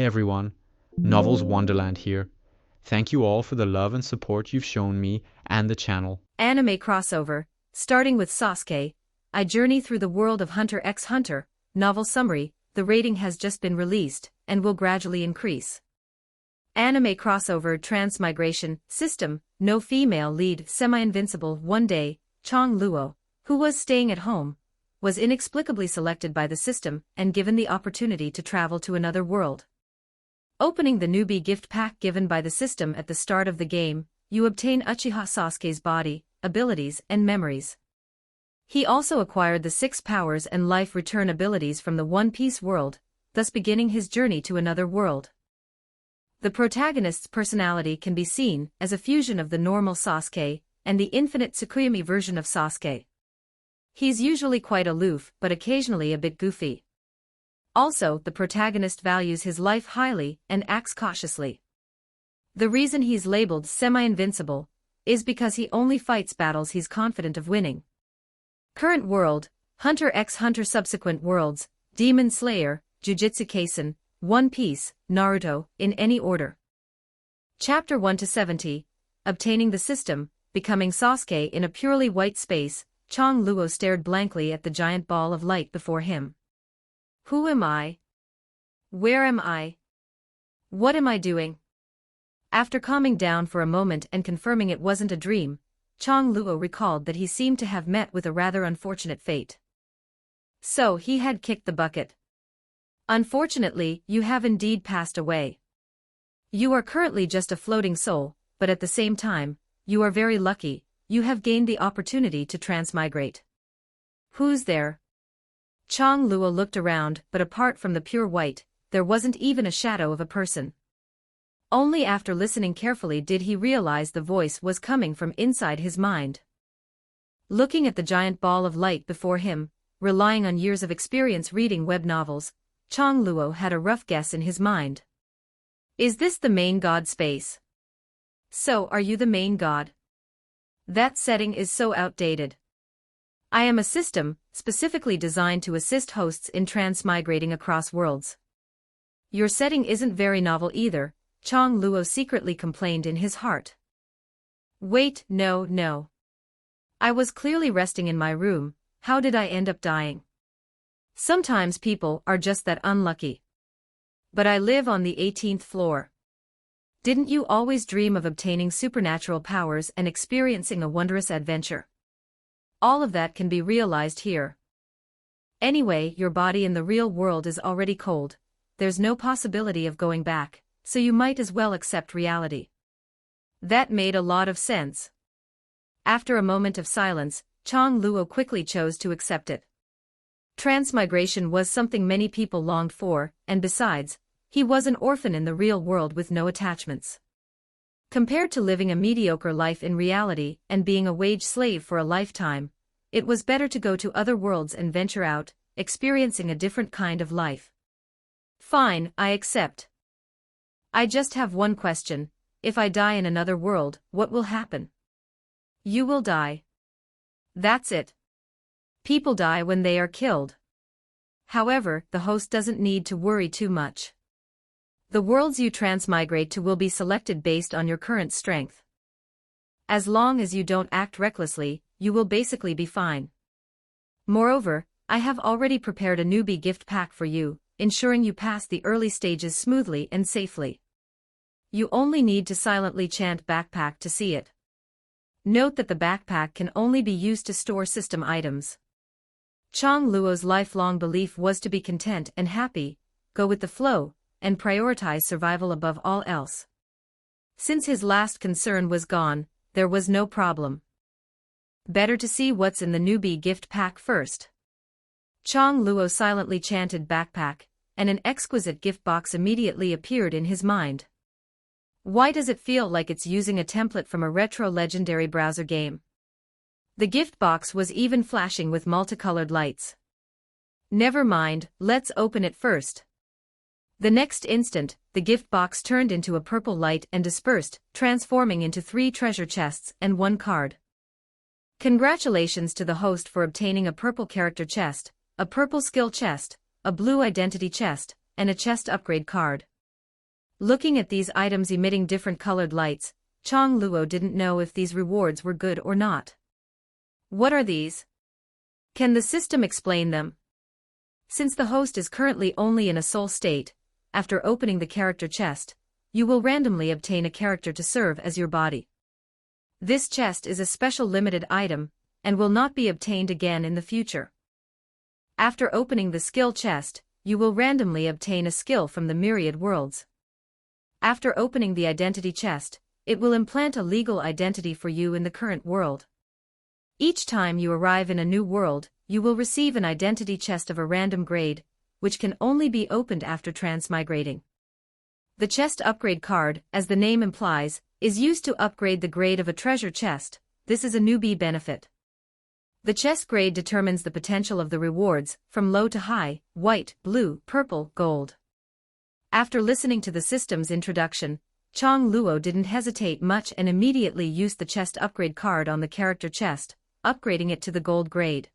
everyone, Novels Wonderland here. Thank you all for the love and support you've shown me and the channel. Anime crossover, starting with Sasuke, I journey through the world of Hunter x Hunter. Novel summary, the rating has just been released, and will gradually increase. Anime crossover transmigration system, no female lead semi-invincible. One day, Chong Luo, who was staying at home, was inexplicably selected by the system and given the opportunity to travel to another world. Opening the newbie gift pack given by the system at the start of the game, you obtain Uchiha Sasuke's body, abilities and memories. He also acquired the 6 powers and life return abilities from the One Piece world, thus beginning his journey to another world. The protagonist's personality can be seen as a fusion of the normal Sasuke and the infinite Tsukuyomi version of Sasuke. He's usually quite aloof but occasionally a bit goofy. Also, the protagonist values his life highly and acts cautiously. The reason he's labeled semi-invincible is because he only fights battles he's confident of winning. Current world, Hunter x Hunter. Subsequent worlds, Demon Slayer, Jujutsu Kaisen, One Piece, Naruto, in any order. Chapter 1 to 70, obtaining the system, becoming Sasuke. In a purely white space, Chong Luo stared blankly at the giant ball of light before him. Who am I? Where am I? What am I doing? After calming down for a moment and confirming it wasn't a dream, Chong Luo recalled that he seemed to have met with a rather unfortunate fate. So he had kicked the bucket. Unfortunately, you have indeed passed away. You are currently just a floating soul, but at the same time, you are very lucky, you have gained the opportunity to transmigrate. Who's there? Chong Luo looked around, but apart from the pure white, there wasn't even a shadow of a person. Only after listening carefully did he realize the voice was coming from inside his mind. Looking at the giant ball of light before him, relying on years of experience reading web novels, Chong Luo had a rough guess in his mind. Is this the main god space? So are you the main god? That setting is so outdated. I am a system, specifically designed to assist hosts in transmigrating across worlds. Your setting isn't very novel either, Chong Luo secretly complained in his heart. Wait, no. I was clearly resting in my room, how did I end up dying? Sometimes people are just that unlucky. But I live on the 18th floor. Didn't you always dream of obtaining supernatural powers and experiencing a wondrous adventure? All of that can be realized here. Anyway, your body in the real world is already cold, there's no possibility of going back, so you might as well accept reality. That made a lot of sense. After a moment of silence, Chong Luo quickly chose to accept it. Transmigration was something many people longed for, and besides, he was an orphan in the real world with no attachments. Compared to living a mediocre life in reality and being a wage slave for a lifetime, it was better to go to other worlds and venture out, experiencing a different kind of life. Fine, I accept. I just have one question, if I die in another world, what will happen? You will die. That's it. People die when they are killed. However, the host doesn't need to worry too much. The worlds you transmigrate to will be selected based on your current strength. As long as you don't act recklessly, you will basically be fine. Moreover, I have already prepared a newbie gift pack for you, ensuring you pass the early stages smoothly and safely. You only need to silently chant backpack to see it. Note that the backpack can only be used to store system items. Chong Luo's lifelong belief was to be content and happy, go with the flow, and prioritize survival above all else. Since his last concern was gone, there was no problem. Better to see what's in the newbie gift pack first. Chong Luo silently chanted backpack, and an exquisite gift box immediately appeared in his mind. Why does it feel like it's using a template from a retro legendary browser game? The gift box was even flashing with multicolored lights. Never mind, let's open it first. The next instant, the gift box turned into a purple light and dispersed, transforming into 3 treasure chests and 1 card. Congratulations to the host for obtaining a purple character chest, a purple skill chest, a blue identity chest, and a chest upgrade card. Looking at these items emitting different colored lights, Chang Luo didn't know if these rewards were good or not. What are these? Can the system explain them? Since the host is currently only in a soul state, after opening the character chest, you will randomly obtain a character to serve as your body. This chest is a special limited item, and will not be obtained again in the future. After opening the skill chest, you will randomly obtain a skill from the myriad worlds. After opening the identity chest, it will implant a legal identity for you in the current world. Each time you arrive in a new world, you will receive an identity chest of a random grade, which can only be opened after transmigrating. The chest upgrade card, as the name implies, is used to upgrade the grade of a treasure chest. This is a newbie benefit. The chest grade determines the potential of the rewards, from low to high, white, blue, purple, gold. After listening to the system's introduction, Chang Luo didn't hesitate much and immediately used the chest upgrade card on the character chest, upgrading it to the gold grade.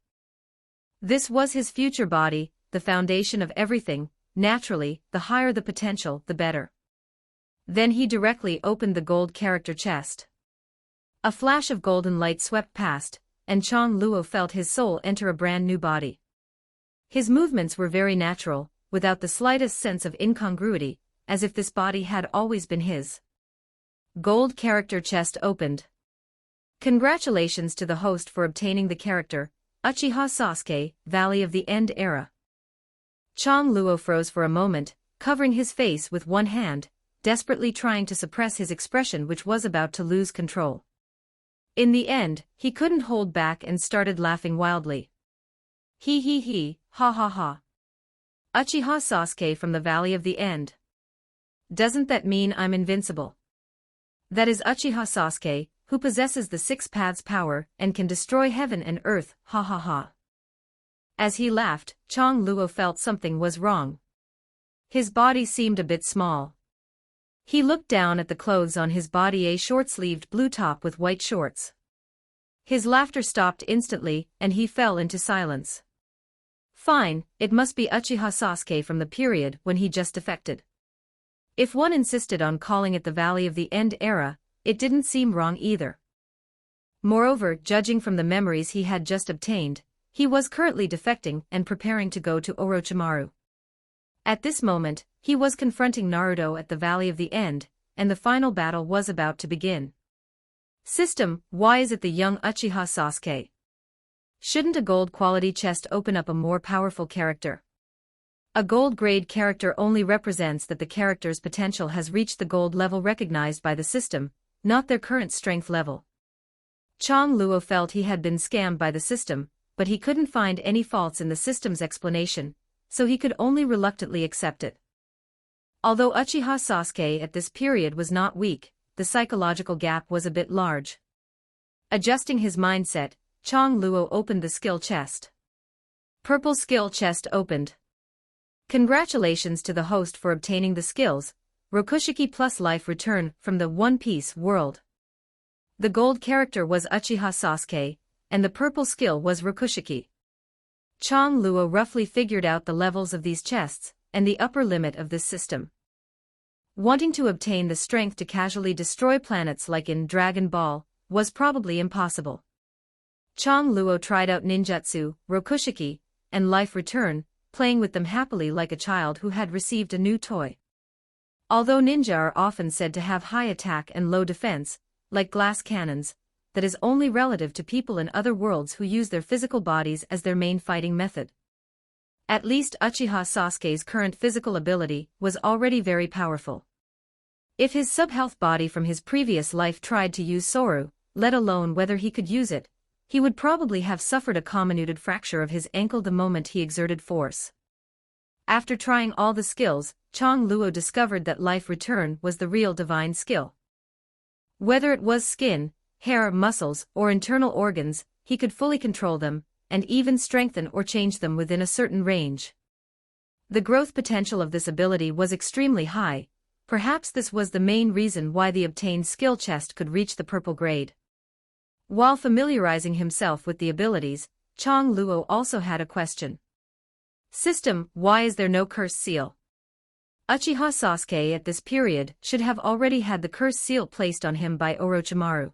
This was his future body, the foundation of everything. Naturally, the higher the potential, the better. Then he directly opened the gold character chest. A flash of golden light swept past, and Chang Luo felt his soul enter a brand new body. His movements were very natural, without the slightest sense of incongruity, as if this body had always been his. Gold character chest opened. Congratulations to the host for obtaining the character, Uchiha Sasuke, Valley of the End era. Chang Luo froze for a moment, covering his face with one hand, desperately trying to suppress his expression which was about to lose control. In the end, he couldn't hold back and started laughing wildly. He, ha ha ha. Uchiha Sasuke from the Valley of the End. Doesn't that mean I'm invincible? That is Uchiha Sasuke, who possesses the six paths power and can destroy heaven and earth, ha ha ha. As he laughed, Chang Luo felt something was wrong. His body seemed a bit small. He looked down at the clothes on his body, a short-sleeved blue top with white shorts. His laughter stopped instantly, and he fell into silence. Fine, it must be Uchiha Sasuke from the period when he just defected. If one insisted on calling it the Valley of the End era, it didn't seem wrong either. Moreover, judging from the memories he had just obtained, he was currently defecting and preparing to go to Orochimaru. At this moment, he was confronting Naruto at the Valley of the End, and the final battle was about to begin. System, why is it the young Uchiha Sasuke? Shouldn't a gold quality chest open up a more powerful character? A gold grade character only represents that the character's potential has reached the gold level recognized by the system, not their current strength level. Chang Luo felt he had been scammed by the system, but he couldn't find any faults in the system's explanation, so he could only reluctantly accept it. Although Uchiha Sasuke at this period was not weak, the psychological gap was a bit large. Adjusting his mindset, Chang Luo opened the skill chest. Purple skill chest opened. Congratulations to the host for obtaining the skills, Rokushiki plus life return from the One Piece world. The gold character was Uchiha Sasuke, and the purple skill was Rokushiki. Chang Luo roughly figured out the levels of these chests, and the upper limit of this system. Wanting to obtain the strength to casually destroy planets like in Dragon Ball, was probably impossible. Chang Luo tried out ninjutsu, Rokushiki, and life return, playing with them happily like a child who had received a new toy. Although ninja are often said to have high attack and low defense, like glass cannons, that is only relative to people in other worlds who use their physical bodies as their main fighting method. At least Uchiha Sasuke's current physical ability was already very powerful. If his sub-health body from his previous life tried to use Soru, let alone whether he could use it, he would probably have suffered a comminuted fracture of his ankle the moment he exerted force. After trying all the skills, Chang Luo discovered that life return was the real divine skill. Whether it was skin, hair, muscles, or internal organs, he could fully control them, and even strengthen or change them within a certain range. The growth potential of this ability was extremely high. Perhaps this was the main reason why the obtained skill chest could reach the purple grade. While familiarizing himself with the abilities, Chang Luo also had a question. System, why is there no curse seal? Uchiha Sasuke at this period should have already had the curse seal placed on him by Orochimaru.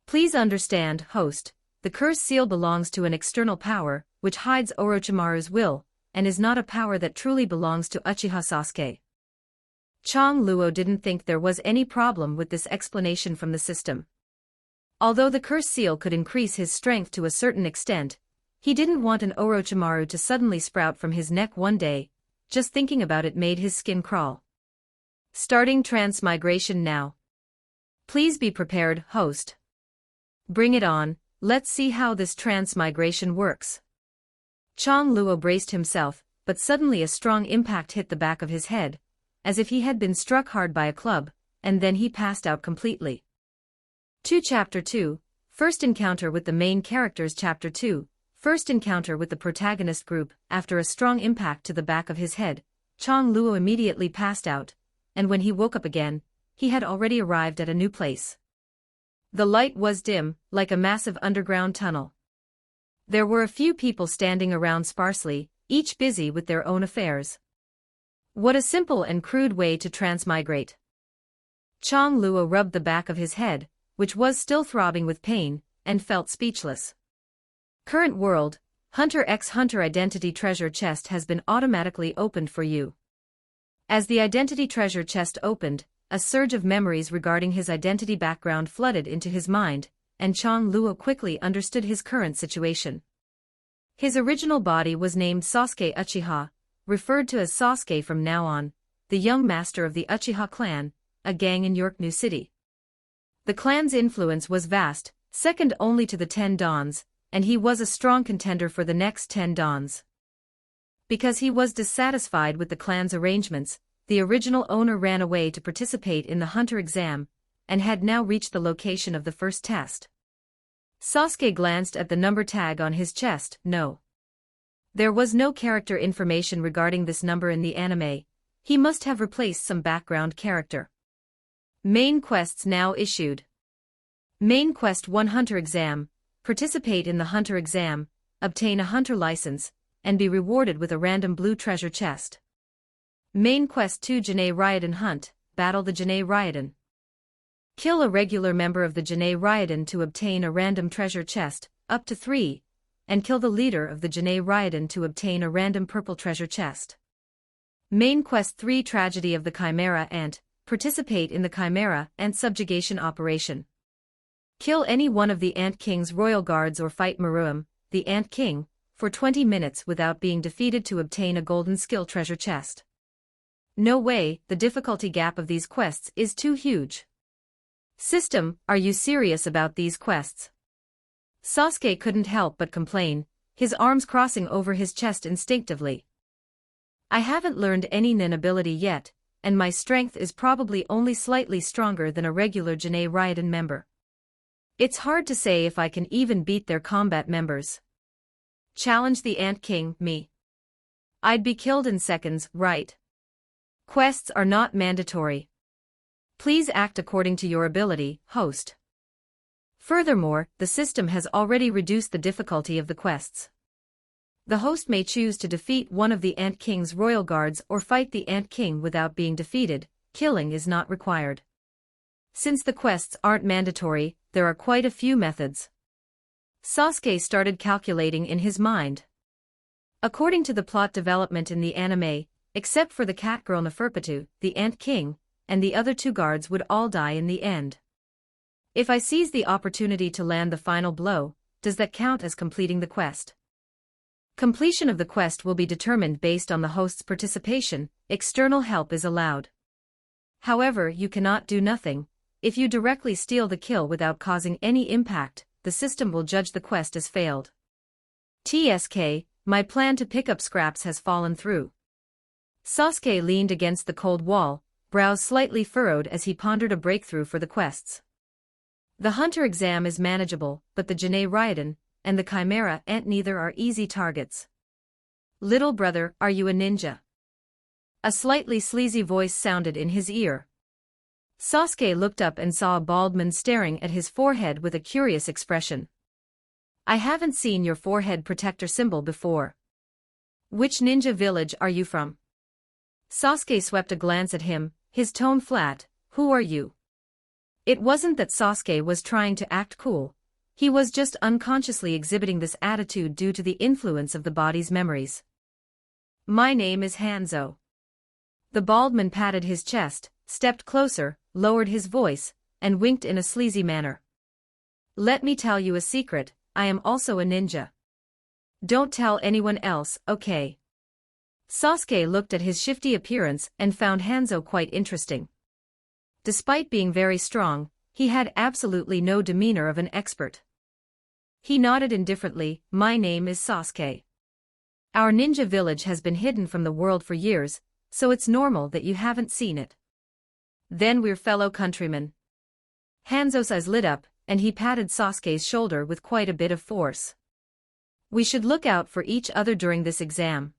Please understand, host, the curse seal belongs to an external power, which hides Orochimaru's will, and is not a power that truly belongs to Uchiha Sasuke. Chang Luo didn't think there was any problem with this explanation from the system. Although the curse seal could increase his strength to a certain extent, he didn't want an Orochimaru to suddenly sprout from his neck one day. Just thinking about it made his skin crawl. Starting transmigration now. Please be prepared, host. Bring it on, let's see how this transmigration works. Chang Luo braced himself, but suddenly a strong impact hit the back of his head, as if he had been struck hard by a club, and then he passed out completely. Chapter 2, First Encounter with the Main Characters. Chapter 2, First Encounter with the Protagonist Group. After a strong impact to the back of his head, Chang Luo immediately passed out, and when he woke up again, he had already arrived at a new place. The light was dim, like a massive underground tunnel. There were a few people standing around sparsely, each busy with their own affairs. What a simple and crude way to transmigrate. Chang Luo rubbed the back of his head, which was still throbbing with pain, and felt speechless. Current world, Hunter x Hunter Identity Treasure Chest has been automatically opened for you. As the Identity Treasure Chest opened, a surge of memories regarding his identity background flooded into his mind, and Chang Luo quickly understood his current situation. His original body was named Sasuke Uchiha, referred to as Sasuke from now on, the young master of the Uchiha clan, a gang in York New City. The clan's influence was vast, second only to the 10 Dons, and he was a strong contender for the next 10 Dons. Because he was dissatisfied with the clan's arrangements, the original owner ran away to participate in the Hunter exam, and had now reached the location of the first test. Sasuke glanced at the number tag on his chest. No. There was no character information regarding this number in the anime. He must have replaced some background character. Main quests now issued. Main Quest 1 Hunter Exam. Participate in the Hunter exam, obtain a Hunter license, and be rewarded with a random blue treasure chest. Main Quest 2 Janae Ryodan Hunt. Battle the Janae Ryodan. Kill a regular member of the Janae Ryodan to obtain a random treasure chest, up to 3, and kill the leader of the Janae Ryodan to obtain a random purple treasure chest. Main Quest 3 Tragedy of the Chimera Ant. Participate in the Chimera Ant subjugation operation. Kill any one of the Ant King's royal guards or fight Maruam, the Ant King, for 20 minutes without being defeated to obtain a golden skill treasure chest. No way, the difficulty gap of these quests is too huge. System, are you serious about these quests? Sasuke couldn't help but complain, his arms crossing over his chest instinctively. I haven't learned any nin ability yet, and my strength is probably only slightly stronger than a regular Janae Ryodan member. It's hard to say if I can even beat their combat members. Challenge the Ant King, me. I'd be killed in seconds, right? Quests are not mandatory. Please act according to your ability, host. Furthermore, the system has already reduced the difficulty of the quests. The host may choose to defeat one of the Ant King's royal guards or fight the Ant King without being defeated. Killing is not required. Since the quests aren't mandatory, there are quite a few methods. Sasuke started calculating in his mind. According to the plot development in the anime, except for the cat girl Neferpitou, the Ant King, and the other 2 guards would all die in the end. If I seize the opportunity to land the final blow, does that count as completing the quest? Completion of the quest will be determined based on the host's participation. External help is allowed. However, you cannot do nothing. If you directly steal the kill without causing any impact, the system will judge the quest as failed. TSK, my plan to pick up scraps has fallen through. Sasuke leaned against the cold wall, brows slightly furrowed as he pondered a breakthrough for the quests. The Hunter exam is manageable, but the Janae Ryodan and the Chimera Ant neither are easy targets. Little brother, are you a ninja? A slightly sleazy voice sounded in his ear. Sasuke looked up and saw a bald man staring at his forehead with a curious expression. I haven't seen your forehead protector symbol before. Which ninja village are you from? Sasuke swept a glance at him, his tone flat. Who are you? It wasn't that Sasuke was trying to act cool. He was just unconsciously exhibiting this attitude due to the influence of the body's memories. My name is Hanzo. The bald man patted his chest, stepped closer, lowered his voice, and winked in a sleazy manner. Let me tell you a secret, I am also a ninja. Don't tell anyone else, okay? Sasuke looked at his shifty appearance and found Hanzo quite interesting. Despite being very strong, he had absolutely no demeanor of an expert. He nodded indifferently. My name is Sasuke. Our ninja village has been hidden from the world for years, so it's normal that you haven't seen it. Then we're fellow countrymen. Hanzo's eyes lit up, and he patted Sasuke's shoulder with quite a bit of force. We should look out for each other during this exam.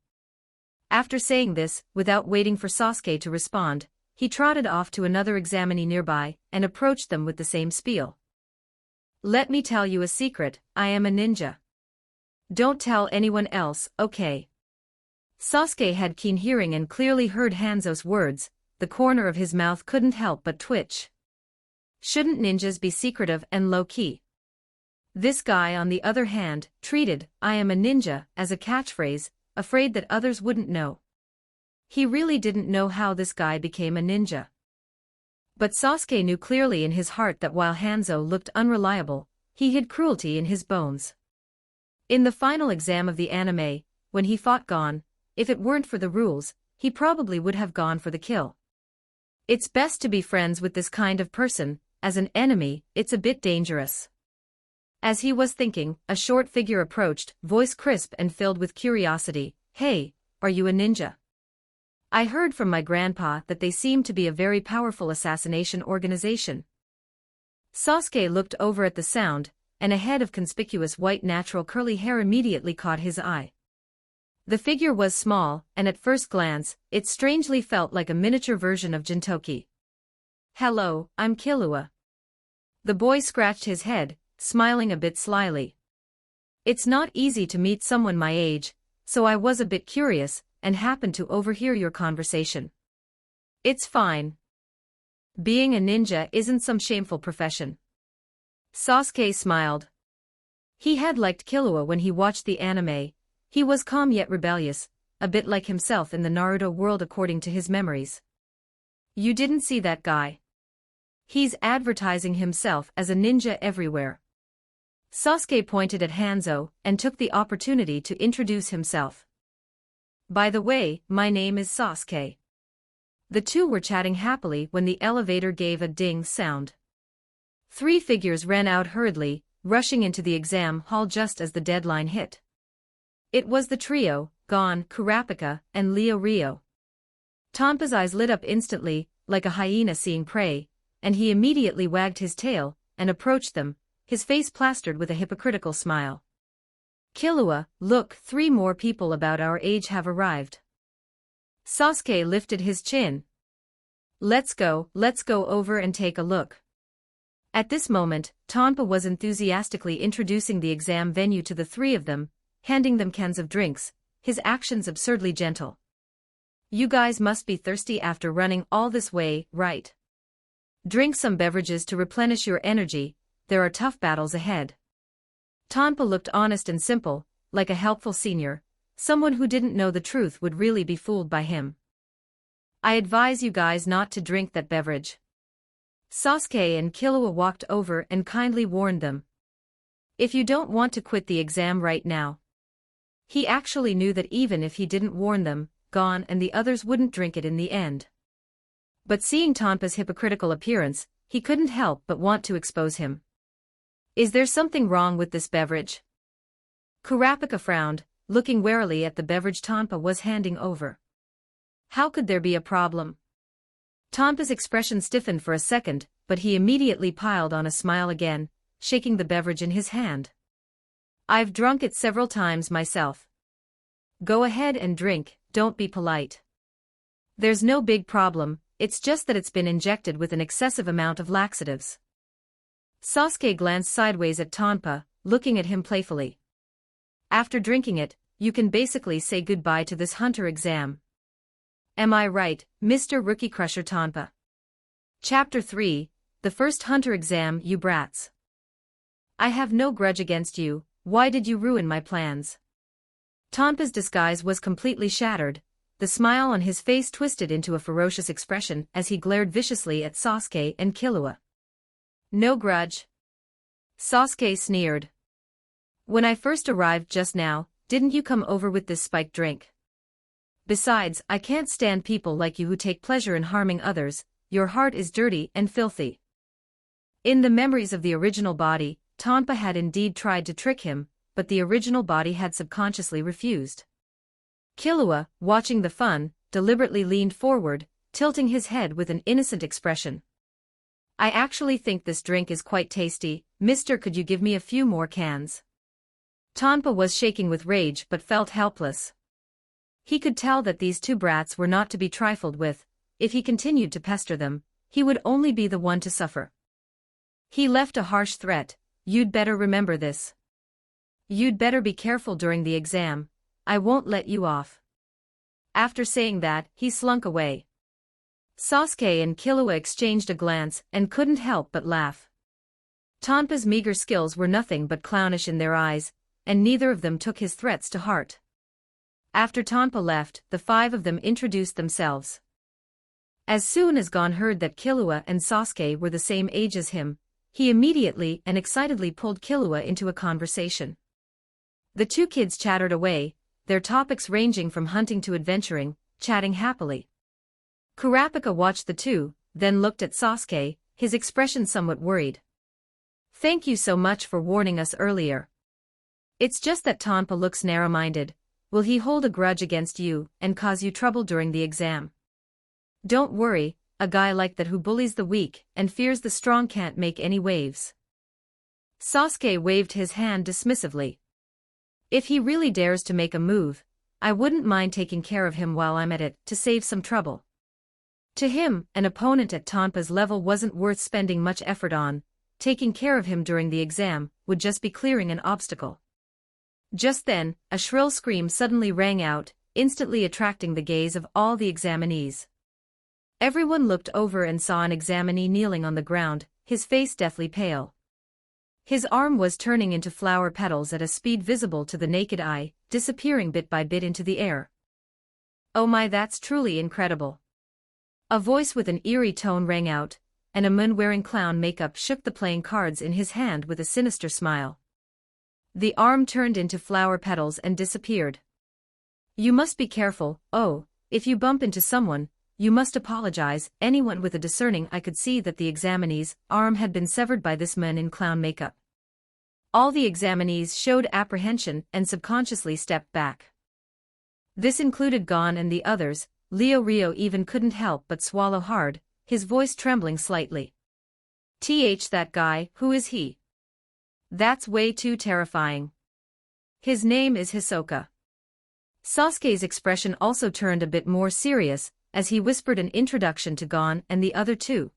After saying this, without waiting for Sasuke to respond, he trotted off to another examinee nearby and approached them with the same spiel. Let me tell you a secret, I am a ninja. Don't tell anyone else, okay? Sasuke had keen hearing and clearly heard Hanzo's words. The corner of his mouth couldn't help but twitch. Shouldn't ninjas be secretive and low-key? This guy, on the other hand, treated "I am a ninja" as a catchphrase, afraid that others wouldn't know. He really didn't know how this guy became a ninja. But Sasuke knew clearly in his heart that while Hanzo looked unreliable, he hid cruelty in his bones. In the final exam of the anime, when he fought Gon, if it weren't for the rules, he probably would have gone for the kill. It's best to be friends with this kind of person. As an enemy, it's a bit dangerous. As he was thinking, a short figure approached, voice crisp and filled with curiosity. Hey, are you a ninja? I heard from my grandpa that they seem to be a very powerful assassination organization. Sasuke looked over at the sound, and a head of conspicuous white natural curly hair immediately caught his eye. The figure was small, and at first glance, it strangely felt like a miniature version of Jintoki. Hello, I'm Killua. The boy scratched his head, smiling a bit slyly. It's not easy to meet someone my age, so I was a bit curious, and happened to overhear your conversation. It's fine. Being a ninja isn't some shameful profession. Sasuke smiled. He had liked Killua when he watched the anime. He was calm yet rebellious, a bit like himself in the Naruto world according to his memories. You didn't see that guy. He's advertising himself as a ninja everywhere. Sasuke pointed at Hanzo and took the opportunity to introduce himself. By the way, my name is Sasuke. The two were chatting happily when the elevator gave a ding sound. 3 figures ran out hurriedly, rushing into the exam hall just as the deadline hit. It was the trio, Gon, Kurapika, and Leo Rio. Tonpa's eyes lit up instantly, like a hyena seeing prey, and he immediately wagged his tail and approached them, his face plastered with a hypocritical smile. Killua, look, 3 more people about our age have arrived. Sasuke lifted his chin. Let's go over and take a look. At this moment, Tonpa was enthusiastically introducing the exam venue to the 3 of them, handing them cans of drinks, his actions absurdly gentle. You guys must be thirsty after running all this way, right? Drink some beverages to replenish your energy, there are tough battles ahead. Tonpa looked honest and simple, like a helpful senior, someone who didn't know the truth would really be fooled by him. I advise you guys not to drink that beverage. Sasuke and Killua walked over and kindly warned them. If you don't want to quit the exam right now. He actually knew that even if he didn't warn them, Gon and the others wouldn't drink it in the end. But seeing Tonpa's hypocritical appearance, he couldn't help but want to expose him. Is there something wrong with this beverage? Kurapika frowned, looking warily at the beverage Tonpa was handing over. How could there be a problem? Tonpa's expression stiffened for a second, but he immediately piled on a smile again, shaking the beverage in his hand. I've drunk it several times myself. Go ahead and drink, don't be polite. There's no big problem, it's just that it's been injected with an excessive amount of laxatives. Sasuke glanced sideways at Tonpa, looking at him playfully. After drinking it, you can basically say goodbye to this hunter exam. Am I right, Mr. Rookie Crusher Tonpa? Chapter 3, The First Hunter Exam, You Brats. I have no grudge against you, why did you ruin my plans? Tonpa's disguise was completely shattered, the smile on his face twisted into a ferocious expression as he glared viciously at Sasuke and Killua. No grudge? Sasuke sneered. When I first arrived just now, didn't you come over with this spiked drink? Besides, I can't stand people like you who take pleasure in harming others, your heart is dirty and filthy. In the memories of the original body, Tonpa had indeed tried to trick him, but the original body had subconsciously refused. Killua, watching the fun, deliberately leaned forward, tilting his head with an innocent expression. I actually think this drink is quite tasty, mister, could you give me a few more cans? Tonpa was shaking with rage but felt helpless. He could tell that these two brats were not to be trifled with. If he continued to pester them, he would only be the one to suffer. He left a harsh threat, you'd better remember this. You'd better be careful during the exam, I won't let you off. After saying that, he slunk away. Sasuke and Killua exchanged a glance and couldn't help but laugh. Tonpa's meager skills were nothing but clownish in their eyes, and neither of them took his threats to heart. After Tonpa left, the five of them introduced themselves. As soon as Gon heard that Killua and Sasuke were the same age as him, he immediately and excitedly pulled Killua into a conversation. The two kids chattered away, their topics ranging from hunting to adventuring, chatting happily. Kurapika watched the two, then looked at Sasuke, his expression somewhat worried. Thank you so much for warning us earlier. It's just that Tonpa looks narrow-minded. Will he hold a grudge against you and cause you trouble during the exam? Don't worry, a guy like that who bullies the weak and fears the strong can't make any waves. Sasuke waved his hand dismissively. If he really dares to make a move, I wouldn't mind taking care of him while I'm at it to save some trouble. To him, an opponent at Tonpa's level wasn't worth spending much effort on. Taking care of him during the exam would just be clearing an obstacle. Just then, a shrill scream suddenly rang out, instantly attracting the gaze of all the examinees. Everyone looked over and saw an examinee kneeling on the ground, his face deathly pale. His arm was turning into flower petals at a speed visible to the naked eye, disappearing bit by bit into the air. Oh my, that's truly incredible. A voice with an eerie tone rang out, and a man wearing clown makeup shook the playing cards in his hand with a sinister smile. The arm turned into flower petals and disappeared. You must be careful, oh, if you bump into someone, you must apologize. Anyone with a discerning eye could see that the examinee's arm had been severed by this man in clown makeup. All the examinees showed apprehension and subconsciously stepped back. This included Gon and the others. Rio even couldn't help but swallow hard, his voice trembling slightly. That guy, who is he? That's way too terrifying. His name is Hisoka. Sasuke's expression also turned a bit more serious, as he whispered an introduction to Gon and the other two.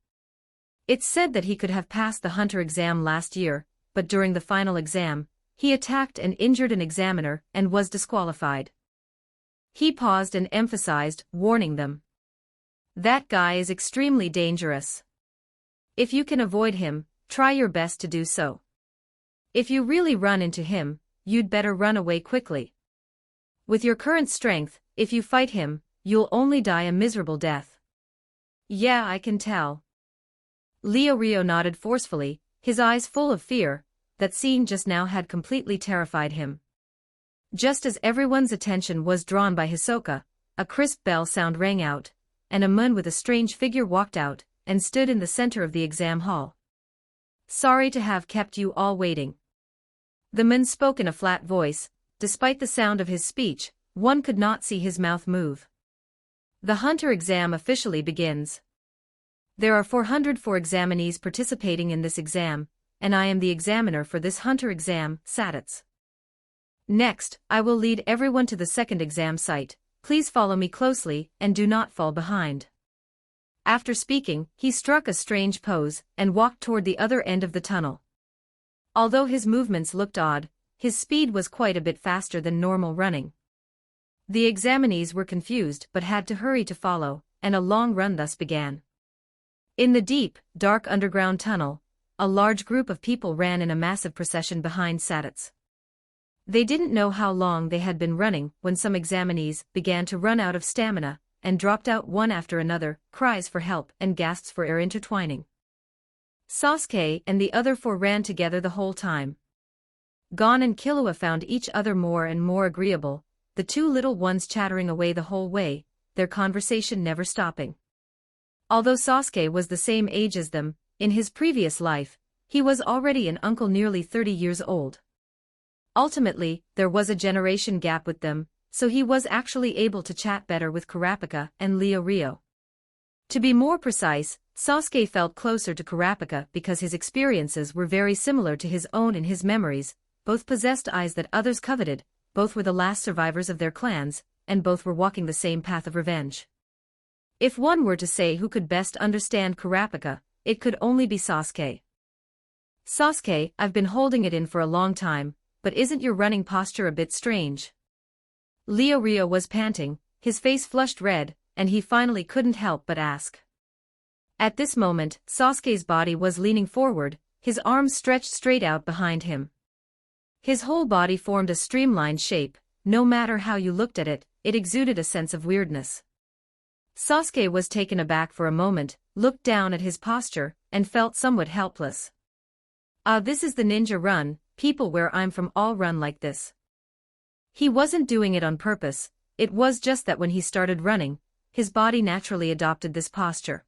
It's said that he could have passed the hunter exam last year, but during the final exam, he attacked and injured an examiner and was disqualified. He paused and emphasized, warning them. That guy is extremely dangerous. If you can avoid him, try your best to do so. If you really run into him, you'd better run away quickly. With your current strength, if you fight him, you'll only die a miserable death. Yeah, I can tell. Rio nodded forcefully, his eyes full of fear. That scene just now had completely terrified him. Just as everyone's attention was drawn by Hisoka, a crisp bell sound rang out, and a man with a strange figure walked out and stood in the center of the exam hall. Sorry to have kept you all waiting. The man spoke in a flat voice. Despite the sound of his speech, one could not see his mouth move. The hunter exam officially begins. There are 404 examinees participating in this exam, and I am the examiner for this hunter exam, Sadats. Next, I will lead everyone to the second exam site. Please follow me closely and do not fall behind. After speaking, he struck a strange pose and walked toward the other end of the tunnel. Although his movements looked odd, his speed was quite a bit faster than normal running. The examinees were confused but had to hurry to follow, and a long run thus began. In the deep, dark underground tunnel, a large group of people ran in a massive procession behind Satits. They didn't know how long they had been running when some examinees began to run out of stamina and dropped out one after another, cries for help and gasps for air intertwining. Sasuke and the other four ran together the whole time. Gon and Killua found each other more and more agreeable, the two little ones chattering away the whole way, their conversation never stopping. Although Sasuke was the same age as them, in his previous life, he was already an uncle nearly 30 years old. Ultimately, there was a generation gap with them, so he was actually able to chat better with Kurapika and Leorio. To be more precise, Sasuke felt closer to Kurapika because his experiences were very similar to his own in his memories, both possessed eyes that others coveted, both were the last survivors of their clans, and both were walking the same path of revenge. If one were to say who could best understand Kurapika, it could only be Sasuke. Sasuke, I've been holding it in for a long time, but isn't your running posture a bit strange? Leorio was panting, his face flushed red, and he finally couldn't help but ask. At this moment, Sasuke's body was leaning forward, his arms stretched straight out behind him. His whole body formed a streamlined shape, no matter how you looked at it, it exuded a sense of weirdness. Sasuke was taken aback for a moment, looked down at his posture, and felt somewhat helpless. This is the ninja run, people where I'm from all run like this. He wasn't doing it on purpose, it was just that when he started running, his body naturally adopted this posture.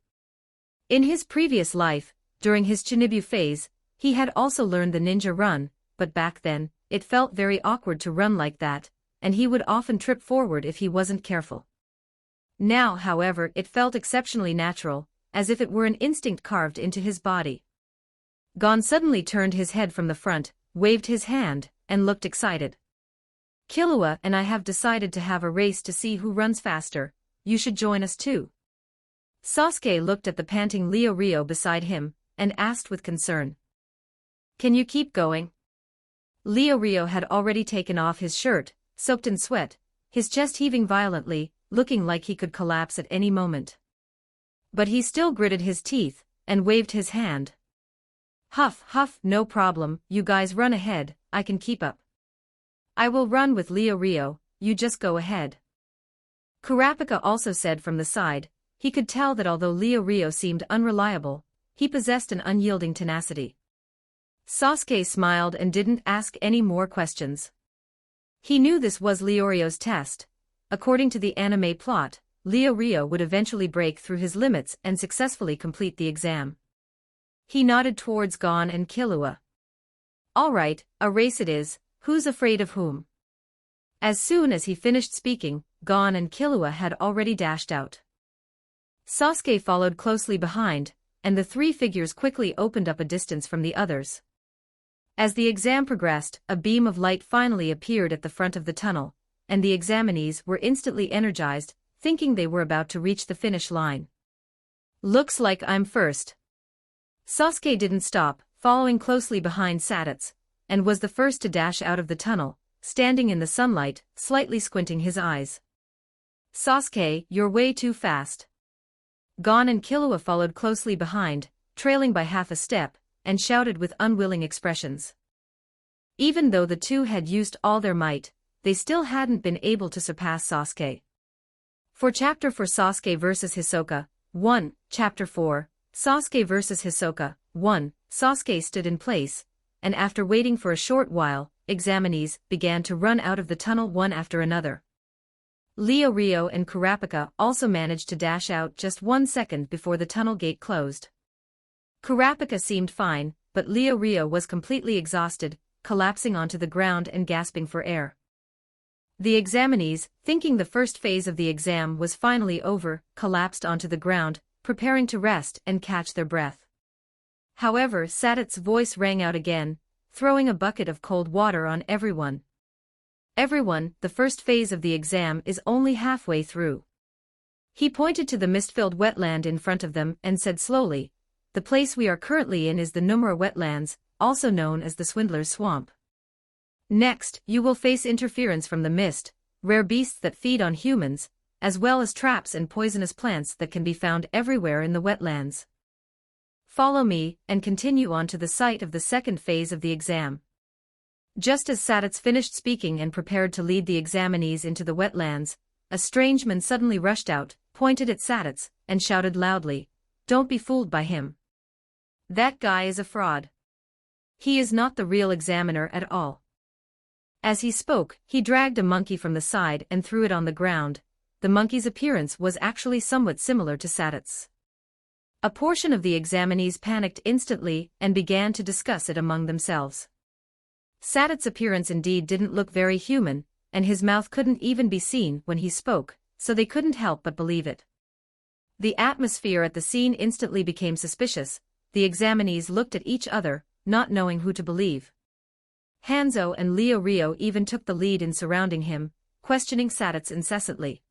In his previous life, during his Chinibu phase, he had also learned the ninja run, but back then, it felt very awkward to run like that, and he would often trip forward if he wasn't careful. Now, however, it felt exceptionally natural, as if it were an instinct carved into his body. Gon suddenly turned his head from the front, waved his hand, and looked excited. Killua and I have decided to have a race to see who runs faster, you should join us too. Sasuke looked at the panting Leorio beside him, and asked with concern. Can you keep going? Leorio had already taken off his shirt, soaked in sweat, his chest heaving violently, looking like he could collapse at any moment. But he still gritted his teeth, and waved his hand. Huff, huff, no problem, you guys run ahead, I can keep up. I will run with Leorio, you just go ahead. Kurapika also said from the side, he could tell that although Leorio seemed unreliable, he possessed an unyielding tenacity. Sasuke smiled and didn't ask any more questions. He knew this was Leorio's test. According to the anime plot, Leorio would eventually break through his limits and successfully complete the exam. He nodded towards Gon and Killua. All right, a race it is, who's afraid of whom? As soon as he finished speaking, Gon and Killua had already dashed out. Sasuke followed closely behind, and the three figures quickly opened up a distance from the others. As the exam progressed, a beam of light finally appeared at the front of the tunnel, and the examinees were instantly energized, thinking they were about to reach the finish line. Looks like I'm first. Sasuke didn't stop, following closely behind Satits, and was the first to dash out of the tunnel, standing in the sunlight, slightly squinting his eyes. Sasuke, you're way too fast. Gon and Killua followed closely behind, trailing by half a step, and shouted with unwilling expressions. Even though the two had used all their might, they still hadn't been able to surpass Sasuke. For Chapter 4 Sasuke vs Hisoka, 1, Chapter 4, Sasuke vs Hisoka, 1, Sasuke stood in place, and after waiting for a short while, examinees began to run out of the tunnel one after another. Leorio and Kurapika also managed to dash out just 1 second before the tunnel gate closed. Kurapika seemed fine, but Leorio was completely exhausted, collapsing onto the ground and gasping for air. The examinees, thinking the first phase of the exam was finally over, collapsed onto the ground, preparing to rest and catch their breath. However, Satit's voice rang out again, throwing a bucket of cold water on everyone. Everyone, the first phase of the exam is only halfway through. He pointed to the mist-filled wetland in front of them and said slowly, the place we are currently in is the Numura wetlands, also known as the Swindler's Swamp. Next, you will face interference from the mist, rare beasts that feed on humans, as well as traps and poisonous plants that can be found everywhere in the wetlands. Follow me, and continue on to the site of the second phase of the exam. Just as Sadats finished speaking and prepared to lead the examinees into the wetlands, a strange man suddenly rushed out, pointed at Sadats, and shouted loudly, "Don't be fooled by him. That guy is a fraud. He is not the real examiner at all." As he spoke, he dragged a monkey from the side and threw it on the ground. The monkey's appearance was actually somewhat similar to Sadats. A portion of the examinees panicked instantly and began to discuss it among themselves. Sadats' appearance indeed didn't look very human, and his mouth couldn't even be seen when he spoke, so they couldn't help but believe it. The atmosphere at the scene instantly became suspicious. The examinees looked at each other, not knowing who to believe. Hanzo and Leo Rio even took the lead in surrounding him, questioning Sadats incessantly.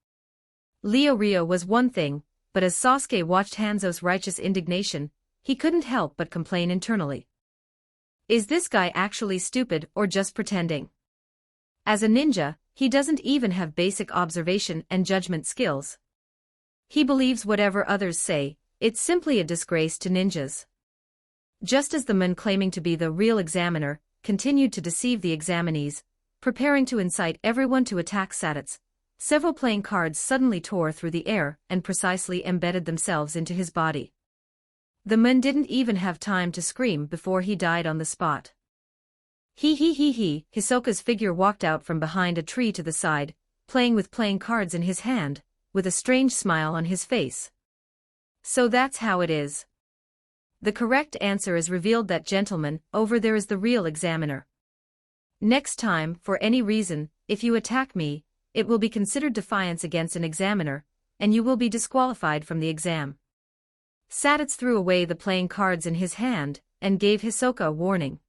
Leo Rio was one thing, but as Sasuke watched Hanzo's righteous indignation, he couldn't help but complain internally. Is this guy actually stupid or just pretending? As a ninja, he doesn't even have basic observation and judgment skills. He believes whatever others say. It's simply a disgrace to ninjas. Just as the man claiming to be the real examiner continued to deceive the examinees, preparing to incite everyone to attack Sadats, several playing cards suddenly tore through the air and precisely embedded themselves into his body. The man didn't even have time to scream before he died on the spot. Hisoka's figure walked out from behind a tree to the side, playing with playing cards in his hand, with a strange smile on his face. So that's how it is. The correct answer is revealed. That gentleman over there is the real examiner. Next time, for any reason, if you attack me, it will be considered defiance against an examiner, and you will be disqualified from the exam. Sadats threw away the playing cards in his hand, and gave Hisoka a warning.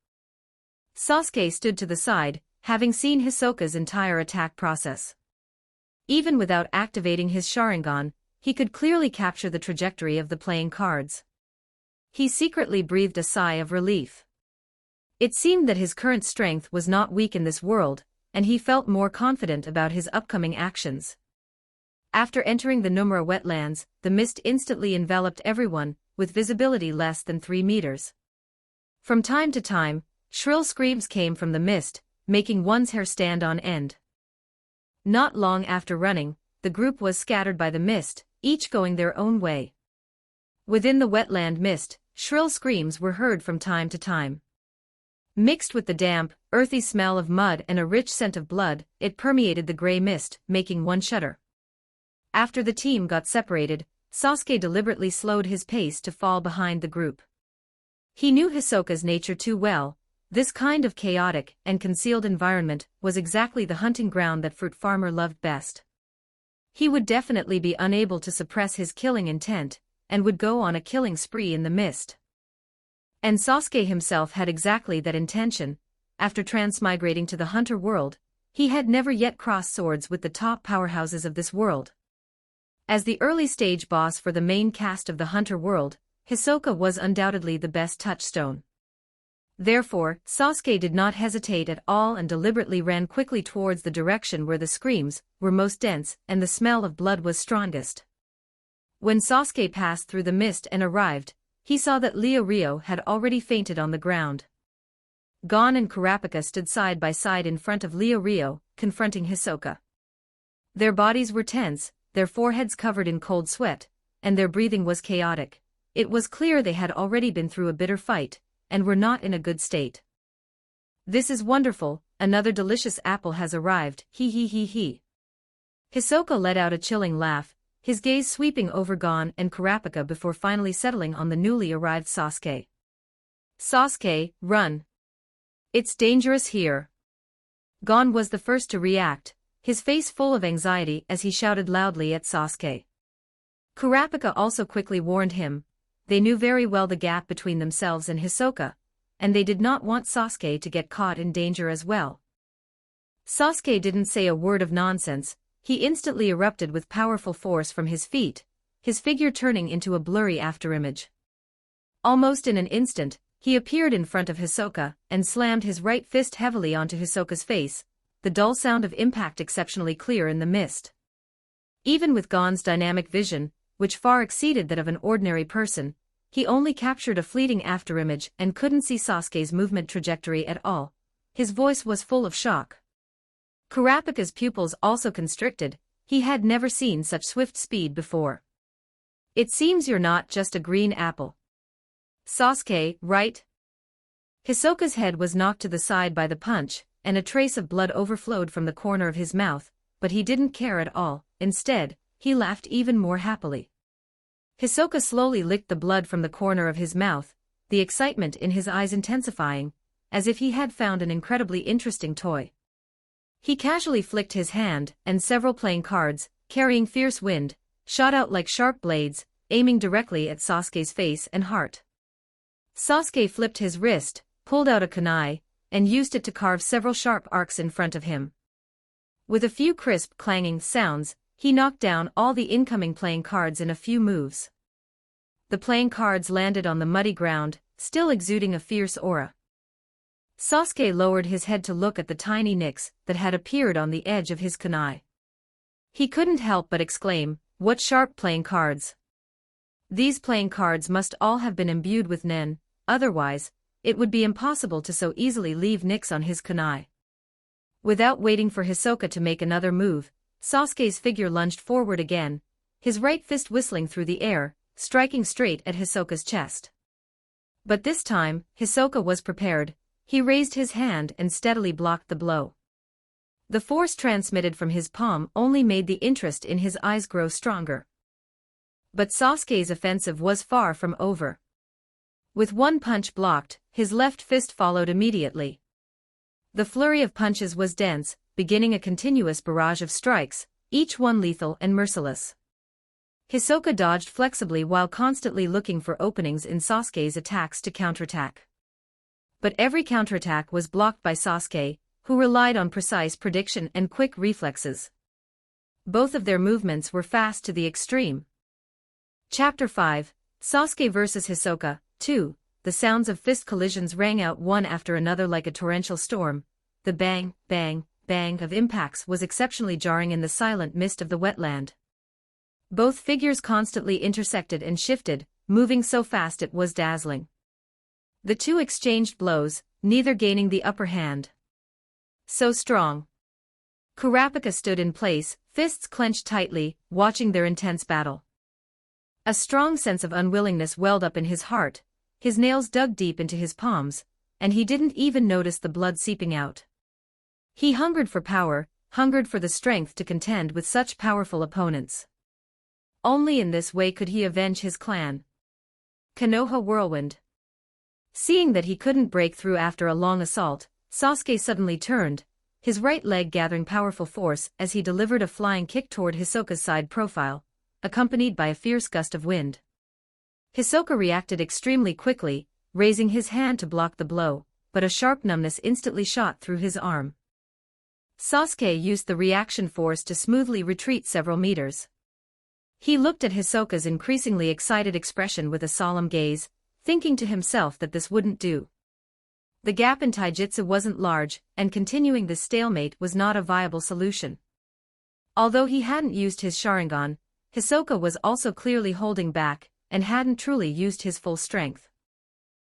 Sasuke stood to the side, having seen Hisoka's entire attack process. Even without activating his Sharingan, he could clearly capture the trajectory of the playing cards. He secretly breathed a sigh of relief. It seemed that his current strength was not weak in this world, and he felt more confident about his upcoming actions. After entering the Numura wetlands, the mist instantly enveloped everyone, with visibility less than 3 meters. From time to time, shrill screams came from the mist, making one's hair stand on end. Not long after running, the group was scattered by the mist, each going their own way. Within the wetland mist, shrill screams were heard from time to time. Mixed with the damp, earthy smell of mud and a rich scent of blood, it permeated the gray mist, making one shudder. After the team got separated, Sasuke deliberately slowed his pace to fall behind the group. He knew Hisoka's nature too well. This kind of chaotic and concealed environment was exactly the hunting ground that Fruit Farmer loved best. He would definitely be unable to suppress his killing intent, and would go on a killing spree in the mist. And Sasuke himself had exactly that intention. After transmigrating to the hunter world, he had never yet crossed swords with the top powerhouses of this world. As the early stage boss for the main cast of the hunter world, Hisoka was undoubtedly the best touchstone. Therefore, Sasuke did not hesitate at all and deliberately ran quickly towards the direction where the screams were most dense and the smell of blood was strongest. When Sasuke passed through the mist and arrived, he saw that Leo Rio had already fainted on the ground. Gon and Kurapika stood side by side in front of Leo Rio, confronting Hisoka. Their bodies were tense, their foreheads covered in cold sweat, and their breathing was chaotic. It was clear they had already been through a bitter fight, and were not in a good state. This is wonderful, another delicious apple has arrived, he. Hisoka let out a chilling laugh, his gaze sweeping over Gon and Kurapika before finally settling on the newly arrived Sasuke. Sasuke, run! It's dangerous here. Gon was the first to react, his face full of anxiety as he shouted loudly at Sasuke. Kurapika also quickly warned him. They knew very well the gap between themselves and Hisoka, and they did not want Sasuke to get caught in danger as well. Sasuke didn't say a word of nonsense, he instantly erupted with powerful force from his feet, his figure turning into a blurry afterimage. Almost in an instant, he appeared in front of Hisoka and slammed his right fist heavily onto Hisoka's face, the dull sound of impact exceptionally clear in the mist. Even with Gon's dynamic vision, which far exceeded that of an ordinary person, he only captured a fleeting afterimage and couldn't see Sasuke's movement trajectory at all. His voice was full of shock. Kurapika's pupils also constricted. He had never seen such swift speed before. It seems you're not just a green apple. Sasuke, right? Hisoka's head was knocked to the side by the punch, and a trace of blood overflowed from the corner of his mouth, but he didn't care at all. Instead, he laughed even more happily. Hisoka slowly licked the blood from the corner of his mouth, the excitement in his eyes intensifying, as if he had found an incredibly interesting toy. He casually flicked his hand, and several playing cards, carrying fierce wind, shot out like sharp blades, aiming directly at Sasuke's face and heart. Sasuke flipped his wrist, pulled out a kunai, and used it to carve several sharp arcs in front of him. With a few crisp clanging sounds, he knocked down all the incoming playing cards in a few moves. The playing cards landed on the muddy ground, still exuding a fierce aura. Sasuke lowered his head to look at the tiny nicks that had appeared on the edge of his kunai. He couldn't help but exclaim, "What sharp playing cards!" These playing cards must all have been imbued with nen, otherwise, it would be impossible to so easily leave nicks on his kunai. Without waiting for Hisoka to make another move, Sasuke's figure lunged forward again, his right fist whistling through the air, striking straight at Hisoka's chest. But this time, Hisoka was prepared. He raised his hand and steadily blocked the blow. The force transmitted from his palm only made the interest in his eyes grow stronger. But Sasuke's offensive was far from over. With one punch blocked, his left fist followed immediately. The flurry of punches was dense, beginning a continuous barrage of strikes, each one lethal and merciless. Hisoka dodged flexibly while constantly looking for openings in Sasuke's attacks to counterattack. But every counterattack was blocked by Sasuke, who relied on precise prediction and quick reflexes. Both of their movements were fast to the extreme. Chapter 5, Sasuke vs. Hisoka, 2. The sounds of fist collisions rang out one after another like a torrential storm. The bang, bang, bang of impacts was exceptionally jarring in the silent mist of the wetland. Both figures constantly intersected and shifted, moving so fast it was dazzling. The two exchanged blows, neither gaining the upper hand. So strong. Kurapika stood in place, fists clenched tightly, watching their intense battle. A strong sense of unwillingness welled up in his heart, his nails dug deep into his palms, and he didn't even notice the blood seeping out. He hungered for power, hungered for the strength to contend with such powerful opponents. Only in this way could he avenge his clan. Konoha Whirlwind. Seeing that he couldn't break through after a long assault, Sasuke suddenly turned, his right leg gathering powerful force as he delivered a flying kick toward Hisoka's side profile, accompanied by a fierce gust of wind. Hisoka reacted extremely quickly, raising his hand to block the blow, but a sharp numbness instantly shot through his arm. Sasuke used the reaction force to smoothly retreat several meters. He looked at Hisoka's increasingly excited expression with a solemn gaze, thinking to himself that this wouldn't do. The gap in taijutsu wasn't large, and continuing this stalemate was not a viable solution. Although he hadn't used his Sharingan, Hisoka was also clearly holding back, and hadn't truly used his full strength.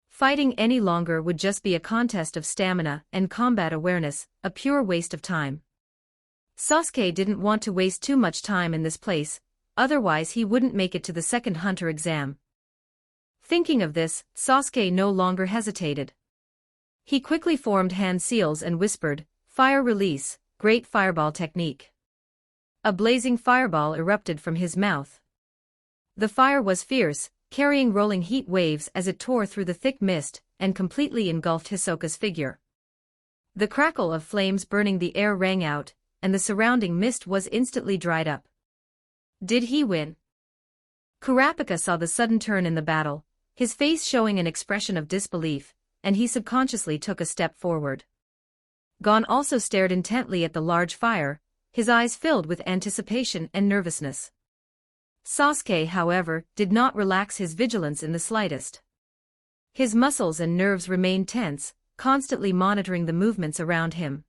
Fighting any longer would just be a contest of stamina and combat awareness, a pure waste of time. Sasuke didn't want to waste too much time in this place, otherwise he wouldn't make it to the second hunter exam. Thinking of this, Sasuke no longer hesitated. He quickly formed hand seals and whispered, "Fire release, great fireball technique." A blazing fireball erupted from his mouth. The fire was fierce, carrying rolling heat waves as it tore through the thick mist and completely engulfed Hisoka's figure. The crackle of flames burning the air rang out, and the surrounding mist was instantly dried up. Did he win? Kurapika saw the sudden turn in the battle, his face showing an expression of disbelief, and he subconsciously took a step forward. Gon also stared intently at the large fire, his eyes filled with anticipation and nervousness. Sasuke, however, did not relax his vigilance in the slightest. His muscles and nerves remained tense, constantly monitoring the movements around him.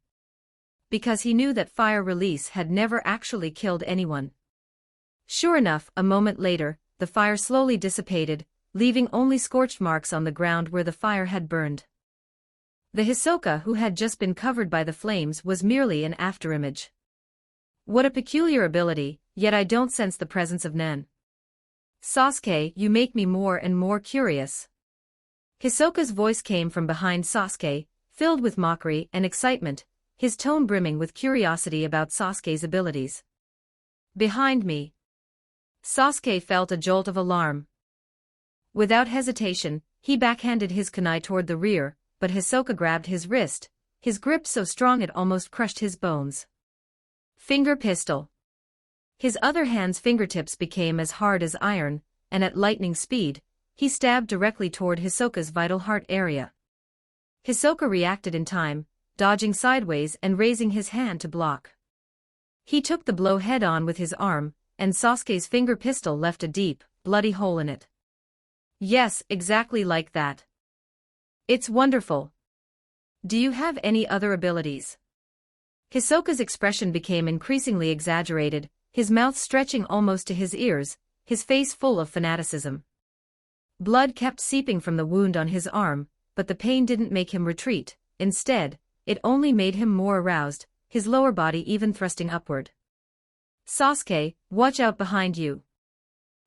because he knew that fire release had never actually killed anyone. Sure enough, a moment later, the fire slowly dissipated, leaving only scorched marks on the ground where the fire had burned. The Hisoka who had just been covered by the flames was merely an afterimage. What a peculiar ability, yet I don't sense the presence of Nen. Sasuke, you make me more and more curious. Hisoka's voice came from behind Sasuke, filled with mockery and excitement, his tone brimming with curiosity about Sasuke's abilities. Behind me. Sasuke felt a jolt of alarm. Without hesitation, he backhanded his kunai toward the rear, but Hisoka grabbed his wrist, his grip so strong it almost crushed his bones. Finger pistol. His other hand's fingertips became as hard as iron, and at lightning speed, he stabbed directly toward Hisoka's vital heart area. Hisoka reacted in time, dodging sideways and raising his hand to block. He took the blow head-on with his arm, and Sasuke's finger pistol left a deep, bloody hole in it. Yes, exactly like that. It's wonderful. Do you have any other abilities? Hisoka's expression became increasingly exaggerated, his mouth stretching almost to his ears, his face full of fanaticism. Blood kept seeping from the wound on his arm, but the pain didn't make him retreat. Instead, it only made him more aroused, his lower body even thrusting upward. Sasuke, watch out behind you.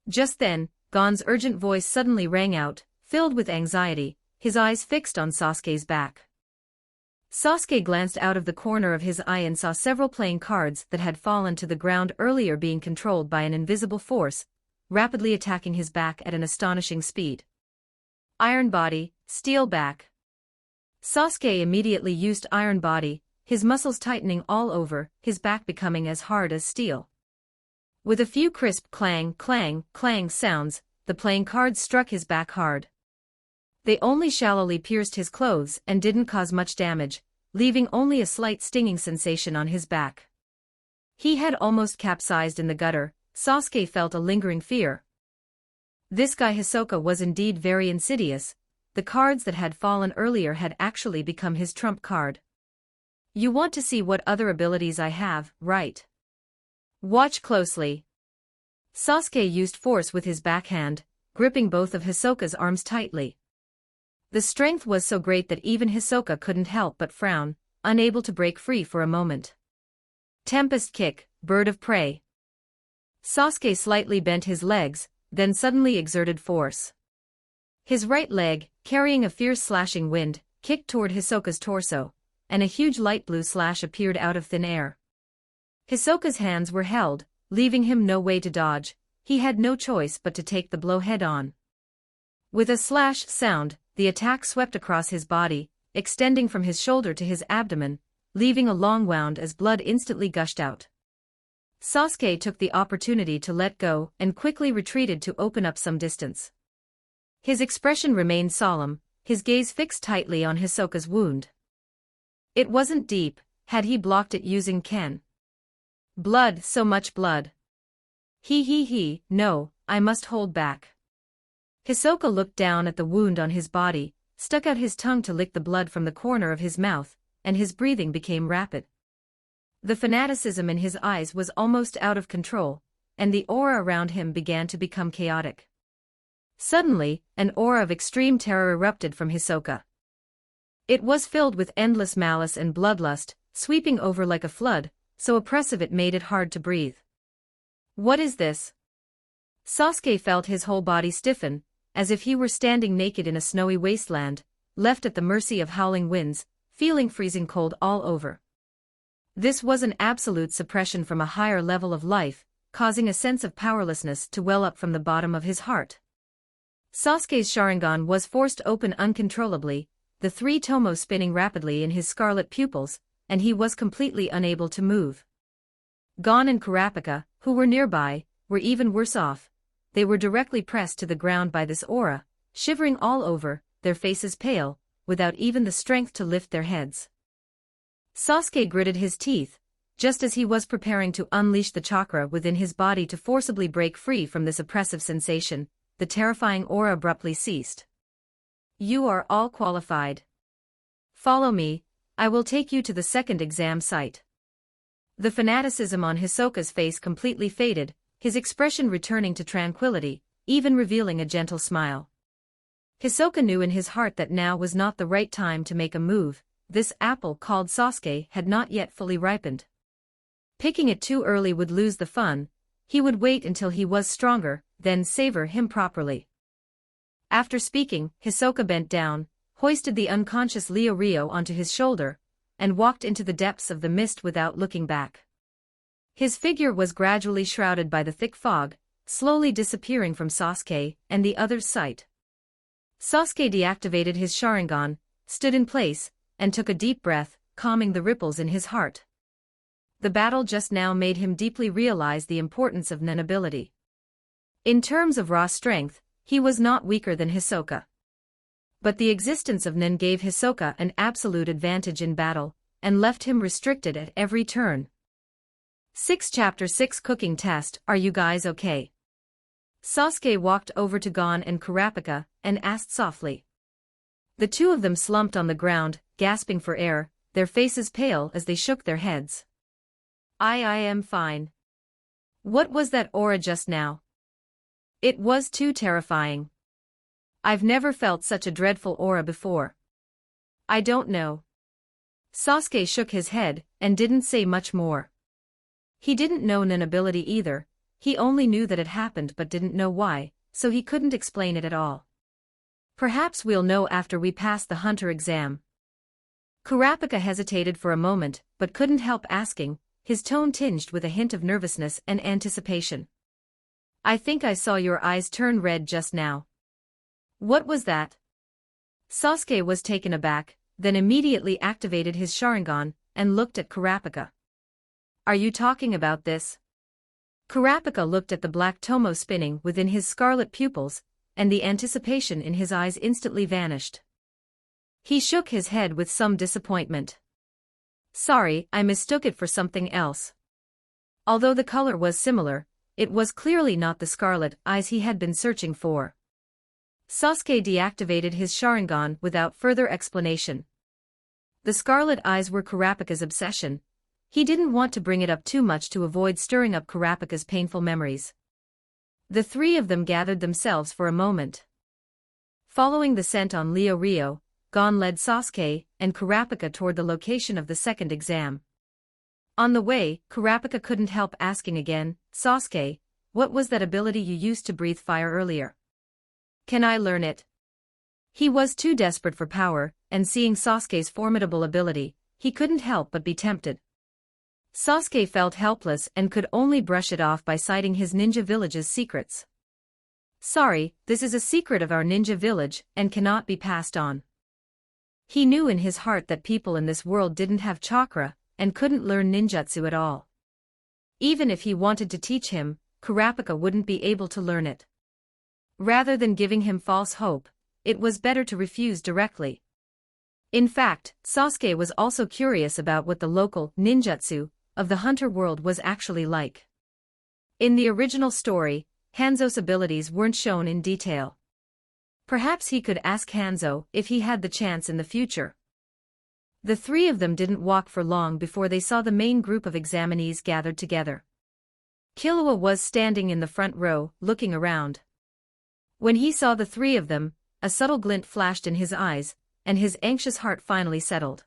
Just then, Gon's urgent voice suddenly rang out, filled with anxiety, his eyes fixed on Sasuke's back. Sasuke glanced out of the corner of his eye and saw several playing cards that had fallen to the ground earlier being controlled by an invisible force, rapidly attacking his back at an astonishing speed. Iron body, steel back. Sasuke immediately used iron body, his muscles tightening all over, his back becoming as hard as steel. With a few crisp clang, clang, clang sounds, the playing cards struck his back hard. They only shallowly pierced his clothes and didn't cause much damage, leaving only a slight stinging sensation on his back. He had almost capsized in the gutter. Sasuke felt a lingering fear. This guy Hisoka was indeed very insidious. The cards that had fallen earlier had actually become his trump card. You want to see what other abilities I have, right? Watch closely. Sasuke used force with his backhand, gripping both of Hisoka's arms tightly. The strength was so great that even Hisoka couldn't help but frown, unable to break free for a moment. Tempest kick, bird of prey. Sasuke slightly bent his legs, then suddenly exerted force. His right leg, carrying a fierce slashing wind, kicked toward Hisoka's torso, and a huge light blue slash appeared out of thin air. Hisoka's hands were held, leaving him no way to dodge. He had no choice but to take the blow head-on. With a slash sound, the attack swept across his body, extending from his shoulder to his abdomen, leaving a long wound as blood instantly gushed out. Sasuke took the opportunity to let go and quickly retreated to open up some distance. His expression remained solemn, his gaze fixed tightly on Hisoka's wound. It wasn't deep, had he blocked it using Ken. Blood, so much blood. No, I must hold back. Hisoka looked down at the wound on his body, stuck out his tongue to lick the blood from the corner of his mouth, and his breathing became rapid. The fanaticism in his eyes was almost out of control, and the aura around him began to become chaotic. Suddenly, an aura of extreme terror erupted from Hisoka. It was filled with endless malice and bloodlust, sweeping over like a flood, so oppressive it made it hard to breathe. What is this? Sasuke felt his whole body stiffen, as if he were standing naked in a snowy wasteland, left at the mercy of howling winds, feeling freezing cold all over. This was an absolute suppression from a higher level of life, causing a sense of powerlessness to well up from the bottom of his heart. Sasuke's Sharingan was forced open uncontrollably, the three tomos spinning rapidly in his scarlet pupils, and he was completely unable to move. Gon and Kurapika, who were nearby, were even worse off. They were directly pressed to the ground by this aura, shivering all over, their faces pale, without even the strength to lift their heads. Sasuke gritted his teeth, just as he was preparing to unleash the chakra within his body to forcibly break free from this oppressive sensation. The terrifying aura abruptly ceased. You are all qualified. Follow me, I will take you to the second exam site. The fanaticism on Hisoka's face completely faded, his expression returning to tranquility, even revealing a gentle smile. Hisoka knew in his heart that now was not the right time to make a move. This apple called Sasuke had not yet fully ripened. Picking it too early would lose the fun. He would wait until he was stronger, then savor him properly. After speaking, Hisoka bent down, hoisted the unconscious Rio onto his shoulder, and walked into the depths of the mist without looking back. His figure was gradually shrouded by the thick fog, slowly disappearing from Sasuke and the other's sight. Sasuke deactivated his Sharingan, stood in place, and took a deep breath, calming the ripples in his heart. The battle just now made him deeply realize the importance of Nen ability. In terms of raw strength, he was not weaker than Hisoka. But the existence of Nen gave Hisoka an absolute advantage in battle, and left him restricted at every turn. Chapter 6 Cooking Test. Are you guys okay? Sasuke walked over to Gon and Kurapika, and asked softly. The two of them slumped on the ground, gasping for air, their faces pale as they shook their heads. I am fine. What was that aura just now? It was too terrifying. I've never felt such a dreadful aura before. I don't know. Sasuke shook his head, and didn't say much more. He didn't know Nen ability either, he only knew that it happened but didn't know why, so he couldn't explain it at all. Perhaps we'll know after we pass the hunter exam. Kurapika hesitated for a moment, but couldn't help asking, his tone tinged with a hint of nervousness and anticipation. I think I saw your eyes turn red just now. What was that? Sasuke was taken aback, then immediately activated his Sharingan, and looked at Kurapika. Are you talking about this? Kurapika looked at the black tomo spinning within his scarlet pupils, and the anticipation in his eyes instantly vanished. He shook his head with some disappointment. Sorry, I mistook it for something else. Although the color was similar, it was clearly not the scarlet eyes he had been searching for. Sasuke deactivated his Sharingan without further explanation. The scarlet eyes were Kurapika's obsession. He didn't want to bring it up too much to avoid stirring up Kurapika's painful memories. The three of them gathered themselves for a moment. Following the scent on Rio, Gon led Sasuke and Kurapika toward the location of the second exam. On the way, Kurapika couldn't help asking again, Sasuke, what was that ability you used to breathe fire earlier? Can I learn it? He was too desperate for power, and seeing Sasuke's formidable ability, he couldn't help but be tempted. Sasuke felt helpless and could only brush it off by citing his ninja village's secrets. Sorry, this is a secret of our ninja village and cannot be passed on. He knew in his heart that people in this world didn't have chakra and couldn't learn ninjutsu at all. Even if he wanted to teach him, Kurapika wouldn't be able to learn it. Rather than giving him false hope, it was better to refuse directly. In fact, Sasuke was also curious about what the local ninjutsu of the hunter world was actually like. In the original story, Hanzo's abilities weren't shown in detail. Perhaps he could ask Hanzo if he had the chance in the future. The three of them didn't walk for long before they saw the main group of examinees gathered together. Killua was standing in the front row, looking around. When he saw the three of them, a subtle glint flashed in his eyes, and his anxious heart finally settled.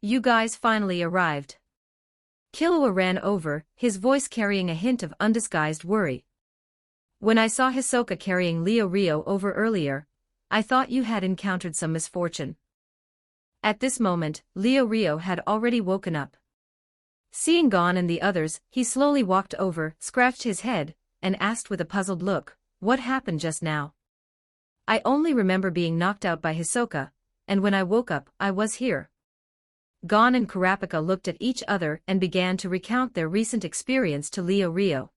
You guys finally arrived. Killua ran over, his voice carrying a hint of undisguised worry. When I saw Hisoka carrying Rio over earlier, I thought you had encountered some misfortune. At this moment, Rio had already woken up. Seeing Gon and the others, he slowly walked over, scratched his head, and asked with a puzzled look, what happened just now? I only remember being knocked out by Hisoka, and when I woke up, I was here. Gon and Kurapika looked at each other and began to recount their recent experience to Rio.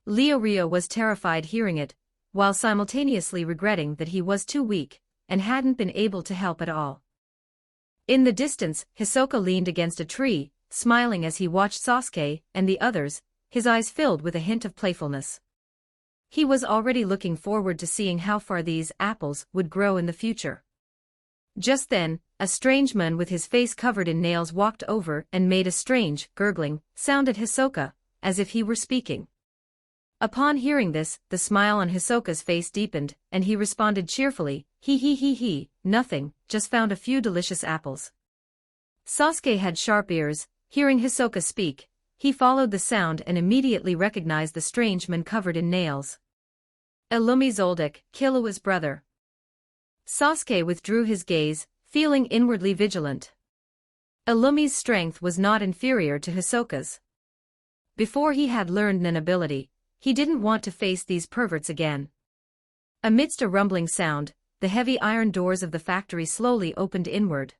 Rio was terrified hearing it, while simultaneously regretting that he was too weak, and hadn't been able to help at all. In the distance, Hisoka leaned against a tree, smiling as he watched Sasuke and the others, his eyes filled with a hint of playfulness. He was already looking forward to seeing how far these apples would grow in the future. Just then, a strange man with his face covered in nails walked over and made a strange, gurgling sound at Hisoka, as if he were speaking. Upon hearing this, the smile on Hisoka's face deepened, and he responded cheerfully, he, nothing, just found a few delicious apples. Sasuke had sharp ears. Hearing Hisoka speak, he followed the sound and immediately recognized the strange man covered in nails. Illumi Zoldyck, Killua's brother. Sasuke withdrew his gaze, feeling inwardly vigilant. Illumi's strength was not inferior to Hisoka's. Before he had learned an ability, he didn't want to face these perverts again. Amidst a rumbling sound, the heavy iron doors of the factory slowly opened inward.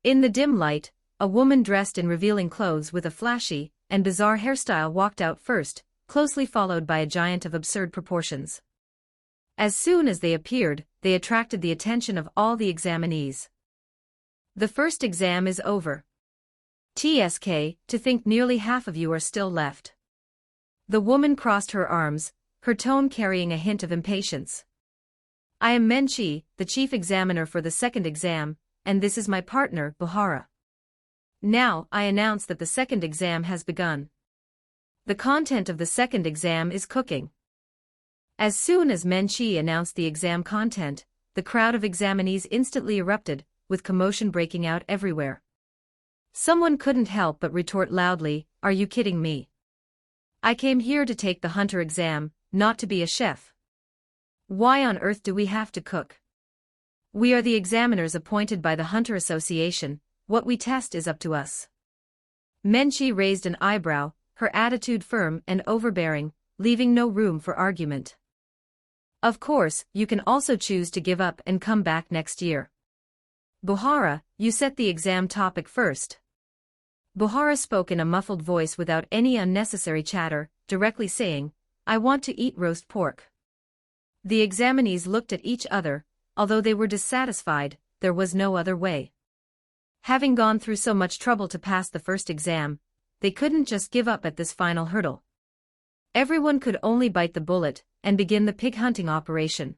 In the dim light, a woman dressed in revealing clothes with a flashy and bizarre hairstyle walked out first, closely followed by a giant of absurd proportions. As soon as they appeared, they attracted the attention of all the examinees. The first exam is over. TSK, to think nearly half of you are still left. The woman crossed her arms, her tone carrying a hint of impatience. I am Menchi, the chief examiner for the second exam, and this is my partner, Buhara. Now, I announce that the second exam has begun. The content of the second exam is cooking. As soon as Menchi announced the exam content, the crowd of examinees instantly erupted, with commotion breaking out everywhere. Someone couldn't help but retort loudly, "Are you kidding me? I came here to take the hunter exam, not to be a chef. Why on earth do we have to cook? We are the examiners appointed by the Hunter Association. What we test is up to us." Menchi raised an eyebrow, her attitude firm and overbearing, leaving no room for argument. Of course, you can also choose to give up and come back next year. Buhara, you set the exam topic first. Buhara spoke in a muffled voice without any unnecessary chatter, directly saying, I want to eat roast pork. The examinees looked at each other. Although they were dissatisfied, there was no other way. Having gone through so much trouble to pass the first exam, they couldn't just give up at this final hurdle. Everyone could only bite the bullet and begin the pig hunting operation.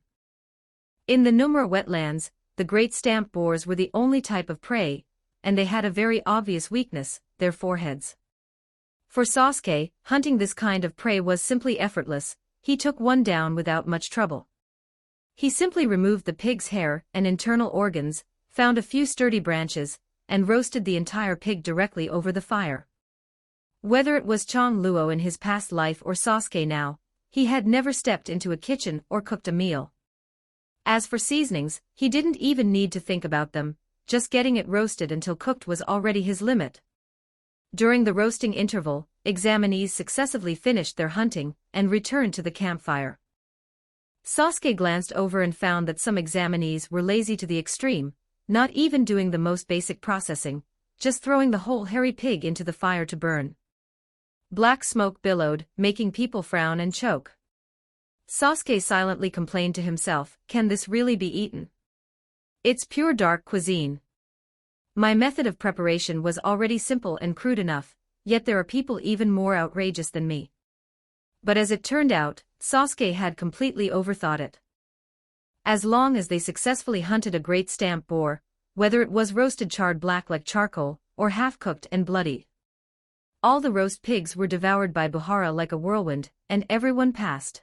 In the Numura wetlands, the great stamp boars were the only type of prey, and they had a very obvious weakness, their foreheads. For Sasuke, hunting this kind of prey was simply effortless. He took one down without much trouble. He simply removed the pig's hair and internal organs, found a few sturdy branches, and roasted the entire pig directly over the fire. Whether it was Chang Luo in his past life or Sasuke now, he had never stepped into a kitchen or cooked a meal. As for seasonings, he didn't even need to think about them, just getting it roasted until cooked was already his limit. During the roasting interval, examinees successively finished their hunting and returned to the campfire. Sasuke glanced over and found that some examinees were lazy to the extreme, not even doing the most basic processing, just throwing the whole hairy pig into the fire to burn. Black smoke billowed, making people frown and choke. Sasuke silently complained to himself, can this really be eaten? It's pure dark cuisine. My method of preparation was already simple and crude enough, yet there are people even more outrageous than me. But as it turned out, Sasuke had completely overthought it. As long as they successfully hunted a great stamp boar, whether it was roasted charred black like charcoal, or half-cooked and bloody, all the roast pigs were devoured by Buhara like a whirlwind, and everyone passed.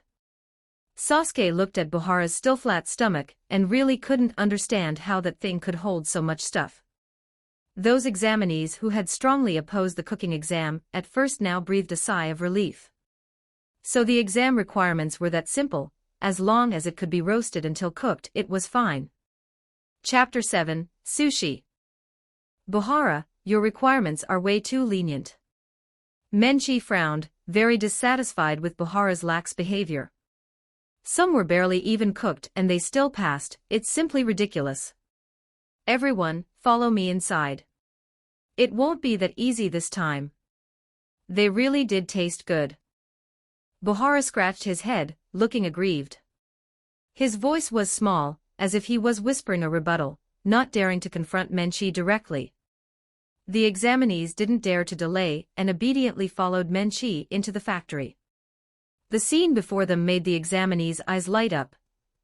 Sasuke looked at Buhara's still flat stomach and really couldn't understand how that thing could hold so much stuff. Those examinees who had strongly opposed the cooking exam at first now breathed a sigh of relief. So the exam requirements were that simple, as long as it could be roasted until cooked it was fine. Chapter 7, Sushi. Buhara, your requirements are way too lenient. Menchi frowned, very dissatisfied with Buhara's lax behavior. Some were barely even cooked and they still passed, it's simply ridiculous. Everyone, follow me inside. It won't be that easy this time. They really did taste good. Buhara scratched his head, looking aggrieved. His voice was small, as if he was whispering a rebuttal, not daring to confront Menchi directly. The examinees didn't dare to delay and obediently followed Menchi into the factory. The scene before them made the examinees' eyes light up.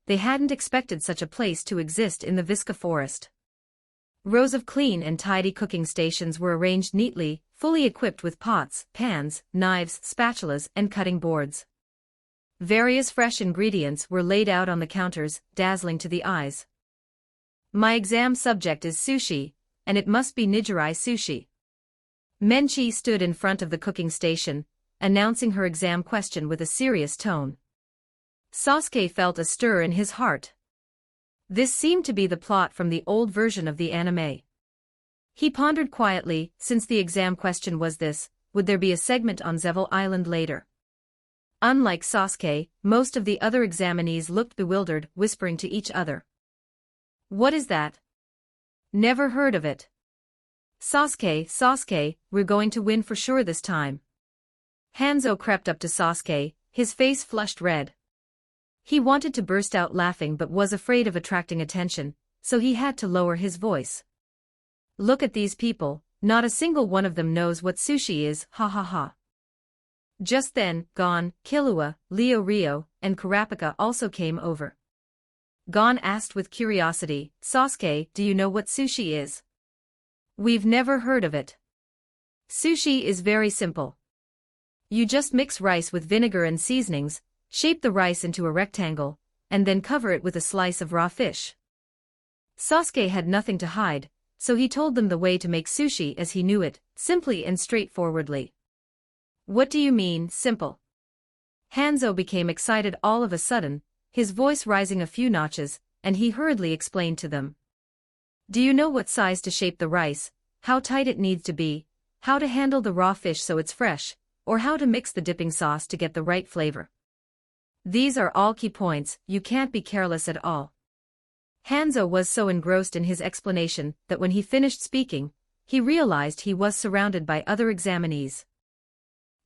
They hadn't expected such a place to exist in the Visca forest. Rows of clean and tidy cooking stations were arranged neatly, fully equipped with pots, pans, knives, spatulas, and cutting boards. Various fresh ingredients were laid out on the counters, dazzling to the eyes. My exam subject is sushi, and it must be nigiri sushi. Menchi stood in front of the cooking station, announcing her exam question with a serious tone. Sasuke felt a stir in his heart. This seemed to be the plot from the old version of the anime. He pondered quietly, since the exam question was this, would there be a segment on Zevel Island later? Unlike Sasuke, most of the other examinees looked bewildered, whispering to each other. What is that? Never heard of it. Sasuke, we're going to win for sure this time. Hanzo crept up to Sasuke, his face flushed red. He wanted to burst out laughing but was afraid of attracting attention, so he had to lower his voice. Look at these people, not a single one of them knows what sushi is, ha ha ha. Just then, Gon, Killua, Leo Rio, and Kurapika also came over. Gon asked with curiosity, Sasuke, do you know what sushi is? We've never heard of it. Sushi is very simple. You just mix rice with vinegar and seasonings, shape the rice into a rectangle, and then cover it with a slice of raw fish. Sasuke had nothing to hide, so he told them the way to make sushi as he knew it, simply and straightforwardly. What do you mean, simple? Hanzo became excited all of a sudden, his voice rising a few notches, and he hurriedly explained to them. Do you know what size to shape the rice, how tight it needs to be, how to handle the raw fish so it's fresh, or how to mix the dipping sauce to get the right flavor? These are all key points, you can't be careless at all. Hanzo was so engrossed in his explanation that when he finished speaking, he realized he was surrounded by other examinees.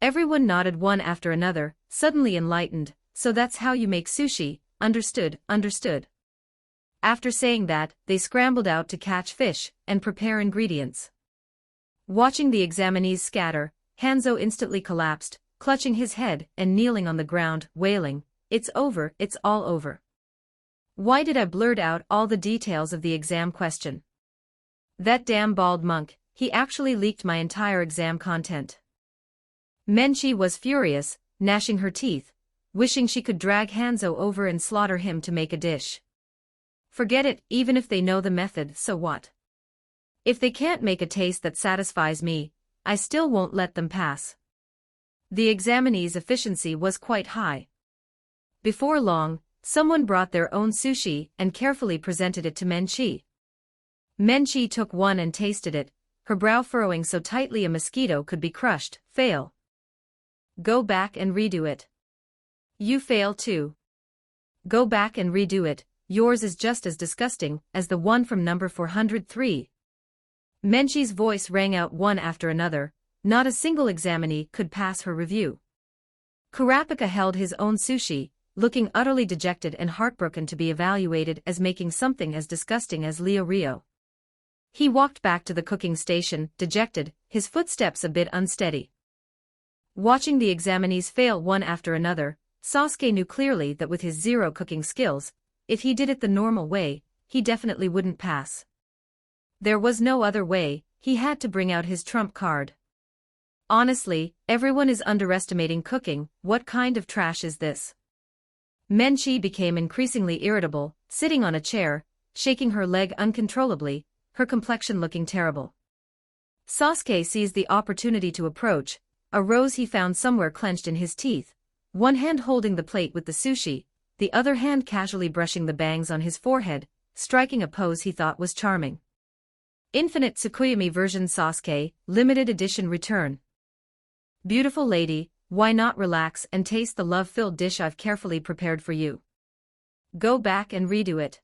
Everyone nodded one after another, suddenly enlightened, so that's how you make sushi, understood. After saying that, they scrambled out to catch fish and prepare ingredients. Watching the examinees scatter, Hanzo instantly collapsed, clutching his head and kneeling on the ground, wailing, it's over, it's all over. Why did I blurt out all the details of the exam question? That damn bald monk, he actually leaked my entire exam content. Menchi was furious, gnashing her teeth, wishing she could drag Hanzo over and slaughter him to make a dish. Forget it, even if they know the method, so what? If they can't make a taste that satisfies me, I still won't let them pass. The examinees' efficiency was quite high. Before long, someone brought their own sushi and carefully presented it to Menchi. Menchi took one and tasted it, her brow furrowing so tightly a mosquito could be crushed. Fail. Go back and redo it. You fail too. Go back and redo it, yours is just as disgusting as the one from number 403. Menchi's voice rang out one after another, not a single examinee could pass her review. Kurapika held his own sushi, looking utterly dejected and heartbroken to be evaluated as making something as disgusting as Leo Rio. He walked back to the cooking station, dejected, his footsteps a bit unsteady. Watching the examinees fail one after another, Sasuke knew clearly that with his zero cooking skills, if he did it the normal way, he definitely wouldn't pass. There was no other way, he had to bring out his trump card. Honestly, everyone is underestimating cooking, what kind of trash is this? Menchi became increasingly irritable, sitting on a chair, shaking her leg uncontrollably, her complexion looking terrible. Sasuke seized the opportunity to approach, a rose he found somewhere clenched in his teeth, one hand holding the plate with the sushi, the other hand casually brushing the bangs on his forehead, striking a pose he thought was charming. Infinite Tsukuyomi version Sasuke, limited edition return. Beautiful lady, why not relax and taste the love-filled dish I've carefully prepared for you? Go back and redo it.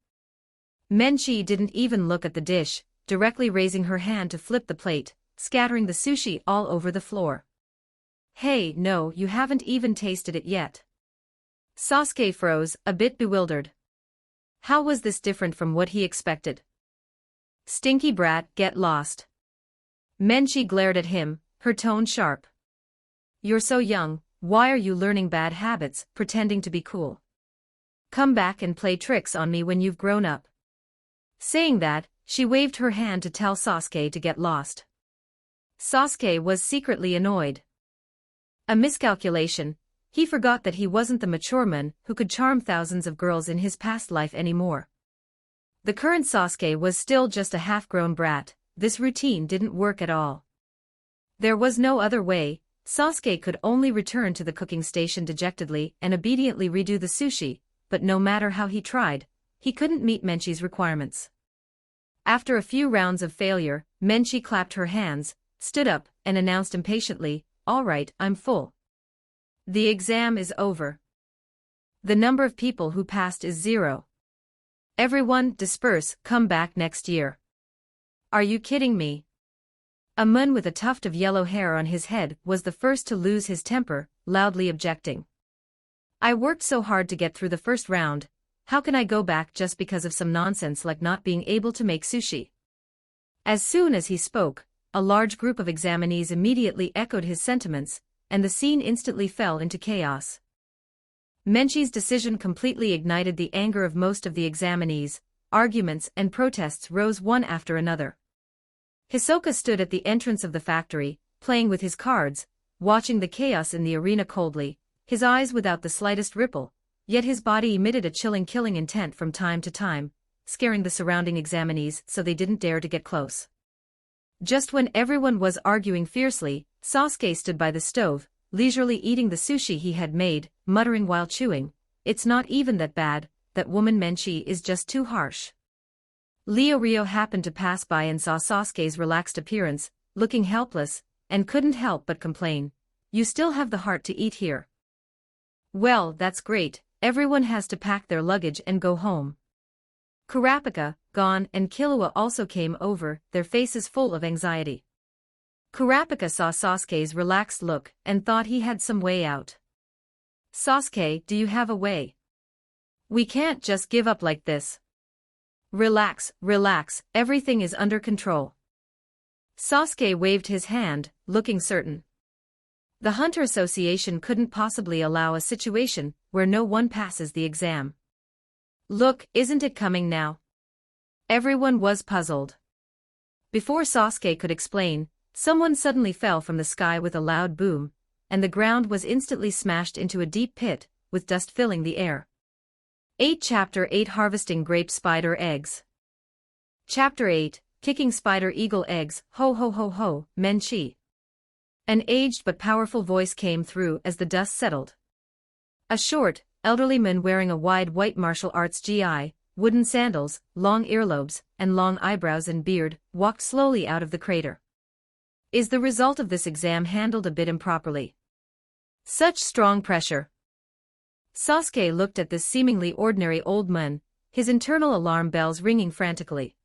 Menchi didn't even look at the dish, directly raising her hand to flip the plate, scattering the sushi all over the floor. Hey, no, you haven't even tasted it yet. Sasuke froze, a bit bewildered. How was this different from what he expected? Stinky brat, get lost. Menchi glared at him, her tone sharp. You're so young, why are you learning bad habits, pretending to be cool? Come back and play tricks on me when you've grown up. Saying that, She waved her hand to tell Sasuke to get lost. Sasuke was secretly annoyed. A miscalculation. He forgot that he wasn't the mature man who could charm thousands of girls in his past life anymore. The current Sasuke was still just a half-grown brat. This routine didn't work at all. There was no other way. Sasuke could only return to the cooking station dejectedly and obediently redo the sushi, but no matter how he tried, he couldn't meet Menchi's requirements. After a few rounds of failure, Menchi clapped her hands, stood up, and announced impatiently, "All right, I'm full. The exam is over. The number of people who passed is 0. Everyone, disperse, come back next year." "Are you kidding me?" A man with a tuft of yellow hair on his head was the first to lose his temper, loudly objecting. "I worked so hard to get through the first round, how can I go back just because of some nonsense like not being able to make sushi?" As soon as he spoke, a large group of examinees immediately echoed his sentiments, and the scene instantly fell into chaos. Menchi's decision completely ignited the anger of most of the examinees. Arguments and protests rose one after another. Hisoka stood at the entrance of the factory, playing with his cards, watching the chaos in the arena coldly, his eyes without the slightest ripple, yet his body emitted a chilling killing intent from time to time, scaring the surrounding examinees so they didn't dare to get close. Just when everyone was arguing fiercely, Sasuke stood by the stove, leisurely eating the sushi he had made, muttering while chewing, "It's not even that bad, that woman Menchi is just too harsh." Rio happened to pass by and saw Sasuke's relaxed appearance, looking helpless, and couldn't help but complain, "You still have the heart to eat here." "Well, that's great, everyone has to pack their luggage and go home." Kurapika, Gon, and Killua also came over, their faces full of anxiety. Kurapika saw Sasuke's relaxed look and thought he had some way out. "Sasuke, do you have a way? We can't just give up like this." Relax, everything is under control." Sasuke waved his hand, looking certain. The Hunter Association couldn't possibly allow a situation where no one passes the exam. "Look, isn't it coming now?" Everyone was puzzled. Before Sasuke could explain, someone suddenly fell from the sky with a loud boom, and the ground was instantly smashed into a deep pit, with dust filling the air. Chapter 8 Harvesting Grape Spider Eggs. Chapter 8 Kicking Spider Eagle Eggs. Ho ho ho ho, Menchi. An aged but powerful voice came through as the dust settled. A short, elderly man wearing a wide white martial arts gi, wooden sandals, long earlobes, and long eyebrows and beard, walked slowly out of the crater. "Is the result of this exam handled a bit improperly? Such strong pressure." Sasuke looked at this seemingly ordinary old man, his internal alarm bells ringing frantically.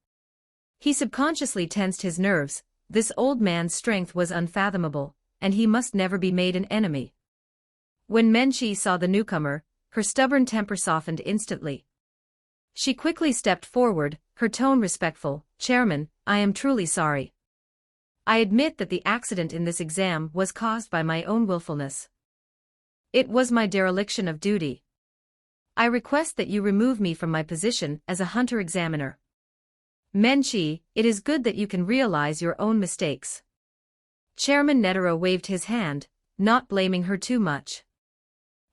He subconsciously tensed his nerves. This old man's strength was unfathomable, and he must never be made an enemy. When Menchi saw the newcomer, her stubborn temper softened instantly. She quickly stepped forward, her tone respectful. "Chairman, I am truly sorry. I admit that the accident in this exam was caused by my own willfulness. It was my dereliction of duty. I request that you remove me from my position as a hunter examiner." "Menchi, it is good that you can realize your own mistakes." Chairman Netero waved his hand, not blaming her too much.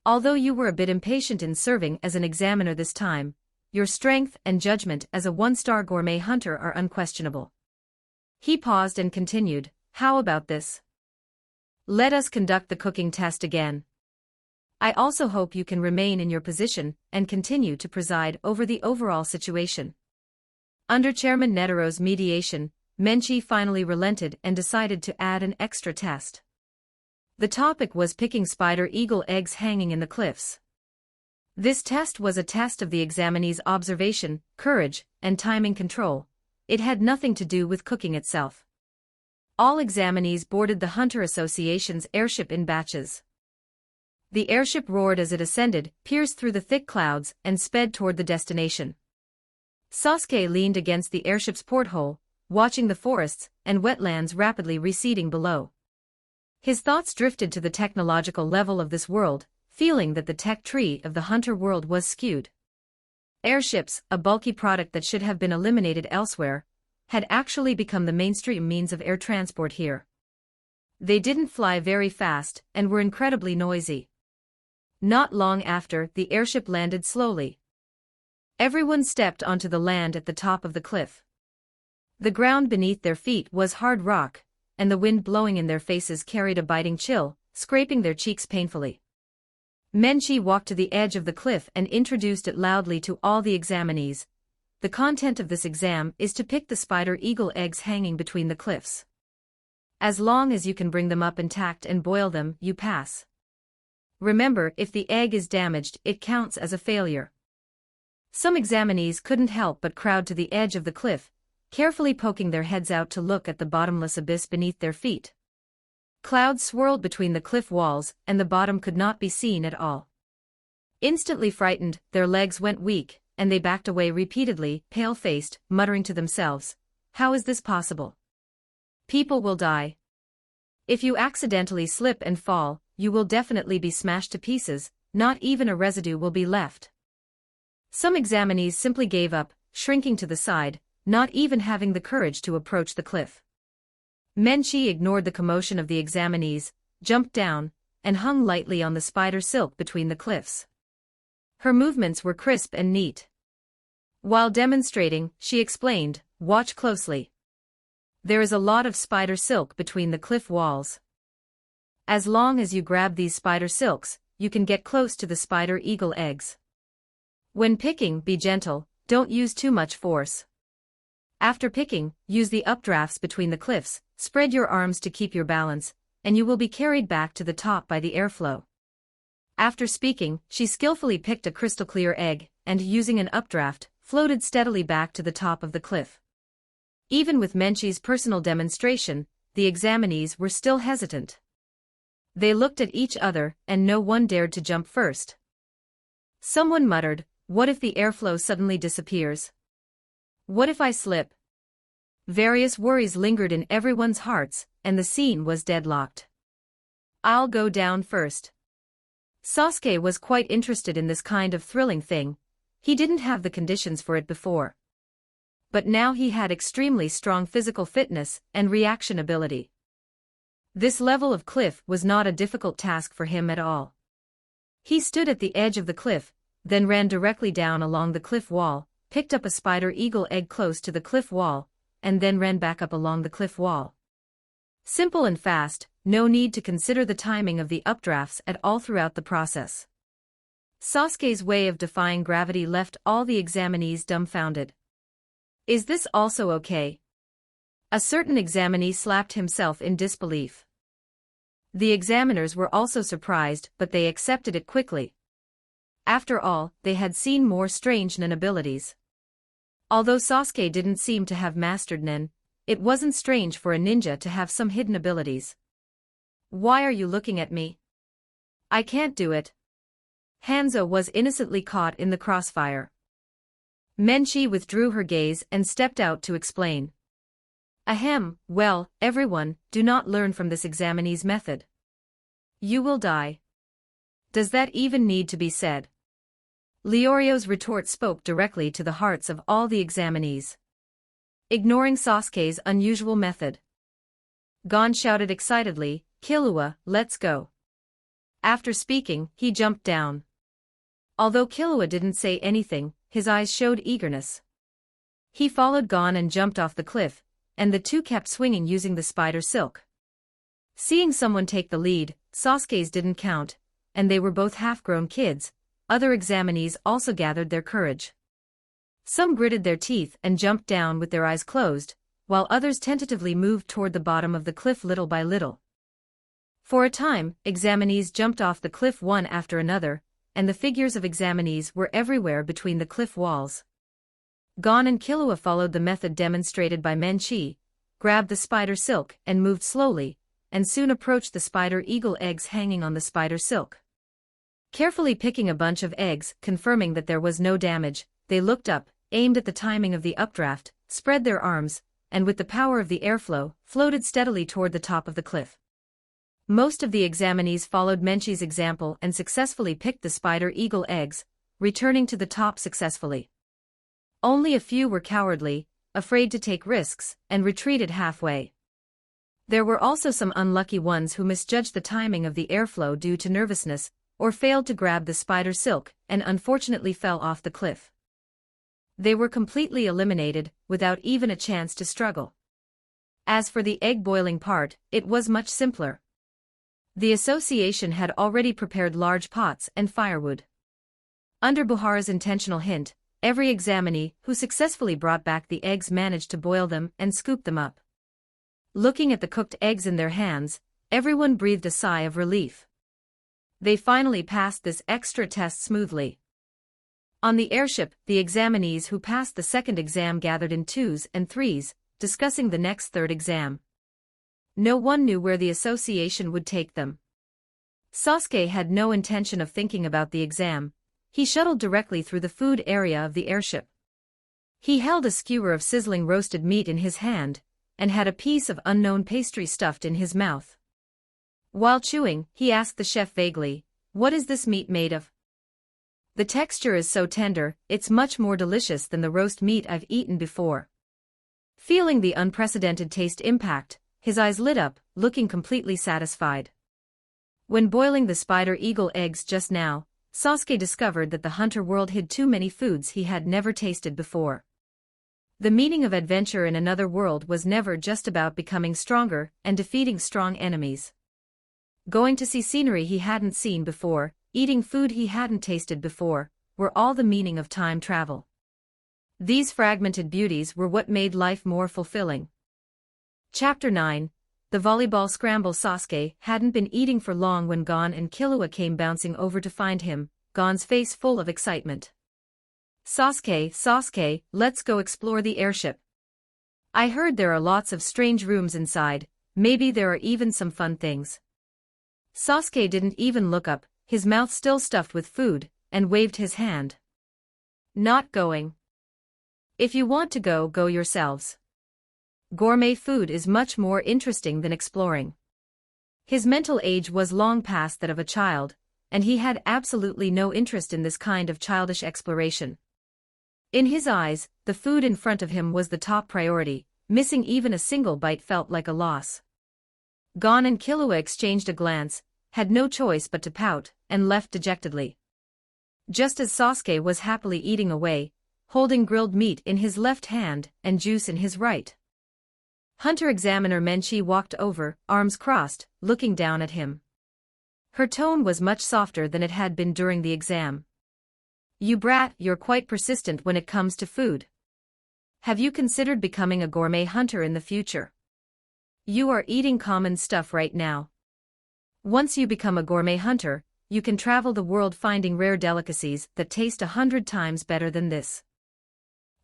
"Although you were a bit impatient in serving as an examiner this time, your strength and judgment as a one-star gourmet hunter are unquestionable." He paused and continued, "How about this? Let us conduct the cooking test again. I also hope you can remain in your position and continue to preside over the overall situation." Under Chairman Netero's mediation, Menchi finally relented and decided to add an extra test. The topic was picking spider eagle eggs hanging in the cliffs. This test was a test of the examinee's observation, courage, and timing control. It had nothing to do with cooking itself. All examinees boarded the Hunter Association's airship in batches. The airship roared as it ascended, pierced through the thick clouds, and sped toward the destination. Sasuke leaned against the airship's porthole, watching the forests and wetlands rapidly receding below. His thoughts drifted to the technological level of this world, feeling that the tech tree of the hunter world was skewed. Airships, a bulky product that should have been eliminated elsewhere, had actually become the mainstream means of air transport here. They didn't fly very fast and were incredibly noisy. Not long after, the airship landed slowly. Everyone stepped onto the land at the top of the cliff. The ground beneath their feet was hard rock, and the wind blowing in their faces carried a biting chill, scraping their cheeks painfully. Menchi walked to the edge of the cliff and introduced it loudly to all the examinees. The content of this exam is to pick the spider-eagle eggs hanging between the cliffs. As long as you can bring them up intact and boil them, you pass. Remember, if the egg is damaged, it counts as a failure. Some examinees couldn't help but crowd to the edge of the cliff, carefully poking their heads out to look at the bottomless abyss beneath their feet. Clouds swirled between the cliff walls, and the bottom could not be seen at all. Instantly frightened, their legs went weak, and they backed away repeatedly, pale-faced, muttering to themselves, "How is this possible? People will die. If you accidentally slip and fall, you will definitely be smashed to pieces, not even a residue will be left." Some examinees simply gave up, shrinking to the side, not even having the courage to approach the cliff. Menchi ignored the commotion of the examinees, jumped down, and hung lightly on the spider silk between the cliffs. Her movements were crisp and neat. While demonstrating, she explained, "Watch closely. There is a lot of spider silk between the cliff walls. As long as you grab these spider silks, you can get close to the spider-eagle eggs. When picking, be gentle, don't use too much force. After picking, use the updrafts between the cliffs, spread your arms to keep your balance, and you will be carried back to the top by the airflow." After speaking, she skillfully picked a crystal-clear egg, and using an updraft, floated steadily back to the top of the cliff. Even with Menchi's personal demonstration, the examinees were still hesitant. They looked at each other, and no one dared to jump first. Someone muttered, "What if the airflow suddenly disappears? What if I slip?" Various worries lingered in everyone's hearts, and the scene was deadlocked. "I'll go down first." Sasuke was quite interested in this kind of thrilling thing. He didn't have the conditions for it before. But now he had extremely strong physical fitness and reaction ability. This level of cliff was not a difficult task for him at all. He stood at the edge of the cliff, then ran directly down along the cliff wall, picked up a spider-eagle egg close to the cliff wall, and then ran back up along the cliff wall. Simple and fast, no need to consider the timing of the updrafts at all throughout the process. Sasuke's way of defying gravity left all the examinees dumbfounded. "Is this also okay?" A certain examinee slapped himself in disbelief. The examiners were also surprised, but they accepted it quickly. After all, they had seen more strange nin abilities. Although Sasuke didn't seem to have mastered nin, it wasn't strange for a ninja to have some hidden abilities. "Why are you looking at me? I can't do it." Hanzo was innocently caught in the crossfire. Menchi withdrew her gaze and stepped out to explain. "Ahem, well, everyone, do not learn from this examinee's method. You will die. Does that even need to be said?" Leorio's retort spoke directly to the hearts of all the examinees. Ignoring Sasuke's unusual method, Gon shouted excitedly, "Killua, let's go." After speaking, he jumped down. Although Killua didn't say anything, his eyes showed eagerness. He followed Gon and jumped off the cliff, and the two kept swinging using the spider silk. Seeing someone take the lead, Sasuke's didn't count, and they were both half-grown kids. Other examinees also gathered their courage. Some gritted their teeth and jumped down with their eyes closed, while others tentatively moved toward the bottom of the cliff little by little. For a time, examinees jumped off the cliff one after another, and the figures of examinees were everywhere between the cliff walls. Gon and Killua followed the method demonstrated by Menchi, grabbed the spider silk and moved slowly, and soon approached the spider-eagle eggs hanging on the spider silk. Carefully picking a bunch of eggs, confirming that there was no damage, they looked up, aimed at the timing of the updraft, spread their arms, and with the power of the airflow, floated steadily toward the top of the cliff. Most of the examinees followed Menchi's example and successfully picked the spider-eagle eggs, returning to the top successfully. Only a few were cowardly, afraid to take risks, and retreated halfway. There were also some unlucky ones who misjudged the timing of the airflow due to nervousness, or failed to grab the spider silk, and unfortunately fell off the cliff. They were completely eliminated, without even a chance to struggle. As for the egg boiling part, it was much simpler. The association had already prepared large pots and firewood. Under Buhara's intentional hint, every examinee who successfully brought back the eggs managed to boil them and scoop them up. Looking at the cooked eggs in their hands, everyone breathed a sigh of relief. They finally passed this extra test smoothly. On the airship, the examinees who passed the second exam gathered in twos and threes, discussing the next third exam. No one knew where the association would take them. Sasuke had no intention of thinking about the exam. He shuttled directly through the food area of the airship. He held a skewer of sizzling roasted meat in his hand, and had a piece of unknown pastry stuffed in his mouth. While chewing, he asked the chef vaguely, "What is this meat made of?" "The texture is so tender, it's much more delicious than the roast meat I've eaten before." Feeling the unprecedented taste impact, his eyes lit up, looking completely satisfied. When boiling the spider-eagle eggs just now, Sasuke discovered that the hunter world hid too many foods he had never tasted before. The meaning of adventure in another world was never just about becoming stronger and defeating strong enemies. Going to see scenery he hadn't seen before, eating food he hadn't tasted before, were all the meaning of time travel. These fragmented beauties were what made life more fulfilling. Chapter 9. The volleyball scramble. Sasuke hadn't been eating for long when Gon and Killua came bouncing over to find him, Gon's face full of excitement. Sasuke, let's go explore the airship. I heard there are lots of strange rooms inside, maybe there are even some fun things." Sasuke didn't even look up, his mouth still stuffed with food, and waved his hand. "Not going. If you want to go, go yourselves. Gourmet food is much more interesting than exploring." His mental age was long past that of a child, and he had absolutely no interest in this kind of childish exploration. In his eyes, the food in front of him was the top priority, missing even a single bite felt like a loss. Gon and Killua exchanged a glance, had no choice but to pout, and left dejectedly. Just as Sasuke was happily eating away, holding grilled meat in his left hand and juice in his right. Hunter-examiner Menchi walked over, arms crossed, looking down at him. Her tone was much softer than it had been during the exam. "You brat, you're quite persistent when it comes to food. Have you considered becoming a gourmet hunter in the future? You are eating common stuff right now. Once you become a gourmet hunter, you can travel the world finding rare delicacies that taste 100 times better than this."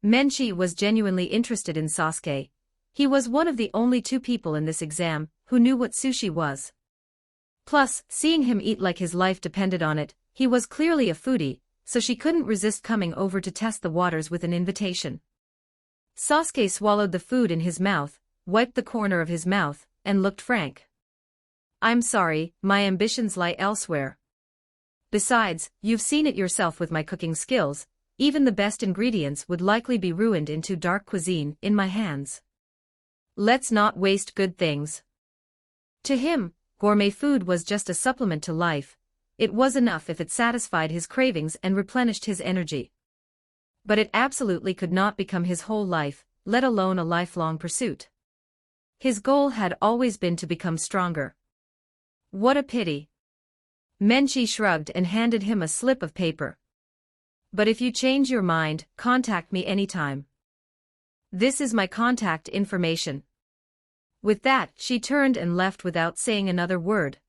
Menchi was genuinely interested in Sasuke. He was one of the only two people in this exam who knew what sushi was. Plus, seeing him eat like his life depended on it, he was clearly a foodie, so she couldn't resist coming over to test the waters with an invitation. Sasuke swallowed the food in his mouth, wiped the corner of his mouth, and looked frank. "I'm sorry, my ambitions lie elsewhere. Besides, you've seen it yourself with my cooking skills, even the best ingredients would likely be ruined into dark cuisine in my hands. Let's not waste good things." To him, gourmet food was just a supplement to life. It was enough if it satisfied his cravings and replenished his energy. But it absolutely could not become his whole life, let alone a lifelong pursuit. His goal had always been to become stronger. What a pity. Menchi shrugged and handed him a slip of paper. "But if you change your mind, contact me anytime. This is my contact information." With that, she turned and left without saying another word.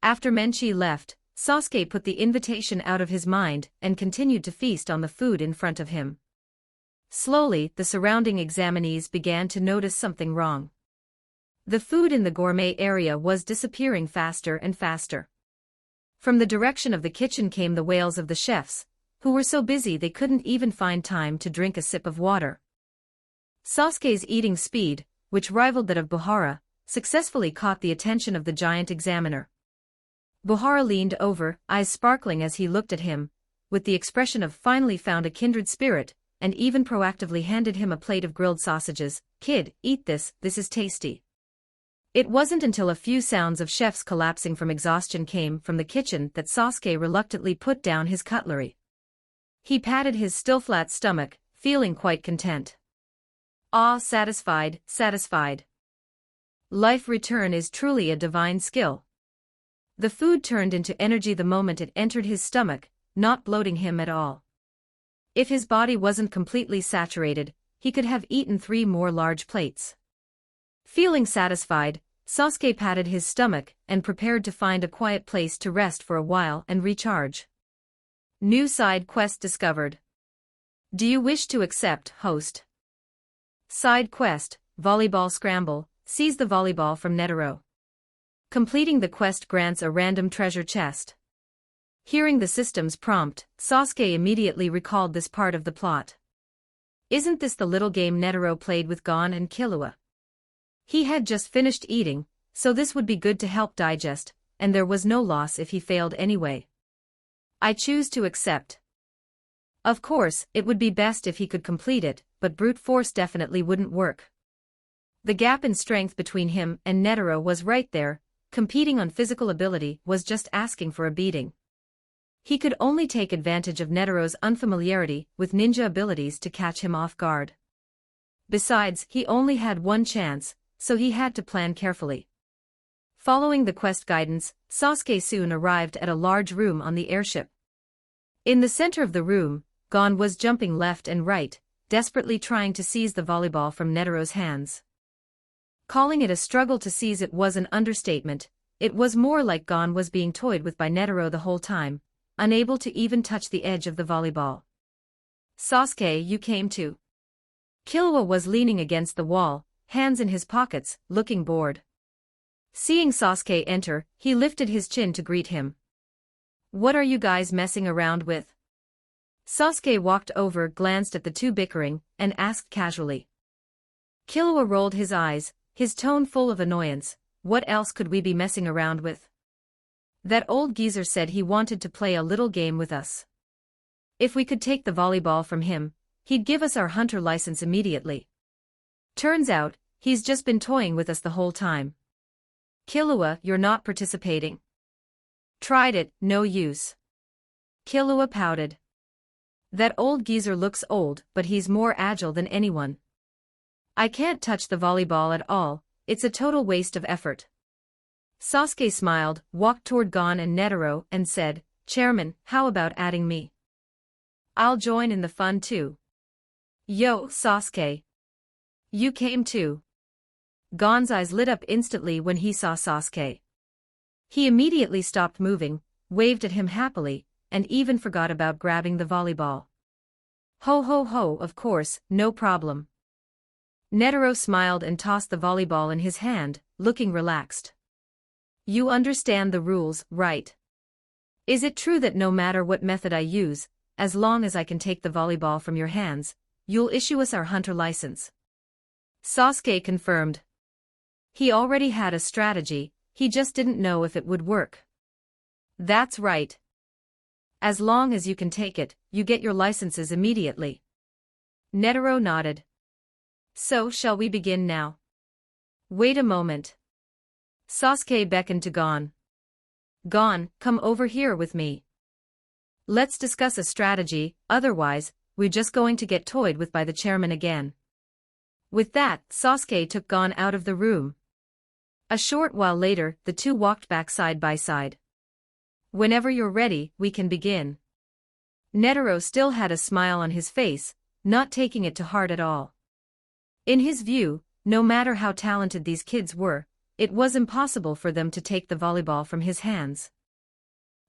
After Menchi left, Sasuke put the invitation out of his mind and continued to feast on the food in front of him. Slowly, the surrounding examinees began to notice something wrong. The food in the gourmet area was disappearing faster and faster. From the direction of the kitchen came the wails of the chefs, who were so busy they couldn't even find time to drink a sip of water. Sasuke's eating speed, which rivaled that of Buhara, successfully caught the attention of the giant examiner. Buhara leaned over, eyes sparkling as he looked at him, with the expression of finally found a kindred spirit, and even proactively handed him a plate of grilled sausages. "Kid, eat this is tasty." It wasn't until a few sounds of chefs collapsing from exhaustion came from the kitchen that Sasuke reluctantly put down his cutlery. He patted his still flat stomach, feeling quite content. Ah, satisfied, satisfied. Life return is truly a divine skill. The food turned into energy the moment it entered his stomach, not bloating him at all. If his body wasn't completely saturated, he could have eaten 3 more large plates. Feeling satisfied, Sasuke patted his stomach and prepared to find a quiet place to rest for a while and recharge. New side quest discovered. Do you wish to accept, host? Side quest, Volleyball Scramble, seize the volleyball from Netero. Completing the quest grants a random treasure chest. Hearing the system's prompt, Sasuke immediately recalled this part of the plot. Isn't this the little game Netero played with Gon and Killua? He had just finished eating, so this would be good to help digest, and there was no loss if he failed anyway. I choose to accept. Of course, it would be best if he could complete it, but brute force definitely wouldn't work. The gap in strength between him and Netero was right there. Competing on physical ability was just asking for a beating. He could only take advantage of Netero's unfamiliarity with ninja abilities to catch him off guard. Besides, he only had one chance, so he had to plan carefully. Following the quest guidance, Sasuke soon arrived at a large room on the airship. In the center of the room, Gon was jumping left and right, desperately trying to seize the volleyball from Netero's hands. Calling it a struggle to seize it was an understatement. It was more like Gon was being toyed with by Netero the whole time, unable to even touch the edge of the volleyball. Sasuke, you came too. Killua was leaning against the wall, hands in his pockets, looking bored. Seeing Sasuke enter, he lifted his chin to greet him. What are you guys messing around with? Sasuke walked over, glanced at the two bickering, and asked casually. Killua rolled his eyes, his tone full of annoyance. What else could we be messing around with? That old geezer said he wanted to play a little game with us. If we could take the volleyball from him, he'd give us our hunter license immediately. Turns out, he's just been toying with us the whole time. Killua, you're not participating. Tried it, no use. Killua pouted. That old geezer looks old, but he's more agile than anyone. I can't touch the volleyball at all, it's a total waste of effort. Sasuke smiled, walked toward Gon and Netero, and said, Chairman, how about adding me? I'll join in the fun too. Yo, Sasuke. You came too. Gon's eyes lit up instantly when he saw Sasuke. He immediately stopped moving, waved at him happily, and even forgot about grabbing the volleyball. Ho ho ho, of course, no problem. Netero smiled and tossed the volleyball in his hand, looking relaxed. You understand the rules, right? Is it true that no matter what method I use, as long as I can take the volleyball from your hands, you'll issue us our hunter license? Sasuke confirmed. He already had a strategy, he just didn't know if it would work. That's right. As long as you can take it, you get your licenses immediately. Netero nodded. So shall we begin now? Wait a moment. Sasuke beckoned to Gon. Gon, come over here with me. Let's discuss a strategy, otherwise, we're just going to get toyed with by the chairman again. With that, Sasuke took Gon out of the room. A short while later, the two walked back side by side. Whenever you're ready, we can begin. Netero still had a smile on his face, not taking it to heart at all. In his view, no matter how talented these kids were, it was impossible for them to take the volleyball from his hands.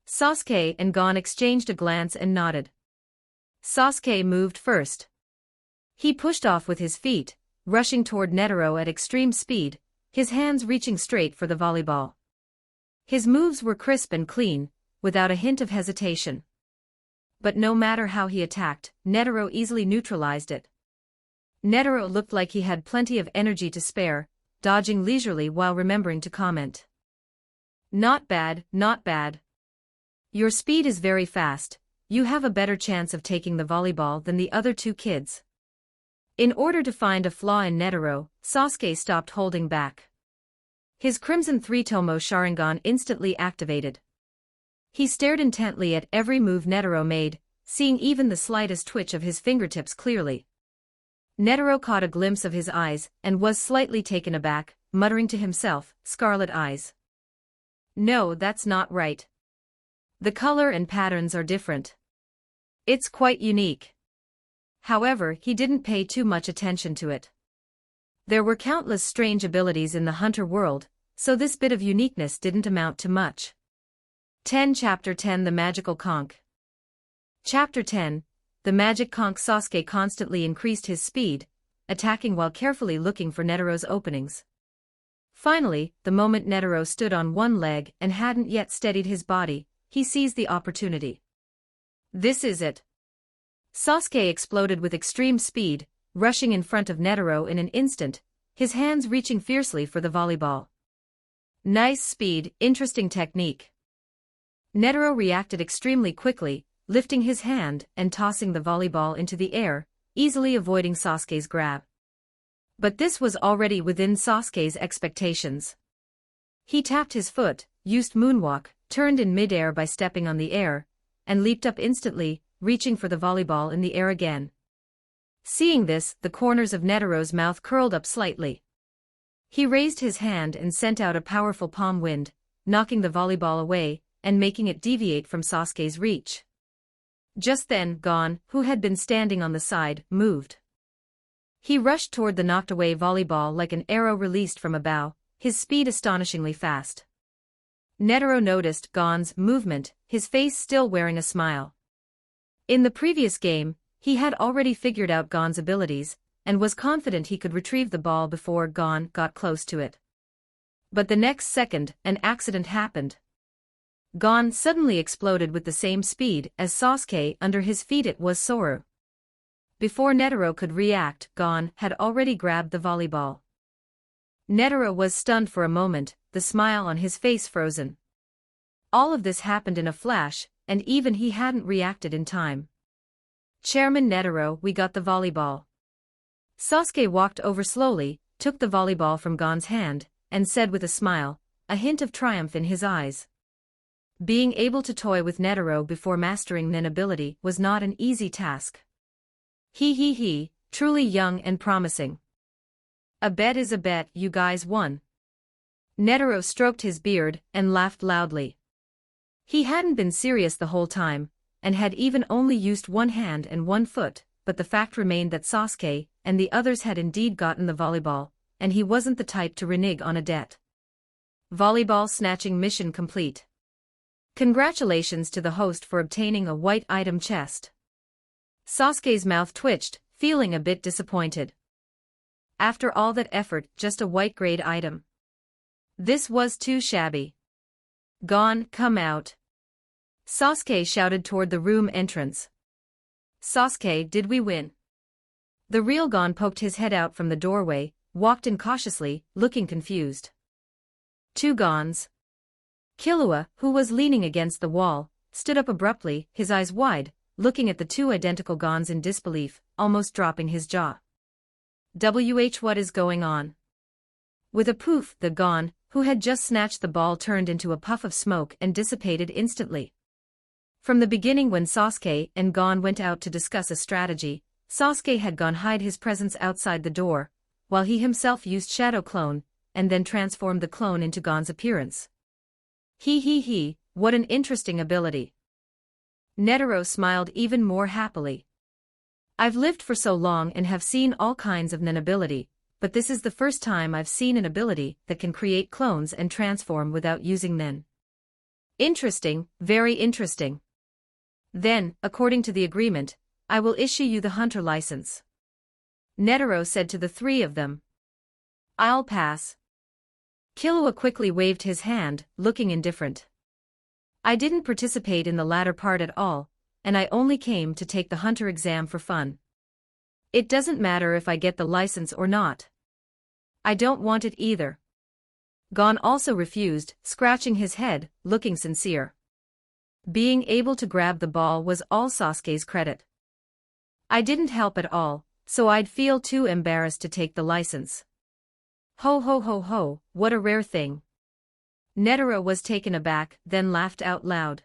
Sasuke and Gon exchanged a glance and nodded. Sasuke moved first. He pushed off with his feet, rushing toward Netero at extreme speed, his hands reaching straight for the volleyball. His moves were crisp and clean, without a hint of hesitation. But no matter how he attacked, Netero easily neutralized it. Netero looked like he had plenty of energy to spare, dodging leisurely while remembering to comment. Not bad, not bad. Your speed is very fast, you have a better chance of taking the volleyball than the other two kids. In order to find a flaw in Netero, Sasuke stopped holding back. His Crimson Three-Tomo Sharingan instantly activated. He stared intently at every move Netero made, seeing even the slightest twitch of his fingertips clearly. Netero caught a glimpse of his eyes and was slightly taken aback, muttering to himself, "Scarlet eyes. No, that's not right. The color and patterns are different. It's quite unique." However, he didn't pay too much attention to it. There were countless strange abilities in the hunter world, so this bit of uniqueness didn't amount to much. 10 Chapter 10 The Magical Conch. Chapter 10 The Magic Conch. Sasuke constantly increased his speed, attacking while carefully looking for Netero's openings. Finally, the moment Netero stood on one leg and hadn't yet steadied his body, he seized the opportunity. This is it. Sasuke exploded with extreme speed, rushing in front of Netero in an instant, his hands reaching fiercely for the volleyball. Nice speed, interesting technique. Netero reacted extremely quickly, lifting his hand and tossing the volleyball into the air, easily avoiding Sasuke's grab. But this was already within Sasuke's expectations. He tapped his foot, used moonwalk, turned in midair by stepping on the air, and leaped up instantly, reaching for the volleyball in the air again. Seeing this, the corners of Netero's mouth curled up slightly. He raised his hand and sent out a powerful palm wind, knocking the volleyball away and making it deviate from Sasuke's reach. Just then, Gon, who had been standing on the side, moved. He rushed toward the knocked-away volleyball like an arrow released from a bow, his speed astonishingly fast. Netero noticed Gon's movement, his face still wearing a smile. In the previous game, he had already figured out Gon's abilities, and was confident he could retrieve the ball before Gon got close to it. But the next second, an accident happened. Gon suddenly exploded with the same speed as Sasuke. Under his feet it was Soru. Before Netero could react, Gon had already grabbed the volleyball. Netero was stunned for a moment, the smile on his face frozen. All of this happened in a flash, and even he hadn't reacted in time. "Chairman Netero, we got the volleyball." Sasuke walked over slowly, took the volleyball from Gon's hand, and said with a smile, a hint of triumph in his eyes. Being able to toy with Netero before mastering Nen ability was not an easy task. He, truly young and promising. A bet is a bet, you guys won. Netero stroked his beard and laughed loudly. He hadn't been serious the whole time, and had even only used one hand and one foot, but the fact remained that Sasuke and the others had indeed gotten the volleyball, and he wasn't the type to renege on a debt. Volleyball snatching mission complete. Congratulations to the host for obtaining a white item chest. Sasuke's mouth twitched, feeling a bit disappointed. After all that effort, just a white grade item. This was too shabby. Gon, come out. Sasuke shouted toward the room entrance. Sasuke, did we win? The real Gon poked his head out from the doorway, walked in cautiously, looking confused. Two Gons. Killua, who was leaning against the wall, stood up abruptly, his eyes wide, looking at the two identical Gons in disbelief, almost dropping his jaw. What is going on? With a poof, the Gon, who had just snatched the ball, turned into a puff of smoke and dissipated instantly. From the beginning, when Sasuke and Gon went out to discuss a strategy, Sasuke had Gon hide his presence outside the door, while he himself used Shadow Clone, and then transformed the clone into Gon's appearance. What an interesting ability. Netero smiled even more happily. I've lived for so long and have seen all kinds of Nen ability, but this is the first time I've seen an ability that can create clones and transform without using Nen. Interesting, very interesting. Then, according to the agreement, I will issue you the hunter license. Netero said to the three of them. I'll pass. Killua quickly waved his hand, looking indifferent. I didn't participate in the latter part at all, and I only came to take the hunter exam for fun. It doesn't matter if I get the license or not. I don't want it either. Gon also refused, scratching his head, looking sincere. Being able to grab the ball was all Sasuke's credit. I didn't help at all, so I'd feel too embarrassed to take the license. Ho ho ho ho, what a rare thing. Netero was taken aback, then laughed out loud.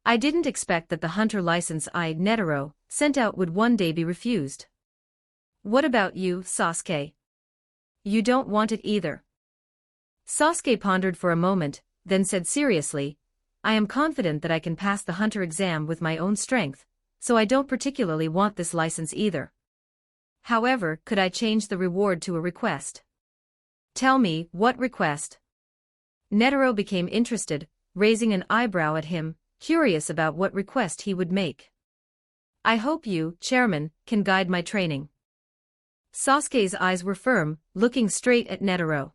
I didn't expect that the hunter license I, Netero, sent out would one day be refused. What about you, Sasuke? You don't want it either. Sasuke pondered for a moment, then said seriously, I am confident that I can pass the hunter exam with my own strength, so I don't particularly want this license either. However, could I change the reward to a request? Tell me, what request? Netero became interested, raising an eyebrow at him, curious about what request he would make. I hope you, Chairman, can guide my training. Sasuke's eyes were firm, looking straight at Netero.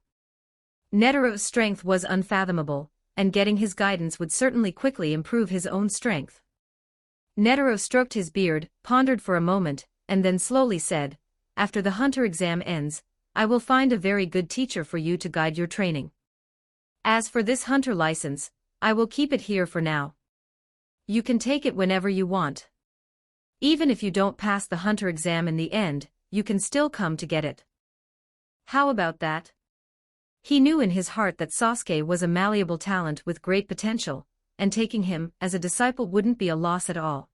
Netero's strength was unfathomable, and getting his guidance would certainly quickly improve his own strength. Netero stroked his beard, pondered for a moment, and then slowly said, after the hunter exam ends, I will find a very good teacher for you to guide your training. As for this hunter license, I will keep it here for now. You can take it whenever you want. Even if you don't pass the hunter exam in the end, you can still come to get it. How about that? He knew in his heart that Sasuke was a malleable talent with great potential, and taking him as a disciple wouldn't be a loss at all.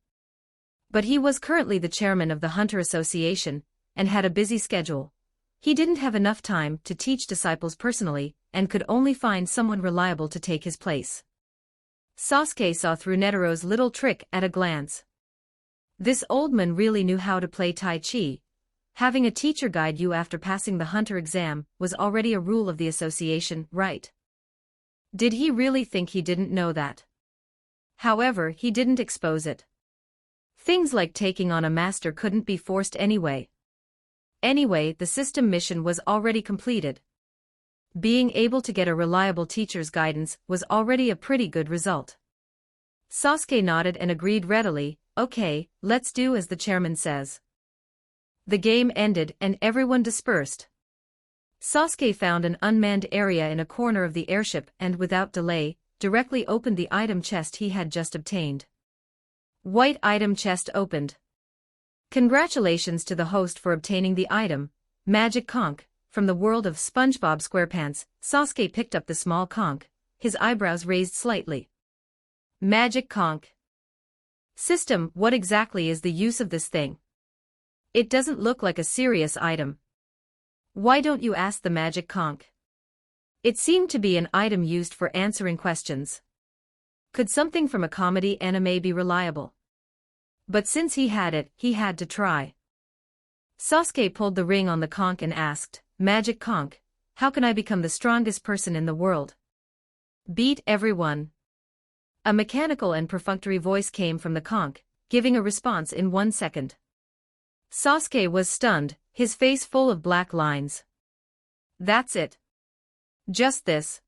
But he was currently the chairman of the Hunter Association, and had a busy schedule. He didn't have enough time to teach disciples personally, and could only find someone reliable to take his place. Sasuke saw through Netero's little trick at a glance. This old man really knew how to play Tai Chi. Having a teacher guide you after passing the hunter exam was already a rule of the association, right? Did he really think he didn't know that? However, he didn't expose it. Things like taking on a master couldn't be forced anyway. Anyway, the system mission was already completed. Being able to get a reliable teacher's guidance was already a pretty good result. Sasuke nodded and agreed readily, okay, let's do as the chairman says. The game ended and everyone dispersed. Sasuke found an unmanned area in a corner of the airship and without delay, directly opened the item chest he had just obtained. White item chest opened. Congratulations to the host for obtaining the item, Magic Conch, from the world of SpongeBob SquarePants. Sasuke picked up the small conch, his eyebrows raised slightly. Magic Conch. System, what exactly is the use of this thing? It doesn't look like a serious item. Why don't you ask the Magic Conch? It seemed to be an item used for answering questions. Could something from a comedy anime be reliable? But since he had it, he had to try. Sasuke pulled the ring on the conch and asked, Magic Conch, how can I become the strongest person in the world? Beat everyone. A mechanical and perfunctory voice came from the conch, giving a response in 1 second. Sasuke was stunned, his face full of black lines. That's it. Just this.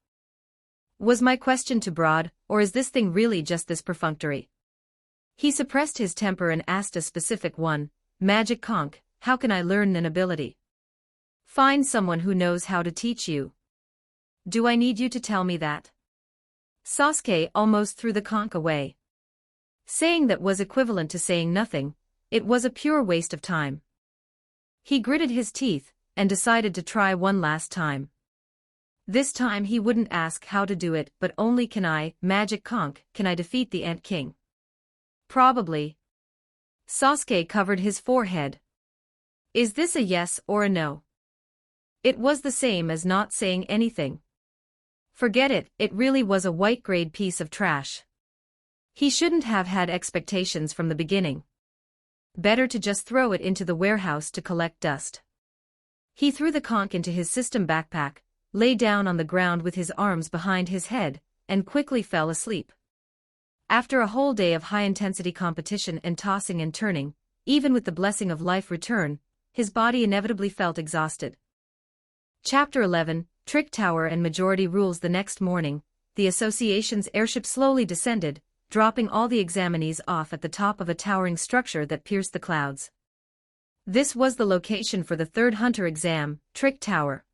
Was my question too broad, or is this thing really just this perfunctory? He suppressed his temper and asked a specific one, Magic Conch, how can I learn an ability? Find someone who knows how to teach you. Do I need you to tell me that? Sasuke almost threw the conch away. Saying that was equivalent to saying nothing. It was a pure waste of time. He gritted his teeth, and decided to try one last time. This time he wouldn't ask how to do it but only Magic Conch, can I defeat the Ant King? Probably. Sasuke covered his forehead. Is this a yes or a no? It was the same as not saying anything. Forget it, it really was a white-grade piece of trash. He shouldn't have had expectations from the beginning. Better to just throw it into the warehouse to collect dust. He threw the conch into his system backpack, lay down on the ground with his arms behind his head, and quickly fell asleep. After a whole day of high-intensity competition and tossing and turning, even with the blessing of life return, his body inevitably felt exhausted. Chapter 11, Trick Tower and Majority Rules. The next morning, the association's airship slowly descended, dropping all the examinees off at the top of a towering structure that pierced the clouds. This was the location for the third hunter exam, Trick Tower.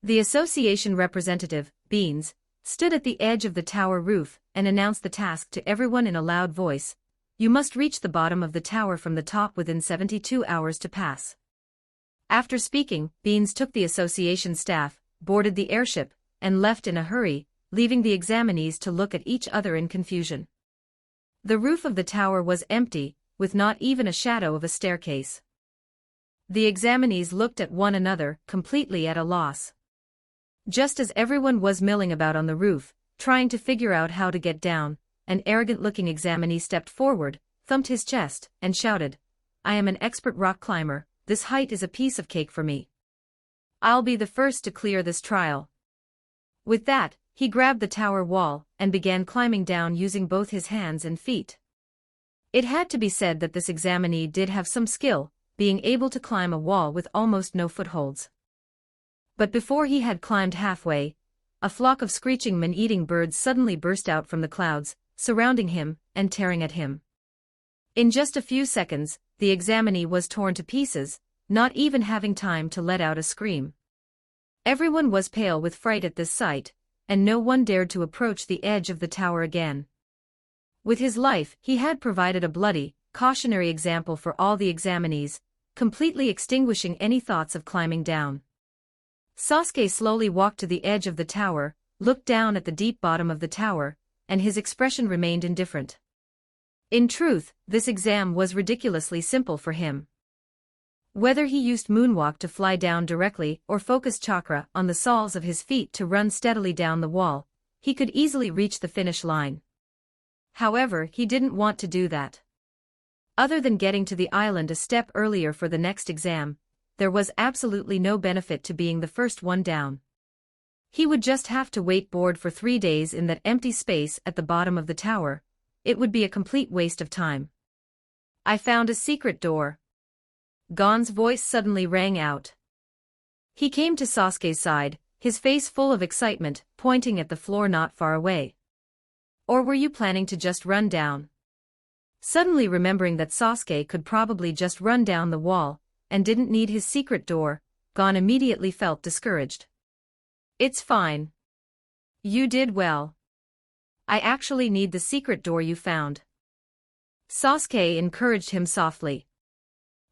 The association representative, Beans, stood at the edge of the tower roof and announced the task to everyone in a loud voice. You must reach the bottom of the tower from the top within 72 hours to pass. After speaking, Beans took the association staff, boarded the airship, and left in a hurry, leaving the examinees to look at each other in confusion. The roof of the tower was empty, with not even a shadow of a staircase. The examinees looked at one another, completely at a loss. Just as everyone was milling about on the roof, trying to figure out how to get down, an arrogant-looking examinee stepped forward, thumped his chest, and shouted, "I am an expert rock climber, this height is a piece of cake for me. I'll be the first to clear this trial." With that, he grabbed the tower wall and began climbing down using both his hands and feet. It had to be said that this examinee did have some skill, being able to climb a wall with almost no footholds. But before he had climbed halfway, a flock of screeching man-eating birds suddenly burst out from the clouds, surrounding him and tearing at him. In just a few seconds, the examinee was torn to pieces, not even having time to let out a scream. Everyone was pale with fright at this sight, and no one dared to approach the edge of the tower again. With his life, he had provided a bloody, cautionary example for all the examinees, completely extinguishing any thoughts of climbing down. Sasuke slowly walked to the edge of the tower, looked down at the deep bottom of the tower, and his expression remained indifferent. In truth, this exam was ridiculously simple for him. Whether he used moonwalk to fly down directly or focused chakra on the soles of his feet to run steadily down the wall, he could easily reach the finish line. However, he didn't want to do that. Other than getting to the island a step earlier for the next exam, there was absolutely no benefit to being the first one down. He would just have to wait board for 3 days in that empty space at the bottom of the tower. It would be a complete waste of time. "I found a secret door." Gon's voice suddenly rang out. He came to Sasuke's side, his face full of excitement, pointing at the floor not far away. "Or were you planning to just run down?" Suddenly remembering that Sasuke could probably just run down the wall, and didn't need his secret door, Gon immediately felt discouraged. "It's fine. You did well. I actually need the secret door you found." Sasuke encouraged him softly.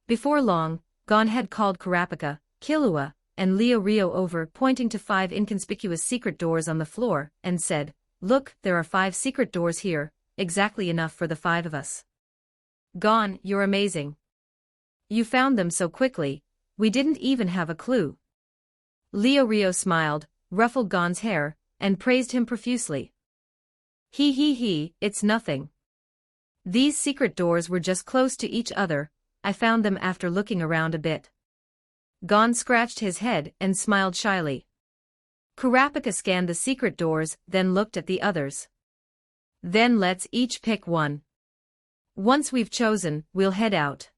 Before long, Gon had called Kurapika, Killua, and Leorio over, pointing to 5 inconspicuous secret doors on the floor, and said, "Look, there are 5 secret doors here, exactly enough for the 5 of us." "Gon, you're amazing. You found them so quickly, we didn't even have a clue." Leorio smiled, ruffled Gon's hair, and praised him profusely. He, it's nothing. These secret doors were just close to each other, I found them after looking around a bit." Gon scratched his head and smiled shyly. Kurapika scanned the secret doors, then looked at the others. "Then let's each pick one. Once we've chosen, we'll head out."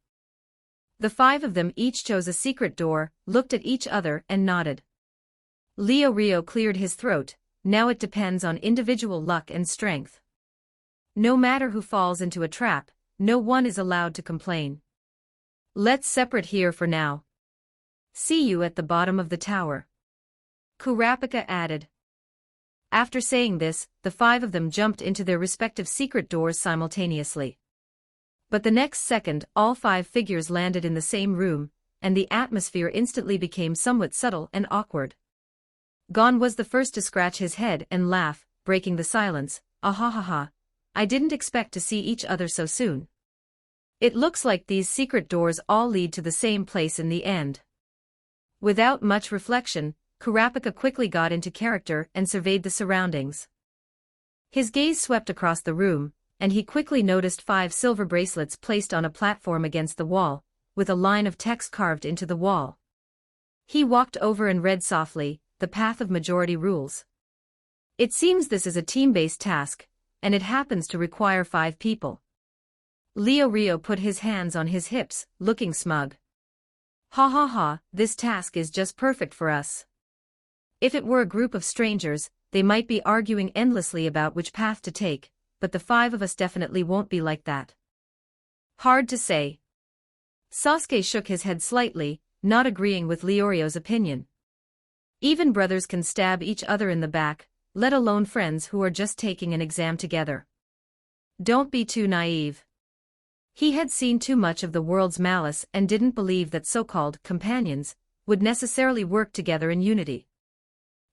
The 5 of them each chose a secret door, looked at each other and nodded. Leorio cleared his throat. "Now it depends on individual luck and strength. No matter who falls into a trap, no one is allowed to complain. Let's separate here for now. See you at the bottom of the tower," Kurapika added. After saying this, the 5 of them jumped into their respective secret doors simultaneously. But the next second, all 5 figures landed in the same room, and the atmosphere instantly became somewhat subtle and awkward. Gon was the first to scratch his head and laugh, breaking the silence. "Ahahaha, I didn't expect to see each other so soon. It looks like these secret doors all lead to the same place in the end." Without much reflection, Kurapika quickly got into character and surveyed the surroundings. His gaze swept across the room, and he quickly noticed 5 silver bracelets placed on a platform against the wall, with a line of text carved into the wall. He walked over and read softly, "The path of majority rules. It seems this is a team-based task, and it happens to require 5 people." Leorio put his hands on his hips, looking smug. "Ha ha ha, this task is just perfect for us. If it were a group of strangers, they might be arguing endlessly about which path to take, but the 5 of us definitely won't be like that." "Hard to say." Sasuke shook his head slightly, not agreeing with Leorio's opinion. "Even brothers can stab each other in the back, let alone friends who are just taking an exam together. Don't be too naive. He had seen too much of the world's malice and didn't believe that so-called companions would necessarily work together in unity.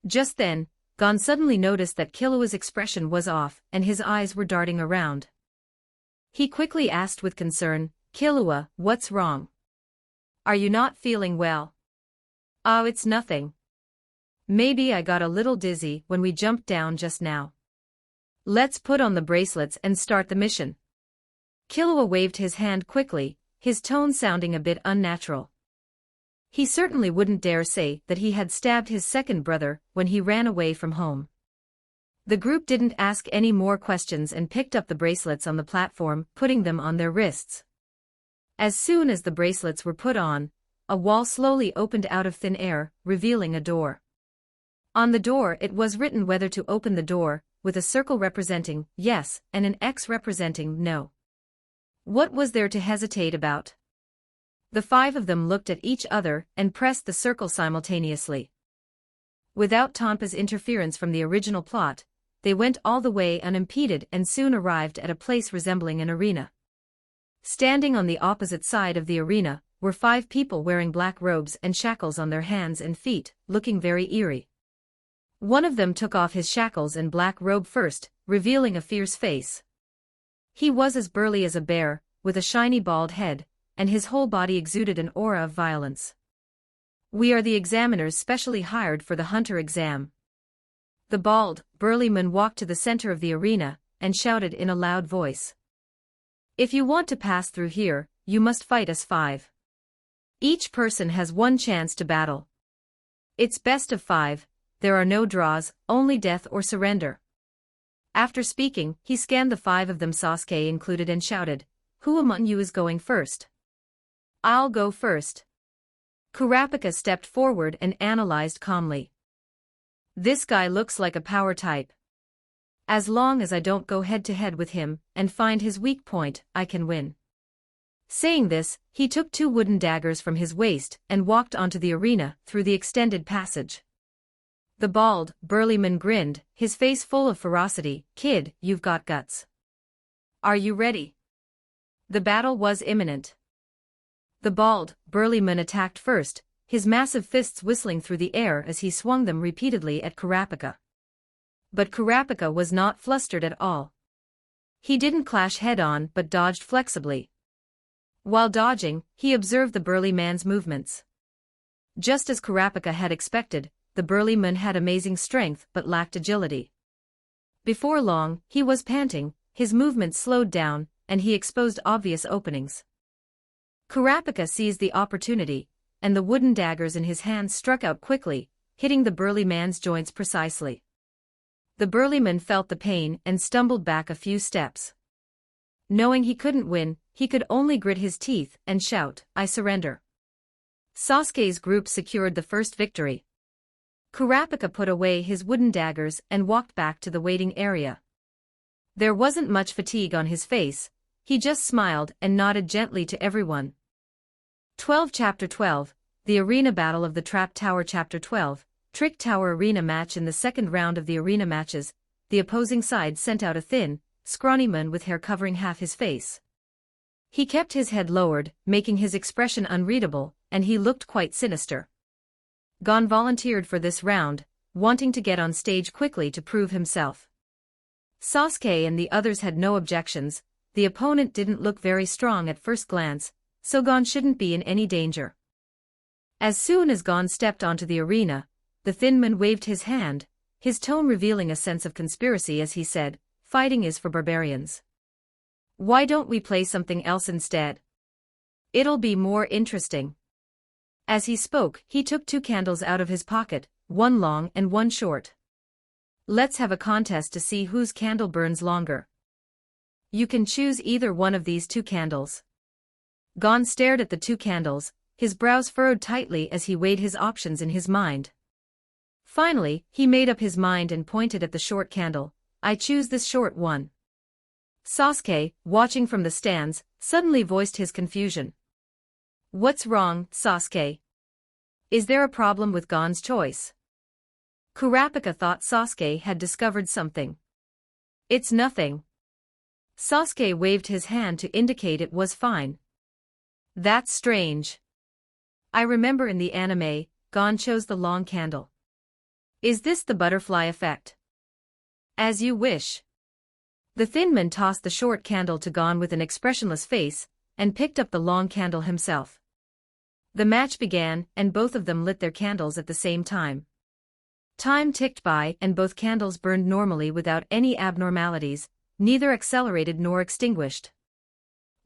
Just then, Gon suddenly noticed that Killua's expression was off and his eyes were darting around. He quickly asked with concern, "Killua, what's wrong? Are you not feeling well?" "Oh, it's nothing. Maybe I got a little dizzy when we jumped down just now. Let's put on the bracelets and start the mission." Killua waved his hand quickly, his tone sounding a bit unnatural. He certainly wouldn't dare say that he had stabbed his second brother when he ran away from home. The group didn't ask any more questions and picked up the bracelets on the platform, putting them on their wrists. As soon as the bracelets were put on, a wall slowly opened out of thin air, revealing a door. On the door it was written whether to open the door, with a circle representing yes and an X representing no. What was there to hesitate about? The five of them looked at each other and pressed the circle simultaneously. Without Tonpa's interference from the original plot, they went all the way unimpeded and soon arrived at a place resembling an arena. Standing on the opposite side of the arena were 5 people wearing black robes and shackles on their hands and feet, looking very eerie. One of them took off his shackles and black robe first, revealing a fierce face. He was as burly as a bear, with a shiny bald head, and his whole body exuded an aura of violence. "We are the examiners specially hired for the hunter exam." The bald, burly man walked to the center of the arena and shouted in a loud voice. "If you want to pass through here, you must fight us 5. Each person has 1 chance to battle. It's best of 5, there are no draws, only death or surrender." After speaking, he scanned the 5 of them, Sasuke included, and shouted, "Who among you is going first?" "I'll go first." Kurapika stepped forward and analyzed calmly. "This guy looks like a power type. As long as I don't go head-to-head with him and find his weak point, I can win." Saying this, he took 2 wooden daggers from his waist and walked onto the arena through the extended passage. The bald, burly man grinned, his face full of ferocity. "Kid, you've got guts. Are you ready?" The battle was imminent. The bald, burly man attacked first, his massive fists whistling through the air as he swung them repeatedly at Kurapika. But Kurapika was not flustered at all. He didn't clash head-on but dodged flexibly. While dodging, he observed the burly man's movements. Just as Kurapika had expected, the burly man had amazing strength but lacked agility. Before long, he was panting, his movements slowed down, and he exposed obvious openings. Kurapika seized the opportunity, and the wooden daggers in his hands struck out quickly, hitting the burly man's joints precisely. The burly man felt the pain and stumbled back a few steps. Knowing he couldn't win, he could only grit his teeth and shout, "I surrender." Sasuke's group secured the first victory. Kurapika put away his wooden daggers and walked back to the waiting area. There wasn't much fatigue on his face, he just smiled and nodded gently to everyone. 12 Chapter 12, The Arena Battle of the Trap Tower. Chapter 12, Trick Tower Arena Match. In the second round of the arena matches, the opposing side sent out a thin, scrawny man with hair covering half his face. He kept his head lowered, making his expression unreadable, and he looked quite sinister. Gon volunteered for this round, wanting to get on stage quickly to prove himself. Sasuke and the others had no objections. The opponent didn't look very strong at first glance, so Gon shouldn't be in any danger. As soon as Gon stepped onto the arena, the thin man waved his hand, his tone revealing a sense of conspiracy as he said, "Fighting is for barbarians. Why don't we play something else instead? It'll be more interesting." As he spoke, he took 2 candles out of his pocket, one long and one short. "Let's have a contest to see whose candle burns longer. You can choose either one of these 2 candles." Gon stared at the 2 candles, his brows furrowed tightly as he weighed his options in his mind. Finally, he made up his mind and pointed at the short candle. "I choose this short one." Sasuke, watching from the stands, suddenly voiced his confusion. "What's wrong, Sasuke? Is there a problem with Gon's choice?" Kurapika thought Sasuke had discovered something. It's nothing. Sasuke waved his hand to indicate it was fine. That's strange. I remember in the anime, Gon chose the long candle. Is this the butterfly effect? As you wish. The thin man tossed the short candle to Gon with an expressionless face, and picked up the long candle himself. The match began, and both of them lit their candles at the same time. Time ticked by, and both candles burned normally without any abnormalities, neither accelerated nor extinguished.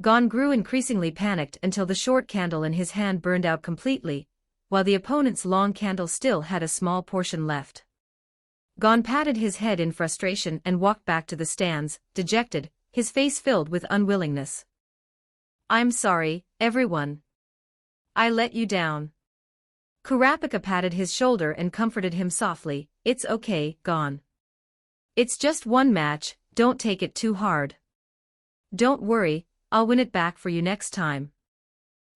Gon grew increasingly panicked until the short candle in his hand burned out completely, while the opponent's long candle still had a small portion left. Gon patted his head in frustration and walked back to the stands, dejected, his face filled with unwillingness. I'm sorry, everyone. I let you down. Kurapika patted his shoulder and comforted him softly. It's okay, Gon. It's just one match, don't take it too hard. Don't worry, I'll win it back for you next time.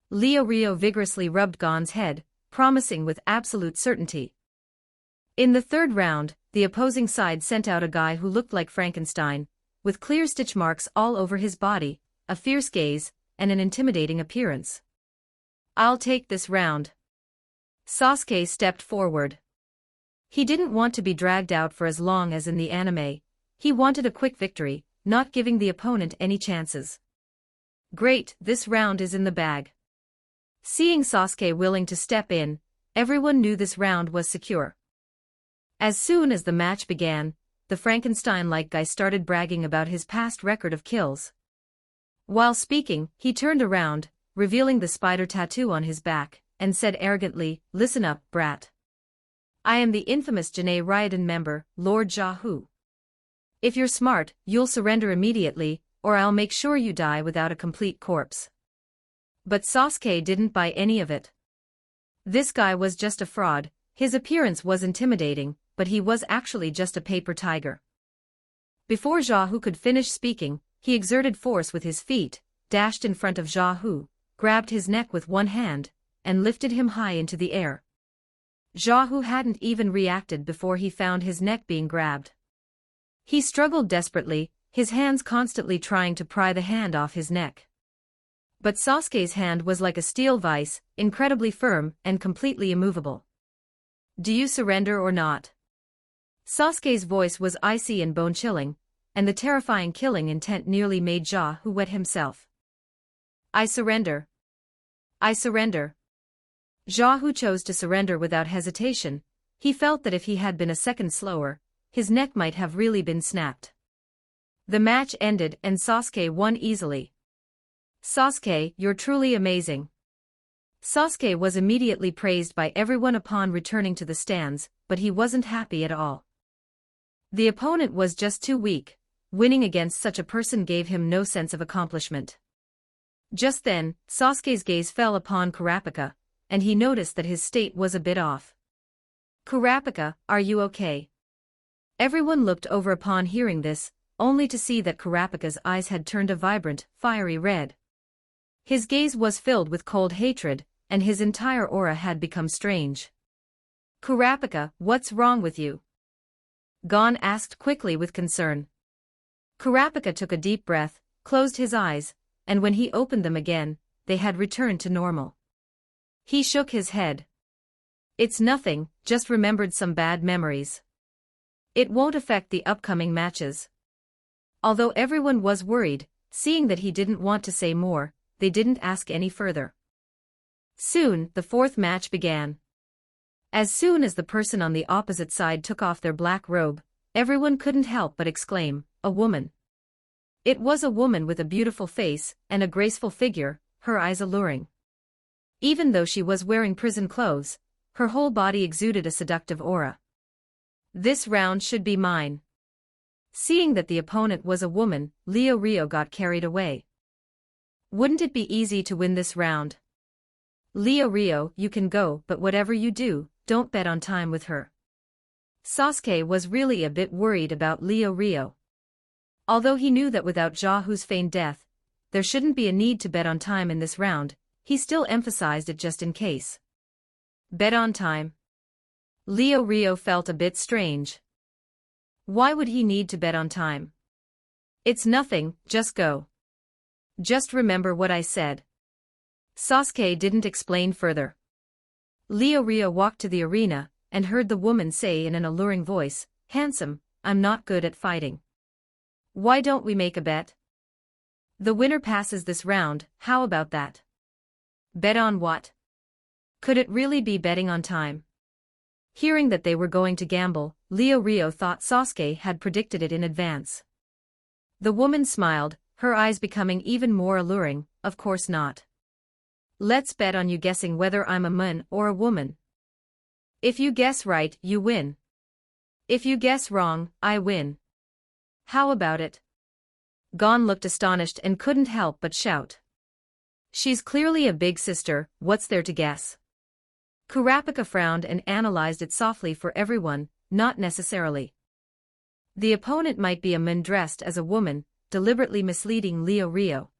Rio vigorously rubbed Gon's head, promising with absolute certainty. In the third round, the opposing side sent out a guy who looked like Frankenstein, with clear stitch marks all over his body, a fierce gaze, and an intimidating appearance. I'll take this round. Sasuke stepped forward. He didn't want to be dragged out for as long as in the anime. He wanted a quick victory, not giving the opponent any chances. Great, this round is in the bag. Seeing Sasuke willing to step in, everyone knew this round was secure. As soon as the match began, the Frankenstein-like guy started bragging about his past record of kills. While speaking, he turned around, revealing the spider tattoo on his back, and said arrogantly, "Listen up, brat. I am the infamous Janae Ryodan member, Lord Jahu. If you're smart, you'll surrender immediately, or I'll make sure you die without a complete corpse." But Sasuke didn't buy any of it. This guy was just a fraud. His appearance was intimidating, but he was actually just a paper tiger. Before Jahu could finish speaking, he exerted force with his feet, dashed in front of Jahu, grabbed his neck with one hand, and lifted him high into the air. Jahu hadn't even reacted before he found his neck being grabbed. He struggled desperately, his hands constantly trying to pry the hand off his neck. But Sasuke's hand was like a steel vise, incredibly firm and completely immovable. Do you surrender or not? Sasuke's voice was icy and bone-chilling, and the terrifying killing intent nearly made Jahu wet himself. I surrender. I surrender. Jahu chose to surrender without hesitation. He felt that if he had been a second slower, his neck might have really been snapped. The match ended and Sasuke won easily. Sasuke, you're truly amazing. Sasuke was immediately praised by everyone upon returning to the stands, but he wasn't happy at all. The opponent was just too weak. Winning against such a person gave him no sense of accomplishment. Just then, Sasuke's gaze fell upon Kurapika, and he noticed that his state was a bit off. Kurapika, are you okay? Everyone looked over upon hearing this, only to see that Kurapika's eyes had turned a vibrant, fiery red. His gaze was filled with cold hatred, and his entire aura had become strange. Kurapika, what's wrong with you? Gon asked quickly with concern. Kurapika took a deep breath, closed his eyes, and when he opened them again, they had returned to normal. He shook his head. It's nothing, just remembered some bad memories. It won't affect the upcoming matches. Although everyone was worried, seeing that he didn't want to say more, they didn't ask any further. Soon, the fourth match began. As soon as the person on the opposite side took off their black robe, everyone couldn't help but exclaim, "A woman." It was a woman with a beautiful face and a graceful figure, her eyes alluring. Even though she was wearing prison clothes, her whole body exuded a seductive aura. This round should be mine. Seeing that the opponent was a woman, Rio got carried away. Wouldn't it be easy to win this round? Rio, you can go, but whatever you do, don't bet on time with her. Sasuke was really a bit worried about Rio. Although he knew that without Jahu's feigned death, there shouldn't be a need to bet on time in this round, he still emphasized it just in case. Bet on time. Leo Rio felt a bit strange. Why would he need to bet on time? It's nothing, just go. Just remember what I said. Sasuke didn't explain further. Leo Rio walked to the arena and heard the woman say in an alluring voice, "Handsome, I'm not good at fighting. Why don't we make a bet? The winner passes this round, how about that?" Bet on what? Could it really be betting on time? Hearing that they were going to gamble, Leo Rio thought Sasuke had predicted it in advance. The woman smiled, her eyes becoming even more alluring. "Of course not. Let's bet on you guessing whether I'm a man or a woman. If you guess right, you win. If you guess wrong, I win. How about it?" Gon looked astonished and couldn't help but shout. "She's clearly a big sister, what's there to guess?" Kurapika frowned and analyzed it softly for everyone, "Not necessarily. The opponent might be a man dressed as a woman, deliberately misleading Leo Rio.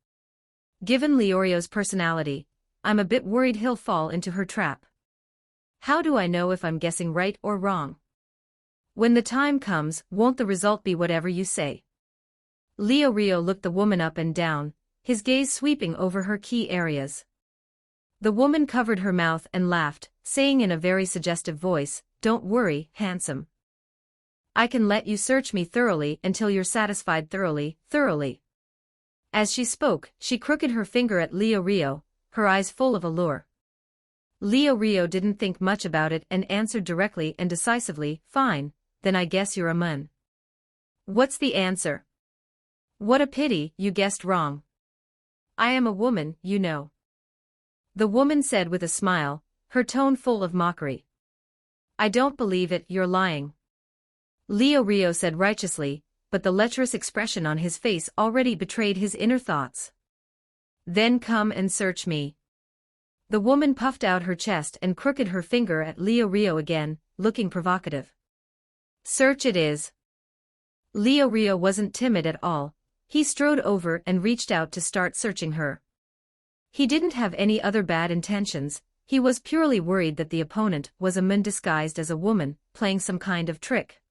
Given Leo Rio's personality, I'm a bit worried he'll fall into her trap. How do I know if I'm guessing right or wrong? When the time comes, won't the result be whatever you say?" Leo Rio looked the woman up and down, his gaze sweeping over her key areas. The woman covered her mouth and laughed, saying in a very suggestive voice, "Don't worry, handsome. I can let you search me thoroughly until you're satisfied thoroughly. As she spoke, she crooked her finger at Leo Rio, her eyes full of allure. Leo Rio didn't think much about it and answered directly and decisively, "Fine, then I guess you're a man." "What's the answer?" "What a pity, you guessed wrong. I am a woman, you know," the woman said with a smile, her tone full of mockery. "I don't believe it, you're lying," Leo Rio said righteously, but the lecherous expression on his face already betrayed his inner thoughts. "Then come and search me." The woman puffed out her chest and crooked her finger at Leo Rio again, looking provocative. "Search it is." Leo Rio wasn't timid at all. He strode over and reached out to start searching her. He didn't have any other bad intentions, he was purely worried that the opponent was a man disguised as a woman, playing some kind of trick.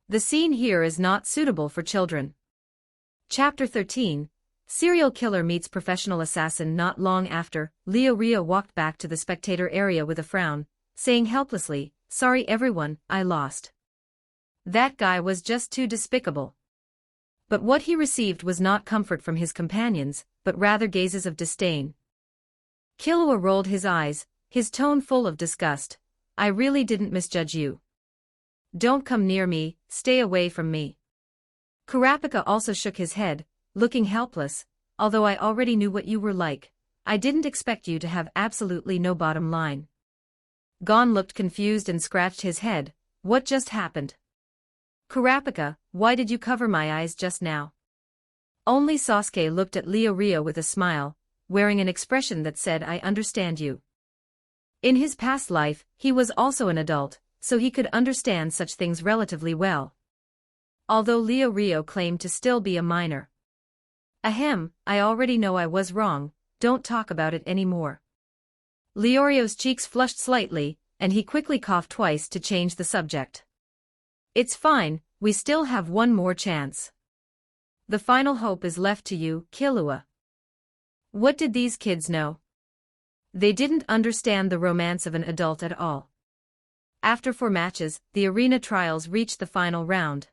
The scene here is not suitable for children. Chapter 13, Serial Killer Meets Professional Assassin. Not long after, Leo Rio walked back to the spectator area with a frown, saying helplessly, "Sorry everyone, I lost. That guy was just too despicable." But what he received was not comfort from his companions, but rather gazes of disdain. Killua rolled his eyes, his tone full of disgust. "I really didn't misjudge you. Don't come near me, stay away from me." Kurapika also shook his head, looking helpless. "Although I already knew what you were like, I didn't expect you to have absolutely no bottom line." Gon looked confused and scratched his head. "What just happened?" "Kurapika, why did you cover my eyes just now?" Only Sasuke looked at Leo Rio with a smile, wearing an expression that said, "I understand you." In his past life, he was also an adult, so he could understand such things relatively well. Although Leo Rio claimed to still be a minor. "Ahem, I already know I was wrong, don't talk about it anymore." Leo Rio's cheeks flushed slightly, and he quickly coughed twice to change the subject. "It's fine, we still have one more chance. The final hope is left to you, Killua." What did these kids know? They didn't understand the romance of an adult at all. After 4 matches, the arena trials reached the final round.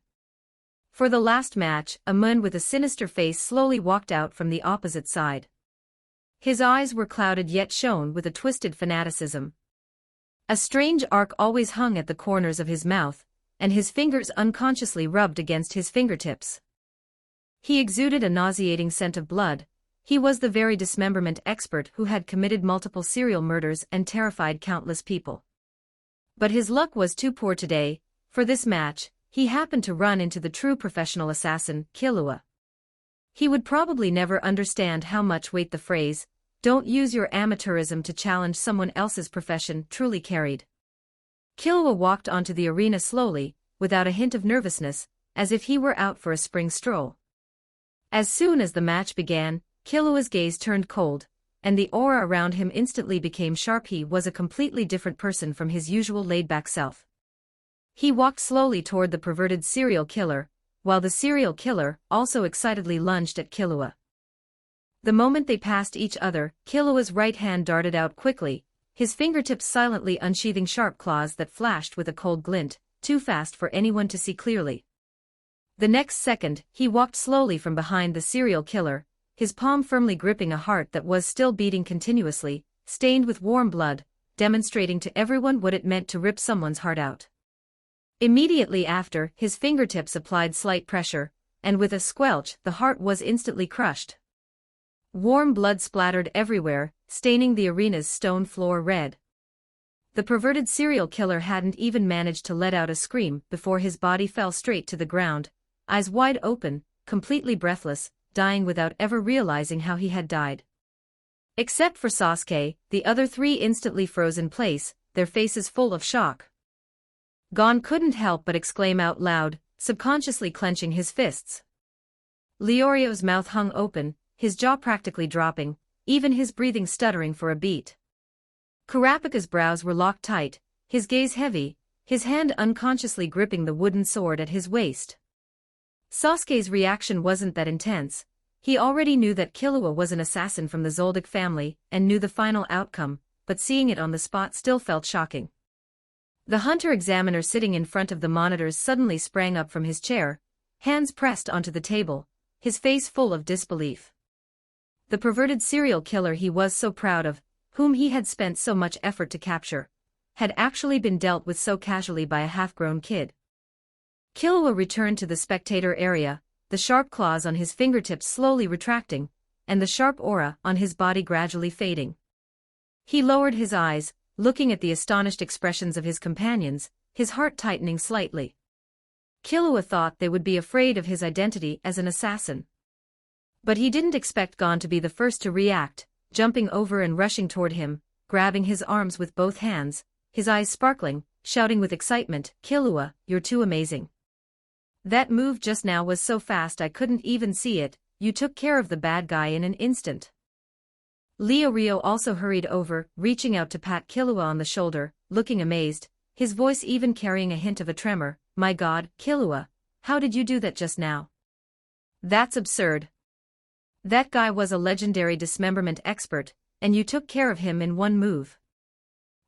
For the last match, a man with a sinister face slowly walked out from the opposite side. His eyes were clouded yet shone with a twisted fanaticism. A strange arc always hung at the corners of his mouth, and his fingers unconsciously rubbed against his fingertips. He exuded a nauseating scent of blood. He was the very dismemberment expert who had committed multiple serial murders and terrified countless people. But his luck was too poor today. For this match, he happened to run into the true professional assassin, Killua. He would probably never understand how much weight the phrase, "Don't use your amateurism to challenge someone else's profession," truly carried. Killua walked onto the arena slowly, without a hint of nervousness, as if he were out for a spring stroll. As soon as the match began, Killua's gaze turned cold, and the aura around him instantly became sharp. He was a completely different person from his usual laid-back self. He walked slowly toward the perverted serial killer, while the serial killer also excitedly lunged at Killua. The moment they passed each other, Killua's right hand darted out quickly, his fingertips silently unsheathing sharp claws that flashed with a cold glint, too fast for anyone to see clearly. The next second, he walked slowly from behind the serial killer, his palm firmly gripping a heart that was still beating continuously, stained with warm blood, demonstrating to everyone what it meant to rip someone's heart out. Immediately after, his fingertips applied slight pressure, and with a squelch, the heart was instantly crushed. Warm blood splattered everywhere, staining the arena's stone floor red. The perverted serial killer hadn't even managed to let out a scream before his body fell straight to the ground, eyes wide open, completely breathless, dying without ever realizing how he had died. Except for Sasuke, the other three instantly froze in place, their faces full of shock. Gon couldn't help but exclaim out loud, subconsciously clenching his fists. Leorio's mouth hung open, his jaw practically dropping, even his breathing stuttering for a beat. Kurapika's brows were locked tight, his gaze heavy, his hand unconsciously gripping the wooden sword at his waist. Sasuke's reaction wasn't that intense. He already knew that Killua was an assassin from the Zoldyck family and knew the final outcome, but seeing it on the spot still felt shocking. The hunter-examiner sitting in front of the monitors suddenly sprang up from his chair, hands pressed onto the table, his face full of disbelief. The perverted serial killer he was so proud of, whom he had spent so much effort to capture, had actually been dealt with so casually by a half-grown kid. Killua returned to the spectator area, the sharp claws on his fingertips slowly retracting, and the sharp aura on his body gradually fading. He lowered his eyes, looking at the astonished expressions of his companions, his heart tightening slightly. Killua thought they would be afraid of his identity as an assassin. But he didn't expect Gon to be the first to react, jumping over and rushing toward him, grabbing his arms with both hands, his eyes sparkling, shouting with excitement, "Killua, you're too amazing. That move just now was so fast I couldn't even see it, you took care of the bad guy in an instant." Leorio also hurried over, reaching out to pat Killua on the shoulder, looking amazed, his voice even carrying a hint of a tremor. "My God, Killua, how did you do that just now? That's absurd. That guy was a legendary dismemberment expert, and you took care of him in one move."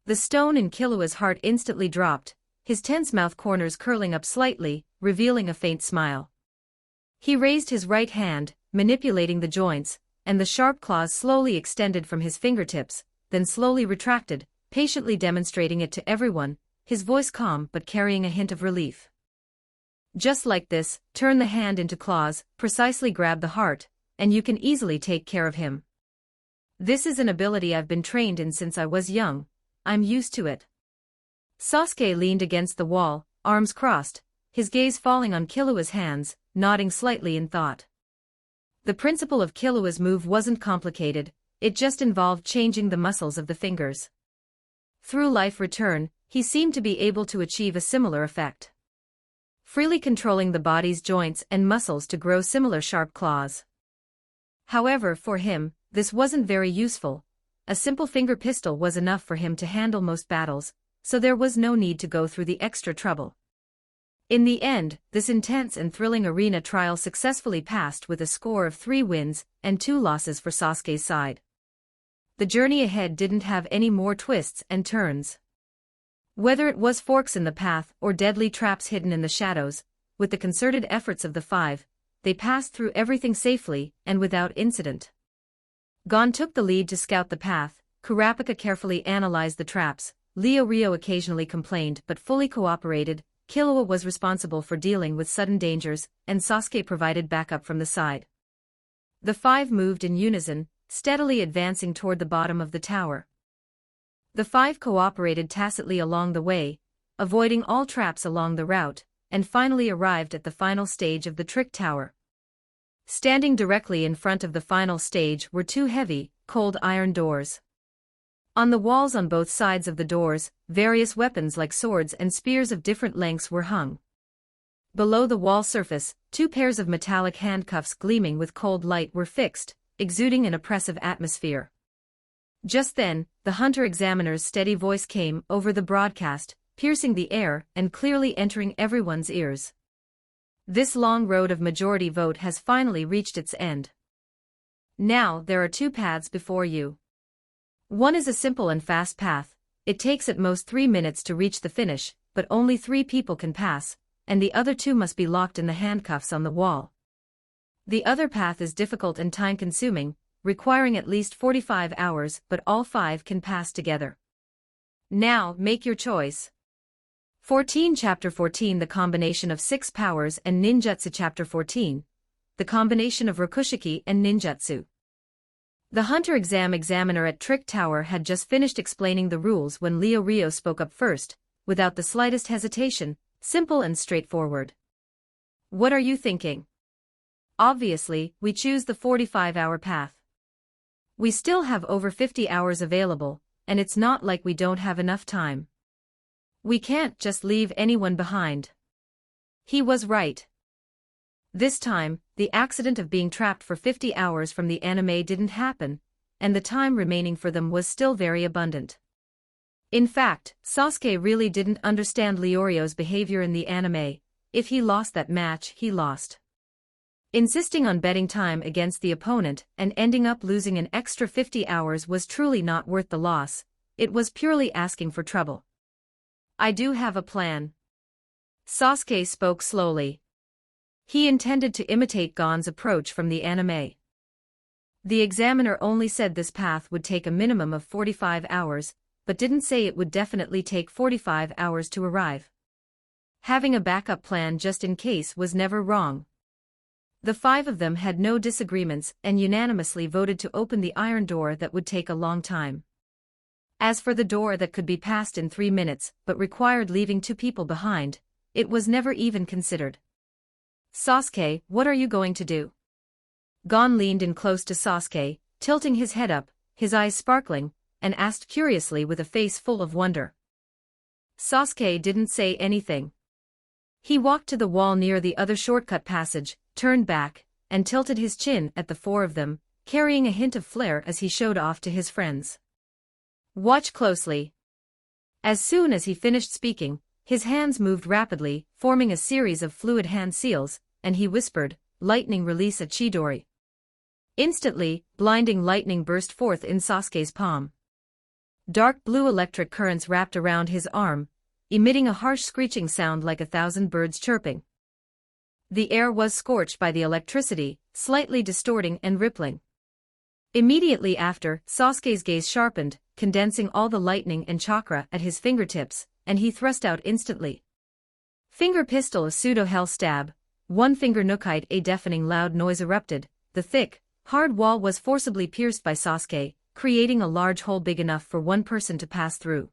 The stone in Killua's heart instantly dropped, his tense mouth corners curling up slightly, revealing a faint smile. He raised his right hand, manipulating the joints, and the sharp claws slowly extended from his fingertips, then slowly retracted, patiently demonstrating it to everyone, his voice calm but carrying a hint of relief. "Just like this, turn the hand into claws, precisely grab the heart, and you can easily take care of him. This is an ability I've been trained in since I was young, I'm used to it." Sasuke leaned against the wall, arms crossed, his gaze falling on Killua's hands, nodding slightly in thought. The principle of Killua's move wasn't complicated, it just involved changing the muscles of the fingers. Through life return, he seemed to be able to achieve a similar effect, freely controlling the body's joints and muscles to grow similar sharp claws. However, for him, this wasn't very useful. A simple finger pistol was enough for him to handle most battles, so there was no need to go through the extra trouble. In the end, this intense and thrilling arena trial successfully passed with a score of 3 wins and 2 losses for Sasuke's side. The journey ahead didn't have any more twists and turns. Whether it was forks in the path or deadly traps hidden in the shadows, with the concerted efforts of the 5, they passed through everything safely and without incident. Gon took the lead to scout the path, Kurapika carefully analyzed the traps, Leorio occasionally complained but fully cooperated, Killua was responsible for dealing with sudden dangers, and Sasuke provided backup from the side. The 5 moved in unison, steadily advancing toward the bottom of the tower. The 5 cooperated tacitly along the way, avoiding all traps along the route, and finally arrived at the final stage of the trick tower. Standing directly in front of the final stage were 2 heavy, cold iron doors. On the walls on both sides of the doors, various weapons like swords and spears of different lengths were hung. Below the wall surface, 2 pairs of metallic handcuffs gleaming with cold light were fixed, exuding an oppressive atmosphere. Just then, the hunter-examiner's steady voice came over the broadcast, piercing the air and clearly entering everyone's ears. This long road of majority vote has finally reached its end. Now there are two paths before you. One is a simple and fast path. It takes at most 3 minutes to reach the finish, but only 3 people can pass, and the other 2 must be locked in the handcuffs on the wall. The other path is difficult and time-consuming, requiring at least 45 hours, but all 5 can pass together. Now, make your choice. 14 Chapter 14 The combination of 6 powers and ninjutsu. Chapter 14 The combination of Rokushiki and ninjutsu. The hunter-examiner at Trick Tower had just finished explaining the rules when Rio spoke up first, without the slightest hesitation, simple and straightforward. What are you thinking? Obviously, we choose the 45-hour path. We still have over 50 hours available, and it's not like we don't have enough time. We can't just leave anyone behind. He was right. This time, the accident of being trapped for 50 hours from the anime didn't happen, and the time remaining for them was still very abundant. In fact, Sasuke really didn't understand Leorio's behavior in the anime. If he lost that match, he lost. Insisting on betting time against the opponent and ending up losing an extra 50 hours was truly not worth the loss. It was purely asking for trouble. I do have a plan. Sasuke spoke slowly. He intended to imitate Gon's approach from the anime. The examiner only said this path would take a minimum of 45 hours, but didn't say it would definitely take 45 hours to arrive. Having a backup plan just in case was never wrong. The 5 of them had no disagreements and unanimously voted to open the iron door that would take a long time. As for the door that could be passed in 3 minutes but required leaving 2 people behind, it was never even considered. Sasuke, what are you going to do? Gon leaned in close to Sasuke, tilting his head up, his eyes sparkling, and asked curiously with a face full of wonder. Sasuke didn't say anything. He walked to the wall near the other shortcut passage, turned back, and tilted his chin at the 4 of them, carrying a hint of flair as he showed off to his friends. Watch closely. As soon as he finished speaking, his hands moved rapidly, forming a series of fluid hand seals, and he whispered, "Lightning release a Chidori." Instantly, blinding lightning burst forth in Sasuke's palm. Dark blue electric currents wrapped around his arm, emitting a harsh screeching sound like 1,000 birds chirping. The air was scorched by the electricity, slightly distorting and rippling. Immediately after, Sasuke's gaze sharpened, condensing all the lightning and chakra at his fingertips, and he thrust out instantly. Finger pistol, a pseudo-hell stab, 1 finger nukite, a deafening loud noise erupted, the thick, hard wall was forcibly pierced by Sasuke, creating a large hole big enough for 1 person to pass through.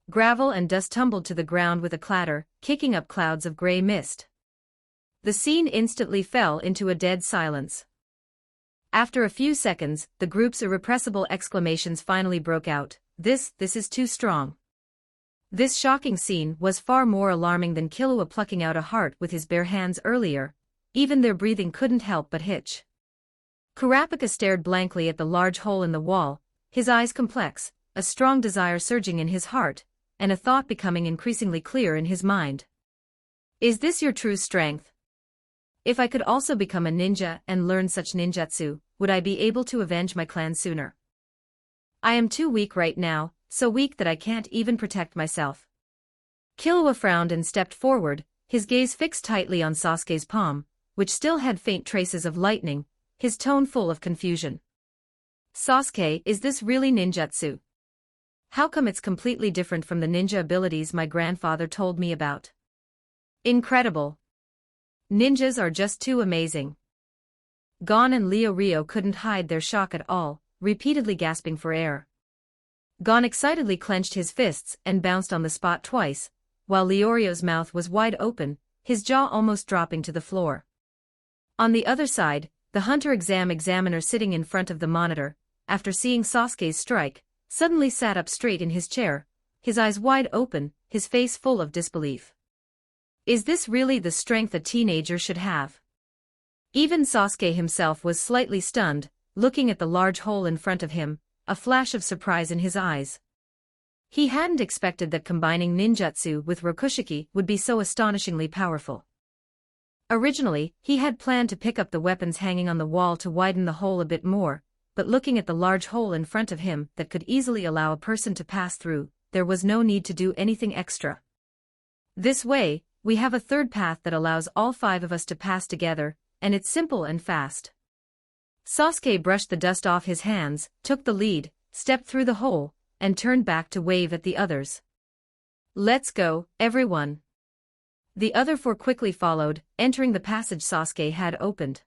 Gravel and dust tumbled to the ground with a clatter, kicking up clouds of gray mist. The scene instantly fell into a dead silence. After a few seconds, the group's irrepressible exclamations finally broke out. This is too strong. This shocking scene was far more alarming than Killua plucking out a heart with his bare hands earlier. Even their breathing couldn't help but hitch. Kurapika stared blankly at the large hole in the wall, his eyes complex, a strong desire surging in his heart, and a thought becoming increasingly clear in his mind. Is this your true strength? If I could also become a ninja and learn such ninjutsu, would I be able to avenge my clan sooner? I am too weak right now, so weak that I can't even protect myself. Killua frowned and stepped forward, his gaze fixed tightly on Sasuke's palm, which still had faint traces of lightning, his tone full of confusion. Sasuke, is this really ninjutsu? How come it's completely different from the ninja abilities my grandfather told me about? Incredible. Ninjas are just too amazing. Gon and Rio couldn't hide their shock at all, repeatedly gasping for air. Gon excitedly clenched his fists and bounced on the spot twice, while Leorio's mouth was wide open, his jaw almost dropping to the floor. On the other side, the hunter-examiner sitting in front of the monitor, after seeing Sasuke's strike, suddenly sat up straight in his chair, his eyes wide open, his face full of disbelief. Is this really the strength a teenager should have? Even Sasuke himself was slightly stunned, looking at the large hole in front of him, a flash of surprise in his eyes. He hadn't expected that combining ninjutsu with rokushiki would be so astonishingly powerful. Originally, he had planned to pick up the weapons hanging on the wall to widen the hole a bit more, but looking at the large hole in front of him that could easily allow a person to pass through, there was no need to do anything extra. This way, we have a third path that allows all 5 of us to pass together, and it's simple and fast. Sasuke brushed the dust off his hands, took the lead, stepped through the hole, and turned back to wave at the others. "Let's go, everyone." The other 4 quickly followed, entering the passage Sasuke had opened.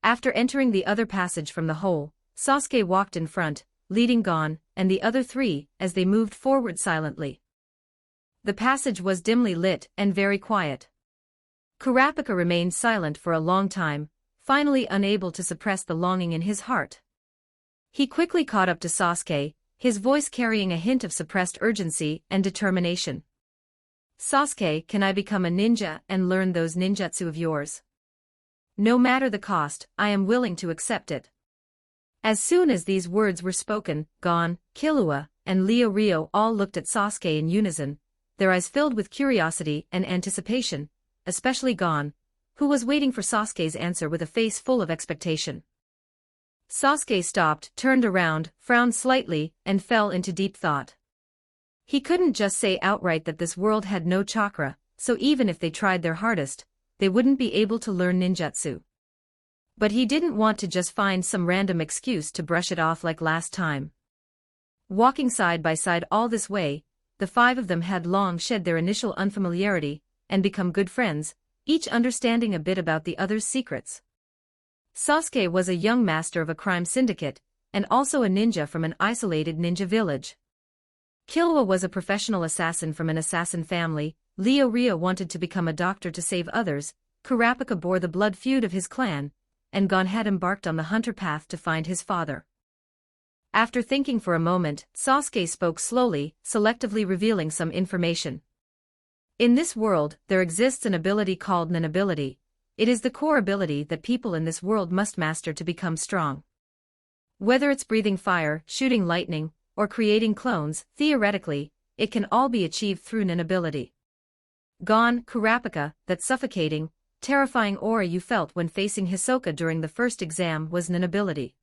After entering the other passage from the hole, Sasuke walked in front, leading Gon and the other 3 as they moved forward silently. The passage was dimly lit and very quiet. Kurapika remained silent for a long time, finally unable to suppress the longing in his heart. He quickly caught up to Sasuke, his voice carrying a hint of suppressed urgency and determination. "Sasuke, can I become a ninja and learn those ninjutsu of yours? No matter the cost, I am willing to accept it." As soon as these words were spoken, Gon, Killua, and Rio all looked at Sasuke in unison, their eyes filled with curiosity and anticipation, especially Gon, who was waiting for Sasuke's answer with a face full of expectation. Sasuke stopped, turned around, frowned slightly, and fell into deep thought. He couldn't just say outright that this world had no chakra, so even if they tried their hardest, they wouldn't be able to learn ninjutsu. But he didn't want to just find some random excuse to brush it off like last time. Walking side by side all this way, the 5 of them had long shed their initial unfamiliarity and become good friends, each understanding a bit about the other's secrets. Sasuke was a young master of a crime syndicate, and also a ninja from an isolated ninja village. Killua was a professional assassin from an assassin family, Rio wanted to become a doctor to save others, Kurapika bore the blood feud of his clan, and Gon had embarked on the hunter path to find his father. After thinking for a moment, Sasuke spoke slowly, selectively revealing some information. In this world, there exists an ability called Nin ability. It is the core ability that people in this world must master to become strong. Whether it's breathing fire, shooting lightning, or creating clones, theoretically, it can all be achieved through Nin ability. Gon, Kurapika, that suffocating, terrifying aura you felt when facing Hisoka during the first exam was Nin ability.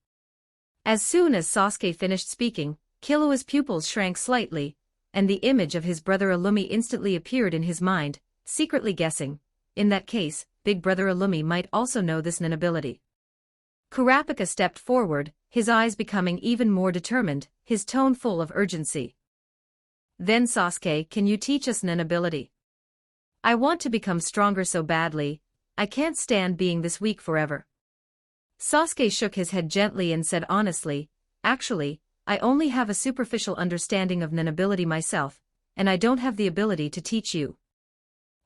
As soon as Sasuke finished speaking, Killua's pupils shrank slightly, and the image of his brother Illumi instantly appeared in his mind, secretly guessing, in that case, big brother Illumi might also know this Nin ability. Kurapika stepped forward, his eyes becoming even more determined, his tone full of urgency. "Then Sasuke, can you teach us Nin ability? I want to become stronger so badly, I can't stand being this weak forever." Sasuke shook his head gently and said honestly, "Actually, I only have a superficial understanding of Nin ability myself, and I don't have the ability to teach you.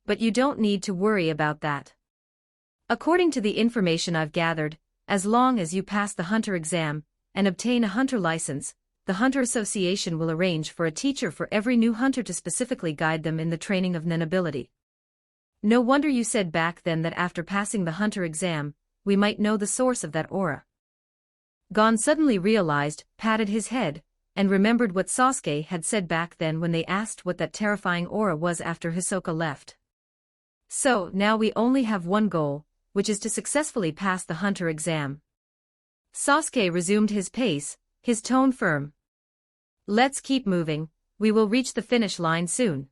But you don't need to worry about that. According to the information I've gathered, as long as you pass the hunter exam and obtain a hunter license, the Hunter Association will arrange for a teacher for every new hunter to specifically guide them in the training of Nin ability. No wonder you said back then that after passing the hunter exam, we might know the source of that aura." Gon suddenly realized, patted his head, and remembered what Sasuke had said back then when they asked what that terrifying aura was after Hisoka left. "So, now we only have one goal, which is to successfully pass the hunter exam." Sasuke resumed his pace, his tone firm. "Let's keep moving, we will reach the finish line soon."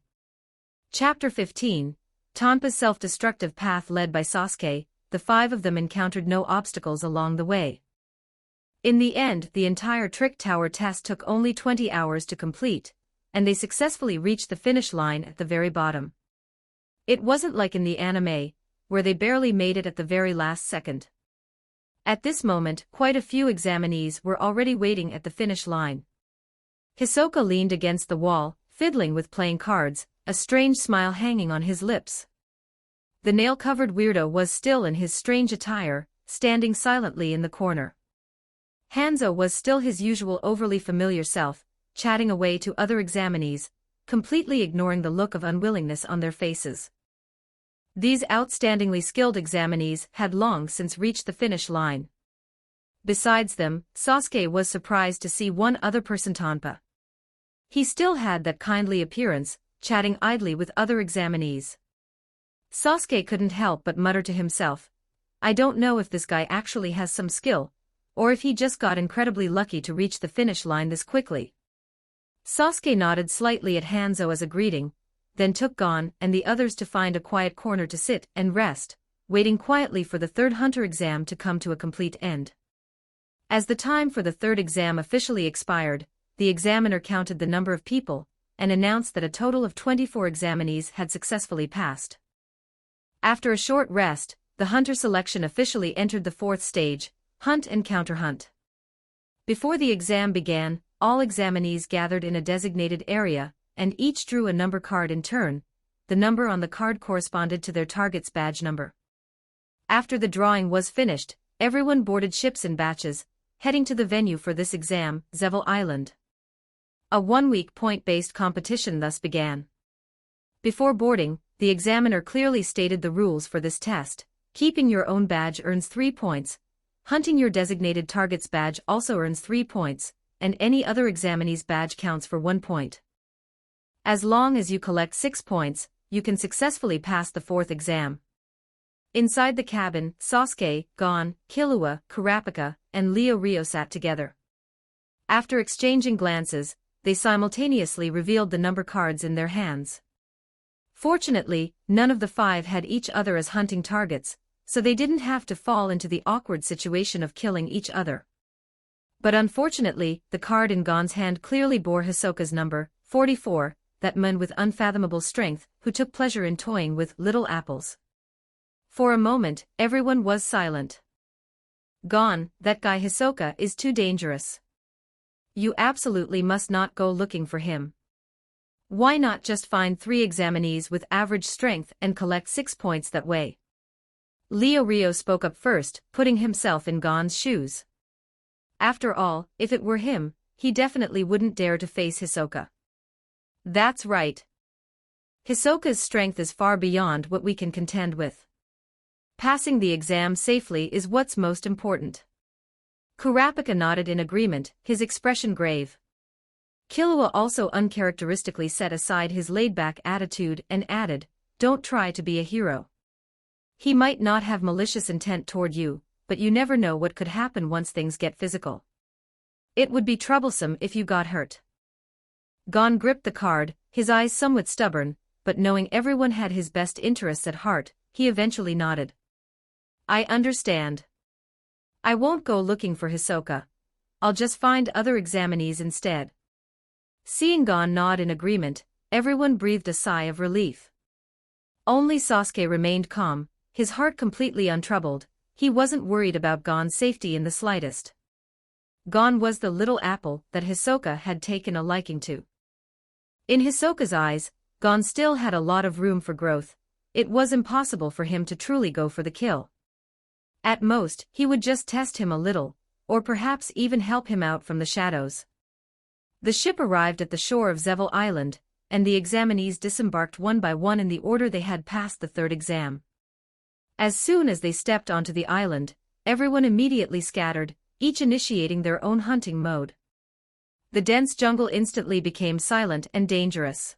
Chapter 15, Tonpa's self-destructive path led by Sasuke, the 5 of them encountered no obstacles along the way. In the end, the entire Trick Tower test took only 20 hours to complete, and they successfully reached the finish line at the very bottom. It wasn't like in the anime, where they barely made it at the very last second. At this moment, quite a few examinees were already waiting at the finish line. Hisoka leaned against the wall, fiddling with playing cards, a strange smile hanging on his lips. The nail-covered weirdo was still in his strange attire, standing silently in the corner. Hanzo was still his usual overly familiar self, chatting away to other examinees, completely ignoring the look of unwillingness on their faces. These outstandingly skilled examinees had long since reached the finish line. Besides them, Sasuke was surprised to see one other person, Tanpa. He still had that kindly appearance, chatting idly with other examinees. Sasuke couldn't help but mutter to himself, I don't know if this guy actually has some skill, or if he just got incredibly lucky to reach the finish line this quickly. Sasuke nodded slightly at Hanzo as a greeting, then took Gon and the others to find a quiet corner to sit and rest, waiting quietly for the third hunter exam to come to a complete end. As the time for the third exam officially expired, the examiner counted the number of people, and announced that a total of 24 examinees had successfully passed. After a short rest, the hunter selection officially entered the fourth stage, hunt and counterhunt. Before the exam began, all examinees gathered in a designated area, and each drew a number card in turn. The number on the card corresponded to their target's badge number. After the drawing was finished, everyone boarded ships in batches, heading to the venue for this exam, Zevel Island. A one-week point-based competition thus began. Before boarding, the examiner clearly stated the rules for this test. Keeping your own badge earns 3 points, hunting your designated target's badge also earns 3 points, and any other examinee's badge counts for 1 point. As long as you collect 6 points, you can successfully pass the fourth exam. Inside the cabin, Sasuke, Gon, Killua, Kurapika, and Rio sat together. After exchanging glances, they simultaneously revealed the number cards in their hands. Fortunately, none of the 5 had each other as hunting targets, so they didn't have to fall into the awkward situation of killing each other. But unfortunately, the card in Gon's hand clearly bore Hisoka's number, 44, that man with unfathomable strength, who took pleasure in toying with little apples. For a moment, everyone was silent. Gon, that guy Hisoka is too dangerous. You absolutely must not go looking for him. Why not just find 3 examinees with average strength and collect 6 points that way? Rio spoke up first, putting himself in Gon's shoes. After all, if it were him, he definitely wouldn't dare to face Hisoka. That's right. Hisoka's strength is far beyond what we can contend with. Passing the exam safely is what's most important. Kurapika nodded in agreement, his expression grave. Killua also uncharacteristically set aside his laid-back attitude and added, don't try to be a hero. He might not have malicious intent toward you, but you never know what could happen once things get physical. It would be troublesome if you got hurt. Gon gripped the card, his eyes somewhat stubborn, but knowing everyone had his best interests at heart, he eventually nodded. I understand. I won't go looking for Hisoka. I'll just find other examinees instead. Seeing Gon nod in agreement, everyone breathed a sigh of relief. Only Sasuke remained calm, his heart completely untroubled. He wasn't worried about Gon's safety in the slightest. Gon was the little apple that Hisoka had taken a liking to. In Hisoka's eyes, Gon still had a lot of room for growth. It was impossible for him to truly go for the kill. At most, he would just test him a little, or perhaps even help him out from the shadows. The ship arrived at the shore of Zevel Island, and the examinees disembarked one by one in the order they had passed the third exam. As soon as they stepped onto the island, everyone immediately scattered, each initiating their own hunting mode. The dense jungle instantly became silent and dangerous.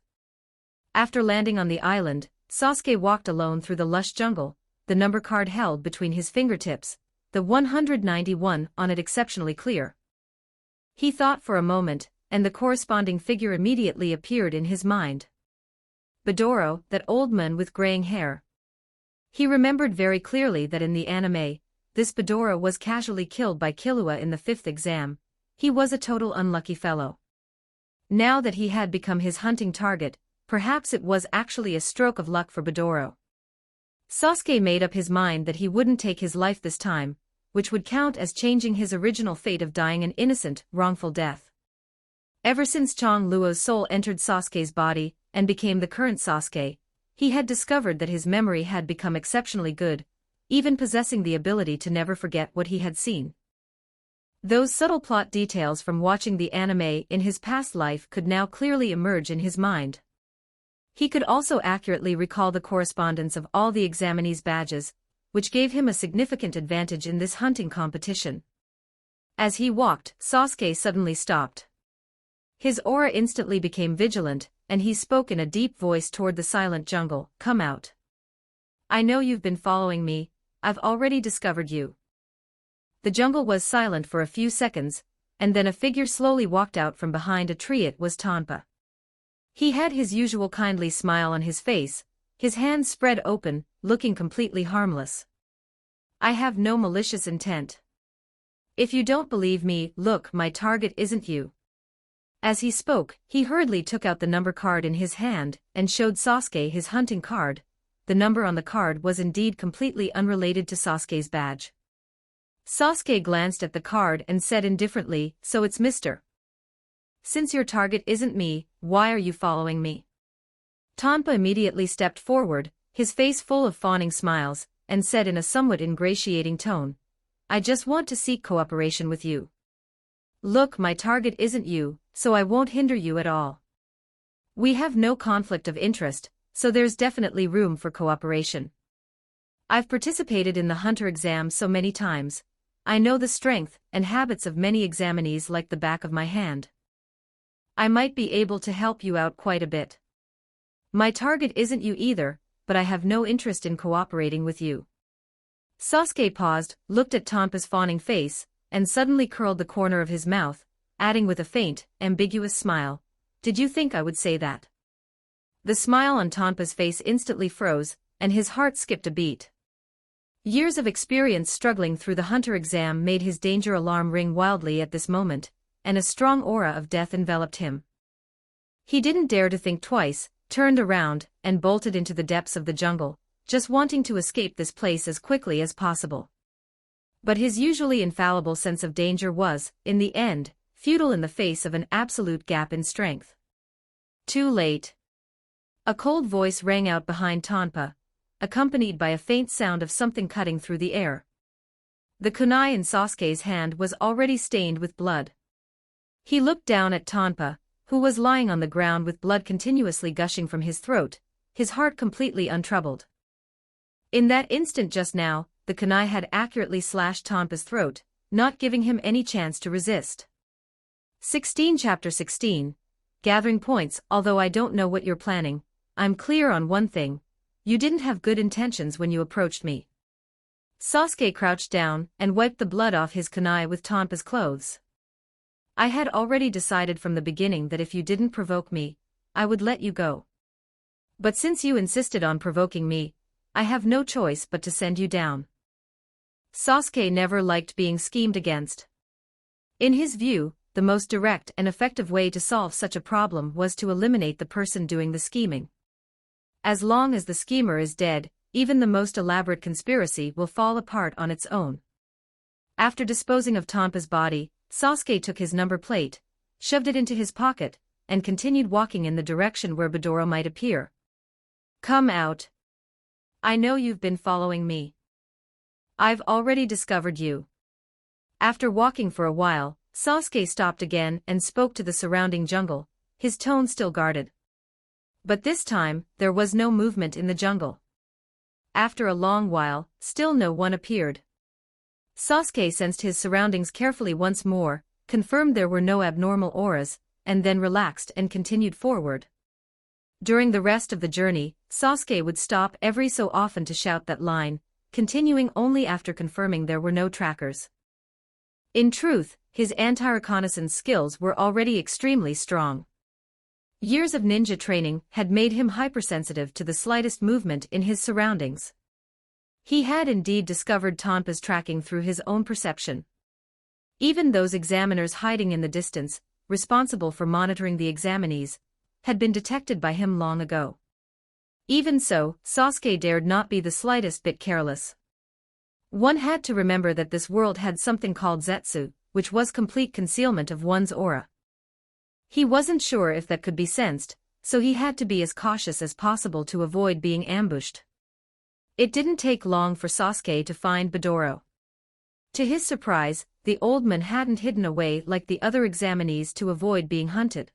After landing on the island, Sasuke walked alone through the lush jungle, the number card held between his fingertips, the 191 on it exceptionally clear. He thought for a moment, and the corresponding figure immediately appeared in his mind. Bedoro, that old man with graying hair. He remembered very clearly that in the anime, this Bedoro was casually killed by Killua in the 5th exam. He was a total unlucky fellow. Now that he had become his hunting target, perhaps it was actually a stroke of luck for Bedoro. Sasuke made up his mind that he wouldn't take his life this time, which would count as changing his original fate of dying an innocent, wrongful death. Ever since Chong Luo's soul entered Sasuke's body and became the current Sasuke, he had discovered that his memory had become exceptionally good, even possessing the ability to never forget what he had seen. Those subtle plot details from watching the anime in his past life could now clearly emerge in his mind. He could also accurately recall the correspondence of all the examinees' badges, which gave him a significant advantage in this hunting competition. As he walked, Sasuke suddenly stopped. His aura instantly became vigilant, and he spoke in a deep voice toward the silent jungle, "Come out. I know you've been following me, I've already discovered you." The jungle was silent for a few seconds, and then a figure slowly walked out from behind a tree. It was Tonpa. He had his usual kindly smile on his face, his hands spread open, looking completely harmless. "I have no malicious intent. If you don't believe me, look, my target isn't you." As he spoke, he hurriedly took out the number card in his hand and showed Sasuke his hunting card. The number on the card was indeed completely unrelated to Sasuke's badge. Sasuke glanced at the card and said indifferently, "So it's Mr. Since your target isn't me, why are you following me?" Tonpa immediately stepped forward, his face full of fawning smiles, and said in a somewhat ingratiating tone, "I just want to seek cooperation with you. Look, my target isn't you, so I won't hinder you at all. We have no conflict of interest, so there's definitely room for cooperation. I've participated in the hunter exam so many times, I know the strength and habits of many examinees like the back of my hand. I might be able to help you out quite a bit. My target isn't you either, but I have no interest in cooperating with you." Sasuke paused, looked at Tonpa's fawning face, and suddenly curled the corner of his mouth, adding with a faint, ambiguous smile, "Did you think I would say that?" The smile on Tonpa's face instantly froze, and his heart skipped a beat. Years of experience struggling through the hunter exam made his danger alarm ring wildly at this moment, and a strong aura of death enveloped him. He didn't dare to think twice, turned around, and bolted into the depths of the jungle, just wanting to escape this place as quickly as possible. But his usually infallible sense of danger was, in the end, futile in the face of an absolute gap in strength. Too late. A cold voice rang out behind Tonpa, accompanied by a faint sound of something cutting through the air. The kunai in Sasuke's hand was already stained with blood. He looked down at Tonpa, who was lying on the ground with blood continuously gushing from his throat, his heart completely untroubled. In that instant just now, the kunai had accurately slashed Tonpa's throat, not giving him any chance to resist. 16 Chapter 16, Gathering Points. Although I don't know what you're planning, I'm clear on one thing, you didn't have good intentions when you approached me. Sasuke crouched down and wiped the blood off his kunai with Tonpa's clothes. I had already decided from the beginning that if you didn't provoke me, I would let you go. But since you insisted on provoking me, I have no choice but to send you down. Sasuke never liked being schemed against. In his view, the most direct and effective way to solve such a problem was to eliminate the person doing the scheming. As long as the schemer is dead, even the most elaborate conspiracy will fall apart on its own. After disposing of Tonpa's body, Sasuke took his number plate, shoved it into his pocket, and continued walking in the direction where Bidoro might appear. "Come out. I know you've been following me. I've already discovered you." After walking for a while, Sasuke stopped again and spoke to the surrounding jungle, his tone still guarded. But this time, there was no movement in the jungle. After a long while, still no one appeared. Sasuke sensed his surroundings carefully once more, confirmed there were no abnormal auras, and then relaxed and continued forward. During the rest of the journey, Sasuke would stop every so often to shout that line, continuing only after confirming there were no trackers. In truth, his anti-reconnaissance skills were already extremely strong. Years of ninja training had made him hypersensitive to the slightest movement in his surroundings. He had indeed discovered Tonpa's tracking through his own perception. Even those examiners hiding in the distance, responsible for monitoring the examinees, had been detected by him long ago. Even so, Sasuke dared not be the slightest bit careless. One had to remember that this world had something called Zetsu, which was complete concealment of one's aura. He wasn't sure if that could be sensed, so he had to be as cautious as possible to avoid being ambushed. It didn't take long for Sasuke to find Bidoro. To his surprise, the old man hadn't hidden away like the other examinees to avoid being hunted.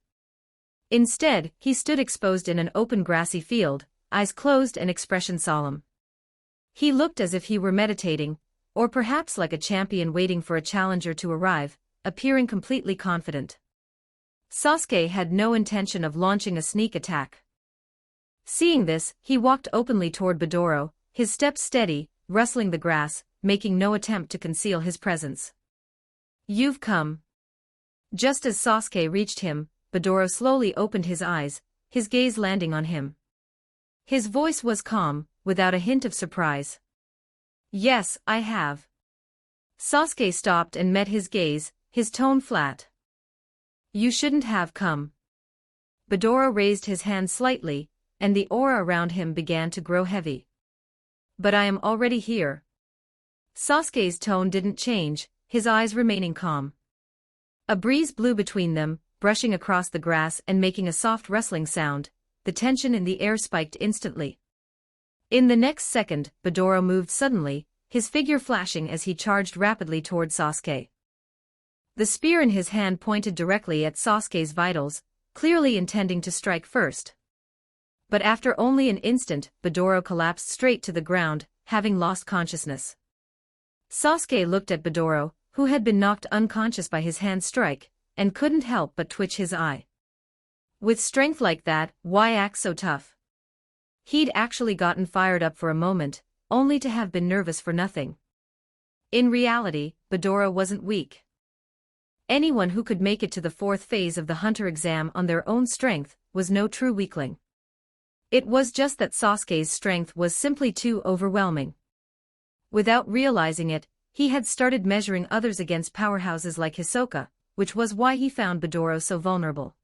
Instead, he stood exposed in an open grassy field, eyes closed and expression solemn. He looked as if he were meditating, Or perhaps like a champion waiting for a challenger to arrive, appearing completely confident. Sasuke had no intention of launching a sneak attack. Seeing this, he walked openly toward Midoro, his steps steady, rustling the grass, making no attempt to conceal his presence. "You've come." Just as Sasuke reached him, Midoro slowly opened his eyes, his gaze landing on him. His voice was calm, without a hint of surprise. "Yes, I have." Sasuke stopped and met his gaze, his tone flat. "You shouldn't have come." Midoro raised his hand slightly, and the aura around him began to grow heavy. "But I am already here." Sasuke's tone didn't change, his eyes remaining calm. A breeze blew between them, brushing across the grass and making a soft rustling sound. The tension in the air spiked instantly. In the next second, Midoro moved suddenly, his figure flashing as he charged rapidly toward Sasuke. The spear in his hand pointed directly at Sasuke's vitals, clearly intending to strike first. But after only an instant, Midoro collapsed straight to the ground, having lost consciousness. Sasuke looked at Midoro, who had been knocked unconscious by his hand strike, and couldn't help but twitch his eye. With strength like that, why act so tough? He'd actually gotten fired up for a moment, only to have been nervous for nothing. In reality, Midoro wasn't weak. Anyone who could make it to the fourth phase of the hunter exam on their own strength was no true weakling. It was just that Sasuke's strength was simply too overwhelming. Without realizing it, he had started measuring others against powerhouses like Hisoka, which was why he found Midoro so vulnerable.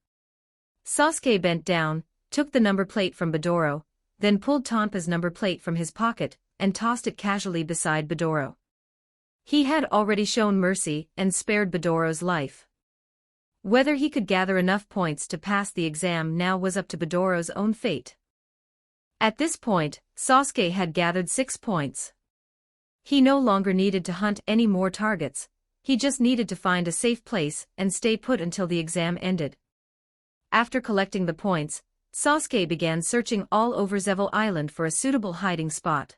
Sasuke bent down, took the number plate from Midoro, then pulled Tonpa's number plate from his pocket, and tossed it casually beside Midoro. He had already shown mercy and spared Midoro's life. Whether he could gather enough points to pass the exam now was up to Midoro's own fate. At this point, Sasuke had gathered 6 points. He no longer needed to hunt any more targets, he just needed to find a safe place and stay put until the exam ended. After collecting the points, Sasuke began searching all over Zevel Island for a suitable hiding spot.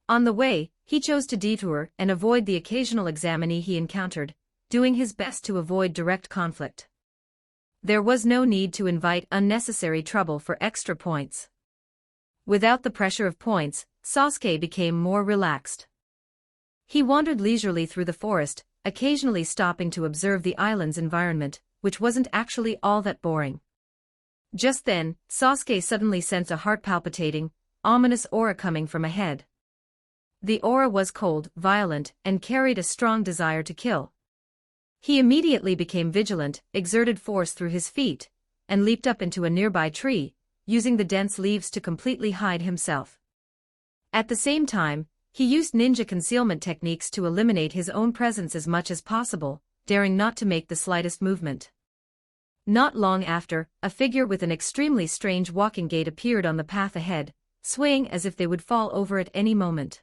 On the way, he chose to detour and avoid the occasional examinee he encountered, doing his best to avoid direct conflict. There was no need to invite unnecessary trouble for extra points. Without the pressure of points, Sasuke became more relaxed. He wandered leisurely through the forest, occasionally stopping to observe the island's environment, which wasn't actually all that boring. Just then, Sasuke suddenly sensed a heart-palpitating, ominous aura coming from ahead. The aura was cold, violent, and carried a strong desire to kill. He immediately became vigilant, exerted force through his feet, and leaped up into a nearby tree, using the dense leaves to completely hide himself. At the same time, he used ninja concealment techniques to eliminate his own presence as much as possible, daring not to make the slightest movement. Not long after, a figure with an extremely strange walking gait appeared on the path ahead, swaying as if they would fall over at any moment.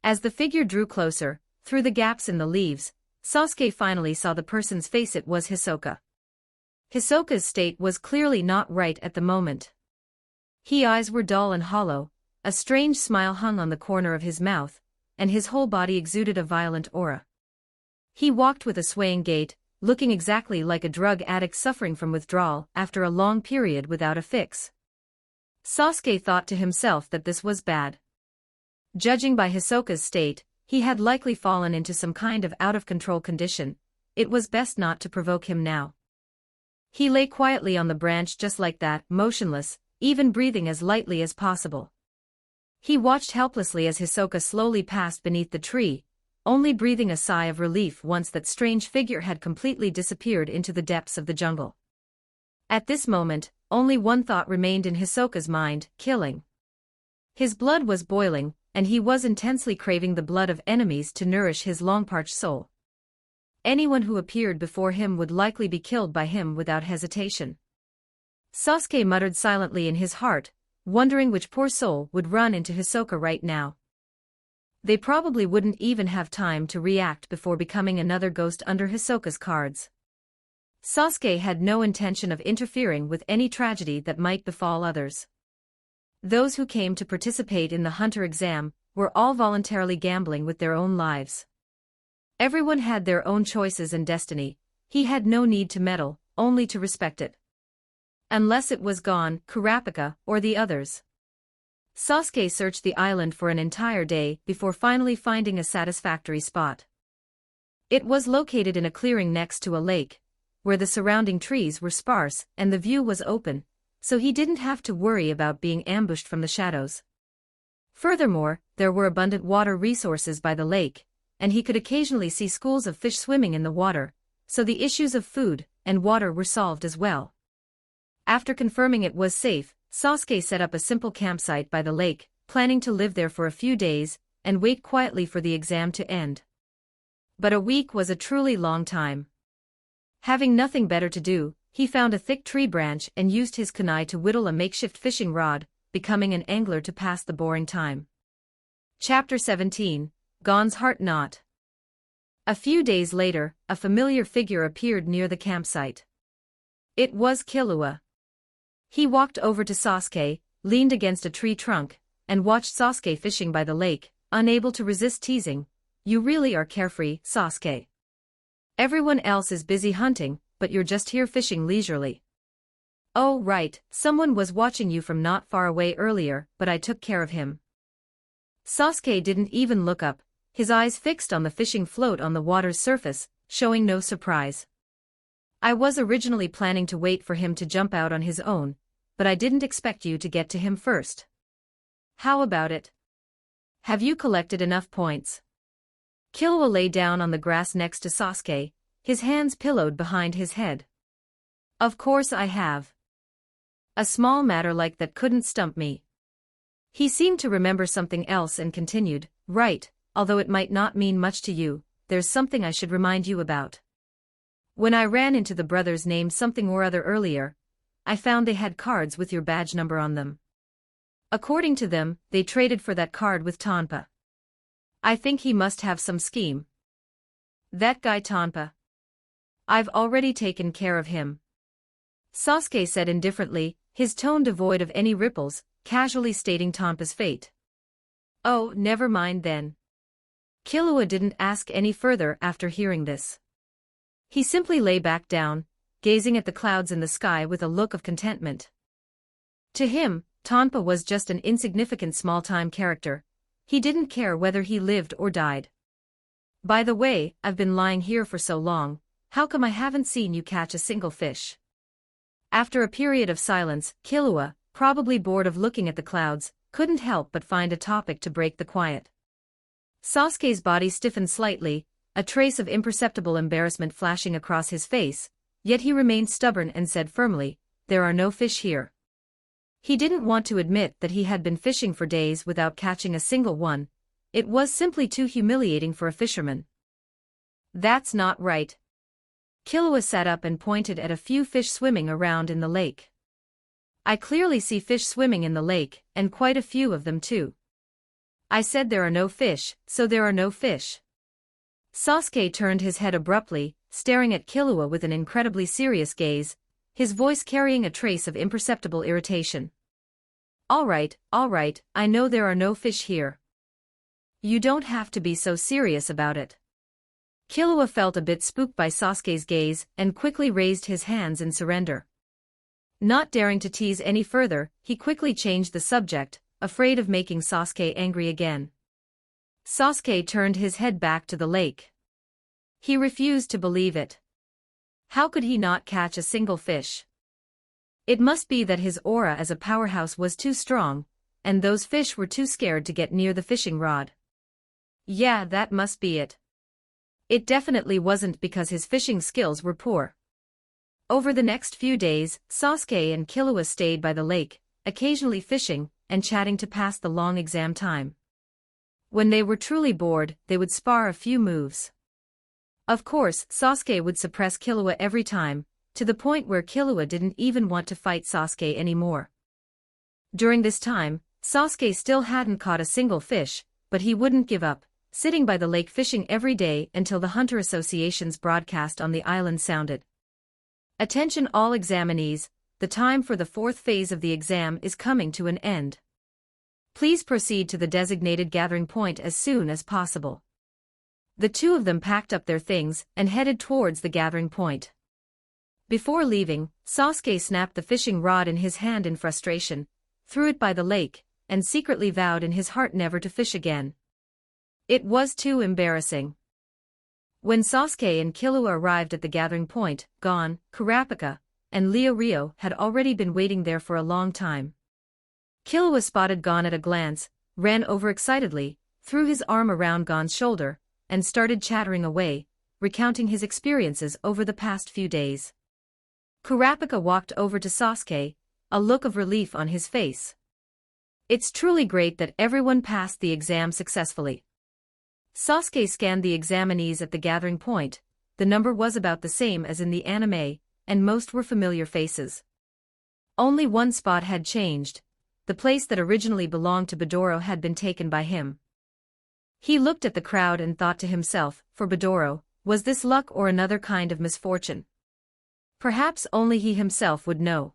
As the figure drew closer, through the gaps in the leaves, Sasuke finally saw the person's face. It was Hisoka. Hisoka's state was clearly not right at the moment. His eyes were dull and hollow, a strange smile hung on the corner of his mouth, and his whole body exuded a violent aura. He walked with a swaying gait, looking exactly like a drug addict suffering from withdrawal after a long period without a fix. Sasuke thought to himself that this was bad. Judging by Hisoka's state, he had likely fallen into some kind of out-of-control condition. It was best not to provoke him now. He lay quietly on the branch just like that, motionless, even breathing as lightly as possible. He watched helplessly as Hisoka slowly passed beneath the tree, only breathing a sigh of relief once that strange figure had completely disappeared into the depths of the jungle. At this moment, only one thought remained in Hisoka's mind: killing. His blood was boiling, and he was intensely craving the blood of enemies to nourish his long-parched soul. Anyone who appeared before him would likely be killed by him without hesitation. Sasuke muttered silently in his heart, wondering which poor soul would run into Hisoka right now. They probably wouldn't even have time to react before becoming another ghost under Hisoka's cards. Sasuke had no intention of interfering with any tragedy that might befall others. Those who came to participate in the hunter exam were all voluntarily gambling with their own lives. Everyone had their own choices and destiny. He had no need to meddle, only to respect it. Unless it was Gon, Kurapika, or the others. Sasuke searched the island for an entire day before finally finding a satisfactory spot. It was located in a clearing next to a lake, where the surrounding trees were sparse and the view was open, so he didn't have to worry about being ambushed from the shadows. Furthermore, there were abundant water resources by the lake, and he could occasionally see schools of fish swimming in the water, so the issues of food and water were solved as well. After confirming it was safe, Sasuke set up a simple campsite by the lake, planning to live there for a few days and wait quietly for the exam to end. But a week was a truly long time. Having nothing better to do, he found a thick tree branch and used his kunai to whittle a makeshift fishing rod, becoming an angler to pass the boring time. Chapter 17, Gon's Heart Knot. A few days later, a familiar figure appeared near the campsite. It was Killua. He walked over to Sasuke, leaned against a tree trunk, and watched Sasuke fishing by the lake, unable to resist teasing. "You really are carefree, Sasuke. Everyone else is busy hunting, but you're just here fishing leisurely." "Oh right, someone was watching you from not far away earlier, but I took care of him." Sasuke didn't even look up, his eyes fixed on the fishing float on the water's surface, showing no surprise. "I was originally planning to wait for him to jump out on his own, but I didn't expect you to get to him first. How about it? Have you collected enough points?" Killua lay down on the grass next to Sasuke, his hands pillowed behind his head. "Of course I have. A small matter like that couldn't stump me." He seemed to remember something else and continued, "Right, although it might not mean much to you, there's something I should remind you about. When I ran into the brothers named something or other earlier, I found they had cards with your badge number on them. According to them, they traded for that card with Tonpa. I think he must have some scheme." "That guy Tonpa? I've already taken care of him," Sasuke said indifferently, his tone devoid of any ripples, casually stating Tonpa's fate. "Oh, never mind then." Killua didn't ask any further after hearing this. He simply lay back down, gazing at the clouds in the sky with a look of contentment. To him, Tonpa was just an insignificant small-time character. He didn't care whether he lived or died. "By the way, I've been lying here for so long, how come I haven't seen you catch a single fish?" After a period of silence, Killua, probably bored of looking at the clouds, couldn't help but find a topic to break the quiet. Sasuke's body stiffened slightly, a trace of imperceptible embarrassment flashing across his face, yet he remained stubborn and said firmly, "There are no fish here." He didn't want to admit that he had been fishing for days without catching a single one. It was simply too humiliating for a fisherman. "That's not right." Killua sat up and pointed at a few fish swimming around in the lake. "I clearly see fish swimming in the lake, and quite a few of them too. I said there are no fish, so there are no fish." Sasuke turned his head abruptly, staring at Killua with an incredibly serious gaze, his voice carrying a trace of imperceptible irritation. All right, I know there are no fish here. You don't have to be so serious about it." Killua felt a bit spooked by Sasuke's gaze and quickly raised his hands in surrender. Not daring to tease any further, he quickly changed the subject, afraid of making Sasuke angry again. Sasuke turned his head back to the lake. He refused to believe it. How could he not catch a single fish? It must be that his aura as a powerhouse was too strong, and those fish were too scared to get near the fishing rod. Yeah, that must be it. It definitely wasn't because his fishing skills were poor. Over the next few days, Sasuke and Killua stayed by the lake, occasionally fishing and chatting to pass the long exam time. When they were truly bored, they would spar a few moves. Of course, Sasuke would suppress Killua every time, to the point where Killua didn't even want to fight Sasuke anymore. During this time, Sasuke still hadn't caught a single fish, but he wouldn't give up, sitting by the lake fishing every day until the Hunter Association's broadcast on the island sounded. "Attention all examinees, the time for the fourth phase of the exam is coming to an end. Please proceed to the designated gathering point as soon as possible. The two of them packed up their things and headed towards the gathering point. Before leaving, Sasuke snapped the fishing rod in his hand in frustration, threw it by the lake, and secretly vowed in his heart never to fish again. It was too embarrassing. When Sasuke and Killua arrived at the gathering point, Gon, Kurapika, and Rio had already been waiting there for a long time. Killua spotted Gon at a glance, ran over excitedly, threw his arm around Gon's shoulder, and started chattering away, recounting his experiences over the past few days. Kurapika walked over to Sasuke, a look of relief on his face. It's truly great that everyone passed the exam successfully. Sasuke scanned the examinees at the gathering point. The number was about the same as in the anime, and most were familiar faces. Only one spot had changed. The place that originally belonged to Bidoro had been taken by him. He looked at the crowd and thought to himself, for Bidoro, was this luck or another kind of misfortune? Perhaps only he himself would know.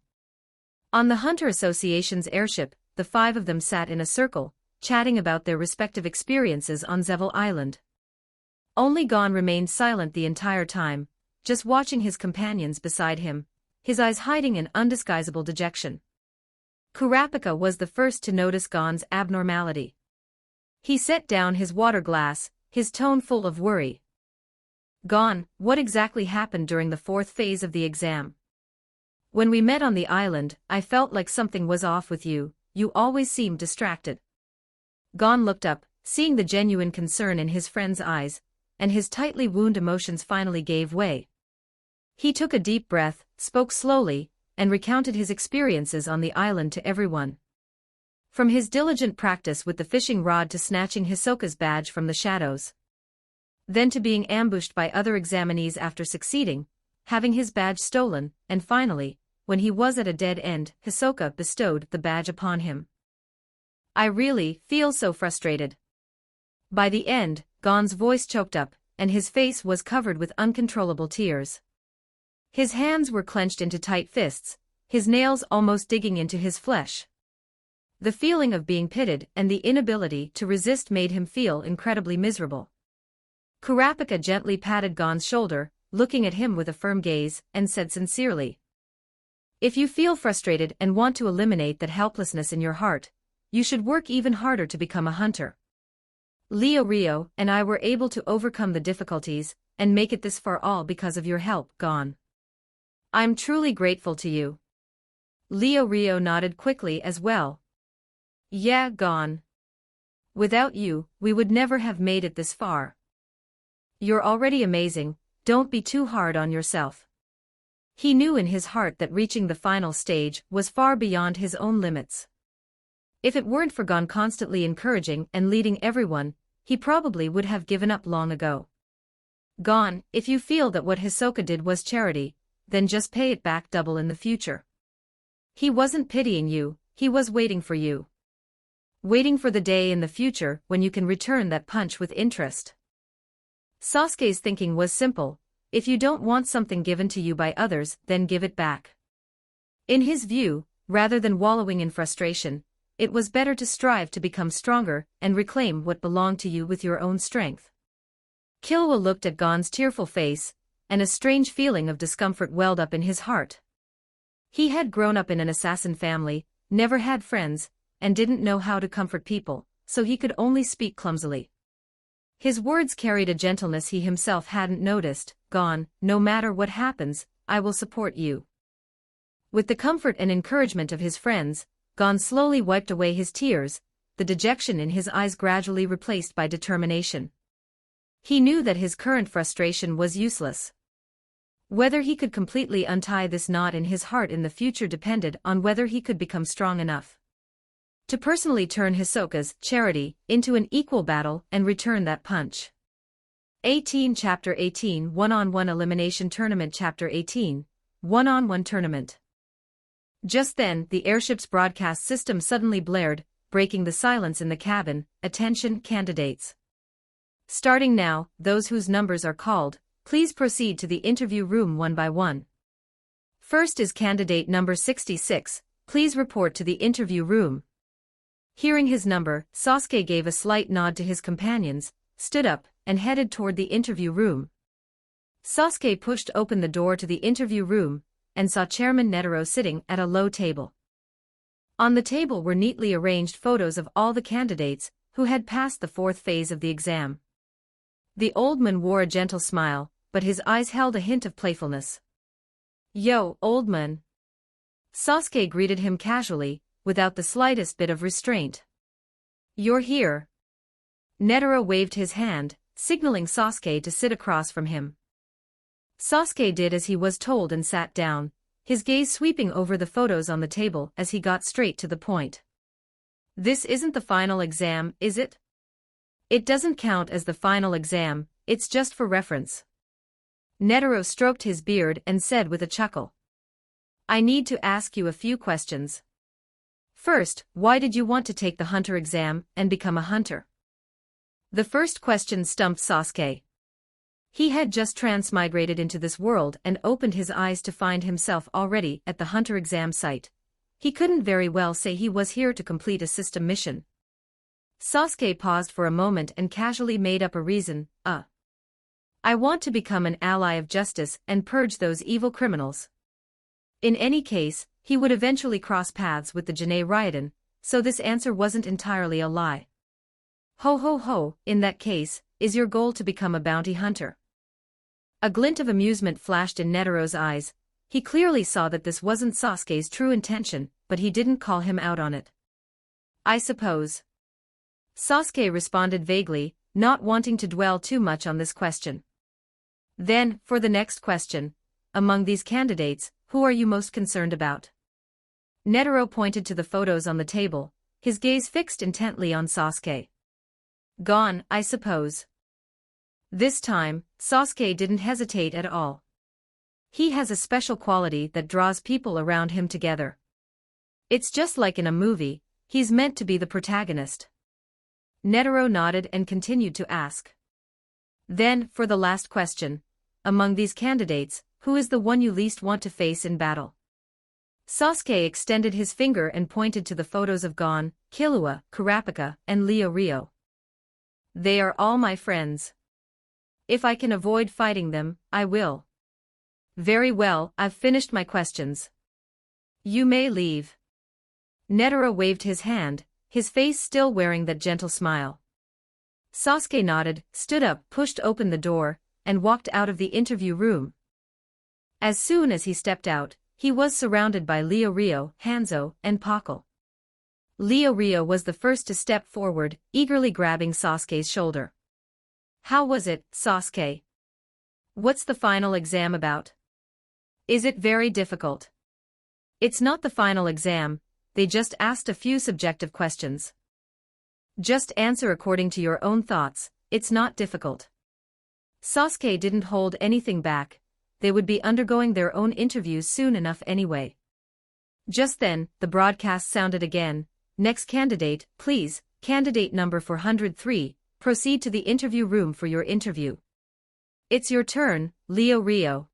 On the Hunter Association's airship, the five of them sat in a circle, chatting about their respective experiences on Zevel Island. Only Gon remained silent the entire time, just watching his companions beside him, his eyes hiding an undisguisable dejection. Kurapika was the first to notice Gon's abnormality. He set down his water glass, his tone full of worry. Gon, what exactly happened during the fourth phase of the exam? When we met on the island, I felt like something was off with you. You always seemed distracted. Gon looked up, seeing the genuine concern in his friend's eyes, and his tightly wound emotions finally gave way. He took a deep breath, spoke slowly, and recounted his experiences on the island to everyone. From his diligent practice with the fishing rod to snatching Hisoka's badge from the shadows. Then to being ambushed by other examinees after succeeding, having his badge stolen, and finally, when he was at a dead end, Hisoka bestowed the badge upon him. I really feel so frustrated. By the end, Gon's voice choked up, and his face was covered with uncontrollable tears. His hands were clenched into tight fists, his nails almost digging into his flesh. The feeling of being pitted and the inability to resist made him feel incredibly miserable. Kurapika gently patted Gon's shoulder, looking at him with a firm gaze, and said sincerely, "If you feel frustrated and want to eliminate that helplessness in your heart, you should work even harder to become a hunter. Rio and I were able to overcome the difficulties and make it this far all because of your help, Gon. I'm truly grateful to you." Rio nodded quickly as well. "Yeah, Gon. Without you, we would never have made it this far. You're already amazing, don't be too hard on yourself." He knew in his heart that reaching the final stage was far beyond his own limits. If it weren't for Gon constantly encouraging and leading everyone, he probably would have given up long ago. "Gon, if you feel that what Hisoka did was charity, then just pay it back double in the future. He wasn't pitying you, he was waiting for you. Waiting for the day in the future when you can return that punch with interest." Sasuke's thinking was simple: if you don't want something given to you by others, then give it back. In his view, rather than wallowing in frustration, it was better to strive to become stronger and reclaim what belonged to you with your own strength. Killua looked at Gon's tearful face, and a strange feeling of discomfort welled up in his heart. He had grown up in an assassin family, never had friends, and didn't know how to comfort people, so he could only speak clumsily. His words carried a gentleness he himself hadn't noticed. "Gon, no matter what happens, I will support you." With the comfort and encouragement of his friends, Gon slowly wiped away his tears, the dejection in his eyes gradually replaced by determination. He knew that his current frustration was useless. Whether he could completely untie this knot in his heart in the future depended on whether he could become strong enough to personally turn Hisoka's charity into an equal battle and return that punch. 18 Chapter 18 One-on-One Elimination Tournament Chapter 18 One-on-One Tournament. Just then, the airship's broadcast system suddenly blared, breaking the silence in the cabin. "Attention, candidates. Starting now, those whose numbers are called, please proceed to the interview room one by one. First is candidate number 66, please report to the interview room." Hearing his number, Sasuke gave a slight nod to his companions, stood up, and headed toward the interview room. Sasuke pushed open the door to the interview room, and saw Chairman Netero sitting at a low table. On the table were neatly arranged photos of all the candidates who had passed the fourth phase of the exam. The old man wore a gentle smile, but his eyes held a hint of playfulness. "Yo, old man." Sasuke greeted him casually, without the slightest bit of restraint. "You're here." Netero waved his hand, signaling Sasuke to sit across from him. Sasuke did as he was told and sat down, his gaze sweeping over the photos on the table as he got straight to the point. "This isn't the final exam, is it?" "It doesn't count as the final exam, it's just for reference." Netero stroked his beard and said with a chuckle. "I need to ask you a few questions. First, why did you want to take the hunter exam and become a hunter?" The first question stumped Sasuke. He had just transmigrated into this world and opened his eyes to find himself already at the hunter exam site. He couldn't very well say he was here to complete a system mission. Sasuke paused for a moment and casually made up a reason. I want to become an ally of justice and purge those evil criminals." In any case, he would eventually cross paths with the Janae Ryodan, so this answer wasn't entirely a lie. "Ho ho ho, in that case, is your goal to become a bounty hunter?" A glint of amusement flashed in Netero's eyes. He clearly saw that this wasn't Sasuke's true intention, but he didn't call him out on it. "I suppose." Sasuke responded vaguely, not wanting to dwell too much on this question. "Then, for the next question, among these candidates, who are you most concerned about?" Netero pointed to the photos on the table, his gaze fixed intently on Sasuke. "Gon, I suppose." This time, Sasuke didn't hesitate at all. He has a special quality that draws people around him together. It's just like in a movie, he's meant to be the protagonist. Netero nodded and continued to ask. "Then, for the last question, among these candidates, who is the one you least want to face in battle?" Sasuke extended his finger and pointed to the photos of Gon, Killua, Kurapika, and Leo Rio. "They are all my friends. If I can avoid fighting them, I will." "Very well, I've finished my questions. You may leave." Netero waved his hand, his face still wearing that gentle smile. Sasuke nodded, stood up, pushed open the door, and walked out of the interview room. As soon as he stepped out, he was surrounded by Leo Rio, Hanzo, and Pakal. Leo Rio was the first to step forward, eagerly grabbing Sasuke's shoulder. "How was it, Sasuke? What's the final exam about? Is it very difficult?" "It's not the final exam, they just asked a few subjective questions. Just answer according to your own thoughts, it's not difficult." Sasuke didn't hold anything back, they would be undergoing their own interviews soon enough anyway. Just then, the broadcast sounded again. "Next candidate, please, candidate number 403, proceed to the interview room for your interview." "It's your turn, Leo Rio."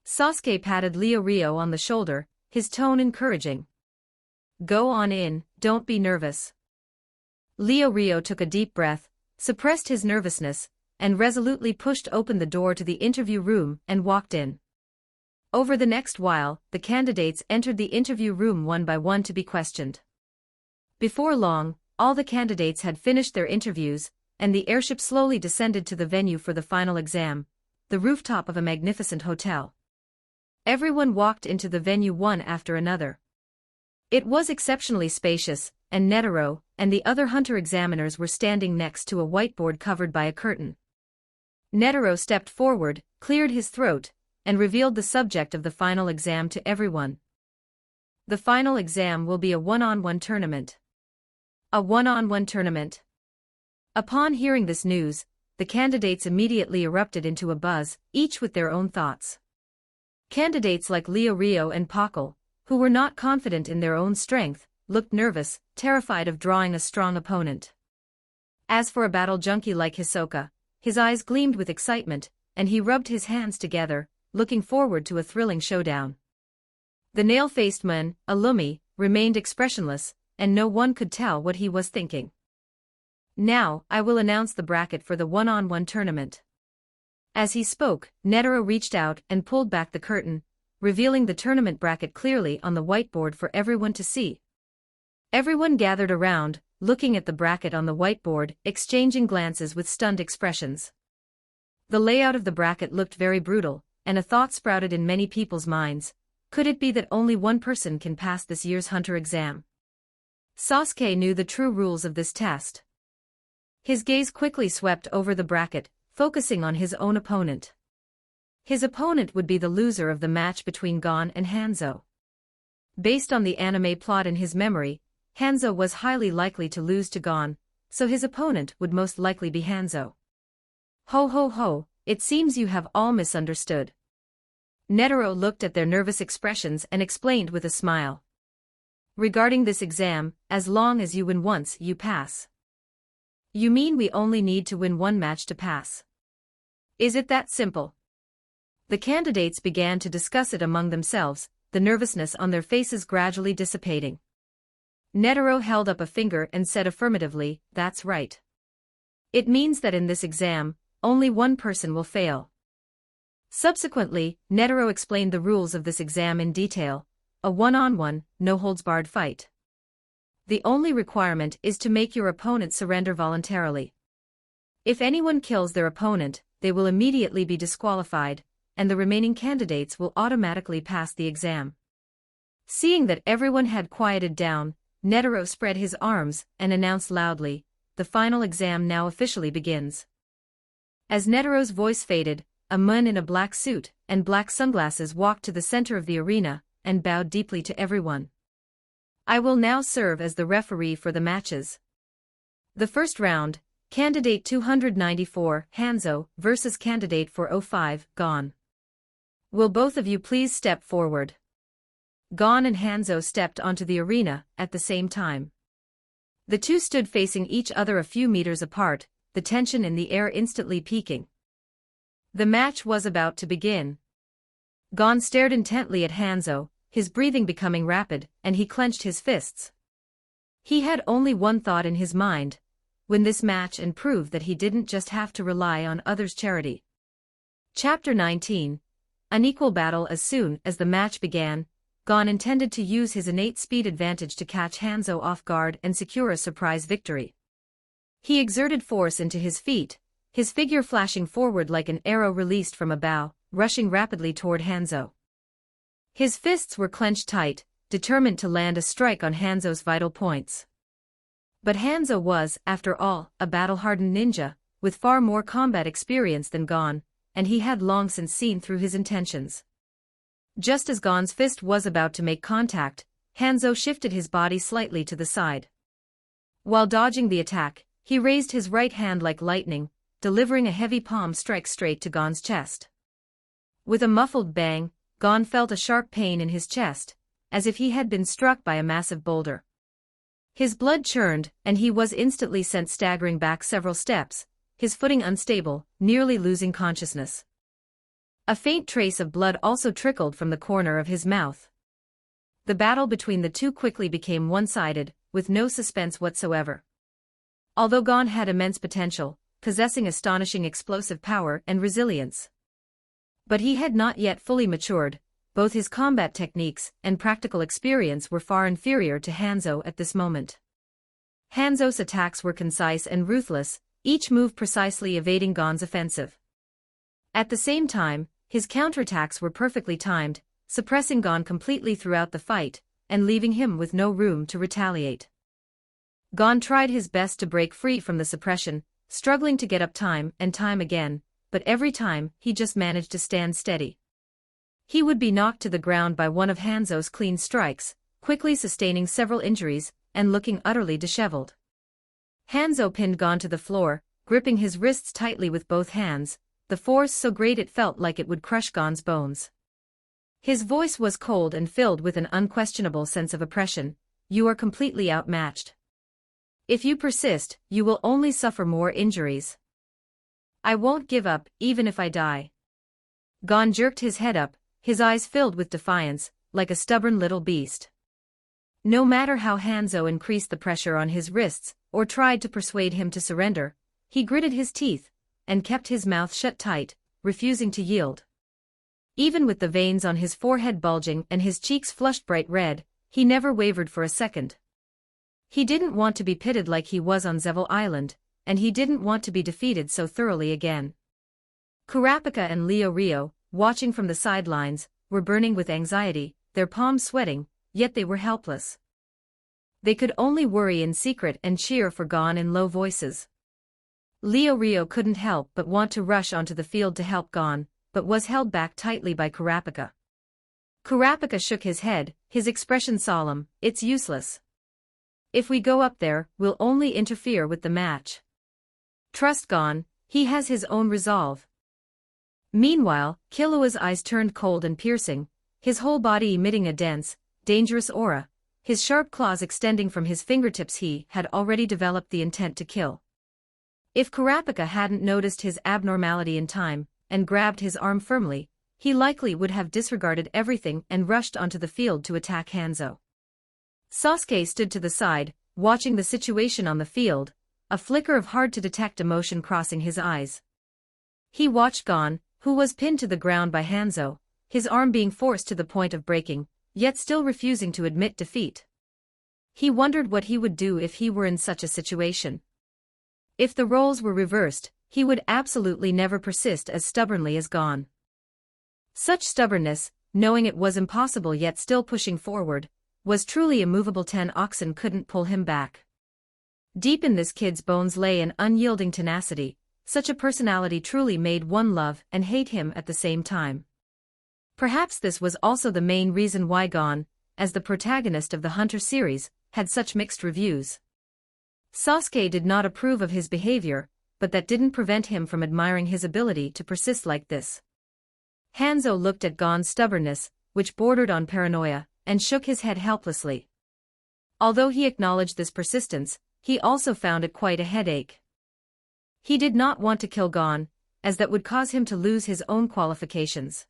Sasuke patted Leo Rio on the shoulder, his tone encouraging. "Go on in, don't be nervous." Leo Rio took a deep breath, suppressed his nervousness, and resolutely pushed open the door to the interview room and walked in. Over the next while, the candidates entered the interview room one by one to be questioned. Before long, all the candidates had finished their interviews, and the airship slowly descended to the venue for the final exam, the rooftop of a magnificent hotel. Everyone walked into the venue one after another. It was exceptionally spacious, and Netero and the other hunter examiners were standing next to a whiteboard covered by a curtain. Netero stepped forward, cleared his throat, and revealed the subject of the final exam to everyone. "The final exam will be a one-on-one tournament." "A one-on-one tournament?" Upon hearing this news, the candidates immediately erupted into a buzz, each with their own thoughts. Candidates like Leo Rio and Pakal, who were not confident in their own strength, looked nervous, terrified of drawing a strong opponent. As for a battle junkie like Hisoka, his eyes gleamed with excitement, and he rubbed his hands together, looking forward to a thrilling showdown. The nail-faced man, Alumi, remained expressionless, and no one could tell what he was thinking. Now, I will announce the bracket for the one-on-one tournament. As he spoke, Netero reached out and pulled back the curtain, revealing the tournament bracket clearly on the whiteboard for everyone to see. Everyone gathered around, looking at the bracket on the whiteboard, exchanging glances with stunned expressions. The layout of the bracket looked very brutal, and a thought sprouted in many people's minds. Could it be that only one person can pass this year's Hunter exam? Sasuke knew the true rules of this test. His gaze quickly swept over the bracket, focusing on his own opponent. His opponent would be the loser of the match between Gon and Hanzo. Based on the anime plot in his memory, Hanzo was highly likely to lose to Gon, so his opponent would most likely be Hanzo. Ho ho ho, it seems you have all misunderstood. Netero looked at their nervous expressions and explained with a smile. Regarding this exam, as long as you win once, you pass. You mean we only need to win one match to pass? Is it that simple? The candidates began to discuss it among themselves, the nervousness on their faces gradually dissipating. Netero held up a finger and said affirmatively, "That's right. It means that in this exam, only one person will fail." Subsequently, Netero explained the rules of this exam in detail: a one-on-one, no-holds-barred fight. The only requirement is to make your opponent surrender voluntarily. If anyone kills their opponent, they will immediately be disqualified, and the remaining candidates will automatically pass the exam. Seeing that everyone had quieted down, Netero spread his arms and announced loudly, "The final exam now officially begins." As Netero's voice faded, a man in a black suit and black sunglasses walked to the center of the arena and bowed deeply to everyone. "I will now serve as the referee for the matches. The first round, Candidate 294, Hanzo, versus Candidate 405, Gon. Will both of you please step forward?" Gon and Hanzo stepped onto the arena at the same time. The two stood facing each other a few meters apart, the tension in the air instantly peaking. The match was about to begin. Gon stared intently at Hanzo, his breathing becoming rapid, and he clenched his fists. He had only one thought in his mind: win this match and prove that he didn't just have to rely on others' charity. Chapter 19. Unequal battle. As soon as the match began, Gon intended to use his innate speed advantage to catch Hanzo off guard and secure a surprise victory. He exerted force into his feet, his figure flashing forward like an arrow released from a bow, rushing rapidly toward Hanzo. His fists were clenched tight, determined to land a strike on Hanzo's vital points. But Hanzo was, after all, a battle-hardened ninja, with far more combat experience than Gon, and he had long since seen through his intentions. Just as Gon's fist was about to make contact, Hanzo shifted his body slightly to the side. While dodging the attack, he raised his right hand like lightning, delivering a heavy palm strike straight to Gon's chest. With a muffled bang, Gon felt a sharp pain in his chest, as if he had been struck by a massive boulder. His blood churned, and he was instantly sent staggering back several steps, his footing unstable, nearly losing consciousness. A faint trace of blood also trickled from the corner of his mouth. The battle between the two quickly became one-sided, with no suspense whatsoever. Although Gon had immense potential, possessing astonishing explosive power and resilience. But he had not yet fully matured. Both his combat techniques and practical experience were far inferior to Hanzo at this moment. Hanzo's attacks were concise and ruthless, each move precisely evading Gon's offensive. At the same time, his counterattacks were perfectly timed, suppressing Gon completely throughout the fight, and leaving him with no room to retaliate. Gon tried his best to break free from the suppression, struggling to get up time and time again, but every time he just managed to stand steady. He would be knocked to the ground by one of Hanzo's clean strikes, quickly sustaining several injuries, and looking utterly disheveled. Hanzo pinned Gon to the floor, gripping his wrists tightly with both hands, the force so great it felt like it would crush Gon's bones. His voice was cold and filled with an unquestionable sense of oppression. "You are completely outmatched. If you persist, you will only suffer more injuries. I won't give up, even if I die." Gon jerked his head up, his eyes filled with defiance, like a stubborn little beast. No matter how Hanzo increased the pressure on his wrists, or tried to persuade him to surrender, he gritted his teeth, and kept his mouth shut tight, refusing to yield. Even with the veins on his forehead bulging and his cheeks flushed bright red, he never wavered for a second. He didn't want to be pitted like he was on Zevel Island, and he didn't want to be defeated so thoroughly again. Kurapika and Leo Rio, watching from the sidelines, were burning with anxiety, their palms sweating, yet they were helpless. They could only worry in secret and cheer for Gon in low voices. Leo Rio couldn't help but want to rush onto the field to help Gon, but was held back tightly by Kurapika. Kurapika shook his head, his expression solemn. "It's useless. If we go up there, we'll only interfere with the match. Trust Gon, he has his own resolve." Meanwhile, Killua's eyes turned cold and piercing, his whole body emitting a dense, dangerous aura, his sharp claws extending from his fingertips. He had already developed the intent to kill. If Kurapika hadn't noticed his abnormality in time, and grabbed his arm firmly, he likely would have disregarded everything and rushed onto the field to attack Hanzo. Sasuke stood to the side, watching the situation on the field, a flicker of hard-to-detect emotion crossing his eyes. He watched Gon, who was pinned to the ground by Hanzo, his arm being forced to the point of breaking, yet still refusing to admit defeat. He wondered what he would do if he were in such a situation. If the roles were reversed, he would absolutely never persist as stubbornly as Gon. Such stubbornness, knowing it was impossible yet still pushing forward, was truly immovable. 10 oxen couldn't pull him back. Deep in this kid's bones lay an unyielding tenacity. Such a personality truly made one love and hate him at the same time. Perhaps this was also the main reason why Gon, as the protagonist of the Hunter series, had such mixed reviews. Sasuke did not approve of his behavior, but that didn't prevent him from admiring his ability to persist like this. Hanzo looked at Gon's stubbornness, which bordered on paranoia, and shook his head helplessly. Although he acknowledged this persistence, he also found it quite a headache. He did not want to kill Gon, as that would cause him to lose his own qualifications.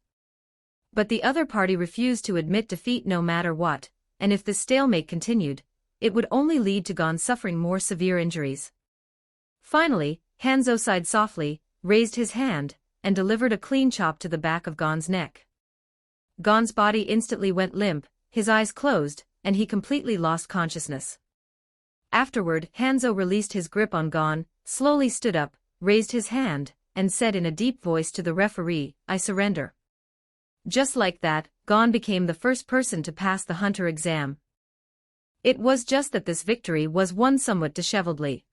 But the other party refused to admit defeat no matter what, and if this stalemate continued, it would only lead to Gon suffering more severe injuries. Finally, Hanzo sighed softly, raised his hand, and delivered a clean chop to the back of Gon's neck. Gon's body instantly went limp, his eyes closed, and he completely lost consciousness. Afterward, Hanzo released his grip on Gon, slowly stood up, raised his hand, and said in a deep voice to the referee, "I surrender." Just like that, Gon became the first person to pass the Hunter exam. It was just that this victory was won somewhat disheveledly.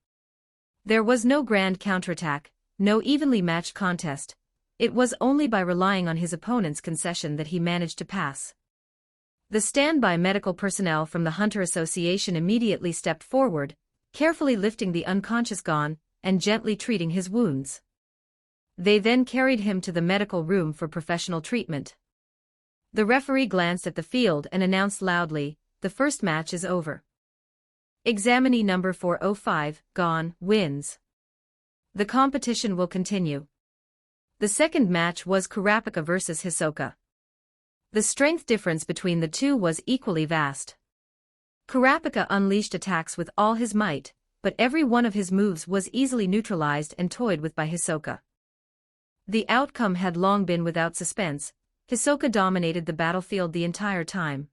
There was no grand counterattack, no evenly matched contest. It was only by relying on his opponent's concession that he managed to pass. The standby medical personnel from the Hunter Association immediately stepped forward, carefully lifting the unconscious Gon, and gently treating his wounds. They then carried him to the medical room for professional treatment. The referee glanced at the field and announced loudly, "The first match is over. Examinee number 405, Gon, wins. The competition will continue." The second match was Kurapika versus Hisoka. The strength difference between the two was equally vast. Kurapika unleashed attacks with all his might, but every one of his moves was easily neutralized and toyed with by Hisoka. The outcome had long been without suspense. Hisoka dominated the battlefield the entire time.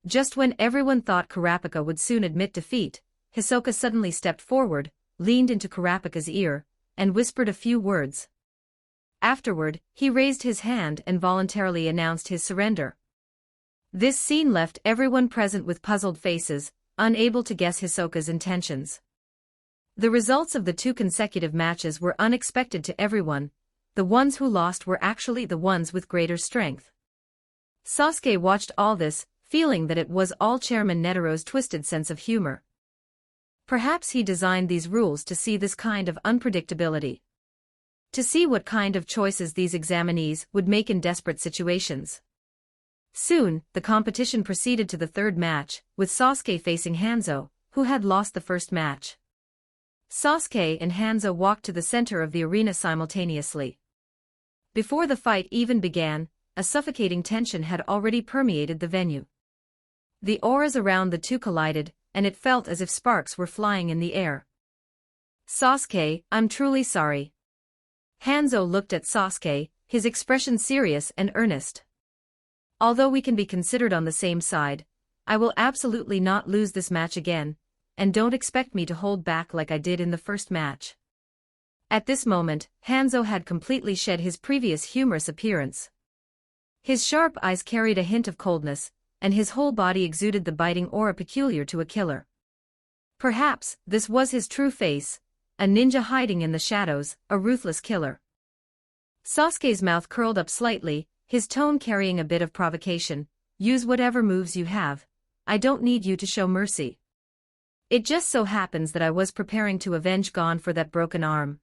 Just when everyone thought Kurapika would soon admit defeat, Hisoka suddenly stepped forward, leaned into Kurapika's ear, and whispered a few words. Afterward, he raised his hand and voluntarily announced his surrender. This scene left everyone present with puzzled faces, unable to guess Hisoka's intentions. The results of the 2 consecutive matches were unexpected to everyone. The ones who lost were actually the ones with greater strength. Sasuke watched all this, feeling that it was all Chairman Netaro's twisted sense of humor. Perhaps he designed these rules to see this kind of unpredictability. To see what kind of choices these examinees would make in desperate situations. Soon, the competition proceeded to the third match, with Sasuke facing Hanzo, who had lost the first match. Sasuke and Hanzo walked to the center of the arena simultaneously. Before the fight even began, a suffocating tension had already permeated the venue. The auras around the two collided, and it felt as if sparks were flying in the air. Sasuke, I'm truly sorry. Hanzo looked at Sasuke, his expression serious and earnest. Although we can be considered on the same side, I will absolutely not lose this match again, and don't expect me to hold back like I did in the first match. At this moment, Hanzo had completely shed his previous humorous appearance. His sharp eyes carried a hint of coldness, and his whole body exuded the biting aura peculiar to a killer. Perhaps, this was his true face, a ninja hiding in the shadows, a ruthless killer. Sasuke's mouth curled up slightly, his tone carrying a bit of provocation. Use whatever moves you have. I don't need you to show mercy. It just so happens that I was preparing to avenge Gon for that broken arm.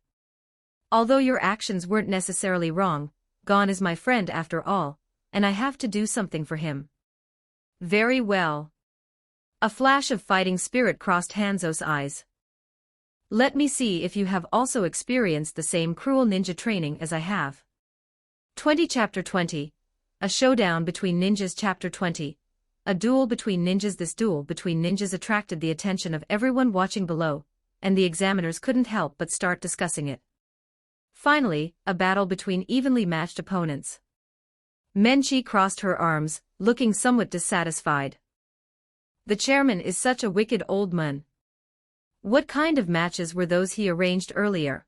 Although your actions weren't necessarily wrong, Gon is my friend after all, and I have to do something for him. Very well. A flash of fighting spirit crossed Hanzo's eyes. Let me see if you have also experienced the same cruel ninja training as I have. 20 Chapter 20. A showdown between ninjas. Chapter 20. A duel between ninjas. This duel between ninjas attracted the attention of everyone watching below, and the examiners couldn't help but start discussing it. Finally, a battle between evenly matched opponents. Menchi crossed her arms, looking somewhat dissatisfied. The chairman is such a wicked old man. What kind of matches were those he arranged earlier?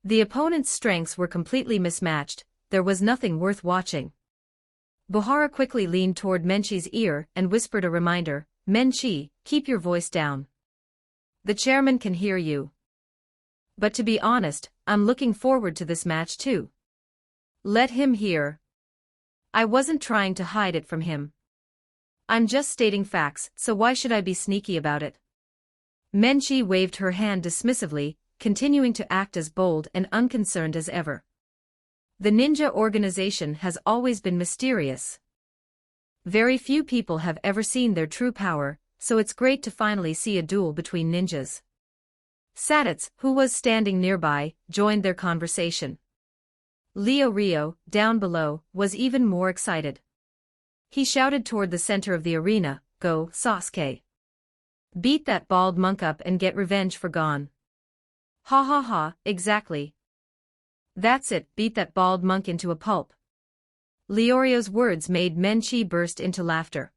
The opponents' strengths were completely mismatched, there was nothing worth watching. Buhara quickly leaned toward Menchi's ear and whispered a reminder, Menchi, keep your voice down. The chairman can hear you. But to be honest, I'm looking forward to this match too. Let him hear. I wasn't trying to hide it from him. I'm just stating facts, so why should I be sneaky about it? Menchi waved her hand dismissively, continuing to act as bold and unconcerned as ever. The ninja organization has always been mysterious. Very few people have ever seen their true power, so it's great to finally see a duel between ninjas. Saditz, who was standing nearby, joined their conversation. Leo Rio, down below, was even more excited. He shouted toward the center of the arena, Go, Sasuke. Beat that bald monk up and get revenge for Gon. Ha ha ha, exactly. That's it, beat that bald monk into a pulp. Leorio's words made Menchi burst into laughter.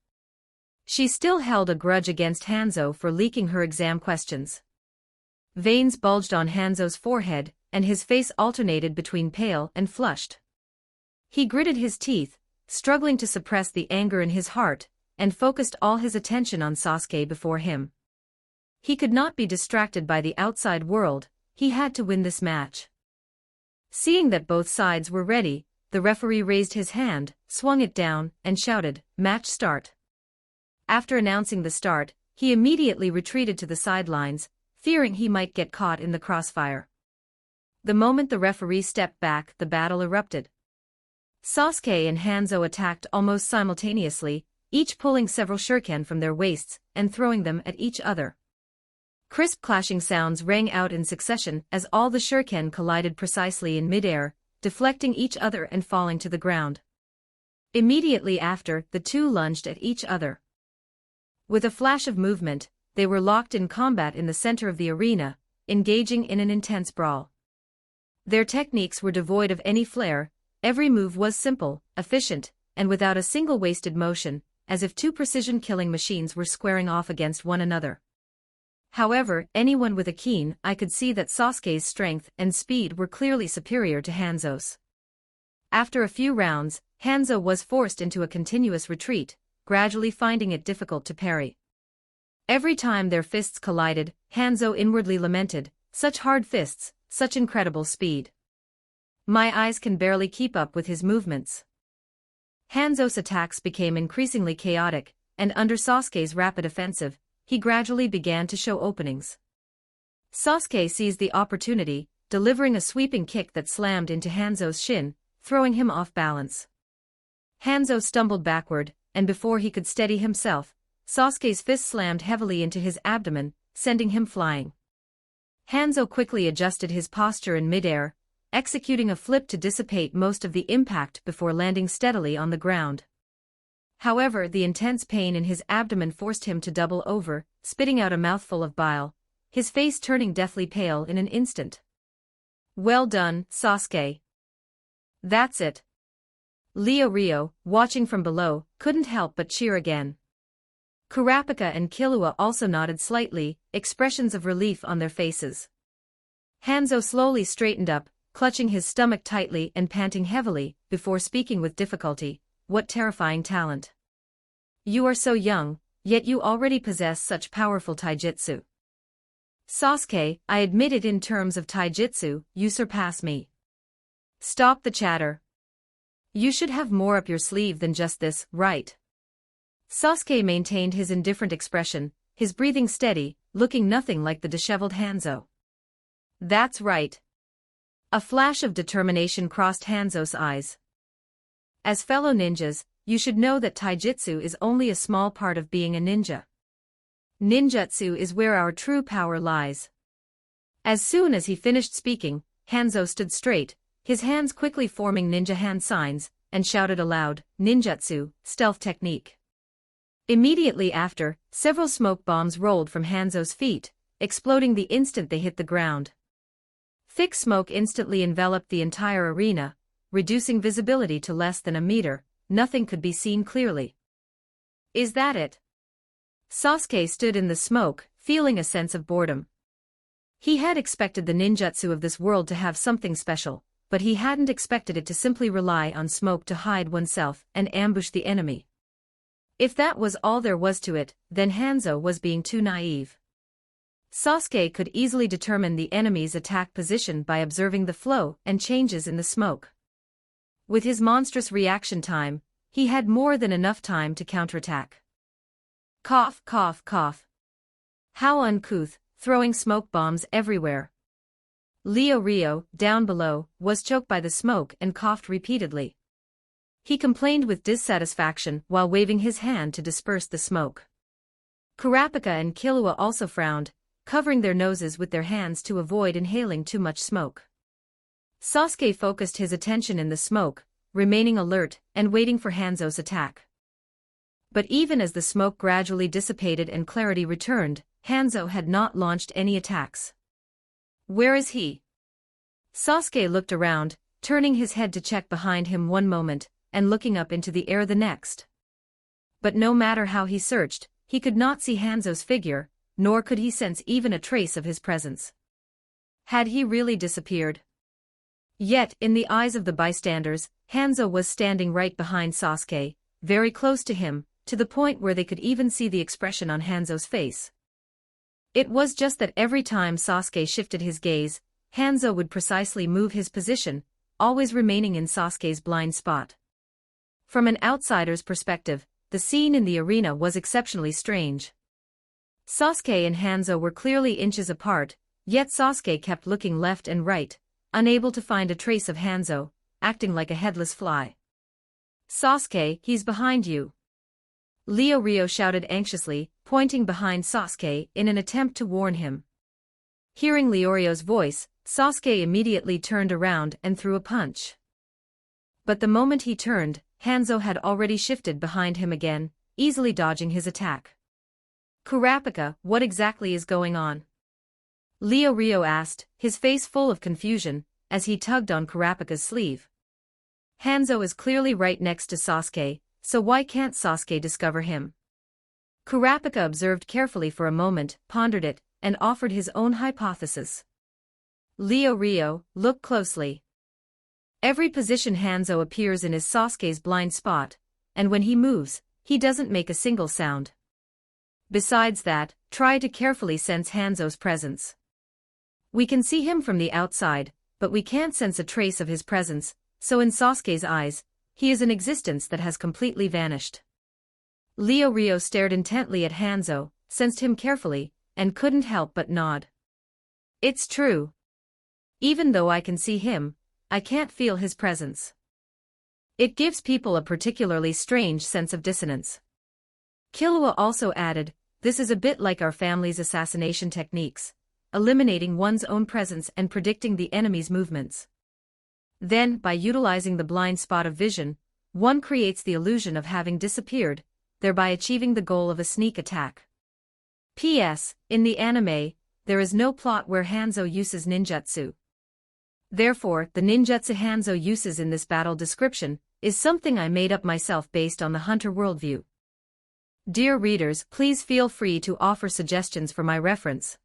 She still held a grudge against Hanzo for leaking her exam questions. Veins bulged on Hanzo's forehead, and his face alternated between pale and flushed. He gritted his teeth, struggling to suppress the anger in his heart, and focused all his attention on Sasuke before him. He could not be distracted by the outside world, he had to win this match. Seeing that both sides were ready, the referee raised his hand, swung it down, and shouted, Match start. After announcing the start, he immediately retreated to the sidelines, fearing he might get caught in the crossfire. The moment the referee stepped back, the battle erupted. Sasuke and Hanzo attacked almost simultaneously, each pulling several shuriken from their waists and throwing them at each other. Crisp clashing sounds rang out in succession as all the shuriken collided precisely in midair, deflecting each other and falling to the ground. Immediately after, the two lunged at each other. With a flash of movement, they were locked in combat in the center of the arena, engaging in an intense brawl. Their techniques were devoid of any flair, every move was simple, efficient, and without a single wasted motion, as if two precision-killing machines were squaring off against one another. However, anyone with a keen eye could see that Sasuke's strength and speed were clearly superior to Hanzo's. After a few rounds, Hanzo was forced into a continuous retreat, gradually finding it difficult to parry. Every time their fists collided, Hanzo inwardly lamented, such hard fists, such incredible speed. My eyes can barely keep up with his movements. Hanzo's attacks became increasingly chaotic, and under Sasuke's rapid offensive, he gradually began to show openings. Sasuke seized the opportunity, delivering a sweeping kick that slammed into Hanzo's shin, throwing him off balance. Hanzo stumbled backward, and before he could steady himself, Sasuke's fist slammed heavily into his abdomen, sending him flying. Hanzo quickly adjusted his posture in midair, executing a flip to dissipate most of the impact before landing steadily on the ground. However, the intense pain in his abdomen forced him to double over, spitting out a mouthful of bile, his face turning deathly pale in an instant. Well done, Sasuke. That's it. Rio, watching from below, couldn't help but cheer again. Kurapika and Killua also nodded slightly, expressions of relief on their faces. Hanzo slowly straightened up, clutching his stomach tightly and panting heavily, before speaking with difficulty. What terrifying talent. You are so young, yet you already possess such powerful taijutsu. Sasuke, I admit it, in terms of taijutsu, you surpass me. Stop the chatter. You should have more up your sleeve than just this, right? Sasuke maintained his indifferent expression, his breathing steady, looking nothing like the disheveled Hanzo. That's right. A flash of determination crossed Hanzo's eyes. As fellow ninjas, you should know that taijutsu is only a small part of being a ninja. Ninjutsu is where our true power lies. As soon as he finished speaking, Hanzo stood straight, his hands quickly forming ninja hand signs, and shouted aloud, Ninjutsu, stealth technique. Immediately after, several smoke bombs rolled from Hanzo's feet, exploding the instant they hit the ground. Thick smoke instantly enveloped the entire arena, reducing visibility to less than a meter. Nothing could be seen clearly. Is that it? Sasuke stood in the smoke, feeling a sense of boredom. He had expected the ninjutsu of this world to have something special, but he hadn't expected it to simply rely on smoke to hide oneself and ambush the enemy. If that was all there was to it, then Hanzo was being too naive. Sasuke could easily determine the enemy's attack position by observing the flow and changes in the smoke. With his monstrous reaction time, he had more than enough time to counterattack. Cough, cough, cough. How uncouth, throwing smoke bombs everywhere. Rio, down below, was choked by the smoke and coughed repeatedly. He complained with dissatisfaction while waving his hand to disperse the smoke. Kurapika and Killua also frowned, covering their noses with their hands to avoid inhaling too much smoke. Sasuke focused his attention in the smoke, remaining alert and waiting for Hanzo's attack. But even as the smoke gradually dissipated and clarity returned, Hanzo had not launched any attacks. Where is he? Sasuke looked around, turning his head to check behind him one moment, and looking up into the air the next. But no matter how he searched, he could not see Hanzo's figure, nor could he sense even a trace of his presence. Had he really disappeared? Yet, in the eyes of the bystanders, Hanzo was standing right behind Sasuke, very close to him, to the point where they could even see the expression on Hanzo's face. It was just that every time Sasuke shifted his gaze, Hanzo would precisely move his position, always remaining in Sasuke's blind spot. From an outsider's perspective, the scene in the arena was exceptionally strange. Sasuke and Hanzo were clearly inches apart, yet Sasuke kept looking left and right, unable to find a trace of Hanzo, acting like a headless fly. Sasuke, he's behind you. Rio shouted anxiously, pointing behind Sasuke in an attempt to warn him. Hearing Leorio's voice, Sasuke immediately turned around and threw a punch. But the moment he turned, Hanzo had already shifted behind him again, easily dodging his attack. Kurapika, what exactly is going on? Rio asked, his face full of confusion, as he tugged on Kurapika's sleeve. Hanzo is clearly right next to Sasuke, so why can't Sasuke discover him? Kurapika observed carefully for a moment, pondered it, and offered his own hypothesis. Rio, look closely. Every position Hanzo appears in is Sasuke's blind spot, and when he moves, he doesn't make a single sound. Besides that, try to carefully sense Hanzo's presence. We can see him from the outside, but we can't sense a trace of his presence, so in Sasuke's eyes, he is an existence that has completely vanished. Rio stared intently at Hanzo, sensed him carefully, and couldn't help but nod. It's true. Even though I can see him, I can't feel his presence. It gives people a particularly strange sense of dissonance. Killua also added, this is a bit like our family's assassination techniques, eliminating one's own presence and predicting the enemy's movements. Then, by utilizing the blind spot of vision, one creates the illusion of having disappeared, thereby achieving the goal of a sneak attack. P.S. In the anime, there is no plot where Hanzo uses ninjutsu. Therefore, the ninjutsu Hanzo uses in this battle description is something I made up myself based on the Hunter worldview. Dear readers, please feel free to offer suggestions for my reference.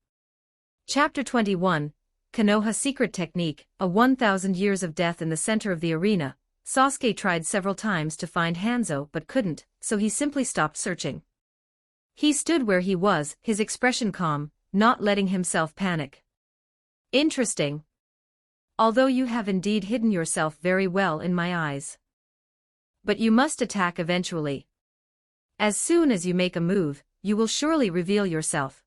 Chapter 21, Konoha Secret Technique, a 1,000 years of death in the center of the arena. Sasuke tried several times to find Hanzo but couldn't, so he simply stopped searching. He stood where he was, his expression calm, not letting himself panic. Interesting. Although you have indeed hidden yourself very well in my eyes. But you must attack eventually. As soon as you make a move, you will surely reveal yourself.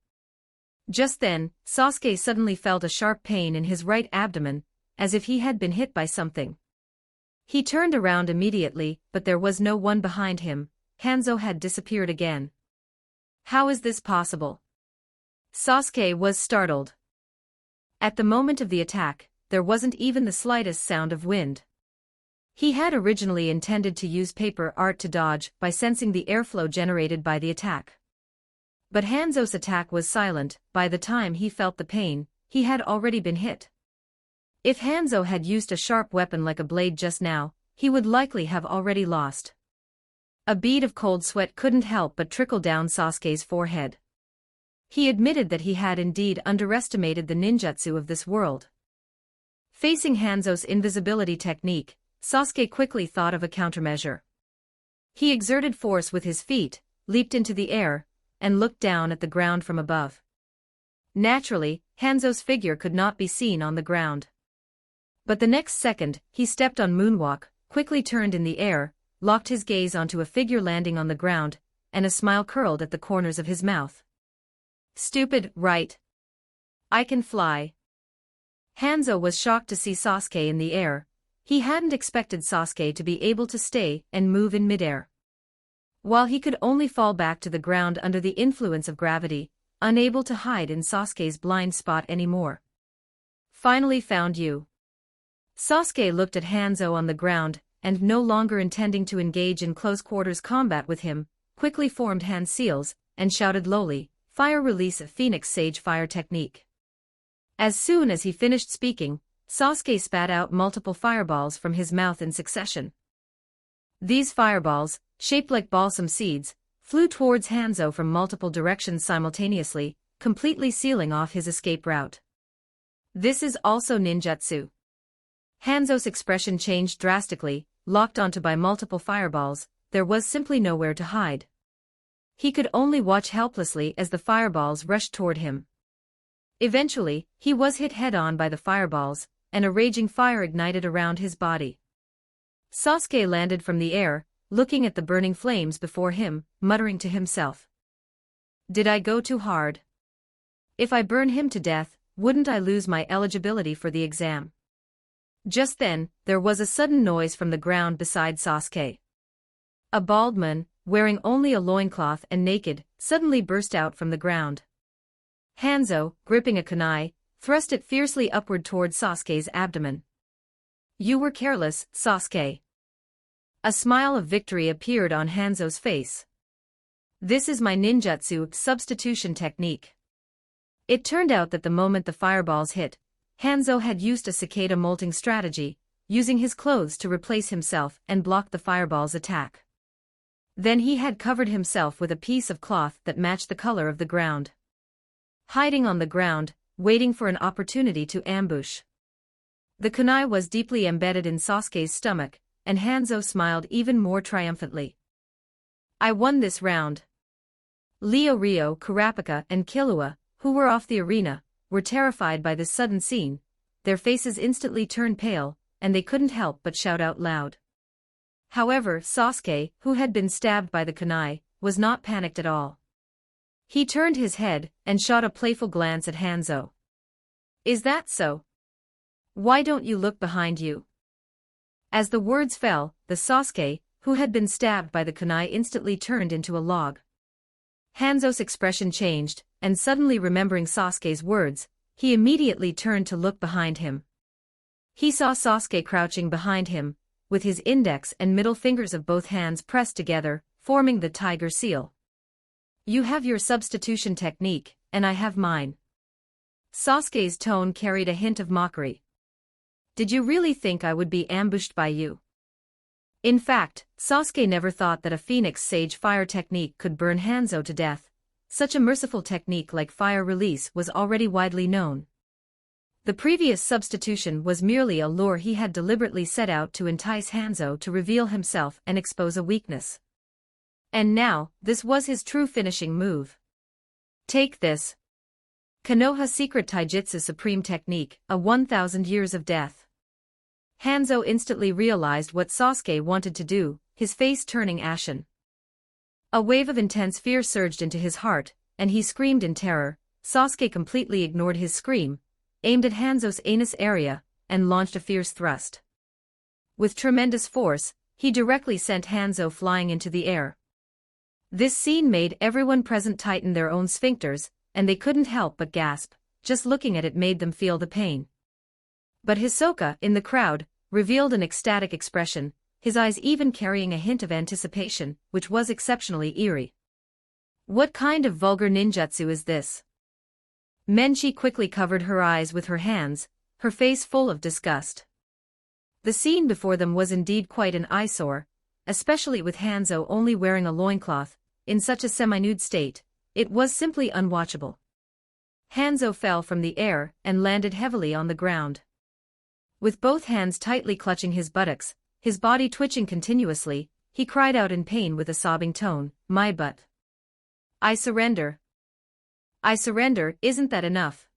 Just then, Sasuke suddenly felt a sharp pain in his right abdomen, as if he had been hit by something. He turned around immediately, but there was no one behind him. Hanzo had disappeared again. How is this possible? Sasuke was startled. At the moment of the attack, there wasn't even the slightest sound of wind. He had originally intended to use paper art to dodge by sensing the airflow generated by the attack. But Hanzo's attack was silent. By the time he felt the pain, he had already been hit. If Hanzo had used a sharp weapon like a blade just now, he would likely have already lost. A bead of cold sweat couldn't help but trickle down Sasuke's forehead. He admitted that he had indeed underestimated the ninjutsu of this world. Facing Hanzo's invisibility technique, Sasuke quickly thought of a countermeasure. He exerted force with his feet, leaped into the air, and looked down at the ground from above. Naturally, Hanzo's figure could not be seen on the ground. But the next second, he stepped on moonwalk, quickly turned in the air, locked his gaze onto a figure landing on the ground, and a smile curled at the corners of his mouth. Stupid, right? I can fly. Hanzo was shocked to see Sasuke in the air. He hadn't expected Sasuke to be able to stay and move in midair. While he could only fall back to the ground under the influence of gravity, unable to hide in Sasuke's blind spot anymore. Finally found you. Sasuke looked at Hanzo on the ground, and no longer intending to engage in close-quarters combat with him, quickly formed hand seals, and shouted lowly, "Fire release of Phoenix Sage Fire Technique." As soon as he finished speaking, Sasuke spat out multiple fireballs from his mouth in succession. These fireballs, shaped like balsam seeds, flew towards Hanzo from multiple directions simultaneously, completely sealing off his escape route. This is also ninjutsu. Hanzo's expression changed drastically. Locked onto by multiple fireballs, there was simply nowhere to hide. He could only watch helplessly as the fireballs rushed toward him. Eventually, he was hit head-on by the fireballs, and a raging fire ignited around his body. Sasuke landed from the air, looking at the burning flames before him, muttering to himself. Did I go too hard? If I burn him to death, wouldn't I lose my eligibility for the exam? Just then, there was a sudden noise from the ground beside Sasuke. A bald man, wearing only a loincloth and naked, suddenly burst out from the ground. Hanzo, gripping a kunai, thrust it fiercely upward towards Sasuke's abdomen. You were careless, Sasuke. A smile of victory appeared on Hanzo's face. This is my ninjutsu substitution technique. It turned out that the moment the fireballs hit, Hanzo had used a cicada molting strategy, using his clothes to replace himself and block the fireball's attack. Then he had covered himself with a piece of cloth that matched the color of the ground. Hiding on the ground, waiting for an opportunity to ambush. The kunai was deeply embedded in Sasuke's stomach, and Hanzo smiled even more triumphantly. I won this round. Rio, Kurapika and Killua, who were off the arena, were terrified by this sudden scene. Their faces instantly turned pale, and they couldn't help but shout out loud. However, Sasuke, who had been stabbed by the kunai, was not panicked at all. He turned his head and shot a playful glance at Hanzo. Is that so? Why don't you look behind you? As the words fell, the Sasuke, who had been stabbed by the kunai, instantly turned into a log. Hanzo's expression changed, and suddenly remembering Sasuke's words, he immediately turned to look behind him. He saw Sasuke crouching behind him, with his index and middle fingers of both hands pressed together, forming the tiger seal. You have your substitution technique, and I have mine. Sasuke's tone carried a hint of mockery. Did you really think I would be ambushed by you? In fact, Sasuke never thought that a Phoenix Sage fire technique could burn Hanzo to death. Such a merciful technique like fire release was already widely known. The previous substitution was merely a lure he had deliberately set out to entice Hanzo to reveal himself and expose a weakness. And now, this was his true finishing move. Take this. Konoha Secret Taijutsu Supreme Technique, a 1,000 years of death. Hanzo instantly realized what Sasuke wanted to do, his face turning ashen. A wave of intense fear surged into his heart, and he screamed in terror. Sasuke completely ignored his scream, aimed at Hanzo's anus area, and launched a fierce thrust. With tremendous force, he directly sent Hanzo flying into the air. This scene made everyone present tighten their own sphincters, and they couldn't help but gasp. Just looking at it made them feel the pain. But Hisoka, in the crowd, revealed an ecstatic expression, his eyes even carrying a hint of anticipation, which was exceptionally eerie. What kind of vulgar ninjutsu is this? Menchi quickly covered her eyes with her hands, her face full of disgust. The scene before them was indeed quite an eyesore, especially with Hanzo only wearing a loincloth, in such a semi-nude state. It was simply unwatchable. Hanzo fell from the air and landed heavily on the ground. With both hands tightly clutching his buttocks, his body twitching continuously, he cried out in pain with a sobbing tone, "My butt. I surrender. I surrender, isn't that enough?"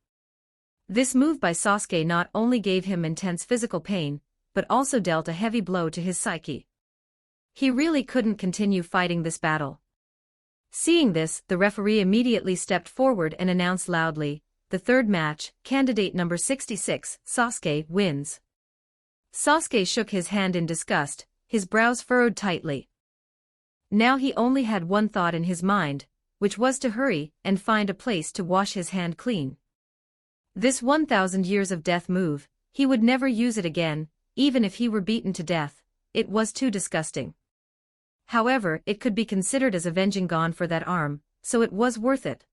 This move by Sasuke not only gave him intense physical pain, but also dealt a heavy blow to his psyche. He really couldn't continue fighting this battle. Seeing this, the referee immediately stepped forward and announced loudly, "The third match, candidate number 66, Sasuke, wins." Sasuke shook his hand in disgust, his brows furrowed tightly. Now he only had one thought in his mind, which was to hurry and find a place to wash his hand clean. This 1,000 years of death move, he would never use it again, even if he were beaten to death. It was too disgusting. However, it could be considered as avenging Gon for that arm, so it was worth it.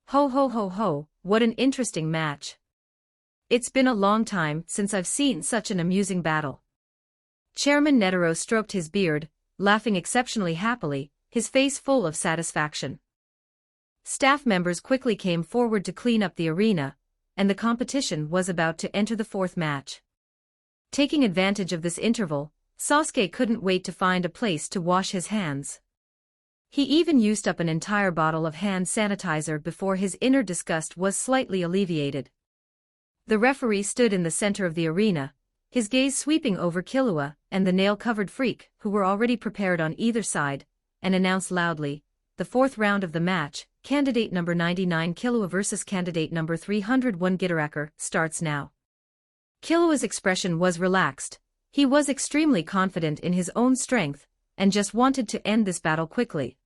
Ho ho ho ho, what an interesting match. It's been a long time since I've seen such an amusing battle. Chairman Netero stroked his beard, laughing exceptionally happily, his face full of satisfaction. Staff members quickly came forward to clean up the arena, and the competition was about to enter the fourth match. Taking advantage of this interval, Sasuke couldn't wait to find a place to wash his hands. He even used up an entire bottle of hand sanitizer before his inner disgust was slightly alleviated. The referee stood in the center of the arena, his gaze sweeping over Killua and the nail-covered freak, who were already prepared on either side, and announced loudly, "The fourth round of the match, candidate number 99 Killua versus candidate number 301 Gitaraker, starts now." Killua's expression was relaxed. He was extremely confident in his own strength, and just wanted to end this battle quickly.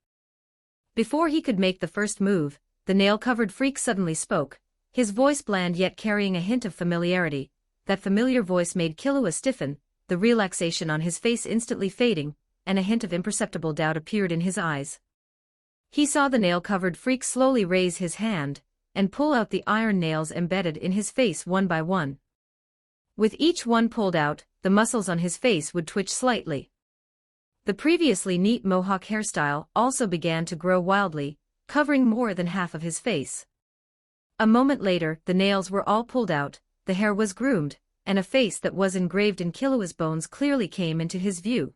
Before he could make the first move, the nail-covered freak suddenly spoke, his voice bland yet carrying a hint of familiarity. That familiar voice made Killua stiffen, the relaxation on his face instantly fading, and a hint of imperceptible doubt appeared in his eyes. He saw the nail-covered freak slowly raise his hand, and pull out the iron nails embedded in his face one by one. With each one pulled out, the muscles on his face would twitch slightly. The previously neat mohawk hairstyle also began to grow wildly, covering more than half of his face. A moment later, the nails were all pulled out, the hair was groomed, and a face that was engraved in Killua's bones clearly came into his view.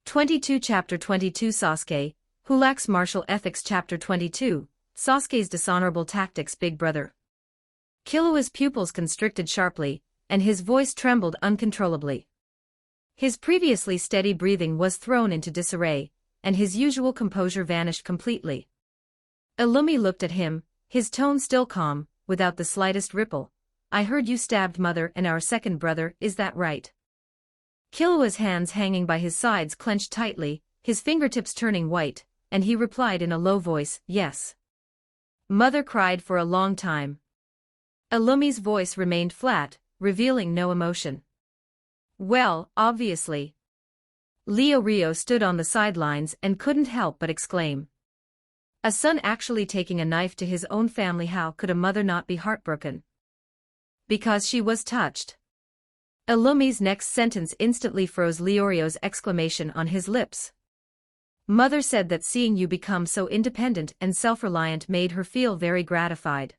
22 Chapter 22 Sasuke, Who Lacks Martial Ethics Chapter 22, Sasuke's Dishonorable Tactics Big Brother. Killua's pupils constricted sharply, and his voice trembled uncontrollably. His previously steady breathing was thrown into disarray, and his usual composure vanished completely. Illumi looked at him, his tone still calm, without the slightest ripple. "I heard you stabbed mother and our second brother, is that right?" Killua's hands hanging by his sides clenched tightly, his fingertips turning white, and he replied in a low voice, "Yes." Mother cried for a long time. Illumi's voice remained flat, revealing no emotion. Well, obviously. Rio stood on the sidelines and couldn't help but exclaim. A son actually taking a knife to his own family, how could a mother not be heartbroken? Because she was touched. Ilumi's next sentence instantly froze Leorio's exclamation on his lips. Mother said that seeing you become so independent and self-reliant made her feel very gratified.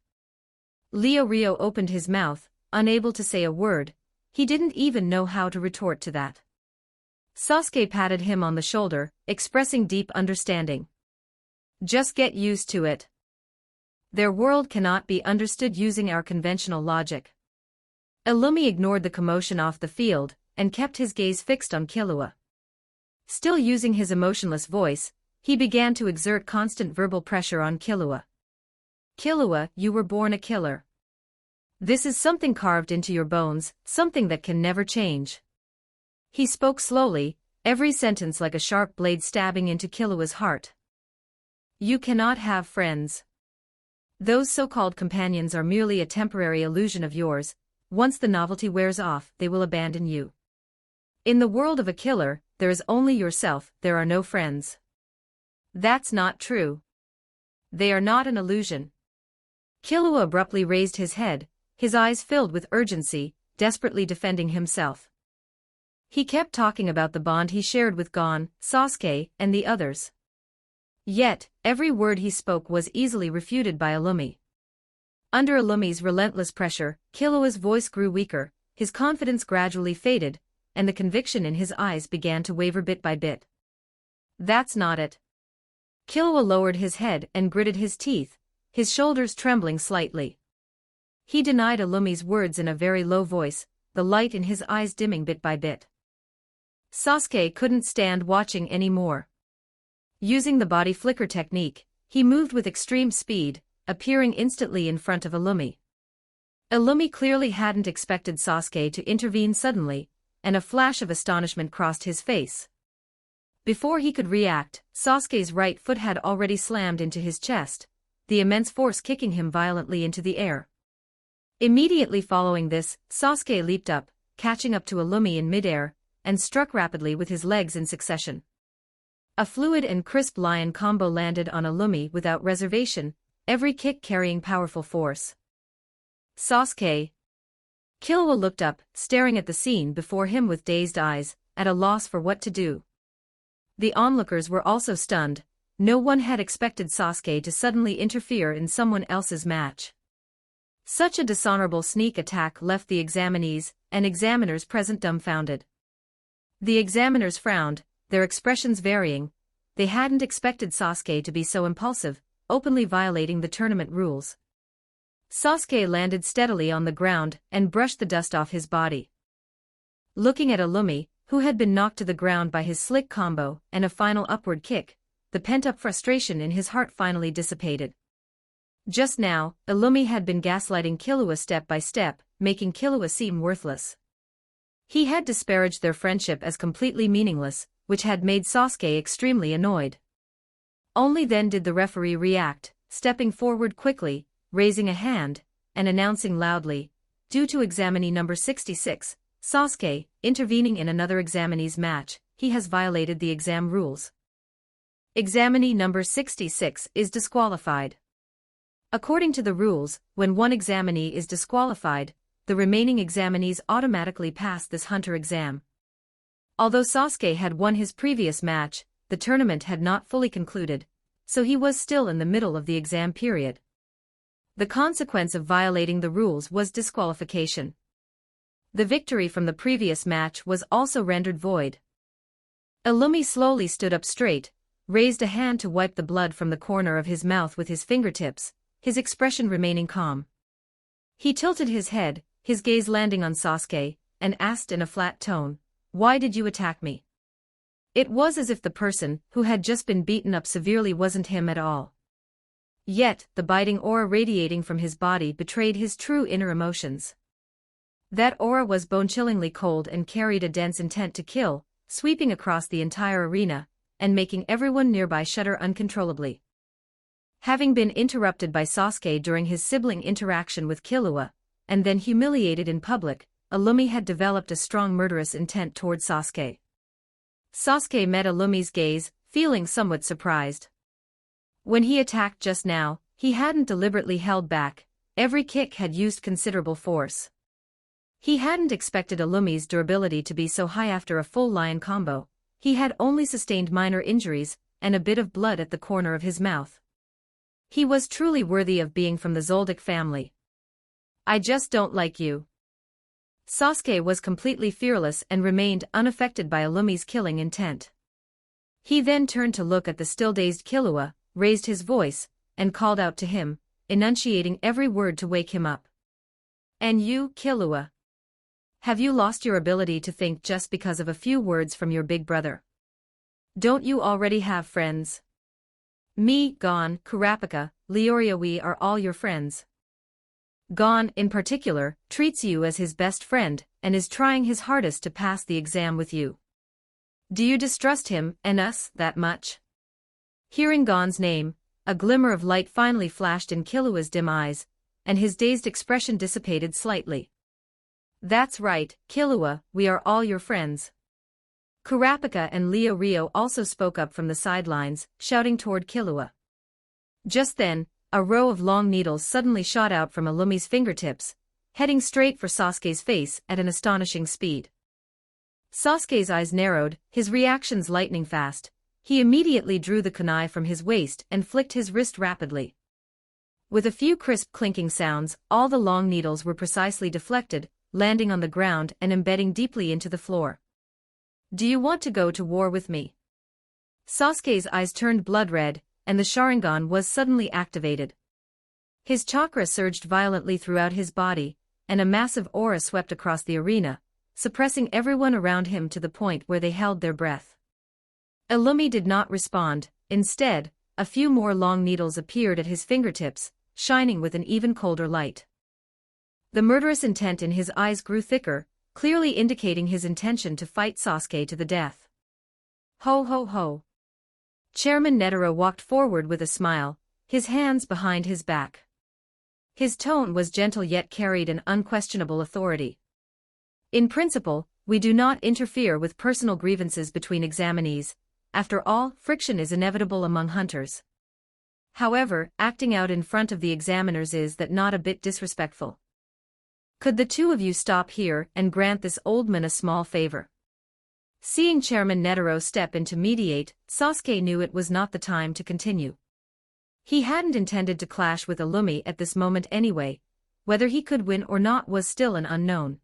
Rio opened his mouth, unable to say a word. He didn't even know how to retort to that. Sasuke patted him on the shoulder, expressing deep understanding. Just get used to it. Their world cannot be understood using our conventional logic. Illumi ignored the commotion off the field, and kept his gaze fixed on Killua. Still using his emotionless voice, he began to exert constant verbal pressure on Killua. Killua, you were born a killer. This is something carved into your bones, something that can never change. He spoke slowly, every sentence like a sharp blade stabbing into Killua's heart. You cannot have friends. Those so-called companions are merely a temporary illusion of yours. Once the novelty wears off, they will abandon you. In the world of a killer, there is only yourself, there are no friends. That's not true. They are not an illusion. Killua abruptly raised his head, his eyes filled with urgency, desperately defending himself. He kept talking about the bond he shared with Gon, Sasuke, and the others. Yet, every word he spoke was easily refuted by Illumi. Under Illumi's relentless pressure, Killua's voice grew weaker, his confidence gradually faded, and the conviction in his eyes began to waver bit by bit. That's not it. Killua lowered his head and gritted his teeth, his shoulders trembling slightly. He denied Illumi's words in a very low voice, the light in his eyes dimming bit by bit. Sasuke couldn't stand watching anymore. Using the body flicker technique, he moved with extreme speed, appearing instantly in front of Illumi. Illumi clearly hadn't expected Sasuke to intervene suddenly, and a flash of astonishment crossed his face. Before he could react, Sasuke's right foot had already slammed into his chest, the immense force kicking him violently into the air. Immediately following this, Sasuke leaped up, catching up to Illumi in midair, and struck rapidly with his legs in succession. A fluid and crisp lion combo landed on Illumi without reservation, every kick carrying powerful force. Sasuke. Killua looked up, staring at the scene before him with dazed eyes, at a loss for what to do. The onlookers were also stunned. No one had expected Sasuke to suddenly interfere in someone else's match. Such a dishonorable sneak attack left the examinees and examiners present dumbfounded. The examiners frowned, their expressions varying. They hadn't expected Sasuke to be so impulsive, openly violating the tournament rules. Sasuke landed steadily on the ground and brushed the dust off his body. Looking at Illumi, who had been knocked to the ground by his slick combo and a final upward kick, the pent-up frustration in his heart finally dissipated. Just now, Illumi had been gaslighting Killua step by step, making Killua seem worthless. He had disparaged their friendship as completely meaningless, which had made Sasuke extremely annoyed. Only then did the referee react, stepping forward quickly, raising a hand, and announcing loudly, due to examinee number 66, Sasuke, intervening in another examinee's match, he has violated the exam rules. Examinee number 66 is disqualified. According to the rules, when one examinee is disqualified, the remaining examinees automatically pass this hunter exam. Although Sasuke had won his previous match, the tournament had not fully concluded, so he was still in the middle of the exam period. The consequence of violating the rules was disqualification. The victory from the previous match was also rendered void. Illumi slowly stood up straight, raised a hand to wipe the blood from the corner of his mouth with his fingertips, his expression remaining calm. He tilted his head, his gaze landing on Sasuke, and asked in a flat tone, "Why did you attack me?" It was as if the person who had just been beaten up severely wasn't him at all. Yet, the biting aura radiating from his body betrayed his true inner emotions. That aura was bone-chillingly cold and carried a dense intent to kill, sweeping across the entire arena, and making everyone nearby shudder uncontrollably. Having been interrupted by Sasuke during his sibling interaction with Killua, and then humiliated in public, Illumi had developed a strong murderous intent toward Sasuke. Sasuke met Illumi's gaze, feeling somewhat surprised. When he attacked just now, he hadn't deliberately held back, every kick had used considerable force. He hadn't expected Illumi's durability to be so high after a full lion combo. He had only sustained minor injuries, and a bit of blood at the corner of his mouth. He was truly worthy of being from the Zoldyck family. I just don't like you. Sasuke was completely fearless and remained unaffected by Illumi's killing intent. He then turned to look at the still-dazed Killua, raised his voice, and called out to him, enunciating every word to wake him up. And you, Killua? Have you lost your ability to think just because of a few words from your big brother? Don't you already have friends? Me, Gon, Kurapika, Leoria, we are all your friends. Gon, in particular, treats you as his best friend, and is trying his hardest to pass the exam with you. Do you distrust him and us that much? Hearing Gon's name, a glimmer of light finally flashed in Killua's dim eyes, and his dazed expression dissipated slightly. That's right, Killua, we are all your friends. Kurapika and Leorio also spoke up from the sidelines, shouting toward Killua. Just then, a row of long needles suddenly shot out from Illumi's fingertips, heading straight for Sasuke's face at an astonishing speed. Sasuke's eyes narrowed, his reactions lightning fast. He immediately drew the kunai from his waist and flicked his wrist rapidly. With a few crisp clinking sounds, all the long needles were precisely deflected, landing on the ground and embedding deeply into the floor. Do you want to go to war with me? Sasuke's eyes turned blood red, and the Sharingan was suddenly activated. His chakra surged violently throughout his body, and a massive aura swept across the arena, suppressing everyone around him to the point where they held their breath. Illumi did not respond. Instead, a few more long needles appeared at his fingertips, shining with an even colder light. The murderous intent in his eyes grew thicker, clearly indicating his intention to fight Sasuke to the death. Ho ho ho. Chairman Netero walked forward with a smile, his hands behind his back. His tone was gentle yet carried an unquestionable authority. In principle, we do not interfere with personal grievances between examinees. After all, friction is inevitable among hunters. However, acting out in front of the examiners is that not a bit disrespectful. Could the two of you stop here and grant this old man a small favor? Seeing Chairman Netero step in to mediate, Sasuke knew it was not the time to continue. He hadn't intended to clash with Illumi at this moment anyway. Whether he could win or not was still an unknown.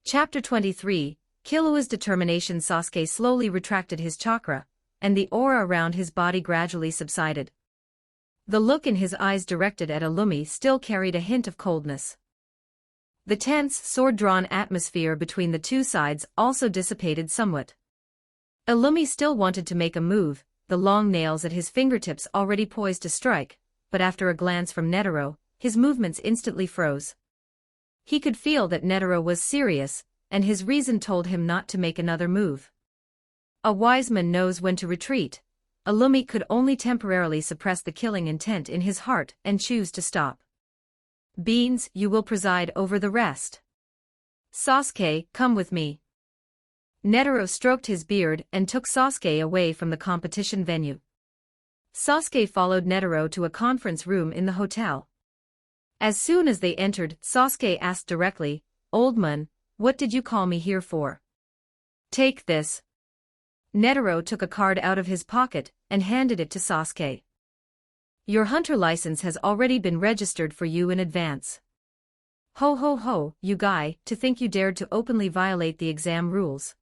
Chapter 23, Killua's determination. Sasuke slowly retracted his chakra, and the aura around his body gradually subsided. The look in his eyes directed at Illumi still carried a hint of coldness. The tense, sword-drawn atmosphere between the two sides also dissipated somewhat. Illumi still wanted to make a move, the long nails at his fingertips already poised to strike, but after a glance from Netero, his movements instantly froze. He could feel that Netero was serious, and his reason told him not to make another move. A wise man knows when to retreat. Illumi could only temporarily suppress the killing intent in his heart and choose to stop. Beans, you will preside over the rest. Sasuke, come with me. Netero stroked his beard and took Sasuke away from the competition venue. Sasuke followed Netero to a conference room in the hotel. As soon as they entered, Sasuke asked directly, Old man, what did you call me here for? Take this. Netero took a card out of his pocket and handed it to Sasuke. Your hunter license has already been registered for you in advance. Ho ho ho, you guy, to think you dared to openly violate the exam rules.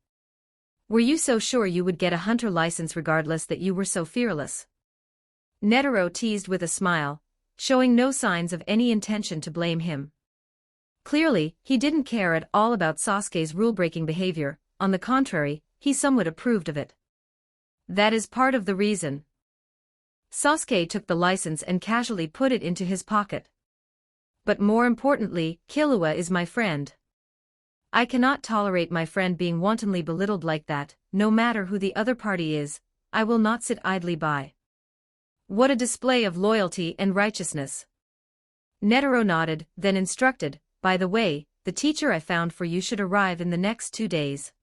Were you so sure you would get a hunter license regardless that you were so fearless? Netero teased with a smile, showing no signs of any intention to blame him. Clearly, he didn't care at all about Sasuke's rule-breaking behavior, on the contrary, he somewhat approved of it. That is part of the reason. Sasuke took the license and casually put it into his pocket. But more importantly, Killua is my friend. I cannot tolerate my friend being wantonly belittled like that, no matter who the other party is. I will not sit idly by. What a display of loyalty and righteousness. Netero nodded, then instructed, by the way, the teacher I found for you should arrive in the next 2 days.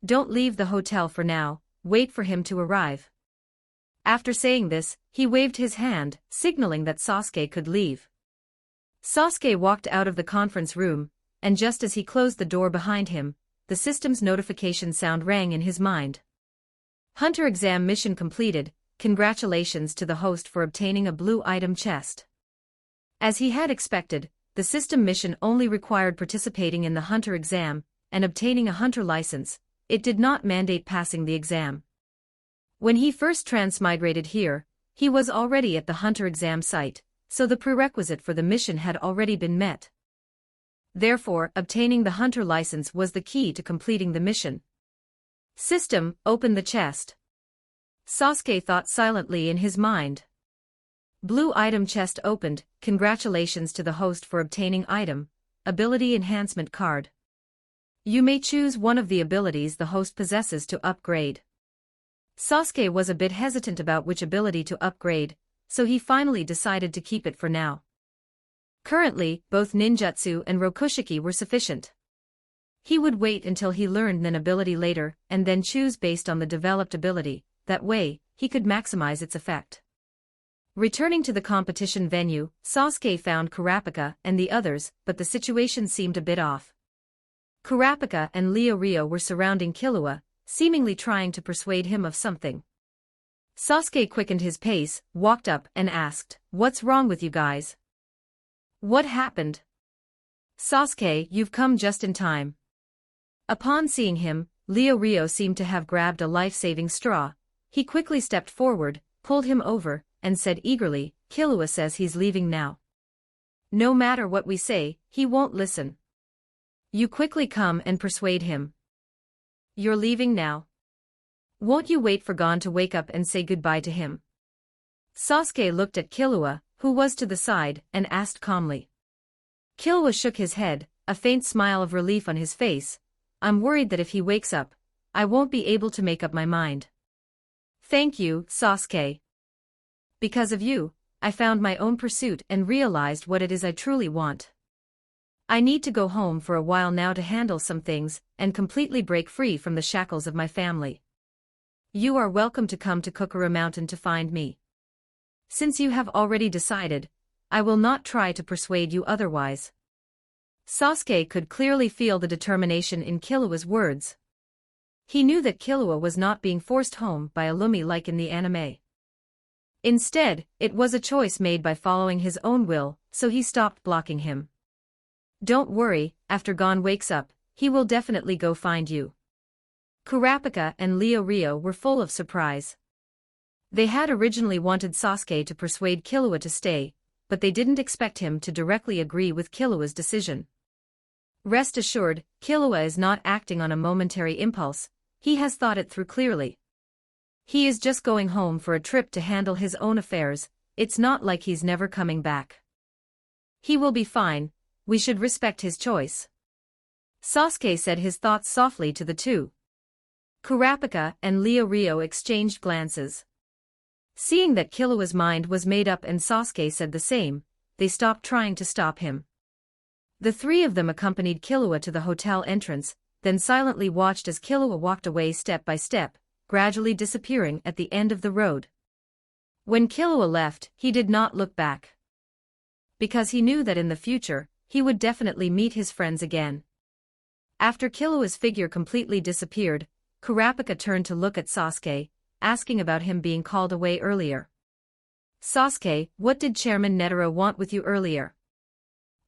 Don't leave the hotel for now, wait for him to arrive." After saying this, he waved his hand, signaling that Sasuke could leave. Sasuke walked out of the conference room, and just as he closed the door behind him, the system's notification sound rang in his mind. "Hunter exam mission completed, congratulations to the host for obtaining a blue item chest." As he had expected, the system mission only required participating in the hunter exam and obtaining a hunter license. It did not mandate passing the exam. When he first transmigrated here, he was already at the hunter exam site, so the prerequisite for the mission had already been met. Therefore, obtaining the hunter license was the key to completing the mission. "System, open the chest." Sasuke thought silently in his mind. Blue item chest opened, congratulations to the host for obtaining item, ability enhancement card. You may choose one of the abilities the host possesses to upgrade. Sasuke was a bit hesitant about which ability to upgrade, so he finally decided to keep it for now. Currently, both ninjutsu and rokushiki were sufficient. He would wait until he learned an ability later and then choose based on the developed ability, that way, he could maximize its effect. Returning to the competition venue, Sasuke found Kurapika and the others, but the situation seemed a bit off. Kurapika and Rio were surrounding Killua, seemingly trying to persuade him of something. Sasuke quickened his pace, walked up and asked, "What's wrong with you guys? What happened?" "Sasuke, you've come just in time." Upon seeing him, Rio seemed to have grabbed a life-saving straw. He quickly stepped forward, pulled him over, and said eagerly, "Killua says he's leaving now. No matter what we say, he won't listen. You quickly come and persuade him." "You're leaving now? Won't you wait for Gon to wake up and say goodbye to him?" Sasuke looked at Killua, who was to the side, and asked calmly. Killua shook his head, a faint smile of relief on his face. "I'm worried that if he wakes up, I won't be able to make up my mind." "Thank you, Sasuke. Because of you, I found my own pursuit and realized what it is I truly want. I need to go home for a while now to handle some things and completely break free from the shackles of my family. You are welcome to come to Kokura Mountain to find me. Since you have already decided, I will not try to persuade you otherwise." Sasuke could clearly feel the determination in Killua's words. He knew that Killua was not being forced home by a Lumi like in the anime. Instead, it was a choice made by following his own will, so he stopped blocking him. "Don't worry, after Gon wakes up, he will definitely go find you." Kurapika and Rio were full of surprise. They had originally wanted Sasuke to persuade Killua to stay, but they didn't expect him to directly agree with Killua's decision. Rest assured, Killua is not acting on a momentary impulse, he has thought it through clearly. He is just going home for a trip to handle his own affairs, it's not like he's never coming back. He will be fine, we should respect his choice. Sasuke said his thoughts softly to the two. Kurapika and Rio exchanged glances. Seeing that Killua's mind was made up and Sasuke said the same, they stopped trying to stop him. The three of them accompanied Killua to the hotel entrance, then silently watched as Killua walked away step by step, gradually disappearing at the end of the road. When Killua left, he did not look back. Because he knew that in the future, he would definitely meet his friends again. After Killua's figure completely disappeared, Kurapika turned to look at Sasuke, asking about him being called away earlier. "Sasuke, what did Chairman Netero want with you earlier?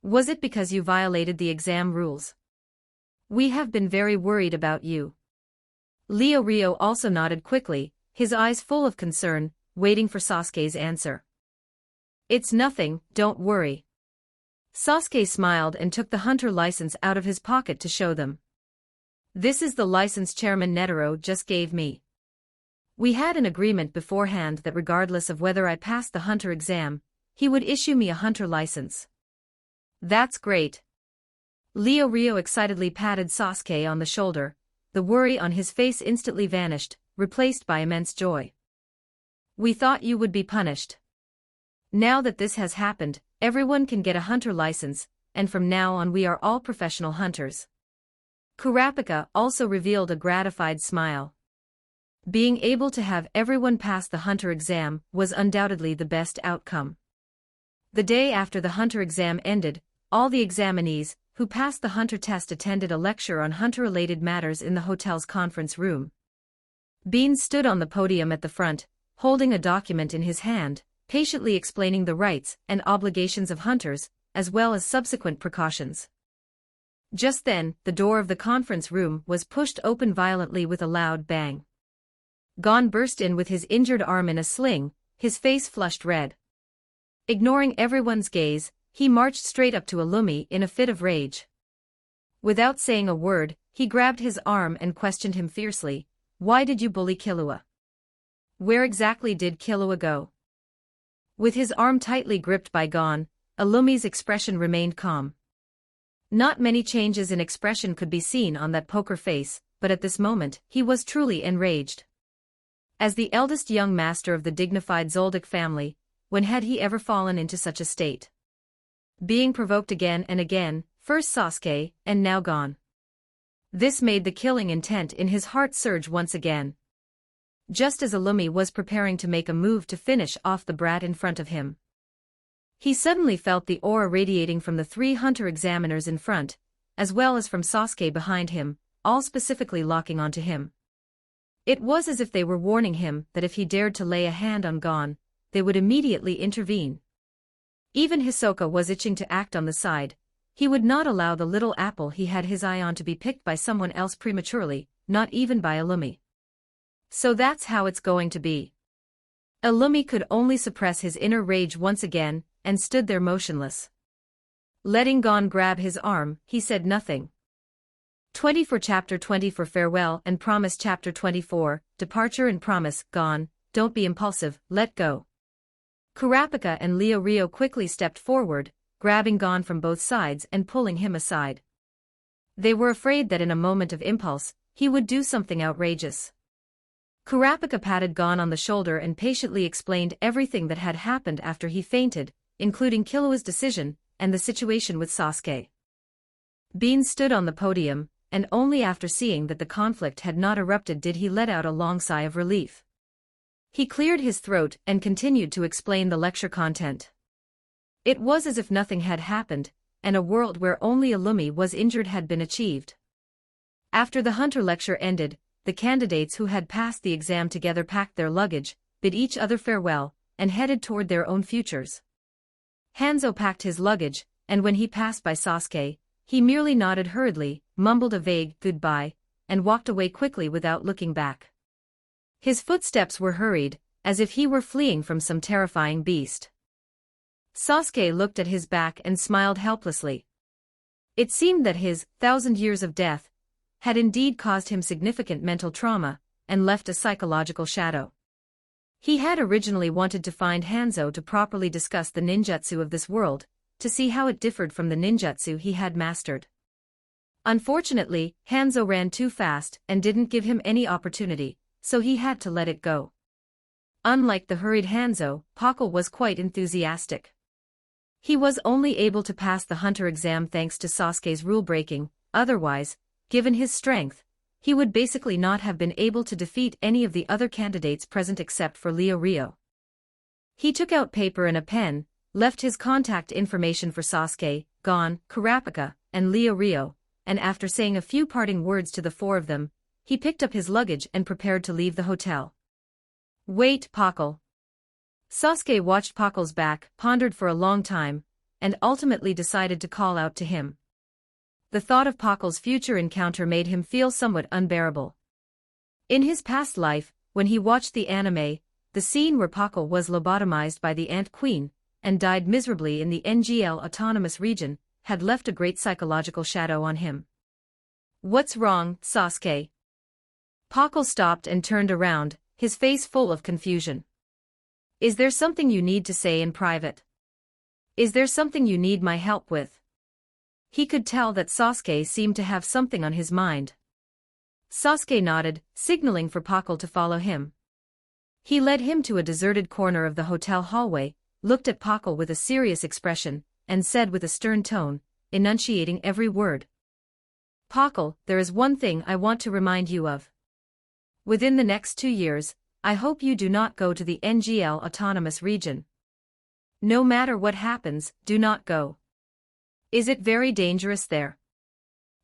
Was it because you violated the exam rules? We have been very worried about you." Rio also nodded quickly, his eyes full of concern, waiting for Sasuke's answer. "It's nothing, don't worry." Sasuke smiled and took the hunter license out of his pocket to show them. "This is the license Chairman Netero just gave me. We had an agreement beforehand that regardless of whether I passed the hunter exam, he would issue me a hunter license." "That's great." Rio excitedly patted Sasuke on the shoulder, the worry on his face instantly vanished, replaced by immense joy. "We thought you would be punished. Now that this has happened, everyone can get a hunter license, and from now on we are all professional hunters." Kurapika also revealed a gratified smile. Being able to have everyone pass the hunter exam was undoubtedly the best outcome. The day after the hunter exam ended, all the examinees who passed the hunter test attended a lecture on hunter-related matters in the hotel's conference room. Bean stood on the podium at the front, holding a document in his hand, patiently explaining the rights and obligations of hunters, as well as subsequent precautions. Just then, the door of the conference room was pushed open violently with a loud bang. Gon burst in with his injured arm in a sling, his face flushed red. Ignoring everyone's gaze, he marched straight up to Illumi in a fit of rage. Without saying a word, he grabbed his arm and questioned him fiercely, "Why did you bully Killua? Where exactly did Killua go?" With his arm tightly gripped by Gon, Illumi's expression remained calm. Not many changes in expression could be seen on that poker face, but at this moment, he was truly enraged. As the eldest young master of the dignified Zoldyck family, when had he ever fallen into such a state? Being provoked again and again, first Sasuke, and now Gon. This made the killing intent in his heart surge once again. Just as Illumi was preparing to make a move to finish off the brat in front of him, he suddenly felt the aura radiating from the 3 hunter examiners in front, as well as from Sasuke behind him, all specifically locking onto him. It was as if they were warning him that if he dared to lay a hand on Gon, they would immediately intervene. Even Hisoka was itching to act on the side. He would not allow the little apple he had his eye on to be picked by someone else prematurely, not even by Illumi. So that's how it's going to be. Illumi could only suppress his inner rage once again, and stood there motionless. Letting Gon grab his arm, he said nothing. 20 for Chapter 20 for Farewell and Promise. Chapter 24, Departure and Promise. Gon, don't be impulsive, let go. Kurapika and Rio quickly stepped forward, grabbing Gon from both sides and pulling him aside. They were afraid that in a moment of impulse, he would do something outrageous. Kurapika patted Gon on the shoulder and patiently explained everything that had happened after he fainted, including Killua's decision, and the situation with Sasuke. Bean stood on the podium, and only after seeing that the conflict had not erupted did he let out a long sigh of relief. He cleared his throat and continued to explain the lecture content. It was as if nothing had happened, and a world where only Illumi was injured had been achieved. After the hunter lecture ended, the candidates who had passed the exam together packed their luggage, bid each other farewell, and headed toward their own futures. Hanzo packed his luggage, and when he passed by Sasuke, he merely nodded hurriedly, mumbled a vague goodbye, and walked away quickly without looking back. His footsteps were hurried, as if he were fleeing from some terrifying beast. Sasuke looked at his back and smiled helplessly. It seemed that his 1,000 years of death had indeed caused him significant mental trauma, and left a psychological shadow. He had originally wanted to find Hanzo to properly discuss the ninjutsu of this world, to see how it differed from the ninjutsu he had mastered. Unfortunately, Hanzo ran too fast and didn't give him any opportunity, so he had to let it go. Unlike the hurried Hanzo, Pakal was quite enthusiastic. He was only able to pass the hunter exam thanks to Sasuke's rule-breaking, otherwise, given his strength, he would basically not have been able to defeat any of the other candidates present except for Rio. He took out paper and a pen, left his contact information for Sasuke, Gon, Kurapika, and Rio, and after saying a few parting words to the 4 of them, he picked up his luggage and prepared to leave the hotel. "Wait, Pakal." Sasuke watched Pakal's back, pondered for a long time, and ultimately decided to call out to him. The thought of Pakal's future encounter made him feel somewhat unbearable. In his past life, when he watched the anime, the scene where Pakal was lobotomized by the Ant Queen, and died miserably in the NGL Autonomous Region, had left a great psychological shadow on him. "What's wrong, Sasuke?" Pakal stopped and turned around, his face full of confusion. "Is there something you need to say in private? Is there something you need my help with?" He could tell that Sasuke seemed to have something on his mind. Sasuke nodded, signaling for Pakal to follow him. He led him to a deserted corner of the hotel hallway, looked at Pakal with a serious expression, and said with a stern tone, enunciating every word. Pakal, there is one thing I want to remind you of. Within the next 2 years, I hope you do not go to the NGL Autonomous Region. No matter what happens, do not go. Is it very dangerous there?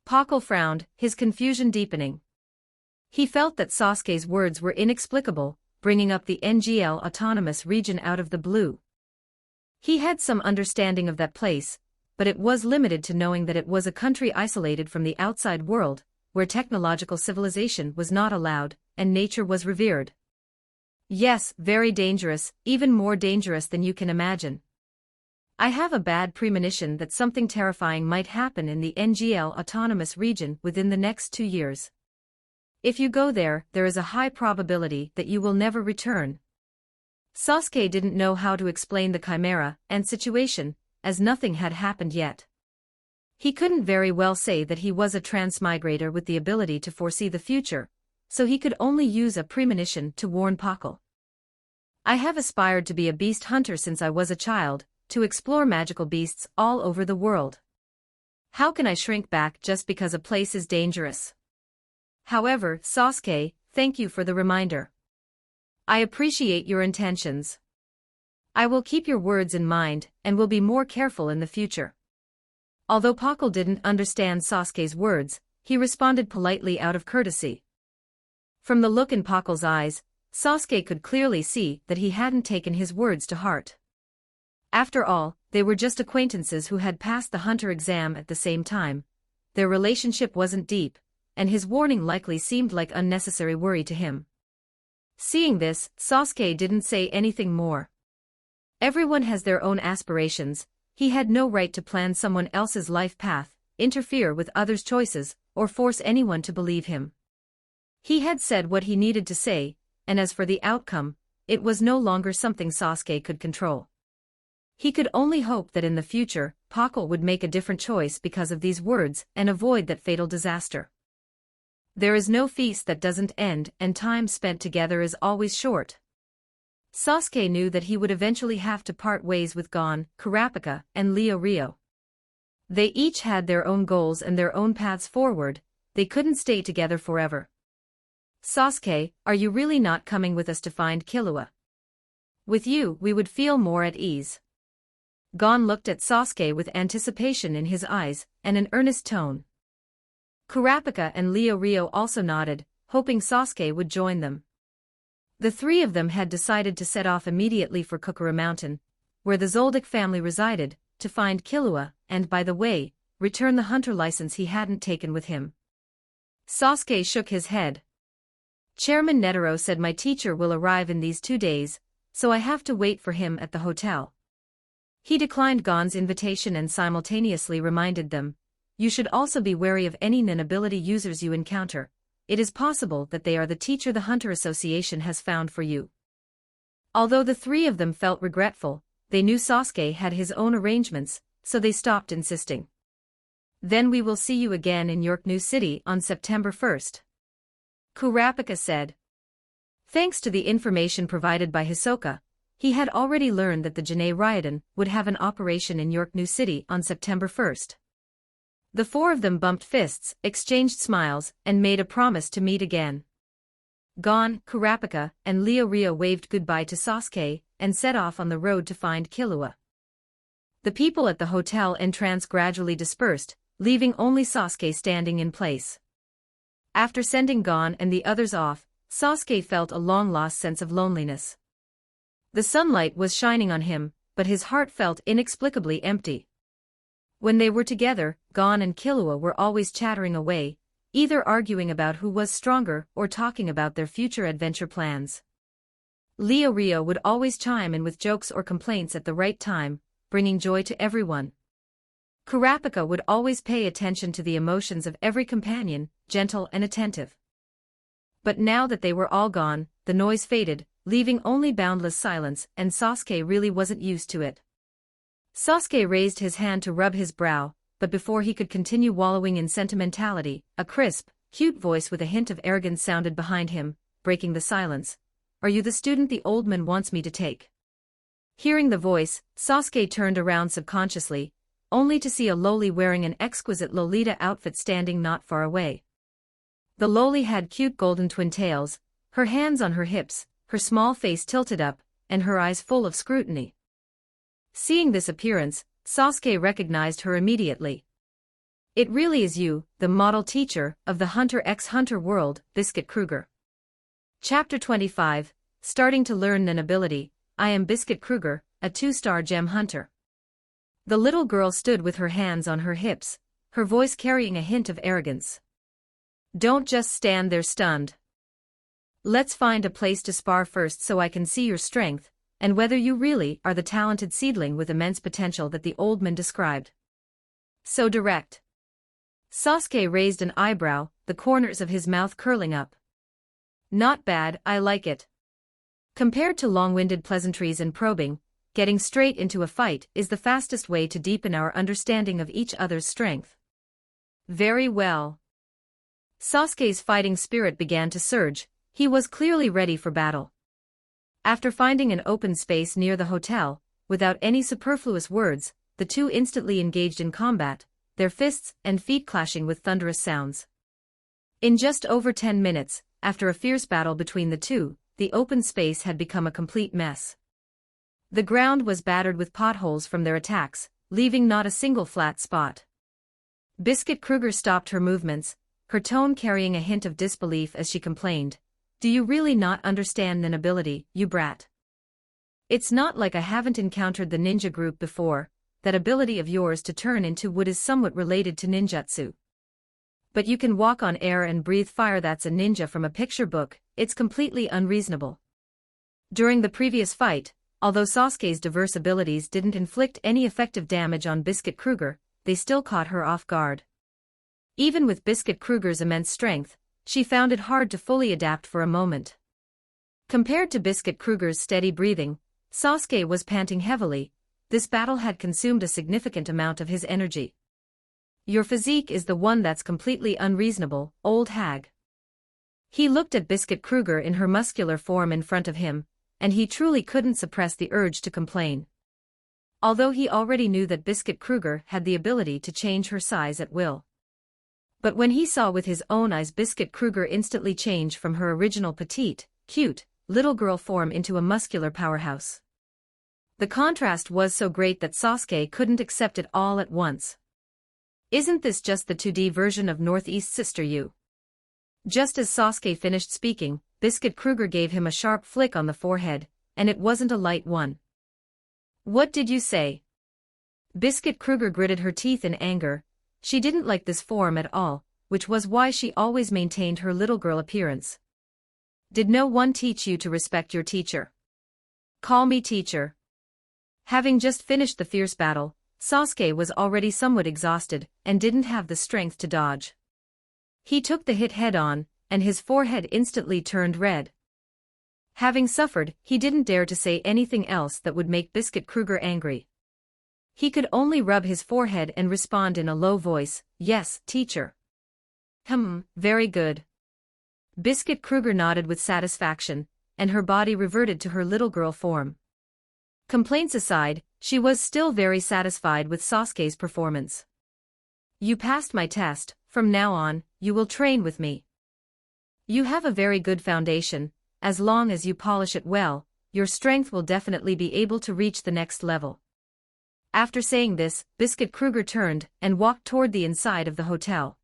Pakal frowned, his confusion deepening. He felt that Sasuke's words were inexplicable, bringing up the NGL Autonomous Region out of the blue. He had some understanding of that place, but it was limited to knowing that it was a country isolated from the outside world, where technological civilization was not allowed, and nature was revered. Yes, very dangerous, even more dangerous than you can imagine. I have a bad premonition that something terrifying might happen in the NGL Autonomous Region within the next 2 years. If you go there, there is a high probability that you will never return. Sasuke didn't know how to explain the chimera and situation, as nothing had happened yet. He couldn't very well say that he was a transmigrator with the ability to foresee the future, so he could only use a premonition to warn Pakal. I have aspired to be a beast hunter since I was a child, to explore magical beasts all over the world. How can I shrink back just because a place is dangerous? However, Sasuke, thank you for the reminder. I appreciate your intentions. I will keep your words in mind and will be more careful in the future. Although Pakal didn't understand Sasuke's words, he responded politely out of courtesy. From the look in Pakal's eyes, Sasuke could clearly see that he hadn't taken his words to heart. After all, they were just acquaintances who had passed the hunter exam at the same time. Their relationship wasn't deep, and his warning likely seemed like unnecessary worry to him. Seeing this, Sasuke didn't say anything more. Everyone has their own aspirations. He had no right to plan someone else's life path, interfere with others' choices, or force anyone to believe him. He had said what he needed to say, and as for the outcome, it was no longer something Sasuke could control. He could only hope that in the future, Pakal would make a different choice because of these words and avoid that fatal disaster. There is no feast that doesn't end, and time spent together is always short. Sasuke knew that he would eventually have to part ways with Gon, Kurapika, and Rio. They each had their own goals and their own paths forward. They couldn't stay together forever. Sasuke, are you really not coming with us to find Killua? With you, we would feel more at ease. Gon looked at Sasuke with anticipation in his eyes and an earnest tone. Kurapika and Rio also nodded, hoping Sasuke would join them. The three of them had decided to set off immediately for Kukura Mountain, where the Zoldyck family resided, to find Killua, and by the way, return the hunter license he hadn't taken with him. Sasuke shook his head. Chairman Netero said my teacher will arrive in these 2 days, so I have to wait for him at the hotel. He declined Gon's invitation and simultaneously reminded them, you should also be wary of any nin ability users you encounter. It is possible that they are the teacher the Hunter Association has found for you. Although the three of them felt regretful, they knew Sasuke had his own arrangements, so they stopped insisting. Then we will see you again in York New City on September 1st. Kurapika said. Thanks to the information provided by Hisoka, he had already learned that the Jinei Ryodan would have an operation in York New City on September 1st. The four of them bumped fists, exchanged smiles, and made a promise to meet again. Gon, Kurapika, and Rio waved goodbye to Sasuke and set off on the road to find Killua. The people at the hotel entrance gradually dispersed, leaving only Sasuke standing in place. After sending Gon and the others off, Sasuke felt a long-lost sense of loneliness. The sunlight was shining on him, but his heart felt inexplicably empty. When they were together, Gon and Killua were always chattering away, either arguing about who was stronger or talking about their future adventure plans. Rio would always chime in with jokes or complaints at the right time, bringing joy to everyone. Kurapika would always pay attention to the emotions of every companion, gentle and attentive. But now that they were all gone, the noise faded, leaving only boundless silence, and Sasuke really wasn't used to it. Sasuke raised his hand to rub his brow, but before he could continue wallowing in sentimentality, a crisp, cute voice with a hint of arrogance sounded behind him, breaking the silence. Are you the student the old man wants me to take? Hearing the voice, Sasuke turned around subconsciously, only to see a loli wearing an exquisite Lolita outfit standing not far away. The loli had cute golden twin tails, her hands on her hips, her small face tilted up, and her eyes full of scrutiny. Seeing this appearance, Sasuke recognized her immediately. It really is you, the model teacher of the Hunter x Hunter world, Biscuit Kruger. Chapter 25, Starting to Learn Nen Ability. I am Biscuit Kruger, a 2-star gem hunter. The little girl stood with her hands on her hips, her voice carrying a hint of arrogance. Don't just stand there stunned. Let's find a place to spar first so I can see your strength, and whether you really are the talented seedling with immense potential that the old man described. So direct. Sasuke raised an eyebrow, the corners of his mouth curling up. Not bad, I like it. Compared to long-winded pleasantries and probing, getting straight into a fight is the fastest way to deepen our understanding of each other's strength. Very well. Sasuke's fighting spirit began to surge, he was clearly ready for battle. After finding an open space near the hotel, without any superfluous words, the two instantly engaged in combat, their fists and feet clashing with thunderous sounds. In just over 10 minutes, after a fierce battle between the two, the open space had become a complete mess. The ground was battered with potholes from their attacks, leaving not a single flat spot. Biscuit Kruger stopped her movements, her tone carrying a hint of disbelief as she complained, "Do you really not understand Nen ability, you brat? It's not like I haven't encountered the ninja group before, that ability of yours to turn into wood is somewhat related to ninjutsu. But you can walk on air and breathe fire, that's a ninja from a picture book, it's completely unreasonable." During the previous fight, although Sasuke's diverse abilities didn't inflict any effective damage on Biscuit Kruger, they still caught her off guard. Even with Biscuit Kruger's immense strength, she found it hard to fully adapt for a moment. Compared to Biscuit Kruger's steady breathing, Sasuke was panting heavily. This battle had consumed a significant amount of his energy. Your physique is the one that's completely unreasonable, old hag. He looked at Biscuit Kruger in her muscular form in front of him, and he truly couldn't suppress the urge to complain. Although he already knew that Biscuit Kruger had the ability to change her size at will. But when he saw with his own eyes Biscuit Kruger instantly change from her original petite, cute, little girl form into a muscular powerhouse. The contrast was so great that Sasuke couldn't accept it all at once. Isn't this just the 2D version of Northeast Sister you? Just as Sasuke finished speaking, Biscuit Kruger gave him a sharp flick on the forehead, and it wasn't a light one. What did you say? Biscuit Kruger gritted her teeth in anger. She didn't like this form at all, which was why she always maintained her little girl appearance. Did no one teach you to respect your teacher? Call me teacher. Having just finished the fierce battle, Sasuke was already somewhat exhausted and didn't have the strength to dodge. He took the hit head-on, and his forehead instantly turned red. Having suffered, he didn't dare to say anything else that would make Biscuit Kruger angry. He could only rub his forehead and respond in a low voice, "Yes, teacher." Very good. Biscuit Kruger nodded with satisfaction, and her body reverted to her little girl form. Complaints aside, she was still very satisfied with Sasuke's performance. You passed my test, from now on, you will train with me. You have a very good foundation, as long as you polish it well, your strength will definitely be able to reach the next level. After saying this, Biscuit Kruger turned and walked toward the inside of the hotel.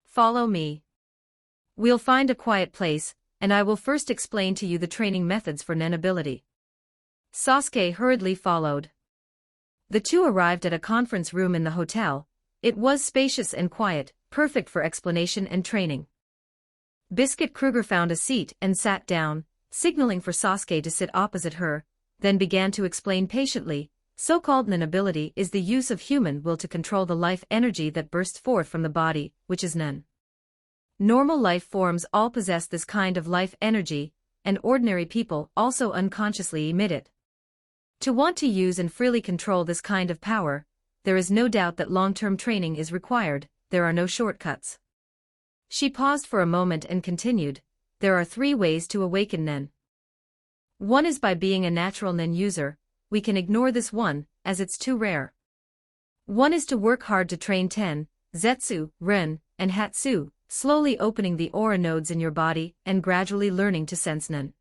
Follow me. We'll find a quiet place, and I will first explain to you the training methods for Nen ability. Sasuke hurriedly followed. The two arrived at a conference room in the hotel. It was spacious and quiet, perfect for explanation and training. Biscuit Kruger found a seat and sat down, signaling for Sasuke to sit opposite her, then began to explain patiently. So-called Nen ability is the use of human will to control the life energy that bursts forth from the body, which is Nen. Normal life forms all possess this kind of life energy, and ordinary people also unconsciously emit it. To want to use and freely control this kind of power, there is no doubt that long-term training is required, there are no shortcuts. She paused for a moment and continued, there are 3 ways to awaken Nen. One is by being a natural Nen user. We can ignore this one, as it's too rare. One is to work hard to train Ten, Zetsu, Ren, and Hatsu, slowly opening the aura nodes in your body and gradually learning to sense Nen.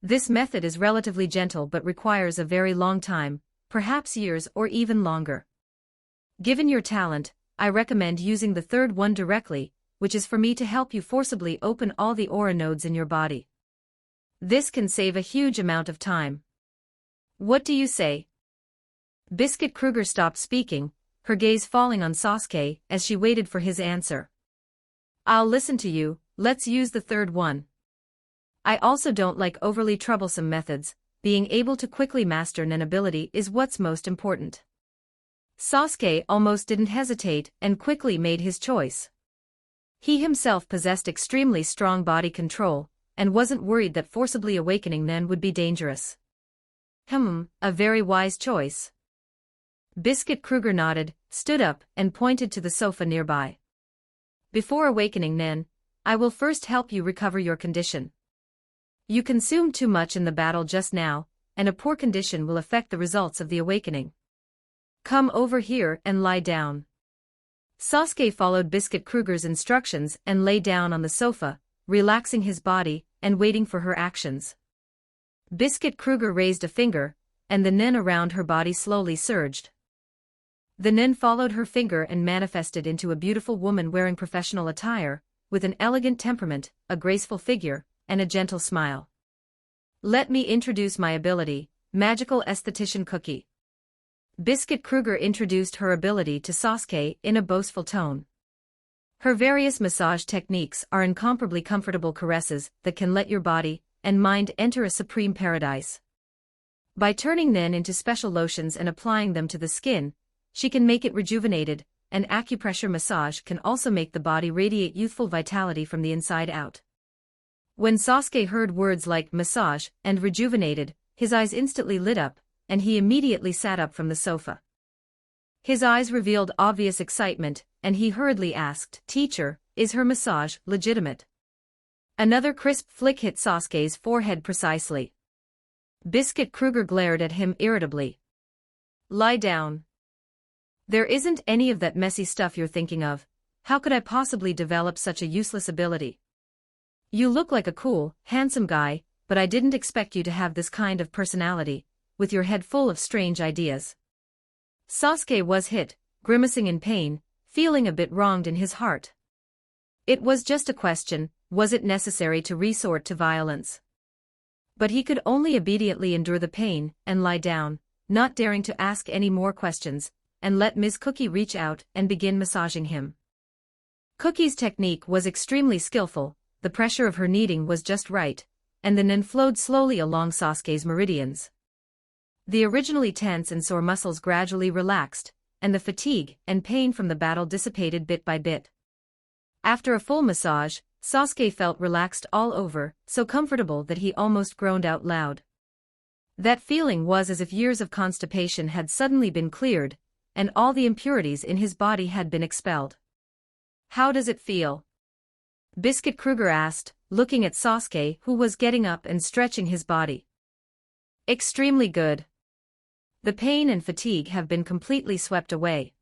This method is relatively gentle but requires a very long time, perhaps years or even longer. Given your talent, I recommend using the third one directly, which is for me to help you forcibly open all the aura nodes in your body. This can save a huge amount of time. What do you say? Biscuit Kruger stopped speaking, her gaze falling on Sasuke as she waited for his answer. I'll listen to you, let's use the third one. I also don't like overly troublesome methods, being able to quickly master Nen ability is what's most important. Sasuke almost didn't hesitate and quickly made his choice. He himself possessed extremely strong body control, and wasn't worried that forcibly awakening Nen would be dangerous. A very wise choice. Biscuit Kruger nodded, stood up, and pointed to the sofa nearby. Before awakening Nen, I will first help you recover your condition. You consumed too much in the battle just now, and a poor condition will affect the results of the awakening. Come over here and lie down. Sasuke followed Biscuit Kruger's instructions and lay down on the sofa, relaxing his body and waiting for her actions. Biscuit Kruger raised a finger, and the Nen around her body slowly surged. The Nen followed her finger and manifested into a beautiful woman wearing professional attire, with an elegant temperament, a graceful figure, and a gentle smile. Let me introduce my ability, Magical Esthetician Cookie. Biscuit Kruger introduced her ability to Sasuke in a boastful tone. Her various massage techniques are incomparably comfortable caresses that can let your body and mind enter a supreme paradise. By turning Nen into special lotions and applying them to the skin, she can make it rejuvenated, and acupressure massage can also make the body radiate youthful vitality from the inside out. When Sasuke heard words like massage and rejuvenated, his eyes instantly lit up, and he immediately sat up from the sofa. His eyes revealed obvious excitement, and he hurriedly asked, "Teacher, is her massage legitimate?" Another crisp flick hit Sasuke's forehead precisely. Biscuit Kruger glared at him irritably. Lie down. There isn't any of that messy stuff you're thinking of. How could I possibly develop such a useless ability? You look like a cool, handsome guy, but I didn't expect you to have this kind of personality, with your head full of strange ideas. Sasuke was hit, grimacing in pain, feeling a bit wronged in his heart. It was just a question, was it necessary to resort to violence? But he could only obediently endure the pain and lie down, not daring to ask any more questions, and let Ms. Cookie reach out and begin massaging him. Cookie's technique was extremely skillful, the pressure of her kneading was just right, and the Nen flowed slowly along Sasuke's meridians. The originally tense and sore muscles gradually relaxed, and the fatigue and pain from the battle dissipated bit by bit. After a full massage, Sasuke felt relaxed all over, so comfortable that he almost groaned out loud. That feeling was as if years of constipation had suddenly been cleared, and all the impurities in his body had been expelled. How does it feel? Biscuit Kruger asked, looking at Sasuke, who was getting up and stretching his body. Extremely good. The pain and fatigue have been completely swept away.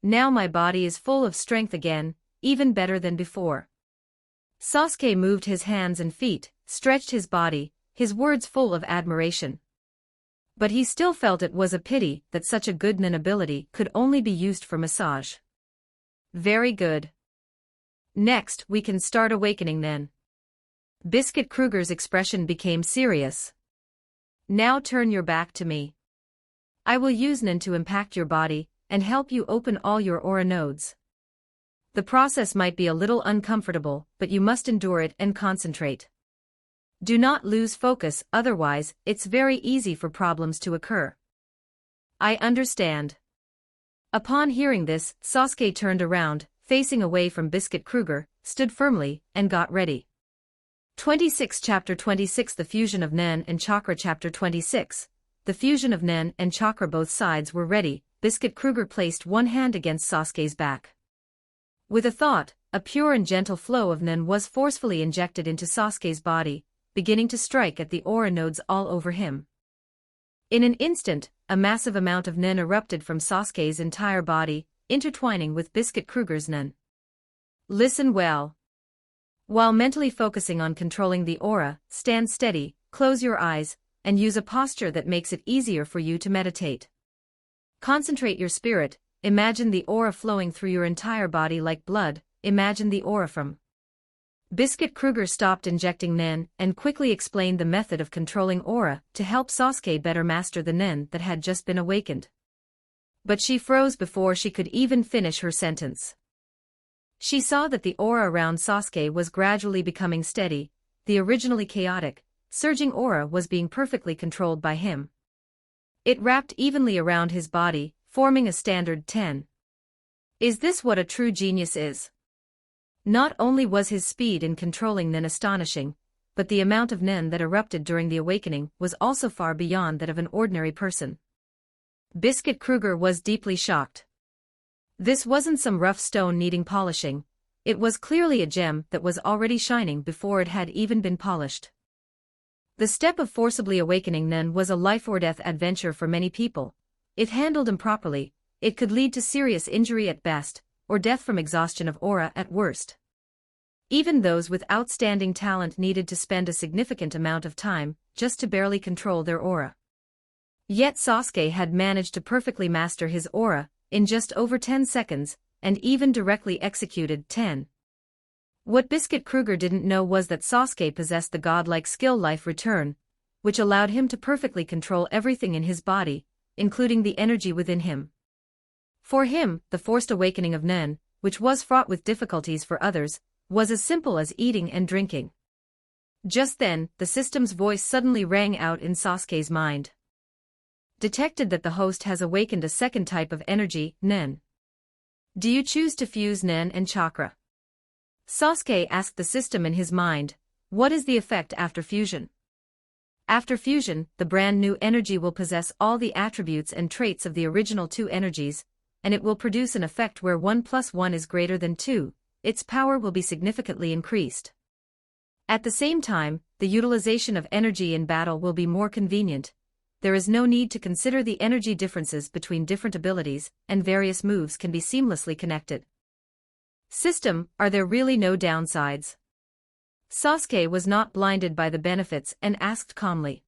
Now my body is full of strength again, even better than before. Sasuke moved his hands and feet, stretched his body, his words full of admiration. But he still felt it was a pity that such a good Nen ability could only be used for massage. Very good. Next we can start awakening Nen. Biscuit Kruger's expression became serious. Now turn your back to me. I will use Nen to impact your body, and help you open all your aura nodes. The process might be a little uncomfortable, but you must endure it and concentrate. Do not lose focus, otherwise, it's very easy for problems to occur. I understand. Upon hearing this, Sasuke turned around, facing away from Biscuit Kruger, stood firmly, and got ready. 26 Chapter 26 The Fusion of Nen and Chakra Chapter 26 The fusion of Nen and Chakra. Both sides were ready. Biscuit Kruger placed one hand against Sasuke's back. With a thought, a pure and gentle flow of Nen was forcefully injected into Sasuke's body, beginning to strike at the aura nodes all over him. In an instant, a massive amount of nen erupted from Sasuke's entire body, intertwining with Biscuit Kruger's nen. Listen well. While mentally focusing on controlling the aura, stand steady, close your eyes, and use a posture that makes it easier for you to meditate. Concentrate your spirit, imagine the aura flowing through your entire body like blood, imagine the aura from. Biscuit Kruger stopped injecting nen and quickly explained the method of controlling aura to help Sasuke better master the nen that had just been awakened. But she froze before she could even finish her sentence. She saw that the aura around Sasuke was gradually becoming steady, the originally chaotic, surging aura was being perfectly controlled by him. It wrapped evenly around his body, forming a standard 10. Is this what a true genius is? Not only was his speed in controlling nen astonishing, but the amount of nen that erupted during the awakening was also far beyond that of an ordinary person. Biscuit Kruger was deeply shocked. This wasn't some rough stone needing polishing, it was clearly a gem that was already shining before it had even been polished. The step of forcibly awakening nen was a life-or-death adventure for many people. If handled improperly, it could lead to serious injury at best, or death from exhaustion of aura at worst. Even those with outstanding talent needed to spend a significant amount of time just to barely control their aura. Yet Sasuke had managed to perfectly master his aura in just over 10 seconds, and even directly executed 10. What Biscuit Kruger didn't know was that Sasuke possessed the godlike skill Life Return, which allowed him to perfectly control everything in his body, including the energy within him. For him, the forced awakening of nen, which was fraught with difficulties for others, was as simple as eating and drinking. Just then, the system's voice suddenly rang out in Sasuke's mind. Detected that the host has awakened a second type of energy, nen. Do you choose to fuse nen and chakra? Sasuke asked the system in his mind, what is the effect after fusion? After fusion, the brand new energy will possess all the attributes and traits of the original two energies, and it will produce an effect where 1 + 1 is greater than 2, its power will be significantly increased. At the same time, the utilization of energy in battle will be more convenient. There is no need to consider the energy differences between different abilities, and various moves can be seamlessly connected. System, are there really no downsides? Sasuke was not blinded by the benefits and asked calmly.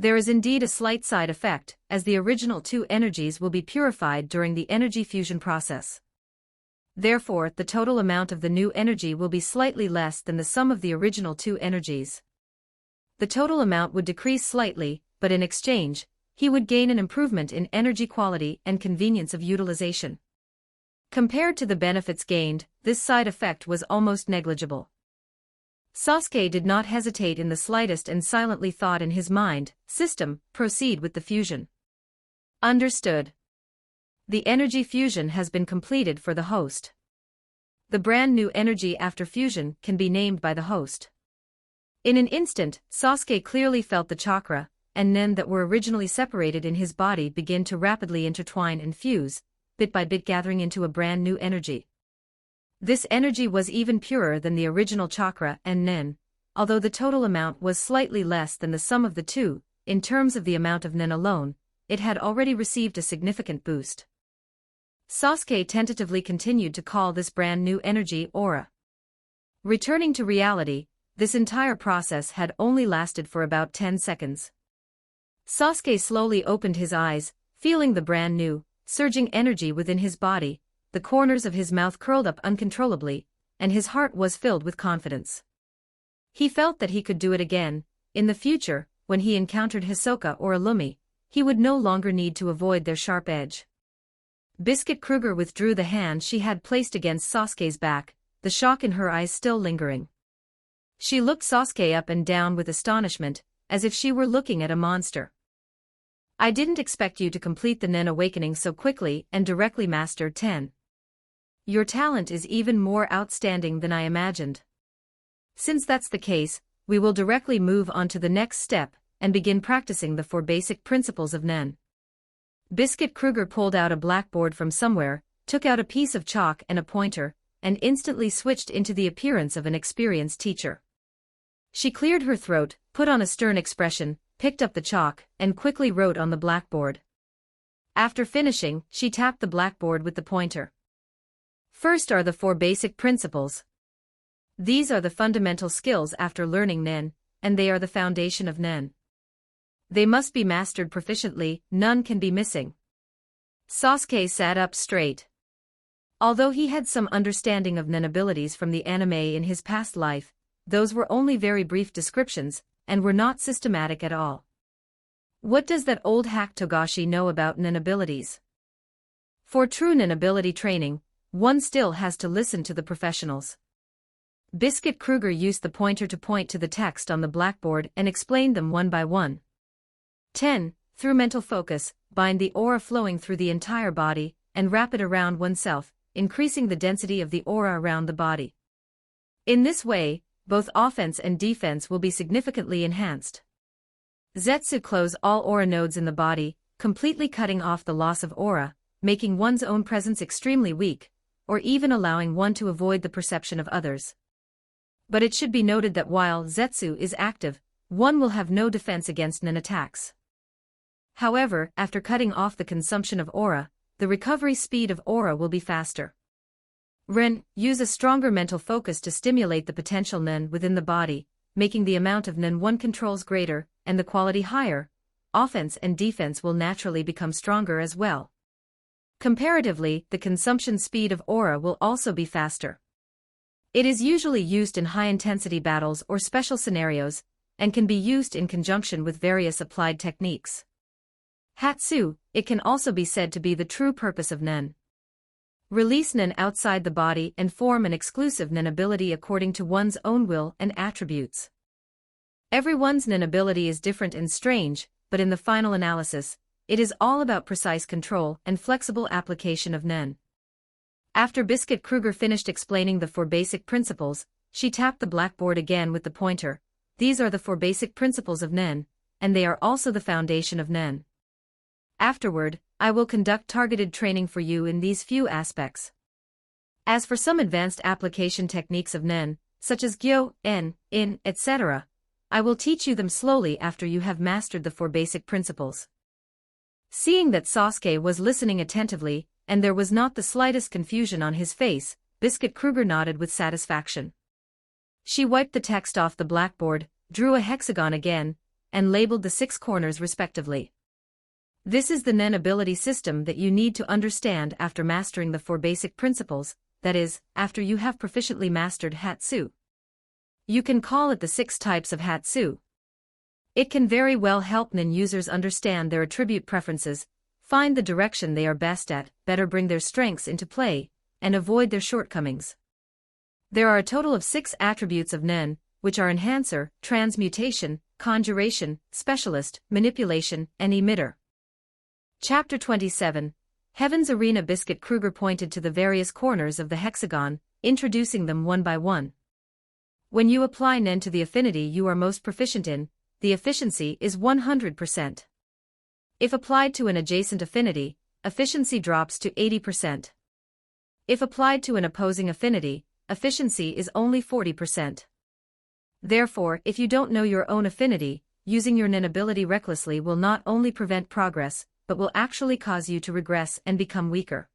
There is indeed a slight side effect, as the original two energies will be purified during the energy fusion process. Therefore, the total amount of the new energy will be slightly less than the sum of the original two energies. The total amount would decrease slightly, but in exchange, he would gain an improvement in energy quality and convenience of utilization. Compared to the benefits gained, this side effect was almost negligible. Sasuke did not hesitate in the slightest and silently thought in his mind, system, proceed with the fusion. Understood. The energy fusion has been completed for the host. The brand new energy after fusion can be named by the host. In an instant, Sasuke clearly felt the chakra and nen that were originally separated in his body begin to rapidly intertwine and fuse, bit by bit gathering into a brand new energy. This energy was even purer than the original chakra and nen, although the total amount was slightly less than the sum of the two. In terms of the amount of nen alone, it had already received a significant boost. Sasuke tentatively continued to call this brand new energy aura. Returning to reality, this entire process had only lasted for about 10 seconds. Sasuke slowly opened his eyes, feeling the brand new, surging energy within his body. The corners of his mouth curled up uncontrollably, and his heart was filled with confidence. He felt that he could do it again. In the future, when he encountered Hisoka or Illumi, he would no longer need to avoid their sharp edge. Biscuit Kruger withdrew the hand she had placed against Sasuke's back, the shock in her eyes still lingering. She looked Sasuke up and down with astonishment, as if she were looking at a monster. I didn't expect you to complete the nen awakening so quickly and directly master 10. Your talent is even more outstanding than I imagined. Since that's the case, we will directly move on to the next step and begin practicing the 4 basic principles of nen. Biscuit Kruger pulled out a blackboard from somewhere, took out a piece of chalk and a pointer, and instantly switched into the appearance of an experienced teacher. She cleared her throat, put on a stern expression, picked up the chalk, and quickly wrote on the blackboard. After finishing, she tapped the blackboard with the pointer. First are the 4 basic principles. These are the fundamental skills after learning Nen, and they are the foundation of Nen. They must be mastered proficiently, none can be missing. Sasuke sat up straight. Although he had some understanding of Nen abilities from the anime in his past life, those were only very brief descriptions, and were not systematic at all. What does that old hack Togashi know about Nen abilities? For true Nen ability training, one still has to listen to the professionals. Biscuit Kruger used the pointer to point to the text on the blackboard and explained them one by one. 10. Through mental focus, bind the aura flowing through the entire body, and wrap it around oneself, increasing the density of the aura around the body. In this way, both offense and defense will be significantly enhanced. Zetsu close all aura nodes in the body, completely cutting off the loss of aura, making one's own presence extremely weak, or even allowing one to avoid the perception of others. But it should be noted that while Zetsu is active, one will have no defense against Nen attacks. However, after cutting off the consumption of aura, the recovery speed of aura will be faster. Ren, use a stronger mental focus to stimulate the potential Nen within the body, making the amount of Nen one controls greater, and the quality higher. Offense and defense will naturally become stronger as well. Comparatively, the consumption speed of aura will also be faster. It is usually used in high-intensity battles or special scenarios, and can be used in conjunction with various applied techniques. Hatsu, it can also be said to be the true purpose of Nen. Release Nen outside the body and form an exclusive Nen ability according to one's own will and attributes. Everyone's Nen ability is different and strange, but in the final analysis, it is all about precise control and flexible application of Nen. After Biscuit Kruger finished explaining the 4 basic principles, she tapped the blackboard again with the pointer. These are the 4 basic principles of Nen, and they are also the foundation of Nen. Afterward, I will conduct targeted training for you in these few aspects. As for some advanced application techniques of Nen, such as Gyo, En, In, etc., I will teach you them slowly after you have mastered the 4 basic principles. Seeing that Sasuke was listening attentively, and there was not the slightest confusion on his face, Biscuit Kruger nodded with satisfaction. She wiped the text off the blackboard, drew a hexagon again, and labeled the 6 corners respectively. This is the Nen ability system that you need to understand after mastering the 4 basic principles, that is, after you have proficiently mastered Hatsu. You can call it the 6 types of Hatsu. It can very well help Nen users understand their attribute preferences, find the direction they are best at, better bring their strengths into play, and avoid their shortcomings. There are a total of 6 attributes of Nen, which are Enhancer, Transmutation, Conjuration, Specialist, Manipulation, and Emitter. Chapter 27, Heaven's Arena. Biscuit Kruger pointed to the various corners of the hexagon, introducing them one by one. When you apply Nen to the affinity you are most proficient in, the efficiency is 100%. If applied to an adjacent affinity, efficiency drops to 80%. If applied to an opposing affinity, efficiency is only 40%. Therefore, if you don't know your own affinity, using your Nen ability recklessly will not only prevent progress, but will actually cause you to regress and become weaker.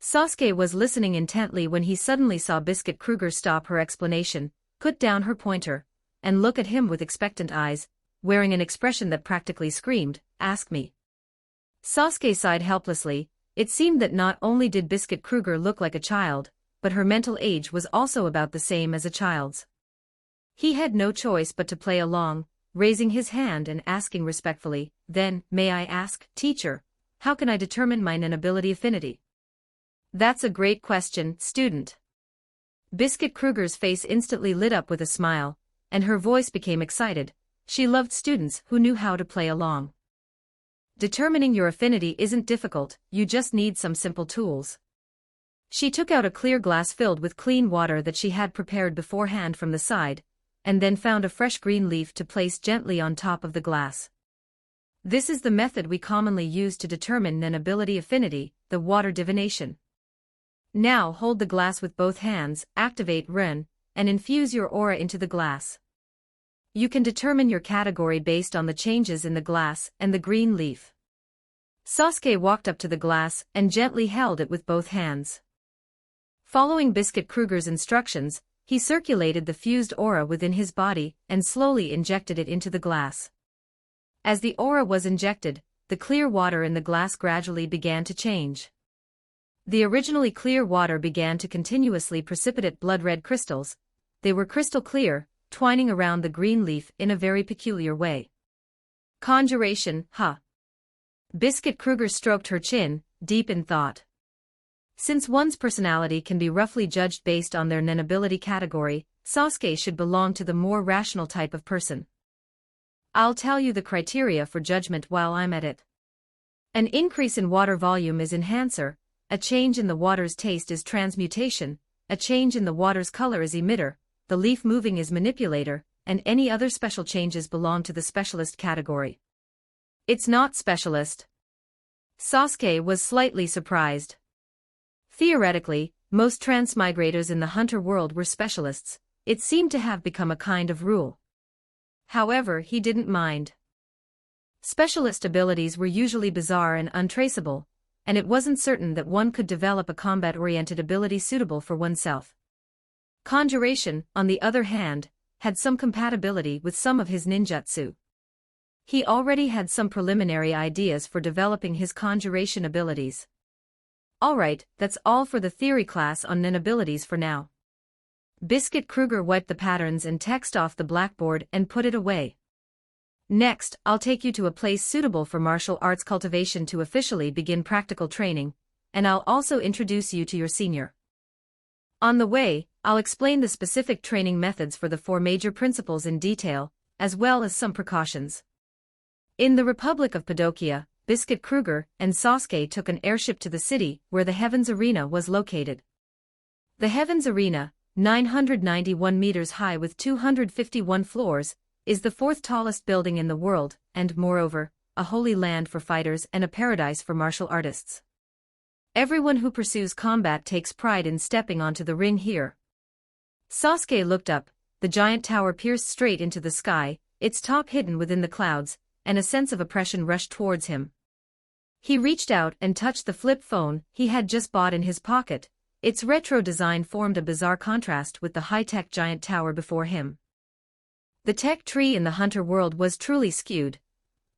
Sasuke was listening intently when he suddenly saw Biscuit Kruger stop her explanation, put down her pointer, and look at him with expectant eyes, wearing an expression that practically screamed, "Ask me." Sasuke sighed helplessly. It seemed that not only did Biscuit Kruger look like a child, but her mental age was also about the same as a child's. He had no choice but to play along, raising his hand and asking respectfully, "Then, may I ask, teacher, how can I determine my Nen ability affinity?" "That's a great question, student." Biscuit Kruger's face instantly lit up with a smile, and her voice became excited. She loved students who knew how to play along. Determining your affinity isn't difficult, you just need some simple tools. She took out a clear glass filled with clean water that she had prepared beforehand from the side, and then found a fresh green leaf to place gently on top of the glass. This is the method we commonly use to determine Nen ability affinity, the water divination. Now hold the glass with both hands, activate Ren, and infuse your aura into the glass. You can determine your category based on the changes in the glass and the green leaf. Sasuke walked up to the glass and gently held it with both hands. Following Biscuit Kruger's instructions, he circulated the fused aura within his body and slowly injected it into the glass. As the aura was injected, the clear water in the glass gradually began to change. The originally clear water began to continuously precipitate blood-red crystals. They were crystal clear, twining around the green leaf in a very peculiar way. Conjuration, huh? Biscuit Kruger stroked her chin, deep in thought. Since one's personality can be roughly judged based on their nen-ability category, Sasuke should belong to the more rational type of person. I'll tell you the criteria for judgment while I'm at it. An increase in water volume is enhancer, a change in the water's taste is transmutation, a change in the water's color is emitter, the leaf moving is manipulator, and any other special changes belong to the specialist category. It's not specialist. Sasuke was slightly surprised. Theoretically, most transmigrators in the hunter world were specialists. It seemed to have become a kind of rule. However, he didn't mind. Specialist abilities were usually bizarre and untraceable, and it wasn't certain that one could develop a combat-oriented ability suitable for oneself. Conjuration, on the other hand, had some compatibility with some of his ninjutsu. He already had some preliminary ideas for developing his conjuration abilities. Alright, that's all for the theory class on nen abilities for now. Biscuit Kruger wiped the patterns and text off the blackboard and put it away. Next, I'll take you to a place suitable for martial arts cultivation to officially begin practical training, and I'll also introduce you to your senior. On the way, I'll explain the specific training methods for the 4 major principles in detail, as well as some precautions. In the Republic of Padokia, Biscuit Kruger and Sasuke took an airship to the city where the Heavens Arena was located. The Heavens Arena, 991 meters high with 251 floors, is the 4th tallest building in the world, and moreover, a holy land for fighters and a paradise for martial artists. Everyone who pursues combat takes pride in stepping onto the ring here. Sasuke looked up, the giant tower pierced straight into the sky, its top hidden within the clouds, and a sense of oppression rushed towards him. He reached out and touched the flip phone he had just bought in his pocket. Its retro design formed a bizarre contrast with the high-tech giant tower before him. The tech tree in the hunter world was truly skewed.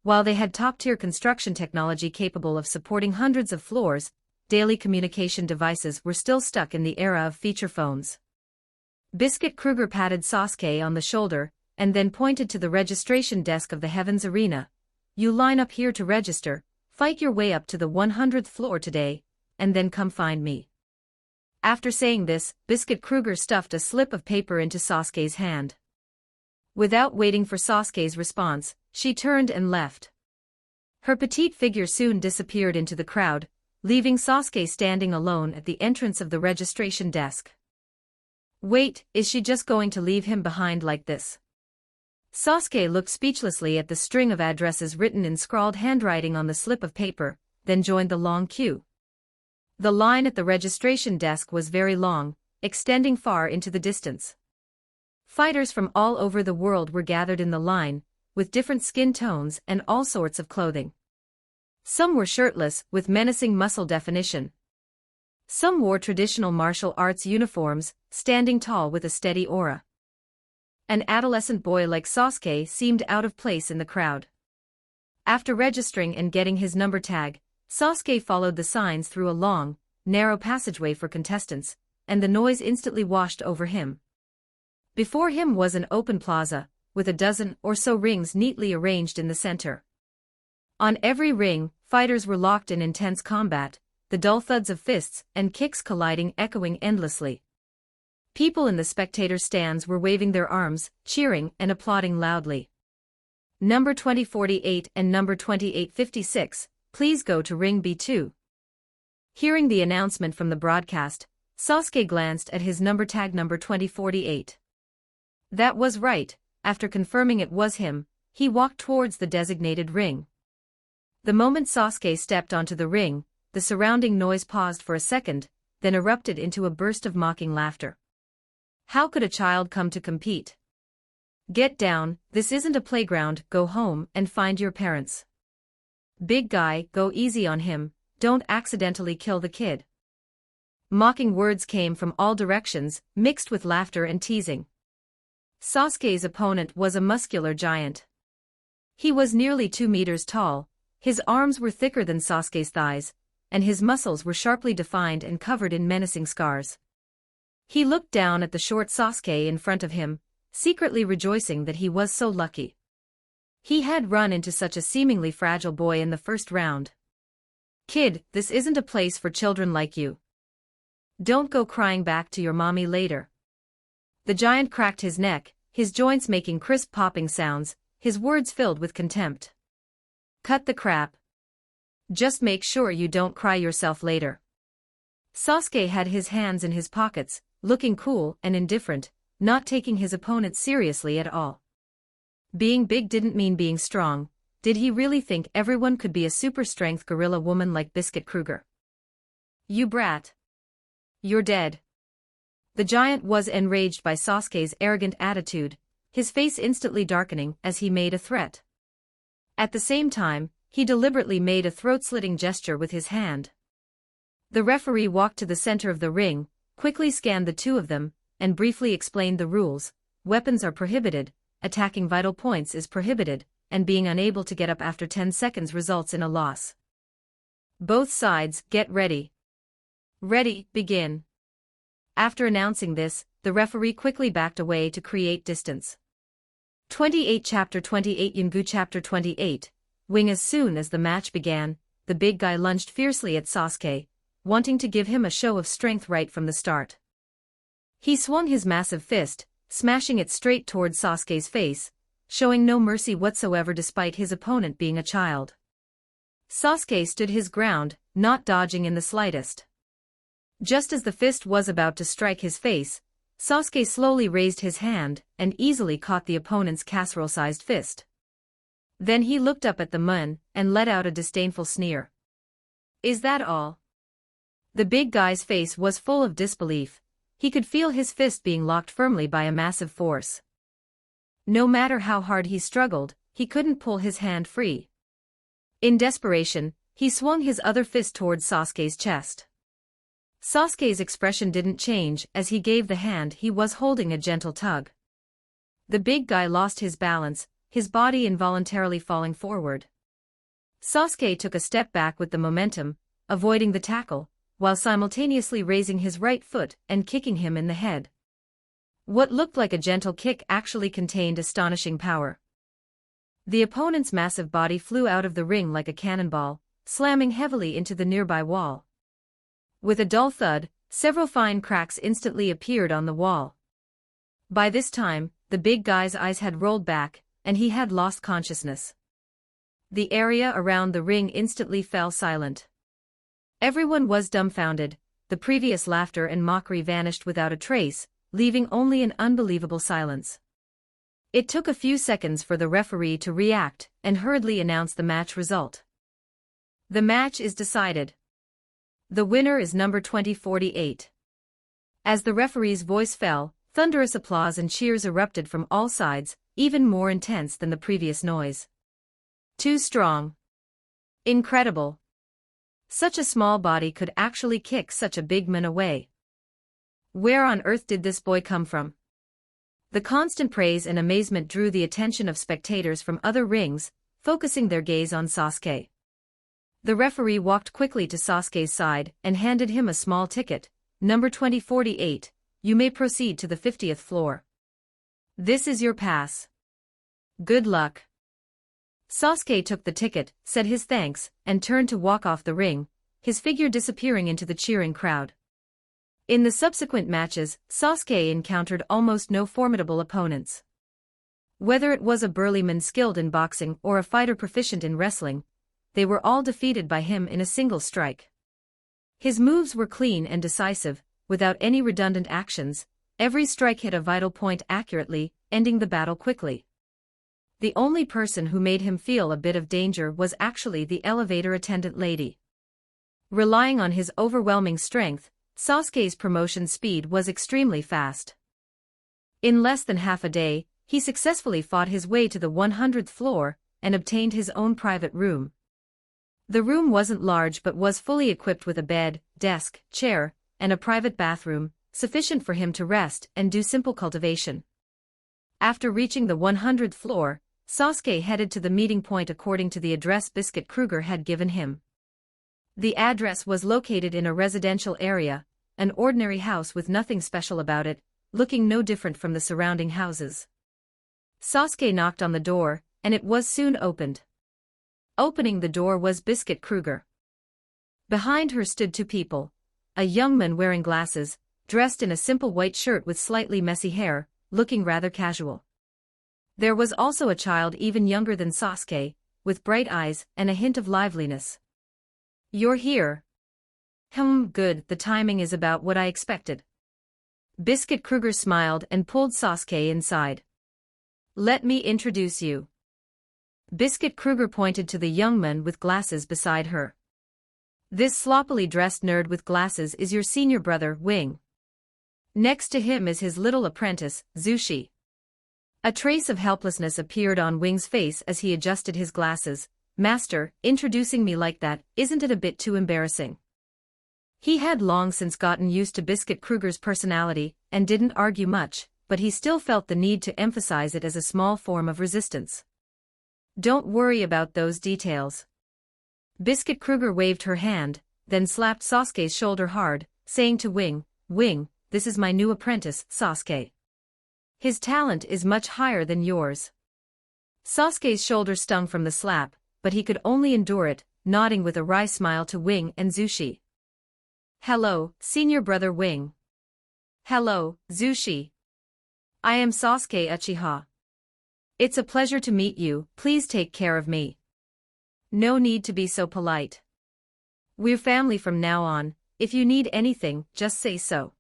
While they had top-tier construction technology capable of supporting hundreds of floors, daily communication devices were still stuck in the era of feature phones. Biscuit Kruger patted Sasuke on the shoulder, and then pointed to the registration desk of the Heavens Arena. You line up here to register, fight your way up to the 100th floor today, and then come find me. After saying this, Biscuit Kruger stuffed a slip of paper into Sasuke's hand. Without waiting for Sasuke's response, she turned and left. Her petite figure soon disappeared into the crowd, leaving Sasuke standing alone at the entrance of the registration desk. Wait, is she just going to leave him behind like this? Sasuke looked speechlessly at the string of addresses written in scrawled handwriting on the slip of paper, then joined the long queue. The line at the registration desk was very long, extending far into the distance. Fighters from all over the world were gathered in the line, with different skin tones and all sorts of clothing. Some were shirtless, with menacing muscle definition. Some wore traditional martial arts uniforms, standing tall with a steady aura. An adolescent boy like Sasuke seemed out of place in the crowd. After registering and getting his number tag, Sasuke followed the signs through a long, narrow passageway for contestants, and the noise instantly washed over him. Before him was an open plaza, with a dozen or so rings neatly arranged in the center. On every ring, fighters were locked in intense combat, the dull thuds of fists and kicks colliding echoing endlessly. People in the spectator stands were waving their arms, cheering and applauding loudly. Number 2048 and number 2856, please go to ring B2. Hearing the announcement from the broadcast, Sasuke glanced at his number tag number 2048. That was right. After confirming it was him, he walked towards the designated ring. The moment Sasuke stepped onto the ring, the surrounding noise paused for a second, then erupted into a burst of mocking laughter. How could a child come to compete? Get down, this isn't a playground, go home and find your parents. Big guy, go easy on him, don't accidentally kill the kid. Mocking words came from all directions, mixed with laughter and teasing. Sasuke's opponent was a muscular giant. He was nearly 2 meters tall, his arms were thicker than Sasuke's thighs, and his muscles were sharply defined and covered in menacing scars. He looked down at the short Sasuke in front of him, secretly rejoicing that he was so lucky. He had run into such a seemingly fragile boy in the first round. Kid, this isn't a place for children like you. Don't go crying back to your mommy later. The giant cracked his neck, his joints making crisp popping sounds, his words filled with contempt. Cut the crap. Just make sure you don't cry yourself later. Sasuke had his hands in his pockets, looking cool and indifferent, not taking his opponent seriously at all. Being big didn't mean being strong. Did he really think everyone could be a super-strength gorilla woman like Biscuit Kruger? You brat. You're dead. The giant was enraged by Sasuke's arrogant attitude, his face instantly darkening as he made a threat. At the same time, he deliberately made a throat-slitting gesture with his hand. The referee walked to the center of the ring, quickly scanned the two of them, and briefly explained the rules. Weapons are prohibited, attacking vital points is prohibited, and being unable to get up after 10 seconds results in a loss. Both sides, get ready. Ready, begin. After announcing this, the referee quickly backed away to create distance. 28 Chapter 28 Yungu Chapter 28 Wing. As soon as the match began, the big guy lunged fiercely at Sasuke, wanting to give him a show of strength right from the start. He swung his massive fist, smashing it straight towards Sasuke's face, showing no mercy whatsoever despite his opponent being a child. Sasuke stood his ground, not dodging in the slightest. Just as the fist was about to strike his face, Sasuke slowly raised his hand and easily caught the opponent's casserole-sized fist. Then he looked up at the man and let out a disdainful sneer. Is that all? The big guy's face was full of disbelief. He could feel his fist being locked firmly by a massive force. No matter how hard he struggled, he couldn't pull his hand free. In desperation, he swung his other fist towards Sasuke's chest. Sasuke's expression didn't change as he gave the hand he was holding a gentle tug. The big guy lost his balance, his body involuntarily falling forward. Sasuke took a step back with the momentum, avoiding the tackle, while simultaneously raising his right foot and kicking him in the head. What looked like a gentle kick actually contained astonishing power. The opponent's massive body flew out of the ring like a cannonball, slamming heavily into the nearby wall. With a dull thud, several fine cracks instantly appeared on the wall. By this time, the big guy's eyes had rolled back, and he had lost consciousness. The area around the ring instantly fell silent. Everyone was dumbfounded, the previous laughter and mockery vanished without a trace, leaving only an unbelievable silence. It took a few seconds for the referee to react and hurriedly announce the match result. The match is decided. The winner is number 2048. As the referee's voice fell, thunderous applause and cheers erupted from all sides, even more intense than the previous noise. Too strong. Incredible. Such a small body could actually kick such a big man away. Where on earth did this boy come from? The constant praise and amazement drew the attention of spectators from other rings, focusing their gaze on Sasuke. The referee walked quickly to Sasuke's side and handed him a small ticket. Number 2048, you may proceed to the 50th floor. This is your pass. Good luck. Sasuke took the ticket, said his thanks, and turned to walk off the ring, his figure disappearing into the cheering crowd. In the subsequent matches, Sasuke encountered almost no formidable opponents. Whether it was a burly man skilled in boxing or a fighter proficient in wrestling, they were all defeated by him in a single strike. His moves were clean and decisive, without any redundant actions. Every strike hit a vital point accurately, ending the battle quickly. The only person who made him feel a bit of danger was actually the elevator attendant lady. Relying on his overwhelming strength, Sasuke's promotion speed was extremely fast. In less than half a day, he successfully fought his way to the 100th floor and obtained his own private room. The room wasn't large but was fully equipped with a bed, desk, chair, and a private bathroom, sufficient for him to rest and do simple cultivation. After reaching the 100th floor, Sasuke headed to the meeting point according to the address Biscuit Kruger had given him. The address was located in a residential area, an ordinary house with nothing special about it, looking no different from the surrounding houses. Sasuke knocked on the door, and it was soon opened. Opening the door was Biscuit Kruger. Behind her stood two people, a young man wearing glasses, dressed in a simple white shirt with slightly messy hair, looking rather casual. There was also a child even younger than Sasuke, with bright eyes and a hint of liveliness. "You're here." Good, the timing is about what I expected." Biscuit Kruger smiled and pulled Sasuke inside. "Let me introduce you." Biscuit Kruger pointed to the young man with glasses beside her. "This sloppily dressed nerd with glasses is your senior brother, Wing. Next to him is his little apprentice, Zushi." A trace of helplessness appeared on Wing's face as he adjusted his glasses. "Master, introducing me like that, isn't it a bit too embarrassing?" He had long since gotten used to Biscuit Kruger's personality and didn't argue much, but he still felt the need to emphasize it as a small form of resistance. "Don't worry about those details." Biscuit Kruger waved her hand, then slapped Sasuke's shoulder hard, saying to Wing, "Wing, this is my new apprentice, Sasuke. His talent is much higher than yours." Sasuke's shoulder stung from the slap, but he could only endure it, nodding with a wry smile to Wing and Zushi. "Hello, senior brother Wing." "Hello, Zushi. I am Sasuke Uchiha. It's a pleasure to meet you, please take care of me." "No need to be so polite. We're family from now on, if you need anything, just say so."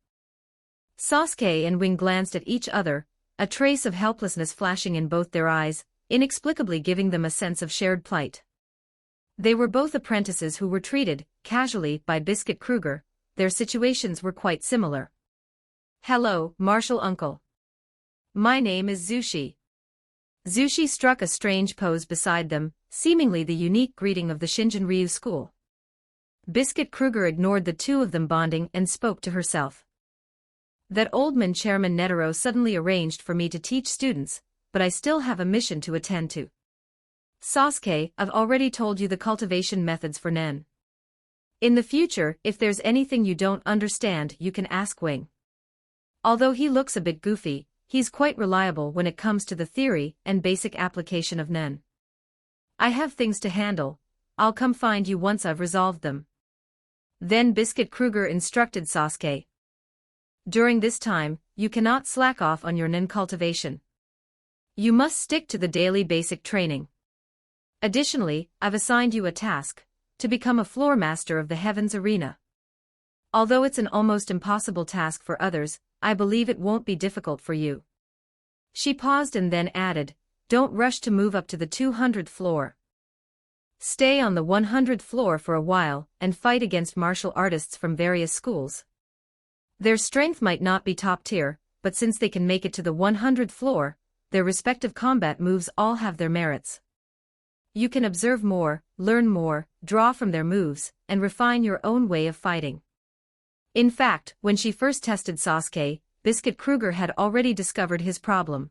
Sasuke and Wing glanced at each other, a trace of helplessness flashing in both their eyes, inexplicably giving them a sense of shared plight. They were both apprentices who were treated, casually, by Biscuit Kruger. Their situations were quite similar. "Hello, martial uncle. My name is Zushi." Zushi struck a strange pose beside them, seemingly the unique greeting of the Shinjin-Ryu school. Biscuit Kruger ignored the two of them bonding and spoke to herself. "That old man Chairman Netero suddenly arranged for me to teach students, but I still have a mission to attend to. Sasuke, I've already told you the cultivation methods for Nen. In the future, if there's anything you don't understand, you can ask Wing. Although he looks a bit goofy, he's quite reliable when it comes to the theory and basic application of Nen. I have things to handle, I'll come find you once I've resolved them." Then Biscuit Kruger instructed Sasuke. "During this time, you cannot slack off on your Nen cultivation. You must stick to the daily basic training. Additionally, I've assigned you a task, to become a floor master of the Heavens Arena. Although it's an almost impossible task for others, I believe it won't be difficult for you." She paused and then added, "Don't rush to move up to the 200th floor. Stay on the 100th floor for a while and fight against martial artists from various schools. Their strength might not be top tier, but since they can make it to the 100th floor, their respective combat moves all have their merits. You can observe more, learn more, draw from their moves, and refine your own way of fighting." In fact, when she first tested Sasuke, Biscuit Kruger had already discovered his problem.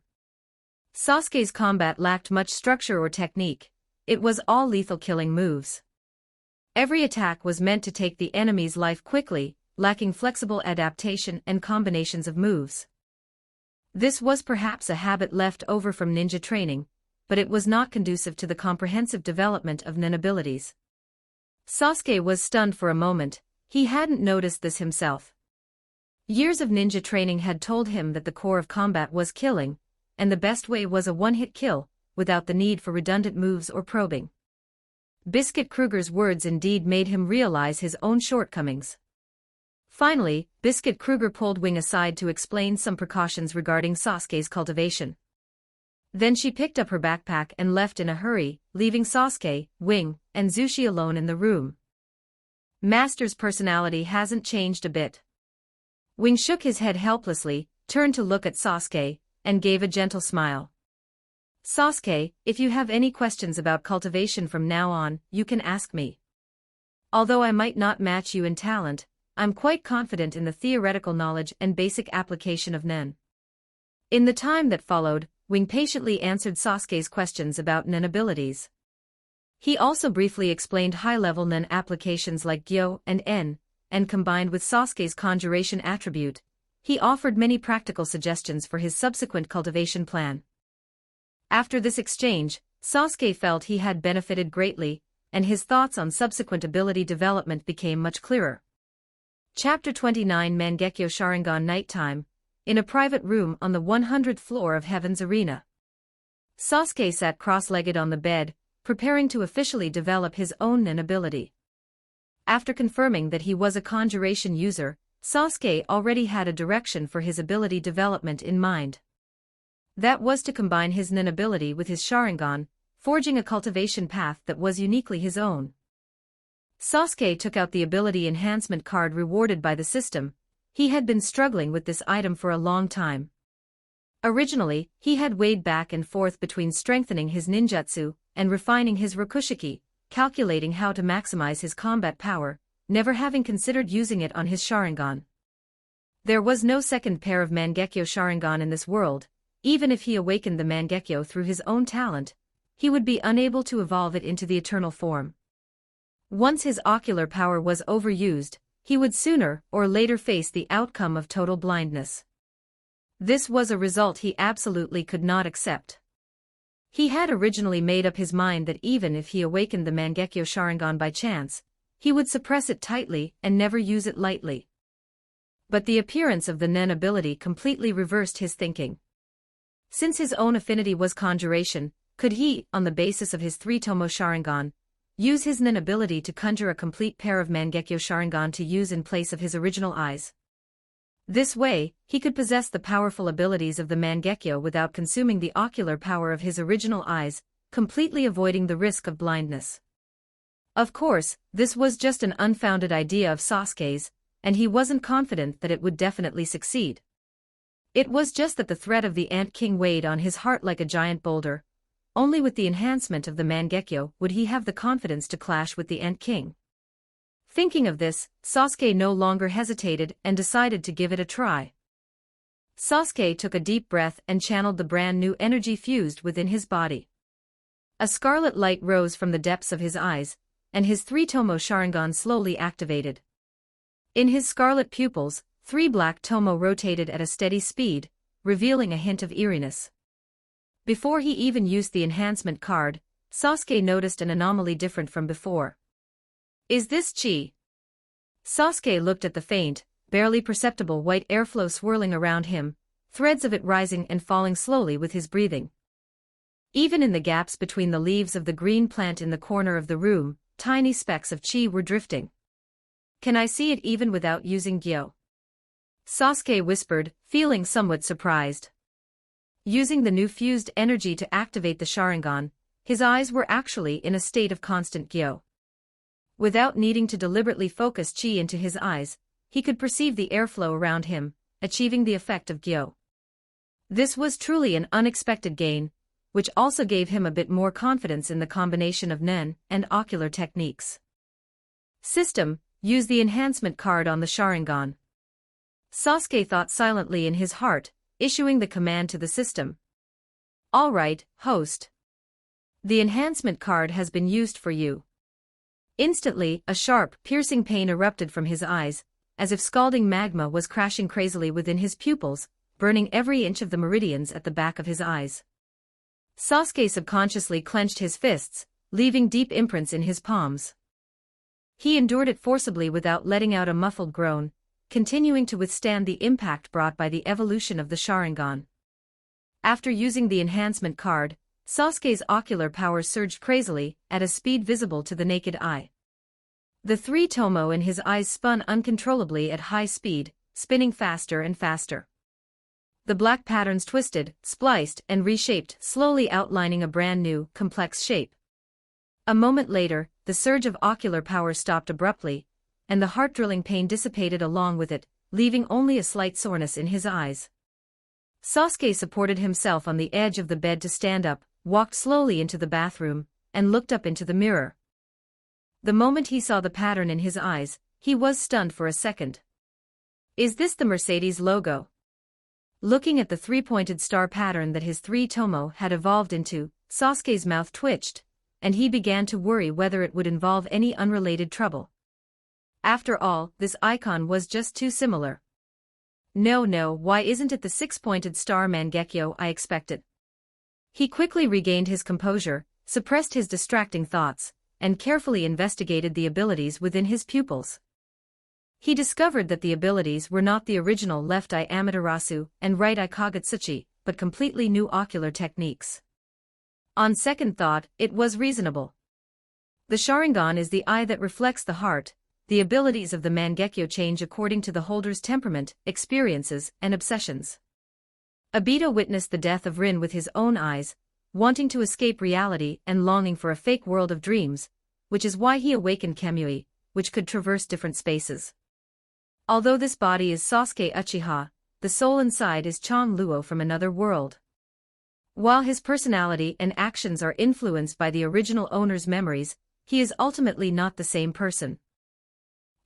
Sasuke's combat lacked much structure or technique. It was all lethal killing moves. Every attack was meant to take the enemy's life quickly, lacking flexible adaptation and combinations of moves. This was perhaps a habit left over from ninja training, but it was not conducive to the comprehensive development of Nen abilities. Sasuke was stunned for a moment. He hadn't noticed this himself. Years of ninja training had told him that the core of combat was killing, and the best way was a one-hit kill, without the need for redundant moves or probing. Biscuit Kruger's words indeed made him realize his own shortcomings. Finally, Biscuit Kruger pulled Wing aside to explain some precautions regarding Sasuke's cultivation. Then she picked up her backpack and left in a hurry, leaving Sasuke, Wing, and Zushi alone in the room. Master's personality hasn't changed a bit. Wing shook his head helplessly, turned to look at Sasuke, and gave a gentle smile. Sasuke, if you have any questions about cultivation from now on, you can ask me. Although I might not match you in talent, I'm quite confident in the theoretical knowledge and basic application of Nen. In the time that followed, Wing patiently answered Sasuke's questions about Nen abilities. He also briefly explained high-level Nen applications like Gyo and En, and combined with Sasuke's conjuration attribute, he offered many practical suggestions for his subsequent cultivation plan. After this exchange, Sasuke felt he had benefited greatly, and his thoughts on subsequent ability development became much clearer. Chapter 29 Mangekyo Sharingan Nighttime, in a private room on the 100th floor of Heaven's Arena. Sasuke sat cross-legged on the bed, preparing to officially develop his own Nen ability. After confirming that he was a conjuration user, Sasuke already had a direction for his ability development in mind. That was to combine his Nen ability with his Sharingan, forging a cultivation path that was uniquely his own. Sasuke took out the ability enhancement card rewarded by the system. He had been struggling with this item for a long time. Originally, he had weighed back and forth between strengthening his ninjutsu and refining his Rokushiki, calculating how to maximize his combat power, never having considered using it on his Sharingan. There was no second pair of Mangekyo Sharingan in this world. Even if he awakened the Mangekyo through his own talent, he would be unable to evolve it into the eternal form. Once his ocular power was overused, he would sooner or later face the outcome of total blindness. This was a result he absolutely could not accept. He had originally made up his mind that even if he awakened the Mangekyo Sharingan by chance, he would suppress it tightly and never use it lightly. But the appearance of the Nen ability completely reversed his thinking. Since his own affinity was conjuration, could he, on the basis of his 3-Tomo Sharingan, use his Nen ability to conjure a complete pair of Mangekyo Sharingan to use in place of his original eyes? This way, he could possess the powerful abilities of the Mangekyo without consuming the ocular power of his original eyes, completely avoiding the risk of blindness. Of course, this was just an unfounded idea of Sasuke's, and he wasn't confident that it would definitely succeed. It was just that the threat of the Ant King weighed on his heart like a giant boulder. Only with the enhancement of the Mangekyo would he have the confidence to clash with the Ant King. Thinking of this, Sasuke no longer hesitated and decided to give it a try. Sasuke took a deep breath and channeled the brand new energy fused within his body. A scarlet light rose from the depths of his eyes, and his 3-Tomo Sharingan slowly activated. In his scarlet pupils, 3 black tomo rotated at a steady speed, revealing a hint of eeriness. Before he even used the enhancement card, Sasuke noticed an anomaly different from before. Is this chi? Sasuke looked at the faint, barely perceptible white airflow swirling around him, threads of it rising and falling slowly with his breathing. Even in the gaps between the leaves of the green plant in the corner of the room, tiny specks of chi were drifting. Can I see it even without using Gyo? Sasuke whispered, feeling somewhat surprised. Using the new fused energy to activate the Sharingan, his eyes were actually in a state of constant Gyo. Without needing to deliberately focus chi into his eyes, he could perceive the airflow around him, achieving the effect of Gyo. This was truly an unexpected gain, which also gave him a bit more confidence in the combination of Nen and ocular techniques. System, use the enhancement card on the Sharingan. Sasuke thought silently in his heart, issuing the command to the system. All right, host. The enhancement card has been used for you. Instantly, a sharp, piercing pain erupted from his eyes, as if scalding magma was crashing crazily within his pupils, burning every inch of the meridians at the back of his eyes. Sasuke subconsciously clenched his fists, leaving deep imprints in his palms. He endured it forcibly without letting out a muffled groan, continuing to withstand the impact brought by the evolution of the Sharingan. After using the enhancement card, Sasuke's ocular power surged crazily, at a speed visible to the naked eye. The 3-Tomo in his eyes spun uncontrollably at high speed, spinning faster and faster. The black patterns twisted, spliced, and reshaped, slowly outlining a brand new, complex shape. A moment later, the surge of ocular power stopped abruptly, and the heart-drilling pain dissipated along with it, leaving only a slight soreness in his eyes. Sasuke supported himself on the edge of the bed to stand up, walked slowly into the bathroom, and looked up into the mirror. The moment he saw the pattern in his eyes, he was stunned for a second. Is this the Mercedes logo? Looking at the three-pointed star pattern that his three-tomo had evolved into, Sasuke's mouth twitched, and he began to worry whether it would involve any unrelated trouble. After all, this icon was just too similar. No, why isn't it the six-pointed star Mangekyo I expected? He quickly regained his composure, suppressed his distracting thoughts, and carefully investigated the abilities within his pupils. He discovered that the abilities were not the original left eye Amaterasu and right eye Kagutsuchi, but completely new ocular techniques. On second thought, it was reasonable. The Sharingan is the eye that reflects the heart. The abilities of the Mangekyo change according to the holder's temperament, experiences, and obsessions. Obito witnessed the death of Rin with his own eyes, wanting to escape reality and longing for a fake world of dreams, which is why he awakened Kamui, which could traverse different spaces. Although this body is Sasuke Uchiha, the soul inside is Chang Luo from another world. While his personality and actions are influenced by the original owner's memories, he is ultimately not the same person.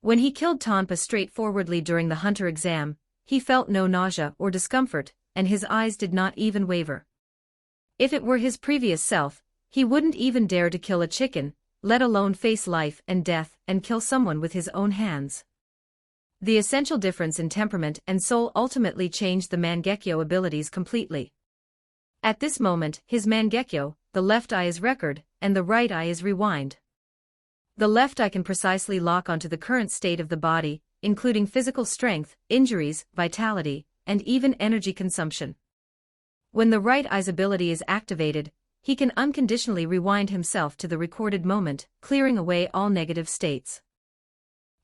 When he killed Tonpa straightforwardly during the hunter exam, he felt no nausea or discomfort, and his eyes did not even waver. If it were his previous self, he wouldn't even dare to kill a chicken, let alone face life and death and kill someone with his own hands. The essential difference in temperament and soul ultimately changed the Mangekyo abilities completely. At this moment, his Mangekyo, the left eye is record, and the right eye is rewind. The left eye can precisely lock onto the current state of the body, including physical strength, injuries, vitality, and even energy consumption. When the right eye's ability is activated, he can unconditionally rewind himself to the recorded moment, clearing away all negative states.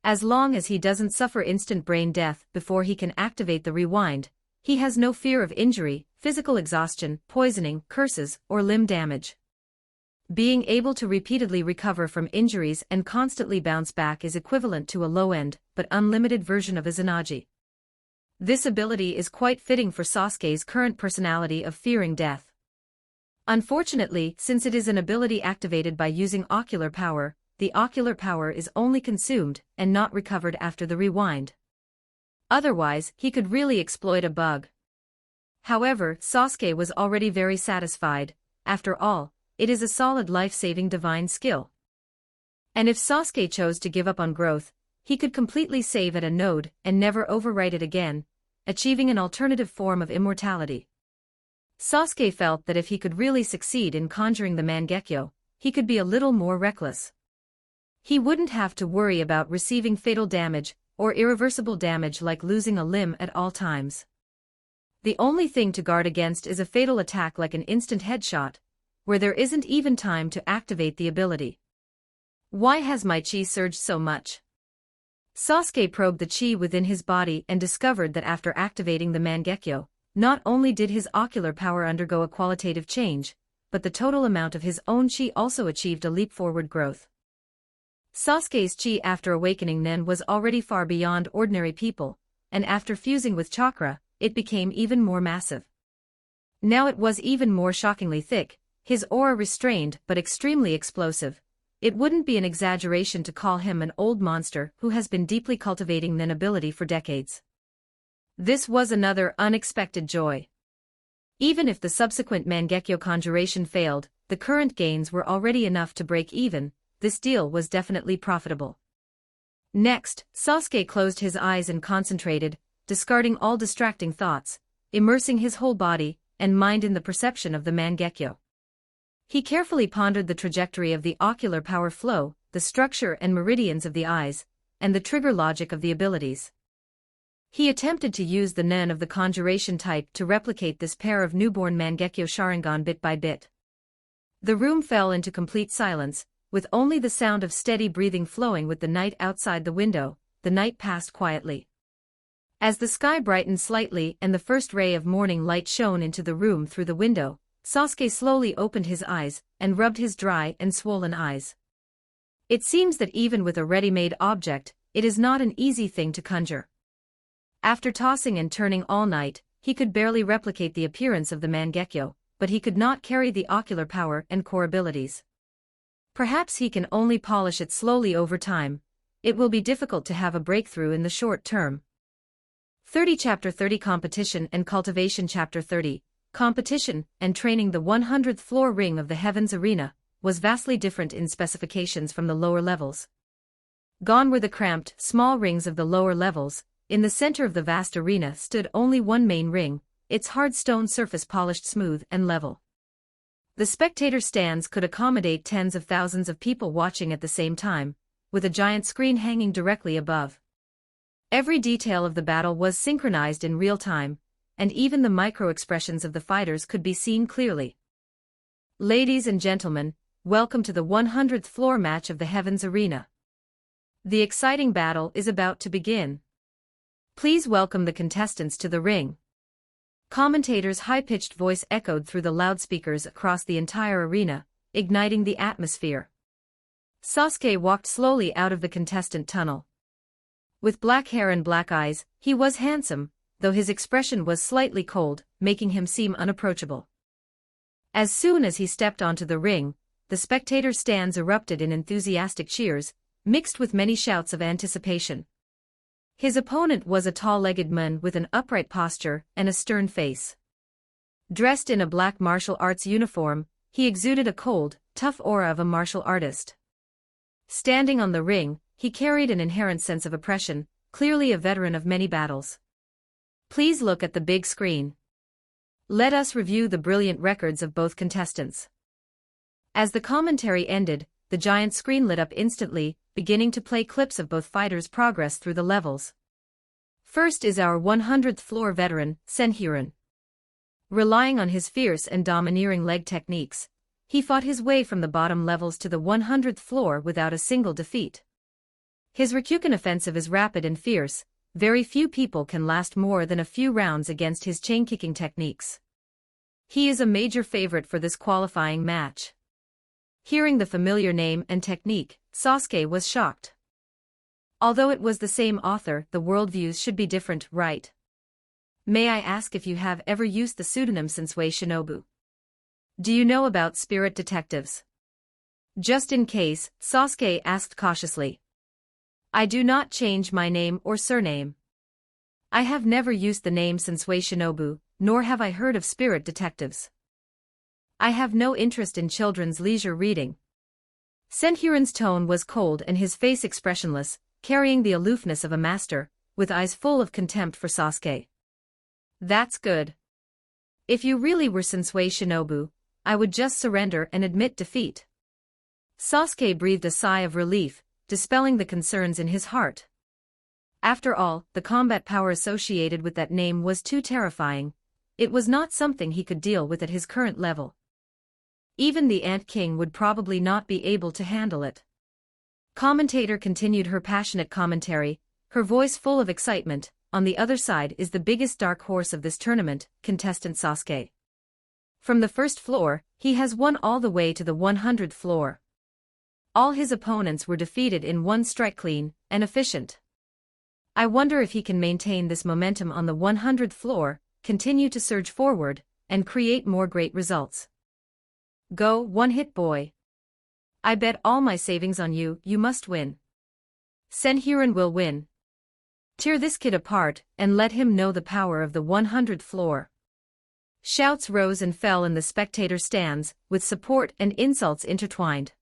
As long as he doesn't suffer instant brain death before he can activate the rewind, he has no fear of injury, physical exhaustion, poisoning, curses, or limb damage. Being able to repeatedly recover from injuries and constantly bounce back is equivalent to a low-end, but unlimited version of Izanagi. This ability is quite fitting for Sasuke's current personality of fearing death. Unfortunately, since it is an ability activated by using ocular power, the ocular power is only consumed and not recovered after the rewind. Otherwise, he could really exploit a bug. However, Sasuke was already very satisfied. After all, it is a solid life-saving divine skill. And if Sasuke chose to give up on growth, he could completely save at a node and never overwrite it again, achieving an alternative form of immortality. Sasuke felt that if he could really succeed in conjuring the Mangekyo, he could be a little more reckless. He wouldn't have to worry about receiving fatal damage or irreversible damage like losing a limb at all times. The only thing to guard against is a fatal attack like an instant headshot, where there isn't even time to activate the ability. Why has my chi surged so much? Sasuke probed the chi within his body and discovered that after activating the Mangekyo, not only did his ocular power undergo a qualitative change, but the total amount of his own chi also achieved a leap-forward growth. Sasuke's chi after awakening Nen was already far beyond ordinary people, and after fusing with chakra, it became even more massive. Now it was even more shockingly thick, his aura restrained but extremely explosive. It wouldn't be an exaggeration to call him an old monster who has been deeply cultivating Nen ability for decades. This was another unexpected joy. Even if the subsequent Mangekyo conjuration failed, the current gains were already enough to break even. This deal was definitely profitable. Next, Sasuke closed his eyes and concentrated, discarding all distracting thoughts, immersing his whole body and mind in the perception of the Mangekyo. He carefully pondered the trajectory of the ocular power flow, the structure and meridians of the eyes, and the trigger logic of the abilities. He attempted to use the Nen of the conjuration type to replicate this pair of newborn Mangekyo Sharingan bit by bit. The room fell into complete silence, with only the sound of steady breathing flowing with the night outside the window. The night passed quietly. As the sky brightened slightly and the first ray of morning light shone into the room through the window, Sasuke slowly opened his eyes and rubbed his dry and swollen eyes. It seems that even with a ready-made object, it is not an easy thing to conjure. After tossing and turning all night, he could barely replicate the appearance of the Mangekyo, but he could not carry the ocular power and core abilities. Perhaps he can only polish it slowly over time. It will be difficult to have a breakthrough in the short term. 30 Chapter 30 Competition and Cultivation Chapter 30 Competition and Training. The 100th floor ring of the Heavens Arena was vastly different in specifications from the lower levels. Gone were the cramped, small rings of the lower levels. In the center of the vast arena stood only one main ring, its hard stone surface polished smooth and level. The spectator stands could accommodate tens of thousands of people watching at the same time, with a giant screen hanging directly above. Every detail of the battle was synchronized in real time, and even the micro-expressions of the fighters could be seen clearly. Ladies and gentlemen, welcome to the 100th floor match of the Heavens Arena. The exciting battle is about to begin. Please welcome the contestants to the ring. Commentator's high-pitched voice echoed through the loudspeakers across the entire arena, igniting the atmosphere. Sasuke walked slowly out of the contestant tunnel. With black hair and black eyes, he was handsome, though his expression was slightly cold, making him seem unapproachable. As soon as he stepped onto the ring, the spectator stands erupted in enthusiastic cheers, mixed with many shouts of anticipation. His opponent was a tall-legged man with an upright posture and a stern face. Dressed in a black martial arts uniform, he exuded a cold, tough aura of a martial artist. Standing on the ring, he carried an inherent sense of oppression, clearly a veteran of many battles. Please look at the big screen. Let us review the brilliant records of both contestants. As the commentary ended, the giant screen lit up instantly, beginning to play clips of both fighters' progress through the levels. First is our 100th floor veteran, Senhyuran. Relying on his fierce and domineering leg techniques, he fought his way from the bottom levels to the 100th floor without a single defeat. His Ryukyukan offensive is rapid and fierce. Very few people can last more than a few rounds against his chain-kicking techniques. He is a major favorite for this qualifying match. Hearing the familiar name and technique, Sasuke was shocked. Although it was the same author, the worldviews should be different, right? May I ask if you have ever used the pseudonym Sensei Shinobu? Do you know about spirit detectives? Just in case, Sasuke asked cautiously. I do not change my name or surname. I have never used the name Sensei Shinobu, nor have I heard of spirit detectives. I have no interest in children's leisure reading. Senhyuran's tone was cold and his face expressionless, carrying the aloofness of a master, with eyes full of contempt for Sasuke. That's good. If you really were Sensei Shinobu, I would just surrender and admit defeat. Sasuke breathed a sigh of relief, dispelling the concerns in his heart. After all, the combat power associated with that name was too terrifying. It was not something he could deal with at his current level. Even the Ant King would probably not be able to handle it. Commentator continued her passionate commentary, her voice full of excitement. On the other side is the biggest dark horse of this tournament, contestant Sasuke. From the first floor, he has won all the way to the 100th floor. All his opponents were defeated in one strike, clean and efficient. I wonder if he can maintain this momentum on the 100th floor, continue to surge forward, and create more great results. Go, one-hit boy. I bet all my savings on you, you must win. Senhyuran will win. Tear this kid apart, and let him know the power of the 100th floor. Shouts rose and fell in the spectator stands, with support and insults intertwined.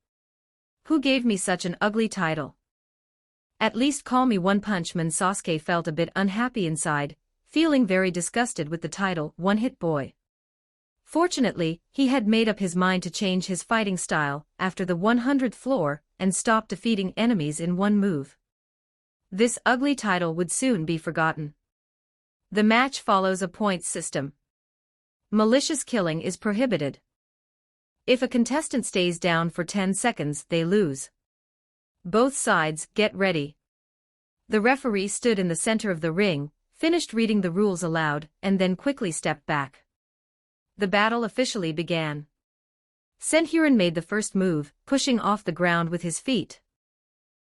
Who gave me such an ugly title? At least call me One Punch Man. Sasuke felt a bit unhappy inside, feeling very disgusted with the title, One-Hit Boy. Fortunately, he had made up his mind to change his fighting style after the 100th floor and stop defeating enemies in one move. This ugly title would soon be forgotten. The match follows a points system. Malicious killing is prohibited. If a contestant stays down for 10 seconds, they lose. Both sides, get ready. The referee stood in the center of the ring, finished reading the rules aloud, and then quickly stepped back. The battle officially began. Senhyuran made the first move, pushing off the ground with his feet.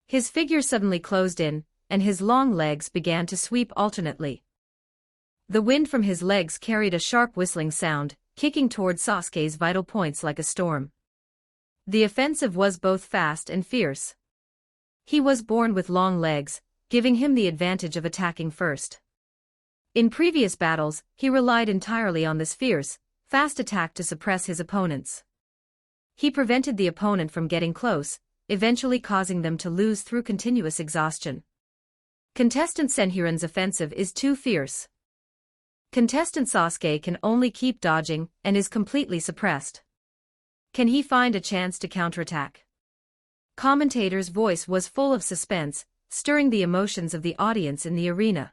His figure suddenly closed in, and his long legs began to sweep alternately. The wind from his legs carried a sharp whistling sound, kicking toward Sasuke's vital points like a storm. The offensive was both fast and fierce. He was born with long legs, giving him the advantage of attacking first. In previous battles, he relied entirely on this fierce, fast attack to suppress his opponents. He prevented the opponent from getting close, eventually causing them to lose through continuous exhaustion. Contestant Senhiran's offensive is too fierce. Contestant Sasuke can only keep dodging and is completely suppressed. Can he find a chance to counterattack? Commentator's voice was full of suspense, stirring the emotions of the audience in the arena.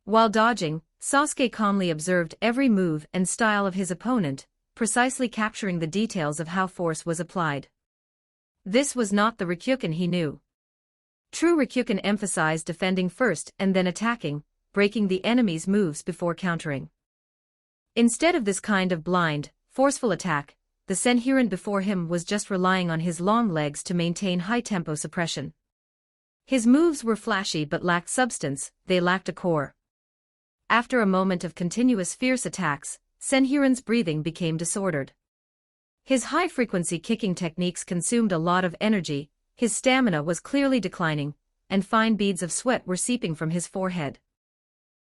While dodging, Sasuke calmly observed every move and style of his opponent, precisely capturing the details of how force was applied. This was not the Ryukyuken he knew. True Ryukyuken emphasized defending first and then attacking, breaking the enemy's moves before countering. Instead of this kind of blind, forceful attack, the Senhiran before him was just relying on his long legs to maintain high-tempo suppression. His moves were flashy but lacked substance, they lacked a core. After a moment of continuous fierce attacks, Senhiran's breathing became disordered. His high-frequency kicking techniques consumed a lot of energy, his stamina was clearly declining, and fine beads of sweat were seeping from his forehead.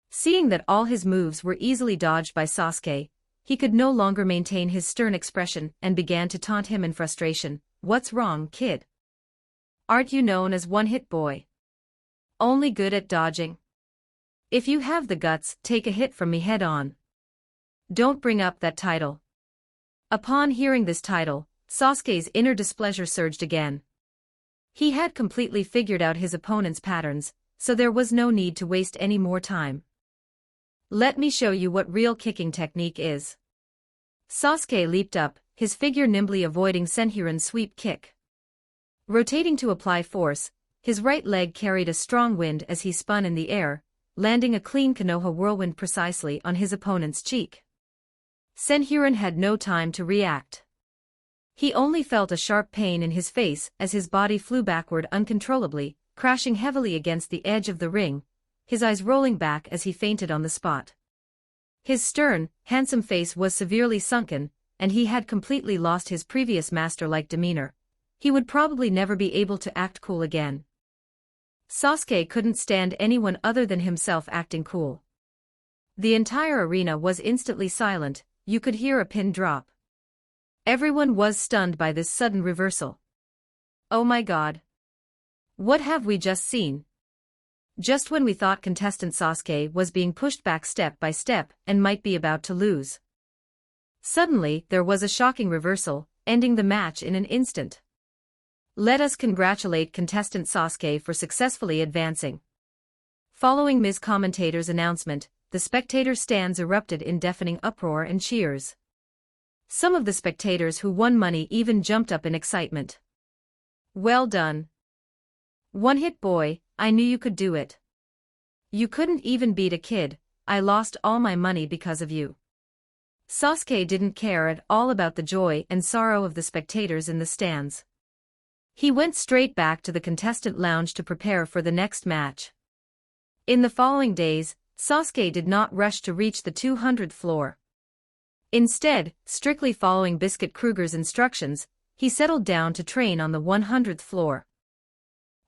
Seeing that all his moves were easily dodged by Sasuke, he could no longer maintain his stern expression and began to taunt him in frustration. "What's wrong, kid? Aren't you known as one-hit boy? Only good at dodging? If you have the guts, take a hit from me head-on. Don't bring up that title." Upon hearing this title, Sasuke's inner displeasure surged again. He had completely figured out his opponent's patterns, so there was no need to waste any more time. "Let me show you what real kicking technique is." Sasuke leaped up, his figure nimbly avoiding Senhiran's sweep kick. Rotating to apply force, his right leg carried a strong wind as he spun in the air, landing a clean Konoha whirlwind precisely on his opponent's cheek. Senhiran had no time to react. He only felt a sharp pain in his face as his body flew backward uncontrollably, crashing heavily against the edge of the ring, his eyes rolling back as he fainted on the spot. His stern, handsome face was severely sunken, and he had completely lost his previous master-like demeanor. He would probably never be able to act cool again. Sasuke couldn't stand anyone other than himself acting cool. The entire arena was instantly silent, you could hear a pin drop. Everyone was stunned by this sudden reversal. "Oh my god. What have we just seen?" Just when we thought contestant Sasuke was being pushed back step by step and might be about to lose. Suddenly, there was a shocking reversal, ending the match in an instant. Let us congratulate contestant Sasuke for successfully advancing. Following Ms. Commentator's announcement, the spectator stands erupted in deafening uproar and cheers. Some of the spectators who won money even jumped up in excitement. "Well done. One-hit boy, I knew you could do it. You couldn't even beat a kid, I lost all my money because of you." Sasuke didn't care at all about the joy and sorrow of the spectators in the stands. He went straight back to the contestant lounge to prepare for the next match. In the following days, Sasuke did not rush to reach the 200th floor. Instead, strictly following Biscuit Kruger's instructions, he settled down to train on the 100th floor.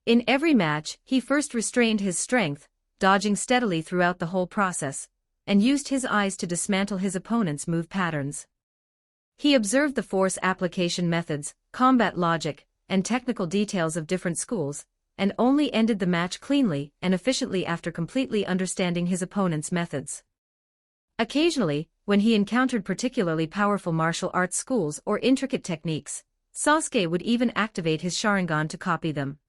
In every match, he first restrained his strength, dodging steadily throughout the whole process, and used his eyes to dismantle his opponent's move patterns. He observed the force application methods, combat logic, and technical details of different schools, and only ended the match cleanly and efficiently after completely understanding his opponent's methods. Occasionally, when he encountered particularly powerful martial arts schools or intricate techniques, Sasuke would even activate his Sharingan to copy them.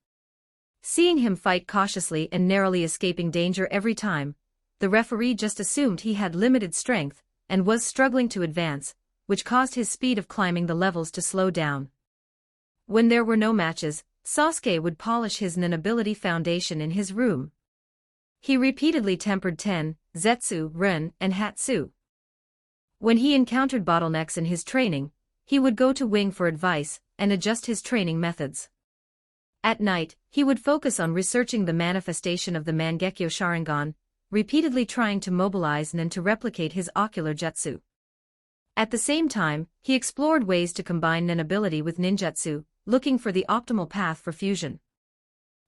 Seeing him fight cautiously and narrowly escaping danger every time, the referee just assumed he had limited strength and was struggling to advance, which caused his speed of climbing the levels to slow down. When there were no matches, Sasuke would polish his nin-ability foundation in his room. He repeatedly tempered Ten, Zetsu, Ren, and Hatsu. When he encountered bottlenecks in his training, he would go to Wing for advice and adjust his training methods. At night, he would focus on researching the manifestation of the Mangekyo Sharingan, repeatedly trying to mobilize Nen to replicate his ocular jutsu. At the same time, he explored ways to combine Nen ability with ninjutsu, looking for the optimal path for fusion.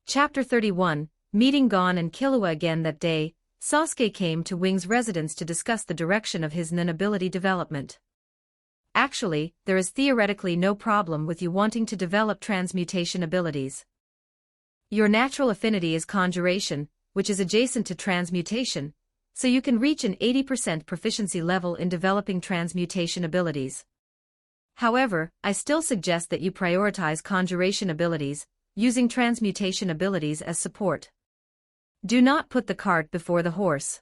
Chapter 31, Meeting Gon and Killua again that day, Sasuke came to Wing's residence to discuss the direction of his Nen ability development. Actually, there is theoretically no problem with you wanting to develop transmutation abilities. Your natural affinity is conjuration, which is adjacent to transmutation, so you can reach an 80% proficiency level in developing transmutation abilities. However, I still suggest that you prioritize conjuration abilities, using transmutation abilities as support. Do not put the cart before the horse.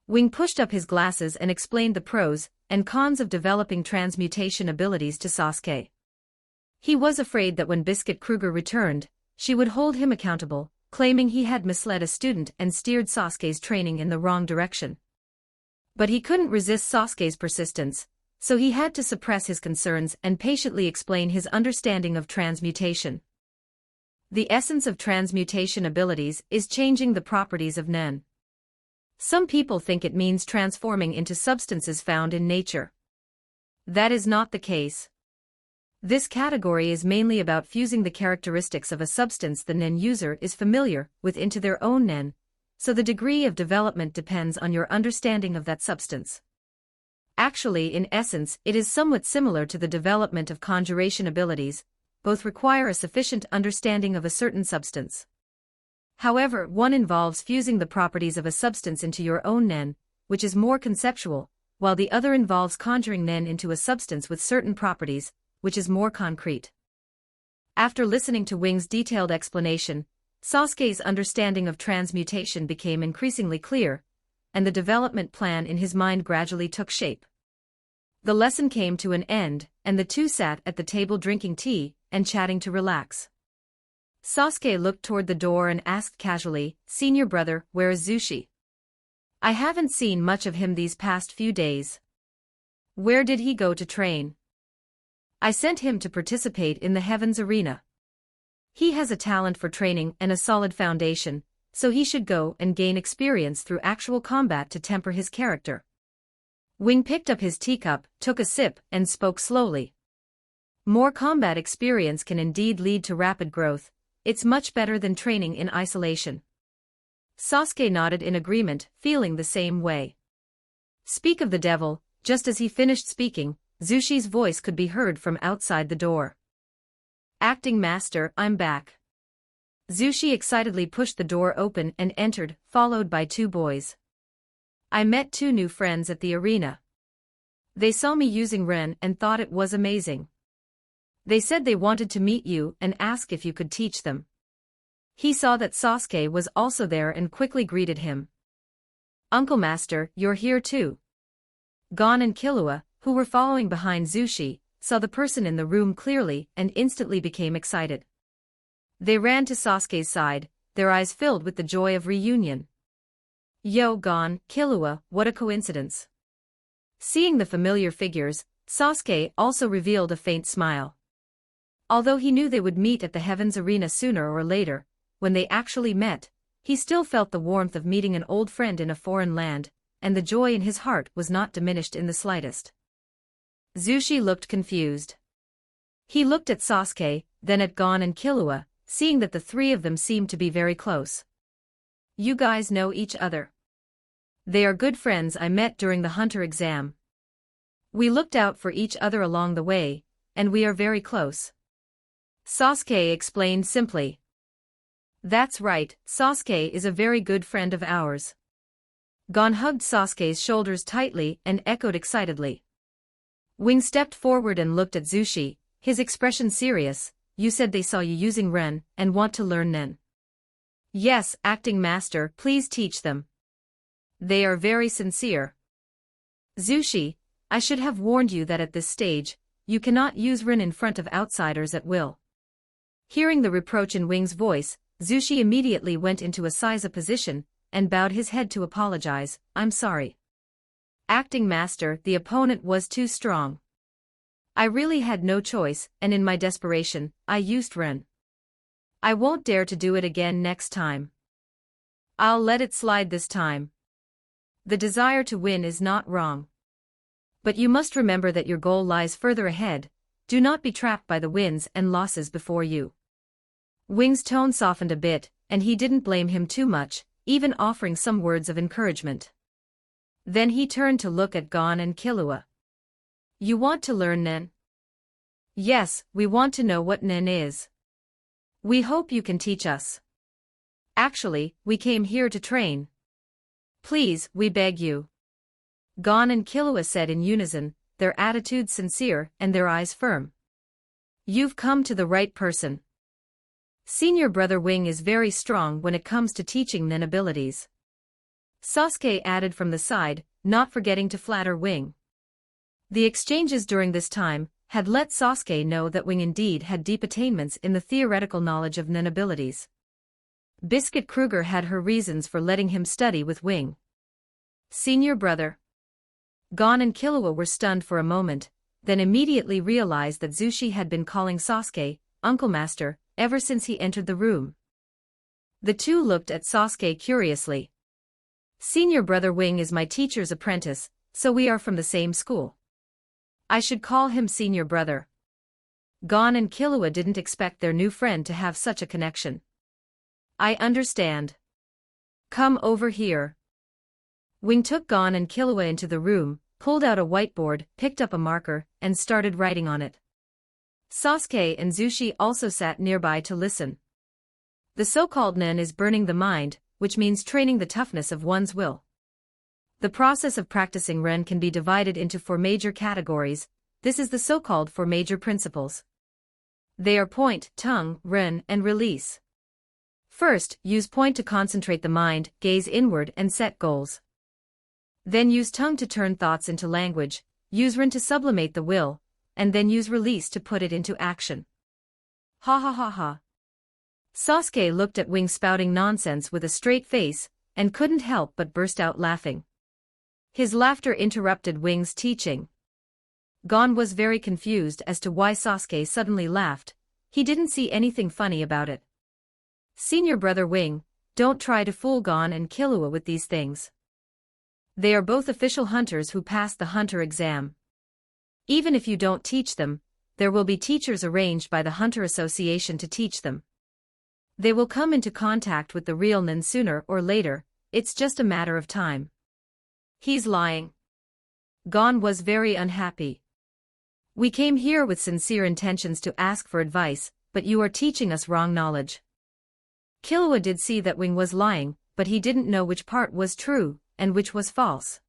Wing pushed up his glasses and explained the pros and cons of developing transmutation abilities to Sasuke. He was afraid that when Biscuit Kruger returned, she would hold him accountable, claiming he had misled a student and steered Sasuke's training in the wrong direction. But he couldn't resist Sasuke's persistence, so he had to suppress his concerns and patiently explain his understanding of transmutation. The essence of transmutation abilities is changing the properties of Nen. Some people think it means transforming into substances found in nature. That is not the case. This category is mainly about fusing the characteristics of a substance the Nen user is familiar with into their own Nen, so the degree of development depends on your understanding of that substance. Actually, in essence, it is somewhat similar to the development of conjuration abilities. Both require a sufficient understanding of a certain substance. However, one involves fusing the properties of a substance into your own Nen, which is more conceptual, while the other involves conjuring Nen into a substance with certain properties, which is more concrete. After listening to Wing's detailed explanation, Sasuke's understanding of transmutation became increasingly clear, and the development plan in his mind gradually took shape. The lesson came to an end, and the two sat at the table drinking tea and chatting to relax. Sasuke looked toward the door and asked casually, "Senior brother, where is Zushi? I haven't seen much of him these past few days. Where did he go to train? I sent him to participate in the Heavens Arena. He has a talent for training and a solid foundation, so he should go and gain experience through actual combat to temper his character." Wing picked up his teacup, took a sip, and spoke slowly. More combat experience can indeed lead to rapid growth. It's much better than training in isolation. Sasuke nodded in agreement, feeling the same way. Speak of the devil, just as he finished speaking, Zushi's voice could be heard from outside the door. "Acting master, I'm back." Zushi excitedly pushed the door open and entered, followed by two boys. "I met two new friends at the arena. They saw me using Ren and thought it was amazing. They said they wanted to meet you and ask if you could teach them." He saw that Sasuke was also there and quickly greeted him. "Uncle Master, you're here too." Gon and Killua, who were following behind Zushi, saw the person in the room clearly and instantly became excited. They ran to Sasuke's side, their eyes filled with the joy of reunion. "Yo, Gon, Killua, what a coincidence." Seeing the familiar figures, Sasuke also revealed a faint smile. Although he knew they would meet at the Heavens Arena sooner or later, when they actually met, he still felt the warmth of meeting an old friend in a foreign land, and the joy in his heart was not diminished in the slightest. Zushi looked confused. He looked at Sasuke, then at Gon and Killua, seeing that the three of them seemed to be very close. "You guys know each other." "They are good friends I met during the hunter exam. We looked out for each other along the way, and we are very close," Sasuke explained simply. "That's right, Sasuke is a very good friend of ours." Gon hugged Sasuke's shoulders tightly and echoed excitedly. Wing stepped forward and looked at Zushi, his expression serious. "You said they saw you using Ren and want to learn Nen." "Yes, acting master, please teach them. They are very sincere." "Zushi, I should have warned you that at this stage, you cannot use Ren in front of outsiders at will." Hearing the reproach in Wing's voice, Zushi immediately went into a Saiza position and bowed his head to apologize. "I'm sorry. Acting master, the opponent was too strong. I really had no choice, and in my desperation, I used Ren. I won't dare to do it again next time." I'll let it slide this time. The desire to win is not wrong. But you must remember that your goal lies further ahead. Do not be trapped by the wins and losses before you. Wing's tone softened a bit, and he didn't blame him too much, even offering some words of encouragement. Then he turned to look at Gon and Killua. You want to learn Nen? Yes, we want to know what Nen is. We hope you can teach us. Actually, we came here to train. Please, we beg you. Gon and Killua said in unison, their attitudes sincere and their eyes firm. You've come to the right person. Senior brother Wing is very strong when it comes to teaching Nen abilities. Sasuke added from the side, not forgetting to flatter Wing. The exchanges during this time had let Sasuke know that Wing indeed had deep attainments in the theoretical knowledge of Nen abilities. Biscuit Kruger had her reasons for letting him study with Wing. Senior brother. Gon and Killua were stunned for a moment, then immediately realized that Zushi had been calling Sasuke Uncle Master ever since he entered the room. The two looked at Sasuke curiously. Senior brother Wing is my teacher's apprentice, so we are from the same school. I should call him senior brother. Gon and Killua didn't expect their new friend to have such a connection. I understand. Come over here. Wing took Gon and Killua into the room, pulled out a whiteboard, picked up a marker, and started writing on it. Sasuke and Zushi also sat nearby to listen. The so-called Nen is burning the mind, which means training the toughness of one's will. The process of practicing Ren can be divided into 4 major categories. This is the so-called 4 major principles. They are point, tongue, Ren, and release. First, use point to concentrate the mind, gaze inward and set goals. Then use tongue to turn thoughts into language, use Ren to sublimate the will, and then use release to put it into action. Ha ha ha ha. Sasuke looked at Wing spouting nonsense with a straight face, and couldn't help but burst out laughing. His laughter interrupted Wing's teaching. Gon was very confused as to why Sasuke suddenly laughed. He didn't see anything funny about it. Senior brother Wing, don't try to fool Gon and Killua with these things. They are both official hunters who passed the hunter exam. Even if you don't teach them, there will be teachers arranged by the Hunter Association to teach them. They will come into contact with the real Nen sooner or later, it's just a matter of time. He's lying. Gon was very unhappy. We came here with sincere intentions to ask for advice, but you are teaching us wrong knowledge. Killua did see that Wing was lying, but he didn't know which part was true, and which was false.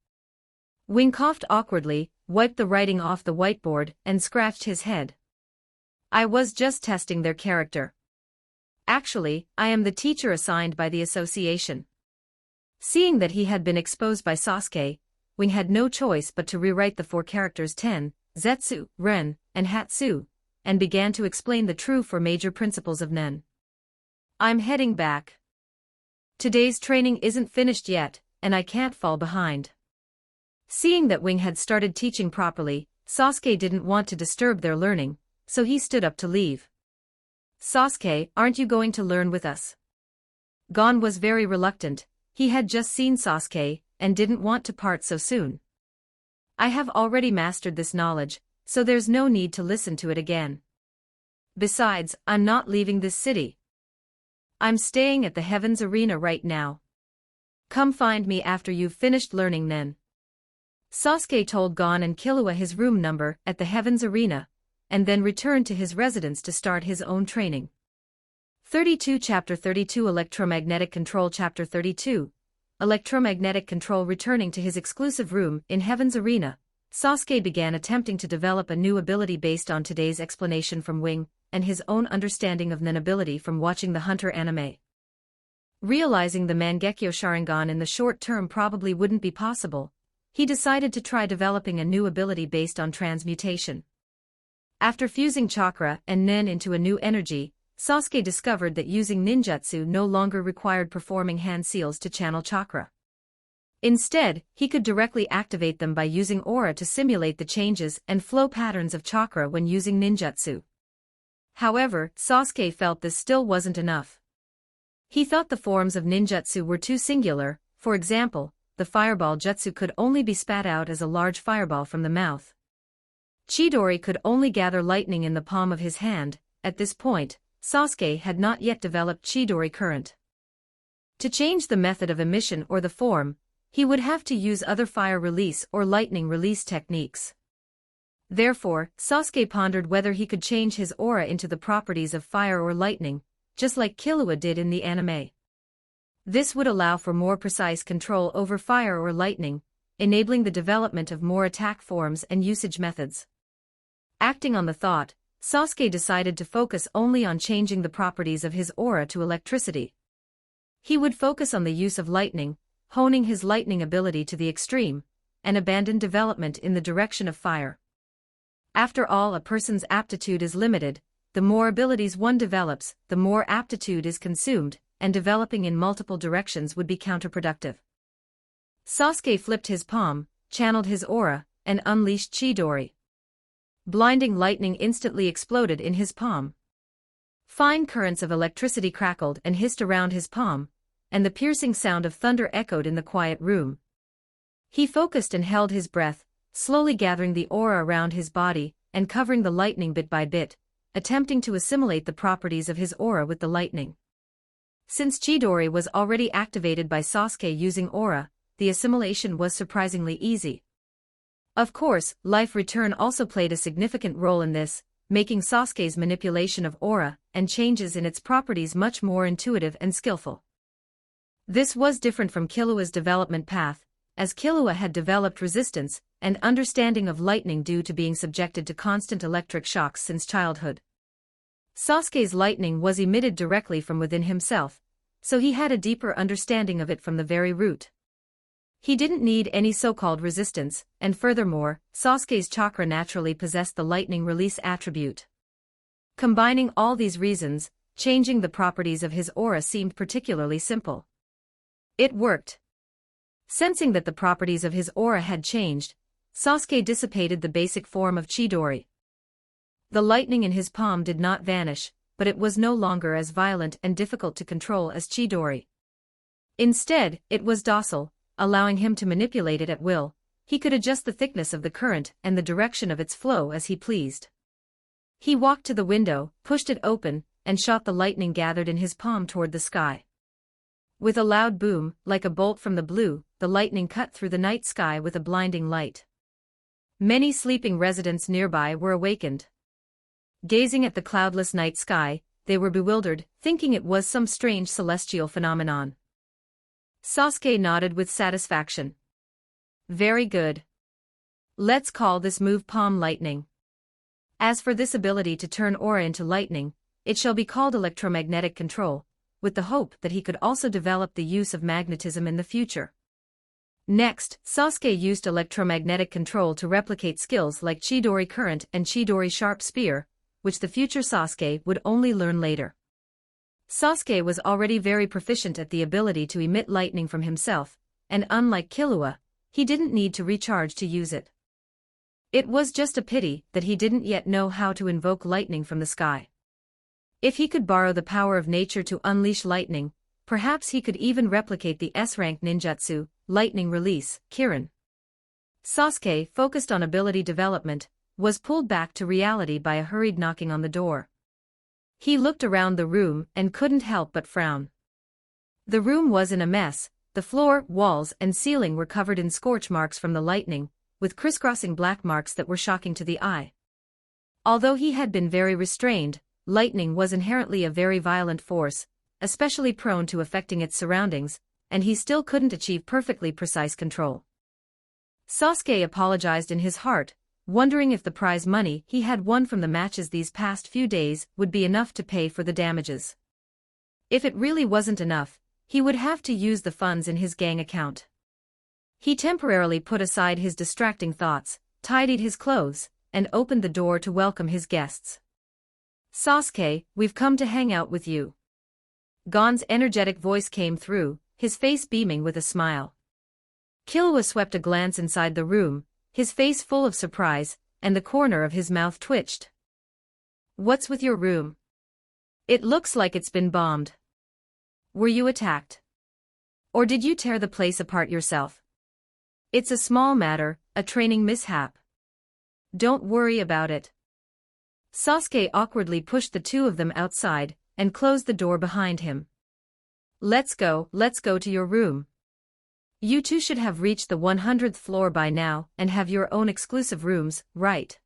Wing coughed awkwardly, wiped the writing off the whiteboard, and scratched his head. I was just testing their character. Actually, I am the teacher assigned by the association. Seeing that he had been exposed by Sasuke, Wing had no choice but to rewrite the 4 characters Ten, Zetsu, Ren, and Hatsu, and began to explain the true 4 major principles of Nen. I'm heading back. Today's training isn't finished yet, and I can't fall behind. Seeing that Wing had started teaching properly, Sasuke didn't want to disturb their learning, so he stood up to leave. Sasuke, aren't you going to learn with us? Gon was very reluctant. He had just seen Sasuke, and didn't want to part so soon. I have already mastered this knowledge, so there's no need to listen to it again. Besides, I'm not leaving this city. I'm staying at the Heavens Arena right now. Come find me after you've finished learning Nen. Sasuke told Gon and Killua his room number at the Heavens Arena, and then returned to his residence to start his own training. 32 Chapter 32 Electromagnetic Control Chapter 32 Electromagnetic Control. Returning to his exclusive room in Heaven's Arena, Sasuke began attempting to develop a new ability based on today's explanation from Wing, and his own understanding of Nen ability from watching the Hunter anime. Realizing the Mangekyo Sharingan in the short term probably wouldn't be possible, he decided to try developing a new ability based on transmutation. After fusing chakra and Nen into a new energy, Sasuke discovered that using ninjutsu no longer required performing hand seals to channel chakra. Instead, he could directly activate them by using aura to simulate the changes and flow patterns of chakra when using ninjutsu. However, Sasuke felt this still wasn't enough. He thought the forms of ninjutsu were too singular. For example, the fireball jutsu could only be spat out as a large fireball from the mouth. Chidori could only gather lightning in the palm of his hand. At this point, Sasuke had not yet developed Chidori current. To change the method of emission or the form, he would have to use other fire release or lightning release techniques. Therefore, Sasuke pondered whether he could change his aura into the properties of fire or lightning, just like Killua did in the anime. This would allow for more precise control over fire or lightning, enabling the development of more attack forms and usage methods. Acting on the thought, Sasuke decided to focus only on changing the properties of his aura to electricity. He would focus on the use of lightning, honing his lightning ability to the extreme, and abandon development in the direction of fire. After all, a person's aptitude is limited. The more abilities one develops, the more aptitude is consumed, and developing in multiple directions would be counterproductive. Sasuke flipped his palm, channeled his aura, and unleashed Chidori. Blinding lightning instantly exploded in his palm. Fine currents of electricity crackled and hissed around his palm, and the piercing sound of thunder echoed in the quiet room. He focused and held his breath, slowly gathering the aura around his body and covering the lightning bit by bit, attempting to assimilate the properties of his aura with the lightning. Since Chidori was already activated by Sasuke using aura, the assimilation was surprisingly easy. Of course, life return also played a significant role in this, making Sasuke's manipulation of aura and changes in its properties much more intuitive and skillful. This was different from Killua's development path, as Killua had developed resistance and understanding of lightning due to being subjected to constant electric shocks since childhood. Sasuke's lightning was emitted directly from within himself, so he had a deeper understanding of it from the very root. He didn't need any so-called resistance, and furthermore, Sasuke's chakra naturally possessed the lightning release attribute. Combining all these reasons, changing the properties of his aura seemed particularly simple. It worked. Sensing that the properties of his aura had changed, Sasuke dissipated the basic form of Chidori. The lightning in his palm did not vanish, but it was no longer as violent and difficult to control as Chidori. Instead, it was docile, allowing him to manipulate it at will. He could adjust the thickness of the current and the direction of its flow as he pleased. He walked to the window, pushed it open, and shot the lightning gathered in his palm toward the sky. With a loud boom, like a bolt from the blue, the lightning cut through the night sky with a blinding light. Many sleeping residents nearby were awakened. Gazing at the cloudless night sky, they were bewildered, thinking it was some strange celestial phenomenon. Sasuke nodded with satisfaction. Very good. Let's call this move palm lightning. As for this ability to turn aura into lightning, it shall be called electromagnetic control, with the hope that he could also develop the use of magnetism in the future. Next, Sasuke used electromagnetic control to replicate skills like Chidori Current and Chidori Sharp Spear, which the future Sasuke would only learn later. Sasuke was already very proficient at the ability to emit lightning from himself, and unlike Killua, he didn't need to recharge to use it. It was just a pity that he didn't yet know how to invoke lightning from the sky. If he could borrow the power of nature to unleash lightning, perhaps he could even replicate the S-rank ninjutsu, lightning release, Kirin. Sasuke, focused on ability development, was pulled back to reality by a hurried knocking on the door. He looked around the room and couldn't help but frown. The room was in a mess. The floor, walls, and ceiling were covered in scorch marks from the lightning, with crisscrossing black marks that were shocking to the eye. Although he had been very restrained, lightning was inherently a very violent force, especially prone to affecting its surroundings, and he still couldn't achieve perfectly precise control. Sasuke apologized in his heart, wondering if the prize money he had won from the matches these past few days would be enough to pay for the damages. If it really wasn't enough, he would have to use the funds in his gang account. He temporarily put aside his distracting thoughts, tidied his clothes, and opened the door to welcome his guests. "Sasuke, we've come to hang out with you." Gon's energetic voice came through, his face beaming with a smile. Killua swept a glance inside the room, his face full of surprise, and the corner of his mouth twitched. "What's with your room? It looks like it's been bombed." Were you attacked? Or did you tear the place apart yourself? It's a small matter, a training mishap. Don't worry about it. Sasuke awkwardly pushed the two of them outside, and closed the door behind him. Let's go to your room. You two should have reached the 100th floor by now and have your own exclusive rooms, right?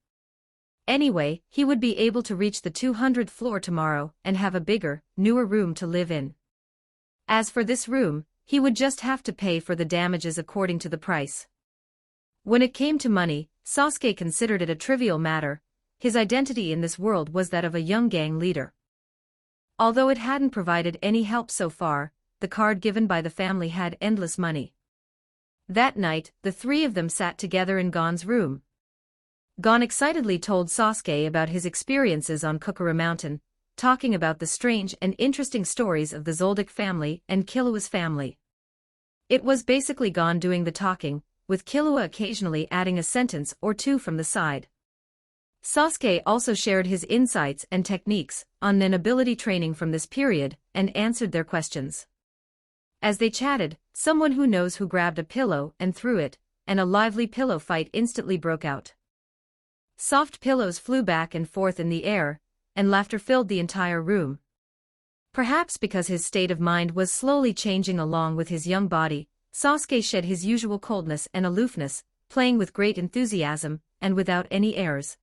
Anyway, he would be able to reach the 200th floor tomorrow and have a bigger, newer room to live in. As for this room, he would just have to pay for the damages according to the price. When it came to money, Sasuke considered it a trivial matter. His identity in this world was that of a young gang leader. Although it hadn't provided any help so far, the card given by the family had endless money. That night, the three of them sat together in Gon's room. Gon excitedly told Sasuke about his experiences on Kokoro Mountain, talking about the strange and interesting stories of the Zoldyck family and Killua's family. It was basically Gon doing the talking, with Killua occasionally adding a sentence or two from the side. Sasuke also shared his insights and techniques on nin ability training from this period and answered their questions. As they chatted, someone who knows who grabbed a pillow and threw it, and a lively pillow fight instantly broke out. Soft pillows flew back and forth in the air, and laughter filled the entire room. Perhaps because his state of mind was slowly changing along with his young body, Sasuke shed his usual coldness and aloofness, playing with great enthusiasm, and without any airs.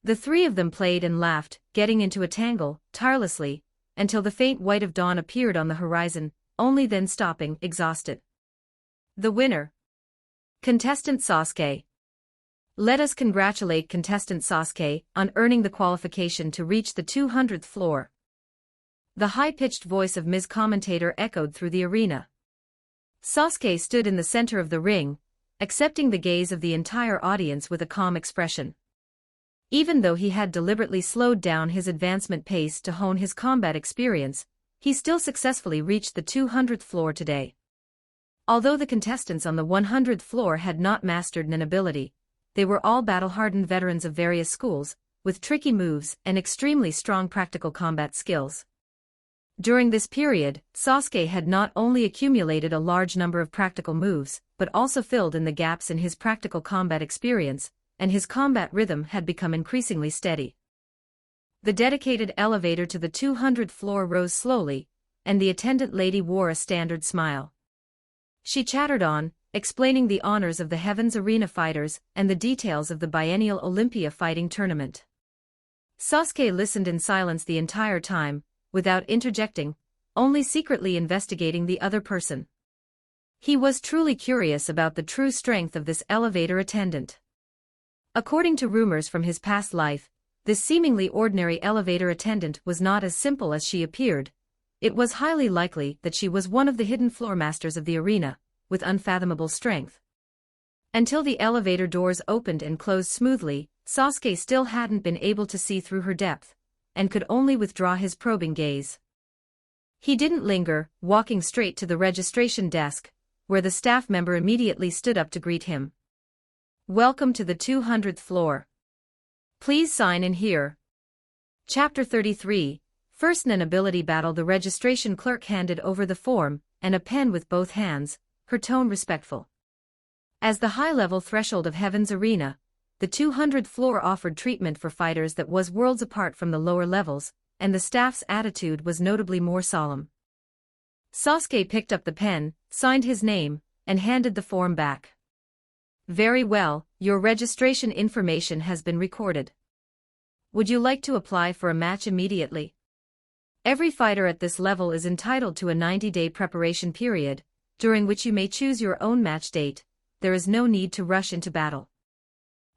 The three of them played and laughed, getting into a tangle, tirelessly, until the faint white of dawn appeared on the horizon, only then stopping, exhausted. The winner. Contestant Sasuke. Let us congratulate contestant Sasuke on earning the qualification to reach the 200th floor. The high-pitched voice of Ms. Commentator echoed through the arena. Sasuke stood in the center of the ring, accepting the gaze of the entire audience with a calm expression. Even though he had deliberately slowed down his advancement pace to hone his combat experience, he still successfully reached the 200th floor today. Although the contestants on the 100th floor had not mastered nin ability, they were all battle-hardened veterans of various schools, with tricky moves and extremely strong practical combat skills. During this period, Sasuke had not only accumulated a large number of practical moves, but also filled in the gaps in his practical combat experience, and his combat rhythm had become increasingly steady. The dedicated elevator to the 200th floor rose slowly, and the attendant lady wore a standard smile. She chattered on, explaining the honors of the Heavens Arena fighters and the details of the biennial Olympia fighting tournament. Sasuke listened in silence the entire time, without interjecting, only secretly investigating the other person. He was truly curious about the true strength of this elevator attendant. According to rumors from his past life, this seemingly ordinary elevator attendant was not as simple as she appeared. It was highly likely that she was one of the hidden floor masters of the arena, with unfathomable strength. Until the elevator doors opened and closed smoothly, Sasuke still hadn't been able to see through her depth, and could only withdraw his probing gaze. He didn't linger, walking straight to the registration desk, where the staff member immediately stood up to greet him. Welcome to the 200th floor. Please sign in here. Chapter 33, First Nin Ability Battle. The registration clerk handed over the form, and a pen with both hands, her tone respectful. As the high-level threshold of Heaven's Arena, the 200th floor offered treatment for fighters that was worlds apart from the lower levels, and the staff's attitude was notably more solemn. Sasuke picked up the pen, signed his name, and handed the form back. Very well, your registration information has been recorded. Would you like to apply for a match immediately? Every fighter at this level is entitled to a 90-day preparation period, during which you may choose your own match date. There is no need to rush into battle.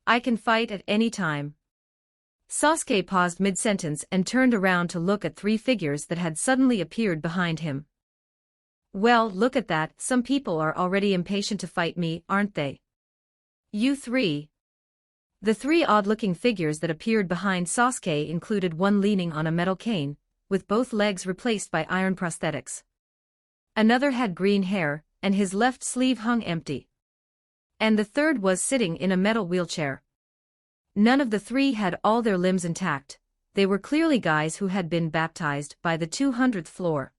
I can fight at any time. Sasuke paused mid-sentence and turned around to look at three figures that had suddenly appeared behind him. Well, look at that, some people are already impatient to fight me, aren't they? You three. The three odd-looking figures that appeared behind Sasuke included one leaning on a metal cane, with both legs replaced by iron prosthetics. Another had green hair, and his left sleeve hung empty. And the third was sitting in a metal wheelchair. None of the three had all their limbs intact. They were clearly guys who had been baptized by the 200th floor.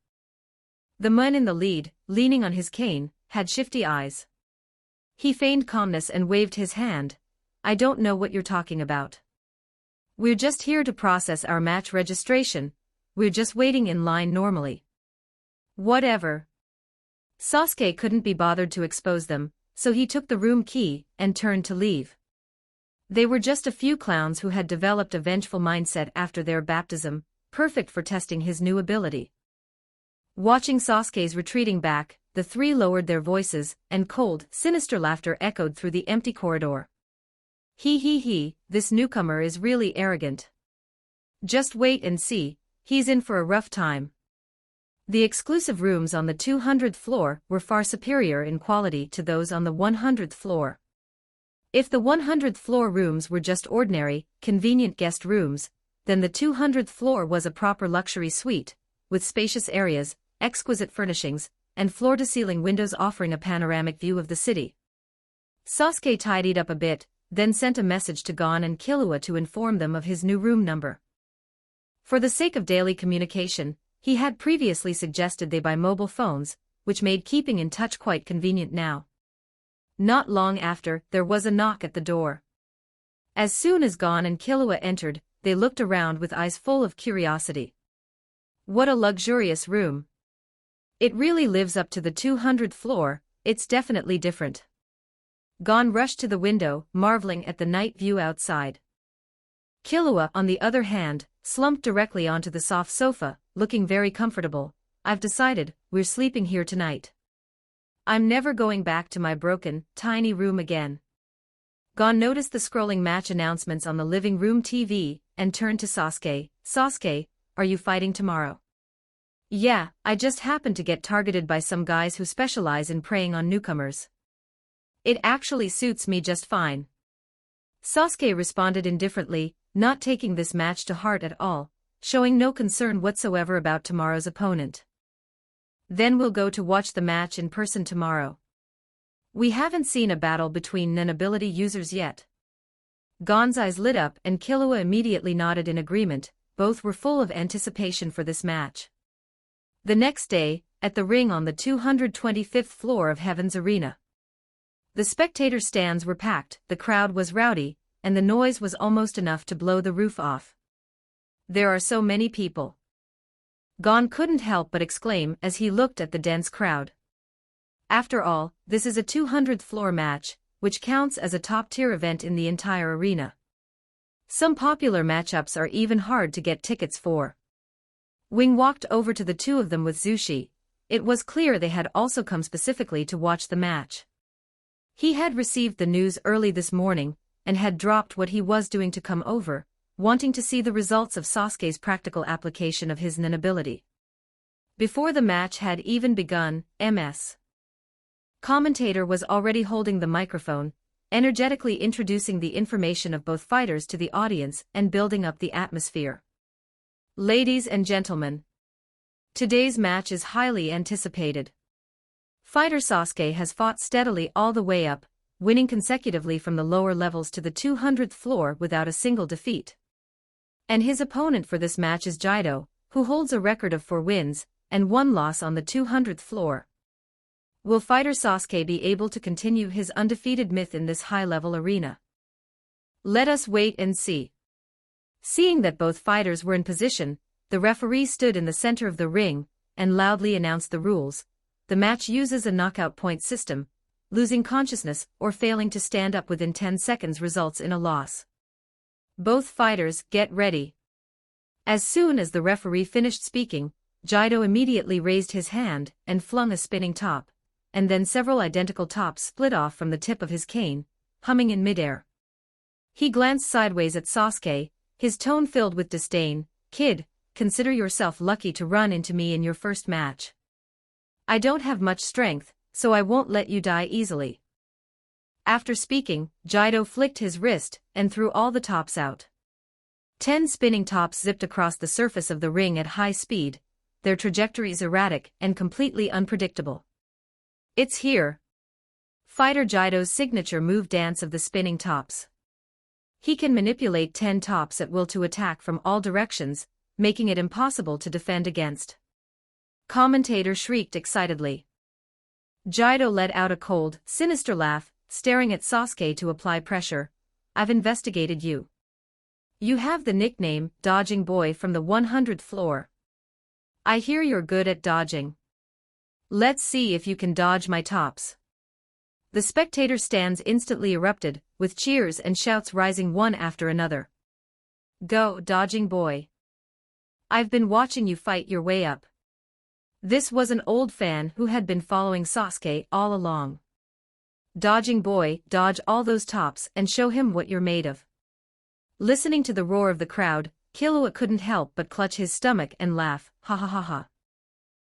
The man in the lead, leaning on his cane, had shifty eyes. He feigned calmness and waved his hand. I don't know what you're talking about. We're just here to process our match registration. We're just waiting in line normally. Whatever. Sasuke couldn't be bothered to expose them, so he took the room key and turned to leave. They were just a few clowns who had developed a vengeful mindset after their baptism, perfect for testing his new ability. Watching Sasuke's retreating back, the three lowered their voices, and cold, sinister laughter echoed through the empty corridor. He, this newcomer is really arrogant. Just wait and see, he's in for a rough time. The exclusive rooms on the 200th floor were far superior in quality to those on the 100th floor. If the 100th floor rooms were just ordinary, convenient guest rooms, then the 200th floor was a proper luxury suite, with spacious areas, exquisite furnishings, and floor-to-ceiling windows offering a panoramic view of the city. Sasuke tidied up a bit, then sent a message to Gon and Killua to inform them of his new room number. For the sake of daily communication, he had previously suggested they buy mobile phones, which made keeping in touch quite convenient now. Not long after, there was a knock at the door. As soon as Gon and Killua entered, they looked around with eyes full of curiosity. What a luxurious room. It really lives up to the 200th floor, it's definitely different. Gon rushed to the window, marveling at the night view outside. Killua, on the other hand, slumped directly onto the soft sofa, looking very comfortable. I've decided, we're sleeping here tonight. I'm never going back to my broken, tiny room again. Gon noticed the scrolling match announcements on the living room TV, and turned to Sasuke. Sasuke, are you fighting tomorrow? Yeah, I just happened to get targeted by some guys who specialize in preying on newcomers. It actually suits me just fine. Sasuke responded indifferently, not taking this match to heart at all, showing no concern whatsoever about tomorrow's opponent. Then we'll go to watch the match in person tomorrow. We haven't seen a battle between Nen ability users yet. Gon's eyes lit up and Killua immediately nodded in agreement, both were full of anticipation for this match. The next day, at the ring on the 225th floor of Heaven's Arena. The spectator stands were packed, the crowd was rowdy, and the noise was almost enough to blow the roof off. There are so many people. Gon couldn't help but exclaim as he looked at the dense crowd. After all, this is a 200th floor match, which counts as a top-tier event in the entire arena. Some popular matchups are even hard to get tickets for. Wing walked over to the two of them with Zushi. It was clear they had also come specifically to watch the match. He had received the news early this morning, and had dropped what he was doing to come over, wanting to see the results of Sasuke's practical application of his Nen ability. Before the match had even begun, Ms. Commentator was already holding the microphone, energetically introducing the information of both fighters to the audience and building up the atmosphere. Ladies and gentlemen, today's match is highly anticipated. Fighter Sasuke has fought steadily all the way up, winning consecutively from the lower levels to the 200th floor without a single defeat. And his opponent for this match is Jido, who holds a record of 4 wins, and 1 loss on the 200th floor. Will fighter Sasuke be able to continue his undefeated myth in this high-level arena? Let us wait and see. Seeing that both fighters were in position, the referee stood in the center of the ring, and loudly announced the rules. The match uses a knockout point system. Losing consciousness or failing to stand up within 10 seconds results in a loss. Both fighters, get ready. As soon as the referee finished speaking, Jido immediately raised his hand and flung a spinning top, and then several identical tops split off from the tip of his cane, humming in midair. He glanced sideways at Sasuke, his tone filled with disdain. Kid, consider yourself lucky to run into me in your first match. I don't have much strength, so I won't let you die easily. After speaking, Jido flicked his wrist and threw all the tops out. 10 spinning tops zipped across the surface of the ring at high speed, their trajectories erratic and completely unpredictable. It's here. Fighter Jido's signature move dance of the spinning tops. He can manipulate 10 tops at will to attack from all directions, making it impossible to defend against. Commentator shrieked excitedly. Jaido let out a cold, sinister laugh, staring at Sasuke to apply pressure. I've investigated you. You have the nickname, Dodging Boy from the 100th floor. I hear you're good at dodging. Let's see if you can dodge my tops. The spectator stands instantly erupted, with cheers and shouts rising one after another. Go, Dodging Boy. I've been watching you fight your way up. This was an old fan who had been following Sasuke all along. Dodging Boy, dodge all those tops and show him what you're made of. Listening to the roar of the crowd, Killua couldn't help but clutch his stomach and laugh, ha ha ha ha.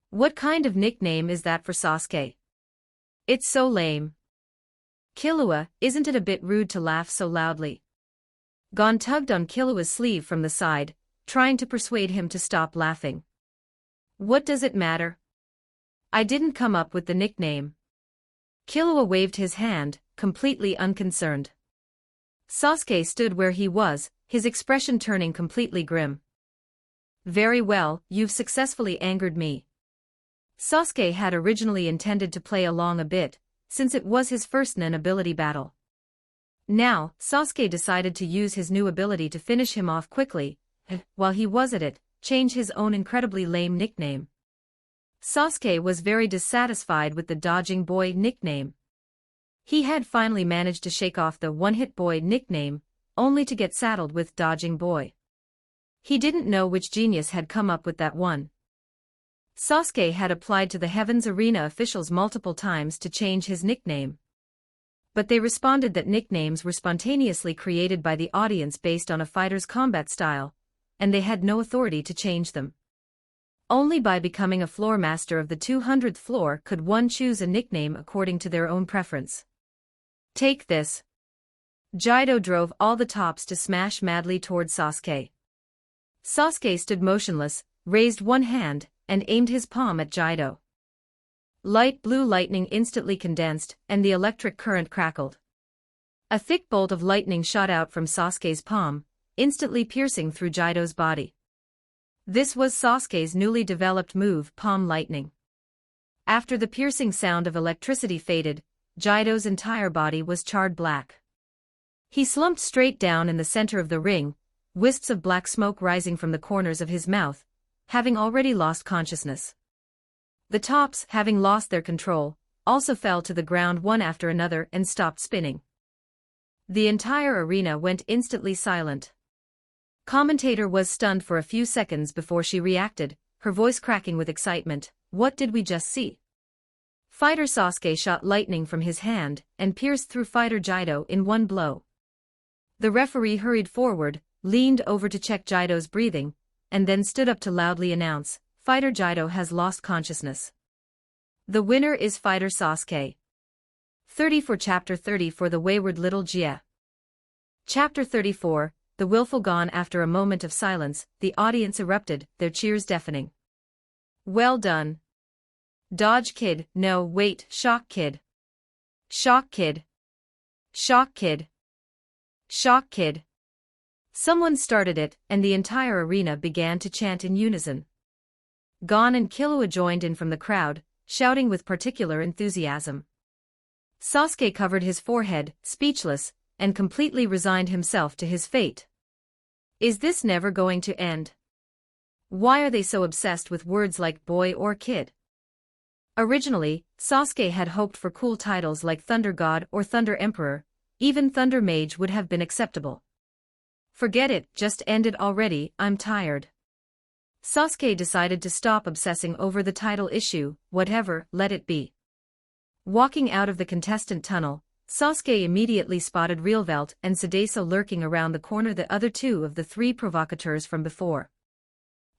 What kind of nickname is that for Sasuke? It's so lame. Killua, isn't it a bit rude to laugh so loudly? Gon tugged on Killua's sleeve from the side, trying to persuade him to stop laughing. What does it matter? I didn't come up with the nickname. Killua waved his hand, completely unconcerned. Sasuke stood where he was, his expression turning completely grim. Very well, you've successfully angered me. Sasuke had originally intended to play along a bit, since it was his first nin ability battle. Now, Sasuke decided to use his new ability to finish him off quickly, and, while he was at it, change his own incredibly lame nickname. Sasuke was very dissatisfied with the Dodging Boy nickname. He had finally managed to shake off the One-Hit Boy nickname, only to get saddled with Dodging Boy. He didn't know which genius had come up with that one. Sasuke had applied to the Heavens Arena officials multiple times to change his nickname. But they responded that nicknames were spontaneously created by the audience based on a fighter's combat style, and they had no authority to change them. Only by becoming a floor master of the 200th floor could one choose a nickname according to their own preference. Take this. Jaido drove all the tops to smash madly toward Sasuke. Sasuke stood motionless, raised one hand, and aimed his palm at Jaido. Light blue lightning instantly condensed, and the electric current crackled. A thick bolt of lightning shot out from Sasuke's palm, instantly piercing through Jaido's body. This was Sasuke's newly developed move, Palm Lightning. After the piercing sound of electricity faded, Jaido's entire body was charred black. He slumped straight down in the center of the ring, wisps of black smoke rising from the corners of his mouth, having already lost consciousness. The tops, having lost their control, also fell to the ground one after another and stopped spinning. The entire arena went instantly silent. Commentator was stunned for a few seconds before she reacted, her voice cracking with excitement. What did we just see? Fighter Sasuke shot lightning from his hand and pierced through Fighter Jaido in one blow. The referee hurried forward, leaned over to check Jaido's breathing, and then stood up to loudly announce, Fighter Jaido has lost consciousness. The winner is Fighter Sasuke. 30 for Chapter 30 for the Wayward Little Jia. Chapter 34, The Willful Gon. After a moment of silence, the audience erupted, their cheers deafening. Well done. Dodge Kid, no wait, Shock Kid. Shock Kid. Shock Kid. Shock Kid. Someone started it, and the entire arena began to chant in unison. Gon and Killua joined in from the crowd, shouting with particular enthusiasm. Sasuke covered his forehead, speechless, and completely resigned himself to his fate. Is this never going to end? Why are they so obsessed with words like boy or kid? Originally, Sasuke had hoped for cool titles like Thunder God or Thunder Emperor, even Thunder Mage would have been acceptable. Forget it, just end it already, I'm tired. Sasuke decided to stop obsessing over the title issue, whatever, let it be. Walking out of the contestant tunnel, Sasuke immediately spotted Realvelt and Sudeso lurking around the corner, the other two of the three provocateurs from before.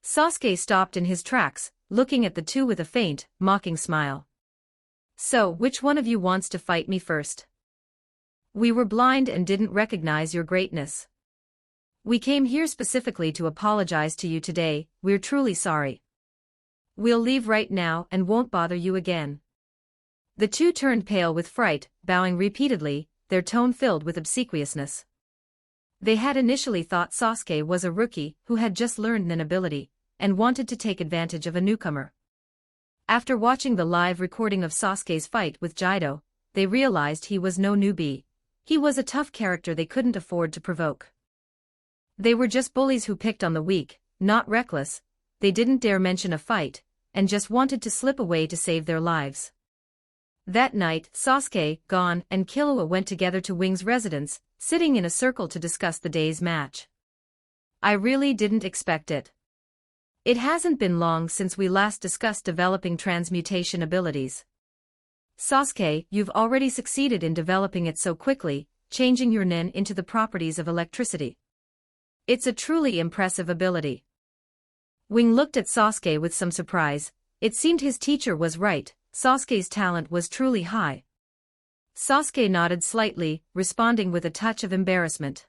Sasuke stopped in his tracks, looking at the two with a faint, mocking smile. So, which one of you wants to fight me first? We were blind and didn't recognize your greatness. We came here specifically to apologize to you today, we're truly sorry. We'll leave right now and won't bother you again. The two turned pale with fright, bowing repeatedly, their tone filled with obsequiousness. They had initially thought Sasuke was a rookie who had just learned an ability, and wanted to take advantage of a newcomer. After watching the live recording of Sasuke's fight with Jido, they realized he was no newbie. He was a tough character they couldn't afford to provoke. They were just bullies who picked on the weak, not reckless. They didn't dare mention a fight, and just wanted to slip away to save their lives. That night, Sasuke, Gon, and Killua went together to Wing's residence, sitting in a circle to discuss the day's match. I really didn't expect it. It hasn't been long since we last discussed developing transmutation abilities. Sasuke, you've already succeeded in developing it so quickly, changing your nen into the properties of electricity. It's a truly impressive ability. Wing looked at Sasuke with some surprise. It seemed his teacher was right, Sasuke's talent was truly high. Sasuke nodded slightly, responding with a touch of embarrassment.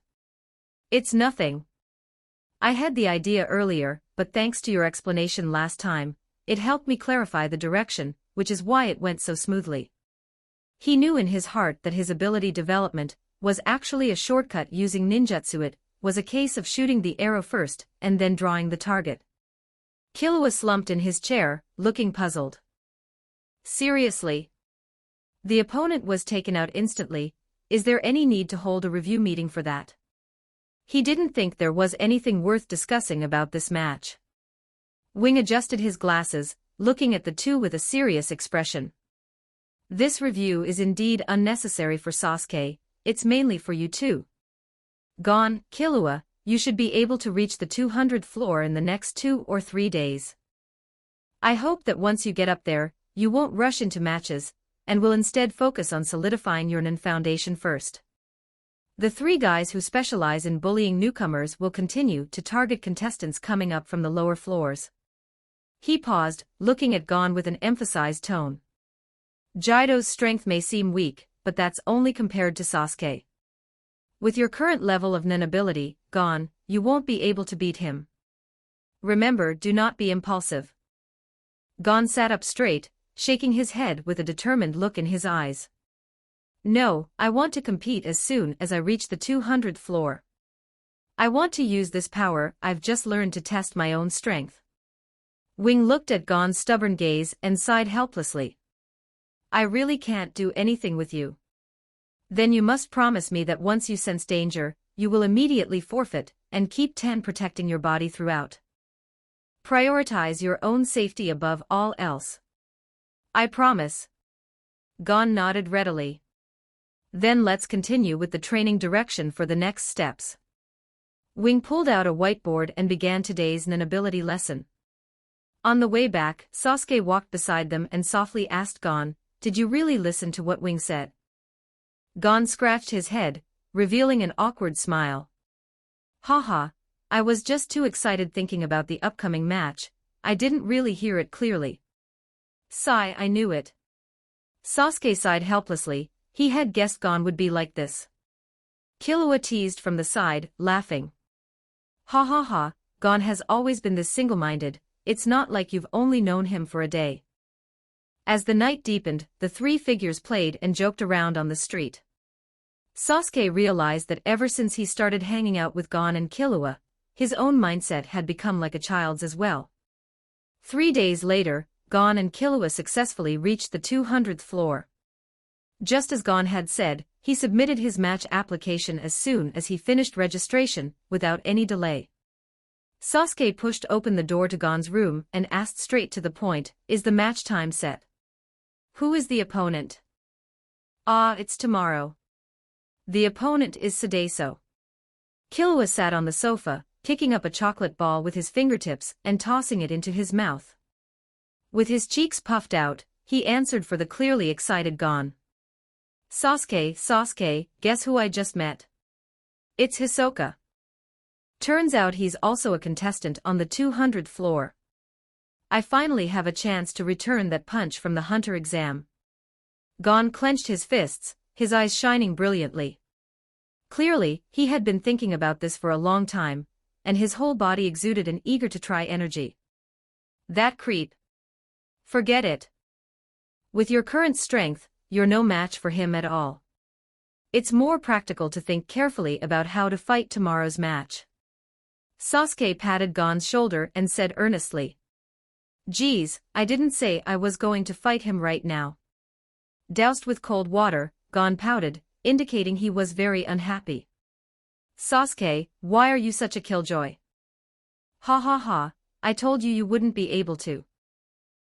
It's nothing. I had the idea earlier, but thanks to your explanation last time, it helped me clarify the direction, which is why it went so smoothly. He knew in his heart that his ability development was actually a shortcut using ninjutsu. It was a case of shooting the arrow first and then drawing the target. Killua slumped in his chair, looking puzzled. Seriously? The opponent was taken out instantly. Is there any need to hold a review meeting for that? He didn't think there was anything worth discussing about this match. Wing adjusted his glasses, looking at the two with a serious expression. This review is indeed unnecessary for Sasuke, it's mainly for you two. Gon, Killua, you should be able to reach the 200th floor in the next 2 or 3 days. I hope that once you get up there, you won't rush into matches, and will instead focus on solidifying your nen foundation first. The 3 guys who specialize in bullying newcomers will continue to target contestants coming up from the lower floors. He paused, looking at Gon with an emphasized tone. Jido's strength may seem weak, but that's only compared to Sasuke. With your current level of nen ability, Gon, you won't be able to beat him. Remember, do not be impulsive. Gon sat up straight, shaking his head with a determined look in his eyes. No, I want to compete as soon as I reach the 200th floor. I want to use this power I've just learned to test my own strength. Wing looked at Gon's stubborn gaze and sighed helplessly. I really can't do anything with you. Then you must promise me that once you sense danger, you will immediately forfeit, and keep protecting your body throughout. Prioritize your own safety above all else. I promise. Gon nodded readily. Then let's continue with the training direction for the next steps. Wing pulled out a whiteboard and began today's nen ability lesson. On the way back, Sasuke walked beside them and softly asked Gon, did you really listen to what Wing said? Gon scratched his head, revealing an awkward smile. Haha, I was just too excited thinking about the upcoming match, I didn't really hear it clearly. Sigh, I knew it. Sasuke sighed helplessly, he had guessed Gon would be like this. Killua teased from the side, laughing. Ha ha ha, Gon has always been this single-minded, it's not like you've only known him for a day. As the night deepened, the 3 figures played and joked around on the street. Sasuke realized that ever since he started hanging out with Gon and Killua, his own mindset had become like a child's as well. 3 days later, Gon and Killua successfully reached the 200th floor. Just as Gon had said, he submitted his match application as soon as he finished registration, without any delay. Sasuke pushed open the door to Gon's room and asked straight to the point, is the match time set? Who is the opponent? Ah, it's tomorrow. The opponent is Sasuke. Killua sat on the sofa, picking up a chocolate ball with his fingertips and tossing it into his mouth. With his cheeks puffed out, he answered for the clearly excited Gon. Sasuke, guess who I just met? It's Hisoka. Turns out he's also a contestant on the 200th floor. I finally have a chance to return that punch from the hunter exam. Gon clenched his fists, his eyes shining brilliantly. Clearly, he had been thinking about this for a long time, and his whole body exuded an eager-to-try energy. That creep. Forget it. With your current strength, you're no match for him at all. It's more practical to think carefully about how to fight tomorrow's match. Sasuke patted Gon's shoulder and said earnestly. Geez, I didn't say I was going to fight him right now. Doused with cold water, Gon pouted, indicating he was very unhappy. Sasuke, why are you such a killjoy? Ha ha ha, I told you wouldn't be able to.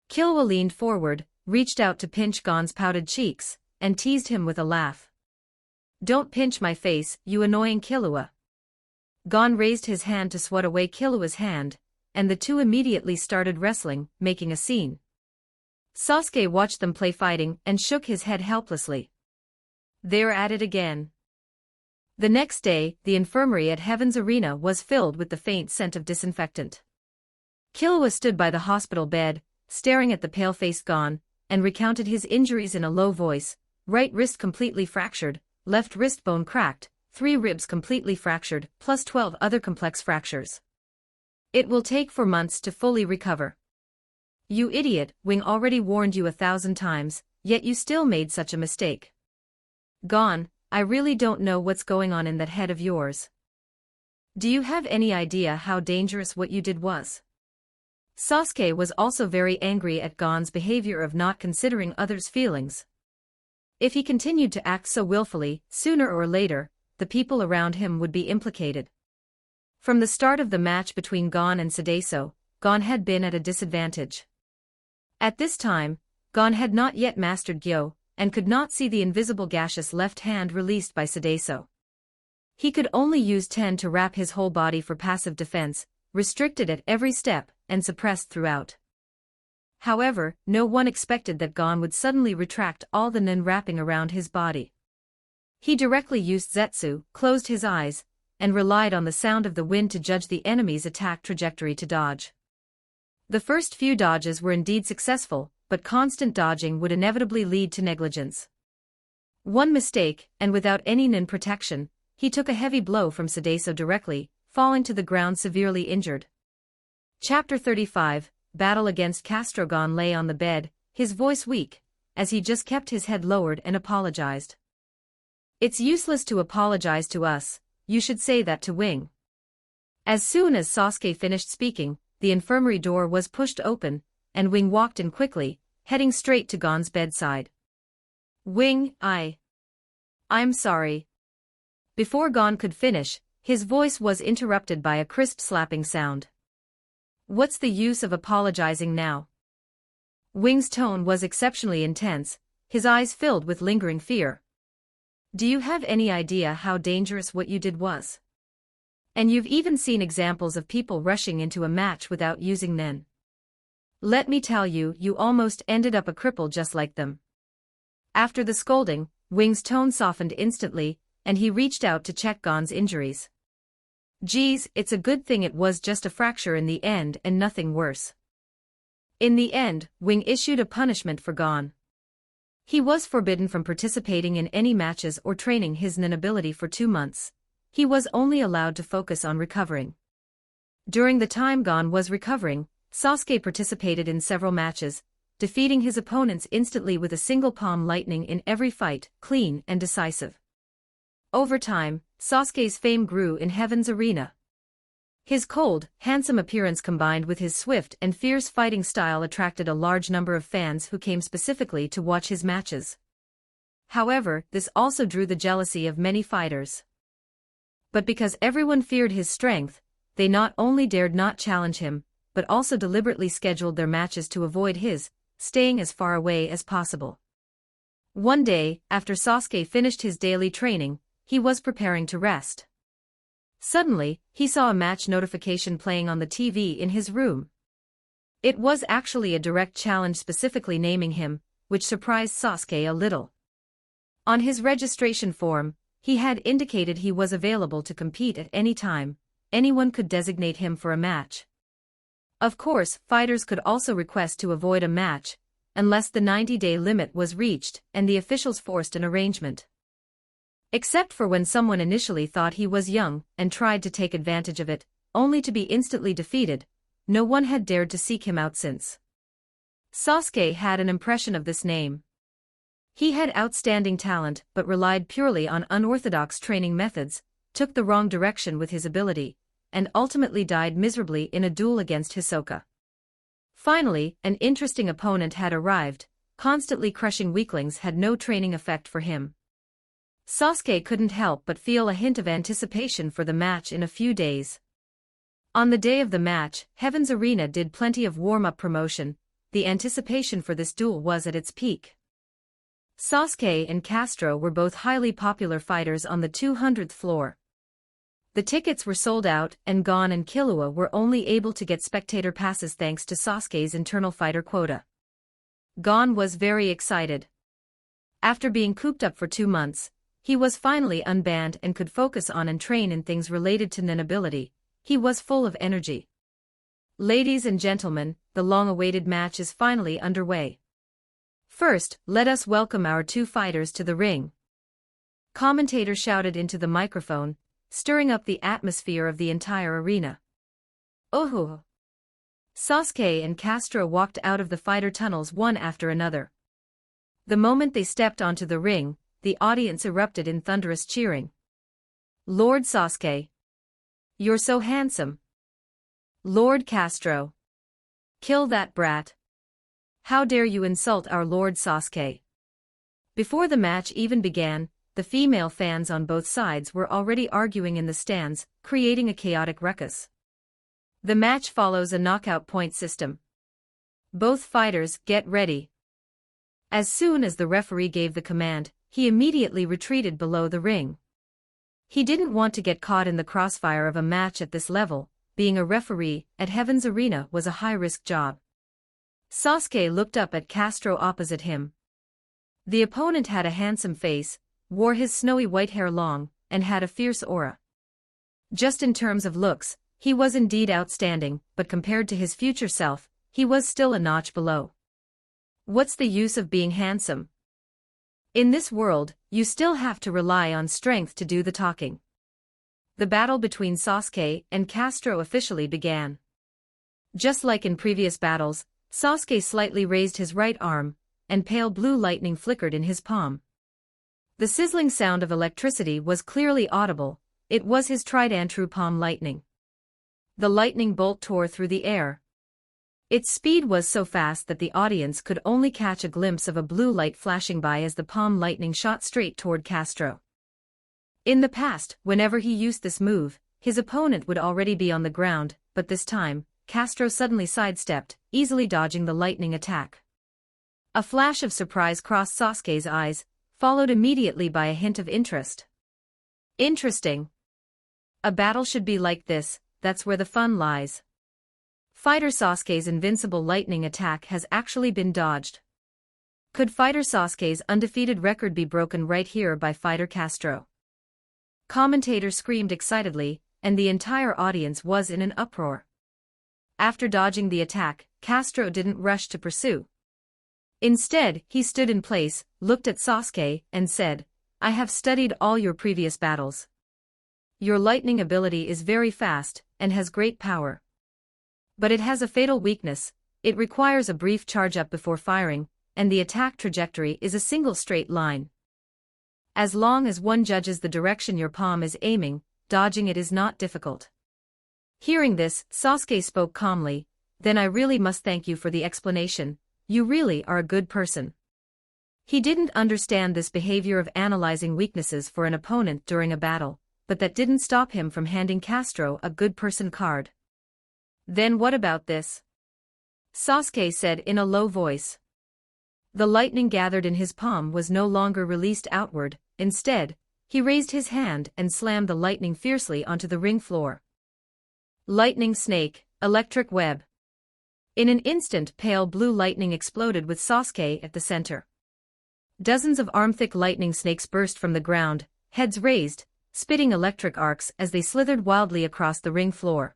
Killua leaned forward, reached out to pinch Gon's pouted cheeks, and teased him with a laugh. Don't pinch my face, you annoying Killua. Gon raised his hand to swat away Killua's hand, and the two immediately started wrestling, making a scene. Sasuke watched them play fighting and shook his head helplessly. They're at it again. The next day, the infirmary at Heaven's Arena was filled with the faint scent of disinfectant. Killua stood by the hospital bed, staring at the pale-faced Gon, and recounted his injuries in a low voice: right wrist completely fractured, left wrist bone cracked, 3 ribs completely fractured, plus 12 other complex fractures. It will take 4 months to fully recover. You idiot, Wing already warned you 1,000 times, yet you still made such a mistake. Gon, I really don't know what's going on in that head of yours. Do you have any idea how dangerous what you did was? Sasuke was also very angry at Gon's behavior of not considering others' feelings. If he continued to act so willfully, sooner or later, the people around him would be implicated. From the start of the match between Gon and Sadaiso, Gon had been at a disadvantage. At this time, Gon had not yet mastered Gyo, and could not see the invisible gaseous left hand released by Sadaiso. He could only use Ten to wrap his whole body for passive defense, restricted at every step, and suppressed throughout. However, no one expected that Gon would suddenly retract all the Nen wrapping around his body. He directly used Zetsu, closed his eyes, and relied on the sound of the wind to judge the enemy's attack trajectory to dodge. The first few dodges were indeed successful, but constant dodging would inevitably lead to negligence. One mistake, and without any Nen protection, he took a heavy blow from Sadaiso directly, falling to the ground severely injured. Chapter 35, Battle against Castro. Gon lay on the bed, his voice weak, as he just kept his head lowered and apologized. It's useless to apologize to us, you should say that to Wing. As soon as Sasuke finished speaking, the infirmary door was pushed open, and Wing walked in quickly, heading straight to Gon's bedside. Wing, I'm sorry. Before Gon could finish, his voice was interrupted by a crisp slapping sound. What's the use of apologizing now? Wing's tone was exceptionally intense, his eyes filled with lingering fear. Do you have any idea how dangerous what you did was? And you've even seen examples of people rushing into a match without using Nen. Let me tell you, you almost ended up a cripple just like them. After the scolding, Wing's tone softened instantly, and he reached out to check Gon's injuries. Geez, it's a good thing it was just a fracture in the end and nothing worse. In the end, Wing issued a punishment for Gon. He was forbidden from participating in any matches or training his Nen ability for 2 months. He was only allowed to focus on recovering. During the time Gon was recovering, Sasuke participated in several matches, defeating his opponents instantly with a single palm lightning in every fight, clean and decisive. Over time, Sasuke's fame grew in Heaven's Arena. His cold, handsome appearance combined with his swift and fierce fighting style attracted a large number of fans who came specifically to watch his matches. However, this also drew the jealousy of many fighters. But because everyone feared his strength, they not only dared not challenge him, but also deliberately scheduled their matches to avoid his, staying as far away as possible. One day, after Sasuke finished his daily training, he was preparing to rest. Suddenly, he saw a match notification playing on the TV in his room. It was actually a direct challenge specifically naming him, which surprised Sasuke a little. On his registration form, he had indicated he was available to compete at any time. Anyone could designate him for a match. Of course, fighters could also request to avoid a match, unless the 90-day limit was reached and the officials forced an arrangement. Except for when someone initially thought he was young and tried to take advantage of it, only to be instantly defeated, no one had dared to seek him out since. Sasuke had an impression of this name. He had outstanding talent but relied purely on unorthodox training methods, took the wrong direction with his ability, and ultimately died miserably in a duel against Hisoka. Finally, an interesting opponent had arrived. Constantly crushing weaklings had no training effect for him. Sasuke couldn't help but feel a hint of anticipation for the match in a few days. On the day of the match, Heaven's Arena did plenty of warm-up promotion. The anticipation for this duel was at its peak. Sasuke and Castro were both highly popular fighters on the 200th floor. The tickets were sold out, and Gon and Killua were only able to get spectator passes thanks to Sasuke's internal fighter quota. Gon was very excited. After being cooped up for 2 months, he was finally unbanned and could focus on and train in things related to nin ability. He was full of energy. Ladies and gentlemen, the long-awaited match is finally underway. First, let us welcome our 2 fighters to the ring. Commentator shouted into the microphone, stirring up the atmosphere of the entire arena. Oh! Sasuke and Castro walked out of the fighter tunnels one after another. The moment they stepped onto the ring, the audience erupted in thunderous cheering. Lord Sasuke! You're so handsome. Lord Castro! Kill that brat. How dare you insult our Lord Sasuke? Before the match even began, the female fans on both sides were already arguing in the stands, creating a chaotic ruckus. The match follows a knockout point system. Both fighters get ready. As soon as the referee gave the command, he immediately retreated below the ring. He didn't want to get caught in the crossfire of a match at this level. Being a referee at Heaven's Arena was a high-risk job. Sasuke looked up at Castro opposite him. The opponent had a handsome face, wore his snowy white hair long, and had a fierce aura. Just in terms of looks, he was indeed outstanding, but compared to his future self, he was still a notch below. What's the use of being handsome? In this world, you still have to rely on strength to do the talking. The battle between Sasuke and Castro officially began. Just like in previous battles, Sasuke slightly raised his right arm, and pale blue lightning flickered in his palm. The sizzling sound of electricity was clearly audible. It was his tried and true palm lightning. The lightning bolt tore through the air. Its speed was so fast that the audience could only catch a glimpse of a blue light flashing by as the palm lightning shot straight toward Castro. In the past, whenever he used this move, his opponent would already be on the ground, but this time, Castro suddenly sidestepped, easily dodging the lightning attack. A flash of surprise crossed Sasuke's eyes, followed immediately by a hint of interest. Interesting. A battle should be like this, that's where the fun lies. Fighter Sasuke's invincible lightning attack has actually been dodged. Could Fighter Sasuke's undefeated record be broken right here by Fighter Castro? Commentator screamed excitedly, and the entire audience was in an uproar. After dodging the attack, Castro didn't rush to pursue. Instead, he stood in place, looked at Sasuke, and said, "I have studied all your previous battles. Your lightning ability is very fast, and has great power. But it has a fatal weakness. It requires a brief charge-up before firing, and the attack trajectory is a single straight line. As long as one judges the direction your palm is aiming, dodging it is not difficult." Hearing this, Sasuke spoke calmly, "Then I really must thank you for the explanation. You really are a good person." He didn't understand this behavior of analyzing weaknesses for an opponent during a battle, but that didn't stop him from handing Castro a good person card. "Then what about this?" Sasuke said in a low voice. The lightning gathered in his palm was no longer released outward. Instead, he raised his hand and slammed the lightning fiercely onto the ring floor. Lightning snake, electric web. In an instant, pale blue lightning exploded with Sasuke at the center. Dozens of arm-thick lightning snakes burst from the ground, heads raised, spitting electric arcs as they slithered wildly across the ring floor.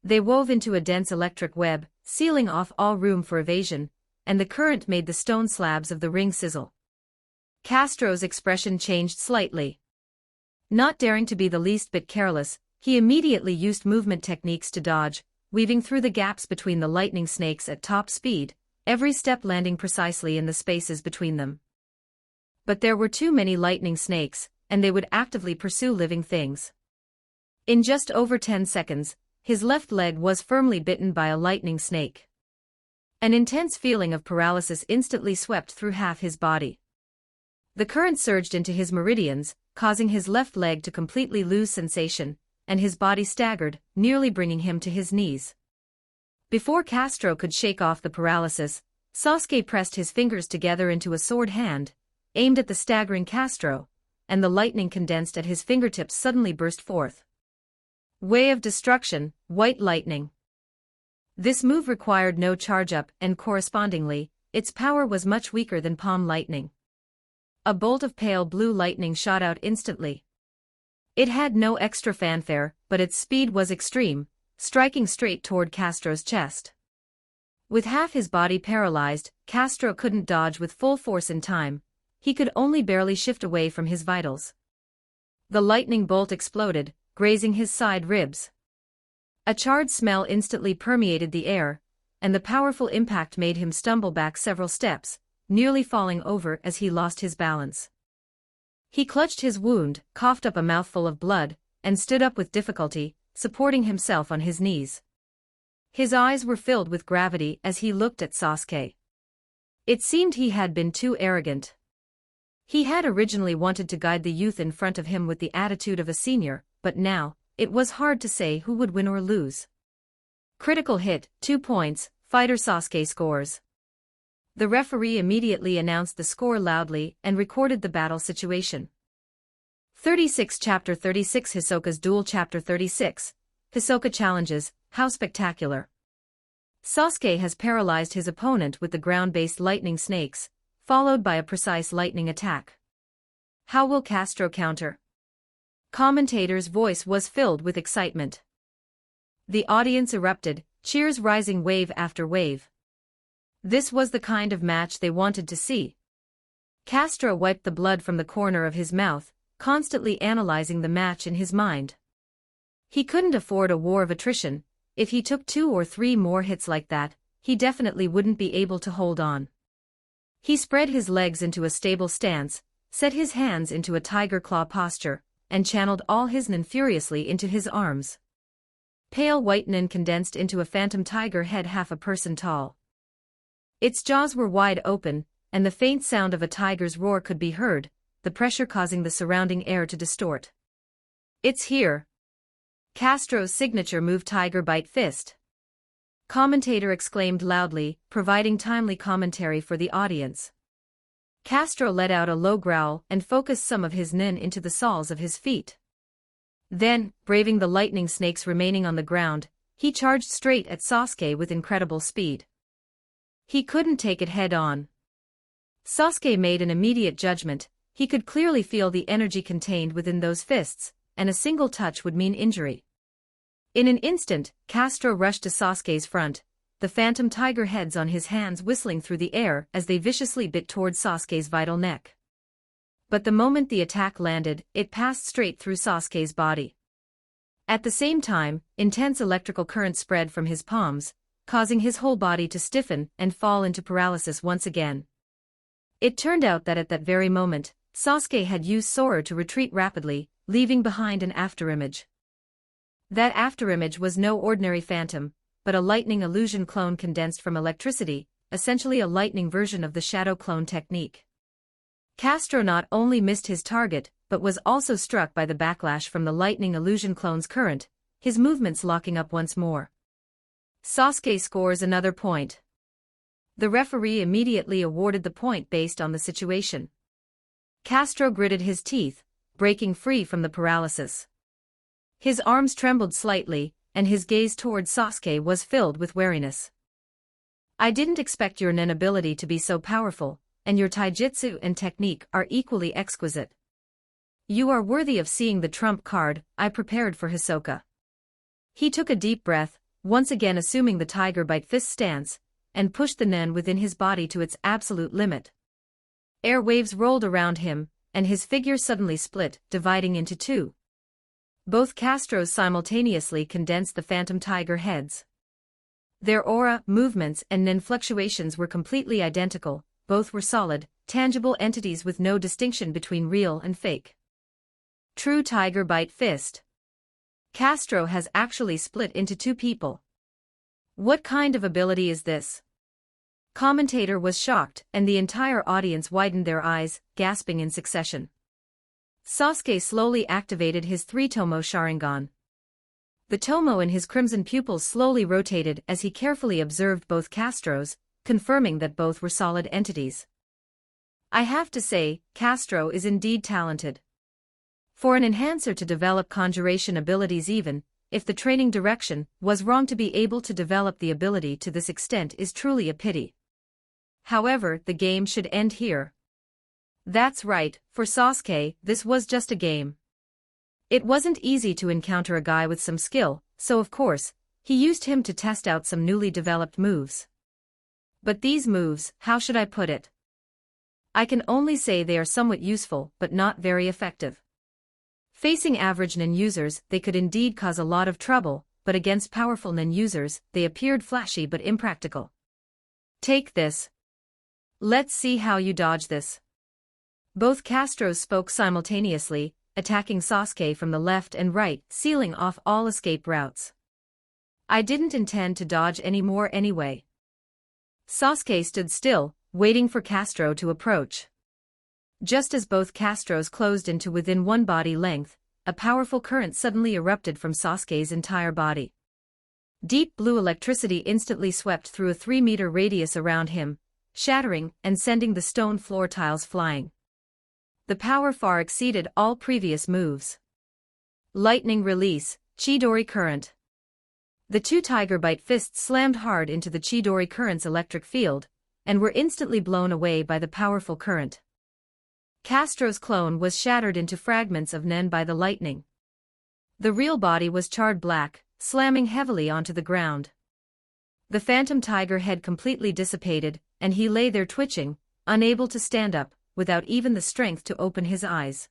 They wove into a dense electric web, sealing off all room for evasion, and the current made the stone slabs of the ring sizzle. Castro's expression changed slightly. Not daring to be the least bit careless, he immediately used movement techniques to dodge, weaving through the gaps between the lightning snakes at top speed, every step landing precisely in the spaces between them. But there were too many lightning snakes, and they would actively pursue living things. In just over 10 seconds, his left leg was firmly bitten by a lightning snake. An intense feeling of paralysis instantly swept through half his body. The current surged into his meridians, causing his left leg to completely lose sensation, and his body staggered, nearly bringing him to his knees. Before Castro could shake off the paralysis, Sasuke pressed his fingers together into a sword hand, aimed at the staggering Castro, and the lightning condensed at his fingertips suddenly burst forth. Way of Destruction, White Lightning. This move required no charge-up and correspondingly, its power was much weaker than palm lightning. A bolt of pale blue lightning shot out instantly. It had no extra fanfare, but its speed was extreme, striking straight toward Castro's chest. With half his body paralyzed, Castro couldn't dodge with full force in time. He could only barely shift away from his vitals. The lightning bolt exploded, grazing his side ribs. A charred smell instantly permeated the air, and the powerful impact made him stumble back several steps, nearly falling over as he lost his balance. He clutched his wound, coughed up a mouthful of blood, and stood up with difficulty, supporting himself on his knees. His eyes were filled with gravity as he looked at Sasuke. It seemed he had been too arrogant. He had originally wanted to guide the youth in front of him with the attitude of a senior, but now, it was hard to say who would win or lose. Critical hit, 2 points, fighter Sasuke scores. The referee immediately announced the score loudly and recorded the battle situation. 36 Chapter 36 Hisoka's Duel Chapter 36, Hisoka challenges, how spectacular. Sasuke has paralyzed his opponent with the ground-based lightning snakes, followed by a precise lightning attack. How will Castro counter? Commentator's voice was filled with excitement. The audience erupted, cheers rising wave after wave. This was the kind of match they wanted to see. Castro wiped the blood from the corner of his mouth, constantly analyzing the match in his mind. He couldn't afford a war of attrition. If he took 2 or 3 more hits like that, he definitely wouldn't be able to hold on. He spread his legs into a stable stance, set his hands into a tiger claw posture, and channeled all his nin furiously into his arms. Pale white nin condensed into a phantom tiger head half a person tall. Its jaws were wide open, and the faint sound of a tiger's roar could be heard, the pressure causing the surrounding air to distort. It's here. Castro's signature move, Tiger Bite Fist. Commentator exclaimed loudly, providing timely commentary for the audience. Castro let out a low growl and focused some of his nin into the soles of his feet. Then, braving the lightning snakes remaining on the ground, he charged straight at Sasuke with incredible speed. He couldn't take it head-on. Sasuke made an immediate judgment. He could clearly feel the energy contained within those fists, and a single touch would mean injury. In an instant, Castro rushed to Sasuke's front, the phantom tiger heads on his hands whistling through the air as they viciously bit toward Sasuke's vital neck. But the moment the attack landed, it passed straight through Sasuke's body. At the same time, intense electrical current spread from his palms, causing his whole body to stiffen and fall into paralysis once again. It turned out that at that very moment, Sasuke had used Sora to retreat rapidly, leaving behind an afterimage. That afterimage was no ordinary phantom, but a lightning illusion clone condensed from electricity, essentially a lightning version of the shadow clone technique. Castro not only missed his target, but was also struck by the backlash from the lightning illusion clone's current, his movements locking up once more. Sasuke scores another point. The referee immediately awarded the point based on the situation. Castro gritted his teeth, breaking free from the paralysis. His arms trembled slightly, and his gaze toward Sasuke was filled with wariness. I didn't expect your nin ability to be so powerful, and your taijutsu and technique are equally exquisite. You are worthy of seeing the trump card I prepared for Hisoka. He took a deep breath, once again assuming the tiger bite fist stance, and pushed the nin within his body to its absolute limit. Air waves rolled around him, and his figure suddenly split, dividing into 2. Both Castros simultaneously condensed the phantom tiger heads. Their aura, movements, and nin fluctuations were completely identical. Both were solid, tangible entities with no distinction between real and fake. True tiger bite fist. Castro has actually split into 2 people. What kind of ability is this? Commentator was shocked, and the entire audience widened their eyes, gasping in succession. Sasuke slowly activated his 3-tomo Sharingan. The tomo in his crimson pupils slowly rotated as he carefully observed both Castro's, confirming that both were solid entities. I have to say, Castro is indeed talented. For an enhancer to develop conjuration abilities, even if the training direction was wrong, to be able to develop the ability to this extent is truly a pity. However, the game should end here. That's right, for Sasuke, this was just a game. It wasn't easy to encounter a guy with some skill, so of course, he used him to test out some newly developed moves. But these moves, how should I put it? I can only say they are somewhat useful, but not very effective. Facing average nin users, they could indeed cause a lot of trouble, but against powerful nin users, they appeared flashy but impractical. Take this. Let's see how you dodge this. Both Castros spoke simultaneously, attacking Sasuke from the left and right, sealing off all escape routes. I didn't intend to dodge any more anyway. Sasuke stood still, waiting for Castro to approach. Just as both Castros closed into within one body length, a powerful current suddenly erupted from Sasuke's entire body. Deep blue electricity instantly swept through a 3-meter radius around him, shattering and sending the stone floor tiles flying. The power far exceeded all previous moves. Lightning release, Chidori current. The two tiger bite fists slammed hard into the Chidori current's electric field, and were instantly blown away by the powerful current. Castro's clone was shattered into fragments of nen by the lightning. The real body was charred black, slamming heavily onto the ground. The phantom tiger head completely dissipated, and he lay there twitching, unable to stand up, without even the strength to open his eyes.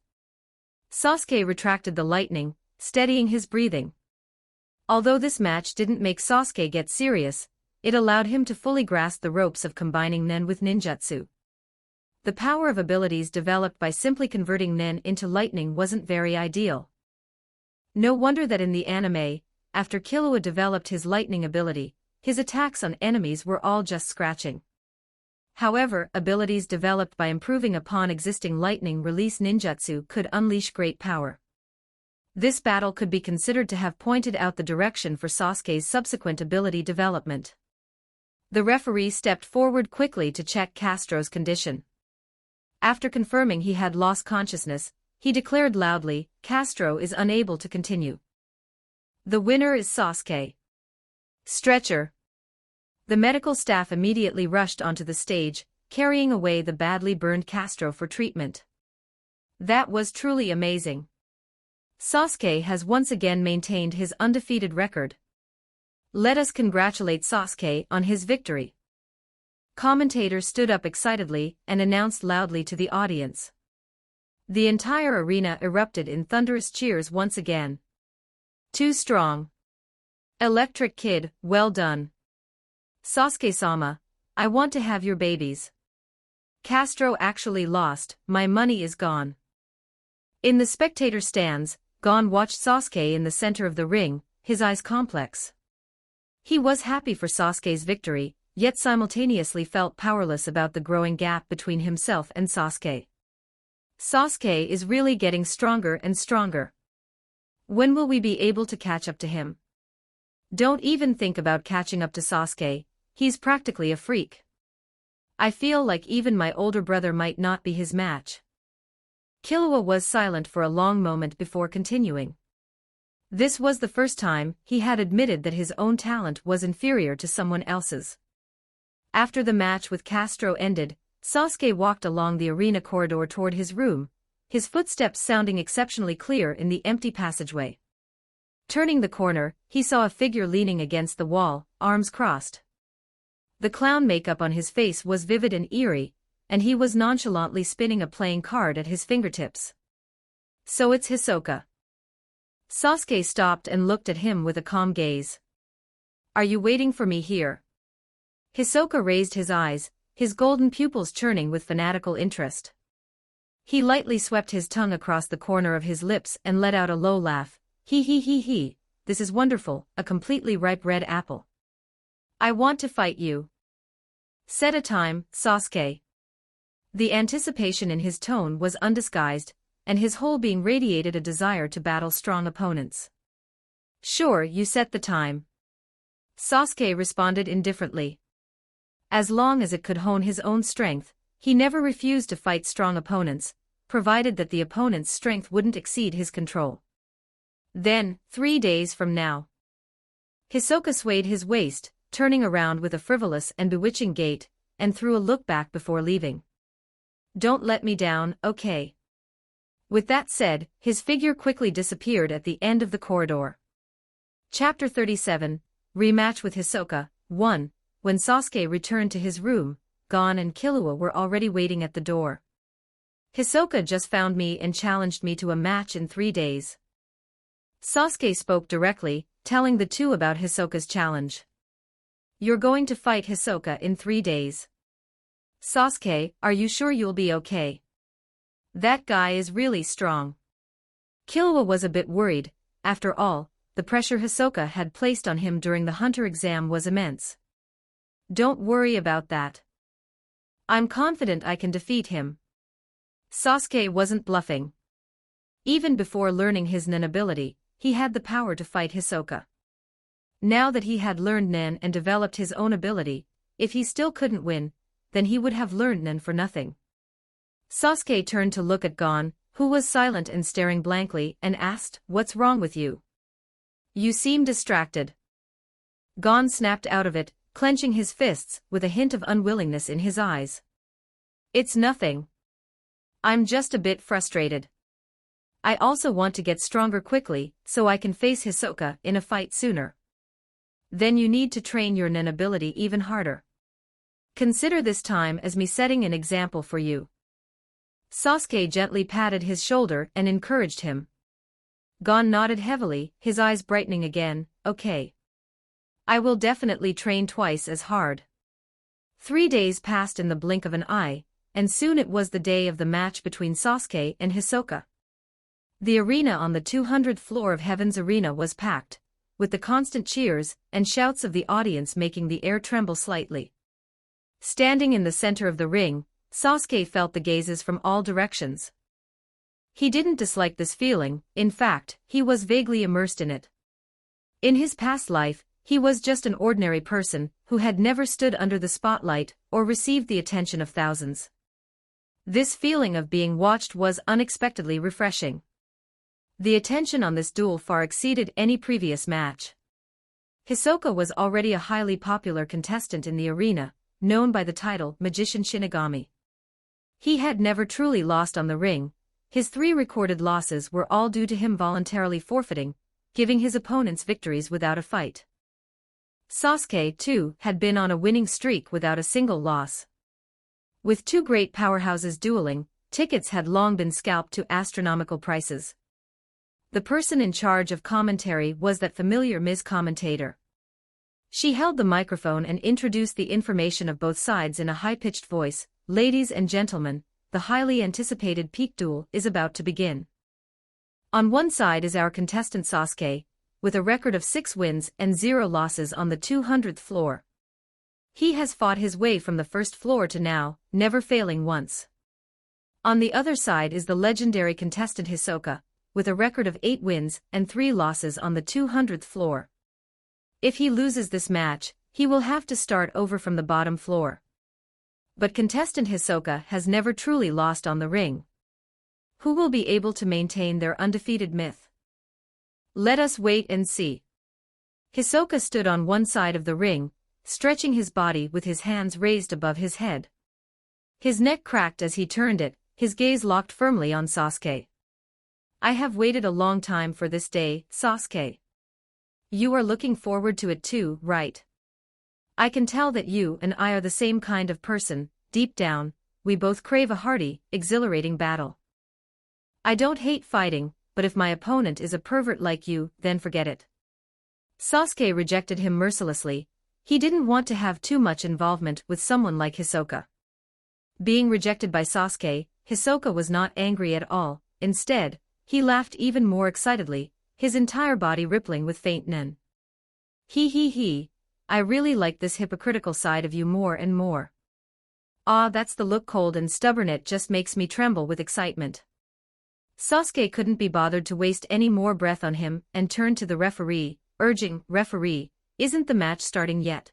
Sasuke retracted the lightning, steadying his breathing. Although this match didn't make Sasuke get serious, it allowed him to fully grasp the ropes of combining nen with ninjutsu. The power of abilities developed by simply converting nen into lightning wasn't very ideal. No wonder that in the anime, after Killua developed his lightning ability, his attacks on enemies were all just scratching. However, abilities developed by improving upon existing lightning release ninjutsu could unleash great power. This battle could be considered to have pointed out the direction for Sasuke's subsequent ability development. The referee stepped forward quickly to check Castro's condition. After confirming he had lost consciousness, he declared loudly, "Castro is unable to continue. The winner is Sasuke." Stretcher. The medical staff immediately rushed onto the stage, carrying away the badly burned Castro for treatment. That was truly amazing. Sasuke has once again maintained his undefeated record. Let us congratulate Sasuke on his victory. Commentator stood up excitedly and announced loudly to the audience. The entire arena erupted in thunderous cheers once again. Too strong. Electric Kid, well done. Sasuke-sama, I want to have your babies. Castro actually lost, my money is gone. In the spectator stands, Gon watched Sasuke in the center of the ring, his eyes complex. He was happy for Sasuke's victory, yet simultaneously felt powerless about the growing gap between himself and Sasuke. Sasuke is really getting stronger and stronger. When will we be able to catch up to him? Don't even think about catching up to Sasuke, he's practically a freak. I feel like even my older brother might not be his match. Killua was silent for a long moment before continuing. This was the first time he had admitted that his own talent was inferior to someone else's. After the match with Castro ended, Sasuke walked along the arena corridor toward his room, his footsteps sounding exceptionally clear in the empty passageway. Turning the corner, he saw a figure leaning against the wall, arms crossed. The clown makeup on his face was vivid and eerie, and he was nonchalantly spinning a playing card at his fingertips. So it's Hisoka. Sasuke stopped and looked at him with a calm gaze. Are you waiting for me here? Hisoka raised his eyes, his golden pupils churning with fanatical interest. He lightly swept his tongue across the corner of his lips and let out a low laugh. He, this is wonderful, a completely ripe red apple. I want to fight you. Set a time, Sasuke. The anticipation in his tone was undisguised, and his whole being radiated a desire to battle strong opponents. Sure, you set the time. Sasuke responded indifferently. As long as it could hone his own strength, he never refused to fight strong opponents, provided that the opponent's strength wouldn't exceed his control. Then, 3 days from now. Hisoka swayed his waist, turning around with a frivolous and bewitching gait, and threw a look back before leaving. Don't let me down, okay? With that said, his figure quickly disappeared at the end of the corridor. Chapter 37, Rematch with Hisoka, 1. When Sasuke returned to his room, Gon and Killua were already waiting at the door. Hisoka just found me and challenged me to a match in 3 days. Sasuke spoke directly, telling the two about Hisoka's challenge. You're going to fight Hisoka in 3 days. Sasuke, are you sure you'll be okay? That guy is really strong. Killua was a bit worried. After all, the pressure Hisoka had placed on him during the hunter exam was immense. Don't worry about that. I'm confident I can defeat him. Sasuke wasn't bluffing. Even before learning his Nen ability, he had the power to fight Hisoka. Now that he had learned Nen and developed his own ability, if he still couldn't win, then he would have learned Nen for nothing. Sasuke turned to look at Gon, who was silent and staring blankly, and asked, "What's wrong with you? You seem distracted." Gon snapped out of it, clenching his fists, with a hint of unwillingness in his eyes. "It's nothing. I'm just a bit frustrated. I also want to get stronger quickly, so I can face Hisoka in a fight sooner." "Then you need to train your Nen ability even harder. Consider this time as me setting an example for you." Sasuke gently patted his shoulder and encouraged him. Gon nodded heavily, his eyes brightening again. "Okay. I will definitely train twice as hard." 3 days passed in the blink of an eye, and soon it was the day of the match between Sasuke and Hisoka. The arena on the 200th floor of Heaven's Arena was packed, with the constant cheers and shouts of the audience making the air tremble slightly. Standing in the center of the ring, Sasuke felt the gazes from all directions. He didn't dislike this feeling, in fact, he was vaguely immersed in it. In his past life, he was just an ordinary person who had never stood under the spotlight or received the attention of thousands. This feeling of being watched was unexpectedly refreshing. The attention on this duel far exceeded any previous match. Hisoka was already a highly popular contestant in the arena, known by the title Magician Shinigami. He had never truly lost on the ring. His 3 recorded losses were all due to him voluntarily forfeiting, giving his opponents victories without a fight. Sasuke, too, had been on a winning streak without a single loss. With 2 great powerhouses dueling, tickets had long been scalped to astronomical prices. The person in charge of commentary was that familiar Ms. Commentator. She held the microphone and introduced the information of both sides in a high-pitched voice. "Ladies and gentlemen, the highly anticipated peak duel is about to begin. On one side is our contestant Sasuke, with a record of 6 wins and 0 losses on the 200th floor. He has fought his way from the first floor to now, never failing once. On the other side is the legendary contestant Hisoka, with a record of 8 wins and 3 losses on the 200th floor. If he loses this match, he will have to start over from the bottom floor. But contestant Hisoka has never truly lost on the ring. Who will be able to maintain their undefeated myth? Let us wait and see." Hisoka stood on one side of the ring, stretching his body with his hands raised above his head. His neck cracked as he turned it, his gaze locked firmly on Sasuke. "I have waited a long time for this day, Sasuke. You are looking forward to it too, right? I can tell that you and I are the same kind of person. Deep down, we both crave a hearty, exhilarating battle. I don't hate fighting, but if my opponent is a pervert like you, then forget it." Sasuke rejected him mercilessly. He didn't want to have too much involvement with someone like Hisoka. Being rejected by Sasuke, Hisoka was not angry at all. Instead, he laughed even more excitedly, his entire body rippling with faint nen. He, I really like this hypocritical side of you more and more. Ah, that's the look, cold and stubborn, it just makes me tremble with excitement. Sasuke couldn't be bothered to waste any more breath on him and turned to the referee, urging, "Referee, isn't the match starting yet?"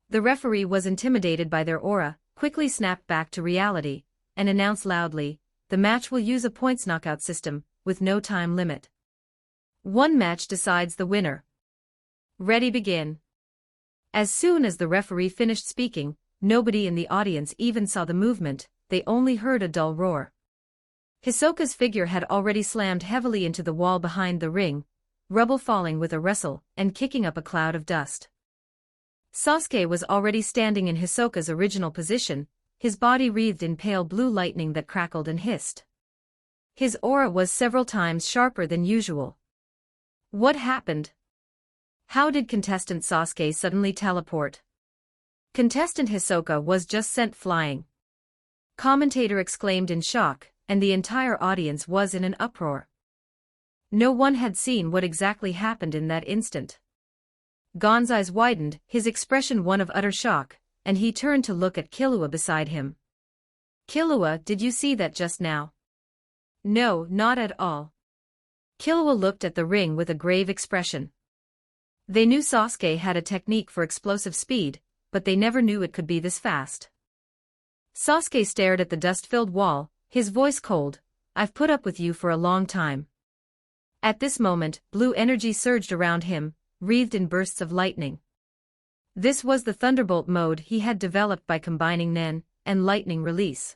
The referee was intimidated by their aura, quickly snapped back to reality, and announced loudly, "The match will use a points knockout system, with no time limit. One match decides the winner. Ready, begin." As soon as the referee finished speaking, nobody in the audience even saw the movement, they only heard a dull roar. Hisoka's figure had already slammed heavily into the wall behind the ring, rubble falling with a rustle and kicking up a cloud of dust. Sasuke was already standing in Hisoka's original position, his body wreathed in pale blue lightning that crackled and hissed. His aura was several times sharper than usual. What happened? How did contestant Sasuke suddenly teleport? Contestant Hisoka was just sent flying. Commentator exclaimed in shock, and the entire audience was in an uproar. No one had seen what exactly happened in that instant. Gon's eyes widened, his expression one of utter shock, and he turned to look at Killua beside him. "Killua, did you see that just now?" "No, not at all." Killua looked at the ring with a grave expression. They knew Sasuke had a technique for explosive speed, but they never knew it could be this fast. Sasuke stared at the dust-filled wall, his voice cold, "I've put up with you for a long time." At this moment, blue energy surged around him, wreathed in bursts of lightning. This was the thunderbolt mode he had developed by combining Nen and lightning release.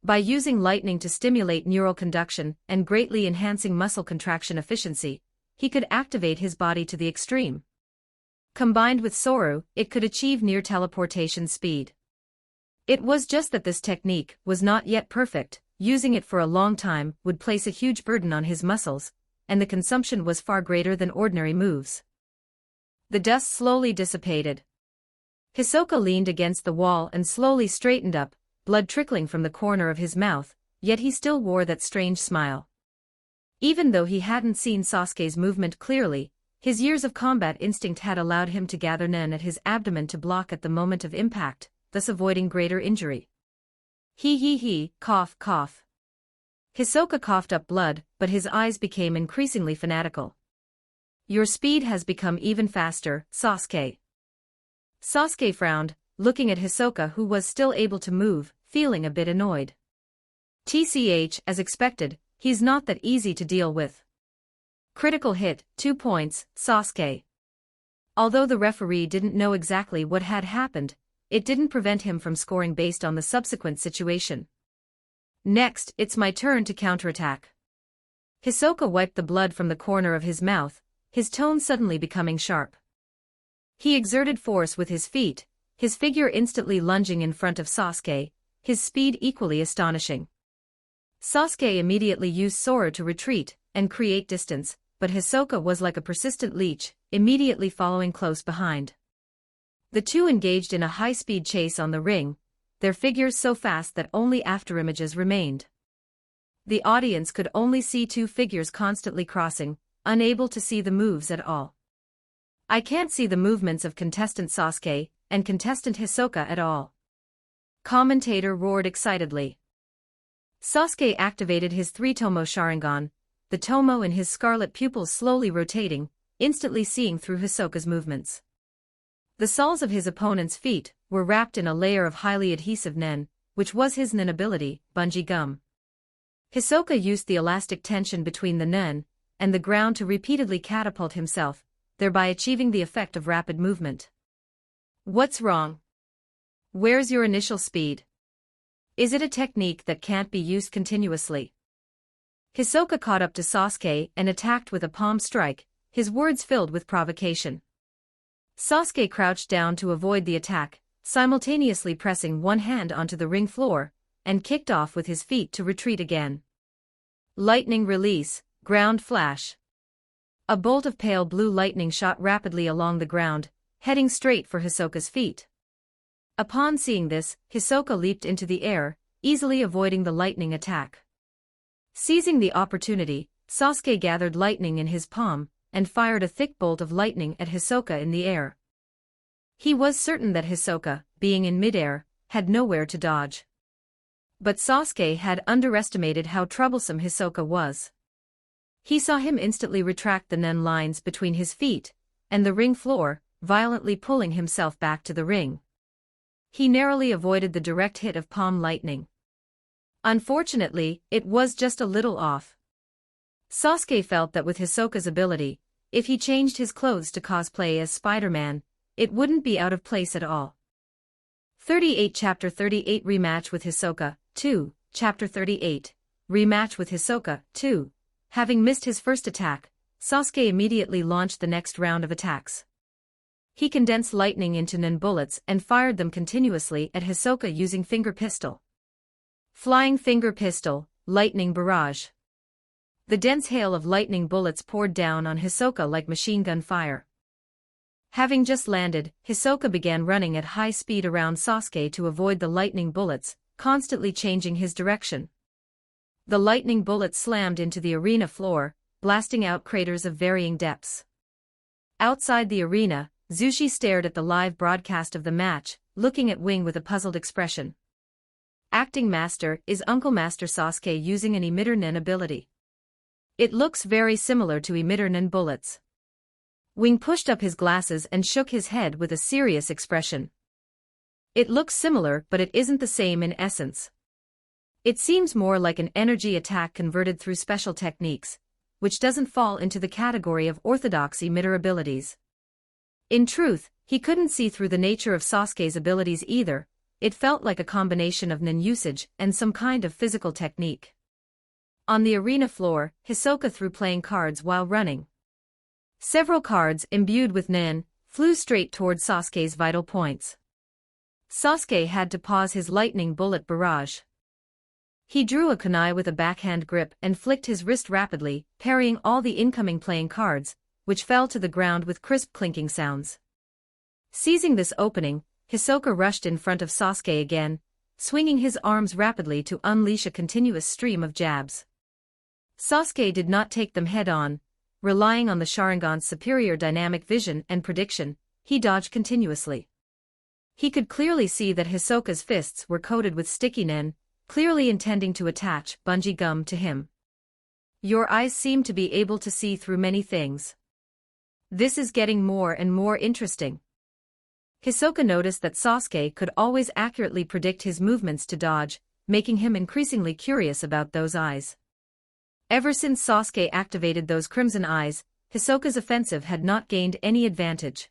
By using lightning to stimulate neural conduction and greatly enhancing muscle contraction efficiency, he could activate his body to the extreme. Combined with Soru, it could achieve near teleportation speed. It was just that this technique was not yet perfect, using it for a long time would place a huge burden on his muscles, and the consumption was far greater than ordinary moves. The dust slowly dissipated. Hisoka leaned against the wall and slowly straightened up, blood trickling from the corner of his mouth, yet he still wore that strange smile. Even though he hadn't seen Sasuke's movement clearly, his years of combat instinct had allowed him to gather Nen at his abdomen to block at the moment of impact, thus avoiding greater injury. He, cough, cough. Hisoka coughed up blood, but his eyes became increasingly fanatical. "Your speed has become even faster, Sasuke." Sasuke frowned, looking at Hisoka, who was still able to move, feeling a bit annoyed. "Tch, as expected, he's not that easy to deal with." Critical hit, 2 points, Sasuke. Although the referee didn't know exactly what had happened, it didn't prevent him from scoring based on the subsequent situation. "Next, it's my turn to counterattack." Hisoka wiped the blood from the corner of his mouth, his tone suddenly becoming sharp. He exerted force with his feet, his figure instantly lunging in front of Sasuke, his speed equally astonishing. Sasuke immediately used Sora to retreat and create distance, but Hisoka was like a persistent leech, immediately following close behind. The two engaged in a high-speed chase on the ring, their figures so fast that only afterimages remained. The audience could only see two figures constantly crossing, unable to see the moves at all. "I can't see the movements of contestant Sasuke and contestant Hisoka at all." Commentator roared excitedly. Sasuke activated his 3-tomo Sharingan, the tomo in his scarlet pupils slowly rotating, instantly seeing through Hisoka's movements. The soles of his opponent's feet were wrapped in a layer of highly adhesive Nen, which was his Nen ability, bungee gum. Hisoka used the elastic tension between the Nen and the ground to repeatedly catapult himself, thereby achieving the effect of rapid movement. "What's wrong? Where's your initial speed? Is it a technique that can't be used continuously?" Hisoka caught up to Sasuke and attacked with a palm strike, his words filled with provocation. Sasuke crouched down to avoid the attack, simultaneously pressing one hand onto the ring floor, and kicked off with his feet to retreat again. Lightning release, ground flash. A bolt of pale blue lightning shot rapidly along the ground, heading straight for Hisoka's feet. Upon seeing this, Hisoka leaped into the air, easily avoiding the lightning attack. Seizing the opportunity, Sasuke gathered lightning in his palm and fired a thick bolt of lightning at Hisoka in the air. He was certain that Hisoka, being in midair, had nowhere to dodge. But Sasuke had underestimated how troublesome Hisoka was. He saw him instantly retract the nen lines between his feet and the ring floor, violently pulling himself back to the ring. He narrowly avoided the direct hit of palm lightning. Unfortunately, it was just a little off. Sasuke felt that with Hisoka's ability, if he changed his clothes to cosplay as Spider-Man, it wouldn't be out of place at all. 38 Chapter 38 Rematch with Hisoka, 2, Chapter 38, Rematch with Hisoka, 2. Having missed his first attack, Sasuke immediately launched the next round of attacks. He condensed lightning into nen bullets and fired them continuously at Hisoka using finger pistol. Flying finger pistol, lightning barrage. The dense hail of lightning bullets poured down on Hisoka like machine gun fire. Having just landed, Hisoka began running at high speed around Sasuke to avoid the lightning bullets, constantly changing his direction. The lightning bullets slammed into the arena floor, blasting out craters of varying depths. Outside the arena, Zushi stared at the live broadcast of the match, looking at Wing with a puzzled expression. Acting Master, is Uncle Master Sasuke using an emitter nen ability? It looks very similar to emitter nen bullets. Wing pushed up his glasses and shook his head with a serious expression. It looks similar, but it isn't the same in essence. It seems more like an energy attack converted through special techniques, which doesn't fall into the category of orthodox emitter abilities. In truth, he couldn't see through the nature of Sasuke's abilities either. It felt like a combination of nen usage and some kind of physical technique. On the arena floor, Hisoka threw playing cards while running. Several cards, imbued with nen, flew straight toward Sasuke's vital points. Sasuke had to pause his lightning bullet barrage. He drew a kunai with a backhand grip and flicked his wrist rapidly, parrying all the incoming playing cards, which fell to the ground with crisp clinking sounds. Seizing this opening, Hisoka rushed in front of Sasuke again, swinging his arms rapidly to unleash a continuous stream of jabs. Sasuke did not take them head-on. Relying on the Sharingan's superior dynamic vision and prediction, he dodged continuously. He could clearly see that Hisoka's fists were coated with sticky nen, clearly intending to attach bungee gum to him. Your eyes seem to be able to see through many things. This is getting more and more interesting. Hisoka noticed that Sasuke could always accurately predict his movements to dodge, making him increasingly curious about those eyes. Ever since Sasuke activated those crimson eyes, Hisoka's offensive had not gained any advantage.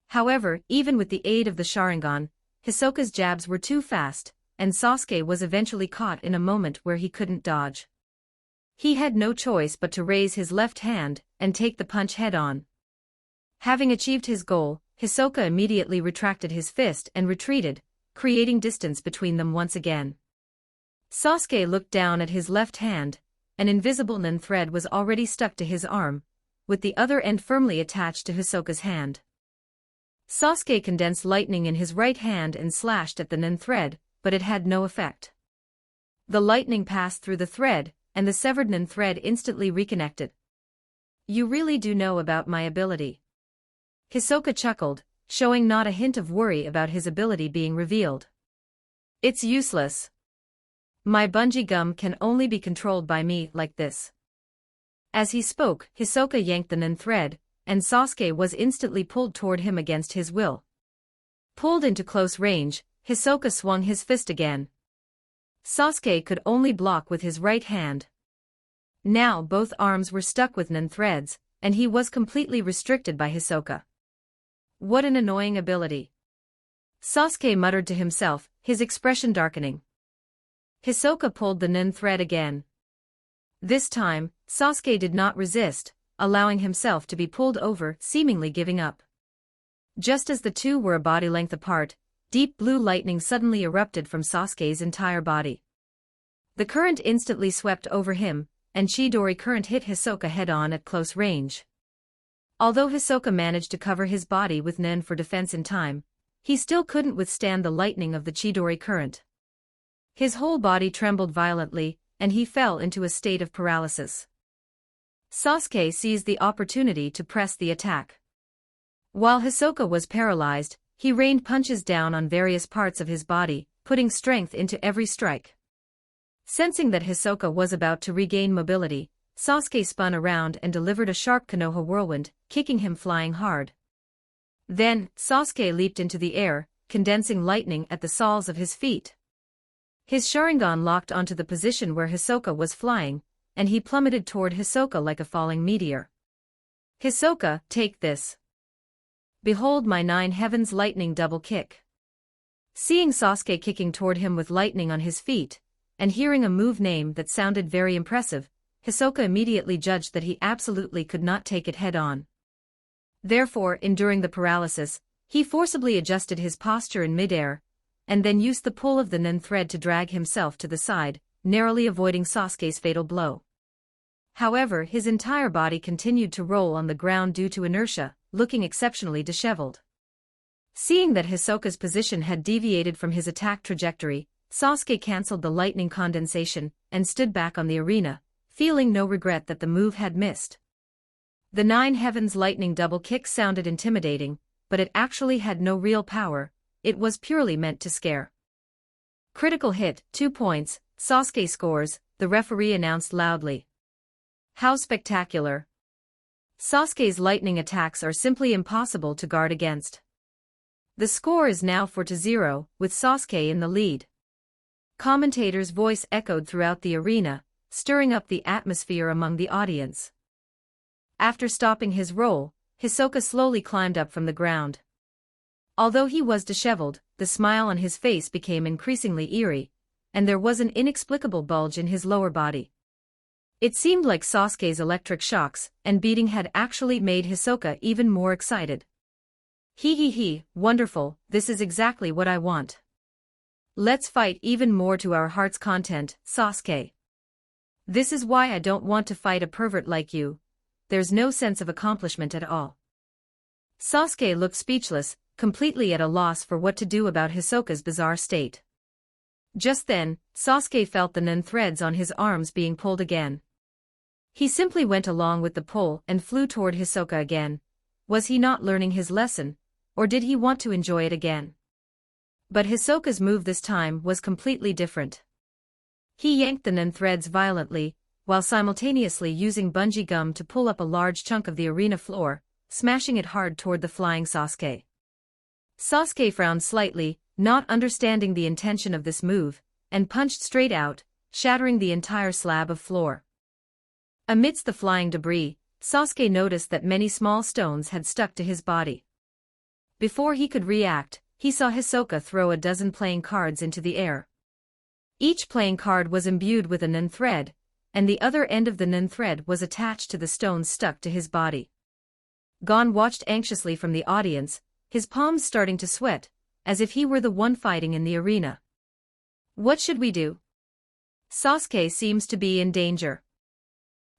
However, even with the aid of the Sharingan, Hisoka's jabs were too fast, and Sasuke was eventually caught in a moment where he couldn't dodge. He had no choice but to raise his left hand and take the punch head-on. Having achieved his goal, Hisoka immediately retracted his fist and retreated, creating distance between them once again. Sasuke looked down at his left hand. An invisible nen thread was already stuck to his arm, with the other end firmly attached to Hisoka's hand. Sasuke condensed lightning in his right hand and slashed at the nen thread, but it had no effect. The lightning passed through the thread, and the severed nen thread instantly reconnected. You really do know about my ability. Hisoka chuckled, showing not a hint of worry about his ability being revealed. It's useless. My bungee gum can only be controlled by me like this. As he spoke, Hisoka yanked the nen thread, and Sasuke was instantly pulled toward him against his will. Pulled into close range, Hisoka swung his fist again. Sasuke could only block with his right hand. Now both arms were stuck with nen threads, and he was completely restricted by Hisoka. What an annoying ability. Sasuke muttered to himself, his expression darkening. Hisoka pulled the nen thread again. This time, Sasuke did not resist, allowing himself to be pulled over, seemingly giving up. Just as the two were a body length apart, deep blue lightning suddenly erupted from Sasuke's entire body. The current instantly swept over him, and Chidori current hit Hisoka head-on at close range. Although Hisoka managed to cover his body with nen for defense in time, he still couldn't withstand the lightning of the Chidori current. His whole body trembled violently, and he fell into a state of paralysis. Sasuke seized the opportunity to press the attack. While Hisoka was paralyzed, He rained punches down on various parts of his body, putting strength into every strike. Sensing that Hisoka was about to regain mobility, Sasuke spun around and delivered a sharp Konoha whirlwind, kicking him flying hard. Then, Sasuke leaped into the air, condensing lightning at the soles of his feet. His Sharingan locked onto the position where Hisoka was flying, and he plummeted toward Hisoka like a falling meteor. Hisoka, take this. Behold my 9 heavens lightning double kick. Seeing Sasuke kicking toward him with lightning on his feet, and hearing a move name that sounded very impressive, Hisoka immediately judged that he absolutely could not take it head-on. Therefore, enduring the paralysis, he forcibly adjusted his posture in midair, and then used the pull of the nen thread to drag himself to the side, narrowly avoiding Sasuke's fatal blow. However, his entire body continued to roll on the ground due to inertia, looking exceptionally disheveled. Seeing that Hisoka's position had deviated from his attack trajectory, Sasuke cancelled the lightning condensation and stood back on the arena, feeling no regret that the move had missed. The 9 heavens lightning double kick sounded intimidating, but it actually had no real power, it was purely meant to scare. Critical hit, 2 points, Sasuke scores, the referee announced loudly. How spectacular! Sasuke's lightning attacks are simply impossible to guard against. The score is now 4-0, with Sasuke in the lead. Commentator's voice echoed throughout the arena, stirring up the atmosphere among the audience. After stopping his roll, Hisoka slowly climbed up from the ground. Although he was disheveled, the smile on his face became increasingly eerie, and there was an inexplicable bulge in his lower body. It seemed like Sasuke's electric shocks and beating had actually made Hisoka even more excited. He, wonderful, this is exactly what I want. Let's fight even more to our heart's content, Sasuke. This is why I don't want to fight a pervert like you. There's no sense of accomplishment at all. Sasuke looked speechless, completely at a loss for what to do about Hisoka's bizarre state. Just then, Sasuke felt the nen threads on his arms being pulled again. He simply went along with the pull and flew toward Hisoka again. Was he not learning his lesson, or did he want to enjoy it again? But Hisoka's move this time was completely different. He yanked the nen threads violently, while simultaneously using bungee gum to pull up a large chunk of the arena floor, smashing it hard toward the flying Sasuke. Sasuke frowned slightly, not understanding the intention of this move, and punched straight out, shattering the entire slab of floor. Amidst the flying debris, Sasuke noticed that many small stones had stuck to his body. Before he could react, he saw Hisoka throw a dozen playing cards into the air. Each playing card was imbued with a nen thread, and the other end of the nen thread was attached to the stones stuck to his body. Gon watched anxiously from the audience, his palms starting to sweat, as if he were the one fighting in the arena. What should we do? Sasuke seems to be in danger.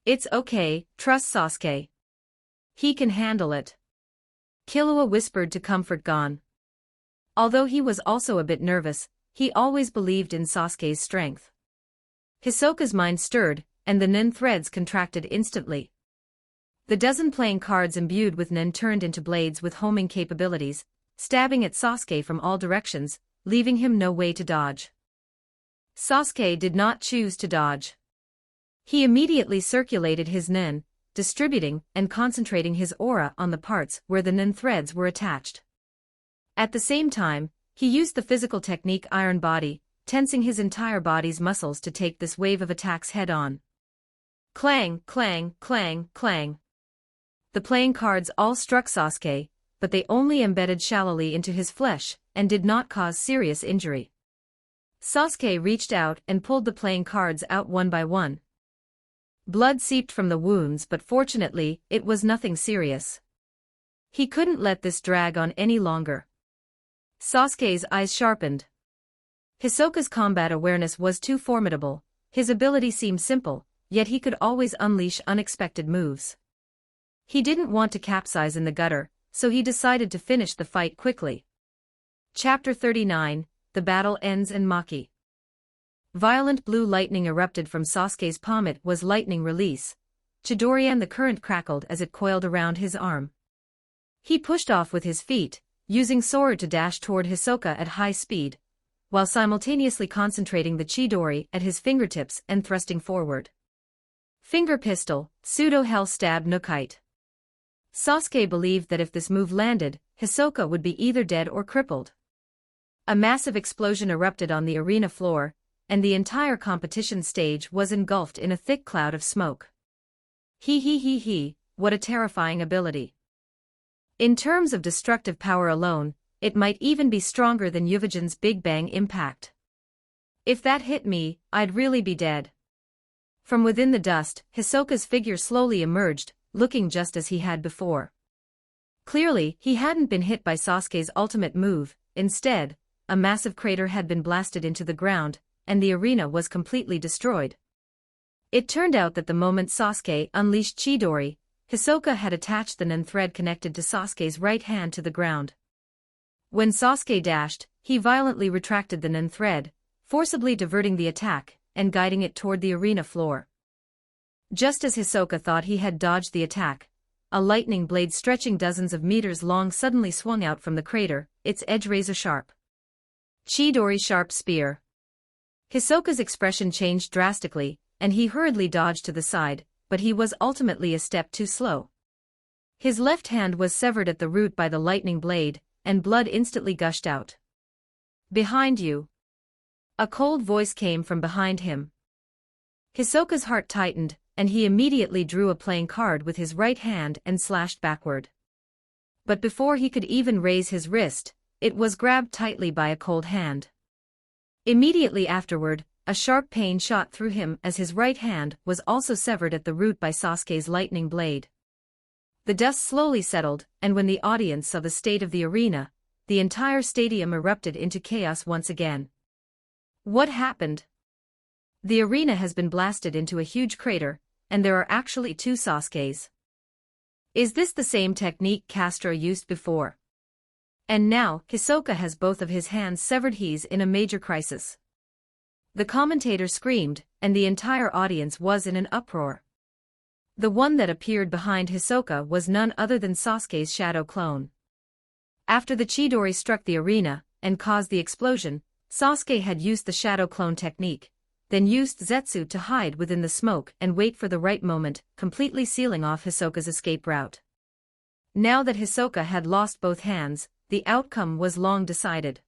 It's okay, trust Sasuke. He can handle it. Killua whispered to comfort Gon. Although he was also a bit nervous, he always believed in Sasuke's strength. Hisoka's mind stirred, and the nen threads contracted instantly. The dozen playing cards imbued with nen turned into blades with homing capabilities, stabbing at Sasuke from all directions, leaving him no way to dodge. Sasuke did not choose to dodge. He immediately circulated his nen, distributing and concentrating his aura on the parts where the nen threads were attached. At the same time, he used the physical technique Iron Body, tensing his entire body's muscles to take this wave of attacks head-on. Clang, clang, clang, clang. The playing cards all struck Sasuke, but they only embedded shallowly into his flesh and did not cause serious injury. Sasuke reached out and pulled the playing cards out one by one. Blood seeped from the wounds, but fortunately, it was nothing serious. He couldn't let this drag on any longer. Sasuke's eyes sharpened. Hisoka's combat awareness was too formidable, his ability seemed simple, yet he could always unleash unexpected moves. He didn't want to capsize in the gutter, so he decided to finish the fight quickly. Chapter 39, The Battle Ends in Maki. Violent blue lightning erupted from Sasuke's palm. It was lightning release. Chidorian the current crackled as it coiled around his arm. He pushed off with his feet, using sword to dash toward Hisoka at high speed, while simultaneously concentrating the Chidori at his fingertips and thrusting forward. Finger pistol, pseudo-hell stab no kite. Sasuke believed that if this move landed, Hisoka would be either dead or crippled. A massive explosion erupted on the arena floor, and the entire competition stage was engulfed in a thick cloud of smoke. He, what a terrifying ability. In terms of destructive power alone, it might even be stronger than Yuvigen's Big Bang impact. If that hit me, I'd really be dead. From within the dust, Hisoka's figure slowly emerged, looking just as he had before. Clearly, he hadn't been hit by Sasuke's ultimate move. Instead, a massive crater had been blasted into the ground, and the arena was completely destroyed. It turned out that the moment Sasuke unleashed Chidori, Hisoka had attached the nen thread connected to Sasuke's right hand to the ground. When Sasuke dashed, he violently retracted the nen thread, forcibly diverting the attack and guiding it toward the arena floor. Just as Hisoka thought he had dodged the attack, a lightning blade stretching dozens of meters long suddenly swung out from the crater, its edge razor-sharp. Chidori sharp spear. Hisoka's expression changed drastically, and he hurriedly dodged to the side, but he was ultimately a step too slow. His left hand was severed at the root by the lightning blade, and blood instantly gushed out. Behind you. A cold voice came from behind him. Hisoka's heart tightened, and he immediately drew a playing card with his right hand and slashed backward. But before he could even raise his wrist, it was grabbed tightly by a cold hand. Immediately afterward, a sharp pain shot through him as his right hand was also severed at the root by Sasuke's lightning blade. The dust slowly settled, and when the audience saw the state of the arena, the entire stadium erupted into chaos once again. What happened? The arena has been blasted into a huge crater, and there are actually two Sasukes. Is this the same technique Castro used before? And now, Hisoka has both of his hands severed. He's in a major crisis. The commentator screamed, and the entire audience was in an uproar. The one that appeared behind Hisoka was none other than Sasuke's shadow clone. After the Chidori struck the arena and caused the explosion, Sasuke had used the shadow clone technique, then used Zetsu to hide within the smoke and wait for the right moment, completely sealing off Hisoka's escape route. Now that Hisoka had lost both hands, the outcome was long decided.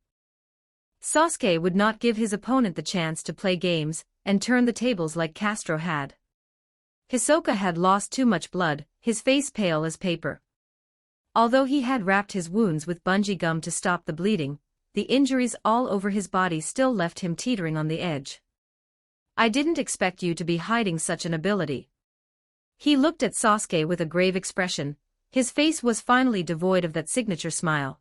Sasuke would not give his opponent the chance to play games and turn the tables like Castro had. Hisoka had lost too much blood, his face pale as paper. Although he had wrapped his wounds with bungee gum to stop the bleeding, the injuries all over his body still left him teetering on the edge. I didn't expect you to be hiding such an ability. He looked at Sasuke with a grave expression. His face was finally devoid of that signature smile.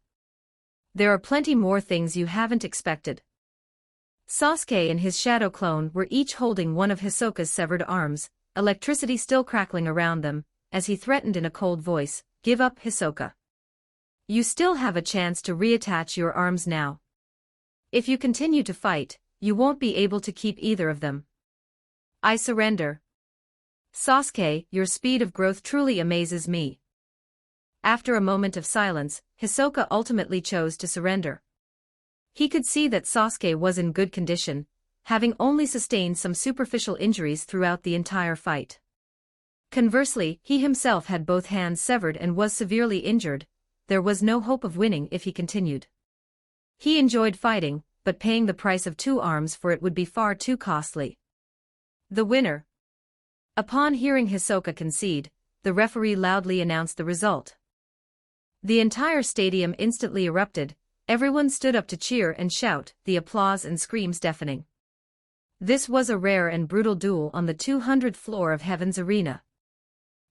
There are plenty more things you haven't expected. Sasuke and his shadow clone were each holding one of Hisoka's severed arms, electricity still crackling around them, as he threatened in a cold voice, "Give up, Hisoka. You still have a chance to reattach your arms now. If you continue to fight, you won't be able to keep either of them. I surrender. Sasuke, your speed of growth truly amazes me." After a moment of silence, Hisoka ultimately chose to surrender. He could see that Sasuke was in good condition, having only sustained some superficial injuries throughout the entire fight. Conversely, he himself had both hands severed and was severely injured. There was no hope of winning if he continued. He enjoyed fighting, but paying the price of two arms for it would be far too costly. The winner. Upon hearing Hisoka concede, the referee loudly announced the result. The entire stadium instantly erupted. Everyone stood up to cheer and shout, the applause and screams deafening. This was a rare and brutal duel on the 200th floor of Heaven's Arena.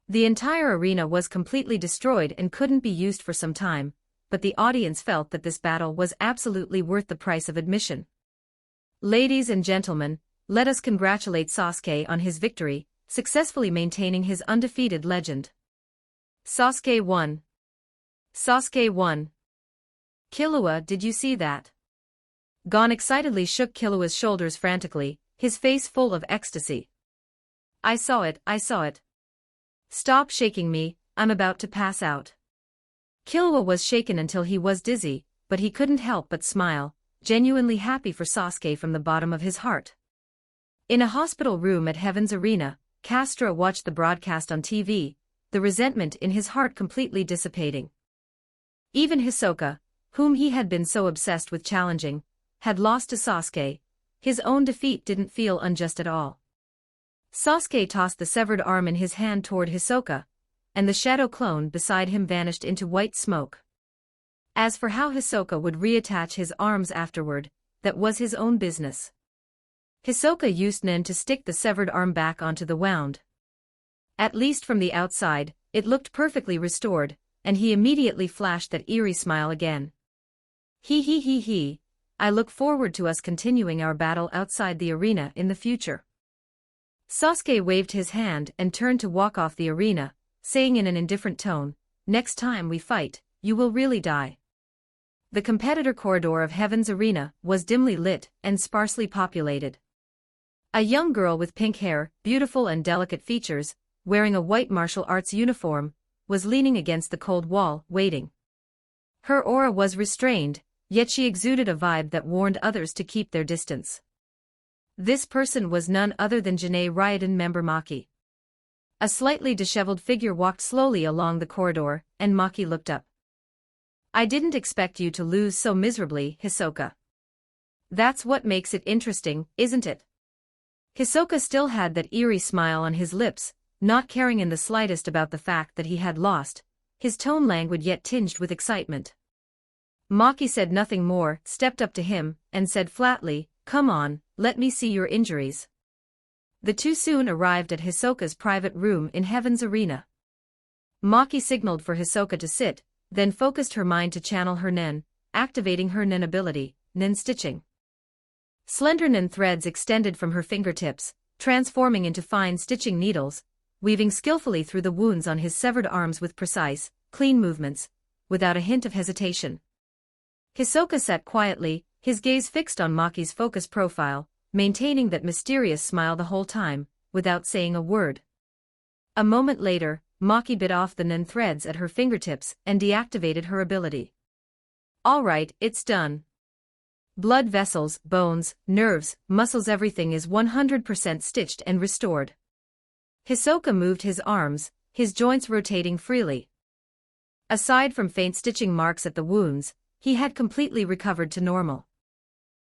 The entire arena was completely destroyed and couldn't be used for some time, but the audience felt that this battle was absolutely worth the price of admission. Ladies and gentlemen, let us congratulate Sasuke on his victory, successfully maintaining his undefeated legend. Sasuke won. Sasuke won. Killua, did you see that? Gon excitedly shook Killua's shoulders frantically, his face full of ecstasy. I saw it, I saw it. Stop shaking me, I'm about to pass out. Killua was shaken until he was dizzy, but he couldn't help but smile, genuinely happy for Sasuke from the bottom of his heart. In a hospital room at Heaven's Arena, Castro watched the broadcast on TV, the resentment in his heart completely dissipating. Even Hisoka, whom he had been so obsessed with challenging, had lost to Sasuke. His own defeat didn't feel unjust at all. Sasuke tossed the severed arm in his hand toward Hisoka, and the shadow clone beside him vanished into white smoke. As for how Hisoka would reattach his arms afterward, that was his own business. Hisoka used Nen to stick the severed arm back onto the wound. At least from the outside, it looked perfectly restored, and he immediately flashed that eerie smile again. He. I look forward to us continuing our battle outside the arena in the future. Sasuke waved his hand and turned to walk off the arena, saying in an indifferent tone, "Next time we fight, you will really die." The competitor corridor of Heaven's Arena was dimly lit and sparsely populated. A young girl with pink hair, beautiful and delicate features, wearing a white martial arts uniform, was leaning against the cold wall, waiting. Her aura was restrained, yet she exuded a vibe that warned others to keep their distance. This person was none other than Janae Ryodan member Maki. A slightly disheveled figure walked slowly along the corridor, and Maki looked up. "I didn't expect you to lose so miserably, Hisoka. That's what makes it interesting, isn't it?" Hisoka still had that eerie smile on his lips, not caring in the slightest about the fact that he had lost, his tone languid yet tinged with excitement. Maki said nothing more, stepped up to him, and said flatly, "Come on, let me see your injuries." The two soon arrived at Hisoka's private room in Heaven's Arena. Maki signaled for Hisoka to sit, then focused her mind to channel her Nen, activating her Nen ability, Nen stitching. Slender Nen threads extended from her fingertips, transforming into fine stitching needles, weaving skillfully through the wounds on his severed arms with precise, clean movements, without a hint of hesitation. Hisoka sat quietly, his gaze fixed on Maki's focus profile, maintaining that mysterious smile the whole time, without saying a word. A moment later, Maki bit off the Nen threads at her fingertips and deactivated her ability. "All right, it's done. Blood vessels, bones, nerves, muscles, everything is 100% stitched and restored." Hisoka moved his arms, his joints rotating freely. Aside from faint stitching marks at the wounds, he had completely recovered to normal.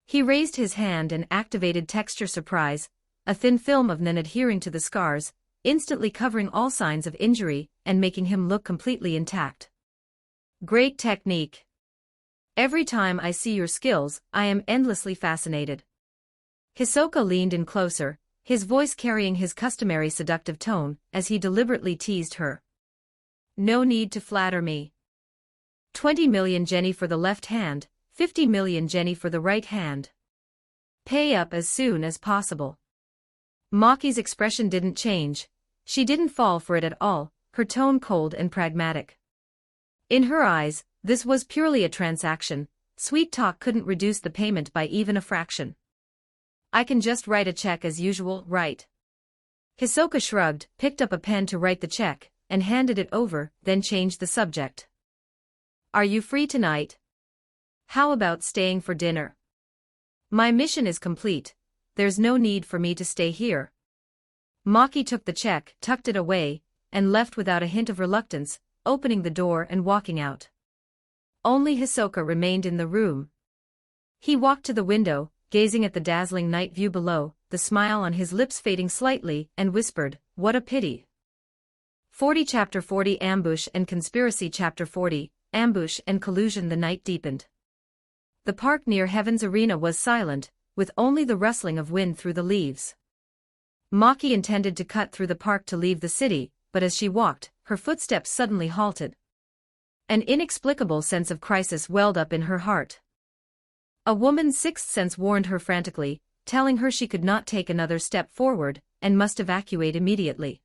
He raised his hand and activated Texture Surprise, a thin film of Nen adhering to the scars, instantly covering all signs of injury and making him look completely intact. "Great technique. Every time I see your skills, I am endlessly fascinated." Hisoka leaned in closer, his voice carrying his customary seductive tone as he deliberately teased her. "No need to flatter me. 20 million Jenny for the left hand, 50 million Jenny for the right hand. Pay up as soon as possible." Maki's expression didn't change. She didn't fall for it at all, her tone cold and pragmatic. In her eyes, this was purely a transaction. Sweet talk couldn't reduce the payment by even a fraction. "I can just write a check as usual, right?" Hisoka shrugged, picked up a pen to write the check, and handed it over, then changed the subject. "Are you free tonight? How about staying for dinner? My mission is complete. There's no need for me to stay here." Maki took the check, tucked it away, and left without a hint of reluctance, opening the door and walking out. Only Hisoka remained in the room. He walked to the window, gazing at the dazzling night view below, the smile on his lips fading slightly, and whispered, "What a pity." 40 Chapter 40 Ambush and Conspiracy Chapter 40 Ambush and Collusion. The night deepened. The park near Heaven's Arena was silent, with only the rustling of wind through the leaves. Maki intended to cut through the park to leave the city, but as she walked, her footsteps suddenly halted. An inexplicable sense of crisis welled up in her heart. A woman's sixth sense warned her frantically, telling her she could not take another step forward, and must evacuate immediately.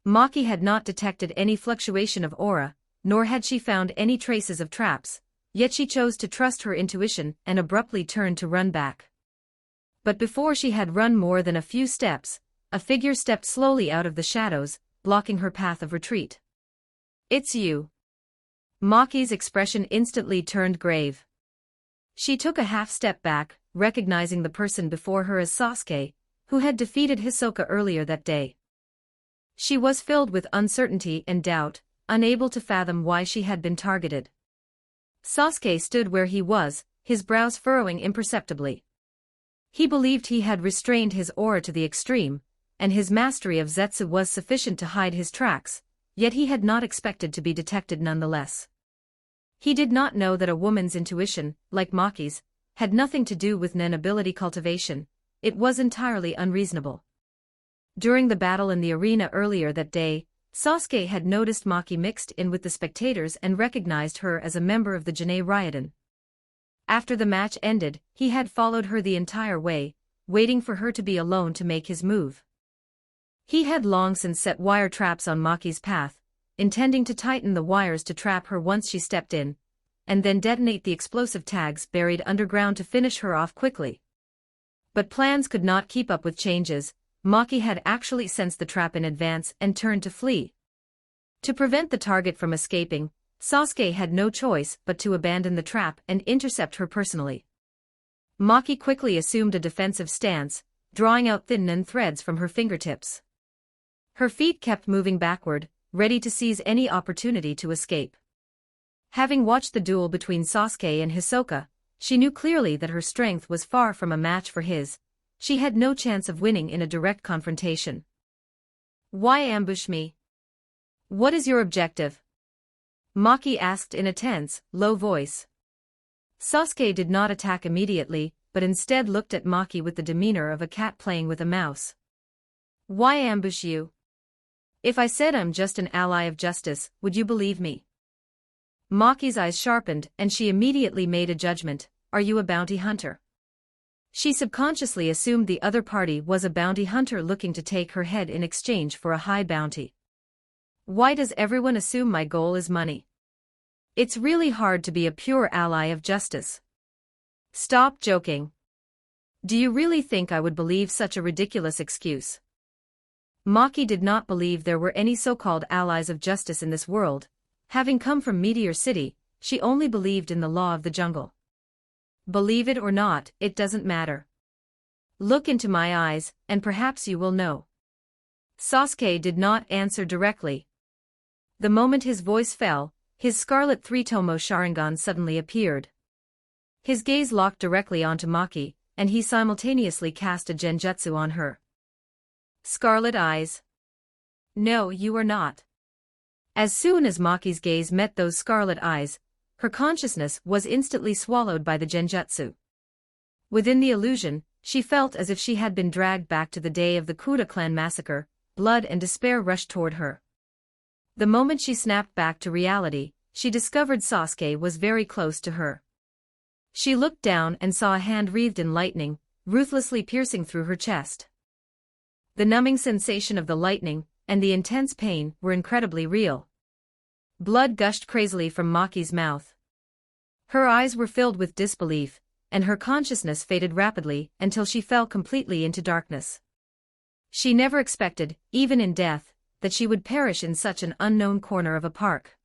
Maki had not detected any fluctuation of aura, nor had she found any traces of traps, yet she chose to trust her intuition and abruptly turned to run back. But before she had run more than a few steps, a figure stepped slowly out of the shadows, blocking her path of retreat. "It's you." Maki's expression instantly turned grave. She took a half step back, recognizing the person before her as Sasuke, who had defeated Hisoka earlier that day. She was filled with uncertainty and doubt, unable to fathom why she had been targeted. Sasuke stood where he was, his brows furrowing imperceptibly. He believed he had restrained his aura to the extreme, and his mastery of Zetsu was sufficient to hide his tracks, yet he had not expected to be detected nonetheless. He did not know that a woman's intuition, like Maki's, had nothing to do with nen ability cultivation. It was entirely unreasonable. During the battle in the arena earlier that day, Sasuke had noticed Maki mixed in with the spectators and recognized her as a member of the Jinei Ryodan. After the match ended, he had followed her the entire way, waiting for her to be alone to make his move. He had long since set wire traps on Maki's path, intending to tighten the wires to trap her once she stepped in, and then detonate the explosive tags buried underground to finish her off quickly. But plans could not keep up with changes. Maki had actually sensed the trap in advance and turned to flee. To prevent the target from escaping, Sasuke had no choice but to abandon the trap and intercept her personally. Maki quickly assumed a defensive stance, drawing out thin nen threads from her fingertips. Her feet kept moving backward, ready to seize any opportunity to escape. Having watched the duel between Sasuke and Hisoka, she knew clearly that her strength was far from a match for his. She had no chance of winning in a direct confrontation. Why ambush me? What is your objective? Maki asked in a tense, low voice. Sasuke did not attack immediately, but instead looked at Maki with the demeanor of a cat playing with a mouse. Why ambush you? If I said I'm just an ally of justice, would you believe me? Maki's eyes sharpened and she immediately made a judgment. Are you a bounty hunter? She subconsciously assumed the other party was a bounty hunter looking to take her head in exchange for a high bounty. Why does everyone assume my goal is money? It's really hard to be a pure ally of justice. Stop joking. Do you really think I would believe such a ridiculous excuse? Maki did not believe there were any so-called allies of justice in this world. Having come from Meteor City, she only believed in the law of the jungle. Believe it or not, it doesn't matter. Look into my eyes, and perhaps you will know. Sasuke did not answer directly. The moment his voice fell, his scarlet three-tomo Sharingan suddenly appeared. His gaze locked directly onto Maki, and he simultaneously cast a genjutsu on her. Scarlet eyes. No, you are not. As soon as Maki's gaze met those scarlet eyes, her consciousness was instantly swallowed by the genjutsu. Within the illusion, she felt as if she had been dragged back to the day of the Kuda clan massacre. Blood and despair rushed toward her. The moment she snapped back to reality, she discovered Sasuke was very close to her. She looked down and saw a hand wreathed in lightning, ruthlessly piercing through her chest. The numbing sensation of the lightning and the intense pain were incredibly real. Blood gushed crazily from Maki's mouth. Her eyes were filled with disbelief, and her consciousness faded rapidly until she fell completely into darkness. She never expected, even in death, that she would perish in such an unknown corner of a park.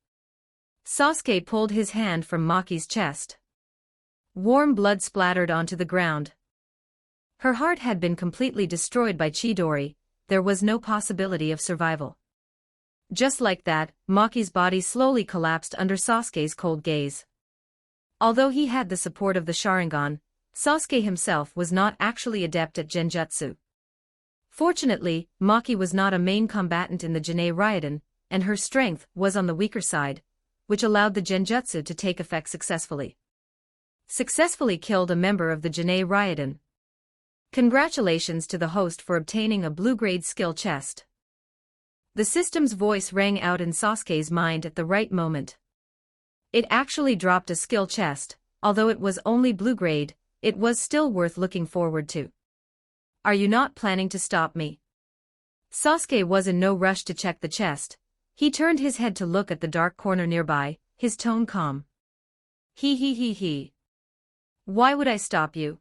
Sasuke pulled his hand from Maki's chest. Warm blood splattered onto the ground. Her heart had been completely destroyed by Chidori. There was no possibility of survival. Just like that, Maki's body slowly collapsed under Sasuke's cold gaze. Although he had the support of the Sharingan, Sasuke himself was not actually adept at genjutsu. Fortunately, Maki was not a main combatant in the Jinei Ryodan, and her strength was on the weaker side, which allowed the genjutsu to take effect successfully. Successfully killed a member of the Jinei Ryodan. Congratulations to the host for obtaining a blue-grade skill chest. The system's voice rang out in Sasuke's mind at the right moment. It actually dropped a skill chest. Although it was only blue-grade, it was still worth looking forward to. Are you not planning to stop me? Sasuke was in no rush to check the chest. He turned his head to look at the dark corner nearby, his tone calm. He. Why would I stop you?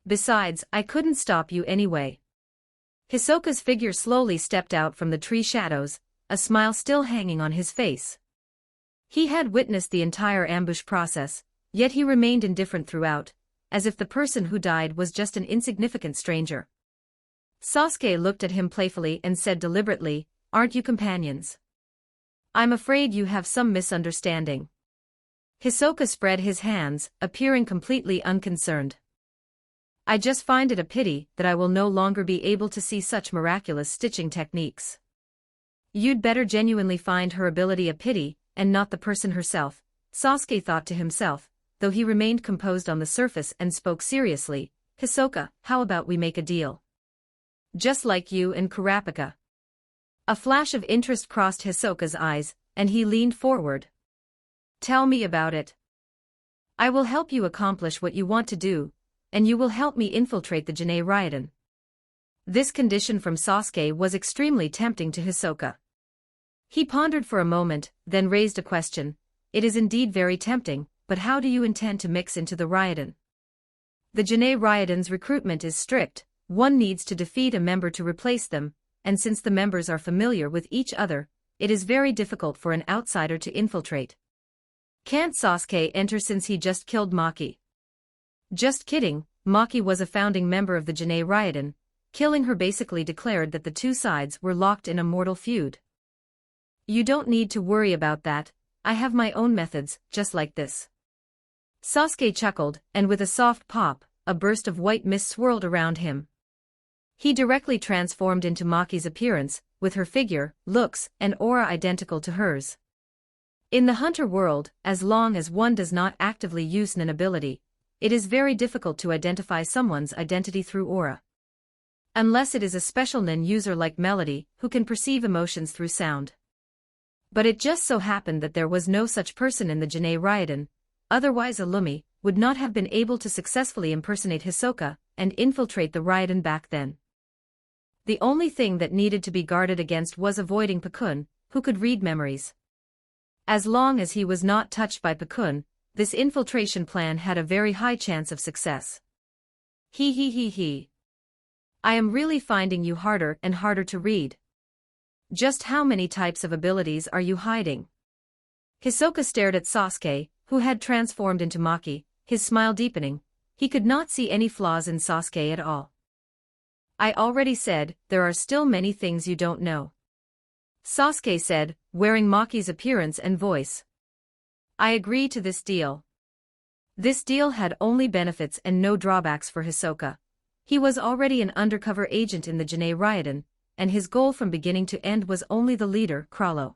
Besides, I couldn't stop you anyway. Hisoka's figure slowly stepped out from the tree shadows, a smile still hanging on his face. He had witnessed the entire ambush process, yet he remained indifferent throughout, as if the person who died was just an insignificant stranger. Sasuke looked at him playfully and said deliberately, "Aren't you companions? I'm afraid you have some misunderstanding." Hisoka spread his hands, appearing completely unconcerned. "I just find it a pity that I will no longer be able to see such miraculous stitching techniques." "You'd better genuinely find her ability a pity, and not the person herself," Sasuke thought to himself, though he remained composed on the surface and spoke seriously. "Hisoka, how about we make a deal? Just like you and Kurapika." A flash of interest crossed Hisoka's eyes, and he leaned forward. "Tell me about it. I will help you accomplish what you want to do, and you will help me infiltrate the Jinei Ryodan." This condition from Sasuke was extremely tempting to Hisoka. He pondered for a moment, then raised a question. "It is indeed very tempting, but how do you intend to mix into the Ryodan?" "The Jinei Ryodan's recruitment is strict. One needs to defeat a member to replace them, and since the members are familiar with each other, it is very difficult for an outsider to infiltrate." "Can't Sasuke enter since he just killed Maki?" "Just kidding, Maki was a founding member of the Jinei Ryodan. Killing her basically declared that the two sides were locked in a mortal feud." "You don't need to worry about that, I have my own methods, just like this." Sasuke chuckled, and with a soft pop, a burst of white mist swirled around him. He directly transformed into Maki's appearance, with her figure, looks, and aura identical to hers. In the hunter world, as long as one does not actively use an ability, it is very difficult to identify someone's identity through aura. Unless it is a special nin user like Melody, who can perceive emotions through sound. But it just so happened that there was no such person in the Jinei Ryodan, otherwise Illumi would not have been able to successfully impersonate Hisoka and infiltrate the Ryodan back then. The only thing that needed to be guarded against was avoiding Pakun, who could read memories. As long as he was not touched by Pakun, this infiltration plan had a very high chance of success. He. I am really finding you harder and harder to read. Just how many types of abilities are you hiding?" Hisoka stared at Sasuke, who had transformed into Maki, his smile deepening. He could not see any flaws in Sasuke at all. "I already said, there are still many things you don't know," Sasuke said, wearing Maki's appearance and voice. "I agree to this deal." This deal had only benefits and no drawbacks for Hisoka. He was already an undercover agent in the Jinei Ryodan, and his goal from beginning to end was only the leader, Krallo.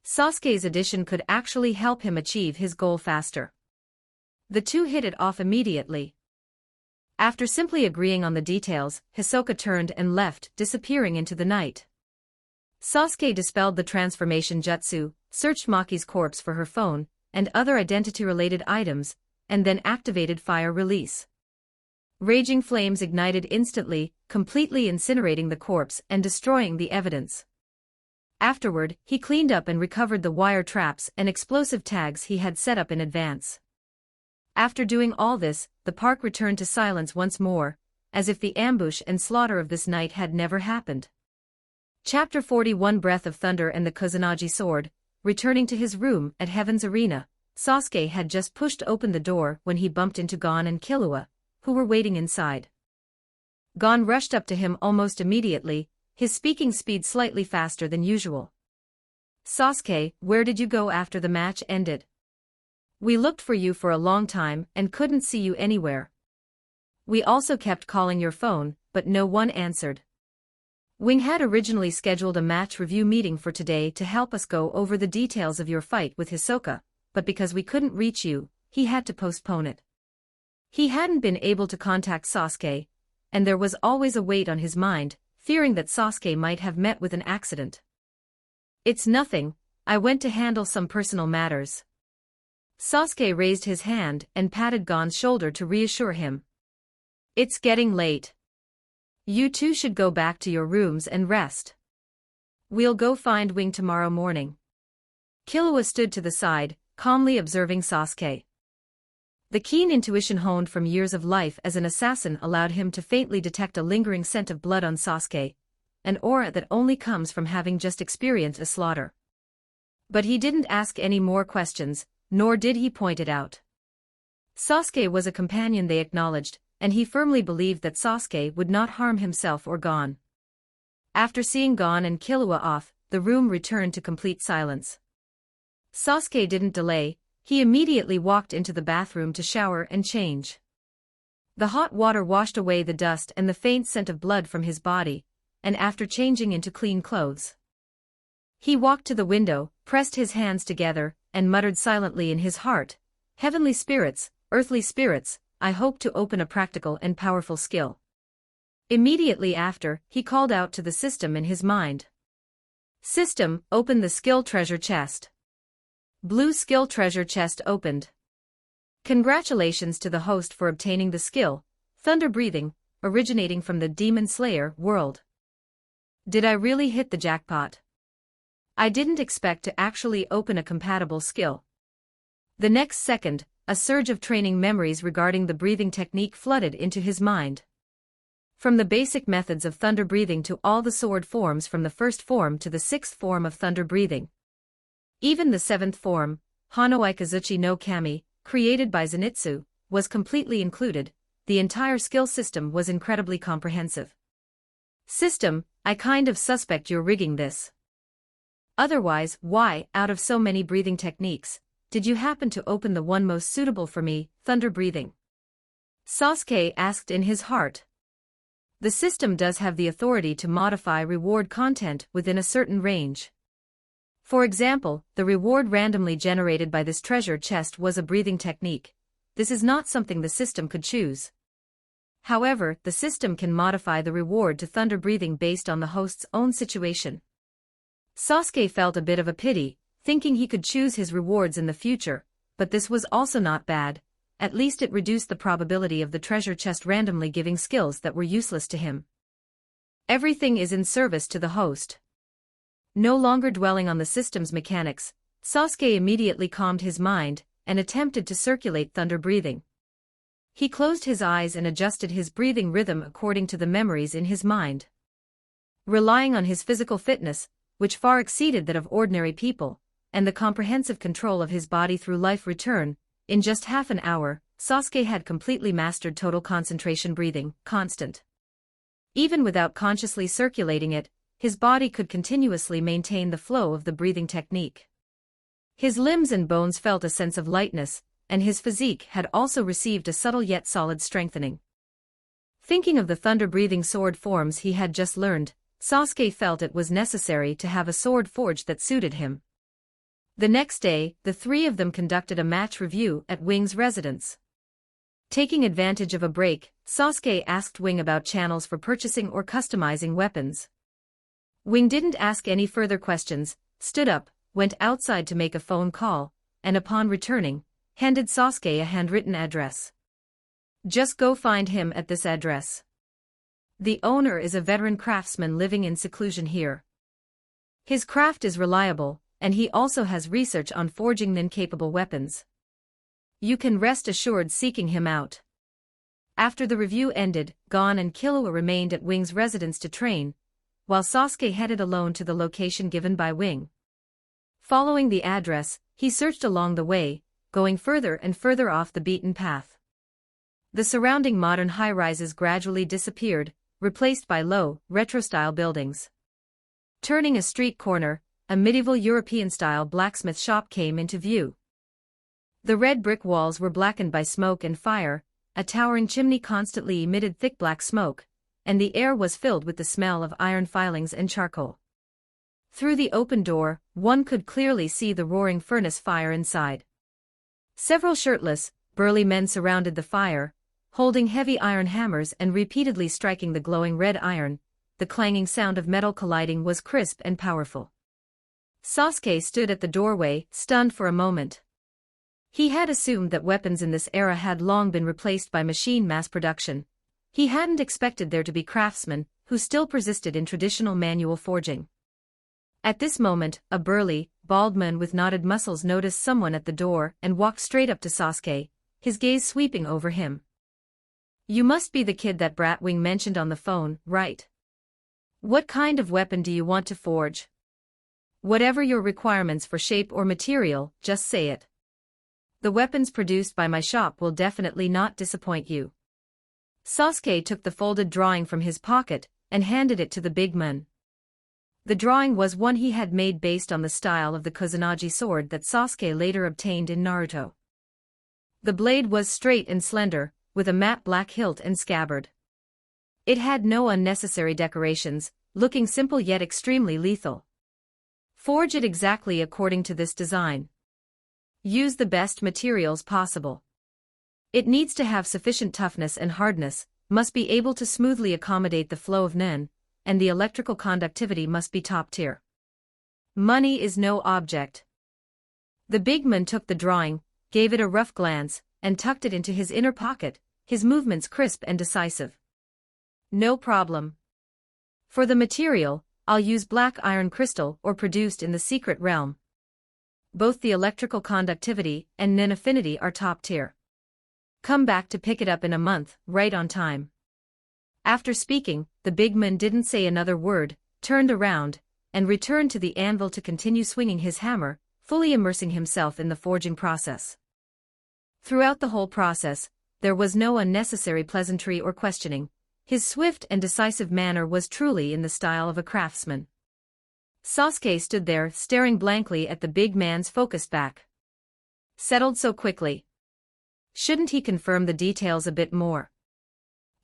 Sasuke's addition could actually help him achieve his goal faster. The two hit it off immediately. After simply agreeing on the details, Hisoka turned and left, disappearing into the night. Sasuke dispelled the transformation jutsu, searched Maki's corpse for her phone and other identity-related items, and then activated fire release. Raging flames ignited instantly, completely incinerating the corpse and destroying the evidence. Afterward, he cleaned up and recovered the wire traps and explosive tags he had set up in advance. After doing all this, the park returned to silence once more, as if the ambush and slaughter of this night had never happened. Chapter 41 Breath of Thunder and the Kusanagi Sword. Returning to his room at Heaven's Arena, Sasuke had just pushed open the door when he bumped into Gon and Killua, who were waiting inside. Gon rushed up to him almost immediately, his speaking speed slightly faster than usual. "Sasuke, where did you go after the match ended? We looked for you for a long time and couldn't see you anywhere. We also kept calling your phone, but no one answered." "Wing had originally scheduled a match review meeting for today to help us go over the details of your fight with Hisoka, but because we couldn't reach you, he had to postpone it." He hadn't been able to contact Sasuke, and there was always a weight on his mind, fearing that Sasuke might have met with an accident. "It's nothing, I went to handle some personal matters." Sasuke raised his hand and patted Gon's shoulder to reassure him. "It's getting late. You two should go back to your rooms and rest. We'll go find Wing tomorrow morning." Killua stood to the side, calmly observing Sasuke. The keen intuition honed from years of life as an assassin allowed him to faintly detect a lingering scent of blood on Sasuke, an aura that only comes from having just experienced a slaughter. But he didn't ask any more questions, nor did he point it out. Sasuke was a companion they acknowledged, and he firmly believed that Sasuke would not harm himself or Gon. After seeing Gon and Killua off, the room returned to complete silence. Sasuke didn't delay, he immediately walked into the bathroom to shower and change. The hot water washed away the dust and the faint scent of blood from his body, and after changing into clean clothes, he walked to the window, pressed his hands together, and muttered silently in his heart, "Heavenly spirits, earthly spirits, I hope to open a practical and powerful skill." Immediately after, he called out to the system in his mind. "System, open the skill treasure chest." Blue skill treasure chest opened. Congratulations to the host for obtaining the skill, Thunder Breathing, originating from the Demon Slayer world. Did I really hit the jackpot? I didn't expect to actually open a compatible skill. The next second, a surge of training memories regarding the breathing technique flooded into his mind. From the basic methods of thunder breathing to all the sword forms, from the first form to the sixth form of thunder breathing. Even the seventh form, Hanoikazuchi no Kami, created by Zenitsu, was completely included. The entire skill system was incredibly comprehensive. System, I kind of suspect you're rigging this. Otherwise, why, out of so many breathing techniques, did you happen to open the one most suitable for me, thunder breathing? Sasuke asked in his heart. The system does have the authority to modify reward content within a certain range. For example, the reward randomly generated by this treasure chest was a breathing technique. This is not something the system could choose. However, the system can modify the reward to thunder breathing based on the host's own situation. Sasuke felt a bit of a pity, thinking he could choose his rewards in the future, but this was also not bad. At least it reduced the probability of the treasure chest randomly giving skills that were useless to him. Everything is in service to the host. No longer dwelling on the system's mechanics, Sasuke immediately calmed his mind and attempted to circulate thunder breathing. He closed his eyes and adjusted his breathing rhythm according to the memories in his mind. Relying on his physical fitness, which far exceeded that of ordinary people, and the comprehensive control of his body through life return, in just half an hour, Sasuke had completely mastered total concentration breathing, constant. Even without consciously circulating it, his body could continuously maintain the flow of the breathing technique. His limbs and bones felt a sense of lightness, and his physique had also received a subtle yet solid strengthening. Thinking of the thunder-breathing sword forms he had just learned, Sasuke felt it was necessary to have a sword forged that suited him. The next day, the three of them conducted a match review at Wing's residence. Taking advantage of a break, Sasuke asked Wing about channels for purchasing or customizing weapons. Wing didn't ask any further questions, stood up, went outside to make a phone call, and upon returning, handed Sasuke a handwritten address. Just go find him at this address. The owner is a veteran craftsman living in seclusion here. His craft is reliable, and he also has research on forging nin-capable weapons. You can rest assured seeking him out. After the review ended, Gon and Killua remained at Wing's residence to train, while Sasuke headed alone to the location given by Wing. Following the address, he searched along the way, going further and further off the beaten path. The surrounding modern high-rises gradually disappeared, replaced by low, retro-style buildings. Turning a street corner, a medieval European-style blacksmith shop came into view. The red brick walls were blackened by smoke and fire, a towering chimney constantly emitted thick black smoke, and the air was filled with the smell of iron filings and charcoal. Through the open door, one could clearly see the roaring furnace fire inside. Several shirtless, burly men surrounded the fire, holding heavy iron hammers and repeatedly striking the glowing red iron. The clanging sound of metal colliding was crisp and powerful. Sasuke stood at the doorway, stunned for a moment. He had assumed that weapons in this era had long been replaced by machine mass production. He hadn't expected there to be craftsmen who still persisted in traditional manual forging. At this moment, a burly, bald man with knotted muscles noticed someone at the door and walked straight up to Sasuke, his gaze sweeping over him. You must be the kid that brat Wing mentioned on the phone, right? What kind of weapon do you want to forge? Whatever your requirements for shape or material, just say it. The weapons produced by my shop will definitely not disappoint you. Sasuke took the folded drawing from his pocket and handed it to the big man. The drawing was one he had made based on the style of the Kusanagi sword that Sasuke later obtained in Naruto. The blade was straight and slender, with a matte black hilt and scabbard. It had no unnecessary decorations, looking simple yet extremely lethal. Forge it exactly according to this design. Use the best materials possible. It needs to have sufficient toughness and hardness, must be able to smoothly accommodate the flow of nen, and the electrical conductivity must be top tier. Money is no object. The big man took the drawing, gave it a rough glance, and tucked it into his inner pocket, his movements crisp and decisive. No problem. For the material, I'll use black iron crystal or produced in the secret realm. Both the electrical conductivity and nen affinity are top tier. Come back to pick it up in a month, right on time. After speaking, the big man didn't say another word, turned around, and returned to the anvil to continue swinging his hammer, fully immersing himself in the forging process. Throughout the whole process, there was no unnecessary pleasantry or questioning. His swift and decisive manner was truly in the style of a craftsman. Sasuke stood there staring blankly at the big man's focused back. Settled so quickly. Shouldn't he confirm the details a bit more?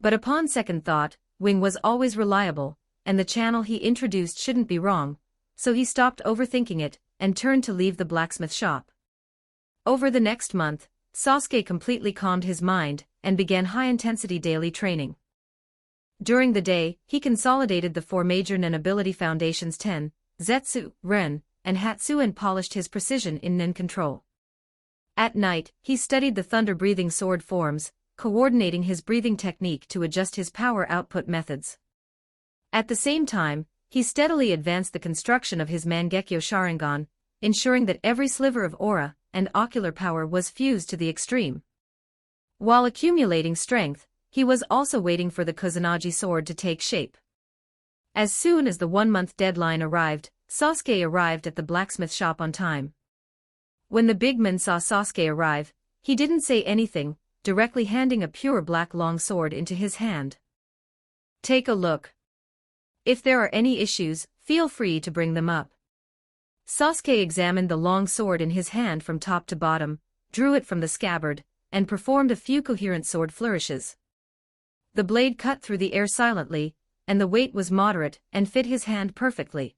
But upon second thought, Wing was always reliable, and the channel he introduced shouldn't be wrong, so he stopped overthinking it and turned to leave the blacksmith shop. Over the next month, Sasuke completely calmed his mind and began high-intensity daily training. During the day, he consolidated the four major nen ability foundations Ten, Zetsu, Ren, and Hatsu and polished his precision in nen control. At night, he studied the thunder-breathing sword forms, coordinating his breathing technique to adjust his power output methods. At the same time, he steadily advanced the construction of his Mangekyo Sharingan, ensuring that every sliver of aura and ocular power was fused to the extreme. While accumulating strength, he was also waiting for the Kusanagi sword to take shape. As soon as the one-month deadline arrived, Sasuke arrived at the blacksmith shop on time. When the big man saw Sasuke arrive, he didn't say anything, directly handing a pure black long sword into his hand. Take a look. If there are any issues, feel free to bring them up. Sasuke examined the long sword in his hand from top to bottom, drew it from the scabbard, and performed a few coherent sword flourishes. The blade cut through the air silently, and the weight was moderate and fit his hand perfectly.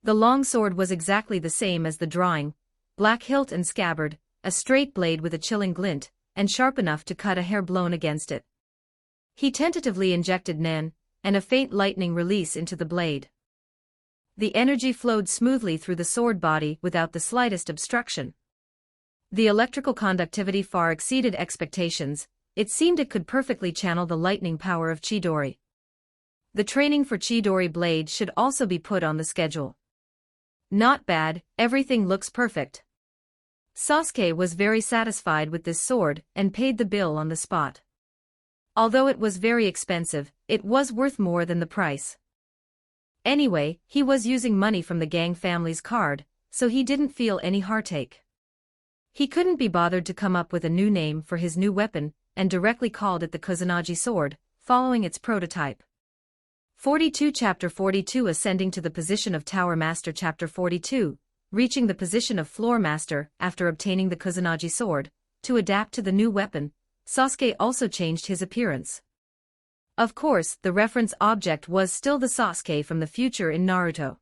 The long sword was exactly the same as the drawing, black hilt and scabbard, a straight blade with a chilling glint, and sharp enough to cut a hair blown against it. He tentatively injected nen, and a faint lightning release into the blade. The energy flowed smoothly through the sword body without the slightest obstruction. The electrical conductivity far exceeded expectations. It seemed it could perfectly channel the lightning power of Chidori. The training for Chidori blade should also be put on the schedule. Not bad, everything looks perfect. Sasuke was very satisfied with this sword and paid the bill on the spot. Although it was very expensive, it was worth more than the price. Anyway, he was using money from the gang family's card, so he didn't feel any heartache. He couldn't be bothered to come up with a new name for his new weapon, and directly called it the Kusanagi sword, following its prototype. 42 Chapter 42 Ascending to the position of Tower Master Chapter 42, reaching the position of Floor Master after obtaining the Kusanagi sword. To adapt to the new weapon, Sasuke also changed his appearance. Of course, the reference object was still the Sasuke from the future in Naruto.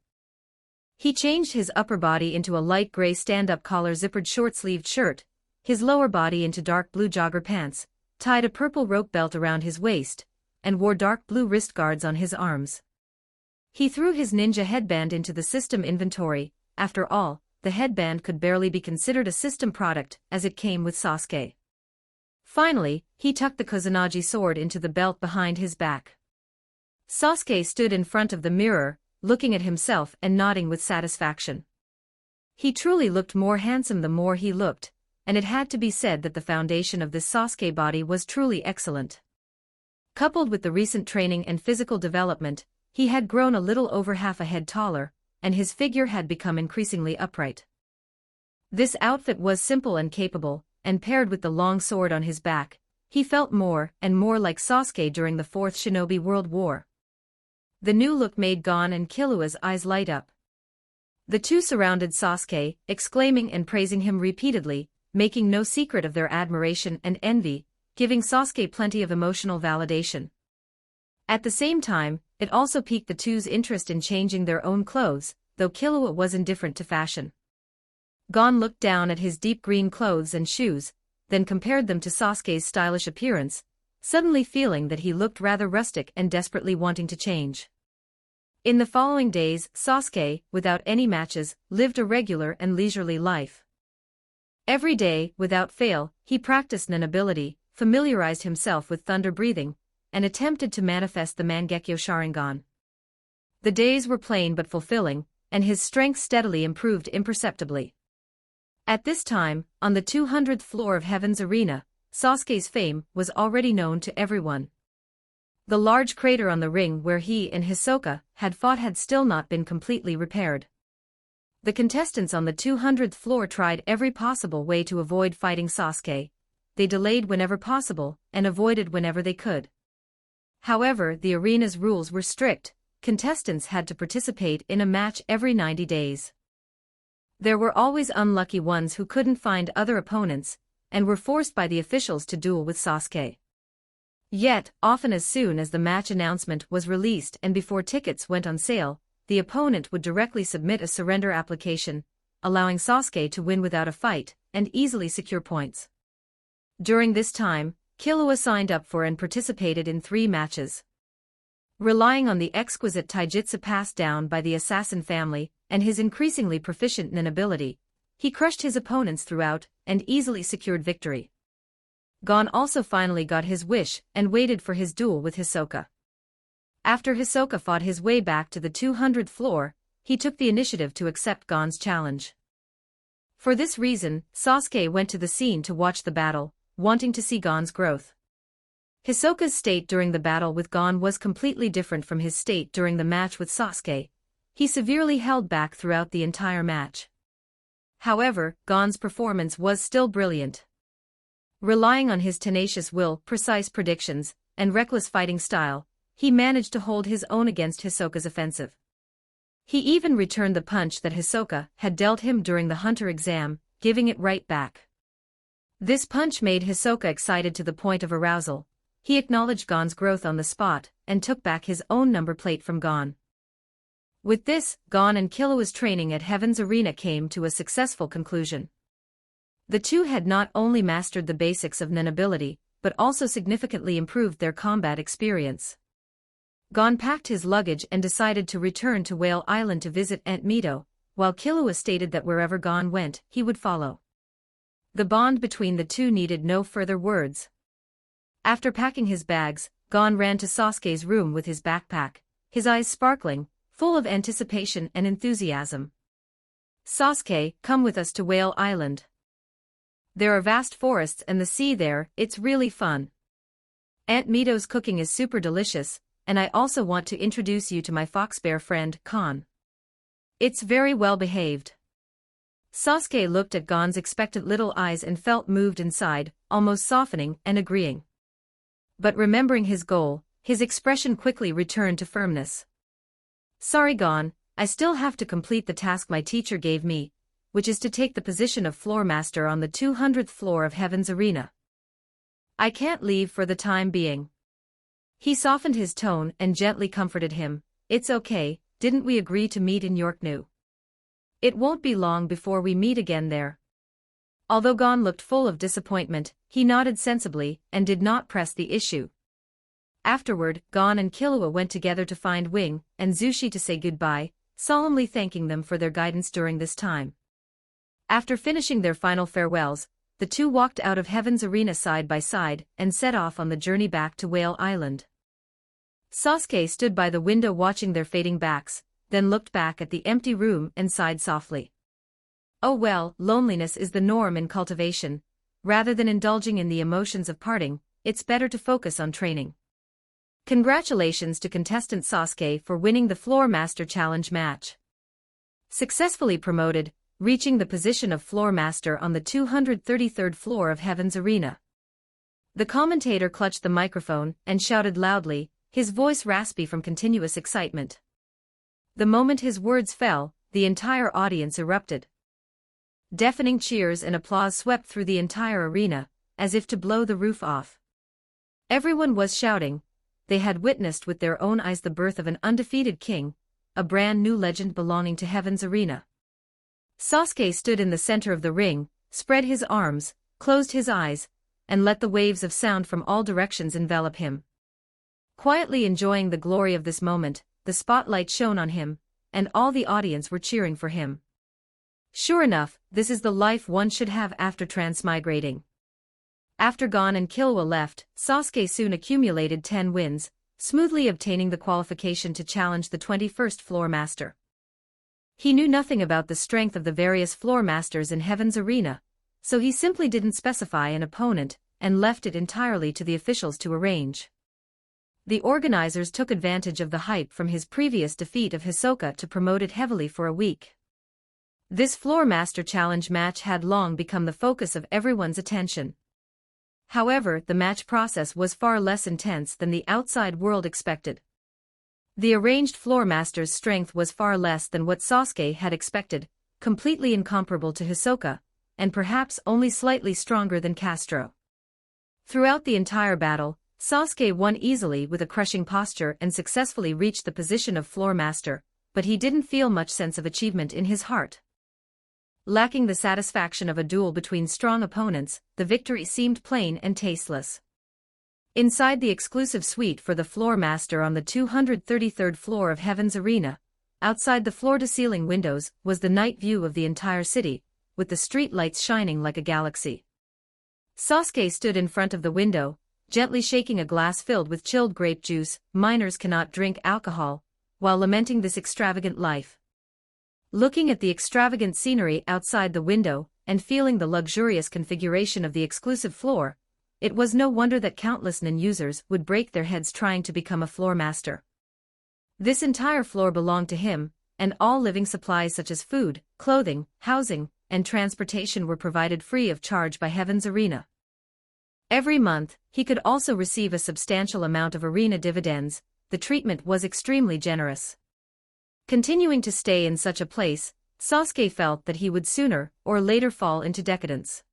He changed his upper body into a light gray stand-up collar zippered short-sleeved shirt, his lower body into dark blue jogger pants, tied a purple rope belt around his waist, and wore dark blue wrist guards on his arms. He threw his ninja headband into the system inventory. After all, the headband could barely be considered a system product as it came with Sasuke. Finally, he tucked the Kusanagi sword into the belt behind his back. Sasuke stood in front of the mirror, looking at himself and nodding with satisfaction. He truly looked more handsome the more he looked, and it had to be said that the foundation of this Sasuke body was truly excellent. Coupled with the recent training and physical development, he had grown a little over half a head taller, and his figure had become increasingly upright. This outfit was simple and capable, and paired with the long sword on his back, he felt more and more like Sasuke during the Fourth Shinobi World War. The new look made Gon and Killua's eyes light up. The two surrounded Sasuke, exclaiming and praising him repeatedly, making no secret of their admiration and envy, giving Sasuke plenty of emotional validation. At the same time, it also piqued the two's interest in changing their own clothes, though Killua was indifferent to fashion. Gon looked down at his deep green clothes and shoes, then compared them to Sasuke's stylish appearance, suddenly feeling that he looked rather rustic and desperately wanting to change. In the following days, Sasuke, without any matches, lived a regular and leisurely life. Every day, without fail, he practiced nin ability, familiarized himself with thunder breathing, and attempted to manifest the Mangekyo Sharingan. The days were plain but fulfilling, and his strength steadily improved imperceptibly. At this time, on the 200th floor of Heaven's Arena, Sasuke's fame was already known to everyone. The large crater on the ring where he and Hisoka had fought had still not been completely repaired. The contestants on the 200th floor tried every possible way to avoid fighting Sasuke. They delayed whenever possible, and avoided whenever they could. However, the arena's rules were strict. Contestants had to participate in a match every 90 days. There were always unlucky ones who couldn't find other opponents, and were forced by the officials to duel with Sasuke. Yet, often as soon as the match announcement was released and before tickets went on sale, the opponent would directly submit a surrender application, allowing Sasuke to win without a fight, and easily secure points. During this time, Killua signed up for and participated in 3 matches. Relying on the exquisite taijutsu passed down by the assassin family, and his increasingly proficient nin ability, he crushed his opponents throughout, and easily secured victory. Gon also finally got his wish, and waited for his duel with Hisoka. After Hisoka fought his way back to the 200th floor, he took the initiative to accept Gon's challenge. For this reason, Sasuke went to the scene to watch the battle, wanting to see Gon's growth. Hisoka's state during the battle with Gon was completely different from his state during the match with Sasuke. He severely held back throughout the entire match. However, Gon's performance was still brilliant. Relying on his tenacious will, precise predictions, and reckless fighting style, he managed to hold his own against Hisoka's offensive. He even returned the punch that Hisoka had dealt him during the hunter exam, giving it right back. This punch made Hisoka excited to the point of arousal. He acknowledged Gon's growth on the spot, and took back his own number plate from Gon. With this, Gon and Killua's training at Heaven's Arena came to a successful conclusion. The two had not only mastered the basics of nin ability, but also significantly improved their combat experience. Gon packed his luggage and decided to return to Whale Island to visit Aunt Mito, while Killua stated that wherever Gon went, he would follow. The bond between the two needed no further words. After packing his bags, Gon ran to Sasuke's room with his backpack, his eyes sparkling, full of anticipation and enthusiasm. "Sasuke, come with us to Whale Island. There are vast forests and the sea there, it's really fun. Aunt Mito's cooking is super delicious, and I also want to introduce you to my fox bear friend, Kon. It's very well behaved." Sasuke looked at Gon's expectant little eyes and felt moved inside, almost softening and agreeing. But remembering his goal, his expression quickly returned to firmness. "Sorry Gon, I still have to complete the task my teacher gave me, which is to take the position of floor master on the 200th floor of Heaven's Arena. I can't leave for the time being." He softened his tone and gently comforted him. "It's okay, didn't we agree to meet in Yorknu? It won't be long before we meet again there." Although Gon looked full of disappointment, he nodded sensibly and did not press the issue. Afterward, Gon and Killua went together to find Wing and Zushi to say goodbye, solemnly thanking them for their guidance during this time. After finishing their final farewells, the two walked out of Heaven's Arena side by side and set off on the journey back to Whale Island. Sasuke stood by the window watching their fading backs, then looked back at the empty room and sighed softly. Oh well, loneliness is the norm in cultivation. Rather than indulging in the emotions of parting, it's better to focus on training. Congratulations to contestant Sasuke for winning the Floor Master Challenge match. Successfully promoted, reaching the position of floor master on the 233rd floor of Heaven's Arena. The commentator clutched the microphone and shouted loudly, his voice raspy from continuous excitement. The moment his words fell, the entire audience erupted. Deafening cheers and applause swept through the entire arena, as if to blow the roof off. Everyone was shouting. They had witnessed with their own eyes the birth of an undefeated king, a brand new legend belonging to Heaven's Arena. Sasuke stood in the center of the ring, spread his arms, closed his eyes, and let the waves of sound from all directions envelop him. Quietly enjoying the glory of this moment, the spotlight shone on him, and all the audience were cheering for him. Sure enough, this is the life one should have after transmigrating. After Gon and Killua left, Sasuke soon accumulated 10 wins, smoothly obtaining the qualification to challenge the 21st floor master. He knew nothing about the strength of the various floor masters in Heaven's Arena, so he simply didn't specify an opponent, and left it entirely to the officials to arrange. The organizers took advantage of the hype from his previous defeat of Hisoka to promote it heavily for a week. This floor master challenge match had long become the focus of everyone's attention. However, the match process was far less intense than the outside world expected. The arranged floor master's strength was far less than what Sasuke had expected, completely incomparable to Hisoka, and perhaps only slightly stronger than Castro. Throughout the entire battle, Sasuke won easily with a crushing posture and successfully reached the position of floor master, but he didn't feel much sense of achievement in his heart. Lacking the satisfaction of a duel between strong opponents, the victory seemed plain and tasteless. Inside the exclusive suite for the floor master on the 233rd floor of Heaven's Arena, outside the floor-to-ceiling windows, was the night view of the entire city, with the street lights shining like a galaxy. Sasuke stood in front of the window, gently shaking a glass filled with chilled grape juice. Minors cannot drink alcohol, while lamenting this extravagant life. Looking at the extravagant scenery outside the window, and feeling the luxurious configuration of the exclusive floor, it was no wonder that countless NON users would break their heads trying to become a floor master. This entire floor belonged to him, and all living supplies such as food, clothing, housing, and transportation were provided free of charge by Heaven's Arena. Every month, he could also receive a substantial amount of arena dividends. The treatment was extremely generous. Continuing to stay in such a place, Sasuke felt that he would sooner or later fall into decadence.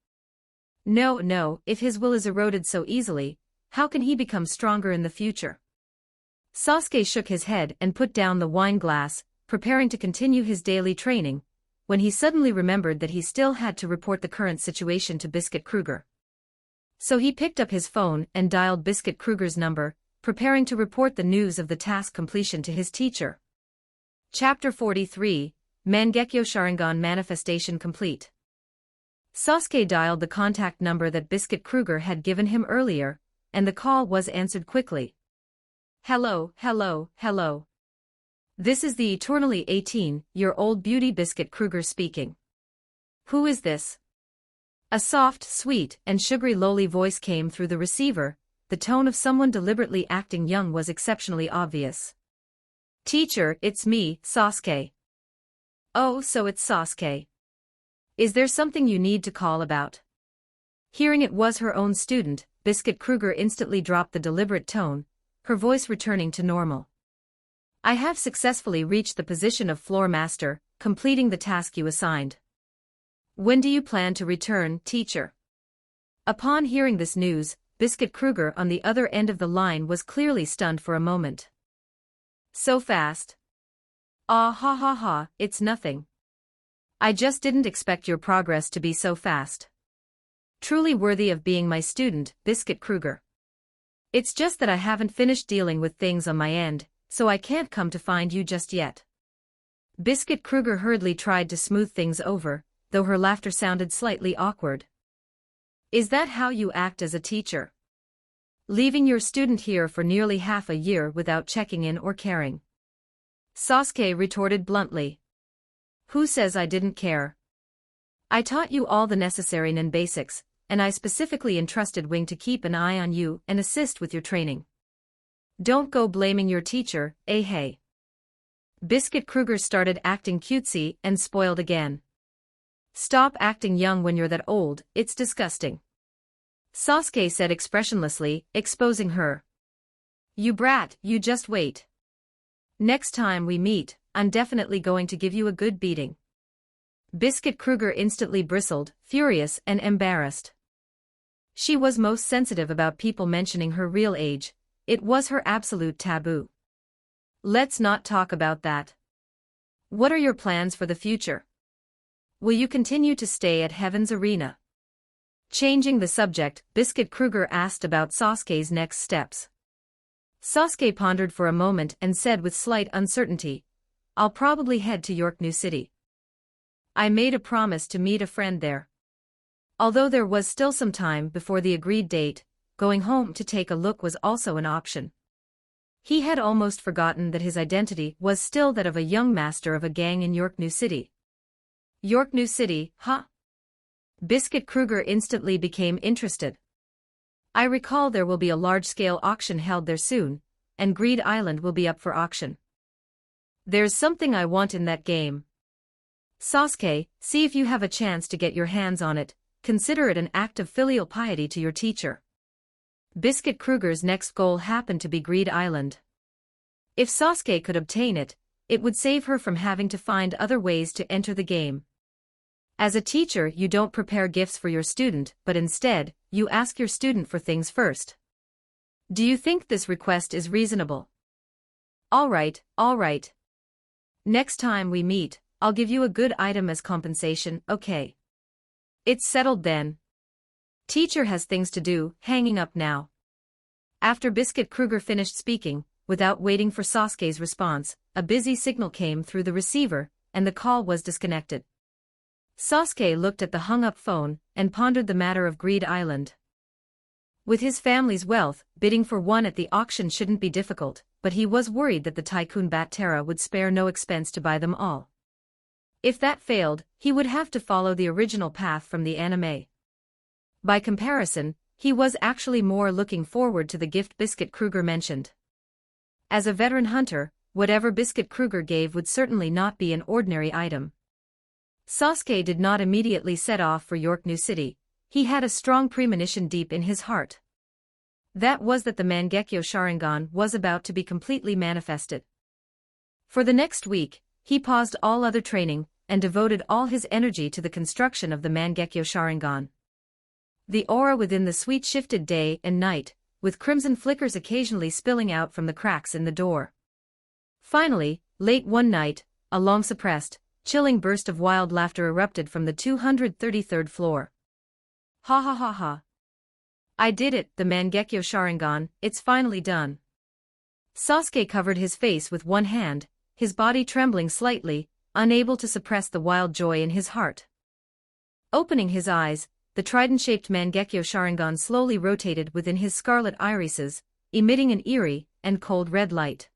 No, if his will is eroded so easily, how can he become stronger in the future? Sasuke shook his head and put down the wine glass, preparing to continue his daily training, when he suddenly remembered that he still had to report the current situation to Biscuit Kruger. So he picked up his phone and dialed Biscuit Kruger's number, preparing to report the news of the task completion to his teacher. Chapter 43, Mangekyo Sharingan Manifestation Complete. Sasuke dialed the contact number that Biscuit Kruger had given him earlier, and the call was answered quickly. Hello. This is the eternally 18-year-old beauty Biscuit Kruger speaking. Who is this? A soft, sweet, and sugary lowly voice came through the receiver. The tone of someone deliberately acting young was exceptionally obvious. Teacher, it's me, Sasuke. Oh, so it's Sasuke. Is there something you need to call about? Hearing it was her own student, Biscuit Kruger instantly dropped the deliberate tone, her voice returning to normal. I have successfully reached the position of floor master, completing the task you assigned. When do you plan to return, teacher? Upon hearing this news, Biscuit Kruger on the other end of the line was clearly stunned for a moment. So fast? Ah ha, it's nothing. I just didn't expect your progress to be so fast. Truly worthy of being my student, Biscuit Kruger. It's just that I haven't finished dealing with things on my end, so I can't come to find you just yet. Biscuit Kruger hurriedly tried to smooth things over, though her laughter sounded slightly awkward. Is that how you act as a teacher? Leaving your student here for nearly half a year without checking in or caring? Sasuke retorted bluntly. Who says I didn't care? I taught you all the necessary NON basics, and I specifically entrusted Wing to keep an eye on you and assist with your training. Don't go blaming your teacher, hey. Biscuit Kruger started acting cutesy and spoiled again. Stop acting young when you're that old, it's disgusting. Sasuke said expressionlessly, exposing her. You brat, you just wait. Next time we meet, I'm definitely going to give you a good beating. Biscuit Kruger instantly bristled, furious and embarrassed. She was most sensitive about people mentioning her real age. It was her absolute taboo. Let's not talk about that. What are your plans for the future? Will you continue to stay at Heaven's Arena? Changing the subject, Biscuit Kruger asked about Sasuke's next steps. Sasuke pondered for a moment and said with slight uncertainty, I'll probably head to York New City. I made a promise to meet a friend there. Although there was still some time before the agreed date, going home to take a look was also an option. He had almost forgotten that his identity was still that of a young master of a gang in York New City. York New City, huh? Biscuit Kruger instantly became interested. I recall there will be a large-scale auction held there soon, and Greed Island will be up for auction. There's something I want in that game. Sasuke, see if you have a chance to get your hands on it, consider it an act of filial piety to your teacher. Biscuit Kruger's next goal happened to be Greed Island. If Sasuke could obtain it, it would save her from having to find other ways to enter the game. As a teacher, you don't prepare gifts for your student, but instead, you ask your student for things first. Do you think this request is reasonable? All right. Next time we meet, I'll give you a good item as compensation, okay? It's settled then. Teacher has things to do, hanging up now. After Biscuit Kruger finished speaking, without waiting for Sasuke's response, a busy signal came through the receiver, and the call was disconnected. Sasuke looked at the hung-up phone and pondered the matter of Greed Island. With his family's wealth, bidding for one at the auction shouldn't be difficult, but he was worried that the tycoon Bat-Tara would spare no expense to buy them all. If that failed, he would have to follow the original path from the anime. By comparison, he was actually more looking forward to the gift Biscuit Kruger mentioned. As a veteran hunter, whatever Biscuit Kruger gave would certainly not be an ordinary item. Sasuke did not immediately set off for York New City. He had a strong premonition deep in his heart. That was that the Mangekyo Sharingan was about to be completely manifested. For the next week, he paused all other training and devoted all his energy to the construction of the Mangekyo Sharingan. The aura within the suite shifted day and night, with crimson flickers occasionally spilling out from the cracks in the door. Finally, late one night, a long-suppressed, chilling burst of wild laughter erupted from the 233rd floor. Ha ha ha ha. I did it, the Mangekyo Sharingan, it's finally done. Sasuke covered his face with one hand, his body trembling slightly, unable to suppress the wild joy in his heart. Opening his eyes, the trident-shaped Mangekyo Sharingan slowly rotated within his scarlet irises, emitting an eerie and cold red light.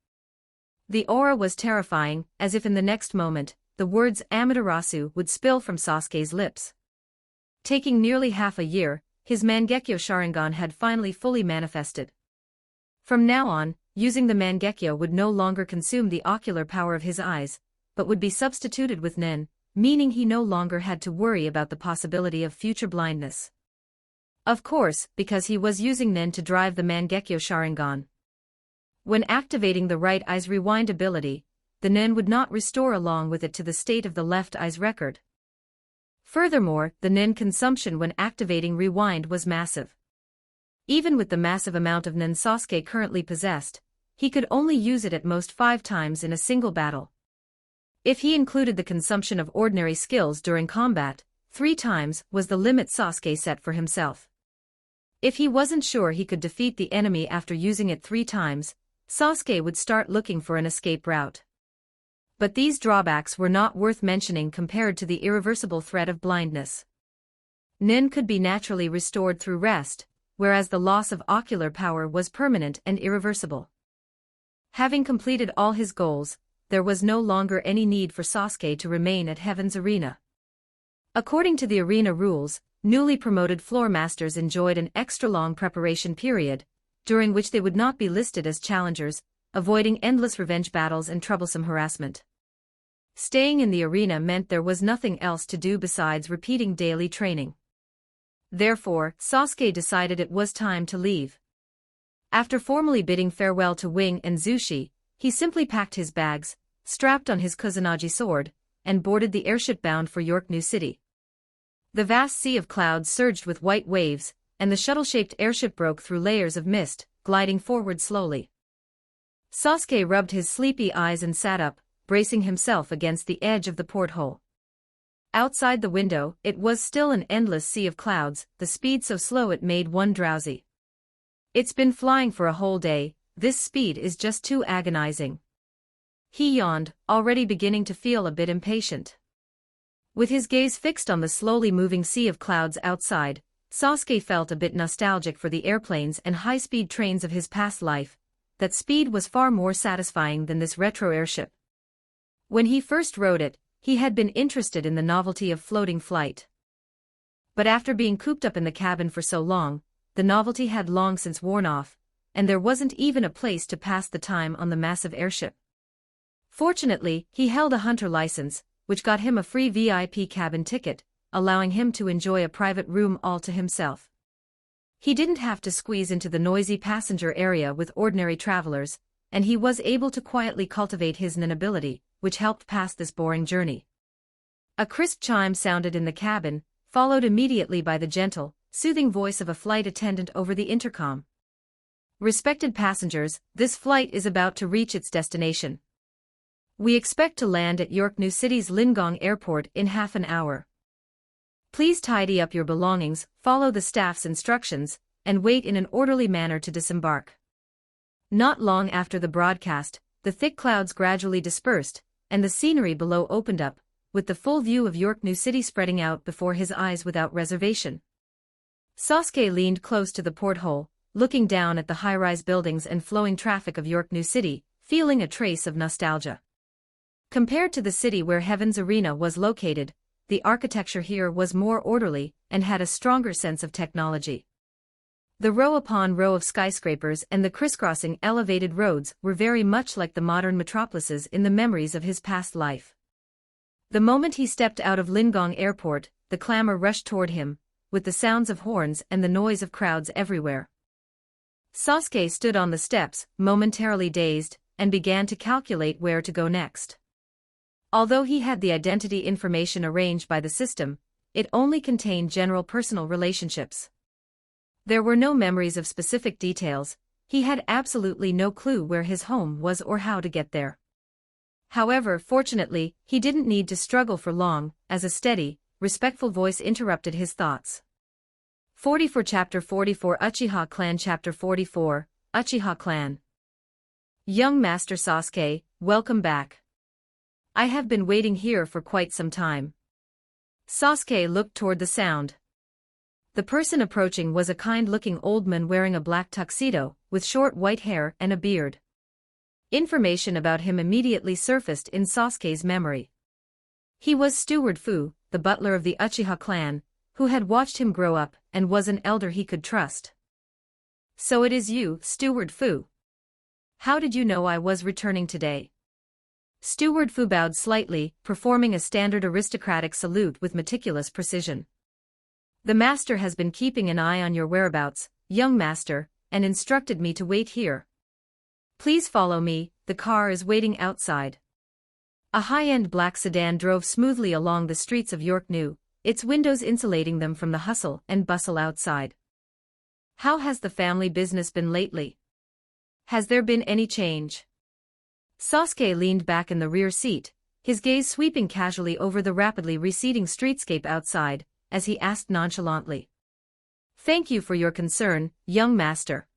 The aura was terrifying, as if in the next moment, the words Amaterasu would spill from Sasuke's lips. Taking nearly half a year, his Mangekyo Sharingan had finally fully manifested. From now on, using the Mangekyo would no longer consume the ocular power of his eyes, but would be substituted with Nen, meaning he no longer had to worry about the possibility of future blindness. Of course, because he was using Nen to drive the Mangekyo Sharingan. When activating the right eye's rewind ability, the Nen would not restore along with it to the state of the left eye's record. Furthermore, the Nen consumption when activating rewind was massive. Even with the massive amount of Nen Sasuke currently possessed, he could only use it at most 5 times in a single battle. If he included the consumption of ordinary skills during combat, 3 times was the limit Sasuke set for himself. If he wasn't sure he could defeat the enemy after using it 3 times, Sasuke would start looking for an escape route. But these drawbacks were not worth mentioning compared to the irreversible threat of blindness. Nen could be naturally restored through rest, whereas the loss of ocular power was permanent and irreversible. Having completed all his goals, there was no longer any need for Sasuke to remain at Heaven's Arena. According to the arena rules, newly promoted floor masters enjoyed an extra-long preparation period, during which they would not be listed as challengers, avoiding endless revenge battles and troublesome harassment. Staying in the arena meant there was nothing else to do besides repeating daily training. Therefore, Sasuke decided it was time to leave. After formally bidding farewell to Wing and Zushi, he simply packed his bags, strapped on his Kusanagi sword, and boarded the airship bound for York New City. The vast sea of clouds surged with white waves, and the shuttle-shaped airship broke through layers of mist, gliding forward slowly. Sasuke rubbed his sleepy eyes and sat up, bracing himself against the edge of the porthole. Outside the window, it was still an endless sea of clouds, the speed so slow it made one drowsy. It's been flying for a whole day, this speed is just too agonizing. He yawned, already beginning to feel a bit impatient. With his gaze fixed on the slowly moving sea of clouds outside, Sasuke felt a bit nostalgic for the airplanes and high-speed trains of his past life. That speed was far more satisfying than this retro airship. When he first rode it, he had been interested in the novelty of floating flight. But after being cooped up in the cabin for so long, the novelty had long since worn off, and there wasn't even a place to pass the time on the massive airship. Fortunately, he held a hunter license, which got him a free VIP cabin ticket, allowing him to enjoy a private room all to himself. He didn't have to squeeze into the noisy passenger area with ordinary travelers, and he was able to quietly cultivate his nin ability, which helped pass this boring journey. A crisp chime sounded in the cabin, followed immediately by the gentle, soothing voice of a flight attendant over the intercom. Respected passengers, this flight is about to reach its destination. We expect to land at York New City's Lingong Airport in half an hour. Please tidy up your belongings, follow the staff's instructions, and wait in an orderly manner to disembark. Not long after the broadcast, the thick clouds gradually dispersed, and the scenery below opened up, with the full view of York New City spreading out before his eyes without reservation. Sasuke leaned close to the porthole, looking down at the high-rise buildings and flowing traffic of York New City, feeling a trace of nostalgia. Compared to the city where Heaven's Arena was located, the architecture here was more orderly and had a stronger sense of technology. The row upon row of skyscrapers and the crisscrossing elevated roads were very much like the modern metropolises in the memories of his past life. The moment he stepped out of Lingong Airport, the clamor rushed toward him, with the sounds of horns and the noise of crowds everywhere. Sasuke stood on the steps, momentarily dazed, and began to calculate where to go next. Although he had the identity information arranged by the system, it only contained general personal relationships. There were no memories of specific details, he had absolutely no clue where his home was or how to get there. However, fortunately, he didn't need to struggle for long, as a steady, respectful voice interrupted his thoughts. 44 Chapter 44 Uchiha Clan Chapter 44, Uchiha Clan. Young Master Sasuke, welcome back. I have been waiting here for quite some time. Sasuke looked toward the sound. The person approaching was a kind-looking old man wearing a black tuxedo, with short white hair and a beard. Information about him immediately surfaced in Sasuke's memory. He was Steward Fu, the butler of the Uchiha clan, who had watched him grow up and was an elder he could trust. So it is you, Steward Fu. How did you know I was returning today? Steward Fu bowed slightly, performing a standard aristocratic salute with meticulous precision. The master has been keeping an eye on your whereabouts, young master, and instructed me to wait here. Please follow me, the car is waiting outside. A high-end black sedan drove smoothly along the streets of York New, its windows insulating them from the hustle and bustle outside. How has the family business been lately? Has there been any change? Sasuke leaned back in the rear seat, his gaze sweeping casually over the rapidly receding streetscape outside, as he asked nonchalantly. Thank you for your concern, young master.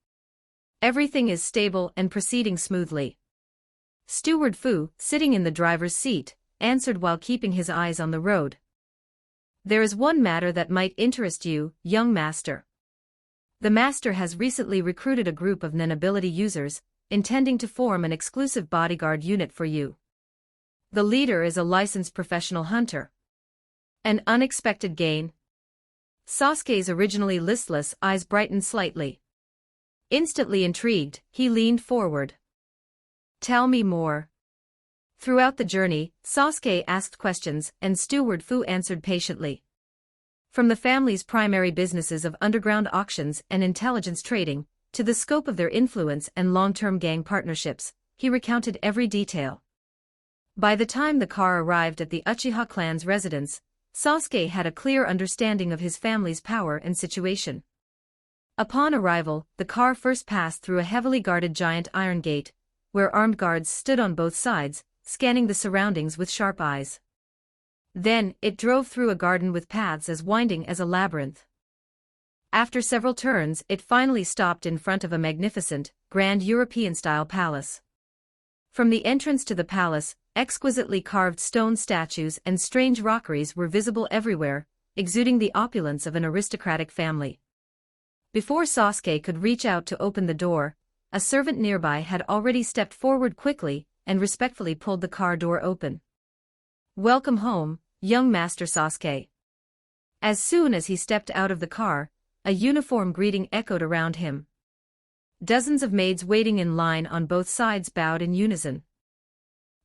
Everything is stable and proceeding smoothly. Steward Fu, sitting in the driver's seat, answered while keeping his eyes on the road. There is one matter that might interest you, young master. The master has recently recruited a group of non-ability users, intending to form an exclusive bodyguard unit for you. The leader is a licensed professional hunter. An unexpected gain. Sasuke's originally listless eyes brightened slightly. Instantly intrigued, he leaned forward. Tell me more. Throughout the journey, Sasuke asked questions and Steward Fu answered patiently. From the family's primary businesses of underground auctions and intelligence trading, to the scope of their influence and long-term gang partnerships, he recounted every detail. By the time the car arrived at the Uchiha clan's residence, Sasuke had a clear understanding of his family's power and situation. Upon arrival, the car first passed through a heavily guarded giant iron gate, where armed guards stood on both sides, scanning the surroundings with sharp eyes. Then, it drove through a garden with paths as winding as a labyrinth. After several turns, it finally stopped in front of a magnificent, grand European-style palace. From the entrance to the palace, exquisitely carved stone statues and strange rockeries were visible everywhere, exuding the opulence of an aristocratic family. Before Sasuke could reach out to open the door, a servant nearby had already stepped forward quickly and respectfully pulled the car door open. "Welcome home, young Master Sasuke." As soon as he stepped out of the car, a uniform greeting echoed around him. Dozens of maids waiting in line on both sides bowed in unison.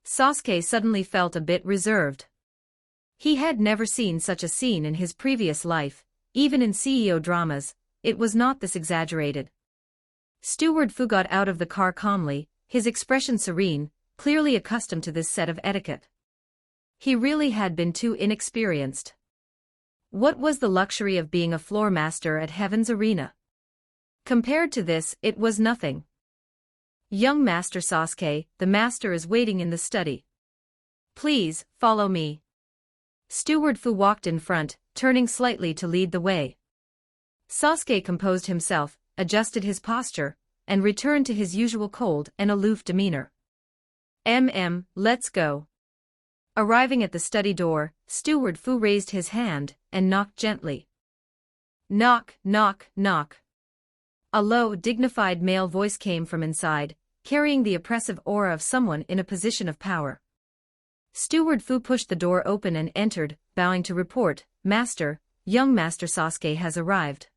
Sasuke suddenly felt a bit reserved. He had never seen such a scene in his previous life, even in CEO dramas, it was not this exaggerated. Steward Fu got out of the car calmly, his expression serene, clearly accustomed to this set of etiquette. He really had been too inexperienced. What was the luxury of being a floor master at Heaven's Arena? Compared to this, it was nothing. "Young Master Sasuke, the master is waiting in the study. Please, follow me." Steward Fu walked in front, turning slightly to lead the way. Sasuke composed himself, adjusted his posture, and returned to his usual cold and aloof demeanor. Let's go." Arriving at the study door, Steward Fu raised his hand and knocked gently. Knock, knock, knock. A low, dignified male voice came from inside, carrying the oppressive aura of someone in a position of power. Steward Fu pushed the door open and entered, bowing to report, "Master, young Master Sasuke has arrived."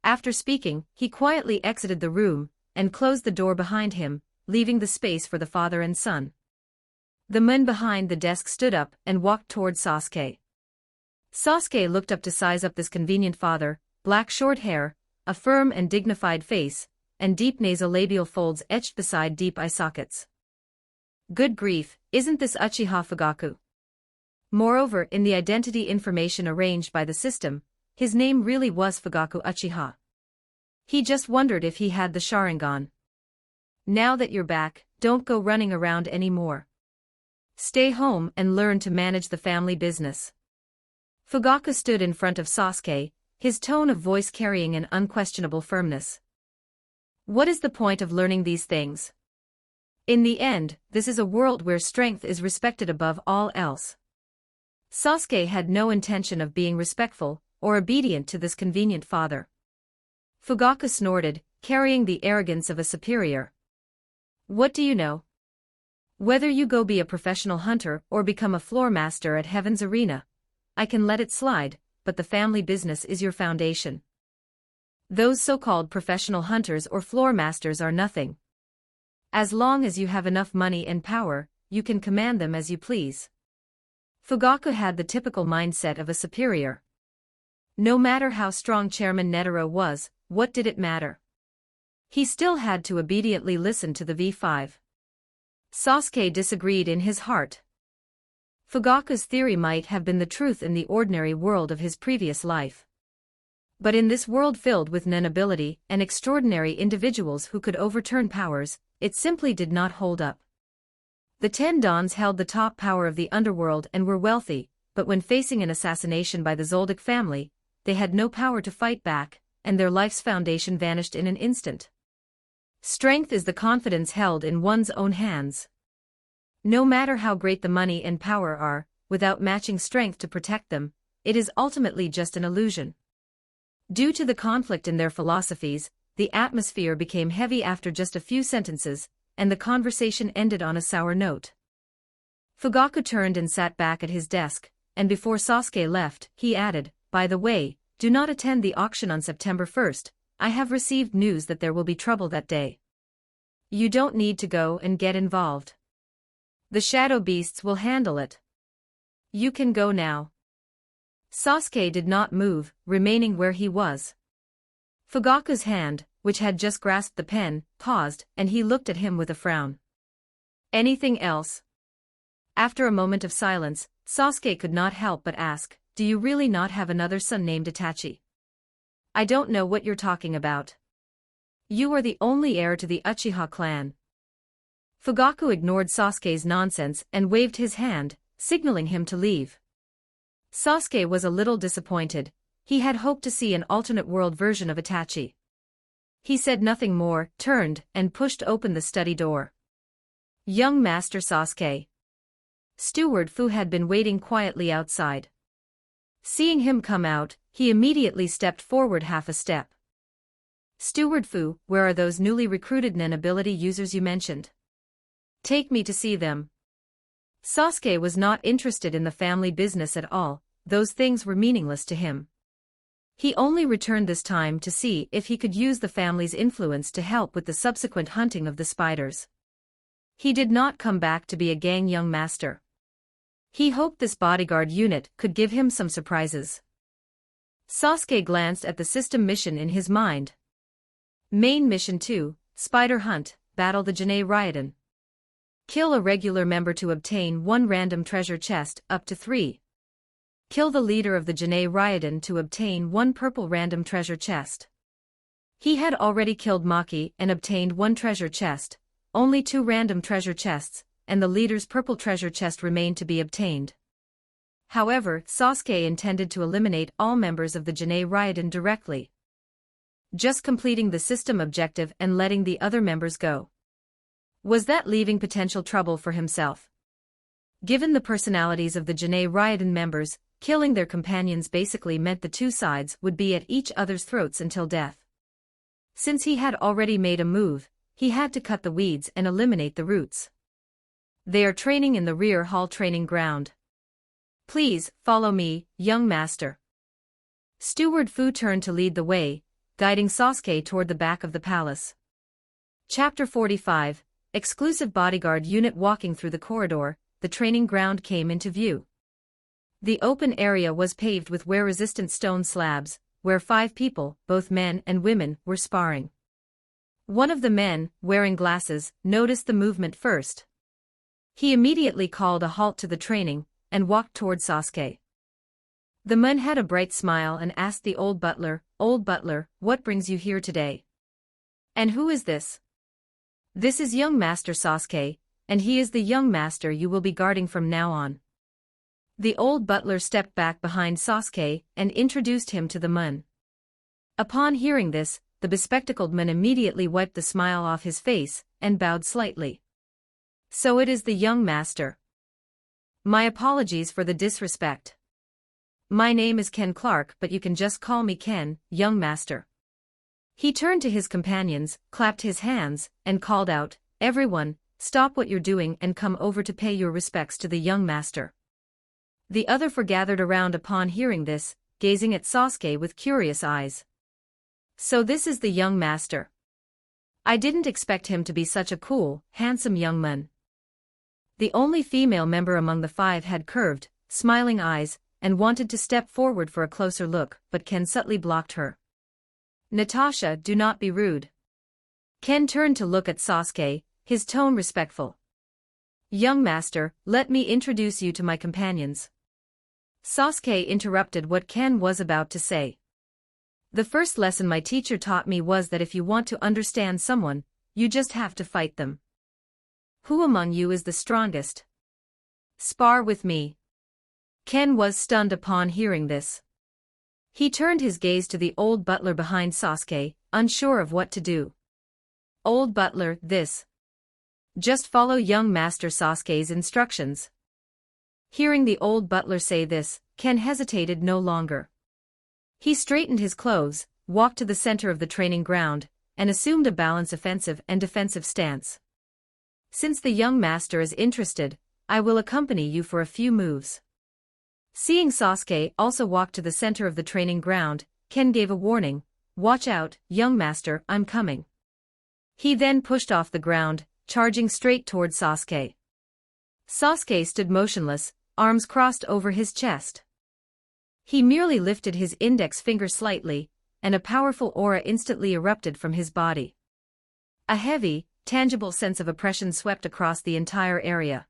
After speaking, he quietly exited the room and closed the door behind him, leaving the space for the father and son. The men behind the desk stood up and walked toward Sasuke. Sasuke looked up to size up this convenient father, black short hair, a firm and dignified face, and deep nasolabial folds etched beside deep eye sockets. Good grief, isn't this Uchiha Fugaku? Moreover, in the identity information arranged by the system, his name really was Fugaku Uchiha. He just wondered if he had the Sharingan. Now that you're back, don't go running around anymore. Stay home and learn to manage the family business. Fugaku stood in front of Sasuke, his tone of voice carrying an unquestionable firmness. What is the point of learning these things? In the end, this is a world where strength is respected above all else. Sasuke had no intention of being respectful or obedient to this convenient father. Fugaku snorted, carrying the arrogance of a superior. What do you know? Whether you go be a professional hunter or become a floor master at Heaven's Arena, I can let it slide, but the family business is your foundation. Those so-called professional hunters or floor masters are nothing. As long as you have enough money and power, you can command them as you please. Fugaku had the typical mindset of a superior. No matter how strong Chairman Netero was, what did it matter? He still had to obediently listen to the V5. Sasuke disagreed in his heart. Fugaku's theory might have been the truth in the ordinary world of his previous life. But in this world filled with nobility and extraordinary individuals who could overturn powers, it simply did not hold up. The 10 Dons held the top power of the underworld and were wealthy, but when facing an assassination by the Zoldyck family, they had no power to fight back, and their life's foundation vanished in an instant. Strength is the confidence held in one's own hands. No matter how great the money and power are, without matching strength to protect them, it is ultimately just an illusion. Due to the conflict in their philosophies, the atmosphere became heavy after just a few sentences, and the conversation ended on a sour note. Fugaku turned and sat back at his desk, and before Sasuke left, he added, "By the way, do not attend the auction on September 1st, I have received news that there will be trouble that day." You don't need to go and get involved. The shadow beasts will handle it. You can go now. Sasuke did not move, remaining where he was. Fugaku's hand, which had just grasped the pen, paused, and he looked at him with a frown. Anything else? After a moment of silence, Sasuke could not help but ask, do you really not have another son named Itachi? I don't know what you're talking about. You are the only heir to the Uchiha clan. Fugaku ignored Sasuke's nonsense and waved his hand, signaling him to leave. Sasuke was a little disappointed. He had hoped to see an alternate world version of Itachi. He said nothing more, turned, and pushed open the study door. Young Master Sasuke. Steward Fu had been waiting quietly outside. Seeing him come out, he immediately stepped forward half a step. Steward Fu, where are those newly recruited Nen ability users you mentioned? Take me to see them. Sasuke was not interested in the family business at all, those things were meaningless to him. He only returned this time to see if he could use the family's influence to help with the subsequent hunting of the spiders. He did not come back to be a gang young master. He hoped this bodyguard unit could give him some surprises. Sasuke glanced at the system mission in his mind. Main Mission 2, Spider Hunt, Battle the Jinei Ryodan. Kill a regular member to obtain 1 random treasure chest, up to 3. Kill the leader of the Jinei Ryodan to obtain 1 purple random treasure chest. He had already killed Maki and obtained 1 treasure chest, only 2 random treasure chests, and the leader's purple treasure chest remained to be obtained. However, Sasuke intended to eliminate all members of the Jinei Ryodan directly. Just completing the system objective and letting the other members go. Was that leaving potential trouble for himself? Given the personalities of the Jinei Ryodan members, killing their companions basically meant the two sides would be at each other's throats until death. Since he had already made a move, he had to cut the weeds and eliminate the roots. They are training in the rear hall training ground. Please, follow me, young master. Steward Fu turned to lead the way, guiding Sasuke toward the back of the palace. Chapter 45, Exclusive Bodyguard Unit. Walking through the corridor, the training ground came into view. The open area was paved with wear-resistant stone slabs, where 5 people, both men and women, were sparring. One of the men, wearing glasses, noticed the movement first. He immediately called a halt to the training, and walked toward Sasuke. The man had a bright smile and asked the old butler, "Old butler, what brings you here today? And who is this?" "This is young Master Sasuke, and he is the young master you will be guarding from now on." The old butler stepped back behind Sasuke and introduced him to the man. Upon hearing this, the bespectacled man immediately wiped the smile off his face and bowed slightly. "So it is the young master. My apologies for the disrespect. My name is Ken Clark, but you can just call me Ken, young master." He turned to his companions, clapped his hands, and called out, "Everyone, stop what you're doing and come over to pay your respects to the young master." The other 4 gathered around upon hearing this, gazing at Sasuke with curious eyes. So this is the young master. I didn't expect him to be such a cool, handsome young man. The only female member among the 5 had curved, smiling eyes, and wanted to step forward for a closer look, but Ken subtly blocked her. "Natasha, do not be rude." Ken turned to look at Sasuke, his tone respectful. "Young master, let me introduce you to my companions." Sasuke interrupted what Ken was about to say. "The first lesson my teacher taught me was that if you want to understand someone, you just have to fight them. Who among you is the strongest? Spar with me." Ken was stunned upon hearing this. He turned his gaze to the old butler behind Sasuke, unsure of what to do. "Old butler, this. Just follow young Master Sasuke's instructions." Hearing the old butler say this, Ken hesitated no longer. He straightened his clothes, walked to the center of the training ground, and assumed a balanced offensive and defensive stance. "Since the young master is interested, I will accompany you for a few moves." Seeing Sasuke also walk to the center of the training ground, Ken gave a warning, "Watch out, young master, I'm coming." He then pushed off the ground, charging straight toward Sasuke. Sasuke stood motionless, arms crossed over his chest. He merely lifted his index finger slightly, and a powerful aura instantly erupted from his body. A heavy, tangible sense of oppression swept across the entire area.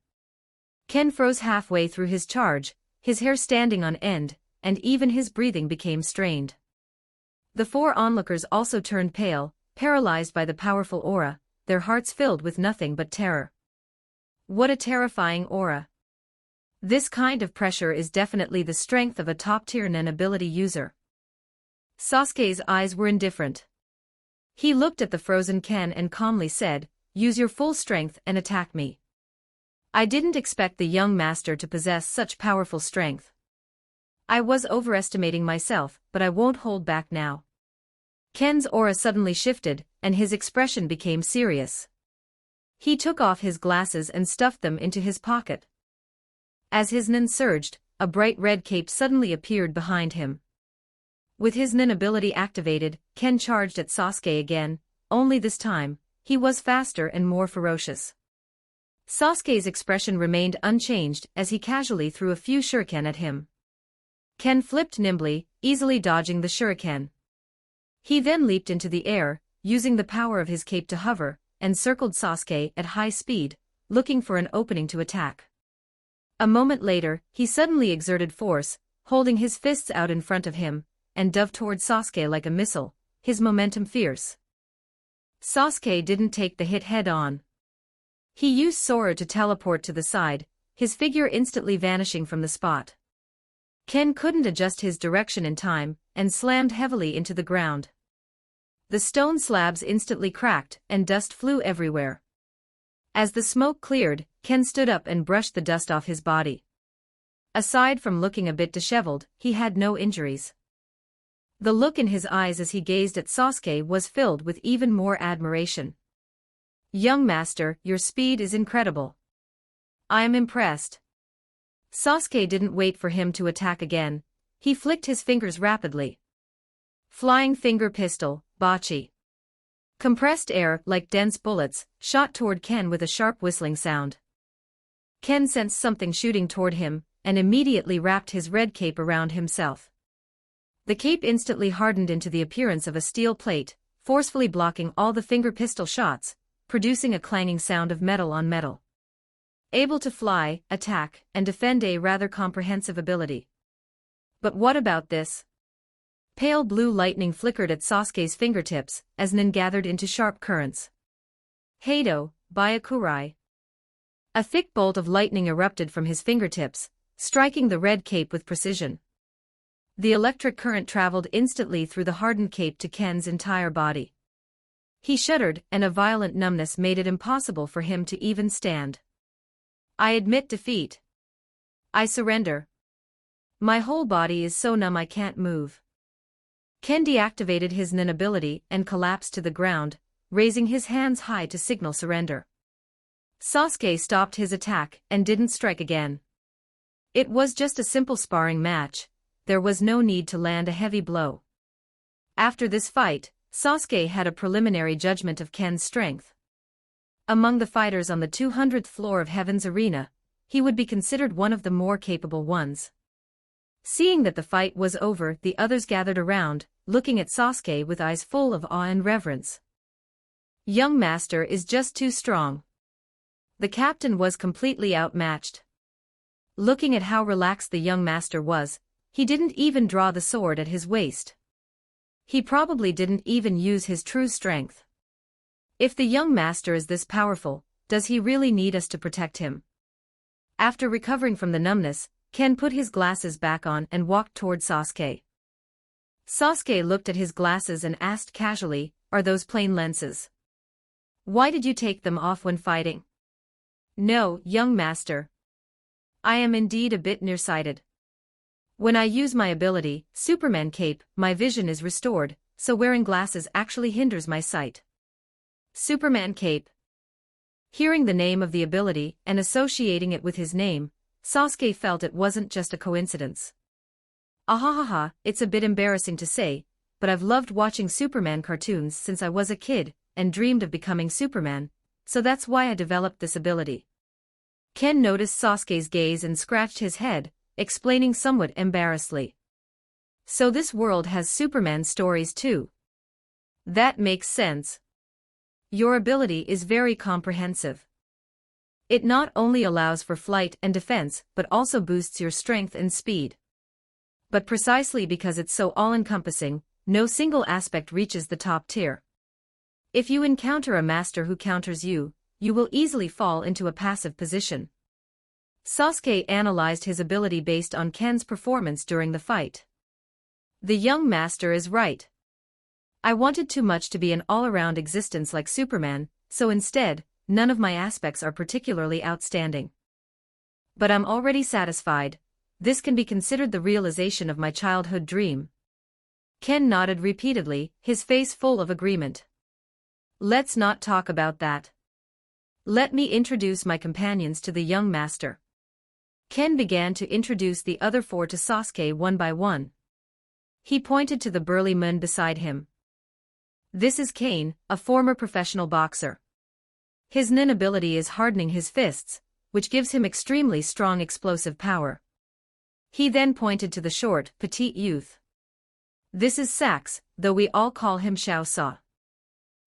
Ken froze halfway through his charge, his hair standing on end, and even his breathing became strained. The four onlookers also turned pale, paralyzed by the powerful aura, their hearts filled with nothing but terror. What a terrifying aura! This kind of pressure is definitely the strength of a top-tier Nen ability user. Sasuke's eyes were indifferent. He looked at the frozen Ken and calmly said, "Use your full strength and attack me." I didn't expect the young master to possess such powerful strength. I was overestimating myself, but I won't hold back now. Ken's aura suddenly shifted, and his expression became serious. He took off his glasses and stuffed them into his pocket. As his Nen surged, a bright red cape suddenly appeared behind him. With his Nen ability activated, Ken charged at Sasuke again, only this time, he was faster and more ferocious. Sasuke's expression remained unchanged as he casually threw a few shuriken at him. Ken flipped nimbly, easily dodging the shuriken. He then leaped into the air, using the power of his cape to hover, and circled Sasuke at high speed, looking for an opening to attack. A moment later, he suddenly exerted force, holding his fists out in front of him, and dove toward Sasuke like a missile, his momentum fierce. Sasuke didn't take the hit head-on. He used Sora to teleport to the side, his figure instantly vanishing from the spot. Ken couldn't adjust his direction in time, and slammed heavily into the ground. The stone slabs instantly cracked, and dust flew everywhere. As the smoke cleared, Ken stood up and brushed the dust off his body. Aside from looking a bit disheveled, he had no injuries. The look in his eyes as he gazed at Sasuke was filled with even more admiration. "Young master, your speed is incredible. I am impressed." Sasuke didn't wait for him to attack again. He flicked his fingers rapidly. Flying finger pistol, Bachi. Compressed air, like dense bullets, shot toward Ken with a sharp whistling sound. Ken sensed something shooting toward him, and immediately wrapped his red cape around himself. The cape instantly hardened into the appearance of a steel plate, forcefully blocking all the finger pistol shots, producing a clanging sound of metal on metal. Able to fly, attack, and defend, a rather comprehensive ability. But what about this? Pale blue lightning flickered at Sasuke's fingertips, as Nen gathered into sharp currents. Heido, Byakurai. A thick bolt of lightning erupted from his fingertips, striking the red cape with precision. The electric current traveled instantly through the hardened cape to Ken's entire body. He shuddered, and a violent numbness made it impossible for him to even stand. "I admit defeat. I surrender. My whole body is so numb I can't move." Ken deactivated his Nen ability and collapsed to the ground, raising his hands high to signal surrender. Sasuke stopped his attack and didn't strike again. It was just a simple sparring match. There was no need to land a heavy blow. After this fight, Sasuke had a preliminary judgment of Ken's strength. Among the fighters on the 200th floor of Heaven's Arena, he would be considered one of the more capable ones. Seeing that the fight was over, the others gathered around, looking at Sasuke with eyes full of awe and reverence. "Young master is just too strong." The captain was completely outmatched. Looking at how relaxed the young master was, he didn't even draw the sword at his waist. He probably didn't even use his true strength. If the young master is this powerful, does he really need us to protect him? After recovering from the numbness, Ken put his glasses back on and walked toward Sasuke. Sasuke looked at his glasses and asked casually, "Are those plain lenses? Why did you take them off when fighting?" "No, young master. I am indeed a bit nearsighted. When I use my ability, Superman Cape, my vision is restored, so wearing glasses actually hinders my sight." Superman Cape. Hearing the name of the ability and associating it with his name, Sasuke felt it wasn't just a coincidence. Ahahaha, it's a bit embarrassing to say, but I've loved watching Superman cartoons since I was a kid, and dreamed of becoming Superman, so that's why I developed this ability. Ken noticed Sasuke's gaze and scratched his head, explaining somewhat embarrassedly. So this world has Superman stories too. That makes sense. Your ability is very comprehensive. It not only allows for flight and defense but also boosts your strength and speed. But precisely because it's so all-encompassing, no single aspect reaches the top tier. If you encounter a master who counters you, you will easily fall into a passive position. Sasuke analyzed his ability based on Ken's performance during the fight. The young master is right. I wanted too much to be an all-around existence like Superman, so instead, none of my aspects are particularly outstanding. But I'm already satisfied. This can be considered the realization of my childhood dream. Ken nodded repeatedly, his face full of agreement. Let's not talk about that. Let me introduce my companions to the young master. Ken began to introduce the other four to Sasuke one by one. He pointed to the burly man beside him. This is Kane, a former professional boxer. His nin ability is hardening his fists, which gives him extremely strong explosive power. He then pointed to the short, petite youth. This is Sax, though we all call him Xiao Sa.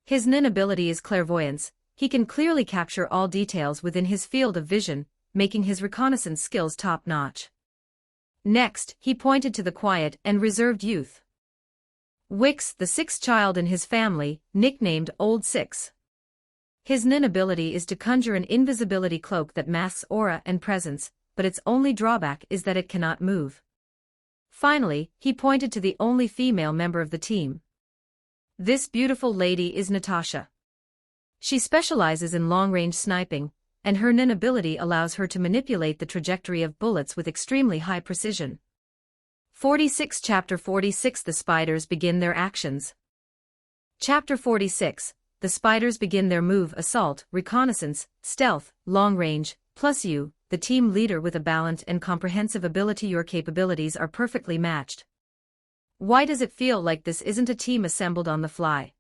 His nin ability is clairvoyance. He can clearly capture all details within his field of vision, making his reconnaissance skills top-notch. Next, he pointed to the quiet and reserved youth. Wix, the sixth child in his family, nicknamed Old Six. His nin ability is to conjure an invisibility cloak that masks aura and presence, but its only drawback is that it cannot move. Finally, he pointed to the only female member of the team. This beautiful lady is Natasha. She specializes in long-range sniping, and her nin ability allows her to manipulate the trajectory of bullets with extremely high precision. 46 Chapter 46 The Spiders begin their actions. Chapter 46 The spiders begin their move: assault, reconnaissance, stealth, long range, plus you, the team leader with a balanced and comprehensive ability. Your capabilities are perfectly matched. Why does it feel like this isn't a team assembled on the fly?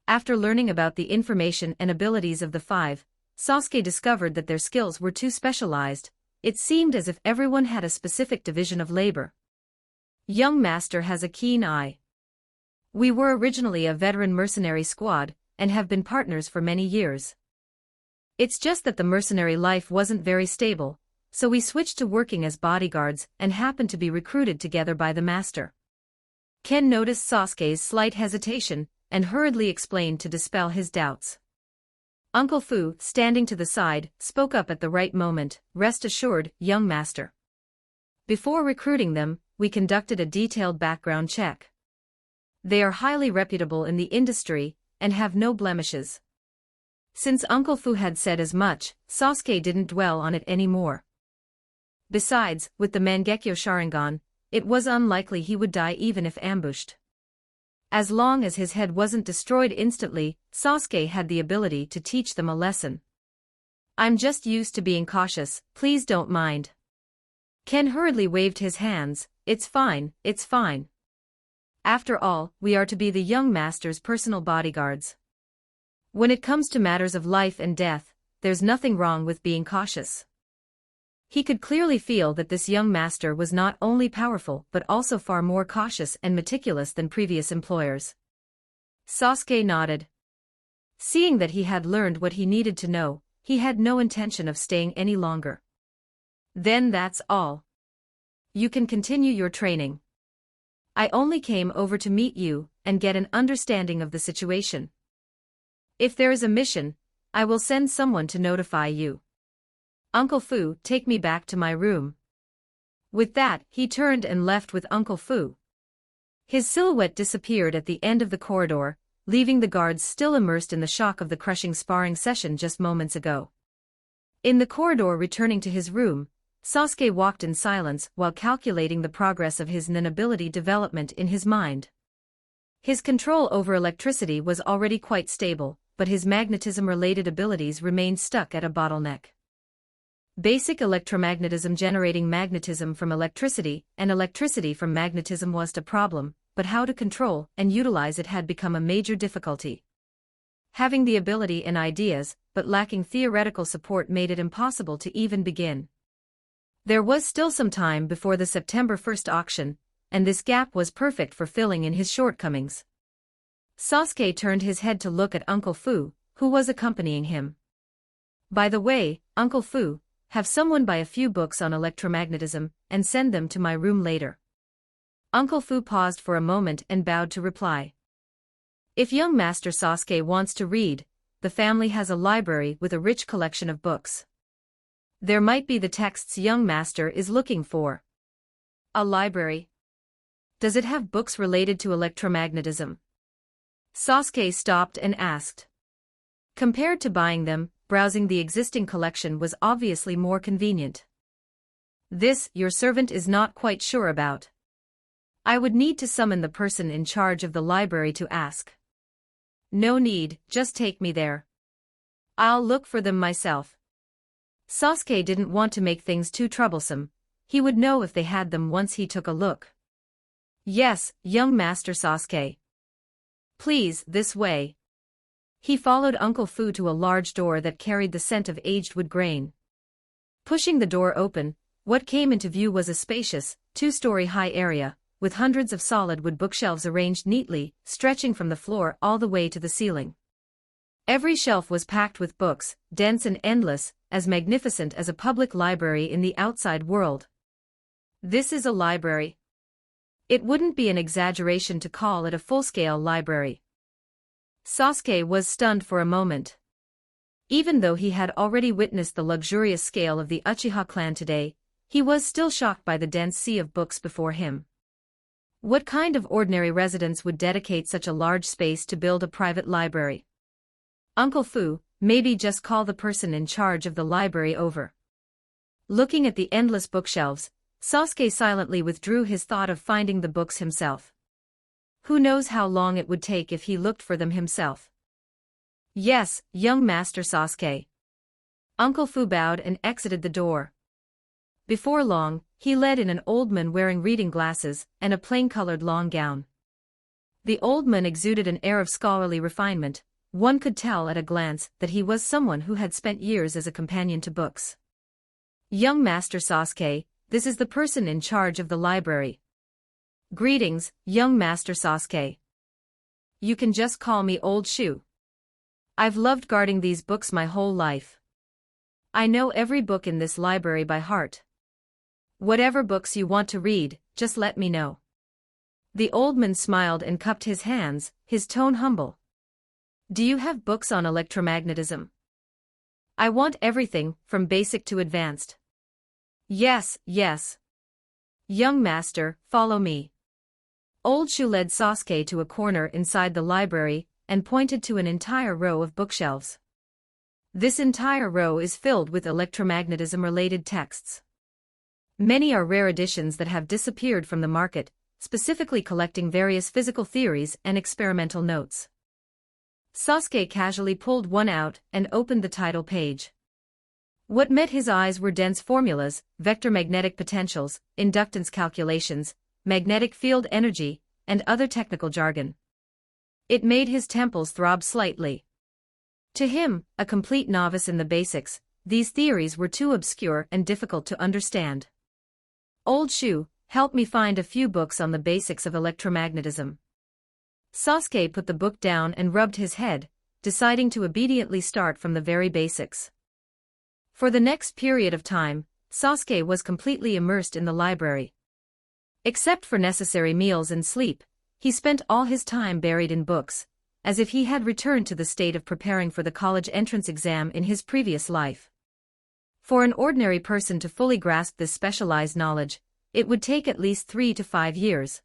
After learning about the information and abilities of the five, Sasuke discovered that their skills were too specialized. It seemed as if everyone had a specific division of labor. Young Master has a keen eye. We were originally a veteran mercenary squad, and have been partners for many years. It's just that the mercenary life wasn't very stable, so we switched to working as bodyguards and happened to be recruited together by the Master. Ken noticed Sasuke's slight hesitation, and hurriedly explained to dispel his doubts. Uncle Fu, standing to the side, spoke up at the right moment. Rest assured, young master. Before recruiting them, we conducted a detailed background check. They are highly reputable in the industry, and have no blemishes. Since Uncle Fu had said as much, Sasuke didn't dwell on it anymore. Besides, with the Mangekyo Sharingan, it was unlikely he would die even if ambushed. As long as his head wasn't destroyed instantly, Sasuke had the ability to teach them a lesson. I'm just used to being cautious, please don't mind. Ken hurriedly waved his hands. It's fine, it's fine. After all, we are to be the young master's personal bodyguards. When it comes to matters of life and death, there's nothing wrong with being cautious. He could clearly feel that this young master was not only powerful but also far more cautious and meticulous than previous employers. Sasuke nodded. Seeing that he had learned what he needed to know, he had no intention of staying any longer. Then that's all. You can continue your training. I only came over to meet you and get an understanding of the situation. If there is a mission, I will send someone to notify you. Uncle Fu, take me back to my room. With that, he turned and left with Uncle Fu. His silhouette disappeared at the end of the corridor, leaving the guards still immersed in the shock of the crushing sparring session just moments ago. In the corridor returning to his room, Sasuke walked in silence while calculating the progress of his nin ability development in his mind. His control over electricity was already quite stable, but his magnetism-related abilities remained stuck at a bottleneck. Basic electromagnetism generating magnetism from electricity and electricity from magnetism wasn't a problem, but how to control and utilize it had become a major difficulty. Having the ability and ideas, but lacking theoretical support made it impossible to even begin. There was still some time before the September 1st auction, and this gap was perfect for filling in his shortcomings. Sasuke turned his head to look at Uncle Fu, who was accompanying him. By the way, Uncle Fu, have someone buy a few books on electromagnetism, and send them to my room later. Uncle Fu paused for a moment and bowed to reply. If young Master Sasuke wants to read, the family has a library with a rich collection of books. There might be the texts young master is looking for. A library? Does it have books related to electromagnetism? Sasuke stopped and asked. Compared to buying them, browsing the existing collection was obviously more convenient. This, your servant is not quite sure about. I would need to summon the person in charge of the library to ask. No need, just take me there. I'll look for them myself. Sasuke didn't want to make things too troublesome. He would know if they had them once he took a look. Yes, young Master Sasuke. Please, this way. He followed Uncle Fu to a large door that carried the scent of aged wood grain. Pushing the door open, what came into view was a spacious, two-story-high area, with hundreds of solid wood bookshelves arranged neatly, stretching from the floor all the way to the ceiling. Every shelf was packed with books, dense and endless, as magnificent as a public library in the outside world. This is a library. It wouldn't be an exaggeration to call it a full-scale library. Sasuke was stunned for a moment. Even though he had already witnessed the luxurious scale of the Uchiha clan today, he was still shocked by the dense sea of books before him. What kind of ordinary residents would dedicate such a large space to build a private library? Uncle Fu, maybe just call the person in charge of the library over. Looking at the endless bookshelves, Sasuke silently withdrew his thought of finding the books himself. Who knows how long it would take if he looked for them himself. Yes, young Master Sasuke. Uncle Fu bowed and exited the door. Before long, he led in an old man wearing reading glasses and a plain-colored long gown. The old man exuded an air of scholarly refinement. One could tell at a glance that he was someone who had spent years as a companion to books. Young Master Sasuke, this is the person in charge of the library. Greetings, young Master Sasuke. You can just call me Old Shu. I've loved guarding these books my whole life. I know every book in this library by heart. Whatever books you want to read, just let me know. The old man smiled and cupped his hands, his tone humble. Do you have books on electromagnetism? I want everything, from basic to advanced. Yes, yes. Young master, follow me. Old Shu led Sasuke to a corner inside the library and pointed to an entire row of bookshelves. This entire row is filled with electromagnetism-related texts. Many are rare editions that have disappeared from the market, specifically collecting various physical theories and experimental notes. Sasuke casually pulled one out and opened the title page. What met his eyes were dense formulas, vector magnetic potentials, inductance calculations, magnetic field energy, and other technical jargon. It made his temples throb slightly. To him, a complete novice in the basics, these theories were too obscure and difficult to understand. Old Shu, help me find a few books on the basics of electromagnetism. Sasuke put the book down and rubbed his head, deciding to obediently start from the very basics. For the next period of time, Sasuke was completely immersed in the library. Except for necessary meals and sleep, he spent all his time buried in books, as if he had returned to the state of preparing for the college entrance exam in his previous life. For an ordinary person to fully grasp this specialized knowledge, it would take at least 3 to 5 years.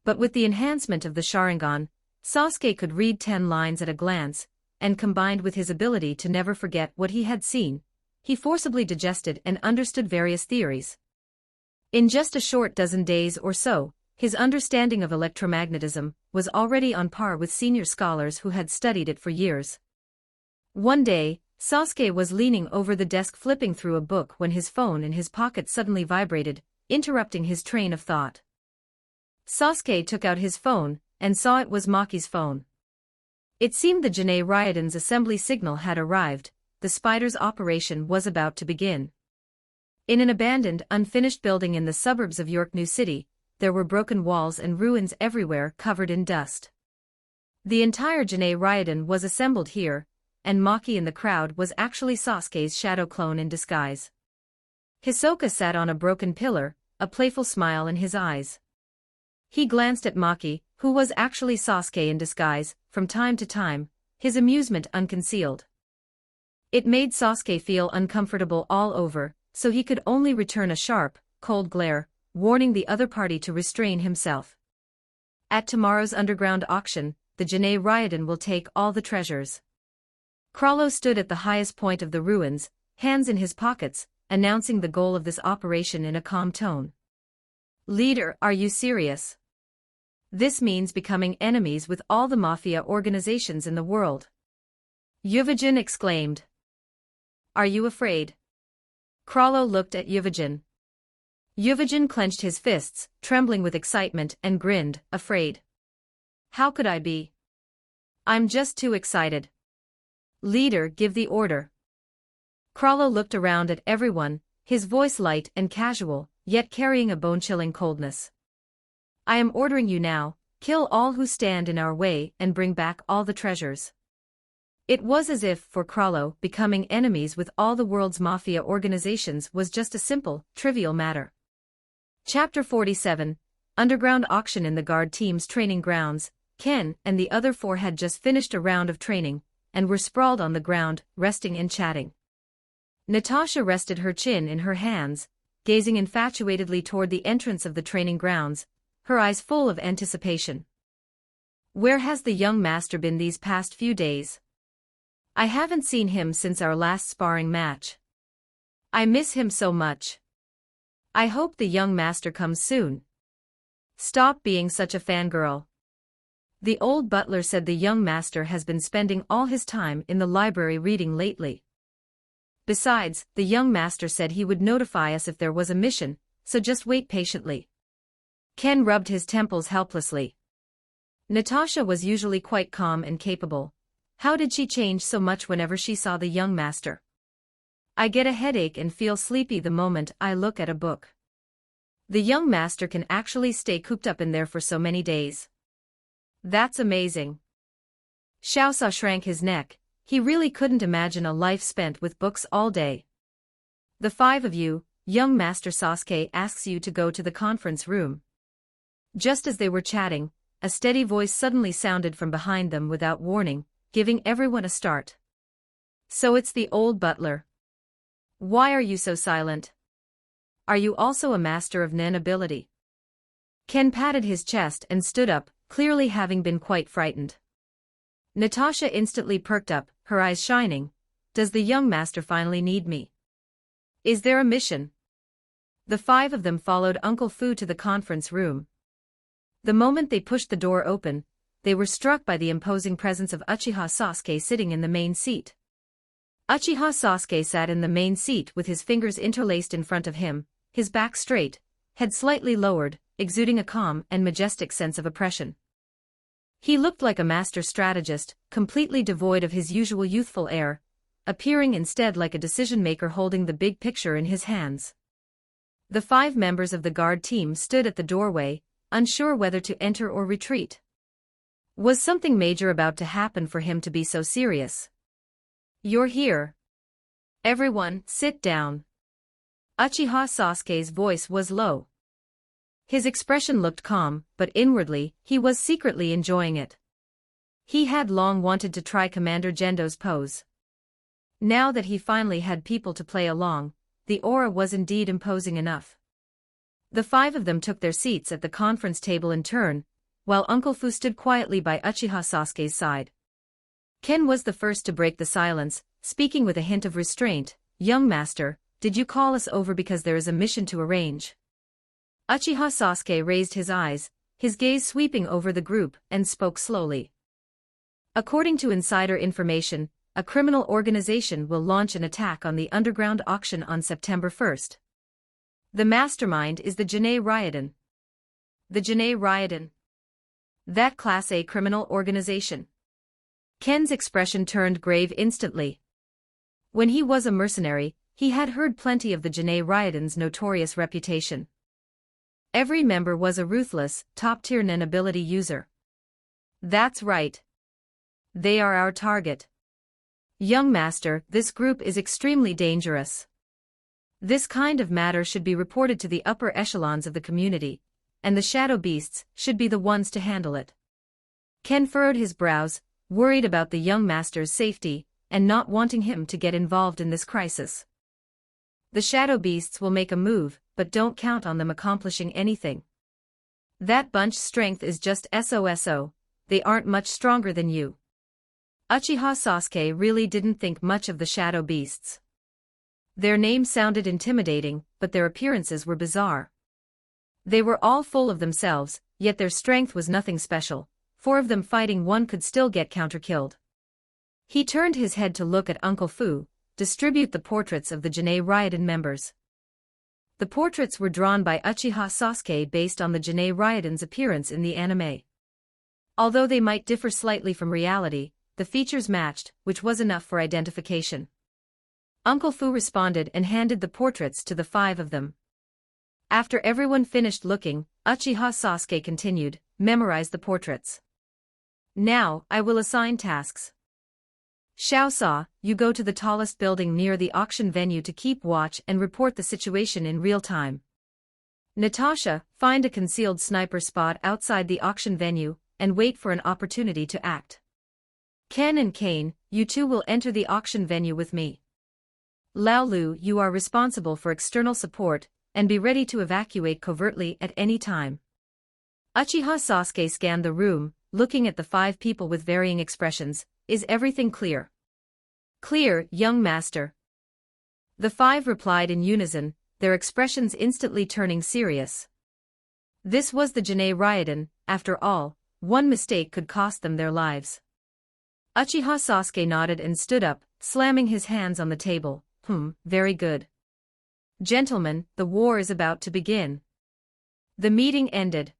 But with the enhancement of the Sharingan, Sasuke could read 10 lines at a glance, and combined with his ability to never forget what he had seen, he forcibly digested and understood various theories. In just a short dozen days or so, his understanding of electromagnetism was already on par with senior scholars who had studied it for years. One day, Sasuke was leaning over the desk flipping through a book when his phone in his pocket suddenly vibrated, interrupting his train of thought. Sasuke took out his phone and saw it was Maki's phone. It seemed the Janae Ryodan's assembly signal had arrived, the spider's operation was about to begin. In an abandoned, unfinished building in the suburbs of York New City, there were broken walls and ruins everywhere covered in dust. The entire Janae Ryodan was assembled here, and Maki in the crowd was actually Sasuke's shadow clone in disguise. Hisoka sat on a broken pillar, a playful smile in his eyes. He glanced at Maki, who was actually Sasuke in disguise, from time to time, his amusement unconcealed. It made Sasuke feel uncomfortable all over, so he could only return a sharp, cold glare, warning the other party to restrain himself. At tomorrow's underground auction, the Janae Ryodan will take all the treasures. Krallo stood at the highest point of the ruins, hands in his pockets, announcing the goal of this operation in a calm tone. Leader, are you serious? This means becoming enemies with all the mafia organizations in the world. Yuvajin exclaimed. Are you afraid? Krallo looked at Yuvajin. Yuvajin clenched his fists, trembling with excitement, and grinned, afraid. How could I be? I'm just too excited. Leader, give the order. Krallo looked around at everyone, his voice light and casual, yet carrying a bone-chilling coldness. I am ordering you now, kill all who stand in our way and bring back all the treasures. It was as if, for Krallo, becoming enemies with all the world's mafia organizations was just a simple, trivial matter. Chapter 47, Underground Auction. In the guard team's training grounds, Ken and the other four had just finished a round of training, and were sprawled on the ground, resting and chatting. Natasha rested her chin in her hands, gazing infatuatedly toward the entrance of the training grounds, her eyes full of anticipation. Where has the young master been these past few days? I haven't seen him since our last sparring match. I miss him so much. I hope the young master comes soon. Stop being such a fangirl. The old butler said the young master has been spending all his time in the library reading lately. Besides, the young master said he would notify us if there was a mission, so just wait patiently. Ken rubbed his temples helplessly. Natasha was usually quite calm and capable. How did she change so much whenever she saw the young master? I get a headache and feel sleepy the moment I look at a book. The young master can actually stay cooped up in there for so many days. That's amazing. Xiaosa shrank his neck. He really couldn't imagine a life spent with books all day. The five of you, young Master Sasuke asks you to go to the conference room. Just as they were chatting, a steady voice suddenly sounded from behind them without warning, giving everyone a start. So it's the old butler. Why are you so silent? Are you also a master of nen ability? Ken patted his chest and stood up, clearly having been quite frightened. Natasha instantly perked up, her eyes shining. Does the young master finally need me? Is there a mission? The five of them followed Uncle Fu to the conference room. The moment they pushed the door open, they were struck by the imposing presence of Uchiha Sasuke sitting in the main seat. Uchiha Sasuke sat in the main seat with his fingers interlaced in front of him, his back straight, head slightly lowered, exuding a calm and majestic sense of oppression. He looked like a master strategist, completely devoid of his usual youthful air, appearing instead like a decision-maker holding the big picture in his hands. The five members of the guard team stood at the doorway, unsure whether to enter or retreat. Was something major about to happen for him to be so serious? You're here. Everyone, sit down. Uchiha Sasuke's voice was low. His expression looked calm, but inwardly, he was secretly enjoying it. He had long wanted to try Commander Gendo's pose. Now that he finally had people to play along, the aura was indeed imposing enough. The five of them took their seats at the conference table in turn, while Uncle Fu stood quietly by Uchiha Sasuke's side. Ken was the first to break the silence, speaking with a hint of restraint. Young master, did you call us over because there is a mission to arrange? Uchiha Sasuke raised his eyes, his gaze sweeping over the group, and spoke slowly. According to insider information, a criminal organization will launch an attack on the underground auction on September 1st. The mastermind is the Janae Ryodan. The Janae Ryodan. That Class A criminal organization. Ken's expression turned grave instantly. When he was a mercenary, he had heard plenty of the Janae Ryodan's notorious reputation. Every member was a ruthless, top-tier nen-ability user. That's right. They are our target. Young Master, this group is extremely dangerous. This kind of matter should be reported to the upper echelons of the community, and the shadow beasts should be the ones to handle it. Ken furrowed his brows, worried about the young master's safety, and not wanting him to get involved in this crisis. The shadow beasts will make a move, but don't count on them accomplishing anything. That bunch's strength is just SOSO, they aren't much stronger than you. Uchiha Sasuke really didn't think much of the shadow beasts. Their names sounded intimidating, but their appearances were bizarre. They were all full of themselves, yet their strength was nothing special. 4 of them fighting one could still get counter-killed. He turned his head to look at Uncle Fu, distribute the portraits of the Janae Ryodan members. The portraits were drawn by Uchiha Sasuke based on the Janae Ryodan's appearance in the anime. Although they might differ slightly from reality, the features matched, which was enough for identification. Uncle Fu responded and handed the portraits to the 5 of them. After everyone finished looking, Uchiha Sasuke continued, memorize the portraits. Now, I will assign tasks. Xiao Sa, you go to the tallest building near the auction venue to keep watch and report the situation in real time. Natasha, find a concealed sniper spot outside the auction venue, and wait for an opportunity to act. Ken and Kane, you two will enter the auction venue with me. Lao Lu, you are responsible for external support, and be ready to evacuate covertly at any time. Uchiha Sasuke scanned the room, looking at the 5 people with varying expressions. Is everything clear? Clear, young master. The 5 replied in unison, their expressions instantly turning serious. This was the Janae Ryodan, after all, one mistake could cost them their lives. Uchiha Sasuke nodded and stood up, slamming his hands on the table. Very good. Gentlemen, the war is about to begin. The meeting ended.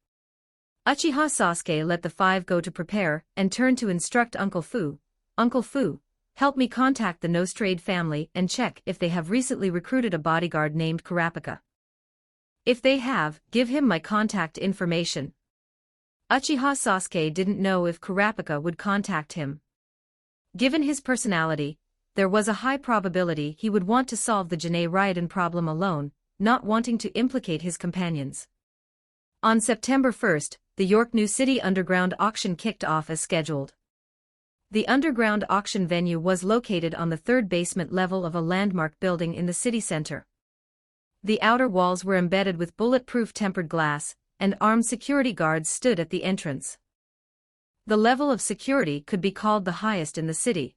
Uchiha Sasuke let the 5 go to prepare, and turned to instruct Uncle Fu. Uncle Fu, help me contact the Nostrade family and check if they have recently recruited a bodyguard named Kurapika. If they have, give him my contact information. Uchiha Sasuke didn't know if Kurapika would contact him. Given his personality, there was a high probability he would want to solve the Janae Ryodan problem alone, not wanting to implicate his companions. On September 1st, the York New City Underground auction kicked off as scheduled. The underground auction venue was located on the 3rd basement level of a landmark building in the city center. The outer walls were embedded with bulletproof tempered glass, and armed security guards stood at the entrance. The level of security could be called the highest in the city.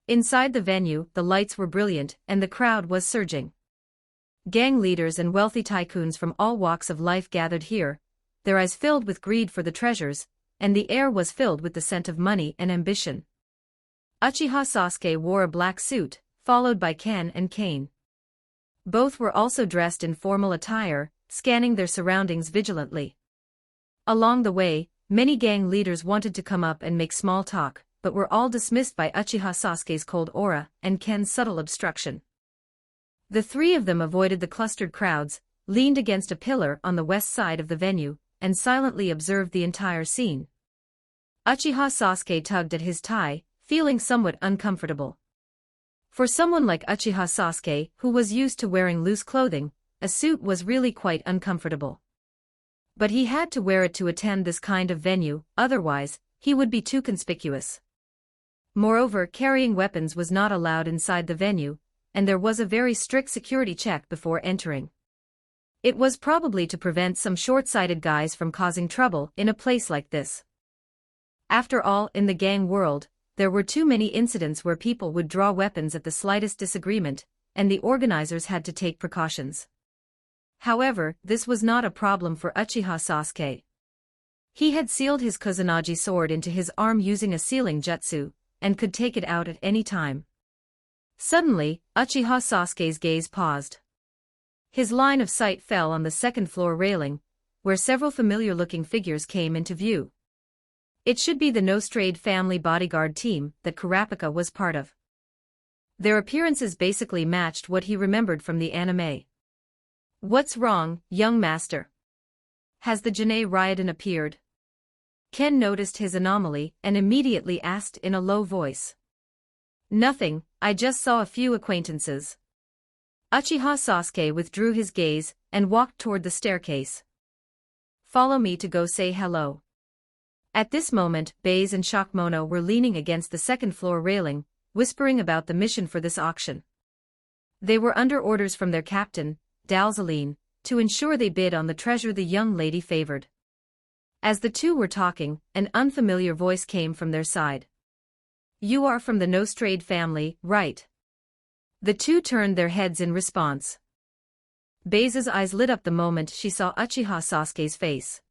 Inside the venue, the lights were brilliant and the crowd was surging. Gang leaders and wealthy tycoons from all walks of life gathered here, their eyes filled with greed for the treasures, and the air was filled with the scent of money and ambition. Uchiha Sasuke wore a black suit, followed by Ken and Kane. Both were also dressed in formal attire, scanning their surroundings vigilantly. Along the way, many gang leaders wanted to come up and make small talk, but were all dismissed by Uchiha Sasuke's cold aura and Ken's subtle obstruction. The 3 of them avoided the clustered crowds, leaned against a pillar on the west side of the venue, and silently observed the entire scene. Uchiha Sasuke tugged at his tie, feeling somewhat uncomfortable. For someone like Uchiha Sasuke, who was used to wearing loose clothing, a suit was really quite uncomfortable. But he had to wear it to attend this kind of venue, otherwise, he would be too conspicuous. Moreover, carrying weapons was not allowed inside the venue, and there was a very strict security check before entering. It was probably to prevent some short-sighted guys from causing trouble in a place like this. After all, in the gang world, there were too many incidents where people would draw weapons at the slightest disagreement, and the organizers had to take precautions. However, this was not a problem for Uchiha Sasuke. He had sealed his Kusanagi sword into his arm using a sealing jutsu, and could take it out at any time. Suddenly, Uchiha Sasuke's gaze paused. His line of sight fell on the 2nd floor railing, where several familiar-looking figures came into view. It should be the Nostrade family bodyguard team that Kurapika was part of. Their appearances basically matched what he remembered from the anime. What's wrong, young master? Has the Janae Raiden appeared? Ken noticed his anomaly and immediately asked in a low voice. Nothing, I just saw a few acquaintances. Uchiha Sasuke withdrew his gaze and walked toward the staircase. Follow me to go say hello. At this moment, Baze and Shockmono were leaning against the second-floor railing, whispering about the mission for this auction. They were under orders from their captain, Dalzaline, to ensure they bid on the treasure the young lady favored. As the two were talking, an unfamiliar voice came from their side. You are from the Nostrade family, right? The two turned their heads in response. Baze's eyes lit up the moment she saw Uchiha Sasuke's face.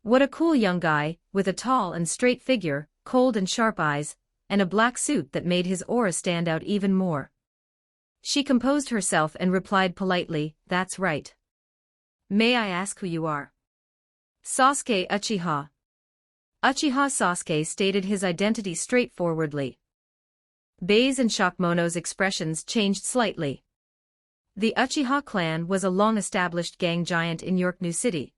What a cool young guy, with a tall and straight figure, cold and sharp eyes, and a black suit that made his aura stand out even more. She composed herself and replied politely, that's right. May I ask who you are? Sasuke Uchiha. Uchiha Sasuke stated his identity straightforwardly. Baze and Shockmono's expressions changed slightly. The Uchiha clan was a long-established gang giant in Yorknu City.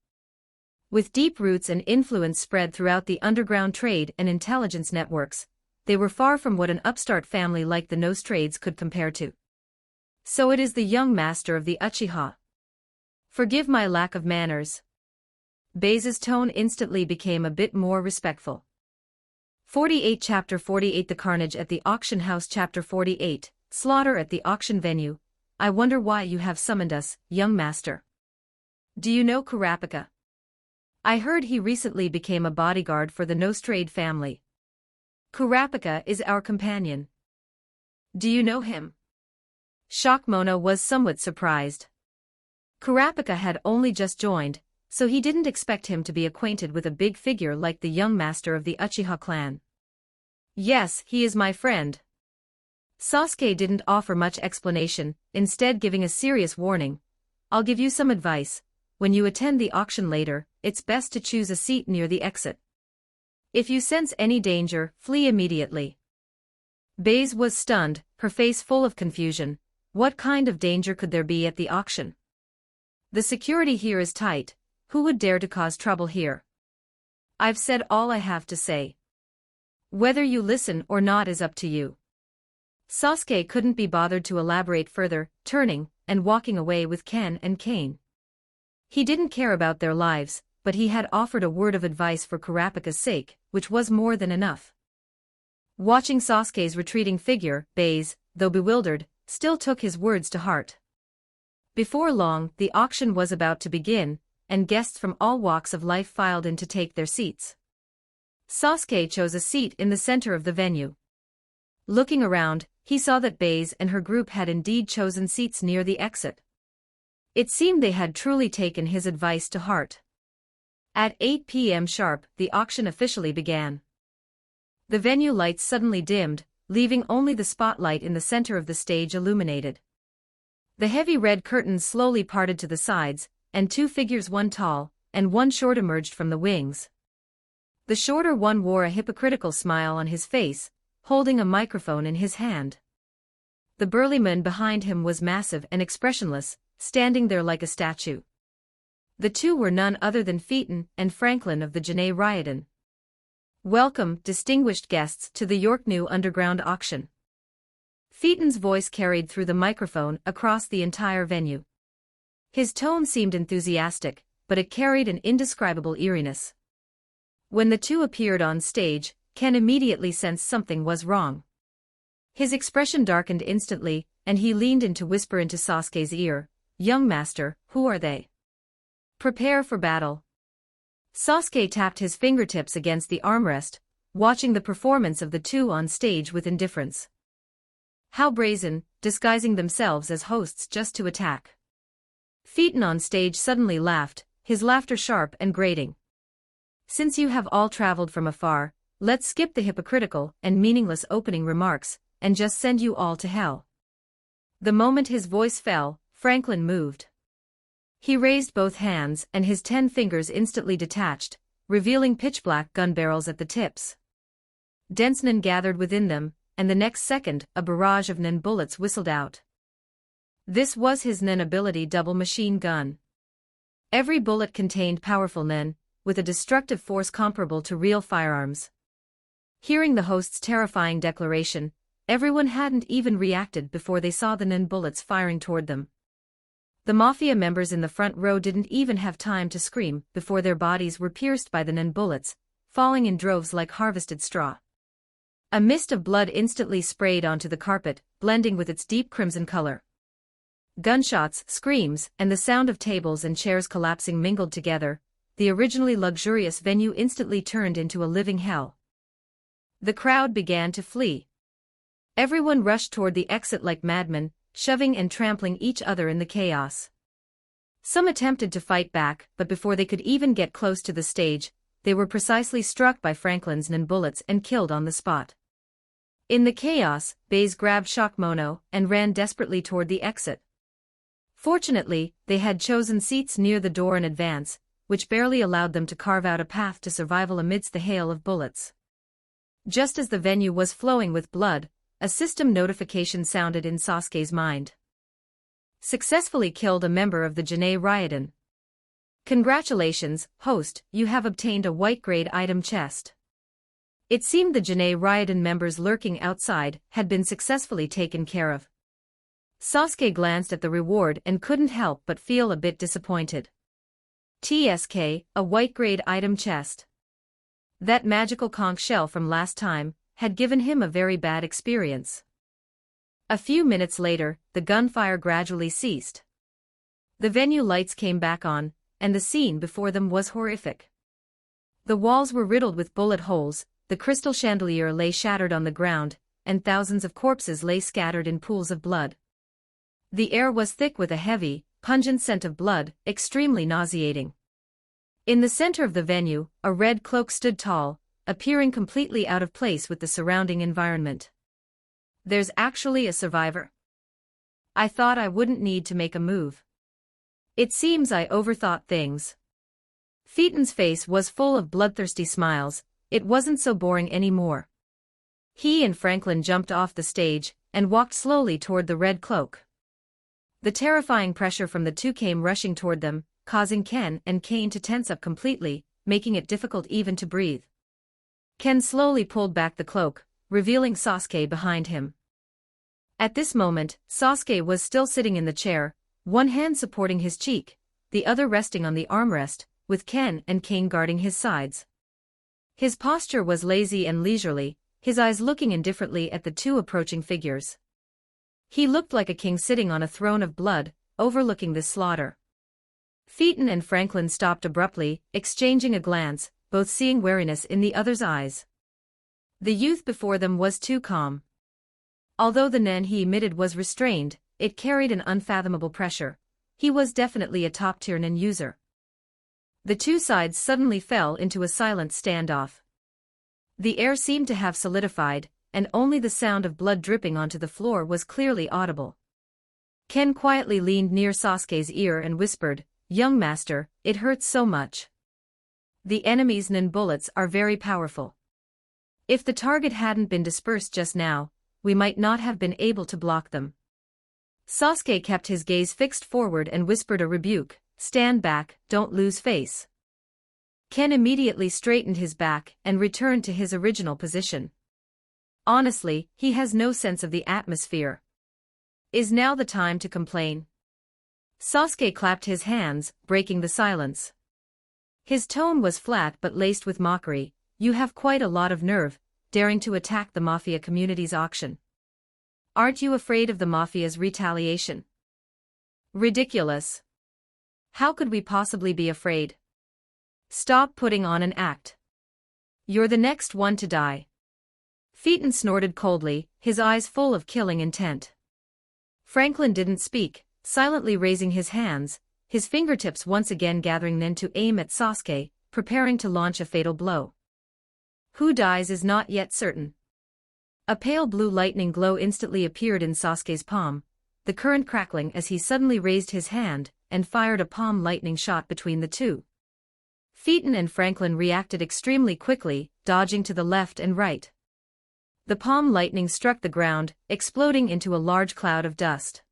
With deep roots and influence spread throughout the underground trade and intelligence networks, they were far from what an upstart family like the Nostrades could compare to. So it is the young master of the Uchiha. Forgive my lack of manners. Baze's tone instantly became a bit more respectful. 48 Chapter 48 The Carnage at the Auction House Chapter 48 Slaughter at the Auction Venue. I wonder why you have summoned us, young master. Do you know Kurapika? I heard he recently became a bodyguard for the Nostrade family. Kurapika is our companion. Do you know him? Shockmono was somewhat surprised. Kurapika had only just joined, so he didn't expect him to be acquainted with a big figure like the young master of the Uchiha clan. Yes, he is my friend. Sasuke didn't offer much explanation, instead giving a serious warning. I'll give you some advice. When you attend the auction later, it's best to choose a seat near the exit. If you sense any danger, flee immediately. Baze was stunned, her face full of confusion. What kind of danger could there be at the auction? The security here is tight. Who would dare to cause trouble here? I've said all I have to say. Whether you listen or not is up to you. Sasuke couldn't be bothered to elaborate further, turning and walking away with Ken and Kane. He didn't care about their lives, but he had offered a word of advice for Kurapika's sake, which was more than enough. Watching Sasuke's retreating figure, Baze, though bewildered, still took his words to heart. Before long, the auction was about to begin, and guests from all walks of life filed in to take their seats. Sasuke chose a seat in the center of the venue. Looking around, he saw that Baze and her group had indeed chosen seats near the exit. It seemed they had truly taken his advice to heart. At 8 p.m. sharp, the auction officially began. The venue lights suddenly dimmed, leaving only the spotlight in the center of the stage illuminated. The heavy red curtains slowly parted to the sides, and two figures, one tall and one short, emerged from the wings. The shorter one wore a hypocritical smile on his face, holding a microphone in his hand. The burly man behind him was massive and expressionless, standing there like a statue. The two were none other than Phaeton and Franklin of the Janae Raiden. Welcome, distinguished guests, to the Yorknu Underground Auction. Phaeton's voice carried through the microphone across the entire venue. His tone seemed enthusiastic, but it carried an indescribable eeriness. When the two appeared on stage, Ken immediately sensed something was wrong. His expression darkened instantly, and he leaned in to whisper into Sasuke's ear, "Young master, who are they? Prepare for battle." Sasuke tapped his fingertips against the armrest, watching the performance of the two on stage with indifference. How brazen, disguising themselves as hosts just to attack. Phaeton on stage suddenly laughed, his laughter sharp and grating. Since you have all traveled from afar, let's skip the hypocritical and meaningless opening remarks, and just send you all to hell. The moment his voice fell, Franklin moved. He raised both hands and his 10 fingers instantly detached, revealing pitch-black gun barrels at the tips. Dense nen gathered within them, and the next second, a barrage of nen bullets whistled out. This was his nen ability double machine gun. Every bullet contained powerful nen, with a destructive force comparable to real firearms. Hearing the host's terrifying declaration, everyone hadn't even reacted before they saw the nen bullets firing toward them. The mafia members in the front row didn't even have time to scream before their bodies were pierced by the nen bullets, falling in droves like harvested straw. A mist of blood instantly sprayed onto the carpet, blending with its deep crimson color. Gunshots, screams, and the sound of tables and chairs collapsing mingled together. The originally luxurious venue instantly turned into a living hell. The crowd began to flee. Everyone rushed toward the exit like madmen, shoving and trampling each other in the chaos. Some attempted to fight back, but before they could even get close to the stage, they were precisely struck by Franklin's nen bullets and killed on the spot. In the chaos, Baze grabbed Shockmono and ran desperately toward the exit. Fortunately, they had chosen seats near the door in advance, which barely allowed them to carve out a path to survival amidst the hail of bullets. Just as the venue was flowing with blood, a system notification sounded in Sasuke's mind. Successfully killed a member of the Janae Ryodan. Congratulations, host, you have obtained a white-grade item chest. It seemed the Janae Ryodan members lurking outside had been successfully taken care of. Sasuke glanced at the reward and couldn't help but feel a bit disappointed. TSK, a white-grade item chest. That magical conch shell from last time had given him a very bad experience. A few minutes later, the gunfire gradually ceased. The venue lights came back on, and the scene before them was horrific. The walls were riddled with bullet holes, the crystal chandelier lay shattered on the ground, and thousands of corpses lay scattered in pools of blood. The air was thick with a heavy, pungent scent of blood, extremely nauseating. In the center of the venue, a red cloak stood tall, appearing completely out of place with the surrounding environment. There's actually a survivor. I thought I wouldn't need to make a move. It seems I overthought things. Phaeton's face was full of bloodthirsty smiles. It wasn't so boring anymore. He and Franklin jumped off the stage and walked slowly toward the red cloak. The terrifying pressure from the two came rushing toward them, causing Ken and Kane to tense up completely, making it difficult even to breathe. Ken slowly pulled back the cloak, revealing Sasuke behind him. At this moment, Sasuke was still sitting in the chair, one hand supporting his cheek, the other resting on the armrest, with Ken and Kane guarding his sides. His posture was lazy and leisurely, his eyes looking indifferently at the two approaching figures. He looked like a king sitting on a throne of blood, overlooking this slaughter. Phaeton and Franklin stopped abruptly, exchanging a glance, both seeing wariness in the other's eyes. The youth before them was too calm. Although the nen he emitted was restrained, it carried an unfathomable pressure. He was definitely a top-tier nen user. The two sides suddenly fell into a silent standoff. The air seemed to have solidified, and only the sound of blood dripping onto the floor was clearly audible. Ken quietly leaned near Sasuke's ear and whispered, "Young master, it hurts so much. The enemy's nen bullets are very powerful. If the target hadn't been dispersed just now, we might not have been able to block them." Sasuke kept his gaze fixed forward and whispered a rebuke, "Stand back, don't lose face." Ken immediately straightened his back and returned to his original position. Honestly, he has no sense of the atmosphere. Is now the time to complain? Sasuke clapped his hands, breaking the silence. His tone was flat but laced with mockery. "You have quite a lot of nerve, daring to attack the Mafia community's auction. Aren't you afraid of the Mafia's retaliation?" "Ridiculous. How could we possibly be afraid? Stop putting on an act. You're the next one to die." Phaeton snorted coldly, his eyes full of killing intent. Franklin didn't speak, silently raising his hands, his fingertips once again gathering nen to aim at Sasuke, preparing to launch a fatal blow. Who dies is not yet certain. A pale blue lightning glow instantly appeared in Sasuke's palm, the current crackling as he suddenly raised his hand and fired a palm lightning shot between the two. Phaeton and Franklin reacted extremely quickly, dodging to the left and right. The palm lightning struck the ground, exploding into a large cloud of dust.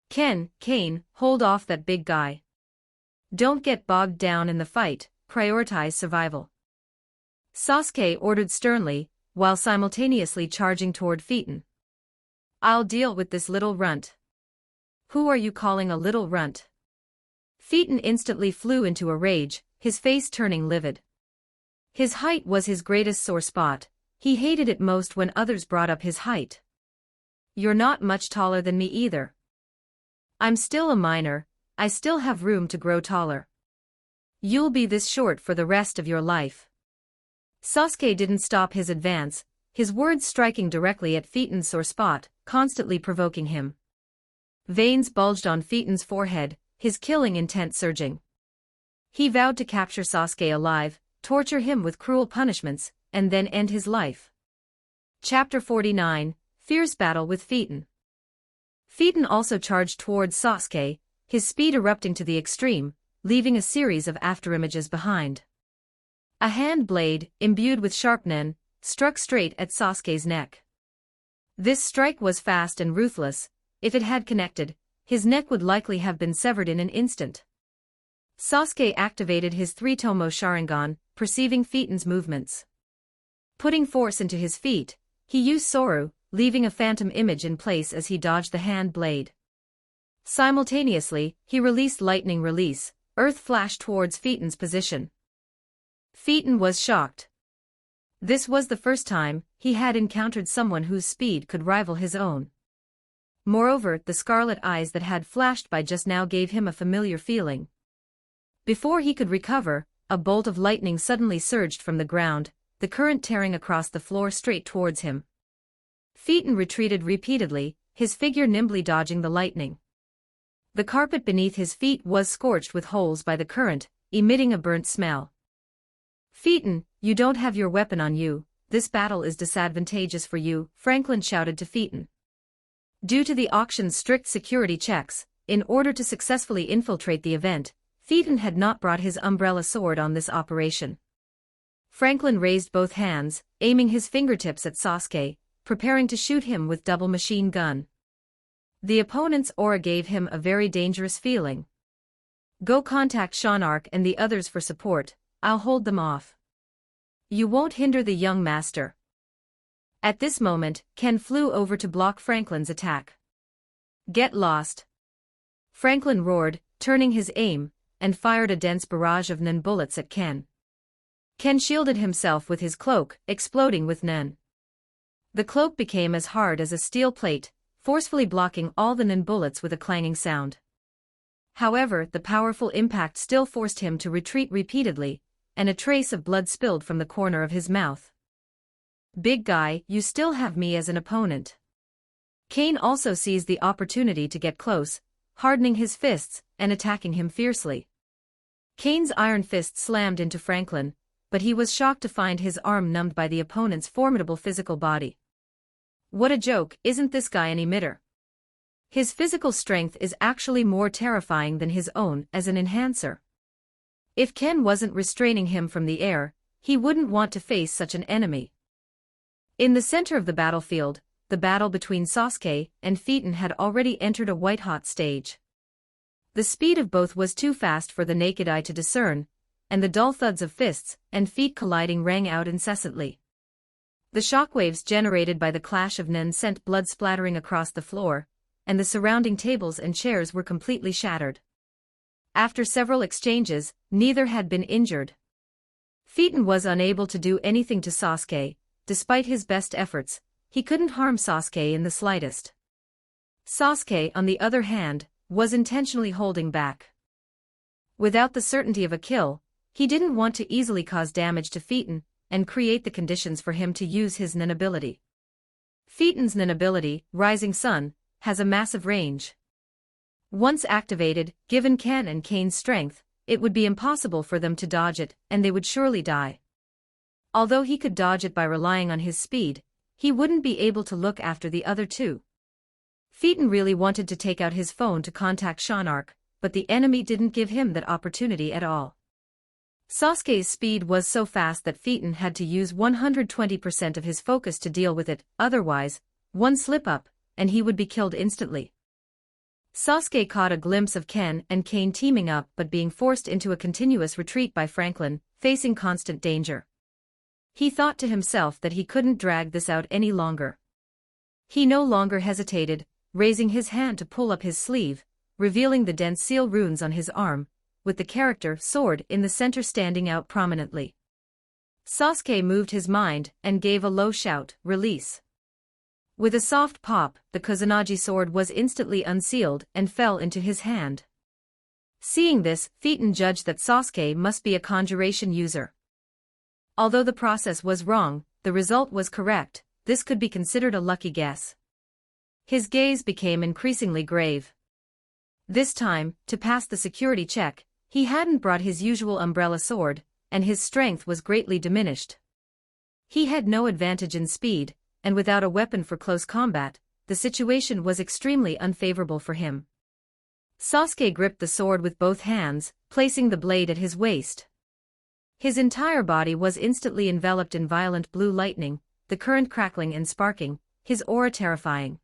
Kane, hold off that big guy. Don't get bogged down in the fight, prioritize survival. Sasuke ordered sternly, while simultaneously charging toward Phaeton. I'll deal with this little runt. Who are you calling a little runt? Phaeton instantly flew into a rage, his face turning livid. His height was his greatest sore spot. He hated it most when others brought up his height. You're not much taller than me either. I'm still a minor, I still have room to grow taller. You'll be this short for the rest of your life. Sasuke didn't stop his advance, his words striking directly at Phaeton's sore spot, constantly provoking him. Veins bulged on Phaeton's forehead, his killing intent surging. He vowed to capture Sasuke alive, torture him with cruel punishments, and then end his life. Chapter 49, Fierce Battle with Phaeton. Phaeton also charged towards Sasuke, his speed erupting to the extreme, leaving a series of afterimages behind. A hand blade, imbued with sharp nen, struck straight at Sasuke's neck. This strike was fast and ruthless. If it had connected, his neck would likely have been severed in an instant. Sasuke activated his three-tomo Sharingan, perceiving Phaeton's movements. Putting force into his feet, he used Soru, leaving a phantom image in place as he dodged the hand blade. Simultaneously, he released Lightning Release, Earth flashed towards Phaeton's position. Phaeton was shocked. This was the first time he had encountered someone whose speed could rival his own. Moreover, the scarlet eyes that had flashed by just now gave him a familiar feeling. Before he could recover, a bolt of lightning suddenly surged from the ground, the current tearing across the floor straight towards him. Phaeton retreated repeatedly, his figure nimbly dodging the lightning. The carpet beneath his feet was scorched with holes by the current, emitting a burnt smell. Phaeton, you don't have your weapon on you, this battle is disadvantageous for you, Franklin shouted to Phaeton. Due to the auction's strict security checks, in order to successfully infiltrate the event, Phaeton had not brought his umbrella sword on this operation. Franklin raised both hands, aiming his fingertips at Sasuke, preparing to shoot him with double machine gun. The opponent's aura gave him a very dangerous feeling. Go contact Shonark and the others for support, I'll hold them off. You won't hinder the young master. At this moment, Ken flew over to block Franklin's attack. Get lost. Franklin roared, turning his aim, and fired a dense barrage of nen bullets at Ken. Ken shielded himself with his cloak, exploding with nen. The cloak became as hard as a steel plate, forcefully blocking all the nen bullets with a clanging sound. However, the powerful impact still forced him to retreat repeatedly, and a trace of blood spilled from the corner of his mouth. Big guy, you still have me as an opponent. Kane also seized the opportunity to get close, hardening his fists and attacking him fiercely. Kane's iron fist slammed into Franklin, but he was shocked to find his arm numbed by the opponent's formidable physical body. What a joke, isn't this guy an emitter? His physical strength is actually more terrifying than his own as an enhancer. If Ken wasn't restraining him from the air, he wouldn't want to face such an enemy. In the center of the battlefield, the battle between Sasuke and Phaeton had already entered a white-hot stage. The speed of both was too fast for the naked eye to discern, and the dull thuds of fists and feet colliding rang out incessantly. The shockwaves generated by the clash of nen sent blood splattering across the floor, and the surrounding tables and chairs were completely shattered. After several exchanges, neither had been injured. Phaeton was unable to do anything to Sasuke. Despite his best efforts, he couldn't harm Sasuke in the slightest. Sasuke, on the other hand, was intentionally holding back. Without the certainty of a kill, he didn't want to easily cause damage to Phaeton and create the conditions for him to use his nen ability. Phaeton's nen ability, Rising Sun, has a massive range. Once activated, given Ken and Kane's strength, it would be impossible for them to dodge it, and they would surely die. Although he could dodge it by relying on his speed, he wouldn't be able to look after the other two. Phaeton really wanted to take out his phone to contact Shonark, but the enemy didn't give him that opportunity at all. Sasuke's speed was so fast that Phaeton had to use 120% of his focus to deal with it, otherwise, one slip-up, and he would be killed instantly. Sasuke caught a glimpse of Ken and Kane teaming up but being forced into a continuous retreat by Franklin, facing constant danger. He thought to himself that he couldn't drag this out any longer. He no longer hesitated, raising his hand to pull up his sleeve, revealing the dense seal runes on his arm, with the character sword in the center standing out prominently. Sasuke moved his mind and gave a low shout, "Release." With a soft pop, the Kusanagi sword was instantly unsealed and fell into his hand. Seeing this, Phaeton judged that Sasuke must be a conjuration user. Although the process was wrong, the result was correct. This could be considered a lucky guess. His gaze became increasingly grave. This time, to pass the security check, he hadn't brought his usual umbrella sword, and his strength was greatly diminished. He had no advantage in speed, and without a weapon for close combat, the situation was extremely unfavorable for him. Sasuke gripped the sword with both hands, placing the blade at his waist. His entire body was instantly enveloped in violent blue lightning, the current crackling and sparking, his aura terrifying.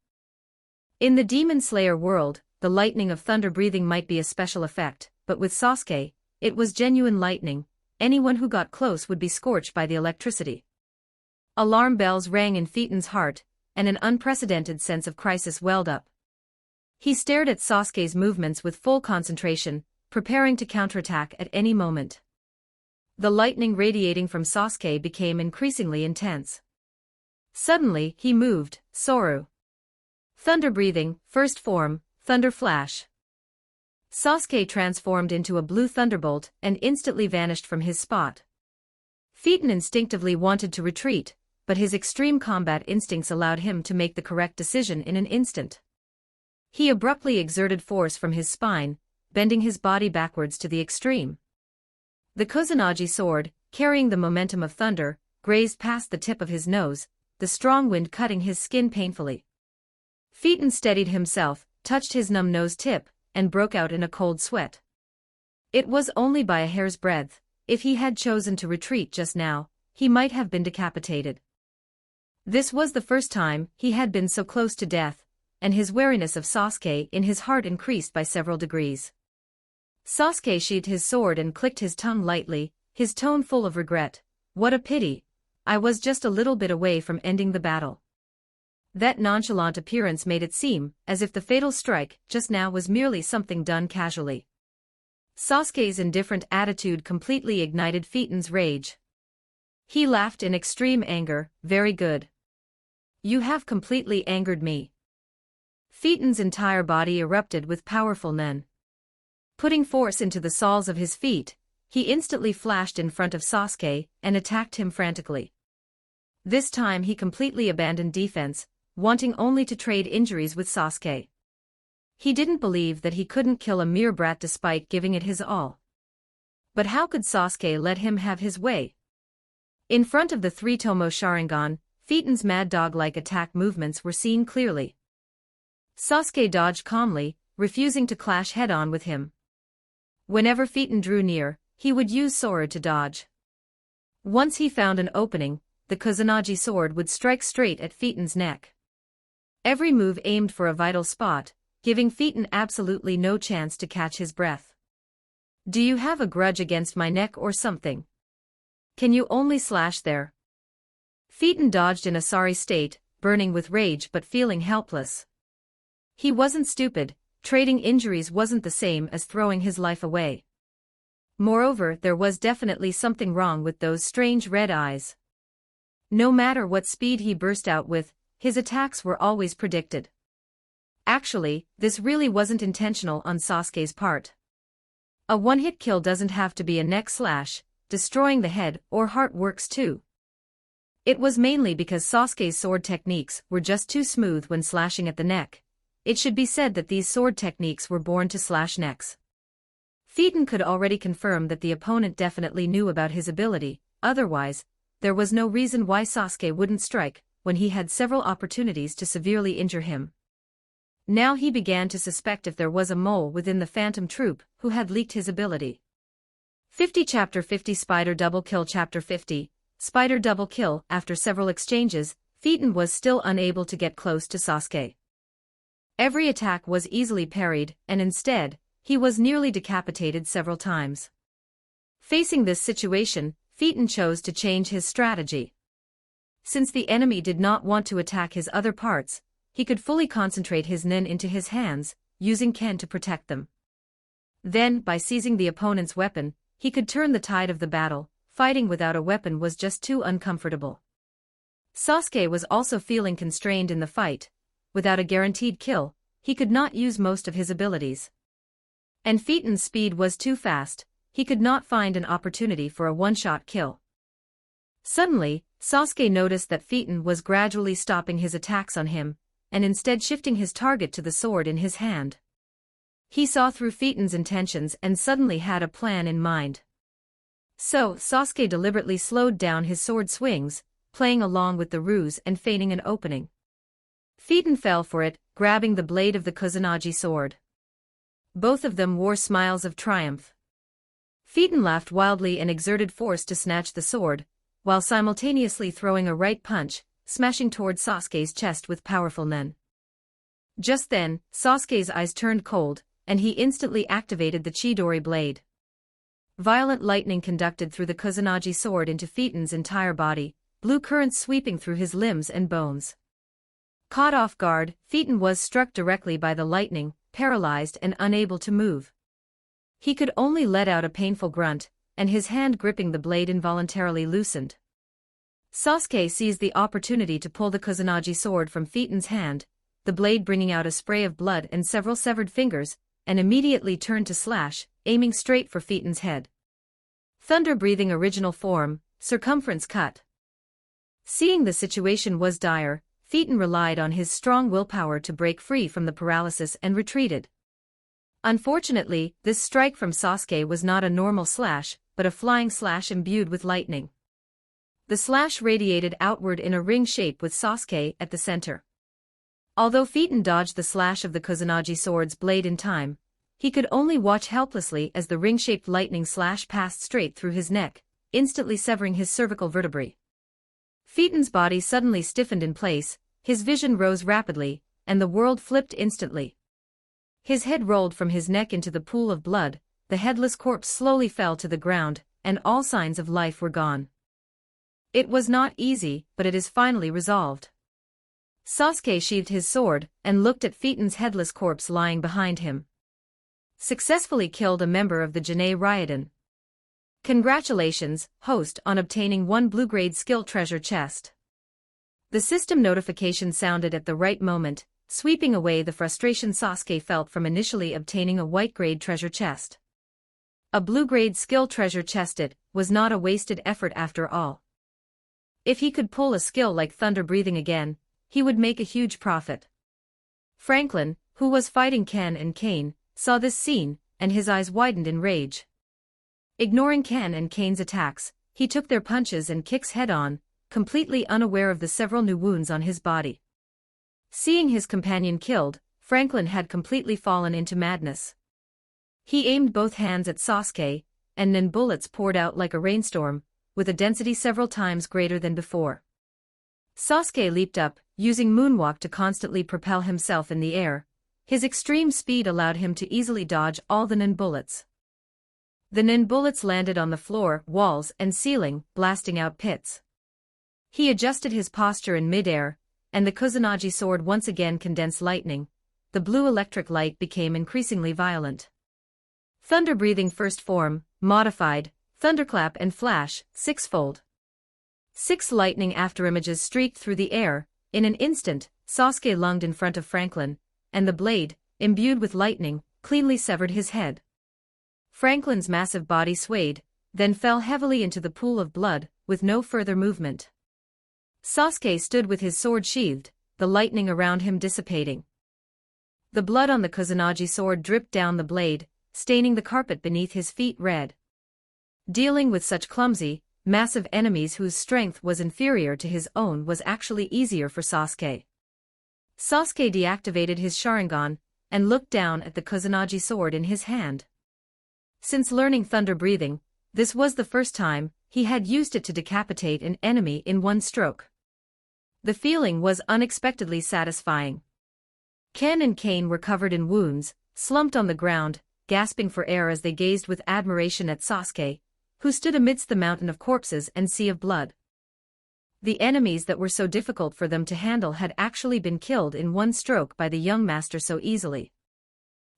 In the Demon Slayer world, the lightning of thunder breathing might be a special effect, but with Sasuke, it was genuine lightning. Anyone who got close would be scorched by the electricity. Alarm bells rang in Phaeton's heart, and an unprecedented sense of crisis welled up. He stared at Sasuke's movements with full concentration, preparing to counterattack at any moment. The lightning radiating from Sasuke became increasingly intense. Suddenly, he moved, Soru. Thunder breathing, first form, thunder flash. Sasuke transformed into a blue thunderbolt and instantly vanished from his spot. Phaeton instinctively wanted to retreat, but his extreme combat instincts allowed him to make the correct decision in an instant. He abruptly exerted force from his spine, bending his body backwards to the extreme. The Kusanagi sword, carrying the momentum of thunder, grazed past the tip of his nose, the strong wind cutting his skin painfully. Phaeton steadied himself, touched his numb nose tip, and broke out in a cold sweat. It was only by a hair's breadth. If he had chosen to retreat just now, he might have been decapitated. This was the first time he had been so close to death, and his wariness of Sasuke in his heart increased by several degrees. Sasuke sheathed his sword and clicked his tongue lightly, his tone full of regret. "What a pity. I was just a little bit away from ending the battle." That nonchalant appearance made it seem as if the fatal strike just now was merely something done casually. Sasuke's indifferent attitude completely ignited Phaeton's rage. He laughed in extreme anger. "Very good. You have completely angered me." Phaeton's entire body erupted with powerful nen. Putting force into the soles of his feet, he instantly flashed in front of Sasuke and attacked him frantically. This time he completely abandoned defense, wanting only to trade injuries with Sasuke. He didn't believe that he couldn't kill a mere brat despite giving it his all. But how could Sasuke let him have his way? In front of the three-tomo Sharingan, Phaeton's mad dog-like attack movements were seen clearly. Sasuke dodged calmly, refusing to clash head-on with him. Whenever Phaeton drew near, he would use sword to dodge. Once he found an opening, the Kusanagi sword would strike straight at Phaeton's neck. Every move aimed for a vital spot, giving Phaeton absolutely no chance to catch his breath. "Do you have a grudge against my neck or something? Can you only slash there?" Phaeton dodged in a sorry state, burning with rage but feeling helpless. He wasn't stupid. Trading injuries wasn't the same as throwing his life away. Moreover, there was definitely something wrong with those strange red eyes. No matter what speed he burst out with, his attacks were always predicted. Actually, this really wasn't intentional on Sasuke's part. A one-hit kill doesn't have to be a neck slash, destroying the head or heart works too. It was mainly because Sasuke's sword techniques were just too smooth when slashing at the neck. It should be said that these sword techniques were born to slash necks. Phaeton could already confirm that the opponent definitely knew about his ability, otherwise, there was no reason why Sasuke wouldn't strike when he had several opportunities to severely injure him. Now he began to suspect if there was a mole within the Phantom Troop who had leaked his ability. 50 Chapter 50 Spider Double Kill Chapter 50 Spider Double Kill. After several exchanges, Phaeton was still unable to get close to Sasuke. Every attack was easily parried, and instead, he was nearly decapitated several times. Facing this situation, Phaeton chose to change his strategy. Since the enemy did not want to attack his other parts, he could fully concentrate his nin into his hands, using Ken to protect them. Then, by seizing the opponent's weapon, he could turn the tide of the battle. Fighting without a weapon was just too uncomfortable. Sasuke was also feeling constrained in the fight. Without a guaranteed kill, he could not use most of his abilities. And Phaeton's speed was too fast, he could not find an opportunity for a one-shot kill. Suddenly, Sasuke noticed that Phaeton was gradually stopping his attacks on him, and instead shifting his target to the sword in his hand. He saw through Phaeton's intentions and suddenly had a plan in mind. So, Sasuke deliberately slowed down his sword swings, playing along with the ruse and feigning an opening. Phaeton fell for it, grabbing the blade of the Kusanagi sword. Both of them wore smiles of triumph. Phaeton laughed wildly and exerted force to snatch the sword, while simultaneously throwing a right punch, smashing toward Sasuke's chest with powerful nen. Just then, Sasuke's eyes turned cold, and he instantly activated the Chidori blade. Violent lightning conducted through the Kusanagi sword into Phaeton's entire body, blue currents sweeping through his limbs and bones. Caught off guard, Phaeton was struck directly by the lightning, paralyzed and unable to move. He could only let out a painful grunt, and his hand gripping the blade involuntarily loosened. Sasuke seized the opportunity to pull the Kusanagi sword from Phaeton's hand, the blade bringing out a spray of blood and several severed fingers, and immediately turned to slash, aiming straight for Phaeton's head. Thunder breathing original form, circumference cut. Seeing the situation was dire, Phaeton relied on his strong willpower to break free from the paralysis and retreated. Unfortunately, this strike from Sasuke was not a normal slash, but a flying slash imbued with lightning. The slash radiated outward in a ring shape with Sasuke at the center. Although Phaeton dodged the slash of the Kusanagi sword's blade in time, he could only watch helplessly as the ring-shaped lightning slash passed straight through his neck, instantly severing his cervical vertebrae. Phaeton's body suddenly stiffened in place, his vision rose rapidly, and the world flipped instantly. His head rolled from his neck into the pool of blood, the headless corpse slowly fell to the ground, and all signs of life were gone. It was not easy, but it is finally resolved. Sasuke sheathed his sword, and looked at Phaeton's headless corpse lying behind him. Successfully killed a member of the Jinei Ryodan. Congratulations, host, on obtaining 1 blue-grade skill treasure chest. The system notification sounded at the right moment, sweeping away the frustration Sasuke felt from initially obtaining a white-grade treasure chest. A blue-grade skill treasure chest. It was not a wasted effort after all. If he could pull a skill like thunder breathing again, he would make a huge profit. Franklin, who was fighting Ken and Kane, saw this scene, and his eyes widened in rage. Ignoring Ken and Kane's attacks, he took their punches and kicks head-on, completely unaware of the several new wounds on his body. Seeing his companion killed, Franklin had completely fallen into madness. He aimed both hands at Sasuke, and then bullets poured out like a rainstorm, with a density several times greater than before. Sasuke leaped up, using moonwalk to constantly propel himself in the air. His extreme speed allowed him to easily dodge all the nin bullets. The nin bullets landed on the floor, walls, and ceiling, blasting out pits. He adjusted his posture in midair, and the Kusanagi sword once again condensed lightning. The blue electric light became increasingly violent. Thunder breathing first form, modified, thunderclap and flash, 6-fold. 6 lightning afterimages streaked through the air. In an instant, Sasuke lunged in front of Franklin, and the blade, imbued with lightning, cleanly severed his head. Franklin's massive body swayed, then fell heavily into the pool of blood, with no further movement. Sasuke stood with his sword sheathed, the lightning around him dissipating. The blood on the Kusanagi sword dripped down the blade, staining the carpet beneath his feet red. Dealing with such clumsy, massive enemies whose strength was inferior to his own was actually easier for Sasuke. Sasuke deactivated his Sharingan, and looked down at the Kusanagi sword in his hand. Since learning thunder breathing, This was the first time he had used it to decapitate an enemy in one stroke. The feeling was unexpectedly satisfying. Ken and Kane were covered in wounds, slumped on the ground, gasping for air as they gazed with admiration at Sasuke, who stood amidst the mountain of corpses and sea of blood. The enemies that were so difficult for them to handle had actually been killed in one stroke by the young master so easily.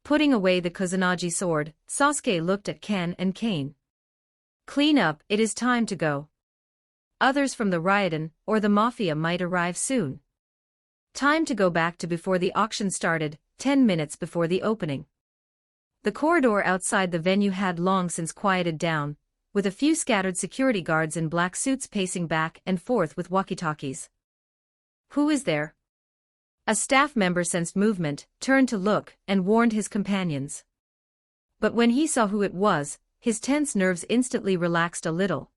Putting away the Kusanagi sword, Sasuke looked at Ken and Kane. "Clean up, it is time to go. Others from the Ryodan or the Mafia might arrive soon. Time to go back to before the auction started, 10 minutes before the opening." The corridor outside the venue had long since quieted down, with a few scattered security guards in black suits pacing back and forth with walkie-talkies. "Who is there?" A staff member sensed movement, turned to look, and warned his companions. But when he saw who it was, his tense nerves instantly relaxed a little.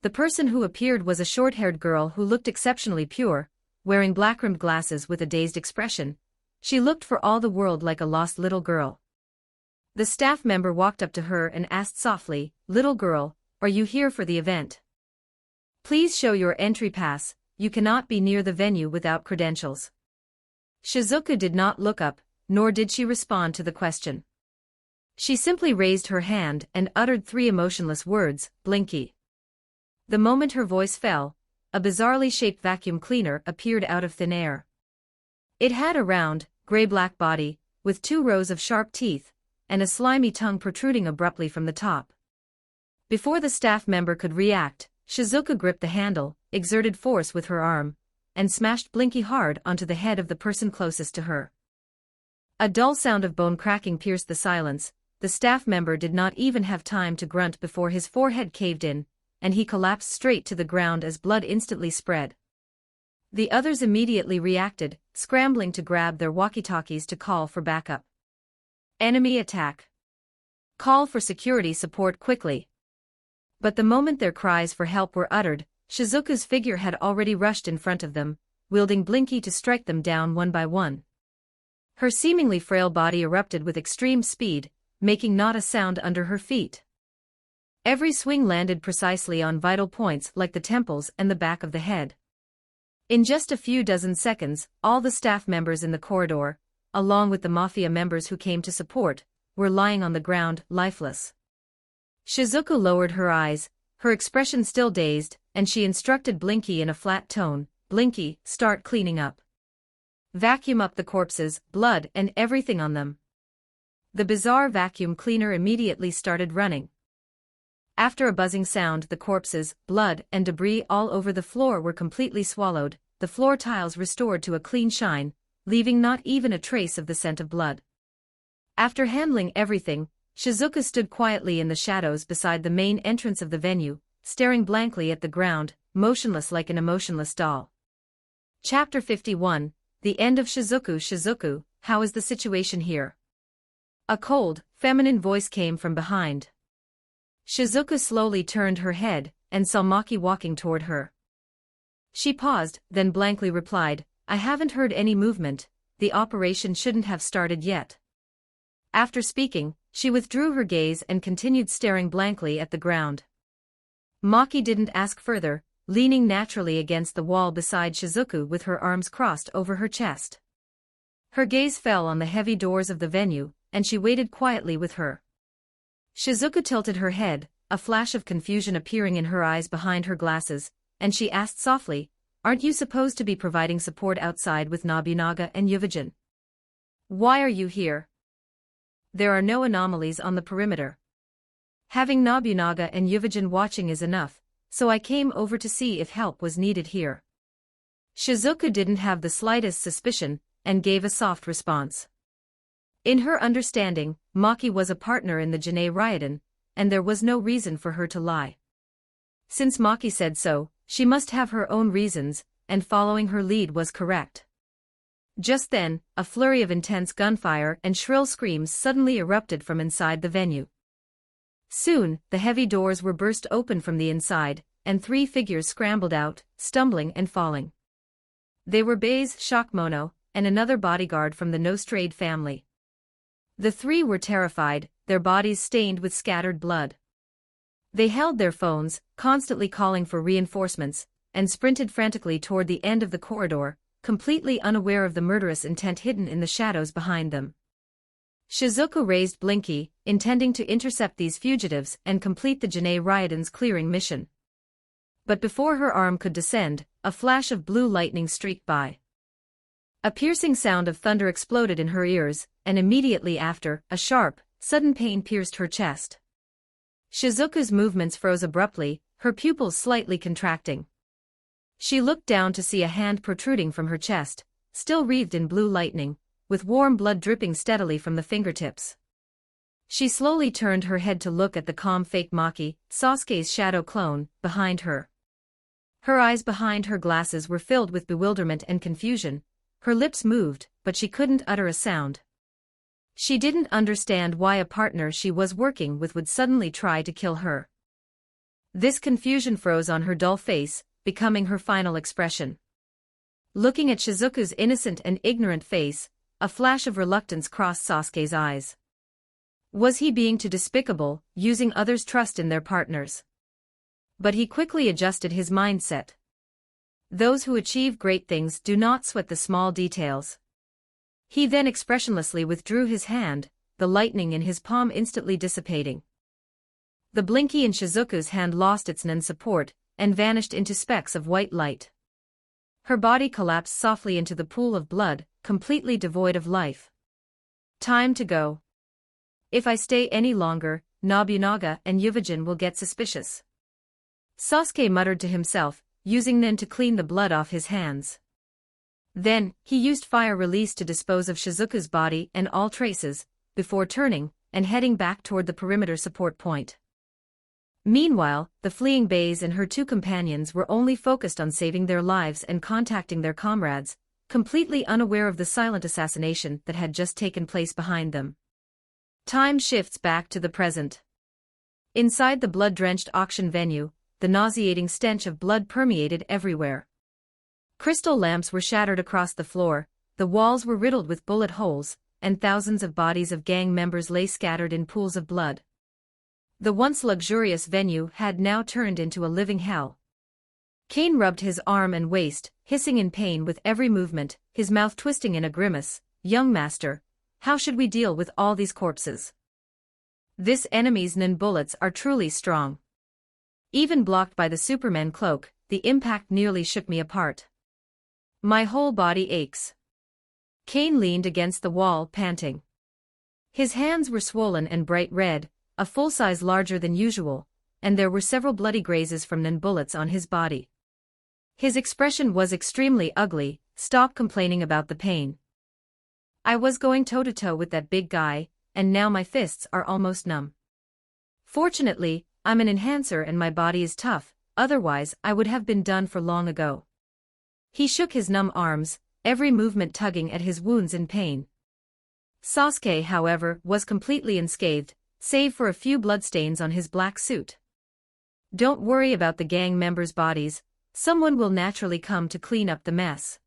The person who appeared was a short-haired girl who looked exceptionally pure, wearing black-rimmed glasses with a dazed expression. She looked for all the world like a lost little girl. The staff member walked up to her and asked softly, "Little girl, are you here for the event? Please show your entry pass, you cannot be near the venue without credentials." Shizuku did not look up, nor did she respond to the question. She simply raised her hand and uttered 3 emotionless words, "Blinky." The moment her voice fell, a bizarrely shaped vacuum cleaner appeared out of thin air. It had a round, gray-black body, with 2 rows of sharp teeth, and a slimy tongue protruding abruptly from the top. Before the staff member could react, Shizuka gripped the handle, exerted force with her arm, and smashed Blinky hard onto the head of the person closest to her. A dull sound of bone cracking pierced the silence. The staff member did not even have time to grunt before his forehead caved in, and he collapsed straight to the ground as blood instantly spread. The others immediately reacted, scrambling to grab their walkie-talkies to call for backup. "Enemy attack. Call for security support quickly." But the moment their cries for help were uttered, Shizuku's figure had already rushed in front of them, wielding Blinky to strike them down one by one. Her seemingly frail body erupted with extreme speed, making not a sound under her feet. Every swing landed precisely on vital points like the temples and the back of the head. In just a few dozen seconds, all the staff members in the corridor, along with the Mafia members who came to support, were lying on the ground, lifeless. Shizuku lowered her eyes, her expression still dazed, and she instructed Blinky in a flat tone, "Blinky, start cleaning up. Vacuum up the corpses, blood, and everything on them." The bizarre vacuum cleaner immediately started running. After a buzzing sound, the corpses, blood, and debris all over the floor were completely swallowed, the floor tiles restored to a clean shine, leaving not even a trace of the scent of blood. After handling everything, Shizuka stood quietly in the shadows beside the main entrance of the venue, staring blankly at the ground, motionless like an emotionless doll. Chapter 51, The End of Shizuku. "Shizuku, how is the situation here?" A cold, feminine voice came from behind. Shizuku slowly turned her head, and saw Maki walking toward her. She paused, then blankly replied, "I haven't heard any movement, the operation shouldn't have started yet." After speaking, she withdrew her gaze and continued staring blankly at the ground. Maki didn't ask further, leaning naturally against the wall beside Shizuku with her arms crossed over her chest. Her gaze fell on the heavy doors of the venue, and she waited quietly with her. Shizuku tilted her head, a flash of confusion appearing in her eyes behind her glasses, and she asked softly, "Aren't you supposed to be providing support outside with Nobunaga and Yuvijin? Why are you here? There are no anomalies on the perimeter. Having Nobunaga and Yuvijin watching is enough, so I came over to see if help was needed here." Shizuku didn't have the slightest suspicion, and gave a soft response. In her understanding, Maki was a partner in the Jinei Ryodan, and there was no reason for her to lie. Since Maki said so, she must have her own reasons, and following her lead was correct. Just then, a flurry of intense gunfire and shrill screams suddenly erupted from inside the venue. Soon, the heavy doors were burst open from the inside, and 3 figures scrambled out, stumbling and falling. They were Baze Shockmono, and another bodyguard from the Nostrade family. The 3 were terrified, their bodies stained with scattered blood. They held their phones, constantly calling for reinforcements, and sprinted frantically toward the end of the corridor, completely unaware of the murderous intent hidden in the shadows behind them. Shizuku raised Blinky, intending to intercept these fugitives and complete the Janae Ryodan's clearing mission. But before her arm could descend, a flash of blue lightning streaked by. A piercing sound of thunder exploded in her ears, and immediately after, a sharp, sudden pain pierced her chest. Shizuku's movements froze abruptly, her pupils slightly contracting. She looked down to see a hand protruding from her chest, still wreathed in blue lightning, with warm blood dripping steadily from the fingertips. She slowly turned her head to look at the calm fake Maki, Sasuke's shadow clone, behind her. Her eyes behind her glasses were filled with bewilderment and confusion, her lips moved, but she couldn't utter a sound. She didn't understand why a partner she was working with would suddenly try to kill her. This confusion froze on her dull face, becoming her final expression. Looking at Shizuku's innocent and ignorant face, a flash of reluctance crossed Sasuke's eyes. Was he being too despicable, using others' trust in their partners? But he quickly adjusted his mindset. Those who achieve great things do not sweat the small details. He then expressionlessly withdrew his hand, the lightning in his palm instantly dissipating. The Blinky in Shizuku's hand lost its non-support, and vanished into specks of white light. Her body collapsed softly into the pool of blood, completely devoid of life. Time to go. If I stay any longer, Nobunaga and Yuvajin will get suspicious. Sasuke muttered to himself, using nen to clean the blood off his hands. Then, he used fire release to dispose of Shizuku's body and all traces, before turning and heading back toward the perimeter support point. Meanwhile, the fleeing Baze and her two companions were only focused on saving their lives and contacting their comrades, completely unaware of the silent assassination that had just taken place behind them. Time shifts back to the present. Inside the blood-drenched auction venue, the nauseating stench of blood permeated everywhere. Crystal lamps were shattered across the floor, the walls were riddled with bullet holes, and thousands of bodies of gang members lay scattered in pools of blood. The once luxurious venue had now turned into a living hell. Kane rubbed his arm and waist, hissing in pain with every movement, his mouth twisting in a grimace. "Young master, how should we deal with all these corpses? This enemy's nin bullets are truly strong. Even blocked by the Superman cloak, the impact nearly shook me apart. My whole body aches." Kane leaned against the wall, panting. His hands were swollen and bright red, a full size larger than usual, and there were several bloody grazes from nin bullets on his body. His expression was extremely ugly. "Stop complaining about the pain. I was going toe-to-toe with that big guy, and now my fists are almost numb. Fortunately, I'm an enhancer and my body is tough, otherwise I would have been done for long ago." He shook his numb arms, every movement tugging at his wounds in pain. Sasuke, however, was completely unscathed, save for a few bloodstains on his black suit. "Don't worry about the gang members' bodies, someone will naturally come to clean up the mess.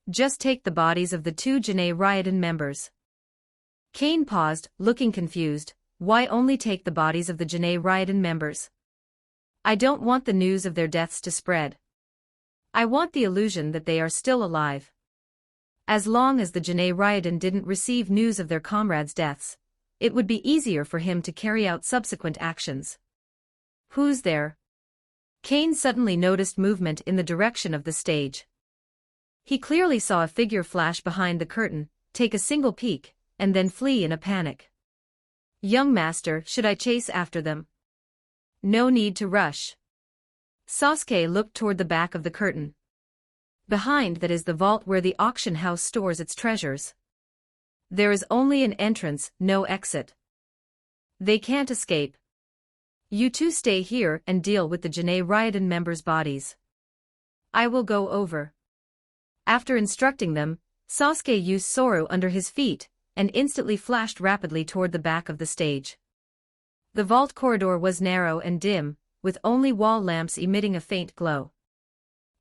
Just take the bodies of the two Janae Ryodan members." Kane paused, looking confused. "Why only take the bodies of the Janae Ryodan members? I don't want the news of their deaths to spread. I want the illusion that they are still alive. As long as the Janae Ryodan didn't receive news of their comrades' deaths, it would be easier for him to carry out subsequent actions." "Who's there?" Kane suddenly noticed movement in the direction of the stage. He clearly saw a figure flash behind the curtain, take a single peek, and then flee in a panic. "Young master, should I chase after them?" "No need to rush." Sasuke looked toward the back of the curtain. Behind that is the vault where the auction house stores its treasures. There is only an entrance, no exit. They can't escape. You two stay here and deal with the Janae Ryodan members' bodies. I will go over. After instructing them, Sasuke used Soru under his feet, and instantly flashed rapidly toward the back of the stage. The vault corridor was narrow and dim, with only wall lamps emitting a faint glow.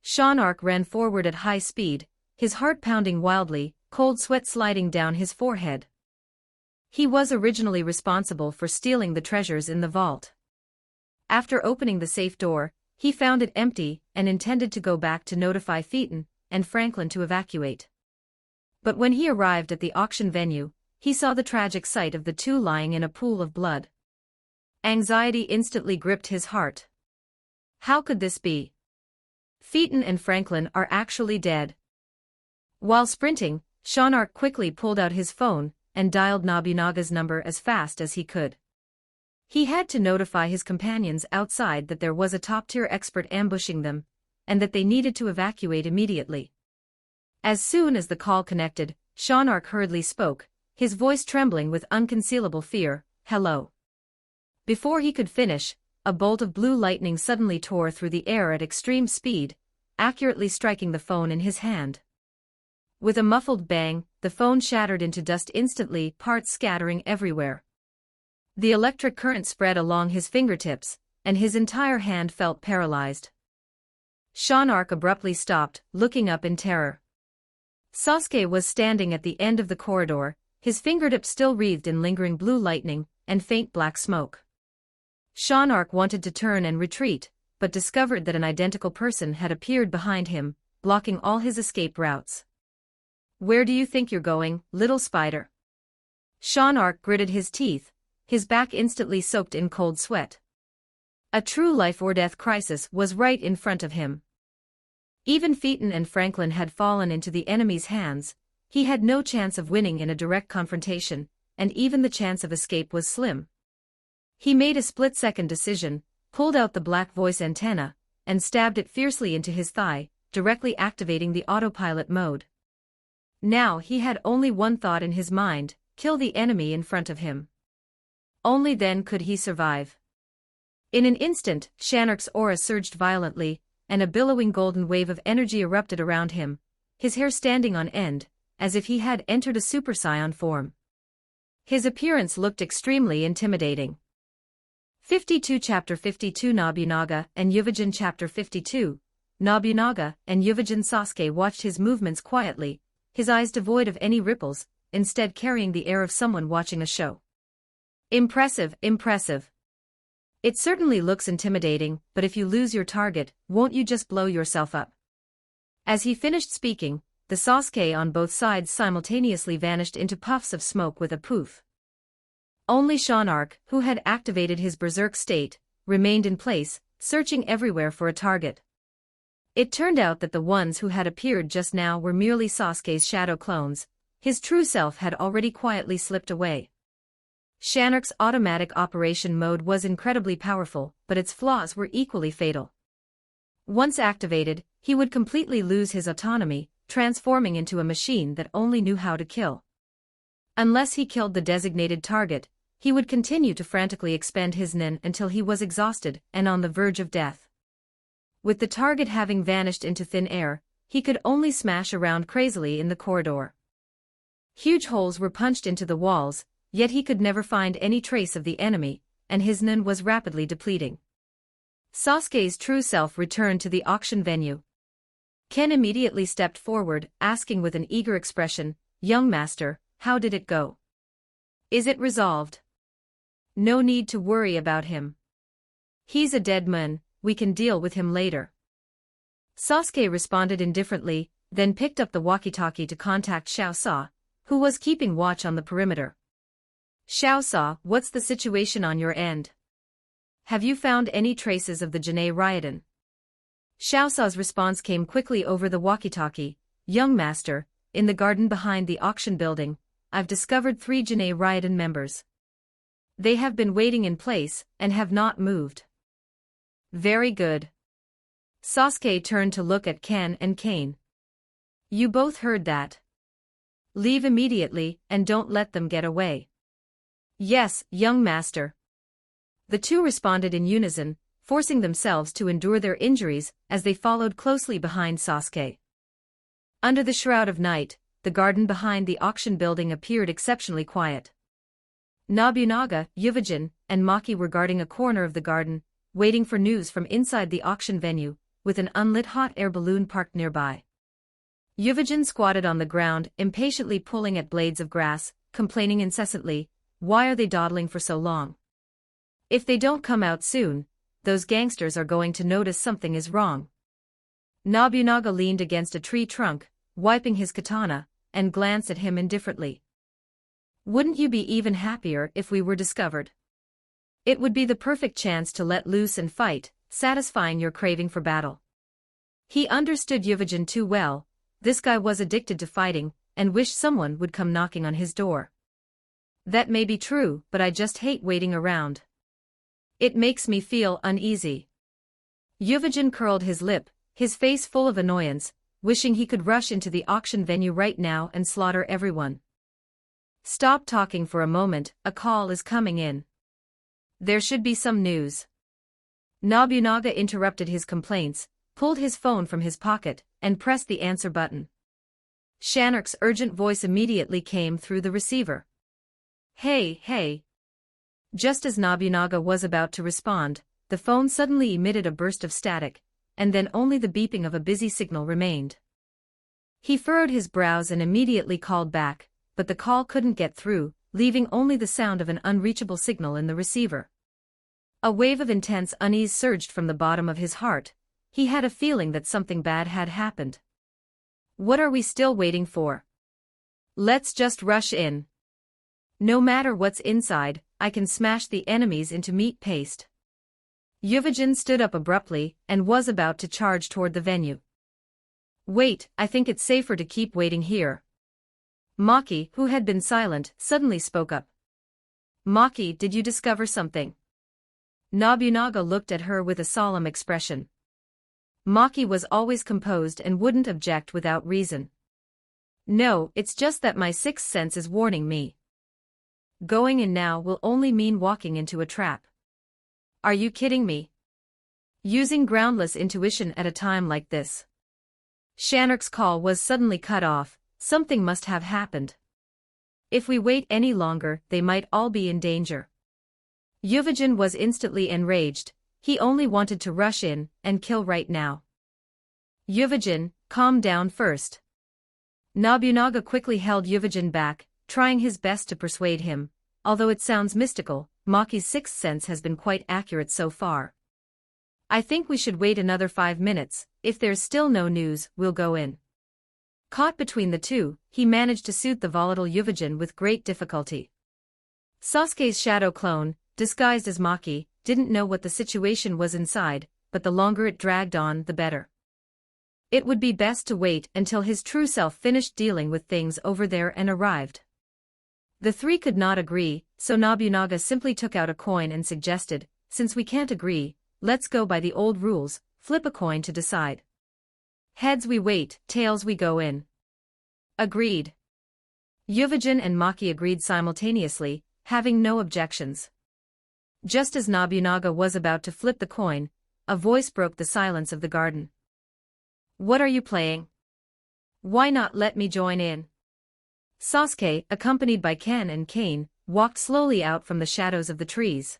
Shonark ran forward at high speed, his heart pounding wildly, cold sweat sliding down his forehead. He was originally responsible for stealing the treasures in the vault. After opening the safe door, he found it empty and intended to go back to notify Phaeton and Franklin to evacuate. But when he arrived at the auction venue, he saw the tragic sight of the two lying in a pool of blood. Anxiety instantly gripped his heart. How could this be? Phaeton and Franklin are actually dead. While sprinting, Shonark quickly pulled out his phone and dialed Nobunaga's number as fast as he could. He had to notify his companions outside that there was a top-tier expert ambushing them, and that they needed to evacuate immediately. As soon as the call connected, Shonark hurriedly spoke, his voice trembling with unconcealable fear. "Hello." Before he could finish, a bolt of blue lightning suddenly tore through the air at extreme speed, accurately striking the phone in his hand. With a muffled bang, the phone shattered into dust instantly, parts scattering everywhere. The electric current spread along his fingertips, and his entire hand felt paralyzed. Shonark abruptly stopped, looking up in terror. Sasuke was standing at the end of the corridor, his fingertips still wreathed in lingering blue lightning and faint black smoke. Shonark wanted to turn and retreat, but discovered that an identical person had appeared behind him, blocking all his escape routes. "Where do you think you're going, little spider?" Shonark gritted his teeth, his back instantly soaked in cold sweat. A true life-or-death crisis was right in front of him. Even Phaeton and Franklin had fallen into the enemy's hands, he had no chance of winning in a direct confrontation, and even the chance of escape was slim. He made a split-second decision, pulled out the black voice antenna, and stabbed it fiercely into his thigh, directly activating the autopilot mode. Now he had only one thought in his mind: kill the enemy in front of him. Only then could he survive. In an instant, Shonark's aura surged violently, and a billowing golden wave of energy erupted around him, his hair standing on end, as if he had entered a Super Saiyan form. His appearance looked extremely intimidating. 52 Chapter 52 Nobunaga and Yuvajin Chapter 52 Nobunaga and Yuvajin. Sasuke watched his movements quietly, his eyes devoid of any ripples, instead carrying the air of someone watching a show. Impressive, impressive. It certainly looks intimidating, but if you lose your target, won't you just blow yourself up? As he finished speaking, the Sasuke on both sides simultaneously vanished into puffs of smoke with a poof. Only Shonark, who had activated his berserk state, remained in place, searching everywhere for a target. It turned out that the ones who had appeared just now were merely Sasuke's shadow clones, his true self had already quietly slipped away. Shonark's automatic operation mode was incredibly powerful, but its flaws were equally fatal. Once activated, he would completely lose his autonomy, transforming into a machine that only knew how to kill. Unless he killed the designated target, he would continue to frantically expend his nin until he was exhausted and on the verge of death. With the target having vanished into thin air, he could only smash around crazily in the corridor. Huge holes were punched into the walls, yet he could never find any trace of the enemy, and his nin was rapidly depleting. Sasuke's true self returned to the auction venue. Ken immediately stepped forward, asking with an eager expression, "Young master, how did it go? Is it resolved?" "No need to worry about him. He's a dead man, we can deal with him later." Sasuke responded indifferently, then picked up the walkie-talkie to contact Xiao Sa, who was keeping watch on the perimeter. "Xiao Sa, what's the situation on your end? Have you found any traces of the Jinei Ryodan?" Xiao Sa's response came quickly over the walkie-talkie, "Young master, in the garden behind the auction building, I've discovered 3 Jinei Ryodan members. They have been waiting in place, and have not moved." "Very good." Sasuke turned to look at Ken and Kane. "You both heard that. Leave immediately, and don't let them get away." "Yes, young master." The two responded in unison, forcing themselves to endure their injuries as they followed closely behind Sasuke. Under the shroud of night, the garden behind the auction building appeared exceptionally quiet. Nobunaga, Yuvajin, and Maki were guarding a corner of the garden, waiting for news from inside the auction venue, with an unlit hot air balloon parked nearby. Yuvajin squatted on the ground, impatiently pulling at blades of grass, complaining incessantly, "Why are they dawdling for so long? If they don't come out soon, those gangsters are going to notice something is wrong. Nobunaga leaned against a tree trunk, wiping his katana, and glanced at him indifferently. Wouldn't you be even happier if we were discovered? It would be the perfect chance to let loose and fight, satisfying your craving for battle. He understood Yuvajin too well. This guy was addicted to fighting, and wished someone would come knocking on his door. That may be true, but I just hate waiting around. It makes me feel uneasy. Yuvajin curled his lip, his face full of annoyance, wishing he could rush into the auction venue right now and slaughter everyone. Stop talking for a moment, a call is coming in. There should be some news. Nobunaga interrupted his complaints, pulled his phone from his pocket, and pressed the answer button. Shanark's urgent voice immediately came through the receiver. Hey, hey. Just as Nobunaga was about to respond, the phone suddenly emitted a burst of static, and then only the beeping of a busy signal remained. He furrowed his brows and immediately called back, but the call couldn't get through, leaving only the sound of an unreachable signal in the receiver. A wave of intense unease surged from the bottom of his heart. He had a feeling that something bad had happened. What are we still waiting for? Let's just rush in. No matter what's inside, I can smash the enemies into meat paste. Yuvajin stood up abruptly and was about to charge toward the venue. Wait, I think it's safer to keep waiting here. Maki, who had been silent, suddenly spoke up. Maki, did you discover something? Nobunaga looked at her with a solemn expression. Maki was always composed and wouldn't object without reason. No, it's just that my sixth sense is warning me. Going in now will only mean walking into a trap. Are you kidding me? Using groundless intuition at a time like this. Shanark's call was suddenly cut off. Something must have happened. If we wait any longer, they might all be in danger. Yuvajin was instantly enraged. He only wanted to rush in and kill right now. Yuvajin, calm down first. Nobunaga quickly held Yuvajin back, trying his best to persuade him. Although it sounds mystical, Maki's sixth sense has been quite accurate so far. I think we should wait another 5 minutes. If there's still no news, we'll go in. Caught between the two, he managed to soothe the volatile Yuvajin with great difficulty. Sasuke's shadow clone, disguised as Maki, didn't know what the situation was inside, but the longer it dragged on, the better. It would be best to wait until his true self finished dealing with things over there and arrived. The three could not agree, so Nobunaga simply took out a coin and suggested, since we can't agree, let's go by the old rules, flip a coin to decide. Heads we wait, tails we go in. Agreed. Yuvajin and Maki agreed simultaneously, having no objections. Just as Nobunaga was about to flip the coin, a voice broke the silence of the garden. What are you playing? Why not let me join in? Sasuke, accompanied by Ken and Kane, walked slowly out from the shadows of the trees.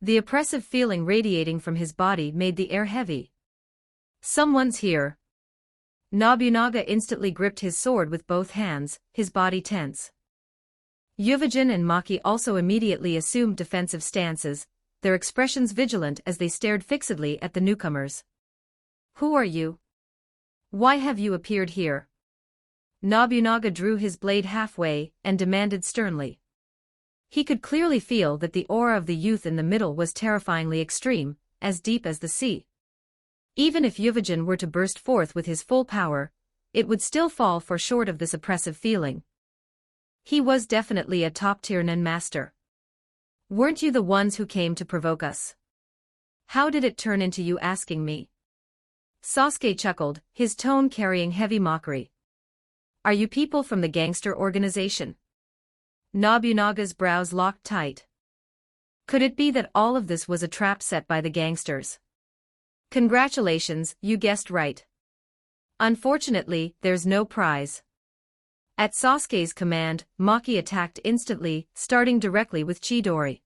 The oppressive feeling radiating from his body made the air heavy. Someone's here. Nobunaga instantly gripped his sword with both hands, his body tense. Yuvajin and Maki also immediately assumed defensive stances, their expressions vigilant as they stared fixedly at the newcomers. Who are you? Why have you appeared here? Nobunaga drew his blade halfway and demanded sternly. He could clearly feel that the aura of the youth in the middle was terrifyingly extreme, as deep as the sea. Even if Yuvajin were to burst forth with his full power, it would still fall far short of this oppressive feeling. He was definitely a top-tier nin master. Weren't you the ones who came to provoke us? How did it turn into you asking me? Sasuke chuckled, his tone carrying heavy mockery. Are you people from the gangster organization? Nobunaga's brows locked tight. Could it be that all of this was a trap set by the gangsters? Congratulations, you guessed right. Unfortunately, there's no prize. At Sasuke's command, Maki attacked instantly, starting directly with Chidori.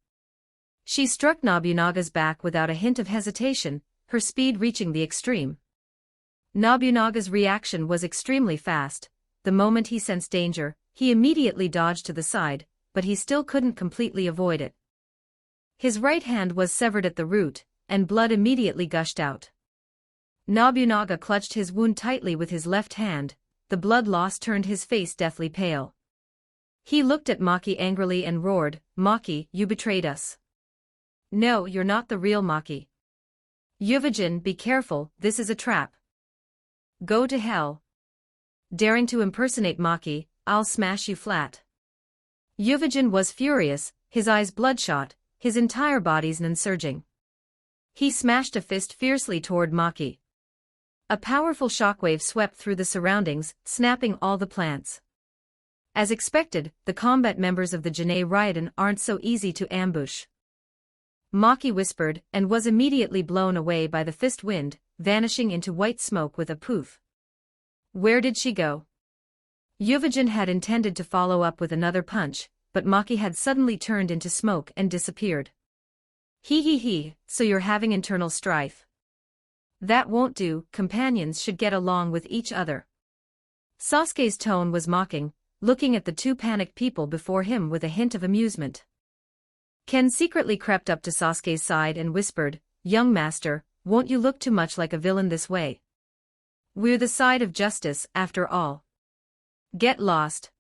She struck Nobunaga's back without a hint of hesitation, her speed reaching the extreme. Nobunaga's reaction was extremely fast. The moment he sensed danger, he immediately dodged to the side, but he still couldn't completely avoid it. His right hand was severed at the root, and blood immediately gushed out. Nobunaga clutched his wound tightly with his left hand, the blood loss turned his face deathly pale. He looked at Maki angrily and roared, "Maki, you betrayed us. No, you're not the real Maki. Yuvajin, be careful, this is a trap. Go to hell. Daring to impersonate Maki, I'll smash you flat." Yuvajin was furious, his eyes bloodshot, his entire body's surging. He smashed a fist fiercely toward Maki. A powerful shockwave swept through the surroundings, snapping all the plants. As expected, the combat members of the Jinei Ryodan aren't so easy to ambush. Maki whispered, and was immediately blown away by the fist wind, vanishing into white smoke with a poof. Where did she go? Yuvajin had intended to follow up with another punch, but Maki had suddenly turned into smoke and disappeared. He, so you're having internal strife. That won't do, companions should get along with each other. Sasuke's tone was mocking, looking at the two panicked people before him with a hint of amusement. Ken secretly crept up to Sasuke's side and whispered, "Young master, won't you look too much like a villain this way? We're the side of justice, after all. Get lost."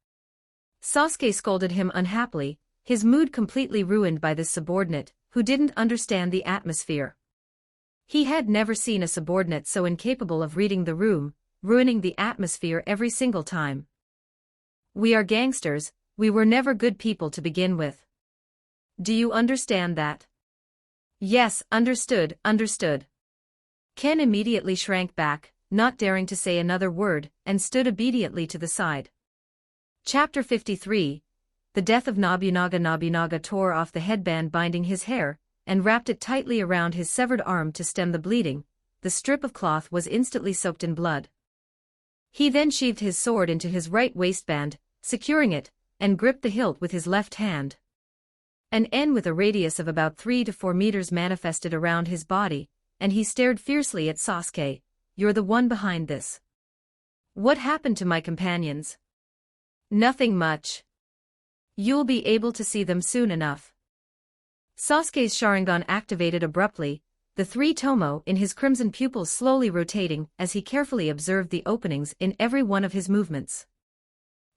Sasuke scolded him unhappily, his mood completely ruined by this subordinate, who didn't understand the atmosphere. He had never seen a subordinate so incapable of reading the room, ruining the atmosphere every single time. "We are gangsters, we were never good people to begin with. Do you understand that?" "Yes, understood." Ken immediately shrank back, not daring to say another word, and stood obediently to the side. Chapter 53. The Death of Nobunaga. Nobunaga tore off the headband binding his hair, and wrapped it tightly around his severed arm to stem the bleeding. The strip of cloth was instantly soaked in blood. He then sheathed his sword into his right waistband, securing it, and gripped the hilt with his left hand. An N with a radius of about 3 to 4 meters manifested around his body, and he stared fiercely at Sasuke. "You're the one behind this. What happened to my companions?" "Nothing much. You'll be able to see them soon enough." Sasuke's Sharingan activated abruptly, the three tomo in his crimson pupils slowly rotating as he carefully observed the openings in every one of his movements.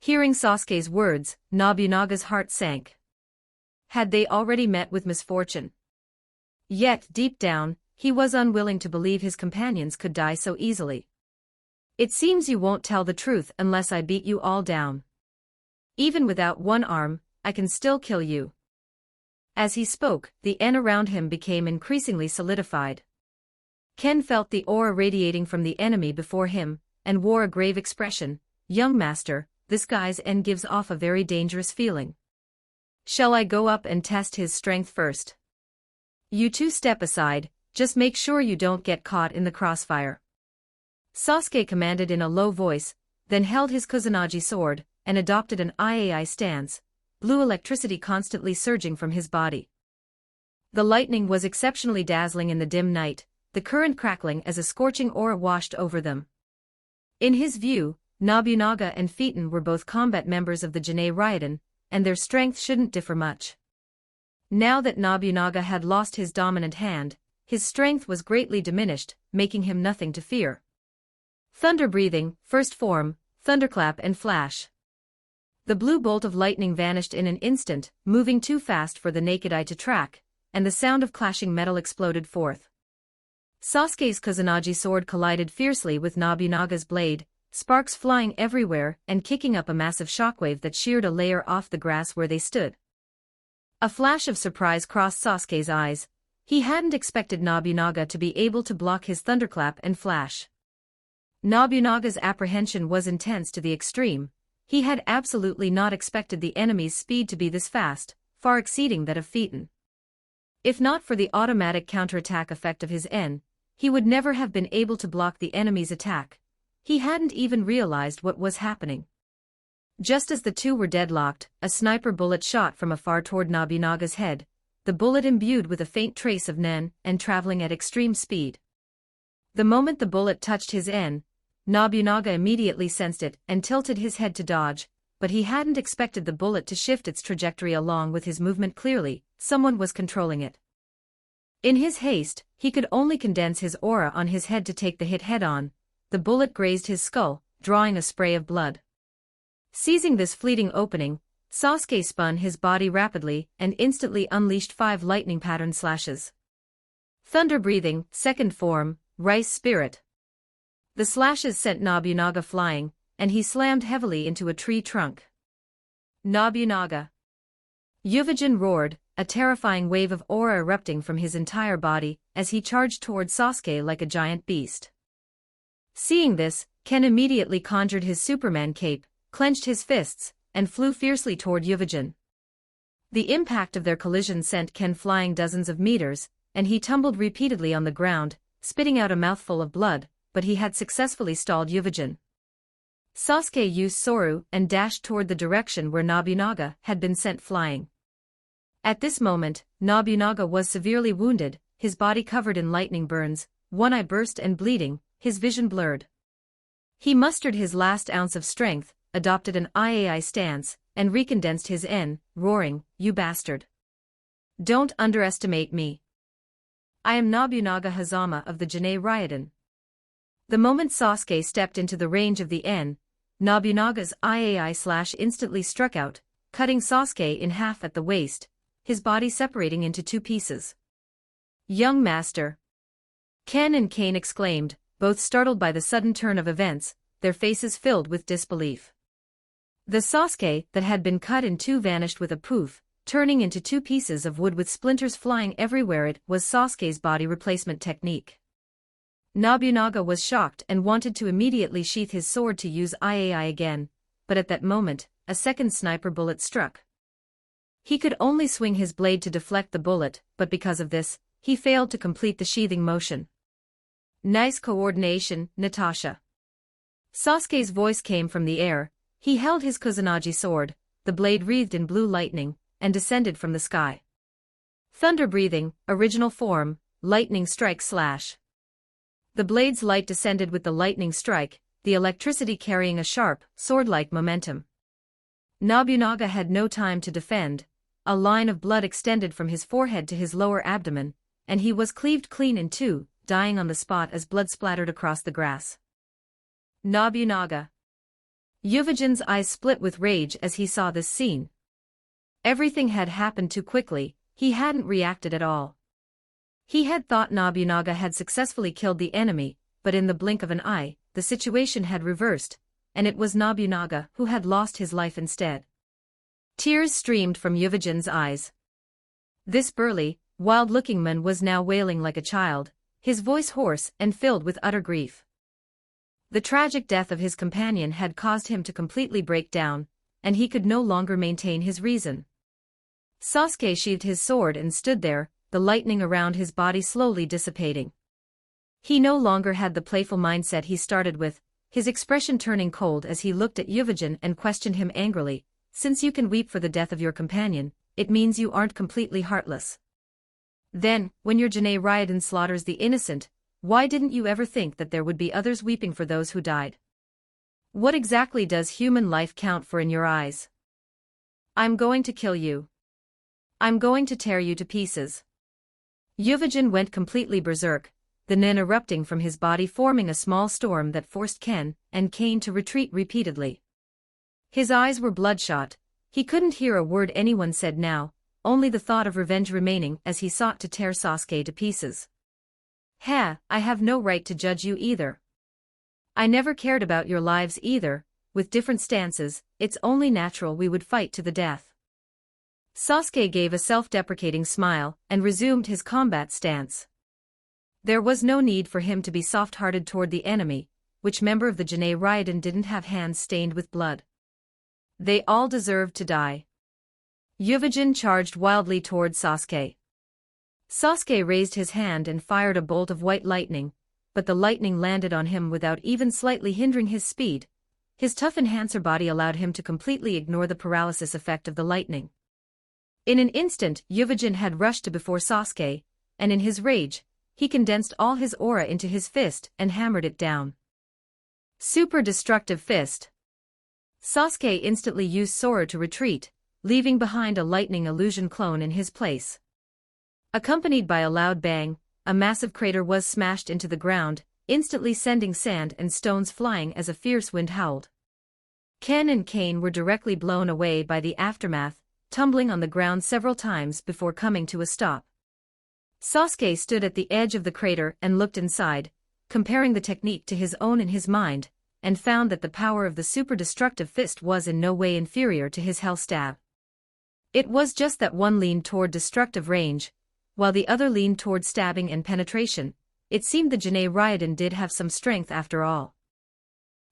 Hearing Sasuke's words, Nobunaga's heart sank. Had they already met with misfortune? Yet, deep down, he was unwilling to believe his companions could die so easily. "It seems you won't tell the truth unless I beat you all down. Even without one arm, I can still kill you." As he spoke, the N around him became increasingly solidified. Ken felt the aura radiating from the enemy before him, and wore a grave expression. "Young master, this guy's N gives off a very dangerous feeling. Shall I go up and test his strength first?" "You two step aside, just make sure you don't get caught in the crossfire," Sasuke commanded in a low voice, then held his Kusanagi sword, and adopted an IAI stance, blue electricity constantly surging from his body. The lightning was exceptionally dazzling in the dim night, the current crackling as a scorching aura washed over them. In his view, Nobunaga and Phaeton were both combat members of the Jinei Ryodan, and their strength shouldn't differ much. Now that Nobunaga had lost his dominant hand, his strength was greatly diminished, making him nothing to fear. Thunder breathing, first form, thunderclap and flash. The blue bolt of lightning vanished in an instant, moving too fast for the naked eye to track, and the sound of clashing metal exploded forth. Sasuke's Kusanagi sword collided fiercely with Nobunaga's blade, sparks flying everywhere and kicking up a massive shockwave that sheared a layer off the grass where they stood. A flash of surprise crossed Sasuke's eyes. He hadn't expected Nobunaga to be able to block his thunderclap and flash. Nobunaga's apprehension was intense to the extreme. He had absolutely not expected the enemy's speed to be this fast, far exceeding that of Phaeton. If not for the automatic counterattack effect of his N, he would never have been able to block the enemy's attack. He hadn't even realized what was happening. Just as the two were deadlocked, a sniper bullet shot from afar toward Nobunaga's head, the bullet imbued with a faint trace of Nen and traveling at extreme speed. The moment the bullet touched his N, Nobunaga immediately sensed it and tilted his head to dodge, but he hadn't expected the bullet to shift its trajectory along with his movement. Clearly, someone was controlling it. In his haste, he could only condense his aura on his head to take the hit head-on. The bullet grazed his skull, drawing a spray of blood. Seizing this fleeting opening, Sasuke spun his body rapidly and instantly unleashed 5 lightning-pattern slashes. Thunder-breathing, second form, Rice Spirit. The slashes sent Nobunaga flying, and he slammed heavily into a tree trunk. Nobunaga. Yuvajin roared, a terrifying wave of aura erupting from his entire body as he charged toward Sasuke like a giant beast. Seeing this, Ken immediately conjured his Superman cape, clenched his fists, and flew fiercely toward Yuvajin. The impact of their collision sent Ken flying dozens of meters, and he tumbled repeatedly on the ground, spitting out a mouthful of blood, but he had successfully stalled Yuvajin. Sasuke used Soru and dashed toward the direction where Nobunaga had been sent flying. At this moment, Nobunaga was severely wounded, his body covered in lightning burns, one eye burst and bleeding, his vision blurred. He mustered his last ounce of strength, adopted an IAI stance, and recondensed his N, roaring, "You bastard! Don't underestimate me. I am Nobunaga Hazama of the Jinei Ryodan." The moment Sasuke stepped into the range of the N, Nobunaga's IAI slash instantly struck out, cutting Sasuke in half at the waist, his body separating into 2 pieces. "Young master!" Ken and Kane exclaimed, both startled by the sudden turn of events, their faces filled with disbelief. The Sasuke that had been cut in 2 vanished with a poof, turning into 2 pieces of wood with splinters flying everywhere. It was Sasuke's body replacement technique. Nobunaga was shocked and wanted to immediately sheath his sword to use IAI again, but at that moment, a second sniper bullet struck. He could only swing his blade to deflect the bullet, but because of this, he failed to complete the sheathing motion. "Nice coordination, Natasha." Sasuke's voice came from the air. He held his Kusanagi sword, the blade wreathed in blue lightning, and descended from the sky. Thunder-breathing, original form, lightning strike slash. The blade's light descended with the lightning strike, the electricity carrying a sharp, sword-like momentum. Nobunaga had no time to defend. A line of blood extended from his forehead to his lower abdomen, and he was cleaved clean in 2, dying on the spot as blood splattered across the grass. Nobunaga. Yuvajin's eyes split with rage as he saw this scene. Everything had happened too quickly, he hadn't reacted at all. He had thought Nobunaga had successfully killed the enemy, but in the blink of an eye, the situation had reversed, and it was Nobunaga who had lost his life instead. Tears streamed from Yuvajin's eyes. This burly, wild-looking man was now wailing like a child, his voice hoarse and filled with utter grief. The tragic death of his companion had caused him to completely break down, and he could no longer maintain his reason. Sasuke sheathed his sword and stood there, the lightning around his body slowly dissipating. He no longer had the playful mindset he started with, his expression turning cold as he looked at Yuvajin and questioned him angrily, "Since you can weep for the death of your companion, it means you aren't completely heartless. Then, when your Jinei Ryodan slaughters the innocent, why didn't you ever think that there would be others weeping for those who died? What exactly does human life count for in your eyes? I'm going to kill you. I'm going to tear you to pieces." Yuvajin went completely berserk, the nin erupting from his body forming a small storm that forced Ken and Kane to retreat repeatedly. His eyes were bloodshot, he couldn't hear a word anyone said now, only the thought of revenge remaining as he sought to tear Sasuke to pieces. "I have no right to judge you either. I never cared about your lives either, with different stances, it's only natural we would fight to the death." Sasuke gave a self-deprecating smile and resumed his combat stance. There was no need for him to be soft-hearted toward the enemy, which member of the Jinei Ryodan didn't have hands stained with blood. They all deserved to die. Yuvajin charged wildly toward Sasuke. Sasuke raised his hand and fired a bolt of white lightning, but the lightning landed on him without even slightly hindering his speed. His tough enhancer body allowed him to completely ignore the paralysis effect of the lightning. In an instant, Yuvajin had rushed to before Sasuke, and in his rage, he condensed all his aura into his fist and hammered it down. Super destructive fist. Sasuke instantly used Sora to retreat, leaving behind a lightning illusion clone in his place. Accompanied by a loud bang, a massive crater was smashed into the ground, instantly sending sand and stones flying as a fierce wind howled. Ken and Kane were directly blown away by the aftermath, tumbling on the ground several times before coming to a stop. Sasuke stood at the edge of the crater and looked inside, comparing the technique to his own in his mind, and found that the power of the super-destructive fist was in no way inferior to his hell stab. It was just that one leaned toward destructive range, while the other leaned toward stabbing and penetration. It seemed the Jinei Raiden did have some strength after all.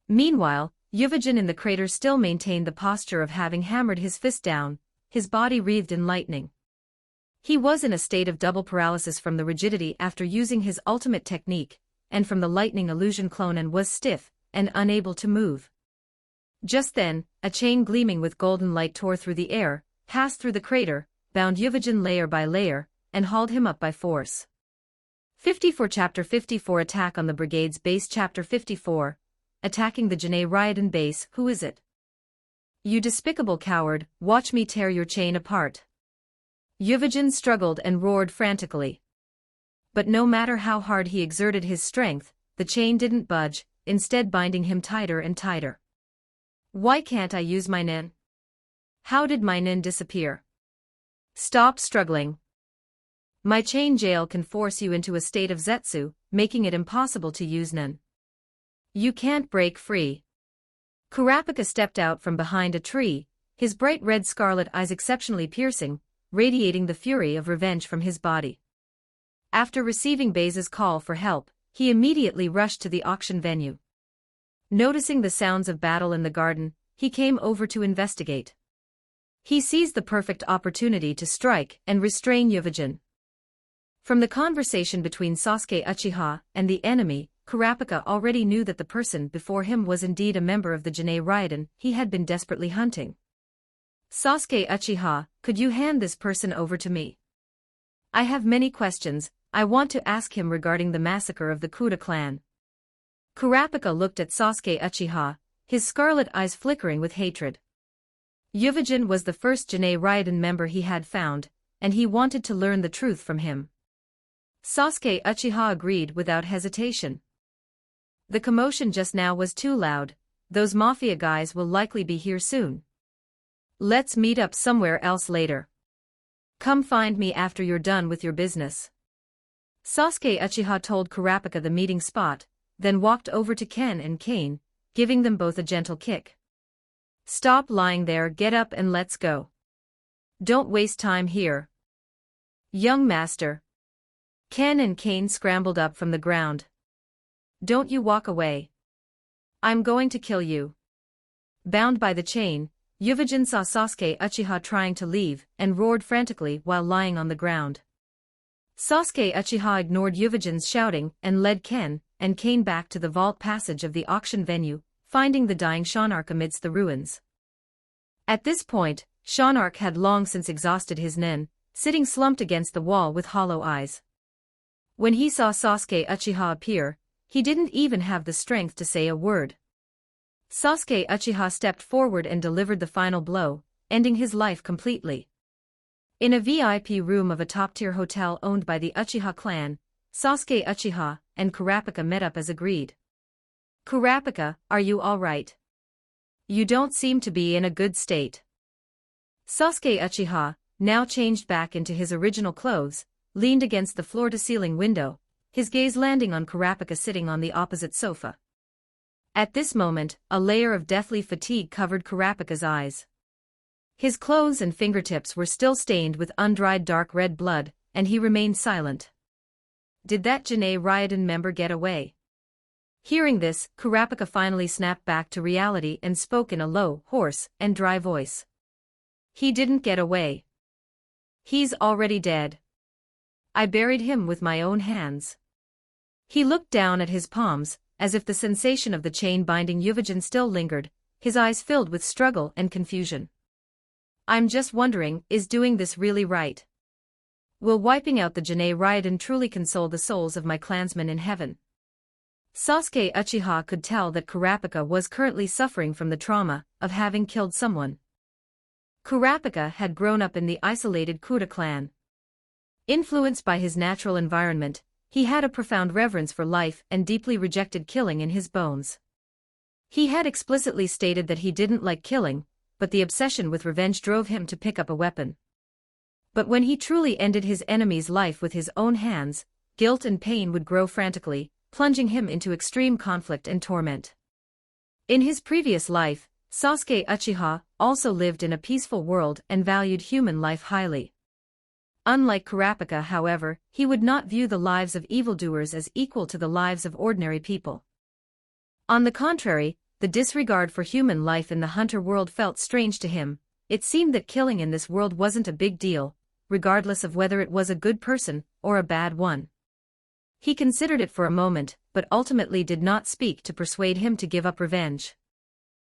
Meanwhile, Yuvajin in the crater still maintained the posture of having hammered his fist down, his body wreathed in lightning. He was in a state of double paralysis from the rigidity after using his ultimate technique, and from the lightning illusion clone, and was stiff and unable to move. Just then, a chain gleaming with golden light tore through the air, passed through the crater, bound Yuvajin layer by layer, and hauled him up by force. 54 Chapter 54 Attack on the Brigade's Base. Chapter 54 Attacking the Jinei Raiden Base. Who is it? You despicable coward, watch me tear your chain apart. Yuvajin struggled and roared frantically. But no matter how hard he exerted his strength, the chain didn't budge, instead binding him tighter and tighter. Why can't I use my nin? How did my nin disappear? Stop struggling. My chain jail can force you into a state of zetsu, making it impossible to use nin. You can't break free. Kurapika stepped out from behind a tree, his bright red scarlet eyes exceptionally piercing, radiating the fury of revenge from his body. After receiving Baze's call for help, he immediately rushed to the auction venue. Noticing the sounds of battle in the garden, he came over to investigate. He seized the perfect opportunity to strike and restrain Yuvajin. From the conversation between Sasuke Uchiha and the enemy, Kurapika already knew that the person before him was indeed a member of the Jinei Raiden he had been desperately hunting. Sasuke Uchiha, could you hand this person over to me? I have many questions I want to ask him regarding the massacre of the Kuta clan. Kurapika looked at Sasuke Uchiha, his scarlet eyes flickering with hatred. Yuvajin was the first Jinei Raiden member he had found, and he wanted to learn the truth from him. Sasuke Uchiha agreed without hesitation. The commotion just now was too loud, those mafia guys will likely be here soon. Let's meet up somewhere else later. Come find me after you're done with your business. Sasuke Uchiha told Kurapika the meeting spot, then walked over to Ken and Kane, giving them both a gentle kick. Stop lying there, get up and let's go. Don't waste time here. Young master. Ken and Kane scrambled up from the ground. Don't you walk away. I'm going to kill you. Bound by the chain, Yuvajin saw Sasuke Uchiha trying to leave and roared frantically while lying on the ground. Sasuke Uchiha ignored Yuvajin's shouting and led Ken and Kane back to the vault passage of the auction venue, finding the dying Shonark amidst the ruins. At this point, Shonark had long since exhausted his nin, sitting slumped against the wall with hollow eyes. When he saw Sasuke Uchiha appear, he didn't even have the strength to say a word. Sasuke Uchiha stepped forward and delivered the final blow, ending his life completely. In a VIP room of a top-tier hotel owned by the Uchiha clan, Sasuke Uchiha and Kurapika met up as agreed. Kurapika, are you all right? You don't seem to be in a good state. Sasuke Uchiha, now changed back into his original clothes, leaned against the floor-to-ceiling window, his gaze landing on Kurapika sitting on the opposite sofa. At this moment, a layer of deathly fatigue covered Kurapika's eyes. His clothes and fingertips were still stained with undried dark red blood, and he remained silent. Did that Jinei Raiden member get away? Hearing this, Kurapika finally snapped back to reality and spoke in a low, hoarse, and dry voice. He didn't get away. He's already dead. I buried him with my own hands. He looked down at his palms, as if the sensation of the chain binding Yuvajin still lingered, his eyes filled with struggle and confusion. I'm just wondering, is doing this really right? Will wiping out the Jinei Raiden truly console the souls of my clansmen in heaven? Sasuke Uchiha could tell that Kurapika was currently suffering from the trauma of having killed someone. Kurapika had grown up in the isolated Kuta clan. Influenced by his natural environment, he had a profound reverence for life and deeply rejected killing in his bones. He had explicitly stated that he didn't like killing, but the obsession with revenge drove him to pick up a weapon. But when he truly ended his enemy's life with his own hands, guilt and pain would grow frantically, plunging him into extreme conflict and torment. In his previous life, Sasuke Uchiha also lived in a peaceful world and valued human life highly. Unlike Kurapika, however, he would not view the lives of evildoers as equal to the lives of ordinary people. On the contrary, the disregard for human life in the hunter world felt strange to him. It seemed that killing in this world wasn't a big deal, regardless of whether it was a good person or a bad one. He considered it for a moment, but ultimately did not speak to persuade him to give up revenge.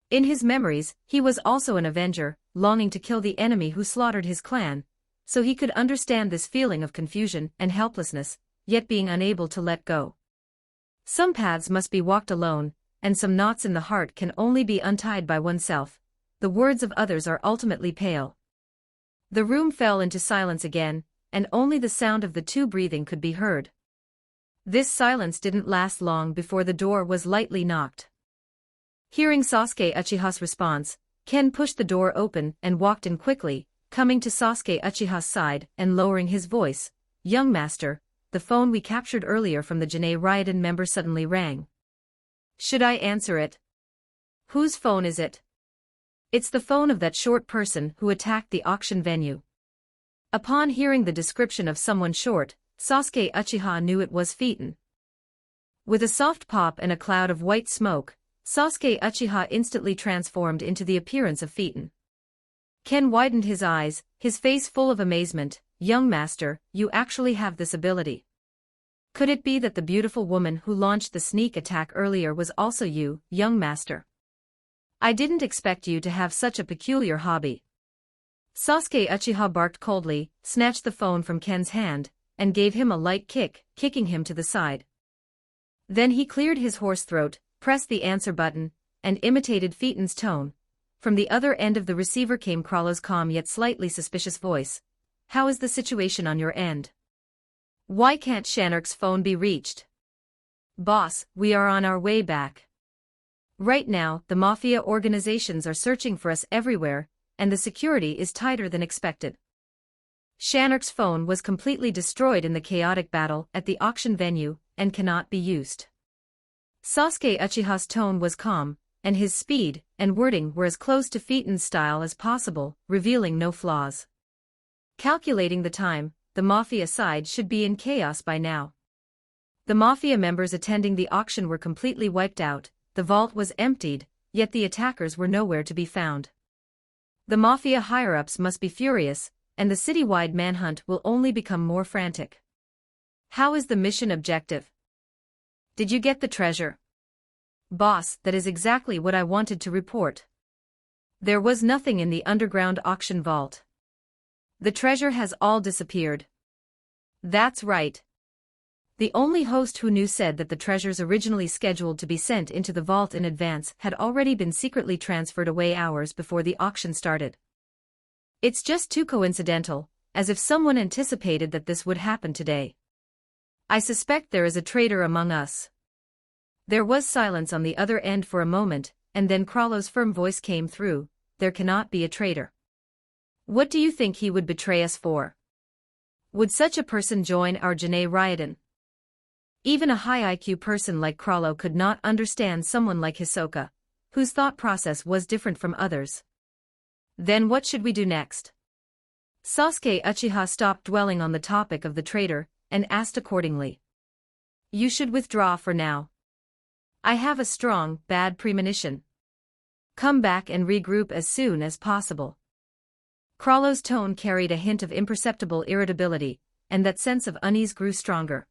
In his memories, he was also an avenger, longing to kill the enemy who slaughtered his clan, so he could understand this feeling of confusion and helplessness, yet being unable to let go. Some paths must be walked alone, and some knots in the heart can only be untied by oneself. The words of others are ultimately pale. The room fell into silence again, and only the sound of the two breathing could be heard. This silence didn't last long before the door was lightly knocked. Hearing Sasuke Uchiha's response, Ken pushed the door open and walked in quickly, coming to Sasuke Uchiha's side and lowering his voice. "Young master, the phone we captured earlier from the Jinei Ryodan member suddenly rang. Should I answer it? Whose phone is it?" "It's the phone of that short person who attacked the auction venue." Upon hearing the description of someone short, Sasuke Uchiha knew it was Phaeton. With a soft pop and a cloud of white smoke, Sasuke Uchiha instantly transformed into the appearance of Phaeton. Ken widened his eyes, his face full of amazement. "Young master, you actually have this ability. Could it be that the beautiful woman who launched the sneak attack earlier was also you, young master? I didn't expect you to have such a peculiar hobby." Sasuke Uchiha barked coldly, snatched the phone from Ken's hand, and gave him a light kick, kicking him to the side. Then he cleared his hoarse throat, pressed the answer button, and imitated Phaeton's tone. From the other end of the receiver came Crawlo's calm yet slightly suspicious voice. "How is the situation on your end? Why can't Shanark's phone be reached?" "Boss, we are on our way back. Right now, the mafia organizations are searching for us everywhere, and the security is tighter than expected. Shanark's phone was completely destroyed in the chaotic battle at the auction venue, and cannot be used." Sasuke Uchiha's tone was calm, and his speed and wording were as close to Phaeton's style as possible, revealing no flaws. Calculating the time, the mafia side should be in chaos by now. The mafia members attending the auction were completely wiped out, the vault was emptied, yet the attackers were nowhere to be found. The mafia higher-ups must be furious, and the citywide manhunt will only become more frantic. "How is the mission objective? Did you get the treasure?" "Boss, that is exactly what I wanted to report. There was nothing in the underground auction vault. The treasure has all disappeared." "That's right. The only host who knew said that the treasures originally scheduled to be sent into the vault in advance had already been secretly transferred away hours before the auction started. It's just too coincidental, as if someone anticipated that this would happen today. I suspect there is a traitor among us." There was silence on the other end for a moment, and then Crawlo's firm voice came through. "There cannot be a traitor. What do you think he would betray us for? Would such a person join our Jinei Ryodan? Even a high IQ person like Crawlo could not understand someone like Hisoka, whose thought process was different from others. Then what should we do next?" Sasuke Uchiha stopped dwelling on the topic of the traitor, and asked accordingly. "You should withdraw for now. I have a strong, bad premonition. Come back and regroup as soon as possible." Crawlo's tone carried a hint of imperceptible irritability, and that sense of unease grew stronger.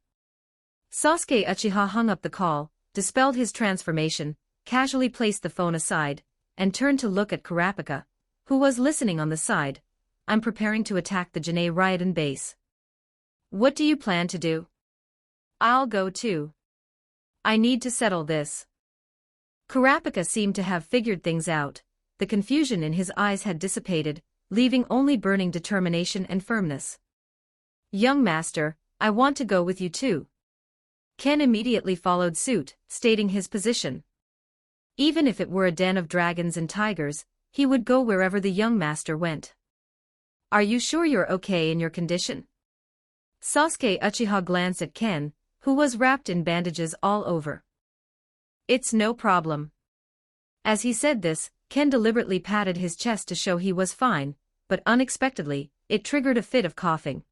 Sasuke Uchiha hung up the call, dispelled his transformation, casually placed the phone aside, and turned to look at Kurapika, who was listening on the side. "I'm preparing to attack the Jinei Ryodan base. What do you plan to do?" "I'll go too. I need to settle this." Kurapika seemed to have figured things out. The confusion in his eyes had dissipated, leaving only burning determination and firmness. Young master, I want to go with you too. Ken immediately followed suit, stating his position. Even if it were a den of dragons and tigers, he would go wherever the young master went. Are you sure you're okay in your condition? Sasuke Uchiha glanced at Ken, who was wrapped in bandages all over. It's no problem. As he said this, Ken deliberately patted his chest to show he was fine, but unexpectedly, it triggered a fit of coughing.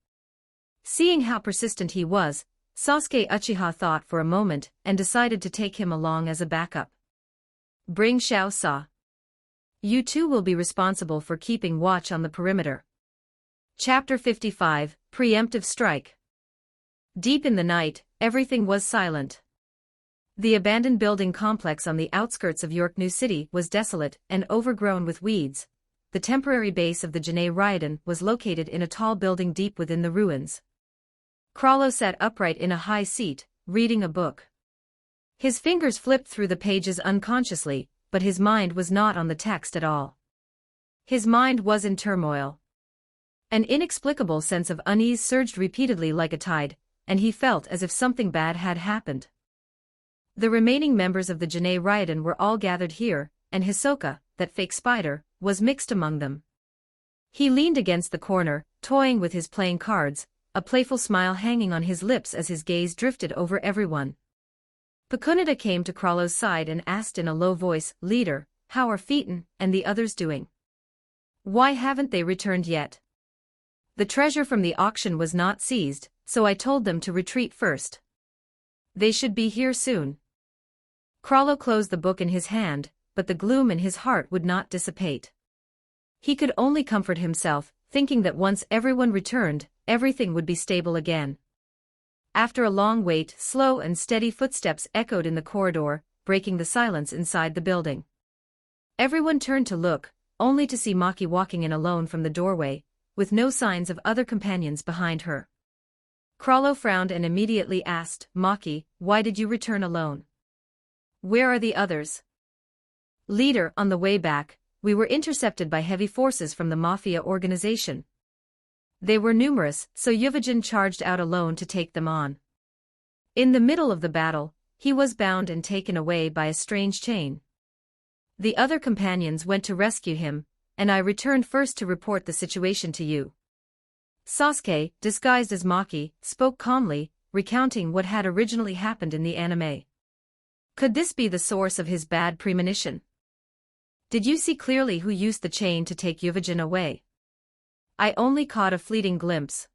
Seeing how persistent he was, Sasuke Uchiha thought for a moment and decided to take him along as a backup. Bring Xiao Sa. You two will be responsible for keeping watch on the perimeter. Chapter 55, Preemptive Strike. Deep in the night, everything was silent. The abandoned building complex on the outskirts of York New City was desolate and overgrown with weeds. The temporary base of the Jinei Raiden was located in a tall building deep within the ruins. Crawlo sat upright in a high seat, reading a book. His fingers flipped through the pages unconsciously, but his mind was not on the text at all. His mind was in turmoil. An inexplicable sense of unease surged repeatedly like a tide, and he felt as if something bad had happened. The remaining members of the Jinei Raiden were all gathered here, and Hisoka, that fake spider, was mixed among them. He leaned against the corner, toying with his playing cards, a playful smile hanging on his lips as his gaze drifted over everyone. Pekunita came to Crawlo's side and asked in a low voice, "Leader, how are Phaeton and the others doing? Why haven't they returned yet?" The treasure from the auction was not seized, so I told them to retreat first. They should be here soon. Crawlo closed the book in his hand, but the gloom in his heart would not dissipate. He could only comfort himself, thinking that once everyone returned, everything would be stable again. After a long wait, slow and steady footsteps echoed in the corridor, breaking the silence inside the building. Everyone turned to look, only to see Maki walking in alone from the doorway, with no signs of other companions behind her. Crawlo frowned and immediately asked, "Maki, why did you return alone? Where are the others?" "Leader, on the way back, we were intercepted by heavy forces from the Mafia organization. They were numerous, so Yuvajin charged out alone to take them on. In the middle of the battle, he was bound and taken away by a strange chain. The other companions went to rescue him, and I returned first to report the situation to you." Sasuke, disguised as Maki, spoke calmly, recounting what had originally happened in the anime. Could this be the source of his bad premonition? "Did you see clearly who used the chain to take Yuvajin away?" "I only caught a fleeting glimpse.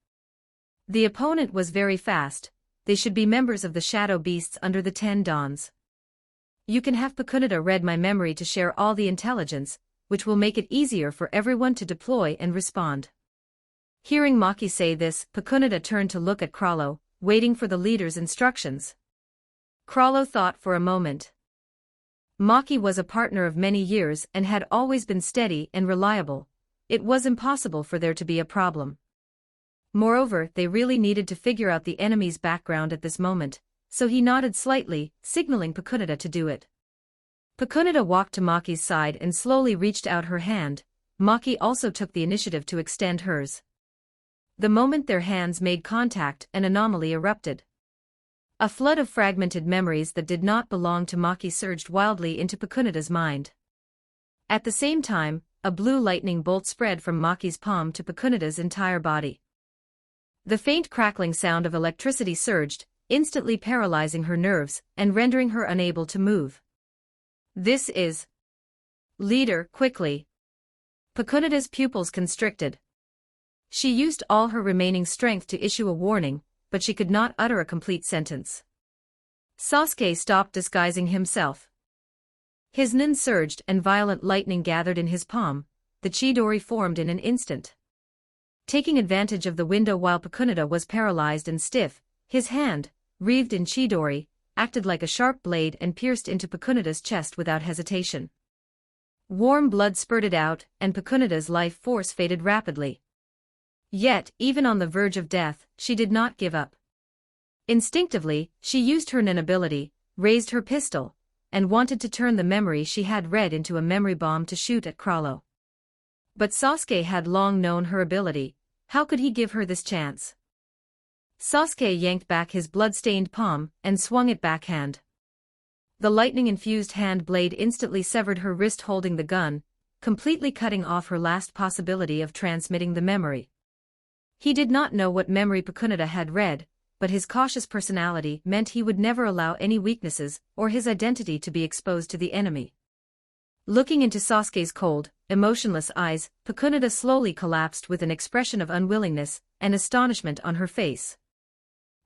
The opponent was very fast. They should be members of the Shadow Beasts under the 10 Dons. You can have Pekunita read my memory to share all the intelligence, which will make it easier for everyone to deploy and respond." Hearing Maki say this, Pekunita turned to look at Crawlo, waiting for the leader's instructions. Crawlo thought for a moment. Maki was a partner of many years and had always been steady and reliable. It was impossible for there to be a problem. Moreover, they really needed to figure out the enemy's background at this moment, so he nodded slightly, signaling Pekunita to do it. Pekunita walked to Maki's side and slowly reached out her hand. Maki also took the initiative to extend hers. The moment their hands made contact, an anomaly erupted. A flood of fragmented memories that did not belong to Maki surged wildly into Pekunita's mind. At the same time, a blue lightning bolt spread from Maki's palm to Pekunita's entire body. The faint crackling sound of electricity surged, instantly paralyzing her nerves and rendering her unable to move. "This is..." "Leader, quickly." Pekunita's pupils constricted. She used all her remaining strength to issue a warning, but she could not utter a complete sentence. Sasuke stopped disguising himself. His nin surged and violent lightning gathered in his palm. The Chidori formed in an instant. Taking advantage of the window while Pekunita was paralyzed and stiff, his hand, wreathed in Chidori, acted like a sharp blade and pierced into Pekunita's chest without hesitation. Warm blood spurted out, and Pekunita's life force faded rapidly. Yet, even on the verge of death, she did not give up. Instinctively, she used her nin ability, raised her pistol, and wanted to turn the memory she had read into a memory bomb to shoot at Crawlo. But Sasuke had long known her ability. How could he give her this chance? Sasuke yanked back his blood-stained palm and swung it backhand. The lightning-infused hand blade instantly severed her wrist holding the gun, completely cutting off her last possibility of transmitting the memory. He did not know what memory Pakunada had read, but his cautious personality meant he would never allow any weaknesses or his identity to be exposed to the enemy. Looking into Sasuke's cold, emotionless eyes, Pakunada slowly collapsed with an expression of unwillingness and astonishment on her face.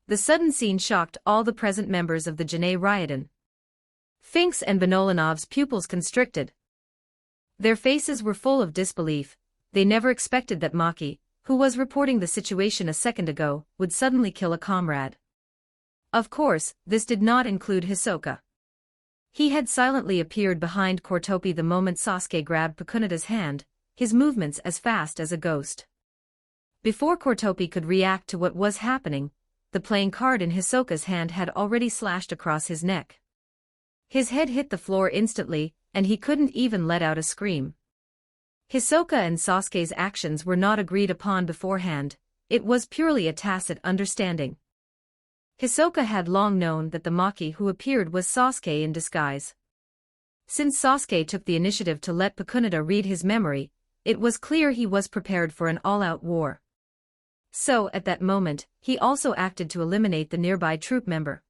The sudden scene shocked all the present members of the Jinei Ryodan. Finks and Benolanov's pupils constricted. Their faces were full of disbelief. They never expected that Maki, who was reporting the situation a second ago, would suddenly kill a comrade. Of course, this did not include Hisoka. He had silently appeared behind Kortopi the moment Sasuke grabbed Pakunada's hand, his movements as fast as a ghost. Before Kortopi could react to what was happening, the playing card in Hisoka's hand had already slashed across his neck. His head hit the floor instantly, and he couldn't even let out a scream. Hisoka and Sasuke's actions were not agreed upon beforehand, it was purely a tacit understanding. Hisoka had long known that the Maki who appeared was Sasuke in disguise. Since Sasuke took the initiative to let Pakunada read his memory, it was clear he was prepared for an all-out war. So, at that moment, he also acted to eliminate the nearby troop member.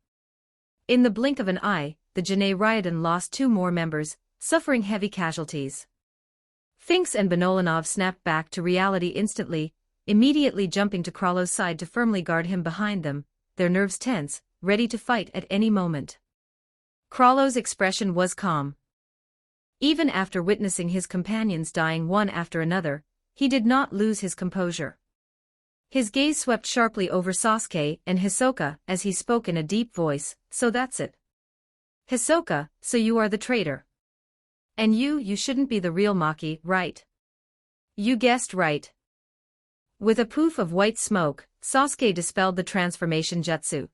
In the blink of an eye, the Jinei Ryodan lost 2 more members, suffering heavy casualties. Finks and Benolanov snapped back to reality instantly, immediately jumping to Krallo's side to firmly guard him behind them, their nerves tense, ready to fight at any moment. Krallo's expression was calm. Even after witnessing his companions dying one after another, he did not lose his composure. His gaze swept sharply over Sasuke and Hisoka as he spoke in a deep voice, "So that's it. Hisoka, so you are the traitor. And you shouldn't be the real Maki, right? You guessed right." With a poof of white smoke, Sasuke dispelled the transformation jutsu.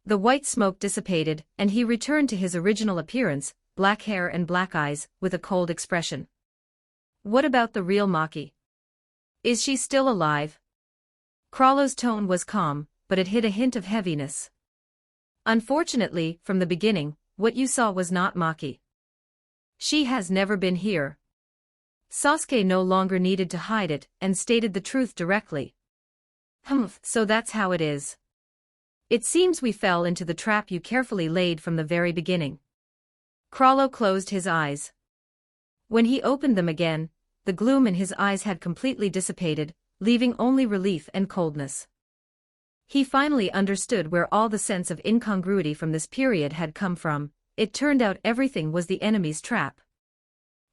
The white smoke dissipated, and he returned to his original appearance, black hair and black eyes, with a cold expression. "What about the real Maki? Is she still alive?" Krallo's tone was calm, but it hid a hint of heaviness. "Unfortunately, from the beginning, what you saw was not Maki. She has never been here." Sasuke no longer needed to hide it and stated the truth directly. So that's how it is. It seems we fell into the trap you carefully laid from the very beginning." Krallo closed his eyes. When he opened them again, the gloom in his eyes had completely dissipated, leaving only relief and coldness. He finally understood where all the sense of incongruity from this period had come from. It turned out everything was the enemy's trap.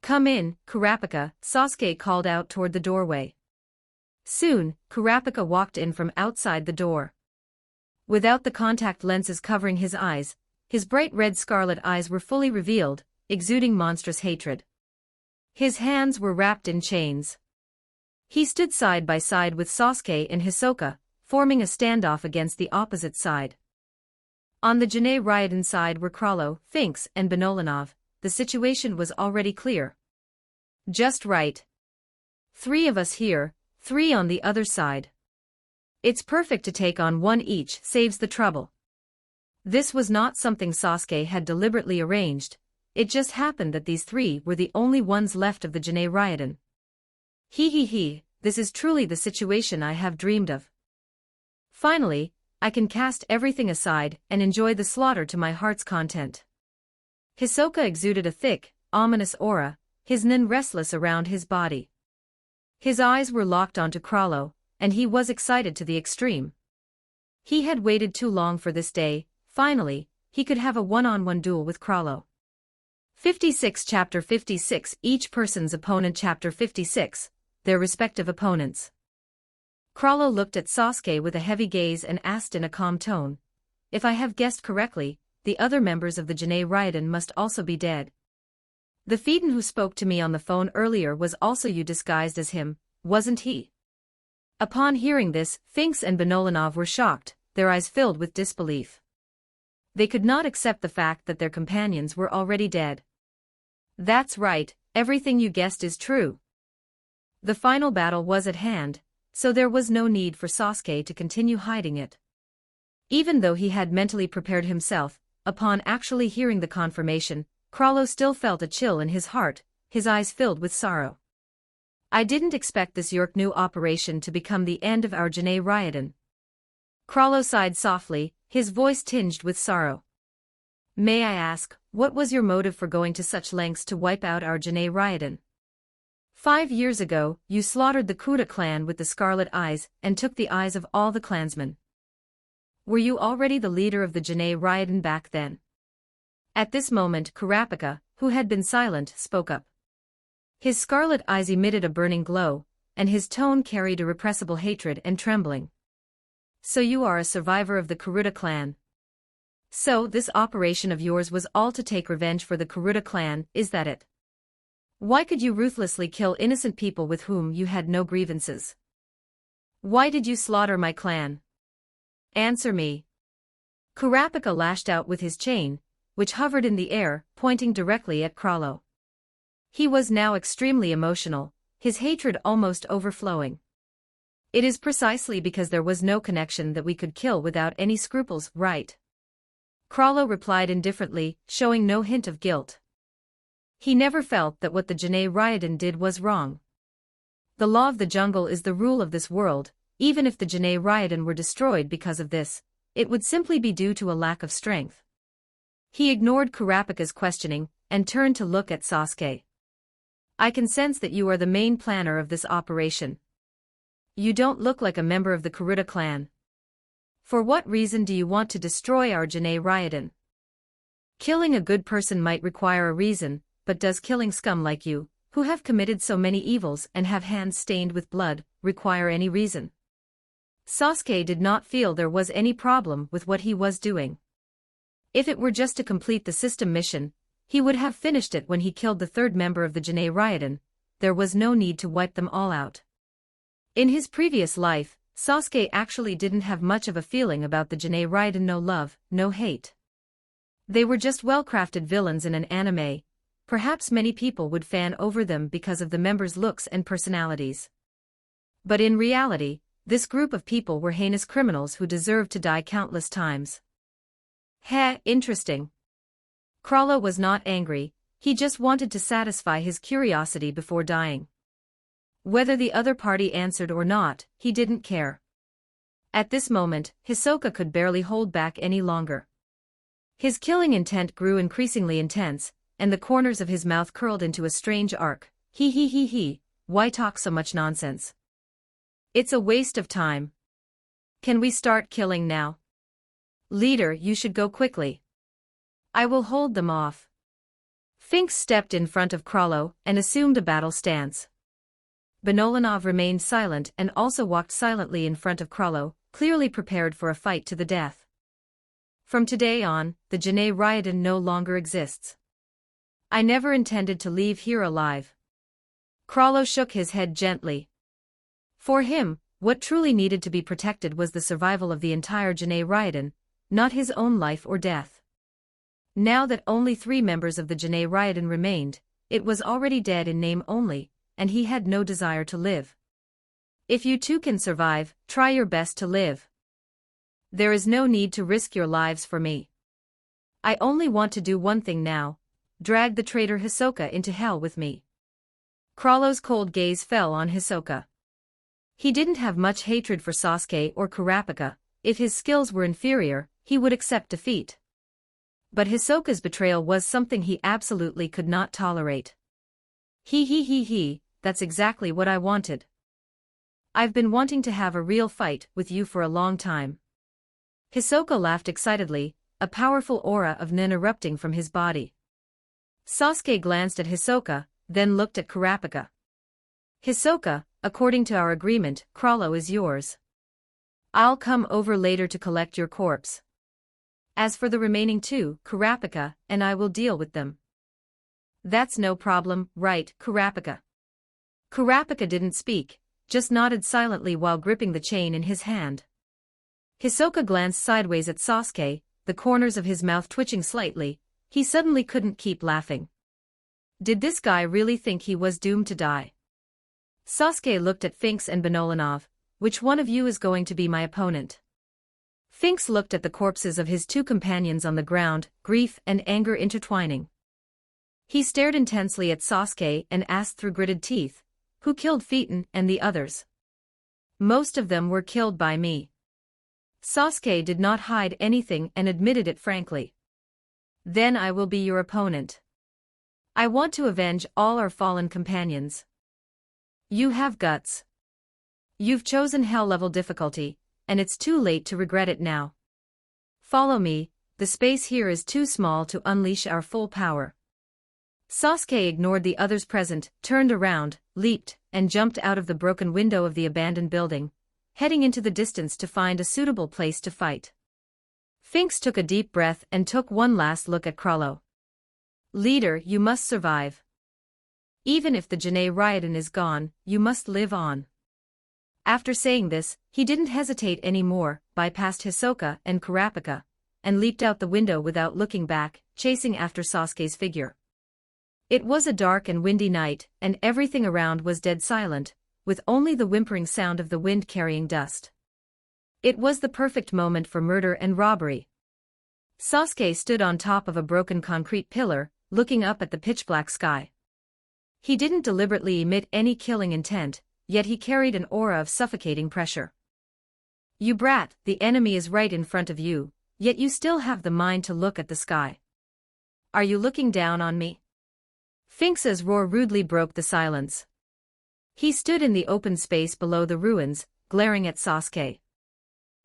"Come in, Kurapika," Sasuke called out toward the doorway. Soon, Kurapika walked in from outside the door. Without the contact lenses covering his eyes, his bright red scarlet eyes were fully revealed, exuding monstrous hatred. His hands were wrapped in chains. He stood side by side with Sasuke and Hisoka, forming a standoff against the opposite side. On the Jinei Ryodan side were Krallo, Finks, and Benolanov. The situation was already clear. "Just right. 3 of us here, 3 on the other side. It's perfect to take on 1 each, saves the trouble." This was not something Sasuke had deliberately arranged, it just happened that these 3 were the only ones left of the Jinei Ryodan. He, this is truly the situation I have dreamed of. Finally, I can cast everything aside and enjoy the slaughter to my heart's content. Hisoka exuded a thick, ominous aura, his nin restless around his body. His eyes were locked onto Krallo, and he was excited to the extreme. He had waited too long for this day. Finally, he could have a one-on-one duel with Krallo. 56 Chapter 56 Each person's opponent. Chapter 56 Their respective opponents. Krallo looked at Sasuke with a heavy gaze and asked in a calm tone, "If I have guessed correctly, the other members of the Jinei Ryodan must also be dead. The Fidan who spoke to me on the phone earlier was also you disguised as him, wasn't he?" Upon hearing this, Finks and Benolanov were shocked, their eyes filled with disbelief. They could not accept the fact that their companions were already dead. "That's right, everything you guessed is true." The final battle was at hand, so there was no need for Sasuke to continue hiding it. Even though he had mentally prepared himself, upon actually hearing the confirmation, Krallo still felt a chill in his heart, his eyes filled with sorrow. I didn't expect this York new operation to become the end of our Janae Ryodan. Krallo sighed softly, his voice tinged with sorrow. May I ask, what was your motive for going to such lengths to wipe out our Janae Ryodan? 5 years ago, you slaughtered the Kuda clan with the Scarlet Eyes and took the eyes of all the clansmen. Were you already the leader of the Janae Ryodan back then? At this moment Kurapika, who had been silent, spoke up. His scarlet eyes emitted a burning glow, and his tone carried irrepressible hatred and trembling. So you are a survivor of the Kuruda clan. So this operation of yours was all to take revenge for the Kuruda clan, is that it? Why could you ruthlessly kill innocent people with whom you had no grievances? Why did you slaughter my clan? Answer me. Kurapika lashed out with his chain, which hovered in the air, pointing directly at Krallo. He was now extremely emotional, his hatred almost overflowing. It is precisely because there was no connection that we could kill without any scruples, right? Krallo replied indifferently, showing no hint of guilt. He never felt that what the Janae Ryodan did was wrong. The law of the jungle is the rule of this world. Even if the Janae Ryodan were destroyed because of this, it would simply be due to a lack of strength. He ignored Kurapika's questioning, and turned to look at Sasuke. I can sense that you are the main planner of this operation. You don't look like a member of the Kuruda clan. For what reason do you want to destroy our Janae Ryodan? Killing a good person might require a reason, but does killing scum like you, who have committed so many evils and have hands stained with blood, require any reason? Sasuke did not feel there was any problem with what he was doing. If it were just to complete the system mission, he would have finished it when he killed the third member of the Janae Ryodan. There was no need to wipe them all out. In his previous life, Sasuke actually didn't have much of a feeling about the Janae Ryodan. No love, no hate. They were just well-crafted villains in an anime. Perhaps many people would fan over them because of the members' looks and personalities. But in reality, this group of people were heinous criminals who deserved to die countless times. Interesting. Krallo was not angry, he just wanted to satisfy his curiosity before dying. Whether the other party answered or not, he didn't care. At this moment, Hisoka could barely hold back any longer. His killing intent grew increasingly intense, and the corners of his mouth curled into a strange arc. He, why talk so much nonsense? It's a waste of time. Can we start killing now? Leader, you should go quickly. I will hold them off. Finks stepped in front of Krallo and assumed a battle stance. Benolanov remained silent and also walked silently in front of Krallo, clearly prepared for a fight to the death. From today on, the Janae Ryodan no longer exists. I never intended to leave here alive. Krallo shook his head gently. For him, what truly needed to be protected was the survival of the entire Janae Ryodan, not his own life or death. Now that only 3 members of the Janae Ryodan remained, it was already dead in name only, and he had no desire to live. If you two can survive, try your best to live. There is no need to risk your lives for me. I only want to do one thing now, drag the traitor Hisoka into hell with me. Krallo's cold gaze fell on Hisoka. He didn't have much hatred for Sasuke or Kurapika. If his skills were inferior, he would accept defeat. But Hisoka's betrayal was something he absolutely could not tolerate. That's exactly what I wanted. I've been wanting to have a real fight with you for a long time. Hisoka laughed excitedly, a powerful aura of nin erupting from his body. Sasuke glanced at Hisoka, then looked at Kurapika. Hisoka, according to our agreement, Krallo is yours. I'll come over later to collect your corpse. As for the remaining 2, Kurapika and I will deal with them. That's no problem, right, Kurapika? Kurapika didn't speak, just nodded silently while gripping the chain in his hand. Hisoka glanced sideways at Sasuke, the corners of his mouth twitching slightly. He suddenly couldn't keep laughing. Did this guy really think he was doomed to die? Sasuke looked at Finks and Benolanov. Which one of you is going to be my opponent? Finks looked at the corpses of his two companions on the ground, grief and anger intertwining. He stared intensely at Sasuke and asked through gritted teeth, "Who killed Phaeton and the others?" "Most of them were killed by me." Sasuke did not hide anything and admitted it frankly. "Then I will be your opponent. I want to avenge all our fallen companions." "You have guts. You've chosen hell-level difficulty, and it's too late to regret it now. Follow me, the space here is too small to unleash our full power." Sasuke ignored the others present, turned around, leaped, and jumped out of the broken window of the abandoned building, heading into the distance to find a suitable place to fight. Finks took a deep breath and took one last look at Krallo. "Leader, you must survive. Even if the Janae Ryodan is gone, you must live on." After saying this, he didn't hesitate anymore, bypassed Hisoka and Kurapika, and leaped out the window without looking back, chasing after Sasuke's figure. It was a dark and windy night, and everything around was dead silent, with only the whimpering sound of the wind carrying dust. It was the perfect moment for murder and robbery. Sasuke stood on top of a broken concrete pillar, looking up at the pitch-black sky. He didn't deliberately emit any killing intent, yet he carried an aura of suffocating pressure. "You brat, the enemy is right in front of you, yet you still have the mind to look at the sky. Are you looking down on me?" Finks's roar rudely broke the silence. He stood in the open space below the ruins, glaring at Sasuke.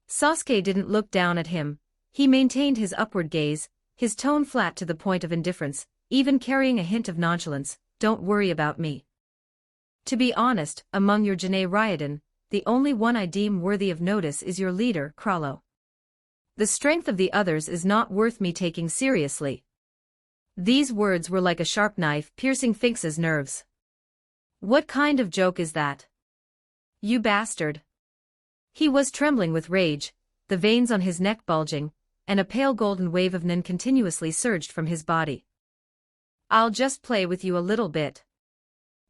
Sasuke didn't look down at him, he maintained his upward gaze, his tone flat to the point of indifference, even carrying a hint of nonchalance. "Don't worry about me. To be honest, among your Janae Ryodan, the only one I deem worthy of notice is your leader, Krallo. The strength of the others is not worth me taking seriously." These words were like a sharp knife piercing Finks's nerves. "What kind of joke is that? You bastard!" He was trembling with rage, the veins on his neck bulging, and a pale golden wave of nin continuously surged from his body. "I'll just play with you a little bit."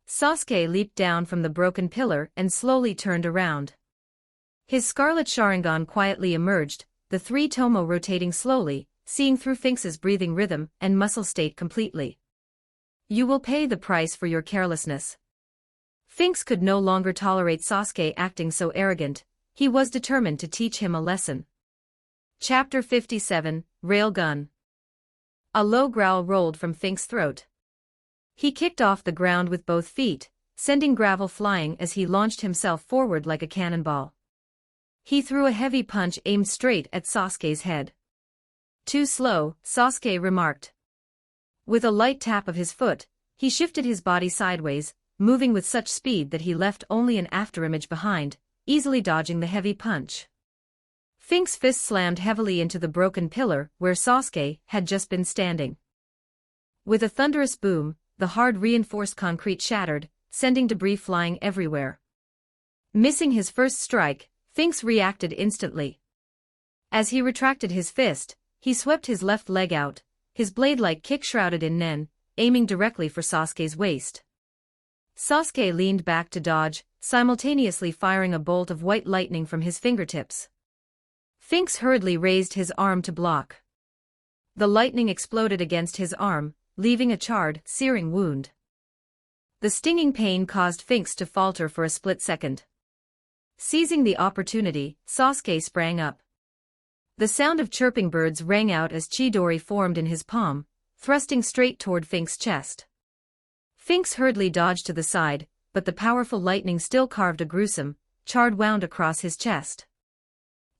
Sasuke leaped down from the broken pillar and slowly turned around. His scarlet Sharingan quietly emerged, the three tomo rotating slowly, seeing through Finks's breathing rhythm and muscle state completely. "You will pay the price for your carelessness." Finks could no longer tolerate Sasuke acting so arrogant, he was determined to teach him a lesson. Chapter 57, Railgun. A low growl rolled from Finks' throat. He kicked off the ground with both feet, sending gravel flying as he launched himself forward like a cannonball. He threw a heavy punch aimed straight at Sasuke's head. "Too slow," Sasuke remarked. With a light tap of his foot, he shifted his body sideways, moving with such speed that he left only an afterimage behind, easily dodging the heavy punch. Finks' fist slammed heavily into the broken pillar where Sasuke had just been standing. With a thunderous boom, the hard reinforced concrete shattered, sending debris flying everywhere. Missing his first strike, Finks reacted instantly. As he retracted his fist, he swept his left leg out, his blade-like kick shrouded in nen, aiming directly for Sasuke's waist. Sasuke leaned back to dodge, simultaneously firing a bolt of white lightning from his fingertips. Finks hurriedly raised his arm to block. The lightning exploded against his arm, leaving a charred, searing wound. The stinging pain caused Finks to falter for a split second. Seizing the opportunity, Sasuke sprang up. The sound of chirping birds rang out as Chidori formed in his palm, thrusting straight toward Finks' chest. Finks hurriedly dodged to the side, but the powerful lightning still carved a gruesome, charred wound across his chest.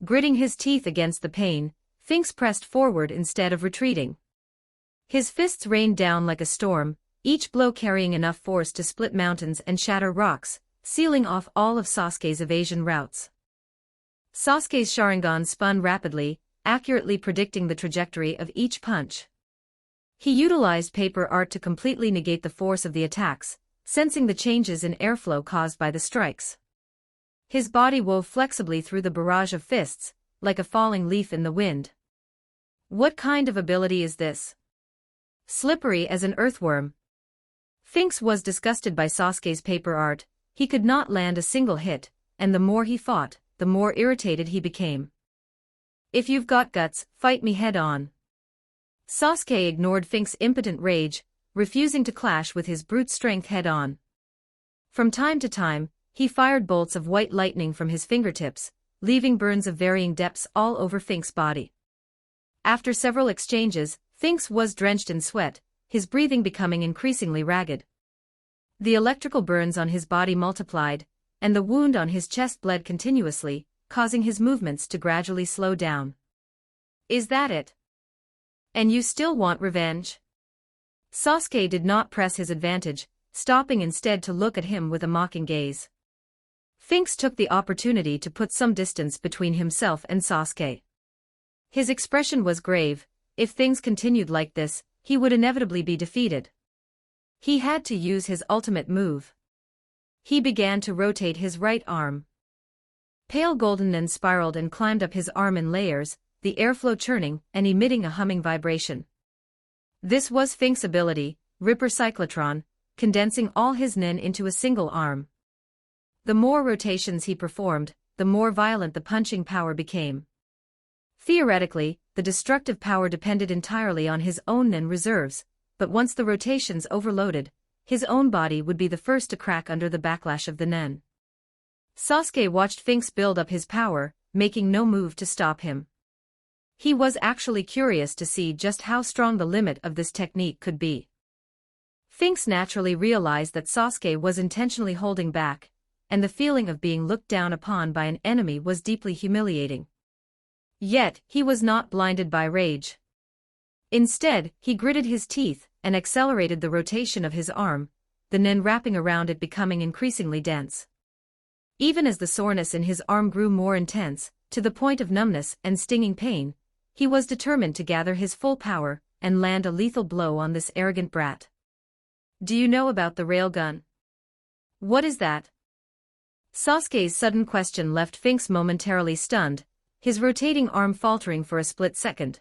Gritting his teeth against the pain, Finks pressed forward instead of retreating. His fists rained down like a storm, each blow carrying enough force to split mountains and shatter rocks, sealing off all of Sasuke's evasion routes. Sasuke's Sharingan spun rapidly, accurately predicting the trajectory of each punch. He utilized paper art to completely negate the force of the attacks, sensing the changes in airflow caused by the strikes. His body wove flexibly through the barrage of fists, like a falling leaf in the wind. What kind of ability is this? Slippery as an earthworm. Finks was disgusted by Sasuke's paper art, he could not land a single hit, and the more he fought, the more irritated he became. If you've got guts, fight me head on. Sasuke ignored Fink's impotent rage, refusing to clash with his brute strength head on. From time to time, he fired bolts of white lightning from his fingertips, leaving burns of varying depths all over Fink's body. After several exchanges, Finks was drenched in sweat, his breathing becoming increasingly ragged. The electrical burns on his body multiplied, and the wound on his chest bled continuously, causing his movements to gradually slow down. Is that it? And you still want revenge? Sasuke did not press his advantage, stopping instead to look at him with a mocking gaze. Finks took the opportunity to put some distance between himself and Sasuke. His expression was grave. If things continued like this, he would inevitably be defeated. He had to use his ultimate move. He began to rotate his right arm. Pale golden then spiraled and climbed up his arm in layers, the airflow churning and emitting a humming vibration. This was Fink's ability, Ripper Cyclotron, condensing all his nen into a single arm. The more rotations he performed, the more violent the punching power became. Theoretically, the destructive power depended entirely on his own nen reserves, but once the rotations overloaded, his own body would be the first to crack under the backlash of the nen. Sasuke watched Finks build up his power, making no move to stop him. He was actually curious to see just how strong the limit of this technique could be. Finks naturally realized that Sasuke was intentionally holding back, and the feeling of being looked down upon by an enemy was deeply humiliating. Yet, he was not blinded by rage. Instead, he gritted his teeth and accelerated the rotation of his arm, the nen wrapping around it becoming increasingly dense. Even as the soreness in his arm grew more intense, to the point of numbness and stinging pain, he was determined to gather his full power and land a lethal blow on this arrogant brat. Do you know about the railgun? What is that? Sasuke's sudden question left Finks momentarily stunned, his rotating arm faltering for a split second.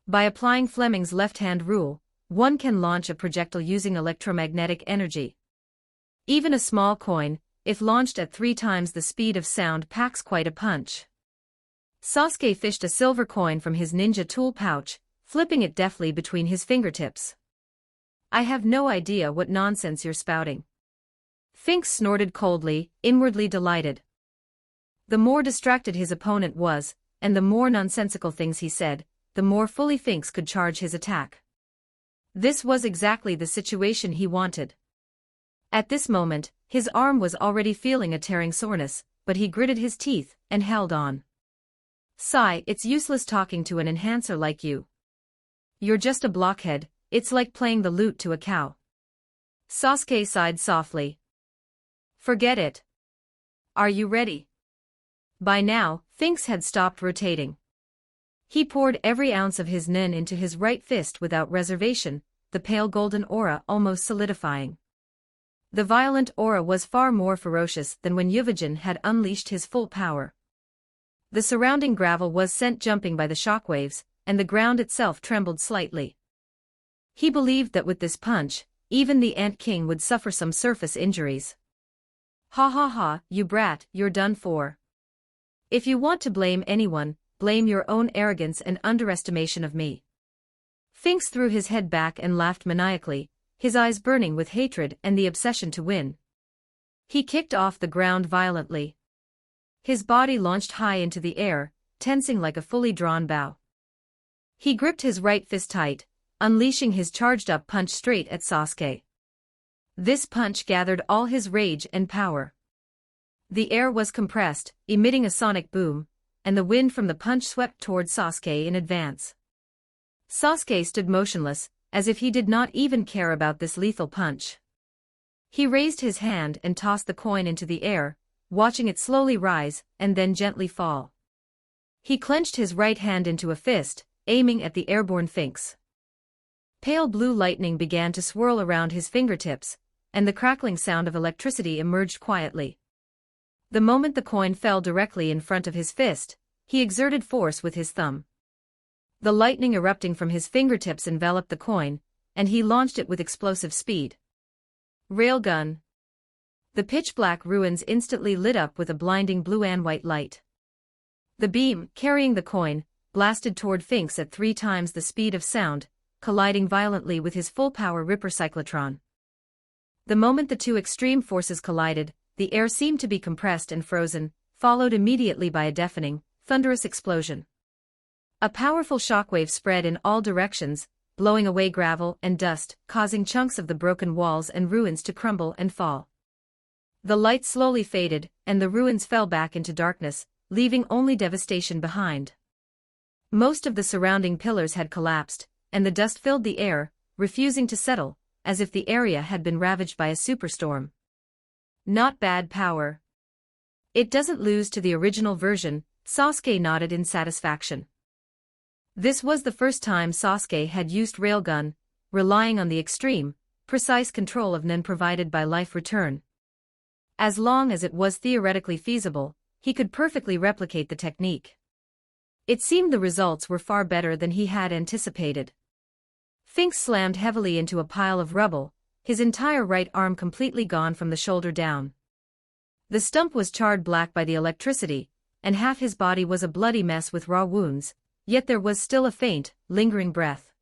By applying Fleming's left-hand rule, one can launch a projectile using electromagnetic energy. Even a small coin, if launched at 3 times the speed of sound, packs quite a punch. Sasuke fished a silver coin from his ninja tool pouch, flipping it deftly between his fingertips. I have no idea what nonsense you're spouting. Finks snorted coldly, inwardly delighted. The more distracted his opponent was, and the more nonsensical things he said, the more fully Finks could charge his attack. This was exactly the situation he wanted. At this moment, his arm was already feeling a tearing soreness, but he gritted his teeth and held on. Sigh, it's useless talking to an enhancer like you. You're just a blockhead, it's like playing the lute to a cow. Sasuke sighed softly. Forget it. Are you ready? By now, Finks had stopped rotating. He poured every ounce of his nen into his right fist without reservation, the pale golden aura almost solidifying. The violent aura was far more ferocious than when Yuvajin had unleashed his full power. The surrounding gravel was sent jumping by the shockwaves, and the ground itself trembled slightly. He believed that with this punch, even the Ant King would suffer some surface injuries. Ha ha ha, you brat, you're done for. If you want to blame anyone, blame your own arrogance and underestimation of me. Finks threw his head back and laughed maniacally, his eyes burning with hatred and the obsession to win. He kicked off the ground violently. His body launched high into the air, tensing like a fully drawn bow. He gripped his right fist tight, unleashing his charged-up punch straight at Sasuke. This punch gathered all his rage and power. The air was compressed, emitting a sonic boom, and the wind from the punch swept toward Sasuke in advance. Sasuke stood motionless, as if he did not even care about this lethal punch. He raised his hand and tossed the coin into the air, watching it slowly rise and then gently fall. He clenched his right hand into a fist, aiming at the airborne Finks. Pale blue lightning began to swirl around his fingertips, and the crackling sound of electricity emerged quietly. The moment the coin fell directly in front of his fist, he exerted force with his thumb. The lightning erupting from his fingertips enveloped the coin, and he launched it with explosive speed. Railgun. The pitch-black ruins instantly lit up with a blinding blue and white light. The beam, carrying the coin, blasted toward Finks at 3 times the speed of sound, colliding violently with his full-power Ripper cyclotron. The moment the two extreme forces collided, the air seemed to be compressed and frozen, followed immediately by a deafening, thunderous explosion. A powerful shockwave spread in all directions, blowing away gravel and dust, causing chunks of the broken walls and ruins to crumble and fall. The light slowly faded, and the ruins fell back into darkness, leaving only devastation behind. Most of the surrounding pillars had collapsed, and the dust filled the air, refusing to settle, as if the area had been ravaged by a superstorm. Not bad power. It doesn't lose to the original version, Sasuke nodded in satisfaction. This was the first time Sasuke had used railgun, relying on the extreme, precise control of Nen provided by Life Return. As long as it was theoretically feasible, he could perfectly replicate the technique. It seemed the results were far better than he had anticipated. Finks slammed heavily into a pile of rubble, his entire right arm completely gone from the shoulder down. The stump was charred black by the electricity, and half his body was a bloody mess with raw wounds, yet there was still a faint, lingering breath.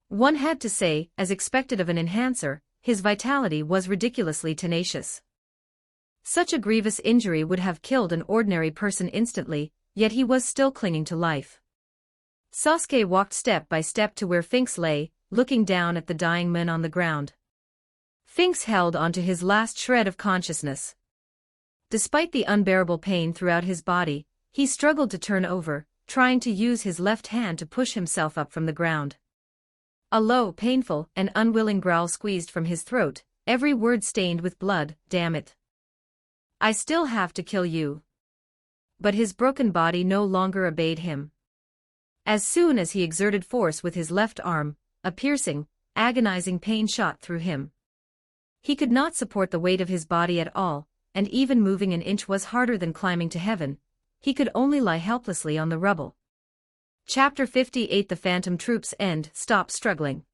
One had to say, as expected of an enhancer, his vitality was ridiculously tenacious. Such a grievous injury would have killed an ordinary person instantly, yet he was still clinging to life. Sasuke walked step by step to where Finks lay, looking down at the dying man on the ground. Finks held onto his last shred of consciousness. Despite the unbearable pain throughout his body, he struggled to turn over, trying to use his left hand to push himself up from the ground. A low, painful, and unwilling growl squeezed from his throat, every word stained with blood. Damn it. I still have to kill you. But his broken body no longer obeyed him. As soon as he exerted force with his left arm, a piercing, agonizing pain shot through him. He could not support the weight of his body at all, and even moving an inch was harder than climbing to heaven. He could only lie helplessly on the rubble. Chapter 58 The Phantom Troops End. Stop struggling.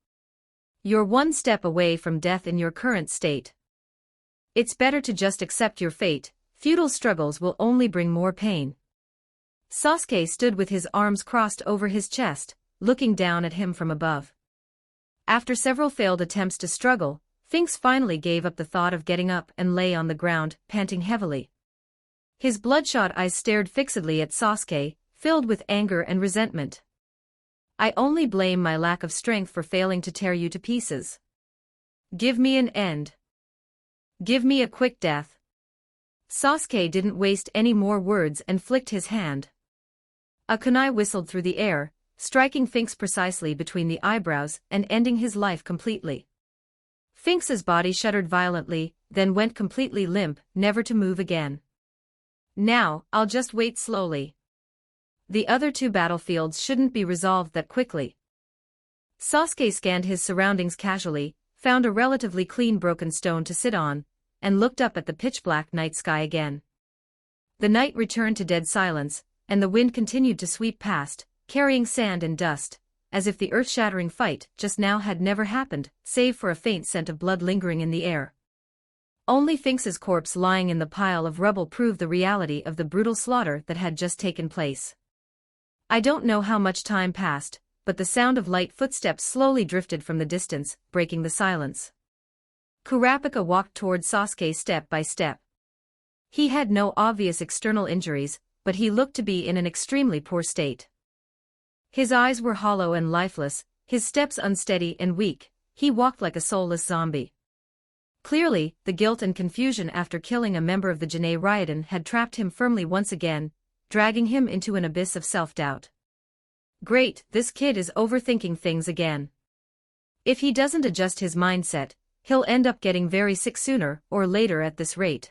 You're one step away from death in your current state. It's better to just accept your fate. Futile struggles will only bring more pain. Sasuke stood with his arms crossed over his chest, looking down at him from above. After several failed attempts to struggle, Finks finally gave up the thought of getting up and lay on the ground, panting heavily. His bloodshot eyes stared fixedly at Sasuke, filled with anger and resentment. I only blame my lack of strength for failing to tear you to pieces. Give me an end. Give me a quick death. Sasuke didn't waste any more words and flicked his hand. A kunai whistled through the air, striking Finks precisely between the eyebrows and ending his life completely. Finks's body shuddered violently, then went completely limp, never to move again. Now, I'll just wait slowly. The other 2 battlefields shouldn't be resolved that quickly. Sasuke scanned his surroundings casually, found a relatively clean broken stone to sit on, and looked up at the pitch-black night sky again. The night returned to dead silence, and the wind continued to sweep past, carrying sand and dust, as if the earth-shattering fight just now had never happened, save for a faint scent of blood lingering in the air. Only Finks's corpse lying in the pile of rubble proved the reality of the brutal slaughter that had just taken place. I don't know how much time passed, but the sound of light footsteps slowly drifted from the distance, breaking the silence. Kurapika walked toward Sasuke step by step. He had no obvious external injuries, but he looked to be in an extremely poor state. His eyes were hollow and lifeless, his steps unsteady and weak, he walked like a soulless zombie. Clearly, the guilt and confusion after killing a member of the Jinei Ryodan had trapped him firmly once again, dragging him into an abyss of self-doubt. Great, this kid is overthinking things again. If he doesn't adjust his mindset, he'll end up getting very sick sooner or later at this rate.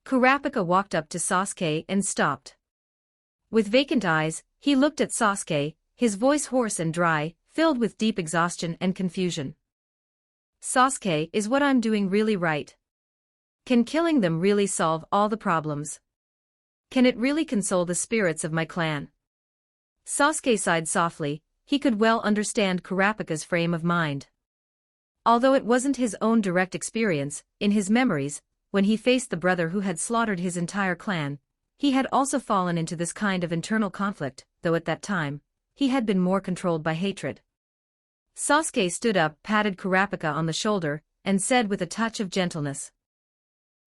Kurapika walked up to Sasuke and stopped. With vacant eyes, he looked at Sasuke, his voice hoarse and dry, filled with deep exhaustion and confusion. Sasuke, is what I'm doing really right? Can killing them really solve all the problems? Can it really console the spirits of my clan? Sasuke sighed softly, he could well understand Kurapika's frame of mind. Although it wasn't his own direct experience, in his memories, when he faced the brother who had slaughtered his entire clan, He had also fallen into this kind of internal conflict, though at that time, he had been more controlled by hatred. Sasuke stood up, patted Kurapika on the shoulder, and said with a touch of gentleness,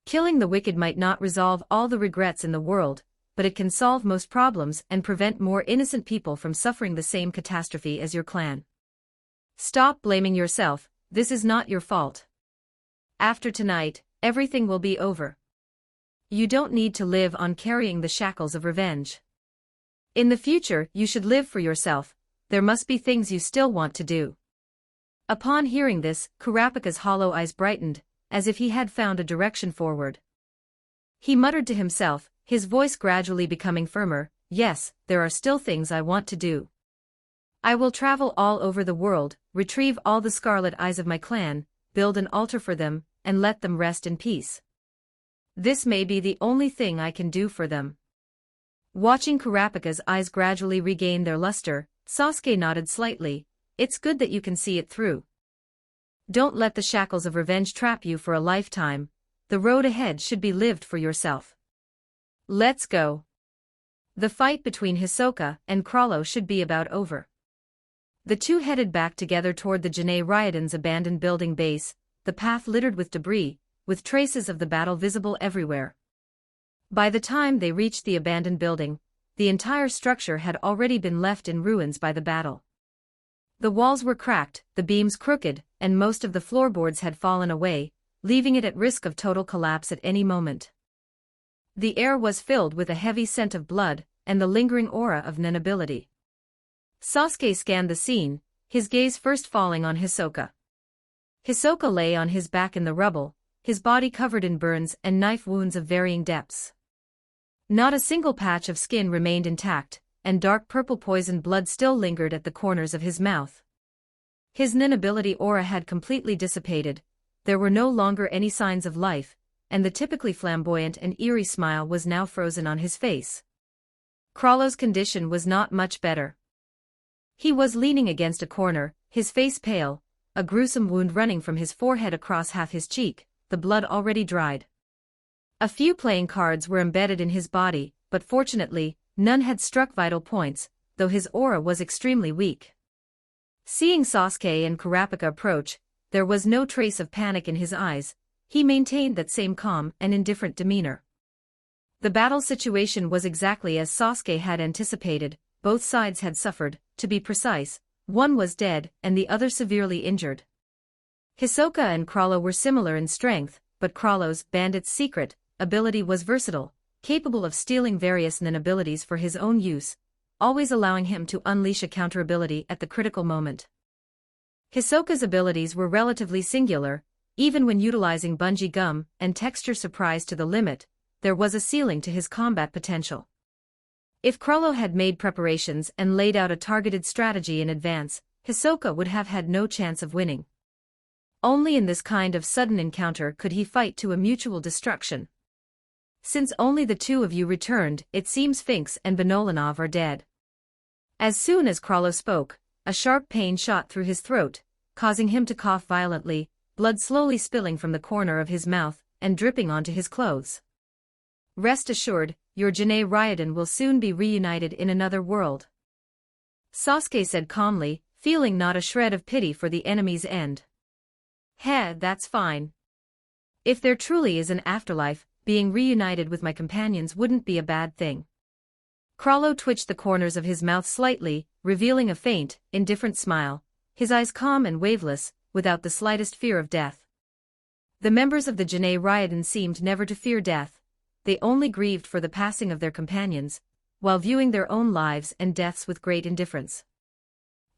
"Killing the wicked might not resolve all the regrets in the world, but it can solve most problems and prevent more innocent people from suffering the same catastrophe as your clan. Stop blaming yourself, this is not your fault. After tonight, everything will be over. You don't need to live on carrying the shackles of revenge. In the future, you should live for yourself, there must be things you still want to do." Upon hearing this, Kurapika's hollow eyes brightened, as if he had found a direction forward. He muttered to himself, his voice gradually becoming firmer, "Yes, there are still things I want to do. I will travel all over the world, retrieve all the scarlet eyes of my clan, build an altar for them, and let them rest in peace. This may be the only thing I can do for them." Watching Kurapika's eyes gradually regain their luster, Sasuke nodded slightly. "It's good that you can see it through. Don't let the shackles of revenge trap you for a lifetime, the road ahead should be lived for yourself. Let's go." The fight between Hisoka and Chrollo should be about over. The two headed back together toward the Jinei Ryodan's abandoned building base, the path littered with debris, with traces of the battle visible everywhere. By the time they reached the abandoned building, the entire structure had already been left in ruins by the battle. The walls were cracked, the beams crooked, and most of the floorboards had fallen away, leaving it at risk of total collapse at any moment. The air was filled with a heavy scent of blood, and the lingering aura of nobility. Sasuke scanned the scene, his gaze first falling on Hisoka. Hisoka lay on his back in the rubble, his body covered in burns and knife wounds of varying depths. Not a single patch of skin remained intact, and dark purple poisoned blood still lingered at the corners of his mouth. His nobility aura had completely dissipated, there were no longer any signs of life, and the typically flamboyant and eerie smile was now frozen on his face. Chrollo's condition was not much better. He was leaning against a corner, his face pale, a gruesome wound running from his forehead across half his cheek, the blood already dried. A few playing cards were embedded in his body, but fortunately, none had struck vital points, though his aura was extremely weak. Seeing Sasuke and Kurapika approach, there was no trace of panic in his eyes, he maintained that same calm and indifferent demeanor. The battle situation was exactly as Sasuke had anticipated, both sides had suffered, to be precise, one was dead and the other severely injured. Hisoka and Chrollo were similar in strength, but Chrollo's bandit's secret ability was versatile, capable of stealing various nin abilities for his own use, always allowing him to unleash a counter ability at the critical moment. Hisoka's abilities were relatively singular, even when utilizing bungee gum and texture surprise to the limit, there was a ceiling to his combat potential. If Chrollo had made preparations and laid out a targeted strategy in advance, Hisoka would have had no chance of winning. Only in this kind of sudden encounter could he fight to a mutual destruction. Since only the two of you returned, it seems Finks and Benolanov are dead. As soon as Chrollo spoke, a sharp pain shot through his throat, causing him to cough violently, blood slowly spilling from the corner of his mouth and dripping onto his clothes. Rest assured, your Jinei Ryodan will soon be reunited in another world. Sasuke said calmly, feeling not a shred of pity for the enemy's end. Heh, that's fine. If there truly is an afterlife, being reunited with my companions wouldn't be a bad thing. Chrollo twitched the corners of his mouth slightly, revealing a faint, indifferent smile, his eyes calm and waveless, without the slightest fear of death. The members of the Jinei Ryodan seemed never to fear death, they only grieved for the passing of their companions, while viewing their own lives and deaths with great indifference.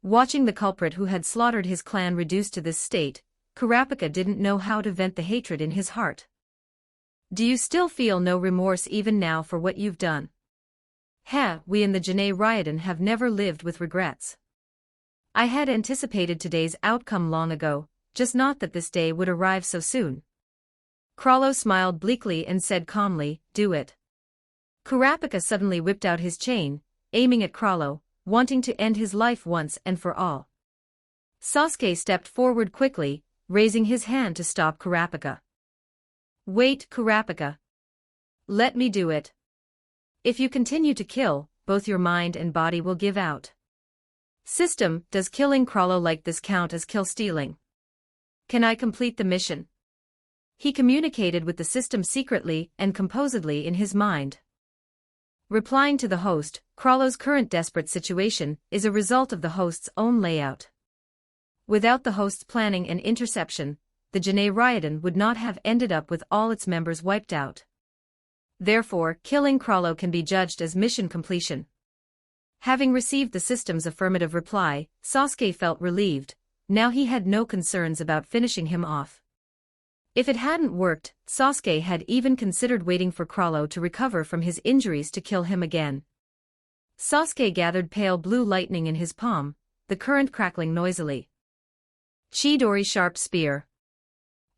Watching the culprit who had slaughtered his clan reduced to this state, Kurapika didn't know how to vent the hatred in his heart. Do you still feel no remorse even now for what you've done? Heh, we in the Jinei Ryodan have never lived with regrets. I had anticipated today's outcome long ago, just not that this day would arrive so soon. Chrollo smiled bleakly and said calmly, do it. Kurapika suddenly whipped out his chain, aiming at Chrollo, wanting to end his life once and for all. Sasuke stepped forward quickly, raising his hand to stop Kurapika. Wait, Kurapika. Let me do it. If you continue to kill, both your mind and body will give out. System, does killing Krallo like this count as kill stealing? Can I complete the mission? He communicated with the system secretly and composedly in his mind. Replying to the host, Krallo's current desperate situation is a result of the host's own layout. Without the host's planning and interception, the Janae Ryodan would not have ended up with all its members wiped out. Therefore, killing Krallo can be judged as mission completion. Having received the system's affirmative reply, Sasuke felt relieved. Now he had no concerns about finishing him off. If it hadn't worked, Sasuke had even considered waiting for Krallo to recover from his injuries to kill him again. Sasuke gathered pale blue lightning in his palm, the current crackling noisily. Chidori sharp spear.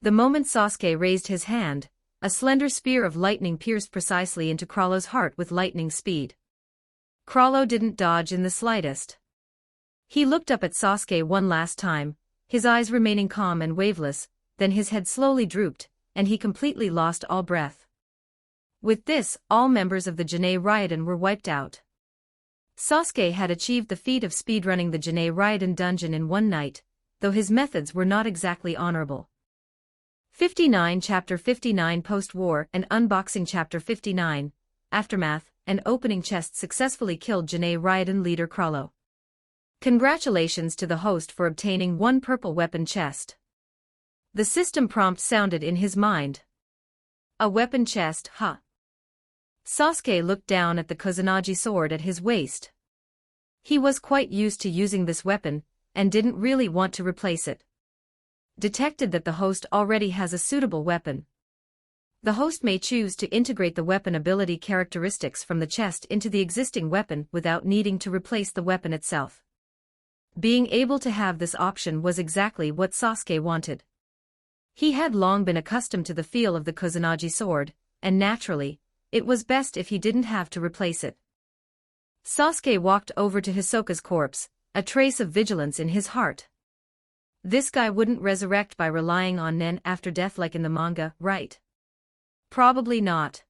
The moment Sasuke raised his hand, a slender spear of lightning pierced precisely into Krallo's heart with lightning speed. Krallo didn't dodge in the slightest. He looked up at Sasuke one last time, his eyes remaining calm and waveless, then his head slowly drooped, and he completely lost all breath. With this, all members of the Janae Ryodan were wiped out. Sasuke had achieved the feat of speedrunning the Janae Ryodan dungeon in one night, though his methods were not exactly honorable. 59 Chapter 59 Post-War and Unboxing Chapter 59, Aftermath, and Opening Chest successfully killed Janae Ryodan leader Krallo. Congratulations to the host for obtaining one purple weapon chest. The system prompt sounded in his mind. A weapon chest, huh? Sasuke looked down at the Kusanagi sword at his waist. He was quite used to using this weapon, and didn't really want to replace it. Detected that the host already has a suitable weapon. The host may choose to integrate the weapon ability characteristics from the chest into the existing weapon without needing to replace the weapon itself. Being able to have this option was exactly what Sasuke wanted. He had long been accustomed to the feel of the Kusanagi sword, and naturally, it was best if he didn't have to replace it. Sasuke walked over to Hisoka's corpse, a trace of vigilance in his heart. This guy wouldn't resurrect by relying on Nen after death like in the manga, right? Probably not.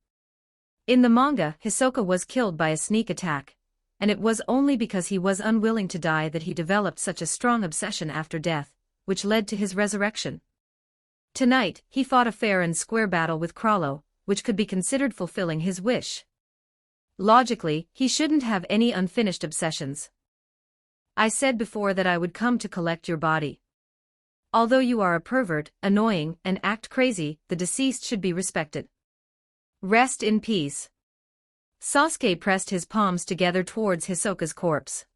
In the manga, Hisoka was killed by a sneak attack, and it was only because he was unwilling to die that he developed such a strong obsession after death, which led to his resurrection. Tonight, he fought a fair and square battle with Krallo, which could be considered fulfilling his wish. Logically, he shouldn't have any unfinished obsessions. I said before that I would come to collect your body. Although you are a pervert, annoying, and act crazy, the deceased should be respected. Rest in peace. Sasuke pressed his palms together towards Hisoka's corpse.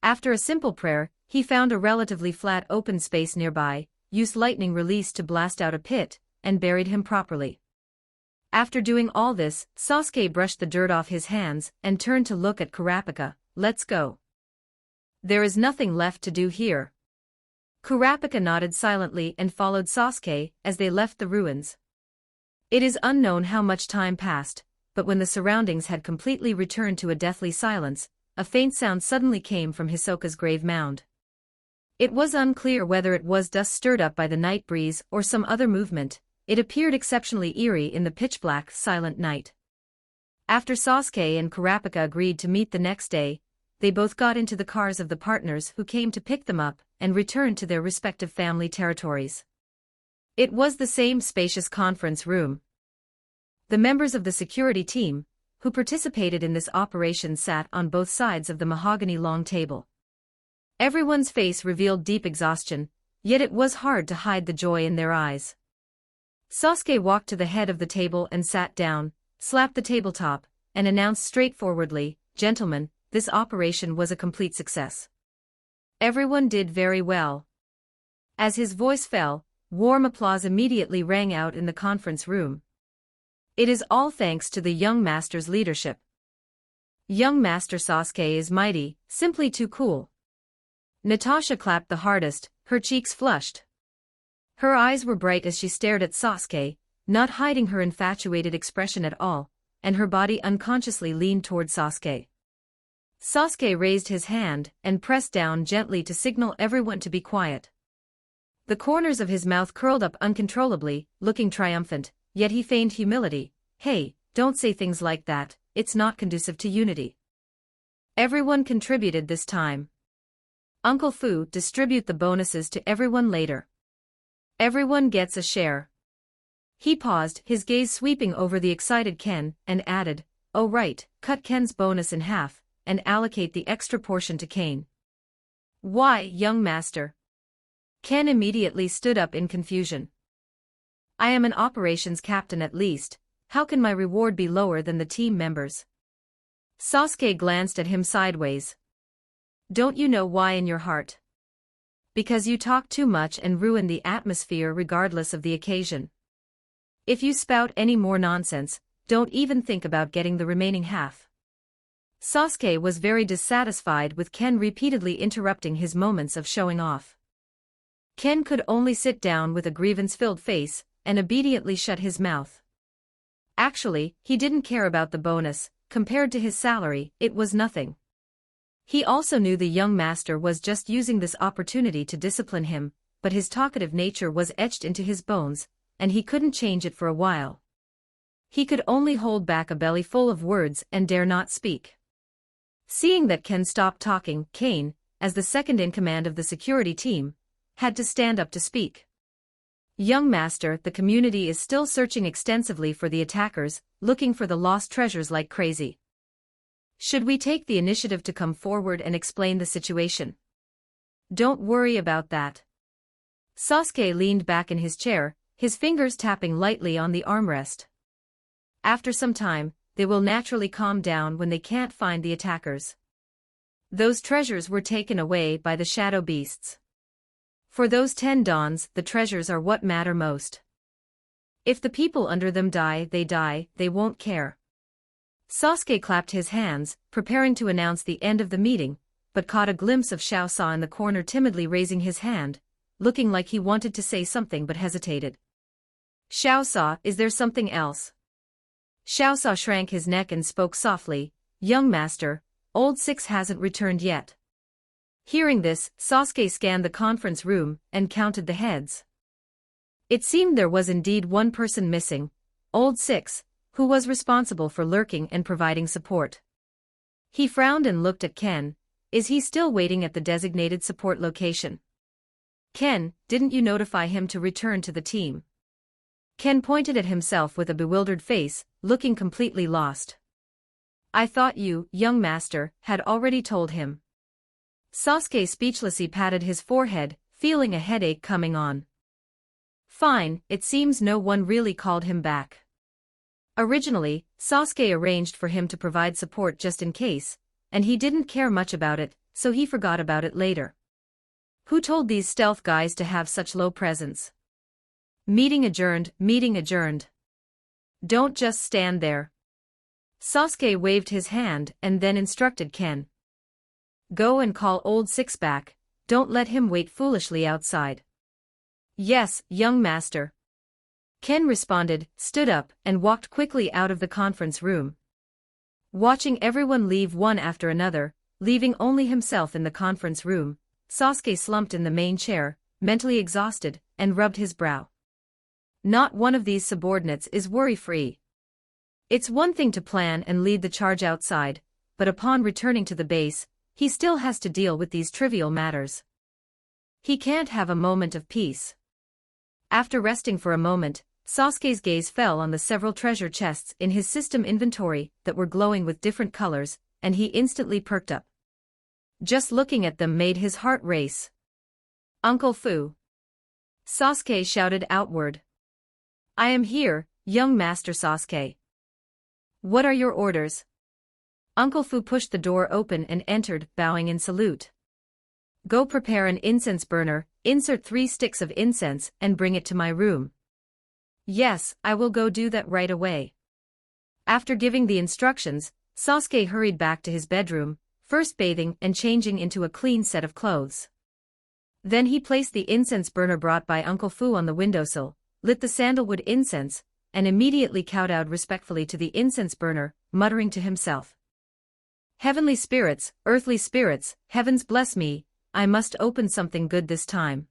After a simple prayer, he found a relatively flat open space nearby, used lightning release to blast out a pit, and buried him properly. After doing all this, Sasuke brushed the dirt off his hands and turned to look at Kurapika. Let's go. There is nothing left to do here. Kurapika nodded silently and followed Sasuke as they left the ruins. It is unknown how much time passed, but when the surroundings had completely returned to a deathly silence, a faint sound suddenly came from Hisoka's grave mound. It was unclear whether it was dust stirred up by the night breeze or some other movement. It appeared exceptionally eerie in the pitch-black, silent night. After Sasuke and Kurapika agreed to meet the next day, they both got into the cars of the partners who came to pick them up and returned to their respective family territories. It was the same spacious conference room. The members of the security team, who participated in this operation, sat on both sides of the mahogany long table. Everyone's face revealed deep exhaustion, yet it was hard to hide the joy in their eyes. Sasuke walked to the head of the table and sat down, slapped the tabletop, and announced straightforwardly, "Gentlemen, this operation was a complete success. Everyone did very well." As his voice fell, warm applause immediately rang out in the conference room. It is all thanks to the young master's leadership. Young Master Sasuke is mighty, simply too cool. Natasha clapped the hardest, her cheeks flushed. Her eyes were bright as she stared at Sasuke, not hiding her infatuated expression at all, and her body unconsciously leaned toward Sasuke. Sasuke raised his hand and pressed down gently to signal everyone to be quiet. The corners of his mouth curled up uncontrollably, looking triumphant, yet he feigned humility. "Hey, don't say things like that, it's not conducive to unity. Everyone contributed this time. Uncle Fu, distribute the bonuses to everyone later. Everyone gets a share. He paused, his gaze sweeping over the excited Ken, and added, oh right, cut Ken's bonus in half, and allocate the extra portion to Kane. Why, young master? Ken immediately stood up in confusion. I am an operations captain at least, how can my reward be lower than the team members? Sasuke glanced at him sideways. Don't you know why in your heart? Because you talk too much and ruin the atmosphere regardless of the occasion. If you spout any more nonsense, don't even think about getting the remaining half. Sasuke was very dissatisfied with Ken repeatedly interrupting his moments of showing off. Ken could only sit down with a grievance-filled face, and obediently shut his mouth. Actually, he didn't care about the bonus, compared to his salary, it was nothing. He also knew the young master was just using this opportunity to discipline him, but his talkative nature was etched into his bones, and he couldn't change it for a while. He could only hold back a belly full of words and dare not speak. Seeing that Ken stopped talking, Kane, as the second in command of the security team, had to stand up to speak. Young master, the community is still searching extensively for the attackers, looking for the lost treasures like crazy. Should we take the initiative to come forward and explain the situation? Don't worry about that. Sasuke leaned back in his chair, his fingers tapping lightly on the armrest. After some time, they will naturally calm down when they can't find the attackers. Those treasures were taken away by the shadow beasts. For those 10 dons, the treasures are what matter most. If the people under them die, they won't care. Sasuke clapped his hands, preparing to announce the end of the meeting, but caught a glimpse of Xiao Sa in the corner timidly raising his hand, looking like he wanted to say something but hesitated. Xiao Sa, is there something else? Xiao Sa shrank his neck and spoke softly, young master, old Six hasn't returned yet. Hearing this, Sasuke scanned the conference room and counted the heads. It seemed there was indeed one person missing, old Six, who was responsible for lurking and providing support. He frowned and looked at Ken. Is he still waiting at the designated support location? Ken, didn't you notify him to return to the team? Ken pointed at himself with a bewildered face, looking completely lost. I thought you, young master, had already told him. Sasuke speechlessly patted his forehead, feeling a headache coming on. Fine, it seems no one really called him back. Originally, Sasuke arranged for him to provide support just in case, and he didn't care much about it, so he forgot about it later. Who told these stealth guys to have such low presence? Meeting adjourned, meeting adjourned. Don't just stand there. Sasuke waved his hand and then instructed Ken. Go and call old Six back, don't let him wait foolishly outside. Yes, young master. Ken responded, stood up, and walked quickly out of the conference room. Watching everyone leave one after another, leaving only himself in the conference room, Sasuke slumped in the main chair, mentally exhausted, and rubbed his brow. Not one of these subordinates is worry-free. It's one thing to plan and lead the charge outside, but upon returning to the base, he still has to deal with these trivial matters. He can't have a moment of peace. After resting for a moment, Sasuke's gaze fell on the several treasure chests in his system inventory that were glowing with different colors, and he instantly perked up. Just looking at them made his heart race. Uncle Fu! Sasuke shouted outward. I am here, young Master Sasuke. What are your orders? Uncle Fu pushed the door open and entered, bowing in salute. Go prepare an incense burner, insert 3 sticks of incense, and bring it to my room. Yes, I will go do that right away. After giving the instructions, Sasuke hurried back to his bedroom, first bathing and changing into a clean set of clothes. Then he placed the incense burner brought by Uncle Fu on the windowsill, lit the sandalwood incense, and immediately kowtowed respectfully to the incense burner, muttering to himself. Heavenly spirits, earthly spirits, heavens bless me, I must open something good this time.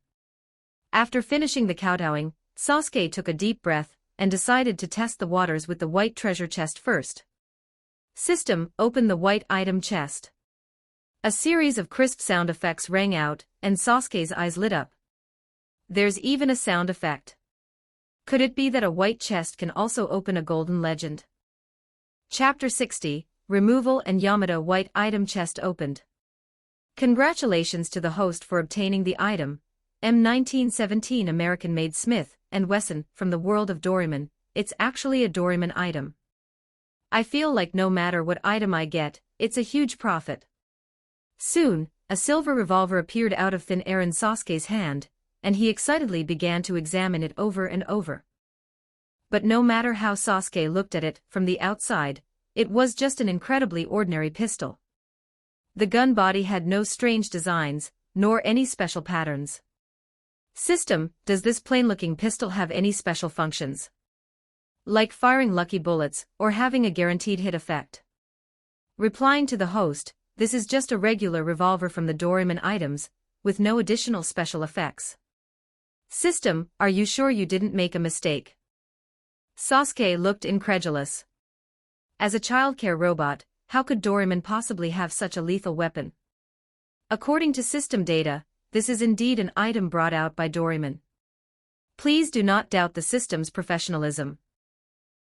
After finishing the kowtowing, Sasuke took a deep breath, and decided to test the waters with the white treasure chest first. System, open the white item chest. A series of crisp sound effects rang out, and Sasuke's eyes lit up. There's even a sound effect. Could it be that a white chest can also open a golden legend? Chapter 60, Removal and Yamato white item chest opened. Congratulations to the host for obtaining the item, M1917 American-made Smith & Wesson from the world of Doraemon. It's actually a Doraemon item. I feel like no matter what item I get, it's a huge profit. Soon, a silver revolver appeared out of thin air in Sasuke's hand, and he excitedly began to examine it over and over. But no matter how Sasuke looked at it from the outside, it was just an incredibly ordinary pistol. The gun body had no strange designs, nor any special patterns. System, does this plain-looking pistol have any special functions? Like firing lucky bullets, or having a guaranteed hit effect? Replying to the host, this is just a regular revolver from the Doraemon items, with no additional special effects. System, are you sure you didn't make a mistake? Sasuke looked incredulous. As a childcare robot, how could Doraemon possibly have such a lethal weapon? According to system data, this is indeed an item brought out by Doraemon. Please do not doubt the system's professionalism.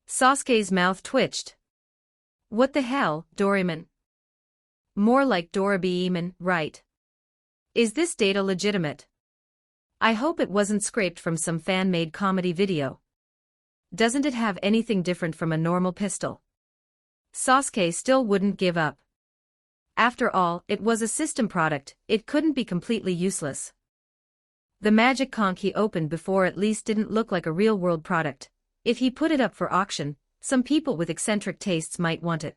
Sasuke's mouth twitched. What the hell, Doraemon? More like Doraemon, right? Is this data legitimate? I hope it wasn't scraped from some fan-made comedy video. Doesn't it have anything different from a normal pistol? Sasuke still wouldn't give up. After all, it was a system product, it couldn't be completely useless. The magic conch he opened before at least didn't look like a real-world product. If he put it up for auction, some people with eccentric tastes might want it.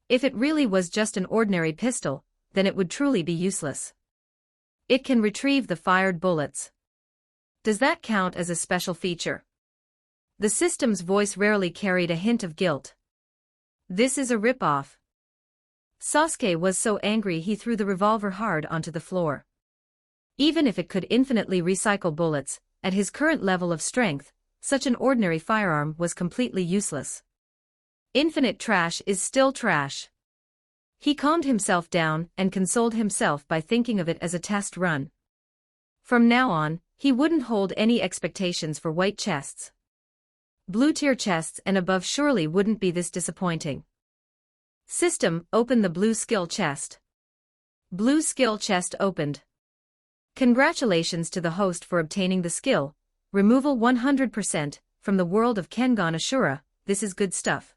If it really was just an ordinary pistol, then it would truly be useless. It can retrieve the fired bullets. Does that count as a special feature? The system's voice rarely carried a hint of guilt. This is a rip-off. Sasuke was so angry he threw the revolver hard onto the floor. Even if it could infinitely recycle bullets, at his current level of strength, such an ordinary firearm was completely useless. Infinite trash is still trash. He calmed himself down and consoled himself by thinking of it as a test run. From now on, he wouldn't hold any expectations for white chests. Blue-tier chests and above surely wouldn't be this disappointing. System, open the blue skill chest. Blue skill chest opened. Congratulations to the host for obtaining the skill, Removal 100%, from the world of Kengan Ashura. This is good stuff.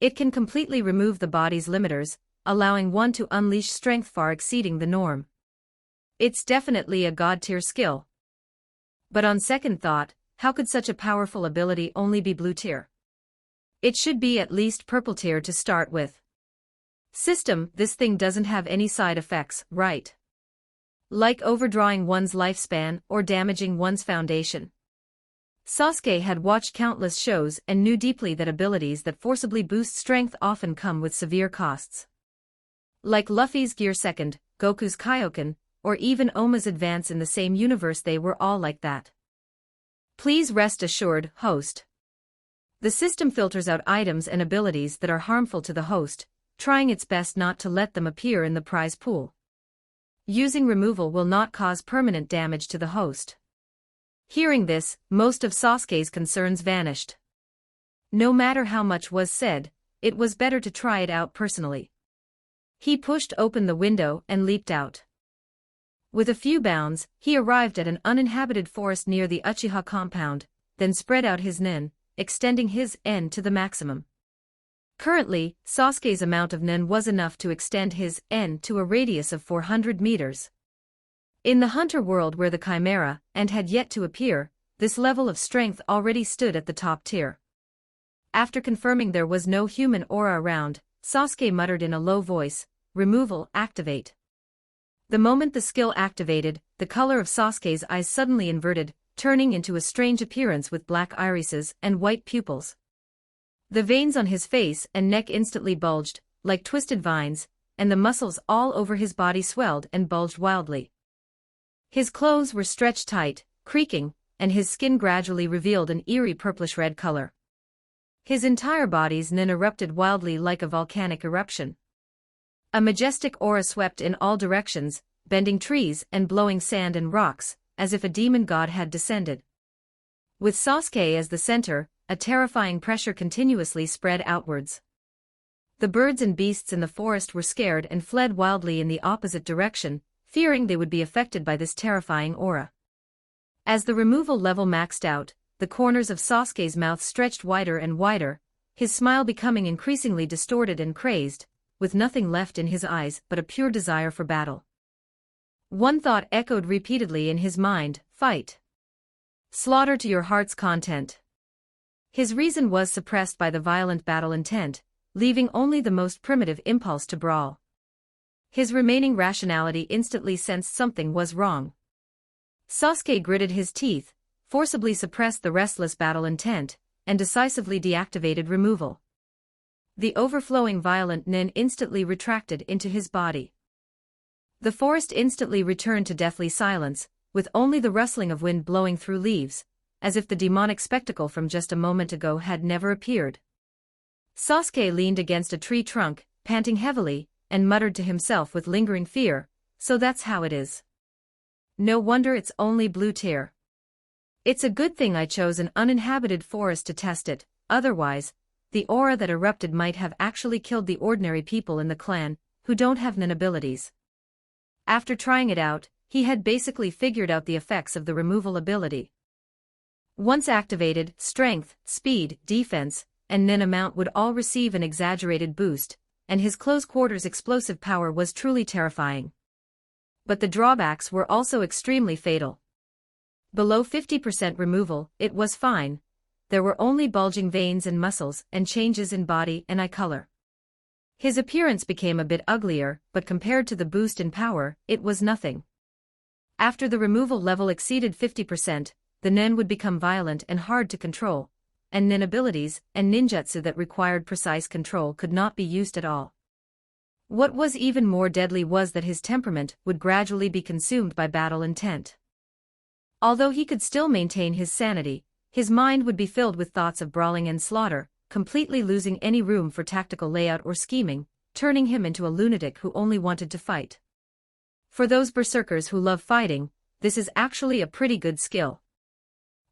It can completely remove the body's limiters, allowing one to unleash strength far exceeding the norm. It's definitely a god-tier skill. But on second thought, how could such a powerful ability only be blue tier? It should be at least purple tier to start with. System, this thing doesn't have any side effects, right? Like overdrawing one's lifespan or damaging one's foundation. Sasuke had watched countless shows and knew deeply that abilities that forcibly boost strength often come with severe costs. Like Luffy's Gear Second, Goku's Kaioken, or even Oma's Advance in the same universe, they were all like that. Please rest assured, host. The system filters out items and abilities that are harmful to the host, trying its best not to let them appear in the prize pool. Using removal will not cause permanent damage to the host. Hearing this, most of Sasuke's concerns vanished. No matter how much was said, it was better to try it out personally. He pushed open the window and leaped out. With a few bounds, he arrived at an uninhabited forest near the Uchiha compound, then spread out his nen, extending his en to the maximum. Currently, Sasuke's amount of nen was enough to extend his en to a radius of 400 meters. In the hunter world where the Chimera and had yet to appear, this level of strength already stood at the top tier. After confirming there was no human aura around, Sasuke muttered in a low voice, "Removal, activate." The moment the skill activated, the color of Sasuke's eyes suddenly inverted, turning into a strange appearance with black irises and white pupils. The veins on his face and neck instantly bulged, like twisted vines, and the muscles all over his body swelled and bulged wildly. His clothes were stretched tight, creaking, and his skin gradually revealed an eerie purplish-red color. His entire body's nin erupted wildly like a volcanic eruption. A majestic aura swept in all directions, bending trees and blowing sand and rocks, as if a demon god had descended. With Sasuke as the center, a terrifying pressure continuously spread outwards. The birds and beasts in the forest were scared and fled wildly in the opposite direction, fearing they would be affected by this terrifying aura. As the removal level maxed out, the corners of Sasuke's mouth stretched wider and wider, his smile becoming increasingly distorted and crazed, with nothing left in his eyes but a pure desire for battle. One thought echoed repeatedly in his mind: fight. Slaughter to your heart's content. His reason was suppressed by the violent battle intent, leaving only the most primitive impulse to brawl. His remaining rationality instantly sensed something was wrong. Sasuke gritted his teeth, forcibly suppressed the restless battle intent, and decisively deactivated removal. The overflowing violent nin instantly retracted into his body. The forest instantly returned to deathly silence, with only the rustling of wind blowing through leaves, as if the demonic spectacle from just a moment ago had never appeared. Sasuke leaned against a tree trunk, panting heavily, and muttered to himself with lingering fear, "So that's how it is. No wonder it's only blue tear. It's a good thing I chose an uninhabited forest to test it, otherwise, the aura that erupted might have actually killed the ordinary people in the clan, who don't have nin abilities." After trying it out, he had basically figured out the effects of the removal ability. Once activated, strength, speed, defense, and nin amount would all receive an exaggerated boost, and his close quarters explosive power was truly terrifying. But the drawbacks were also extremely fatal. Below 50% removal, it was fine. There were only bulging veins and muscles and changes in body and eye color. His appearance became a bit uglier, but compared to the boost in power, it was nothing. After the removal level exceeded 50%, the nin would become violent and hard to control, and nin abilities and ninjutsu that required precise control could not be used at all. What was even more deadly was that his temperament would gradually be consumed by battle intent. Although he could still maintain his sanity, his mind would be filled with thoughts of brawling and slaughter, completely losing any room for tactical layout or scheming, turning him into a lunatic who only wanted to fight. For those berserkers who love fighting, this is actually a pretty good skill.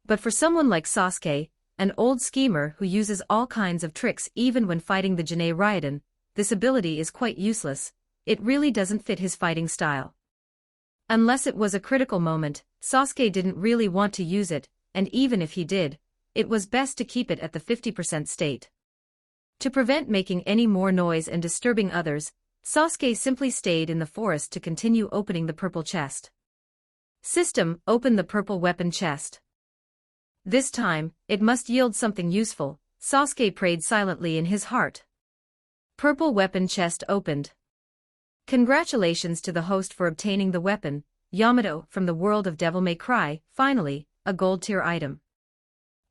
But for someone like Sasuke, an old schemer who uses all kinds of tricks even when fighting the Jinei Raiden, this ability is quite useless. It really doesn't fit his fighting style. Unless it was a critical moment, Sasuke didn't really want to use it, and even if he did, it was best to keep it at the 50% state. To prevent making any more noise and disturbing others, Sasuke simply stayed in the forest to continue opening the purple chest. System: open the purple weapon chest. This time, it must yield something useful, Sasuke prayed silently in his heart. Purple weapon chest opened. Congratulations to the host for obtaining the weapon, Yamato from the world of Devil May Cry, finally, a gold tier item.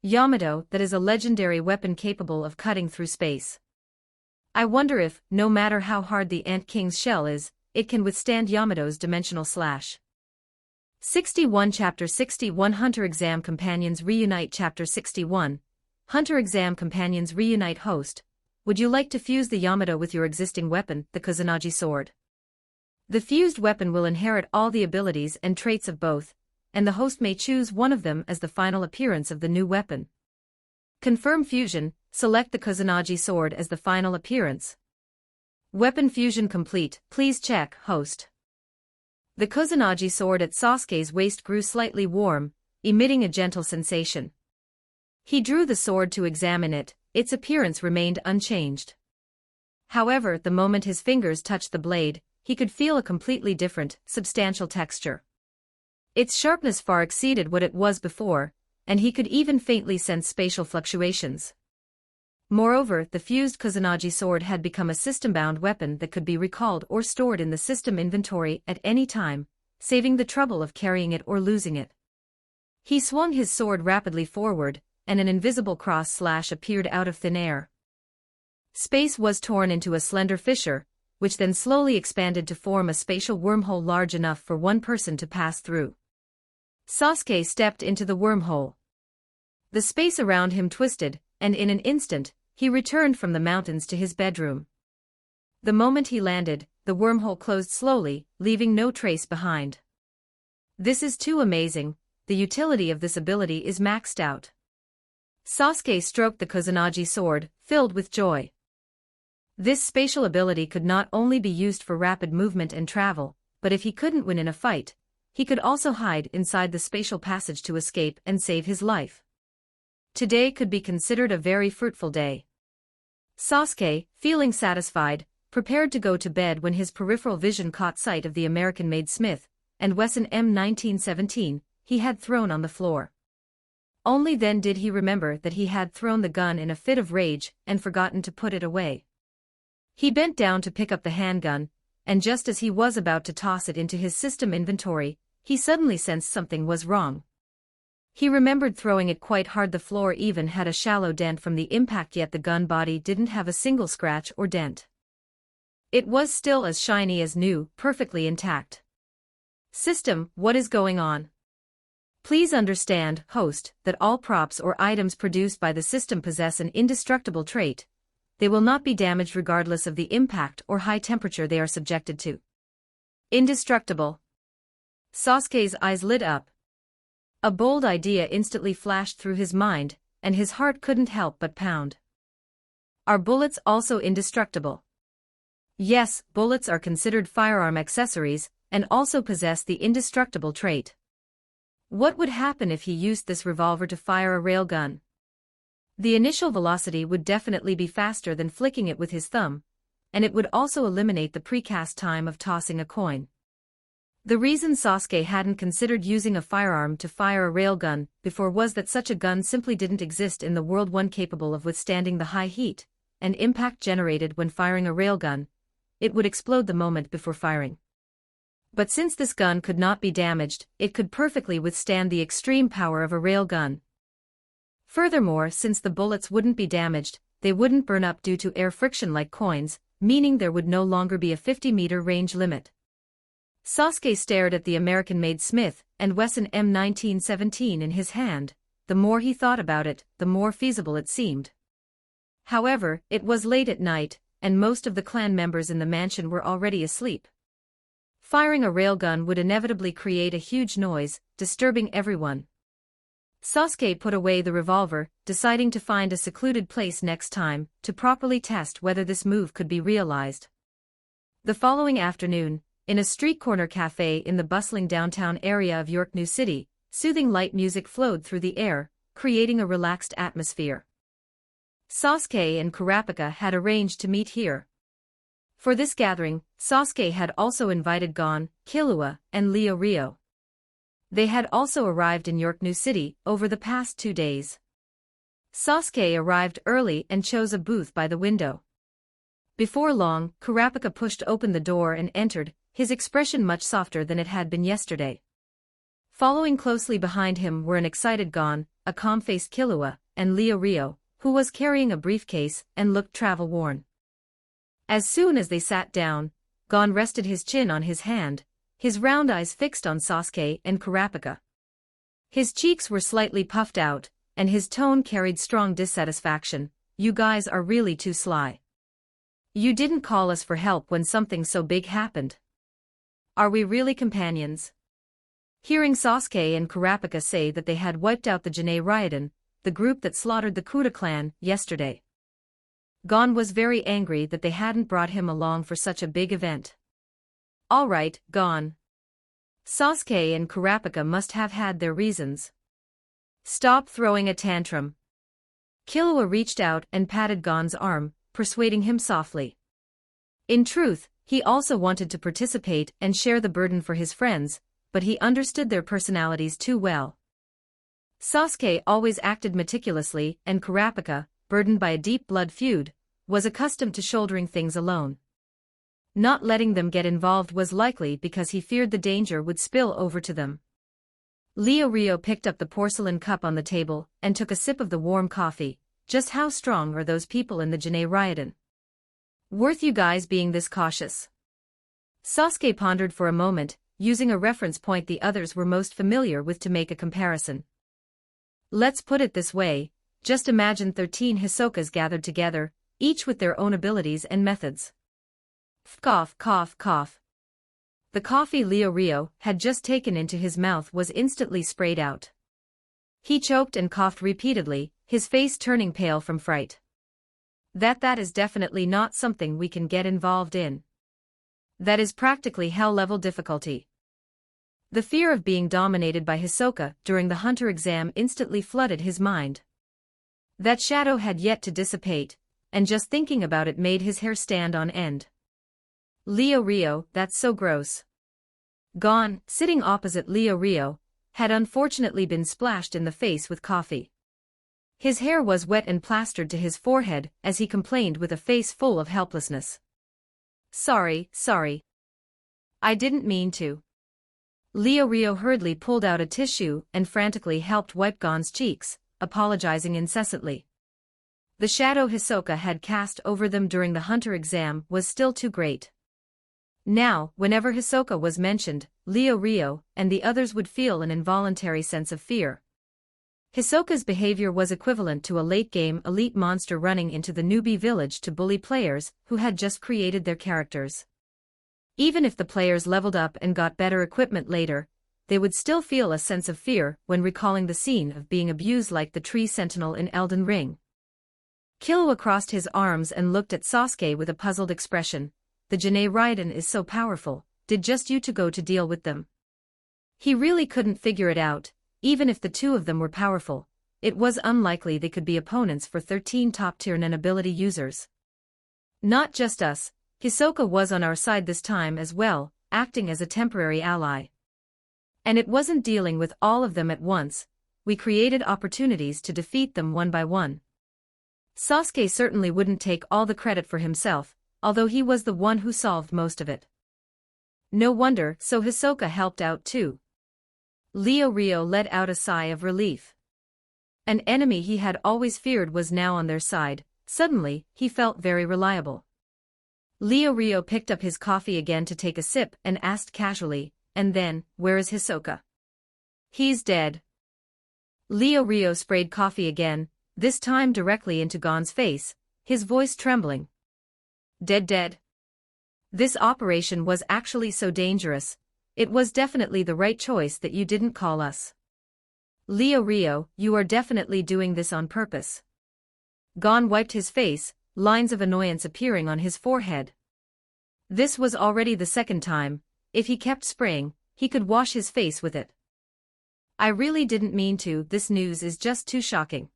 Yamato, that is a legendary weapon capable of cutting through space. I wonder if, no matter how hard the Ant King's shell is, it can withstand Yamato's dimensional slash. 61 Chapter 61 Hunter Exam Companions Reunite Chapter 61 Hunter Exam Companions Reunite Host, would you like to fuse the Yamato with your existing weapon, the Kusanagi sword? The fused weapon will inherit all the abilities and traits of both, and the host may choose one of them as the final appearance of the new weapon. Confirm fusion, select the Kusanagi sword as the final appearance. Weapon fusion complete, please check, host. The Kusanagi sword at Sasuke's waist grew slightly warm, emitting a gentle sensation. He drew the sword to examine it, its appearance remained unchanged. However, the moment his fingers touched the blade, he could feel a completely different, substantial texture. Its sharpness far exceeded what it was before, and he could even faintly sense spatial fluctuations. Moreover, the fused Kusanagi sword had become a system-bound weapon that could be recalled or stored in the system inventory at any time, saving the trouble of carrying it or losing it. He swung his sword rapidly forward, and an invisible cross slash appeared out of thin air. Space was torn into a slender fissure, which then slowly expanded to form a spatial wormhole large enough for one person to pass through. Sasuke stepped into the wormhole. The space around him twisted, and in an instant, he returned from the mountains to his bedroom. The moment he landed, the wormhole closed slowly, leaving no trace behind. This is too amazing, the utility of this ability is maxed out. Sasuke stroked the Kusanagi sword, filled with joy. This spatial ability could not only be used for rapid movement and travel, but if he couldn't win in a fight, he could also hide inside the spatial passage to escape and save his life. Today could be considered a very fruitful day. Sasuke, feeling satisfied, prepared to go to bed when his peripheral vision caught sight of the American-made Smith and Wesson M1917 he had thrown on the floor. Only then did he remember that he had thrown the gun in a fit of rage and forgotten to put it away. He bent down to pick up the handgun, and just as he was about to toss it into his system inventory, he suddenly sensed something was wrong. He remembered throwing it quite hard. The floor even had a shallow dent from the impact, yet the gun body didn't have a single scratch or dent. It was still as shiny as new, perfectly intact. System, what is going on? Please understand, host, that all props or items produced by the system possess an indestructible trait. They will not be damaged regardless of the impact or high temperature they are subjected to. Indestructible. Sasuke's eyes lit up. A bold idea instantly flashed through his mind, and his heart couldn't help but pound. Are bullets also indestructible? Yes, bullets are considered firearm accessories, and also possess the indestructible trait. What would happen if he used this revolver to fire a railgun? The initial velocity would definitely be faster than flicking it with his thumb, and it would also eliminate the precast time of tossing a coin. The reason Sasuke hadn't considered using a firearm to fire a railgun before was that such a gun simply didn't exist in the world, one capable of withstanding the high heat and impact generated when firing a railgun. It would explode the moment before firing. But since this gun could not be damaged, it could perfectly withstand the extreme power of a railgun. Furthermore, since the bullets wouldn't be damaged, they wouldn't burn up due to air friction like coins, meaning there would no longer be a 50-meter range limit. Sasuke stared at the American-made Smith and Wesson M1917 in his hand. The more he thought about it, the more feasible it seemed. However, it was late at night, and most of the clan members in the mansion were already asleep. Firing a railgun would inevitably create a huge noise, disturbing everyone. Sasuke put away the revolver, deciding to find a secluded place next time to properly test whether this move could be realized. The following afternoon, in a street corner cafe in the bustling downtown area of York New City, soothing light music flowed through the air, creating a relaxed atmosphere. Sasuke and Kurapika had arranged to meet here. For this gathering, Sasuke had also invited Gon, Killua, and Leo Rio. They had also arrived in York New City over the past 2 days. Sasuke arrived early and chose a booth by the window. Before long, Kurapika pushed open the door and entered, his expression much softer than it had been yesterday. Following closely behind him were an excited Gon, a calm-faced Killua, and Leo Rio, who was carrying a briefcase and looked travel-worn. As soon as they sat down, Gon rested his chin on his hand, his round eyes fixed on Sasuke and Kurapika. His cheeks were slightly puffed out, and his tone carried strong dissatisfaction. You guys are really too sly. You didn't call us for help when something so big happened. Are we really companions? Hearing Sasuke and Kurapika say that they had wiped out the Jinei Ryodan, the group that slaughtered the Kuta clan, yesterday, Gon was very angry that they hadn't brought him along for such a big event. All right, Gon. Sasuke and Kurapika must have had their reasons. Stop throwing a tantrum. Killua reached out and patted Gon's arm, persuading him softly. In truth, he also wanted to participate and share the burden for his friends, but he understood their personalities too well. Sasuke always acted meticulously, and Kurapika, burdened by a deep blood feud, was accustomed to shouldering things alone. Not letting them get involved was likely because he feared the danger would spill over to them. Leo Rio picked up the porcelain cup on the table and took a sip of the warm coffee. Just how strong are those people in the Jinei Ryodan? Worth you guys being this cautious? Sasuke pondered for a moment, using a reference point the others were most familiar with to make a comparison. Let's put it this way, Just imagine 13 Hisokas gathered together, each with their own abilities and methods. Cough, cough, cough. The coffee Leo Rio had just taken into his mouth was instantly sprayed out. He choked and coughed repeatedly, his face turning pale from fright. That is definitely not something we can get involved in. That is practically hell-level difficulty. The fear of being dominated by Hisoka during the hunter exam instantly flooded his mind. That shadow had yet to dissipate, and just thinking about it made his hair stand on end. Leo Rio, that's so gross. Gon, sitting opposite Leo Rio, had unfortunately been splashed in the face with coffee. His hair was wet and plastered to his forehead as he complained with a face full of helplessness. Sorry. I didn't mean to. Leo Rio hurriedly pulled out a tissue and frantically helped wipe Gon's cheeks, apologizing incessantly. The shadow Hisoka had cast over them during the hunter exam was still too great. Now, whenever Hisoka was mentioned, Leo Rio and the others would feel an involuntary sense of fear. Hisoka's behavior was equivalent to a late-game elite monster running into the newbie village to bully players who had just created their characters. Even if the players leveled up and got better equipment later, they would still feel a sense of fear when recalling the scene of being abused like the tree sentinel in Elden Ring. Killua crossed his arms and looked at Sasuke with a puzzled expression. The Jinei Raiden is so powerful, did just you two go to deal with them? He really couldn't figure it out. Even if the two of them were powerful, it was unlikely they could be opponents for 13 top-tier Nen ability users. Not just us, Hisoka was on our side this time as well, acting as a temporary ally. And it wasn't dealing with all of them at once, we created opportunities to defeat them one by one. Sasuke certainly wouldn't take all the credit for himself, although he was the one who solved most of it. No wonder, so Hisoka helped out too. Leo Rio let out a sigh of relief. An enemy he had always feared was now on their side. Suddenly, he felt very reliable. Leo Rio picked up his coffee again to take a sip and asked casually, and then, where is Hisoka? He's dead. Leo Rio sprayed coffee again, this time directly into Gon's face, his voice trembling. Dead. This operation was actually so dangerous. It was definitely the right choice that you didn't call us. Leo Rio, you are definitely doing this on purpose. Gon wiped his face, lines of annoyance appearing on his forehead. This was already the second time. If he kept spraying, he could wash his face with it. I really didn't mean to, this news is just too shocking.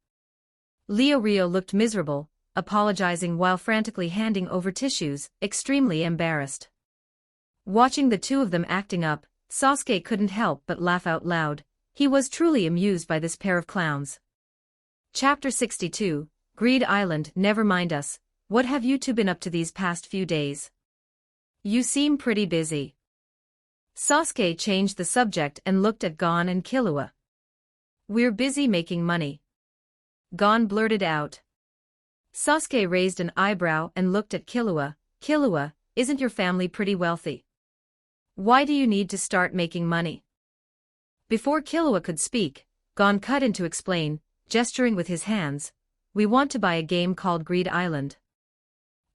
Leo Rio looked miserable, apologizing while frantically handing over tissues, extremely embarrassed. Watching the two of them acting up, Sasuke couldn't help but laugh out loud. He was truly amused by this pair of clowns. Chapter 62, Greed Island. Never mind us, what have you two been up to these past few days? You seem pretty busy. Sasuke changed the subject and looked at Gon and Killua. We're busy making money. Gon blurted out. Sasuke raised an eyebrow and looked at Killua. Killua, isn't your family pretty wealthy? Why do you need to start making money? Before Killua could speak, Gon cut in to explain, gesturing with his hands. We want to buy a game called Greed Island.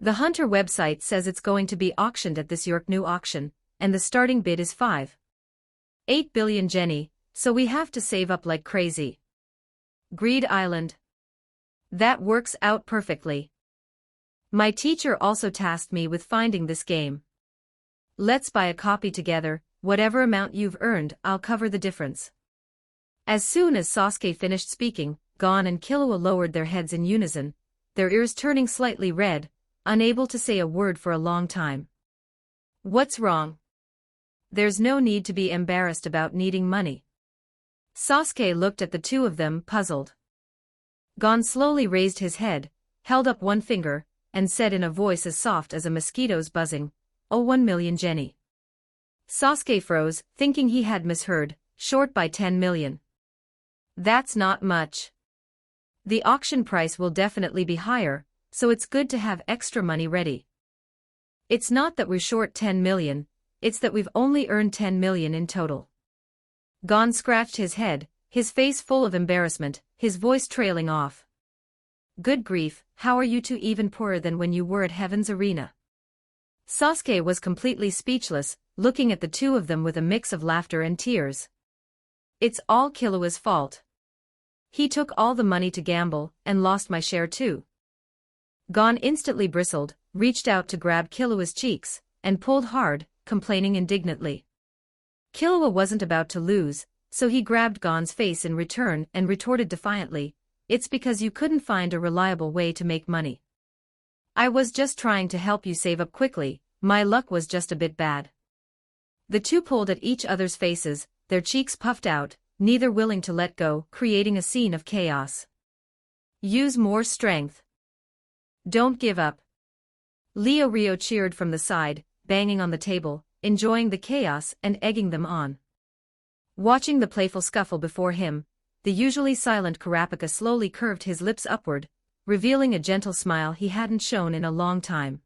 The Hunter website says it's going to be auctioned at this York new auction, and the starting bid is 5.8 billion Jenny, so we have to save up like crazy. Greed Island. That works out perfectly. My teacher also tasked me with finding this game. Let's buy a copy together, whatever amount you've earned, I'll cover the difference. As soon as Sasuke finished speaking, Gon and Killua lowered their heads in unison, their ears turning slightly red, unable to say a word for a long time. What's wrong? There's no need to be embarrassed about needing money. Sasuke looked at the two of them, puzzled. Gon slowly raised his head, held up one finger, and said in a voice as soft as a mosquito's buzzing, "Oh, 1 million Jenny." Sasuke froze, thinking he had misheard, short by 10 million. That's not much. The auction price will definitely be higher, so it's good to have extra money ready. It's not that we're short 10 million, it's that we've only earned 10 million in total. Gon scratched his head, his face full of embarrassment, his voice trailing off. Good grief, how are you two even poorer than when you were at Heaven's Arena? Sasuke was completely speechless, looking at the two of them with a mix of laughter and tears. It's all Killua's fault. He took all the money to gamble, and lost my share too. Gon instantly bristled, reached out to grab Killua's cheeks, and pulled hard, complaining indignantly. Killua wasn't about to lose, so he grabbed Gon's face in return and retorted defiantly, "It's because you couldn't find a reliable way to make money. I was just trying to help you save up quickly, my luck was just a bit bad." The two pulled at each other's faces, their cheeks puffed out, neither willing to let go, creating a scene of chaos. "Use more strength. Don't give up." Leo Rio cheered from the side, banging on the table, enjoying the chaos and egging them on. Watching the playful scuffle before him, the usually silent Kurapika slowly curved his lips upward, revealing a gentle smile he hadn't shown in a long time.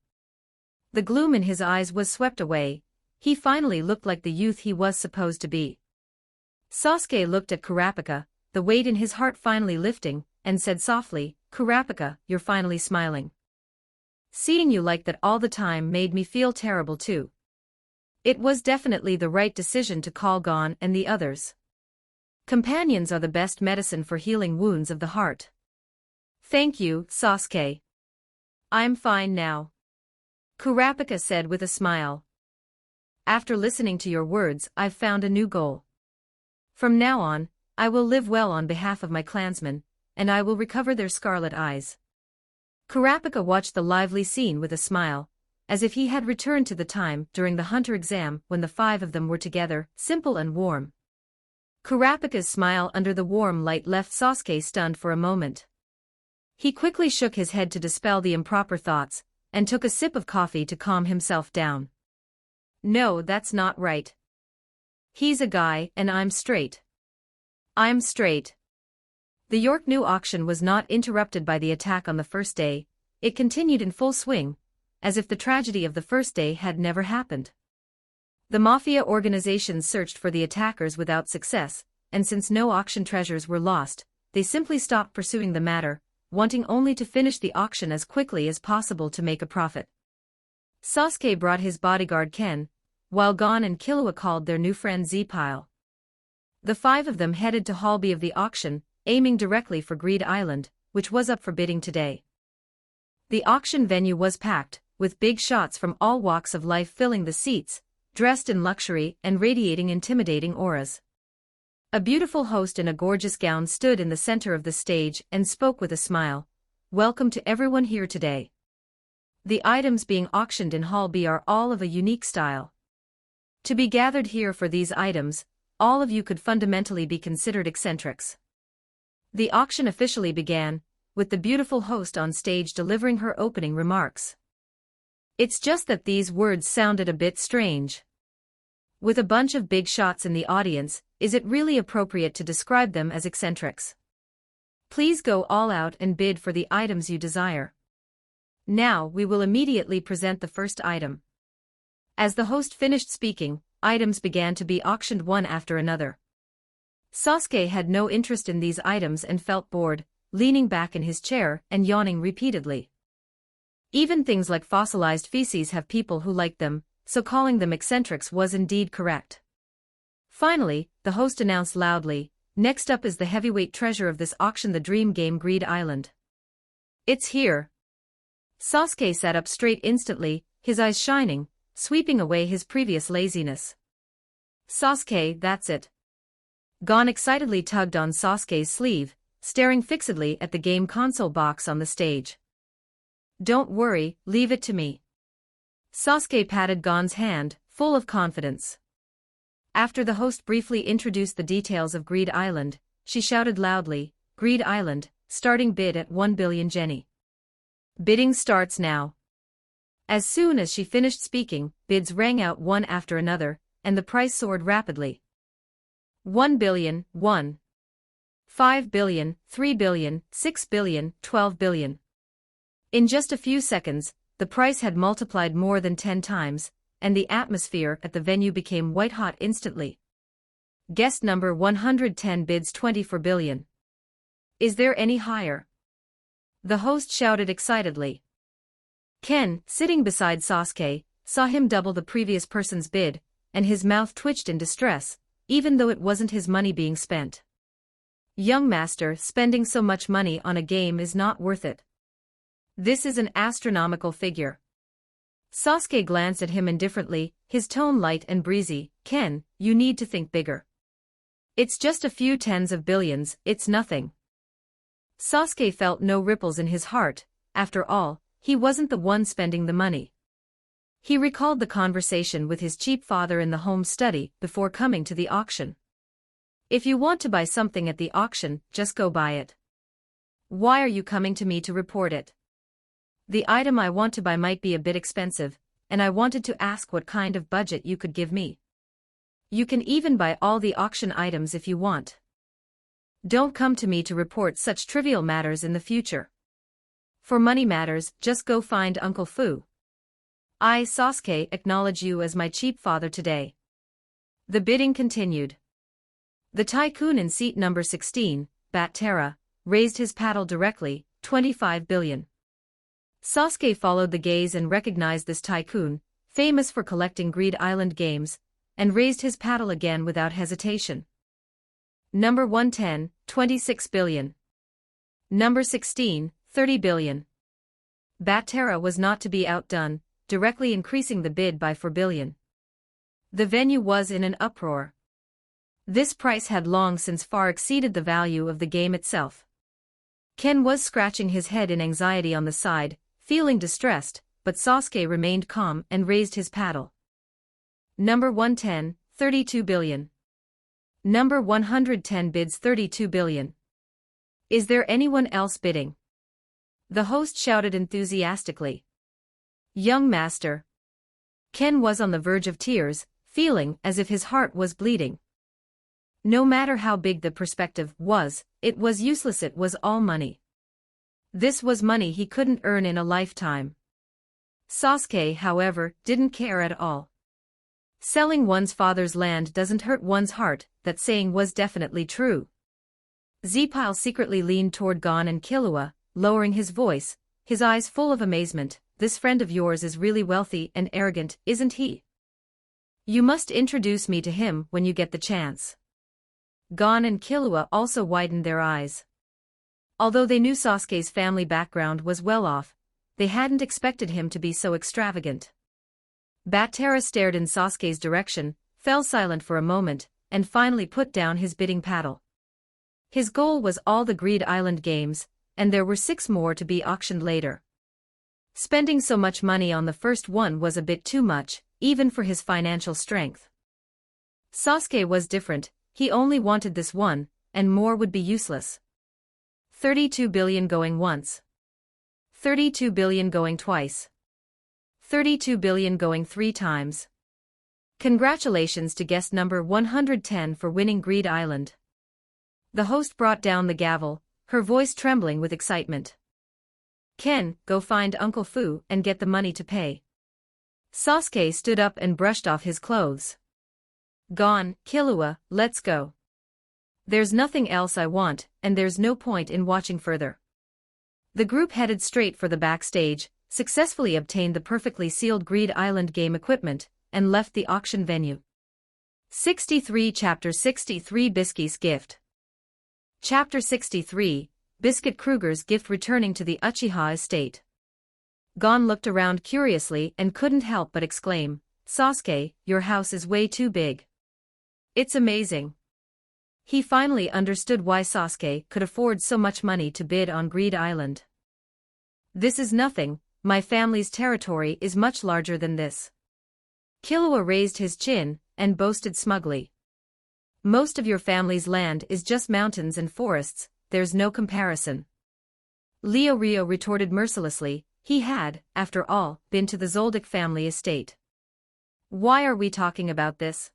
The gloom in his eyes was swept away, he finally looked like the youth he was supposed to be. Sasuke looked at Kurapika, the weight in his heart finally lifting, and said softly, "Kurapika, you're finally smiling. Seeing you like that all the time made me feel terrible too." It was definitely the right decision to call Gon and the others. Companions are the best medicine for healing wounds of the heart. "Thank you, Sasuke. I'm fine now," Kurapika said with a smile. "After listening to your words, I've found a new goal. From now on, I will live well on behalf of my clansmen, and I will recover their scarlet eyes." Kurapika watched the lively scene with a smile, as if he had returned to the time during the hunter exam when the five of them were together, simple and warm. Kurapika's smile under the warm light left Sasuke stunned for a moment. He quickly shook his head to dispel the improper thoughts, and took a sip of coffee to calm himself down. "No, that's not right. He's a guy and I'm straight. I'm straight." The York New auction was not interrupted by the attack on the first day, it continued in full swing, as if the tragedy of the first day had never happened. The mafia organizations searched for the attackers without success, and since no auction treasures were lost, they simply stopped pursuing the matter, wanting only to finish the auction as quickly as possible to make a profit. Sasuke brought his bodyguard Ken, while Gon and Killua called their new friend Z-Pile. The five of them headed to Hall B of the auction, aiming directly for Greed Island, which was up for bidding today. The auction venue was packed, with big shots from all walks of life filling the seats, dressed in luxury and radiating intimidating auras. A beautiful host in a gorgeous gown stood in the center of the stage and spoke with a smile, "Welcome to everyone here today. The items being auctioned in Hall B are all of a unique style. To be gathered here for these items, all of you could fundamentally be considered eccentrics." The auction officially began, with the beautiful host on stage delivering her opening remarks. It's just that these words sounded a bit strange. With a bunch of big shots in the audience, is it really appropriate to describe them as eccentrics? Please go all out and bid for the items you desire. Now we will immediately present the first item. As the host finished speaking, items began to be auctioned one after another. Sasuke had no interest in these items and felt bored, leaning back in his chair and yawning repeatedly. Even things like fossilized feces have people who like them, so calling them eccentrics was indeed correct. Finally, the host announced loudly, "Next up is the heavyweight treasure of this auction, the dream game Greed Island. It's here." Sasuke sat up straight instantly, his eyes shining, sweeping away his previous laziness. "Sasuke, that's it." Gon excitedly tugged on Sasuke's sleeve, staring fixedly at the game console box on the stage. "Don't worry, leave it to me." Sasuke patted Gon's hand, full of confidence. After the host briefly introduced the details of Greed Island, she shouted loudly, "Greed Island, starting bid at 1 billion jenny. Bidding starts now." As soon as she finished speaking, bids rang out one after another, and the price soared rapidly. 1 billion, 1. 5 billion, 3 billion, 6 billion, 12 billion. In just a few seconds, the price had multiplied more than 10 times, and the atmosphere at the venue became white-hot instantly. Guest number 110 bids 24 billion. Is there any higher? The host shouted excitedly. Ken, sitting beside Sasuke, saw him double the previous person's bid, and his mouth twitched in distress, even though it wasn't his money being spent. Young master, spending so much money on a game is not worth it. This is an astronomical figure. Sasuke glanced at him indifferently, his tone light and breezy. Ken, you need to think bigger. It's just a few tens of billions, it's nothing. Sasuke felt no ripples in his heart. After all, he wasn't the one spending the money. He recalled the conversation with his cheap father in the home study before coming to the auction. If you want to buy something at the auction, just go buy it. Why are you coming to me to report it? The item I want to buy might be a bit expensive, and I wanted to ask what kind of budget you could give me. You can even buy all the auction items if you want. Don't come to me to report such trivial matters in the future. For money matters, just go find Uncle Fu. I, Sasuke, acknowledge you as my cheap father today. The bidding continued. The tycoon in seat number 16, Bat-Tara, raised his paddle directly, 25 billion. Sasuke followed the gaze and recognized this tycoon, famous for collecting Greed Island games, and raised his paddle again without hesitation. Number 110, 26 billion. Number 16, 30 billion. Bat-Tara was not to be outdone, directly increasing the bid by 4 billion. The venue was in an uproar. This price had long since far exceeded the value of the game itself. Ken was scratching his head in anxiety on the side, feeling distressed, but Sasuke remained calm and raised his paddle. Number 110, 32 billion. Number 110 bids 32 billion. Is there anyone else bidding? The host shouted enthusiastically. Young master. Ken was on the verge of tears, feeling as if his heart was bleeding. No matter how big the perspective was, it was useless. It was all money. This was money he couldn't earn in a lifetime. Sasuke, however, didn't care at all. Selling one's father's land doesn't hurt one's heart, that saying was definitely true. Zeppile secretly leaned toward Gon and Killua, lowering his voice, his eyes full of amazement. This friend of yours is really wealthy and arrogant, isn't he? You must introduce me to him when you get the chance. Gon and Killua also widened their eyes. Although they knew Sasuke's family background was well off, they hadn't expected him to be so extravagant. Bat-Tara stared in Sasuke's direction, fell silent for a moment, and finally put down his bidding paddle. His goal was all the Greed Island games, and there were 6 more to be auctioned later. Spending so much money on the first one was a bit too much, even for his financial strength. Sasuke was different, he only wanted this one, and more would be useless. 32 billion going once. 32 billion going twice. 32 billion going 3 times. Congratulations to guest number 110 for winning Greed Island. The host brought down the gavel, her voice trembling with excitement. Ken, go find Uncle Fu and get the money to pay. Sasuke stood up and brushed off his clothes. Gon, Killua, let's go. There's nothing else I want, and there's no point in watching further. The group headed straight for the backstage, successfully obtained the perfectly sealed Greed Island game equipment, and left the auction venue. 63 Chapter 63 Biscuit's Gift. Chapter 63, Biscuit Kruger's gift returning to the Uchiha estate. Gon looked around curiously and couldn't help but exclaim, Sasuke, your house is way too big. It's amazing. He finally understood why Sasuke could afford so much money to bid on Greed Island. This is nothing, my family's territory is much larger than this. Killua raised his chin and boasted smugly. Most of your family's land is just mountains and forests, there's no comparison. Leo Rio retorted mercilessly, he had, after all, been to the Zoldyck family estate. Why are we talking about this?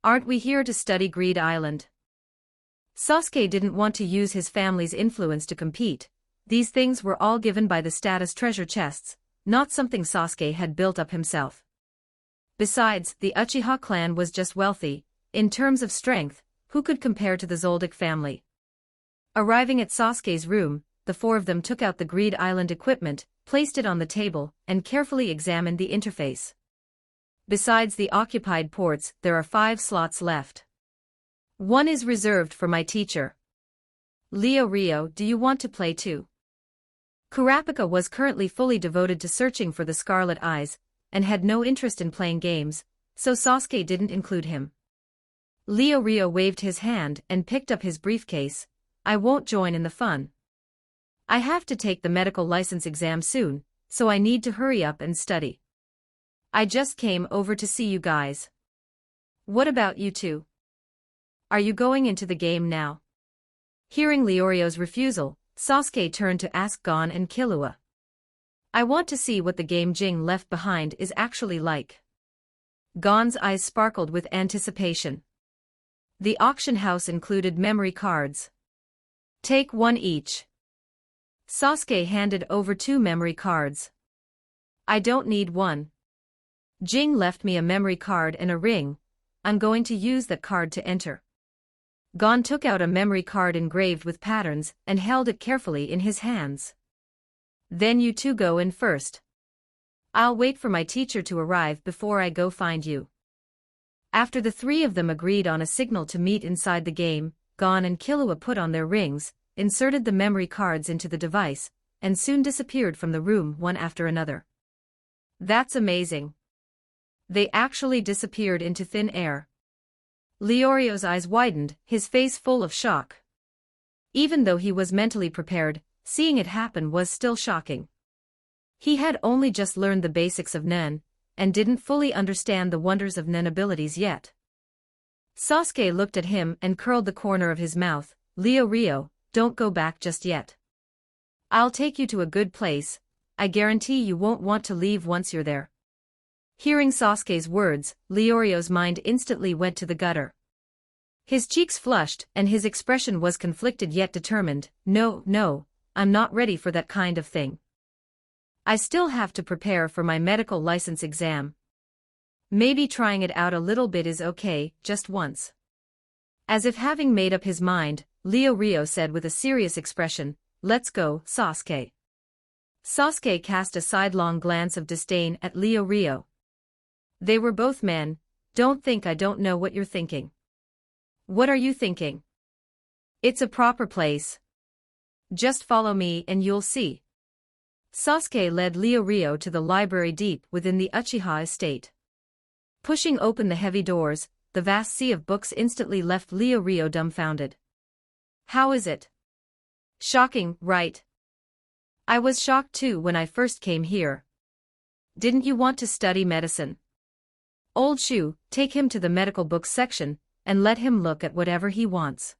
Aren't we here to study Greed Island? Sasuke didn't want to use his family's influence to compete. These things were all given by the status treasure chests, not something Sasuke had built up himself. Besides, the Uchiha clan was just wealthy. In terms of strength, who could compare to the Zoldyck family? Arriving at Sasuke's room, the four of them took out the Greed Island equipment, placed it on the table, and carefully examined the interface. Besides the occupied ports, there are 5 slots left. One is reserved for my teacher. Rio, do you want to play too? Kurapika was currently fully devoted to searching for the Scarlet Eyes, and had no interest in playing games, so Sasuke didn't include him. Rio waved his hand and picked up his briefcase. I won't join in the fun. I have to take the medical license exam soon, so I need to hurry up and study. I just came over to see you guys. What about you two? Are you going into the game now? Hearing Leorio's refusal, Sasuke turned to ask Gon and Killua. I want to see what the game Jing left behind is actually like. Gon's eyes sparkled with anticipation. The auction house included memory cards. Take one each. Sasuke handed over 2 memory cards. I don't need one. Jing left me a memory card and a ring. I'm going to use that card to enter. Gon took out a memory card engraved with patterns and held it carefully in his hands. Then you two go in first. I'll wait for my teacher to arrive before I go find you. After the 3 of them agreed on a signal to meet inside the game, Gon and Killua put on their rings, inserted the memory cards into the device, and soon disappeared from the room one after another. That's amazing. They actually disappeared into thin air. Leorio's eyes widened, his face full of shock. Even though he was mentally prepared, seeing it happen was still shocking. He had only just learned the basics of Nen, and didn't fully understand the wonders of Nen abilities yet. Sasuke looked at him and curled the corner of his mouth. Rio, don't go back just yet. I'll take you to a good place. I guarantee you won't want to leave once you're there. Hearing Sasuke's words, Leorio's mind instantly went to the gutter. His cheeks flushed and his expression was conflicted yet determined. No, I'm not ready for that kind of thing. I still have to prepare for my medical license exam. Maybe trying it out a little bit is okay, just once. As if having made up his mind, Rio said with a serious expression, let's go, Sasuke. Sasuke cast a sidelong glance of disdain at Rio. They were both men. Don't think I don't know what you're thinking. What are you thinking? It's a proper place. Just follow me and you'll see. Sasuke led Rio to the library deep within the Uchiha estate. Pushing open the heavy doors, the vast sea of books instantly left Rio dumbfounded. How is it? Shocking, right? I was shocked too when I first came here. Didn't you want to study medicine? Old Shu, take him to the medical books section, and let him look at whatever he wants.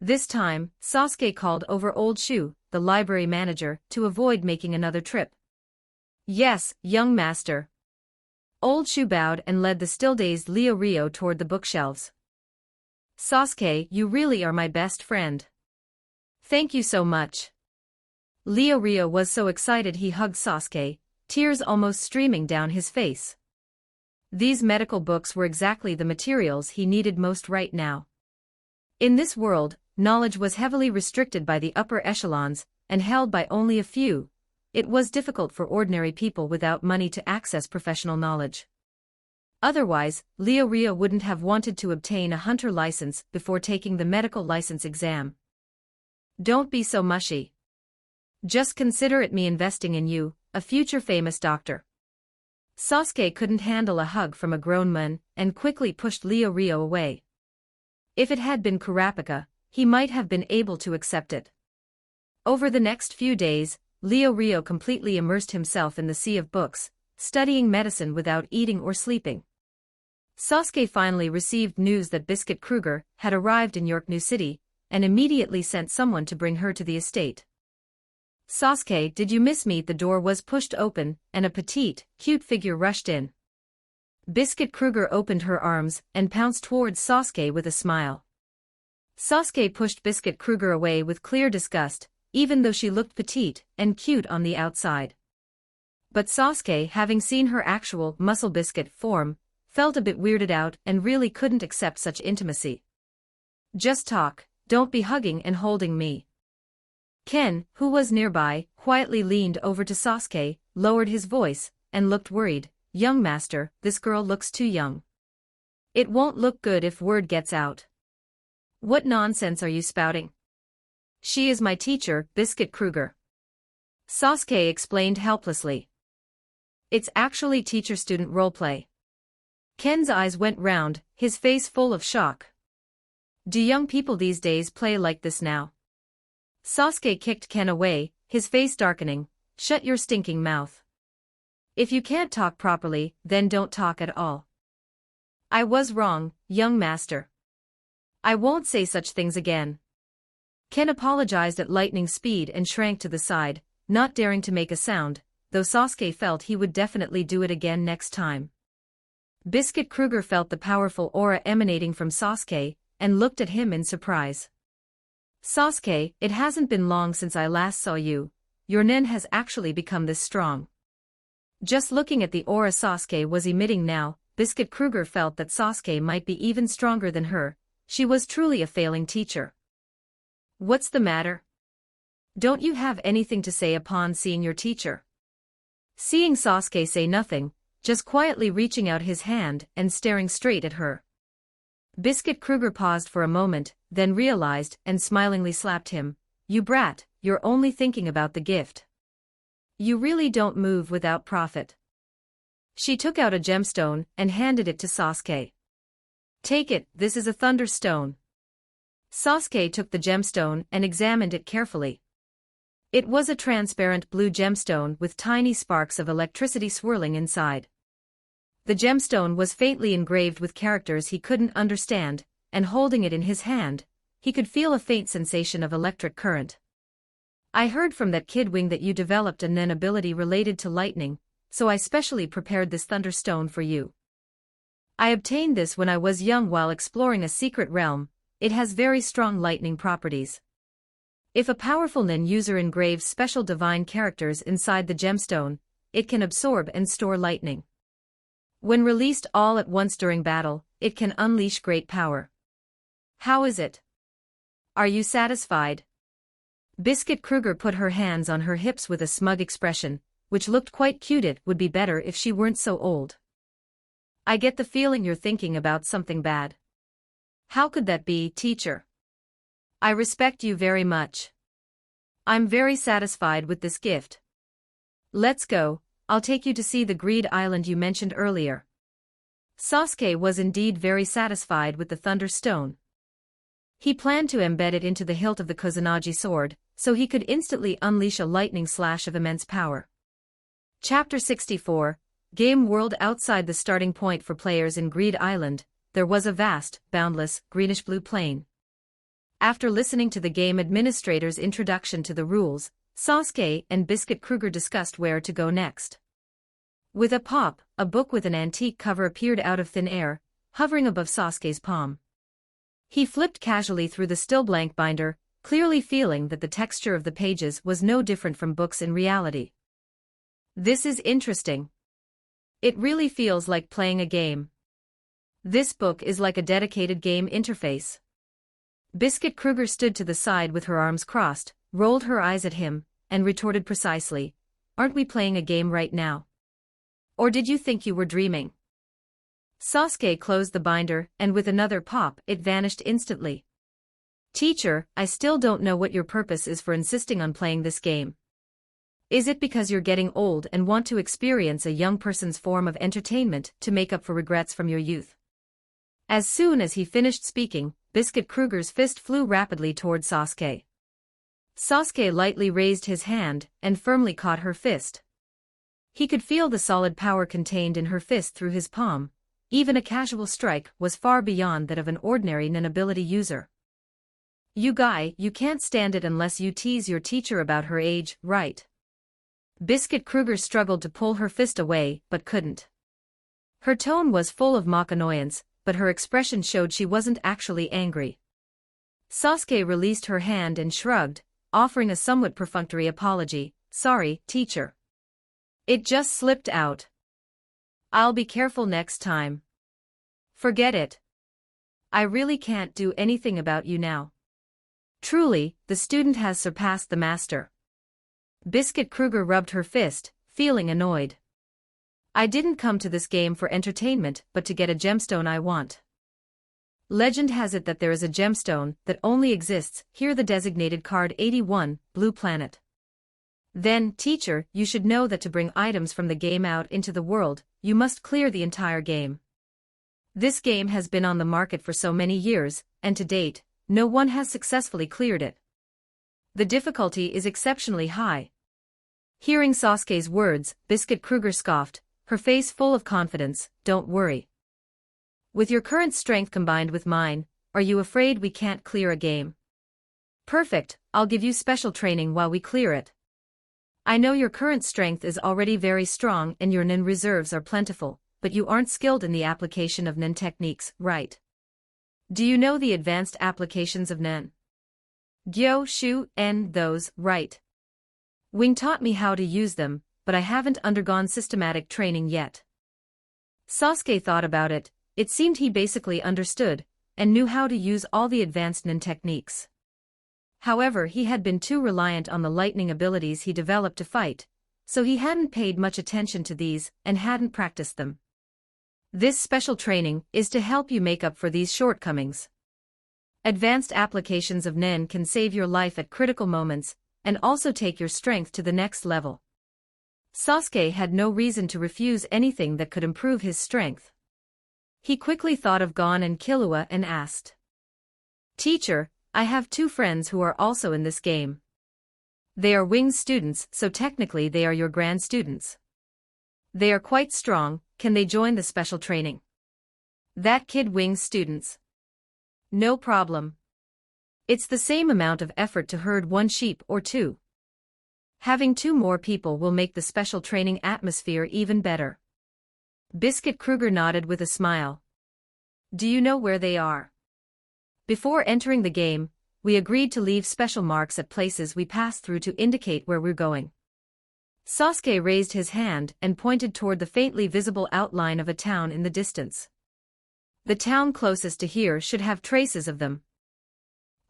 This time, Sasuke called over Old Shu, the library manager, to avoid making another trip. Yes, young master. Old Shu bowed and led the still-dazed Rio toward the bookshelves. Sasuke, you really are my best friend. Thank you so much. Rio was so excited he hugged Sasuke, tears almost streaming down his face. These medical books were exactly the materials he needed most right now. In this world, knowledge was heavily restricted by the upper echelons, and held by only a few. It was difficult for ordinary people without money to access professional knowledge. Otherwise, Rio wouldn't have wanted to obtain a hunter license before taking the medical license exam. Don't be so mushy. Just consider it me investing in you, a future famous doctor. Sasuke couldn't handle a hug from a grown man, and quickly pushed Rio away. If it had been Kurapika, he might have been able to accept it. Over the next few days, Rio completely immersed himself in the sea of books, studying medicine without eating or sleeping. Sasuke finally received news that Biscuit Kruger had arrived in York New City, and immediately sent someone to bring her to the estate. Sasuke, did you miss me? The door was pushed open, and a petite, cute figure rushed in. Biscuit Kruger opened her arms and pounced towards Sasuke with a smile. Sasuke pushed Biscuit Kruger away with clear disgust, even though she looked petite and cute on the outside. But Sasuke, having seen her actual muscle biscuit form, felt a bit weirded out and really couldn't accept such intimacy. Just talk, don't be hugging and holding me. Ken, who was nearby, quietly leaned over to Sasuke, lowered his voice, and looked worried. Young master, this girl looks too young. It won't look good if word gets out. What nonsense are you spouting? She is my teacher, Biscuit Kruger. Sasuke explained helplessly. It's actually teacher-student roleplay. Ken's eyes went round, his face full of shock. Do young people these days play like this now? Sasuke kicked Ken away, his face darkening. Shut your stinking mouth. If you can't talk properly, then don't talk at all. I was wrong, young master. I won't say such things again. Ken apologized at lightning speed and shrank to the side, not daring to make a sound, though Sasuke felt he would definitely do it again next time. Biscuit Kruger felt the powerful aura emanating from Sasuke, and looked at him in surprise. Sasuke, it hasn't been long since I last saw you. Your nen has actually become this strong. Just looking at the aura Sasuke was emitting now, Biscuit Kruger felt that Sasuke might be even stronger than her. She was truly a failing teacher. What's the matter? Don't you have anything to say upon seeing your teacher? Seeing Sasuke say nothing, just quietly reaching out his hand and staring straight at her. Biscuit Kruger paused for a moment, then realized and smilingly slapped him. You brat, you're only thinking about the gift. You really don't move without profit. She took out a gemstone and handed it to Sasuke. Take it, this is a thunderstone. Sasuke took the gemstone and examined it carefully. It was a transparent blue gemstone with tiny sparks of electricity swirling inside. The gemstone was faintly engraved with characters he couldn't understand, and holding it in his hand, he could feel a faint sensation of electric current. I heard from that kid Wing that you developed a nen ability related to lightning, so I specially prepared this thunderstone for you. I obtained this when I was young while exploring a secret realm. It has very strong lightning properties. If a powerful nen user engraves special divine characters inside the gemstone, it can absorb and store lightning. When released all at once during battle, it can unleash great power. How is it? Are you satisfied? Biscuit Kruger put her hands on her hips with a smug expression, which looked quite cute. It would be better if she weren't so old. I get the feeling you're thinking about something bad. How could that be, teacher? I respect you very much. I'm very satisfied with this gift. Let's go, I'll take you to see the Greed Island you mentioned earlier. Sasuke was indeed very satisfied with the Thunderstone. He planned to embed it into the hilt of the Kusanagi sword, so he could instantly unleash a lightning slash of immense power. Chapter 64, Game World. Outside the starting point for players in Greed Island, there was a vast, boundless, greenish-blue plain. After listening to the game administrator's introduction to the rules, Sasuke and Biscuit Kruger discussed where to go next. With a pop, a book with an antique cover appeared out of thin air, hovering above Sasuke's palm. He flipped casually through the still blank binder, clearly feeling that the texture of the pages was no different from books in reality. This is interesting. It really feels like playing a game. This book is like a dedicated game interface. Biscuit Kruger stood to the side with her arms crossed, rolled her eyes at him, and retorted precisely, "Aren't we playing a game right now? Or did you think you were dreaming?" Sasuke closed the binder, and with another pop, it vanished instantly. Teacher, I still don't know what your purpose is for insisting on playing this game. Is it because you're getting old and want to experience a young person's form of entertainment to make up for regrets from your youth? As soon as he finished speaking, Biscuit Kruger's fist flew rapidly toward Sasuke. Sasuke lightly raised his hand and firmly caught her fist. He could feel the solid power contained in her fist through his palm. Even a casual strike was far beyond that of an ordinary nen ability user. You guy, you can't stand it unless you tease your teacher about her age, right? Biscuit Kruger struggled to pull her fist away, but couldn't. Her tone was full of mock annoyance, but her expression showed she wasn't actually angry. Sasuke released her hand and shrugged, offering a somewhat perfunctory apology. Sorry, teacher. It just slipped out. I'll be careful next time. Forget it. I really can't do anything about you now. Truly, the student has surpassed the master. Biscuit Kruger rubbed her fist, feeling annoyed. I didn't come to this game for entertainment but to get a gemstone I want. Legend has it that there is a gemstone that only exists here, the designated card 81, Blue Planet. Then, teacher, you should know that to bring items from the game out into the world, you must clear the entire game. This game has been on the market for so many years, and to date, no one has successfully cleared it. The difficulty is exceptionally high. Hearing Sasuke's words, Biscuit Kruger scoffed, her face full of confidence. Don't worry. With your current strength combined with mine, are you afraid we can't clear a game? Perfect, I'll give you special training while we clear it. I know your current strength is already very strong and your nin reserves are plentiful, but you aren't skilled in the application of nin techniques, right? Do you know the advanced applications of nin? Gyo, Shu, En, those, right. Wing taught me how to use them, but I haven't undergone systematic training yet. Sasuke thought about it. It seemed he basically understood, and knew how to use all the advanced nin techniques. However, he had been too reliant on the lightning abilities he developed to fight, so he hadn't paid much attention to these, and hadn't practiced them. This special training is to help you make up for these shortcomings. Advanced applications of nin can save your life at critical moments, and also take your strength to the next level. Sasuke had no reason to refuse anything that could improve his strength. He quickly thought of Gon and Killua and asked. Teacher, I have two friends who are also in this game. They are Wing's students, so technically they are your grand students. They are quite strong, can they join the special training? That kid Wing's students. No problem. It's the same amount of effort to herd one sheep or two. Having two more people will make the special training atmosphere even better. Biscuit Kruger nodded with a smile. Do you know where they are? Before entering the game, we agreed to leave special marks at places we pass through to indicate where we're going. Sasuke raised his hand and pointed toward the faintly visible outline of a town in the distance. The town closest to here should have traces of them.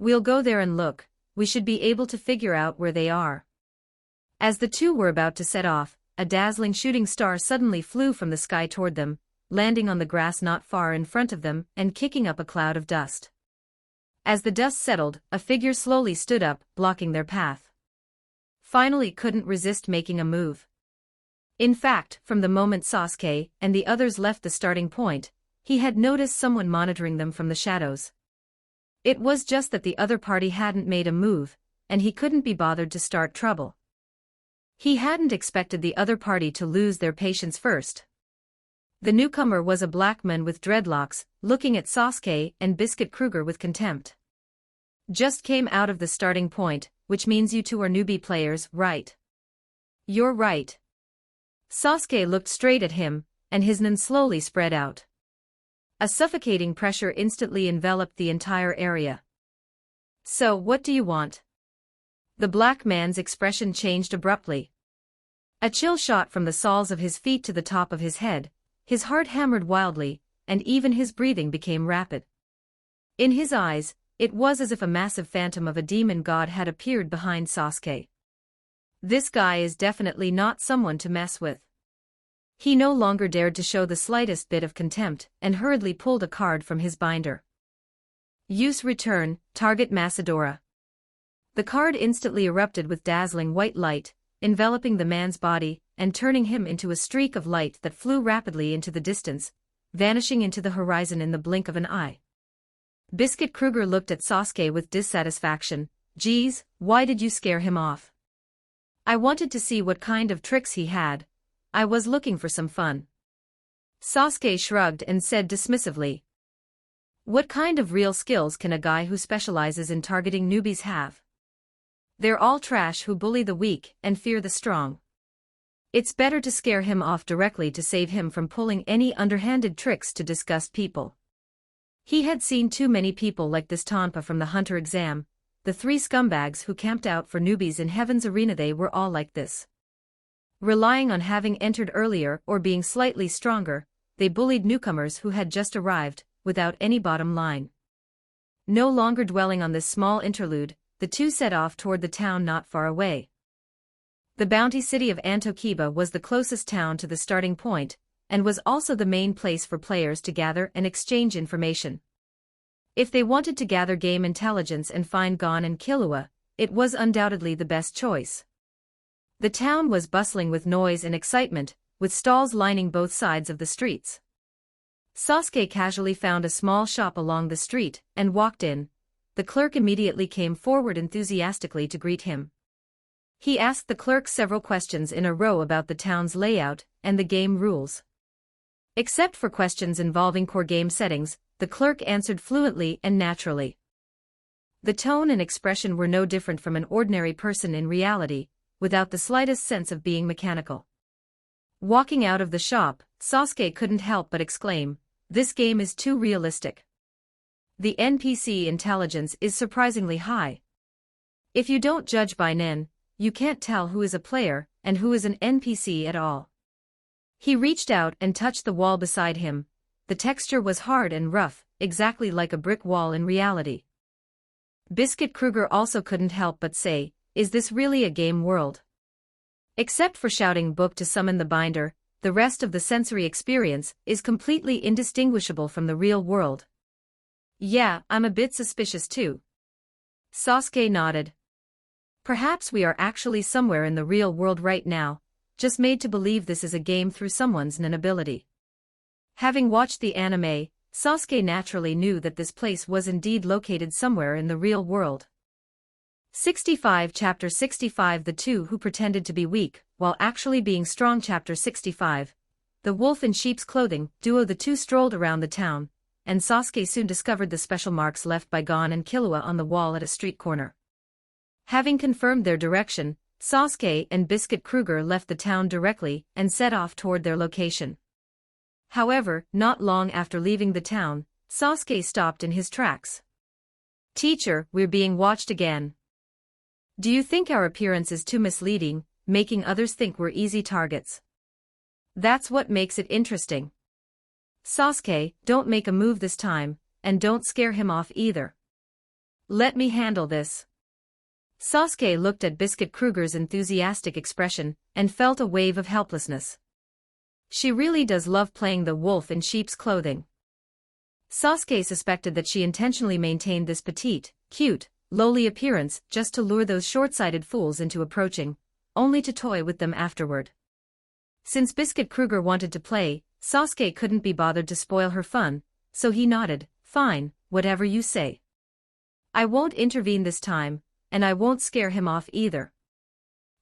We'll go there and look, we should be able to figure out where they are. As the two were about to set off, a dazzling shooting star suddenly flew from the sky toward them, landing on the grass not far in front of them and kicking up a cloud of dust. As the dust settled, a figure slowly stood up, blocking their path. Finally couldn't resist making a move. In fact, from the moment Sasuke and the others left the starting point, he had noticed someone monitoring them from the shadows. It was just that the other party hadn't made a move, and he couldn't be bothered to start trouble. He hadn't expected the other party to lose their patience first. The newcomer was a black man with dreadlocks, looking at Sasuke and Biscuit Kruger with contempt. Just came out of the starting point, which means you two are newbie players, right? You're right. Sasuke looked straight at him, and his nin slowly spread out. A suffocating pressure instantly enveloped the entire area. So, what do you want? The black man's expression changed abruptly. A chill shot from the soles of his feet to the top of his head, his heart hammered wildly, and even his breathing became rapid. In his eyes, it was as if a massive phantom of a demon god had appeared behind Sasuke. This guy is definitely not someone to mess with. He no longer dared to show the slightest bit of contempt and hurriedly pulled a card from his binder. Use return, target Macedora. The card instantly erupted with dazzling white light, enveloping the man's body and turning him into a streak of light that flew rapidly into the distance, vanishing into the horizon in the blink of an eye. Biscuit Kruger looked at Sasuke with dissatisfaction. Geez, why did you scare him off? I wanted to see what kind of tricks he had. I was looking for some fun. Sasuke shrugged and said dismissively. What kind of real skills can a guy who specializes in targeting newbies have? They're all trash who bully the weak and fear the strong. It's better to scare him off directly to save him from pulling any underhanded tricks to disgust people. He had seen too many people like this Tonpa from the Hunter exam, the three scumbags who camped out for newbies in Heaven's Arena. They were all like this. Relying on having entered earlier or being slightly stronger, they bullied newcomers who had just arrived, without any bottom line. No longer dwelling on this small interlude, the two set off toward the town not far away. The bounty city of Antokiba was the closest town to the starting point, and was also the main place for players to gather and exchange information. If they wanted to gather game intelligence and find Gon and Killua, it was undoubtedly the best choice. The town was bustling with noise and excitement, with stalls lining both sides of the streets. Sasuke casually found a small shop along the street and walked in. The clerk immediately came forward enthusiastically to greet him. He asked the clerk several questions in a row about the town's layout and the game rules. Except for questions involving core game settings, the clerk answered fluently and naturally. The tone and expression were no different from an ordinary person in reality, without the slightest sense of being mechanical. Walking out of the shop, Sasuke couldn't help but exclaim, "This game is too realistic. The NPC intelligence is surprisingly high. If you don't judge by Nen, you can't tell who is a player and who is an NPC at all." He reached out and touched the wall beside him. The texture was hard and rough, exactly like a brick wall in reality. Biscuit Kruger also couldn't help but say, "Is this really a game world?" Except for shouting book to summon the binder, the rest of the sensory experience is completely indistinguishable from the real world. "Yeah, I'm a bit suspicious too." Sasuke nodded. "Perhaps we are actually somewhere in the real world right now, just made to believe this is a game through someone's Nen ability." Having watched the anime, Sasuke naturally knew that this place was indeed located somewhere in the real world. 65 Chapter 65 The Two Who Pretended to be Weak, While Actually Being Strong Chapter 65 The wolf in sheep's clothing duo. The two strolled around the town, and Sasuke soon discovered the special marks left by Gon and Killua on the wall at a street corner. Having confirmed their direction, Sasuke and Biscuit Kruger left the town directly and set off toward their location. However, not long after leaving the town, Sasuke stopped in his tracks. "Teacher, we're being watched again. Do you think our appearance is too misleading, making others think we're easy targets? That's what makes it interesting. Sasuke, don't make a move this time, and don't scare him off either. Let me handle this." Sasuke looked at Biscuit Kruger's enthusiastic expression and felt a wave of helplessness. She really does love playing the wolf in sheep's clothing. Sasuke suspected that she intentionally maintained this petite, cute, lowly appearance just to lure those short-sighted fools into approaching, only to toy with them afterward. Since Biscuit Kruger wanted to play, Sasuke couldn't be bothered to spoil her fun, so he nodded, "Fine, whatever you say. I won't intervene this time, and I won't scare him off either."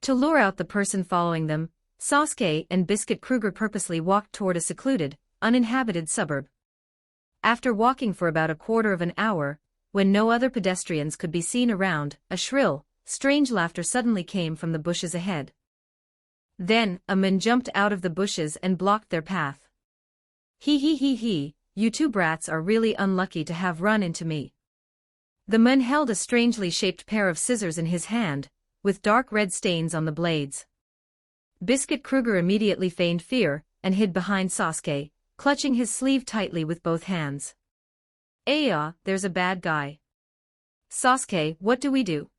To lure out the person following them, Sasuke and Biscuit Kruger purposely walked toward a secluded, uninhabited suburb. After walking for about a quarter of an hour, when no other pedestrians could be seen around, a shrill, strange laughter suddenly came from the bushes ahead. Then, a man jumped out of the bushes and blocked their path. He, you two brats are really unlucky to have run into me." The man held a strangely shaped pair of scissors in his hand, with dark red stains on the blades. Biscuit Kruger immediately feigned fear and hid behind Sasuke, clutching his sleeve tightly with both hands. "Aya, there's a bad guy. Sasuke, what do we do?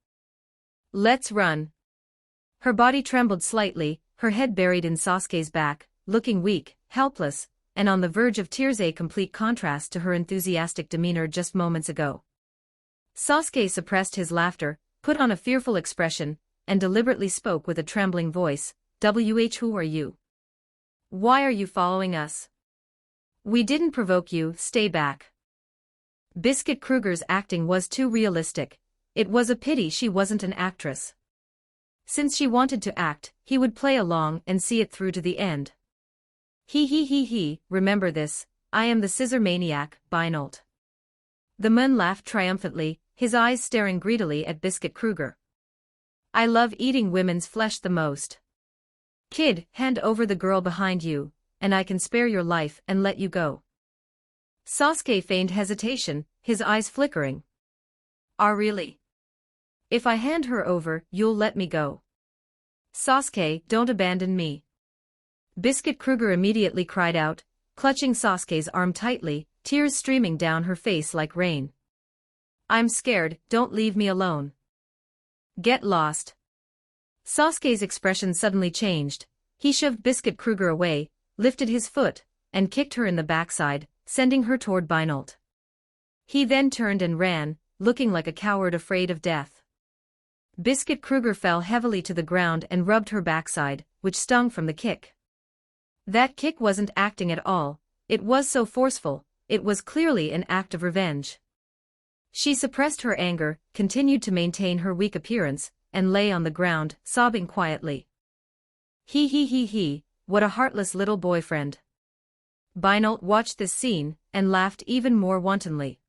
Let's run." Her body trembled slightly, her head buried in Sasuke's back, looking weak, helpless, and on the verge of tears, a complete contrast to her enthusiastic demeanor just moments ago. Sasuke suppressed his laughter, put on a fearful expression, and deliberately spoke with a trembling voice, Who are you? Why are you following us? We didn't provoke you, stay back." Biscuit Kruger's acting was too realistic. It was a pity she wasn't an actress. Since she wanted to act, he would play along and see it through to the end. He, remember this, I am the scissor maniac, Binolt." The man laughed triumphantly, his eyes staring greedily at Biscuit Kruger. "I love eating women's flesh the most. Kid, hand over the girl behind you, and I can spare your life and let you go." Sasuke feigned hesitation, his eyes flickering. Really? If I hand her over, you'll let me go?" "Sasuke, don't abandon me." Biscuit Kruger immediately cried out, clutching Sasuke's arm tightly, tears streaming down her face like rain. "I'm scared, don't leave me alone." Get lost. Sasuke's expression suddenly changed. He shoved Biscuit Kruger away, lifted his foot, and kicked her in the backside, sending her toward Binolt. He then turned and ran, looking like a coward afraid of death. Biscuit Kruger fell heavily to the ground and rubbed her backside, which stung from the kick. That kick wasn't acting at all, it was so forceful, it was clearly an act of revenge. She suppressed her anger, continued to maintain her weak appearance, and lay on the ground, sobbing quietly. He, what a heartless little boyfriend. Binolt watched this scene, and laughed even more wantonly.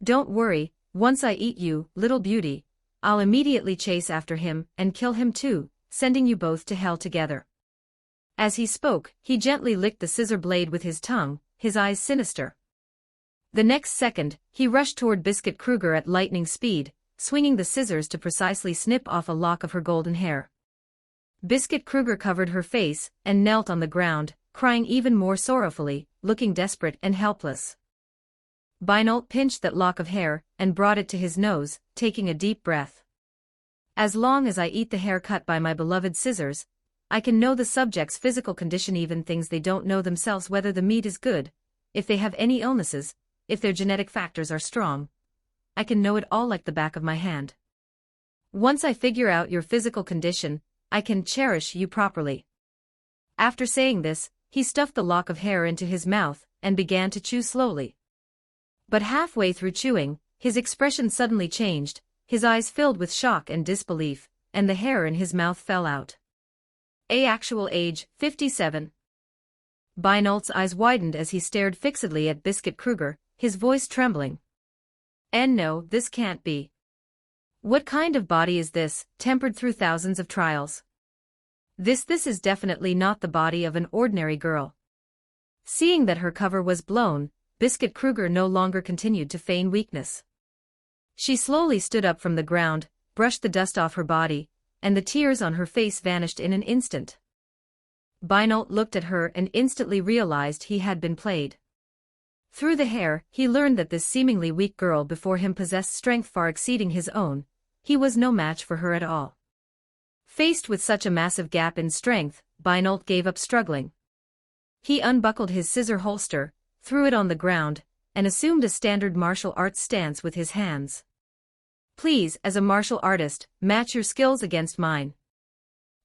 Don't worry, once I eat you, little beauty, I'll immediately chase after him and kill him too, sending you both to hell together. As he spoke, he gently licked the scissor blade with his tongue, his eyes sinister. The next second, he rushed toward Biscuit Kruger at lightning speed, swinging the scissors to precisely snip off a lock of her golden hair. Biscuit Kruger covered her face and knelt on the ground, crying even more sorrowfully, looking desperate and helpless. Binolt pinched that lock of hair and brought it to his nose, taking a deep breath. As long as I eat the hair cut by my beloved scissors, I can know the subject's physical condition, even things they don't know themselves, whether the meat is good, if they have any illnesses, if their genetic factors are strong. I can know it all like the back of my hand. Once I figure out your physical condition, I can cherish you properly. After saying this, he stuffed the lock of hair into his mouth and began to chew slowly. But halfway through chewing, his expression suddenly changed, his eyes filled with shock and disbelief, and the hair in his mouth fell out. Actual age, 57. Binolt's eyes widened as he stared fixedly at Biscuit Kruger, his voice trembling. And no, this can't be. What kind of body is this, tempered through thousands of trials? This is definitely not the body of an ordinary girl. Seeing that her cover was blown, Biscuit Kruger no longer continued to feign weakness. She slowly stood up from the ground, brushed the dust off her body, and the tears on her face vanished in an instant. Binolt looked at her and instantly realized he had been played. Through the hair, he learned that this seemingly weak girl before him possessed strength far exceeding his own. He was no match for her at all. Faced with such a massive gap in strength, Binolt gave up struggling. He unbuckled his scissor holster, threw it on the ground, and assumed a standard martial arts stance with his hands. Please, as a martial artist, match your skills against mine.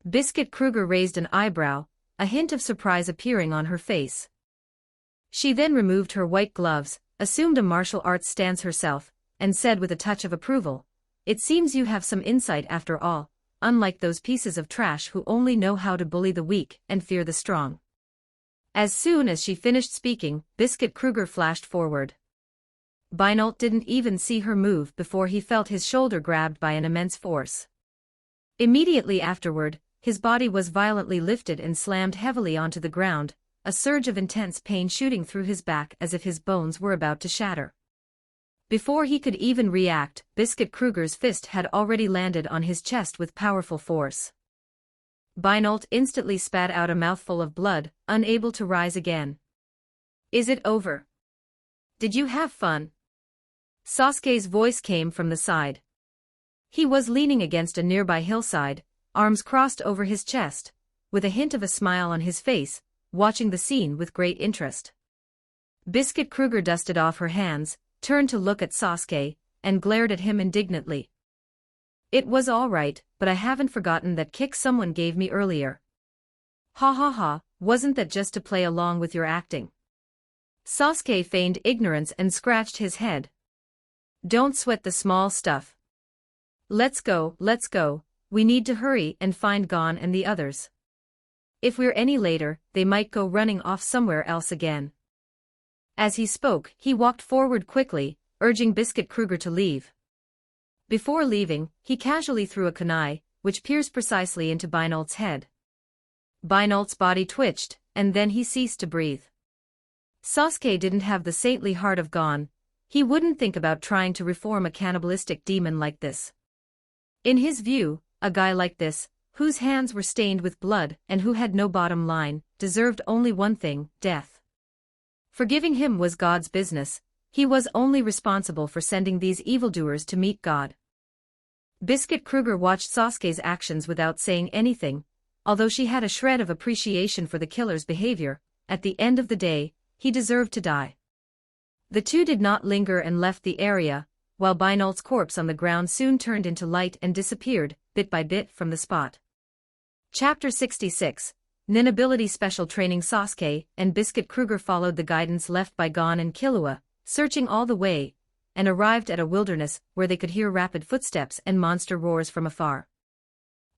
Biscuit Kruger raised an eyebrow, a hint of surprise appearing on her face. She then removed her white gloves, assumed a martial arts stance herself, and said with a touch of approval, "It seems you have some insight after all, unlike those pieces of trash who only know how to bully the weak and fear the strong." As soon as she finished speaking, Biscuit Kruger flashed forward. Binolt didn't even see her move before he felt his shoulder grabbed by an immense force. Immediately afterward, his body was violently lifted and slammed heavily onto the ground, a surge of intense pain shooting through his back as if his bones were about to shatter. Before he could even react, Biscuit Kruger's fist had already landed on his chest with powerful force. Binolt instantly spat out a mouthful of blood, unable to rise again. "Is it over? Did you have fun?" Sasuke's voice came from the side. He was leaning against a nearby hillside, arms crossed over his chest, with a hint of a smile on his face, watching the scene with great interest. Biscuit Kruger dusted off her hands, turned to look at Sasuke, and glared at him indignantly. "It was all right, but I haven't forgotten that kick someone gave me earlier." Ha, wasn't that just to play along with your acting?" Sasuke feigned ignorance and scratched his head. "Don't sweat the small stuff. Let's go, we need to hurry and find Gon and the others. If we're any later, they might go running off somewhere else again." As he spoke, he walked forward quickly, urging Biscuit Kruger to leave. Before leaving, he casually threw a kunai, which pierced precisely into Binolt's head. Binolt's body twitched, and then he ceased to breathe. Sasuke didn't have the saintly heart of Gon. He wouldn't think about trying to reform a cannibalistic demon like this. In his view, a guy like this, whose hands were stained with blood and who had no bottom line, deserved only one thing, death. Forgiving him was God's business. He was only responsible for sending these evildoers to meet God. Biscuit Kruger watched Sasuke's actions without saying anything, although she had a shred of appreciation for the killer's behavior. At the end of the day, he deserved to die. The two did not linger and left the area, while Binolt's corpse on the ground soon turned into light and disappeared, bit by bit, from the spot. Chapter 66, Nin Ability Special Training. Sasuke and Biscuit Kruger followed the guidance left by Gon and Killua, searching all the way, and arrived at a wilderness where they could hear rapid footsteps and monster roars from afar.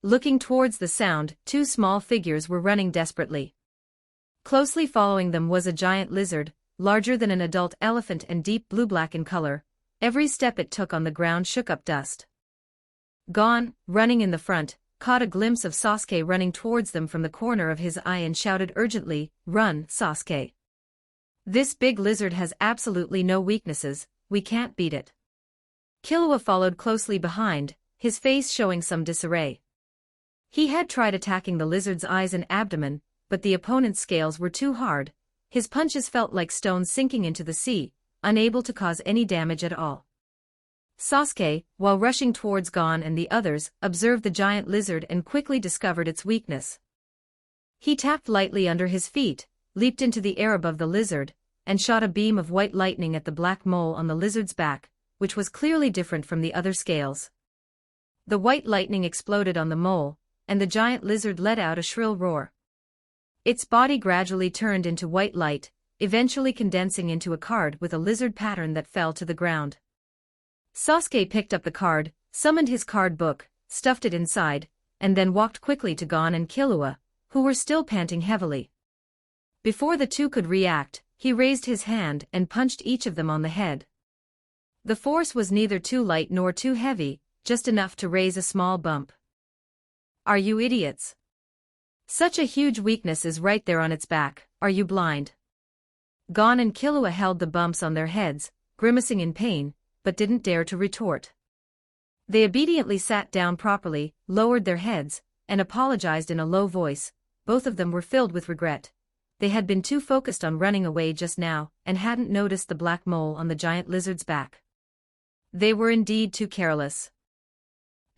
Looking towards the sound, two small figures were running desperately. Closely following them was a giant lizard, larger than an adult elephant and deep blue-black in color. Every step it took on the ground shook up dust. Gon, running in the front, caught a glimpse of Sasuke running towards them from the corner of his eye and shouted urgently, "Run, Sasuke! This big lizard has absolutely no weaknesses, we can't beat it." Killua followed closely behind, his face showing some disarray. He had tried attacking the lizard's eyes and abdomen, but the opponent's scales were too hard. His punches felt like stones sinking into the sea, unable to cause any damage at all. Sasuke, while rushing towards Gon and the others, observed the giant lizard and quickly discovered its weakness. He tapped lightly under his feet, leaped into the air above the lizard, and shot a beam of white lightning at the black mole on the lizard's back, which was clearly different from the other scales. The white lightning exploded on the mole, and the giant lizard let out a shrill roar. Its body gradually turned into white light, eventually condensing into a card with a lizard pattern that fell to the ground. Sasuke picked up the card, summoned his card book, stuffed it inside, and then walked quickly to Gon and Killua, who were still panting heavily. Before the two could react, he raised his hand and punched each of them on the head. The force was neither too light nor too heavy, just enough to raise a small bump. "Are you idiots? Such a huge weakness is right there on its back, are you blind?" Gon and Killua held the bumps on their heads, grimacing in pain, but didn't dare to retort. They obediently sat down properly, lowered their heads, and apologized in a low voice. Both of them were filled with regret. They had been too focused on running away just now, and hadn't noticed the black mole on the giant lizard's back. They were indeed too careless.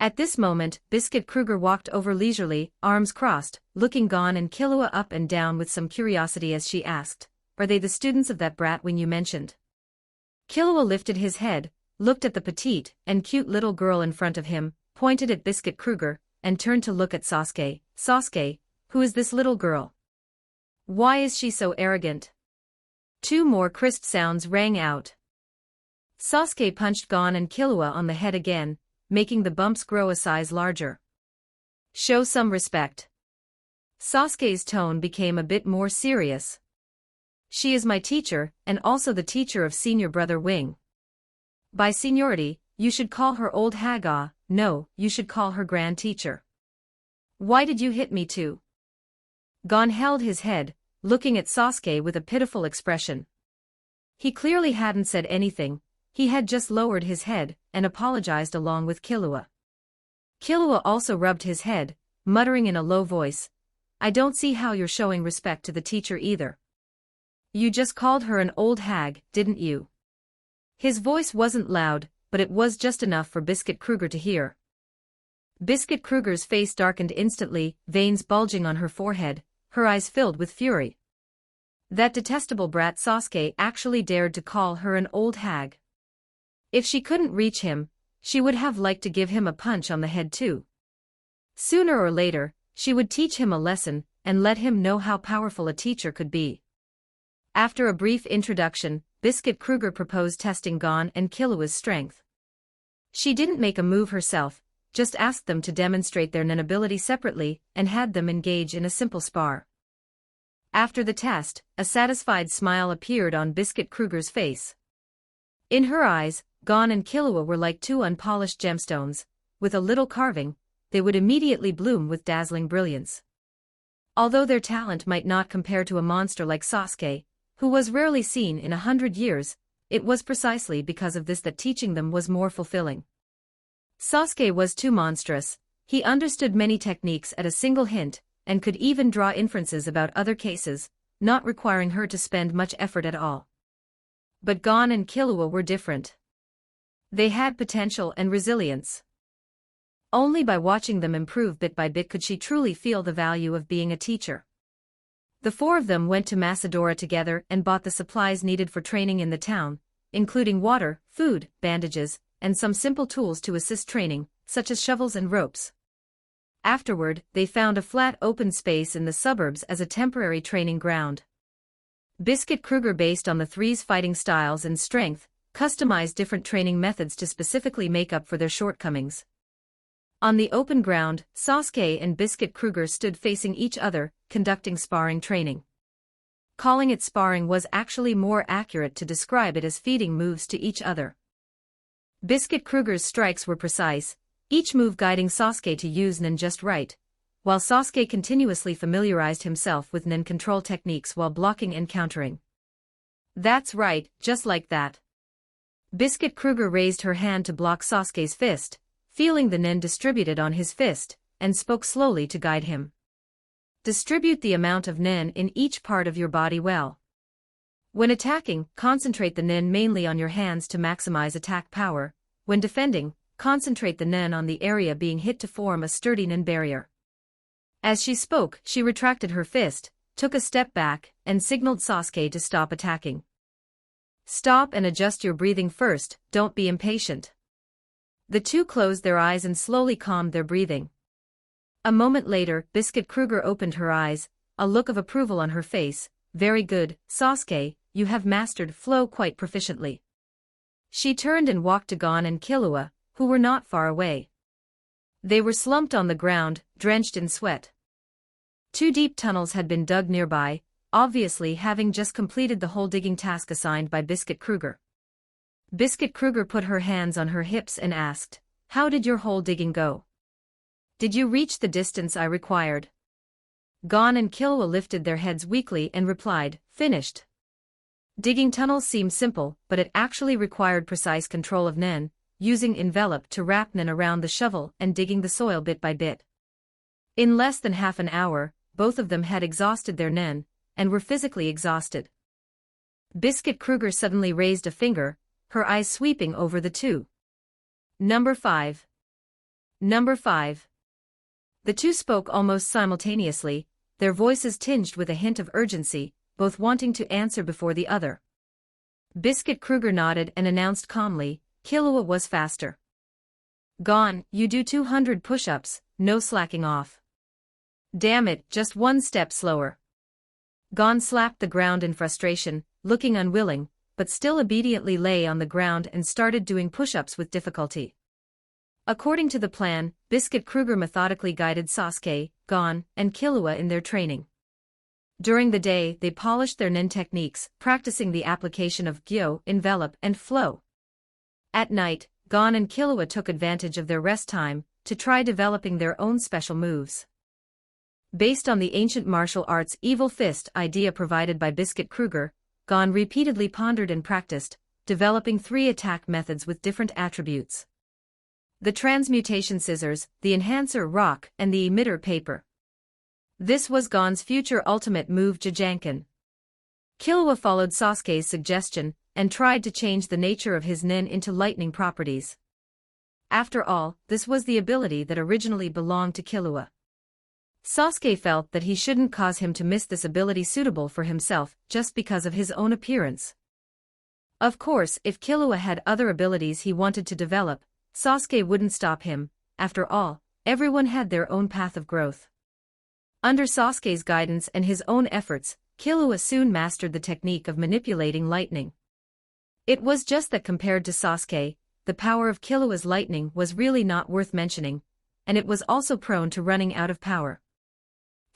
At this moment, Biscuit Kruger walked over leisurely, arms crossed, looking Gon and Killua up and down with some curiosity as she asked, "Are they the students of that brat when you mentioned?" Killua lifted his head, looked at the petite and cute little girl in front of him, pointed at Biscuit Kruger, and turned to look at Sasuke. "Sasuke, who is this little girl? Why is she so arrogant?" Two more crisp sounds rang out. Sasuke punched Gon and Killua on the head again, making the bumps grow a size larger. "Show some respect." Sasuke's tone became a bit more serious. "She is my teacher, and also the teacher of senior brother Wing. By seniority, you should call her old hag. No, you should call her grand teacher. Why did you hit me too?" Gon held his head, looking at Sasuke with a pitiful expression. He clearly hadn't said anything, he had just lowered his head, and apologized along with Killua. Killua also rubbed his head, muttering in a low voice, "I don't see how you're showing respect to the teacher either. You just called her an old hag, didn't you?" His voice wasn't loud, but it was just enough for Biscuit Kruger to hear. Biscuit Kruger's face darkened instantly, veins bulging on her forehead, her eyes filled with fury. That detestable brat Sasuke actually dared to call her an old hag. If she couldn't reach him, she would have liked to give him a punch on the head too. Sooner or later, she would teach him a lesson, and let him know how powerful a teacher could be. After a brief introduction, Biscuit Kruger proposed testing Gon and Killua's strength. She didn't make a move herself, just asked them to demonstrate their nin ability separately, and had them engage in a simple spar. After the test, a satisfied smile appeared on Biscuit Kruger's face. In her eyes, Gon and Killua were like two unpolished gemstones. With a little carving, they would immediately bloom with dazzling brilliance. Although their talent might not compare to a monster like Sasuke, who was rarely seen in 100 years, it was precisely because of this that teaching them was more fulfilling. Sasuke was too monstrous, he understood many techniques at a single hint, and could even draw inferences about other cases, not requiring her to spend much effort at all. But Gon and Killua were different. They had potential and resilience. Only by watching them improve bit by bit could she truly feel the value of being a teacher. The four of them went to Macedora together and bought the supplies needed for training in the town, including water, food, bandages, and some simple tools to assist training, such as shovels and ropes. Afterward, they found a flat open space in the suburbs as a temporary training ground. Biscuit Kruger, based on the three's fighting styles and strength, customized different training methods to specifically make up for their shortcomings. On the open ground, Sasuke and Biscuit Kruger stood facing each other, conducting sparring training. Calling it sparring was actually more accurate to describe it as feeding moves to each other. Biscuit Kruger's strikes were precise, each move guiding Sasuke to use nin just right, while Sasuke continuously familiarized himself with nin control techniques while blocking and countering. That's right, just like that. Biscuit Kruger raised her hand to block Sasuke's fist, feeling the nin distributed on his fist, and spoke slowly to guide him. Distribute the amount of nin in each part of your body well. When attacking, concentrate the nin mainly on your hands to maximize attack power. When defending, concentrate the nin on the area being hit to form a sturdy nin barrier. As she spoke, she retracted her fist, took a step back, and signaled Sasuke to stop attacking. Stop and adjust your breathing first, don't be impatient. The two closed their eyes and slowly calmed their breathing. A moment later, Biscuit Kruger opened her eyes, a look of approval on her face. Very good, Sasuke, you have mastered flow quite proficiently. She turned and walked to Gon and Killua, who were not far away. They were slumped on the ground, drenched in sweat. 2 deep tunnels had been dug nearby, obviously having just completed the hole digging task assigned by Biscuit Kruger. Biscuit Kruger put her hands on her hips and asked, "How did your hole digging go? Did you reach the distance I required?" Gon and Killua lifted their heads weakly and replied, "Finished." Digging tunnels seemed simple, but it actually required precise control of nin, using envelop to wrap nin around the shovel and digging the soil bit by bit. In less than half an hour, both of them had exhausted their nin, and were physically exhausted. Biscuit Kruger suddenly raised a finger, her eyes sweeping over the two. Number 5. Number 5. The two spoke almost simultaneously, their voices tinged with a hint of urgency, both wanting to answer before the other. Biscuit Kruger nodded and announced calmly, "Killua was faster. Gon, you do 200 push-ups, no slacking off." "Damn it, just 1 step slower." Gon slapped the ground in frustration, looking unwilling, but still obediently lay on the ground and started doing push-ups with difficulty. According to the plan, Biscuit Kruger methodically guided Sasuke, Gon, and Killua in their training. During the day, they polished their nin techniques, practicing the application of gyo, envelop, and flow. At night, Gon and Killua took advantage of their rest time to try developing their own special moves. Based on the ancient martial arts evil fist idea provided by Biscuit Kruger, Gon repeatedly pondered and practiced, developing 3 attack methods with different attributes: the transmutation scissors, the enhancer rock, and the emitter paper. This was Gon's future ultimate move Jajanken. Killua followed Sasuke's suggestion, and tried to change the nature of his nin into lightning properties. After all, this was the ability that originally belonged to Killua. Sasuke felt that he shouldn't cause him to miss this ability suitable for himself, just because of his own appearance. Of course, if Killua had other abilities he wanted to develop, Sasuke wouldn't stop him. After all, everyone had their own path of growth. Under Sasuke's guidance and his own efforts, Killua soon mastered the technique of manipulating lightning. It was just that compared to Sasuke, the power of Killua's lightning was really not worth mentioning, and it was also prone to running out of power.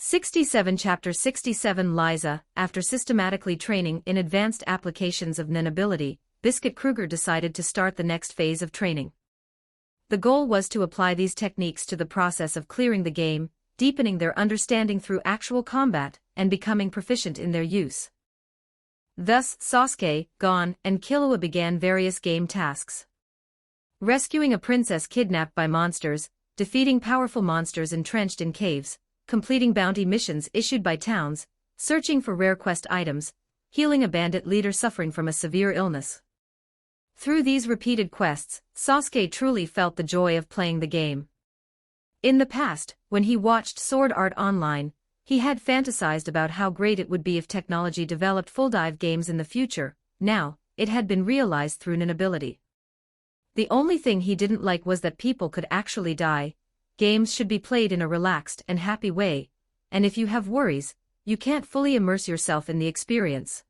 67 Chapter 67 Liza. After systematically training in advanced applications of nin ability, Biscuit Kruger decided to start the next phase of training. The goal was to apply these techniques to the process of clearing the game, deepening their understanding through actual combat, and becoming proficient in their use. Thus, Sasuke, Gon, and Killua began various game tasks. Rescuing a princess kidnapped by monsters, defeating powerful monsters entrenched in caves, completing bounty missions issued by towns, searching for rare quest items, healing a bandit leader suffering from a severe illness. Through these repeated quests, Sasuke truly felt the joy of playing the game. In the past, when he watched Sword Art Online, he had fantasized about how great it would be if technology developed full dive games in the future. Now, it had been realized through an ability. The only thing he didn't like was that people could actually die. Games should be played in a relaxed and happy way, and if you have worries, you can't fully immerse yourself in the experience.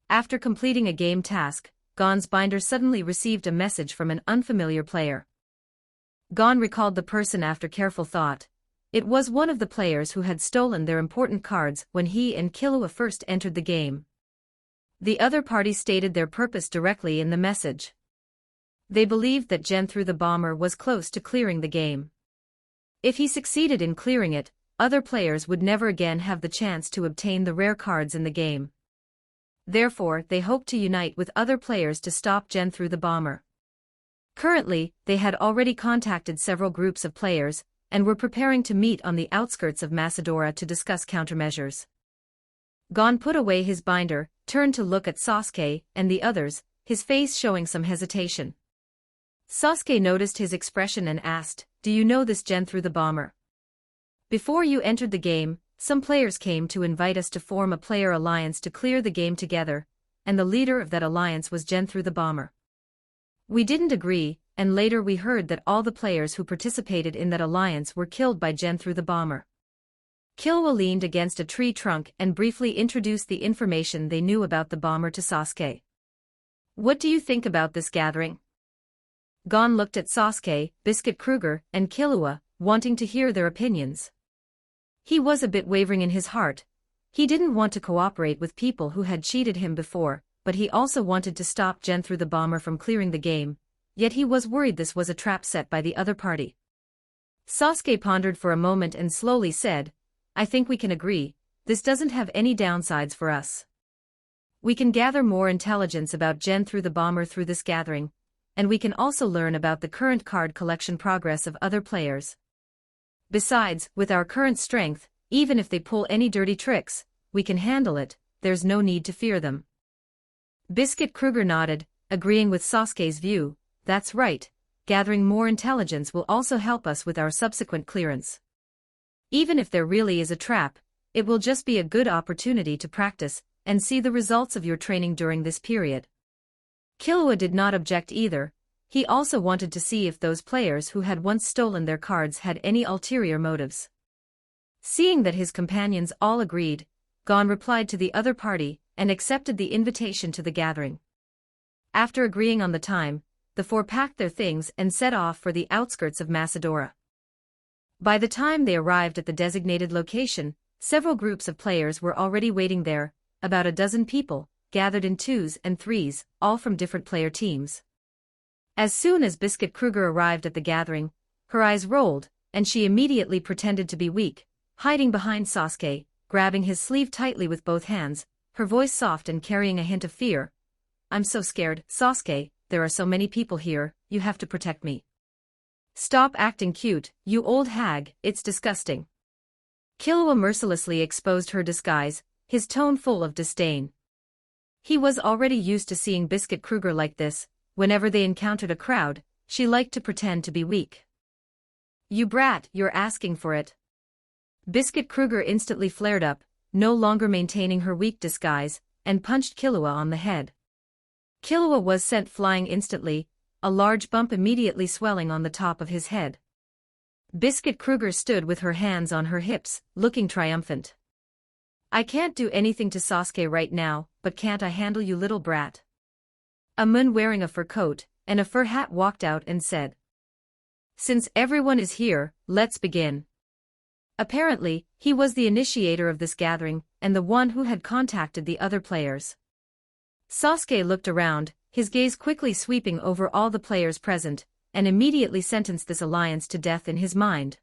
After completing a game task, Gon's binder suddenly received a message from an unfamiliar player. Gon recalled the person after careful thought. It was one of the players who had stolen their important cards when he and Killua first entered the game. The other party stated their purpose directly in the message. They believed that Genthru the Bomber was close to clearing the game. If he succeeded in clearing it, other players would never again have the chance to obtain the rare cards in the game. Therefore, they hoped to unite with other players to stop Genthru the Bomber. Currently, they had already contacted several groups of players, and were preparing to meet on the outskirts of Macedora to discuss countermeasures. Gon put away his binder, turned to look at Sasuke and the others, his face showing some hesitation. Sasuke noticed his expression and asked, "Do you know this Genthru the Bomber? Before you entered the game, some players came to invite us to form a player alliance to clear the game together, and the leader of that alliance was Genthru the Bomber. We didn't agree, and later we heard that all the players who participated in that alliance were killed by Genthru the Bomber." Killua leaned against a tree trunk and briefly introduced the information they knew about the bomber to Sasuke. "What do you think about this gathering?" Gon looked at Sasuke, Biscuit Kruger, and Killua, wanting to hear their opinions. He was a bit wavering in his heart. He didn't want to cooperate with people who had cheated him before, but he also wanted to stop Genthru the Bomber from clearing the game, yet he was worried this was a trap set by the other party. Sasuke pondered for a moment and slowly said, "I think we can agree, this doesn't have any downsides for us. We can gather more intelligence about Genthru the Bomber through this gathering, and we can also learn about the current card collection progress of other players. Besides, with our current strength, even if they pull any dirty tricks, we can handle it, there's no need to fear them." Biscuit Kruger nodded, agreeing with Sasuke's view. "That's right, gathering more intelligence will also help us with our subsequent clearance. Even if there really is a trap, it will just be a good opportunity to practice and see the results of your training during this period." Killua did not object either. He also wanted to see if those players who had once stolen their cards had any ulterior motives. Seeing that his companions all agreed, Gon replied to the other party and accepted the invitation to the gathering. After agreeing on the time, the four packed their things and set off for the outskirts of Macedora. By the time they arrived at the designated location, several groups of players were already waiting there, about a dozen people, gathered in twos and threes, all from different player teams. As soon as Biscuit Kruger arrived at the gathering, her eyes rolled, and she immediately pretended to be weak, hiding behind Sasuke, grabbing his sleeve tightly with both hands, her voice soft and carrying a hint of fear. "I'm so scared, Sasuke, there are so many people here, you have to protect me." "Stop acting cute, you old hag, it's disgusting." Killua mercilessly exposed her disguise, his tone full of disdain. He was already used to seeing Biscuit Kruger like this. Whenever they encountered a crowd, she liked to pretend to be weak. "You brat, you're asking for it." Biscuit Kruger instantly flared up, no longer maintaining her weak disguise, and punched Killua on the head. Killua was sent flying instantly, a large bump immediately swelling on the top of his head. Biscuit Kruger stood with her hands on her hips, looking triumphant. "I can't do anything to Sasuke right now, but can't I handle you, little brat?" A man wearing a fur coat and a fur hat walked out and said, "Since everyone is here, let's begin." Apparently, he was the initiator of this gathering, and the one who had contacted the other players. Sasuke looked around, his gaze quickly sweeping over all the players present, and immediately sentenced this alliance to death in his mind.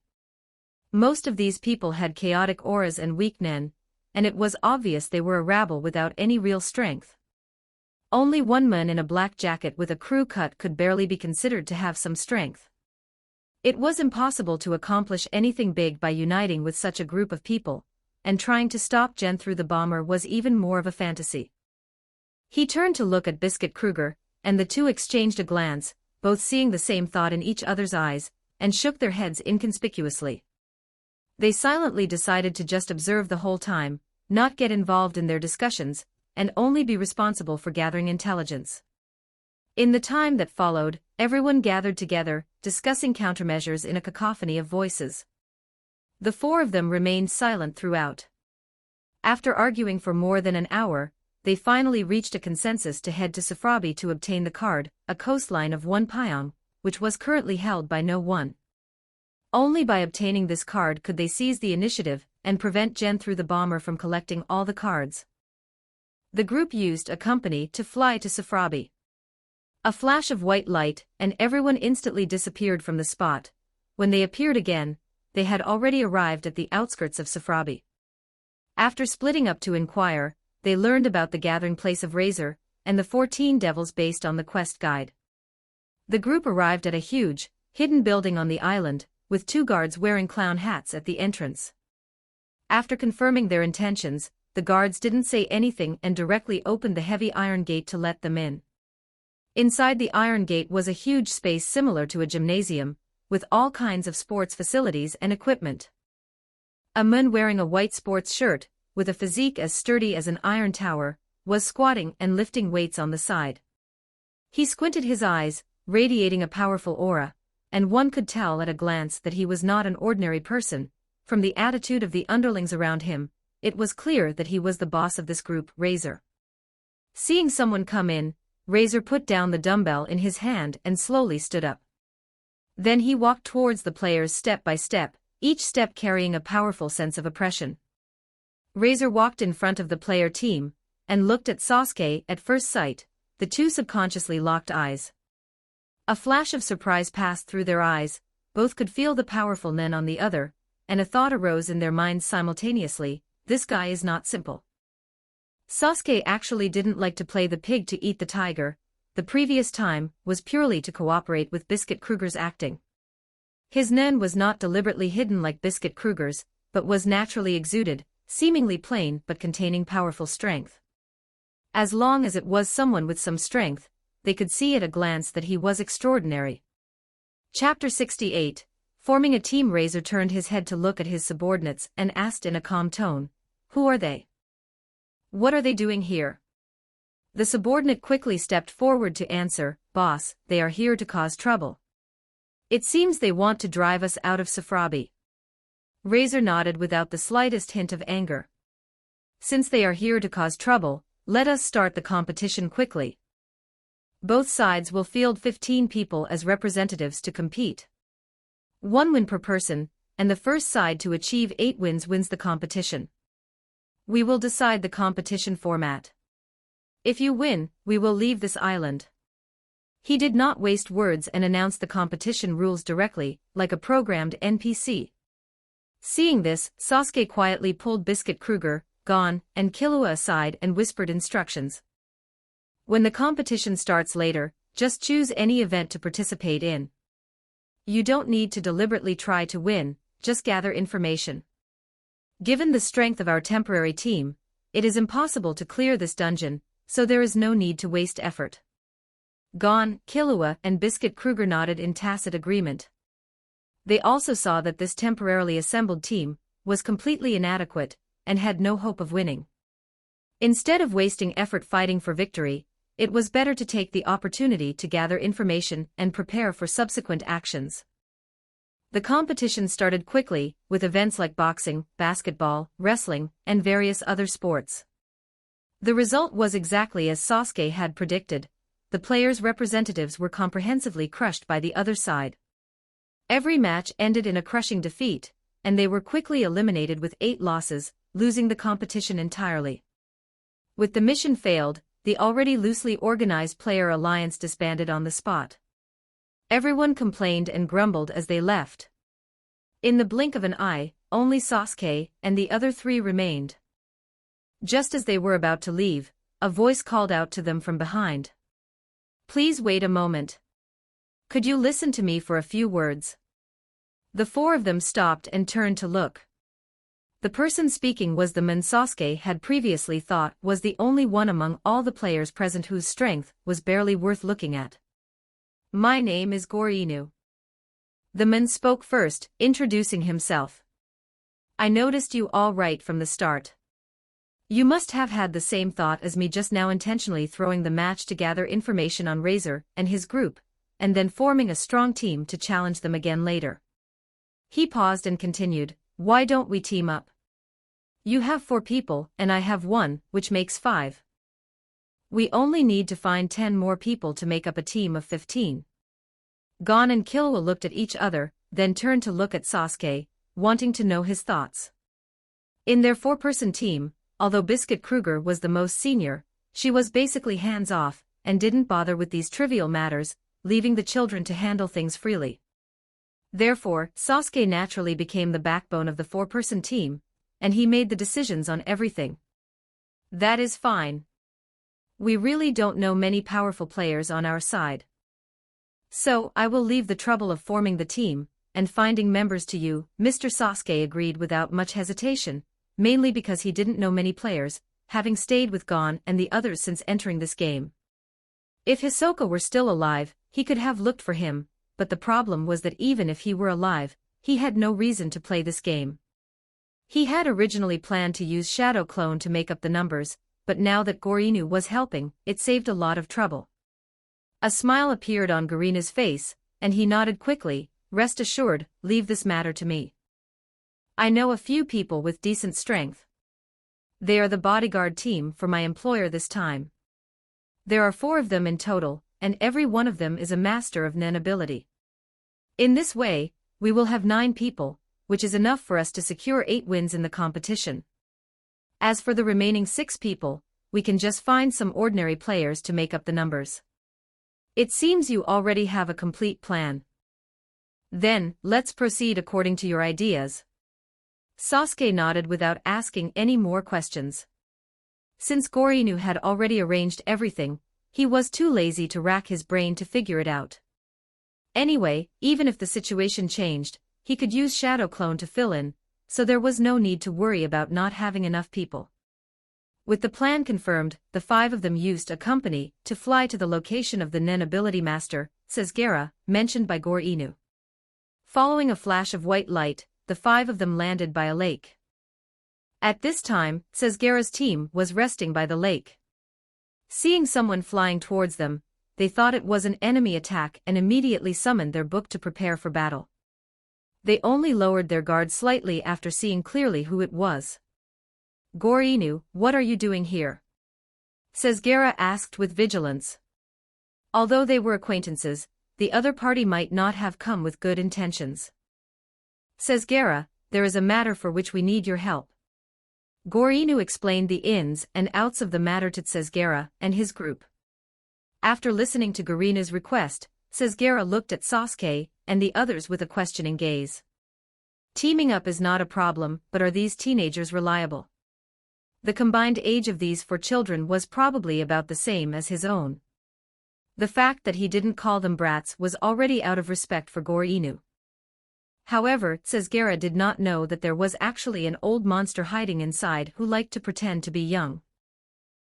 Most of these people had chaotic auras and weak nen, and it was obvious they were a rabble without any real strength. Only one man in a black jacket with a crew cut could barely be considered to have some strength. It was impossible to accomplish anything big by uniting with such a group of people, and trying to stop Genthru the Bomber was even more of a fantasy. He turned to look at Biscuit Kruger, and the two exchanged a glance, both seeing the same thought in each other's eyes. and shook their heads inconspicuously. They silently decided to just observe the whole time, not get involved in their discussions, and only be responsible for gathering intelligence. In the time that followed, everyone gathered together, discussing countermeasures in a cacophony of voices. The four of them remained silent throughout. After arguing for more than an hour, they finally reached a consensus to head to Safrabi to obtain the card, a coastline of 1 Pyong, which was currently held by no one. Only by obtaining this card could they seize the initiative and prevent Gen through the bomber from collecting all the cards. The group used a company to fly to Safrabi. A flash of white light, and everyone instantly disappeared from the spot. When they appeared again, they had already arrived at the outskirts of Safrabi. After splitting up to inquire, they learned about the gathering place of Razor, and the 14 devils based on the quest guide. The group arrived at a huge, hidden building on the island, with 2 guards wearing clown hats at the entrance. After confirming their intentions, the guards didn't say anything and directly opened the heavy iron gate to let them in. Inside the iron gate was a huge space similar to a gymnasium, with all kinds of sports facilities and equipment. A man wearing a white sports shirt, with a physique as sturdy as an iron tower, was squatting and lifting weights on the side. He squinted his eyes, radiating a powerful aura, and one could tell at a glance that he was not an ordinary person. From the attitude of the underlings around him, it was clear that he was the boss of this group, Razor. Seeing someone come in, Razor put down the dumbbell in his hand and slowly stood up. Then he walked towards the players step by step, each step carrying a powerful sense of oppression. Razor walked in front of the player team, and looked at Sasuke. At first sight, the two subconsciously locked eyes. A flash of surprise passed through their eyes, both could feel the powerful Nen on the other, and a thought arose in their minds simultaneously: this guy is not simple. Sasuke actually didn't like to play the pig to eat the tiger. The previous time was purely to cooperate with Biscuit Kruger's acting. His Nen was not deliberately hidden like Biscuit Kruger's, but was naturally exuded, seemingly plain but containing powerful strength. As long as it was someone with some strength, they could see at a glance that he was extraordinary. Chapter 68. Forming a team. Razor turned his head to look at his subordinates and asked in a calm tone, "Who are they? What are they doing here?" The subordinate quickly stepped forward to answer, "Boss, they are here to cause trouble. It seems they want to drive us out of Safrabi." Razor nodded without the slightest hint of anger. "Since they are here to cause trouble, let us start the competition quickly. Both sides will field 15 people as representatives to compete. 1 win per person, and the first side to achieve 8 wins wins the competition. We will decide the competition format. If you win, we will leave this island." He did not waste words and announced the competition rules directly, like a programmed NPC. Seeing this, Sasuke quietly pulled Biscuit Kruger, Gon, and Killua aside and whispered instructions. "When the competition starts later, just choose any event to participate in. You don't need to deliberately try to win, just gather information. Given the strength of our temporary team, it is impossible to clear this dungeon, so there is no need to waste effort." Gon, Killua, and Biscuit Kruger nodded in tacit agreement. They also saw that this temporarily assembled team was completely inadequate and had no hope of winning. Instead of wasting effort fighting for victory, it was better to take the opportunity to gather information and prepare for subsequent actions. The competition started quickly, with events like boxing, basketball, wrestling, and various other sports. The result was exactly as Sasuke had predicted. The players' representatives were comprehensively crushed by the other side. Every match ended in a crushing defeat, and they were quickly eliminated with 8 losses, losing the competition entirely. With the mission failed, the already loosely organized player alliance disbanded on the spot. Everyone complained and grumbled as they left. In the blink of an eye, only Sasuke and the other 3 remained. Just as they were about to leave, a voice called out to them from behind. "Please wait a moment. Could you listen to me for a few words?" The 4 of them stopped and turned to look. The person speaking was the man Sasuke had previously thought was the only one among all the players present whose strength was barely worth looking at. "My name is Gorinu. The man spoke first, introducing himself. I noticed you all right from the start. You must have had the same thought as me just now, intentionally throwing the match to gather information on Razor and his group, and then forming a strong team to challenge them again later. He paused and continued, why don't we team up? You have 4 people, and I have 1, which makes 5. We only need to find 10 more people to make up a team of 15. Gon and Killua looked at each other, then turned to look at Sasuke, wanting to know his thoughts. In their 4-person team, although Biscuit Kruger was the most senior, she was basically hands-off, and didn't bother with these trivial matters, leaving the children to handle things freely. Therefore, Sasuke naturally became the backbone of the 4-person team, and he made the decisions on everything. That is fine. We really don't know many powerful players on our side. So, I will leave the trouble of forming the team, and finding members to you, Mr. Sasuke agreed without much hesitation, mainly because he didn't know many players, having stayed with Gon and the others since entering this game. If Hisoka were still alive, he could have looked for him, but the problem was that even if he were alive, he had no reason to play this game. He had originally planned to use Shadow Clone to make up the numbers, but now that Gorinu was helping, it saved a lot of trouble. A smile appeared on Garina's face, and he nodded quickly, rest assured, leave this matter to me. I know a few people with decent strength. They are the bodyguard team for my employer this time. There are 4 of them in total, and every one of them is a master of Nen ability. In this way, we will have 9 people, which is enough for us to secure 8 wins in the competition. As for the remaining 6 people, we can just find some ordinary players to make up the numbers. It seems you already have a complete plan. Then, let's proceed according to your ideas. Sasuke nodded without asking any more questions. Since Gorinu had already arranged everything, he was too lazy to rack his brain to figure it out. Anyway, even if the situation changed, he could use Shadow Clone to fill in, so there was no need to worry about not having enough people. With the plan confirmed, the 5 of them used a company to fly to the location of the Nen ability master, Sasuke, mentioned by Gorinu. Following a flash of white light, the 5 of them landed by a lake. At this time, Sasuke's team was resting by the lake. Seeing someone flying towards them, they thought it was an enemy attack and immediately summoned their book to prepare for battle. They only lowered their guard slightly after seeing clearly who it was. Gorinu, what are you doing here? Sasuke asked with vigilance. Although they were acquaintances, the other party might not have come with good intentions. Sasuke, there is a matter for which we need your help. Gorinu explained the ins and outs of the matter to Sasuke and his group. After listening to Garina's request, Sasuke looked at Sasuke and the others with a questioning gaze. Teaming up is not a problem, but are these teenagers reliable? The combined age of these 4 children was probably about the same as his own. The fact that he didn't call them brats was already out of respect for Gorinu. However, Sasuke did not know that there was actually an old monster hiding inside who liked to pretend to be young.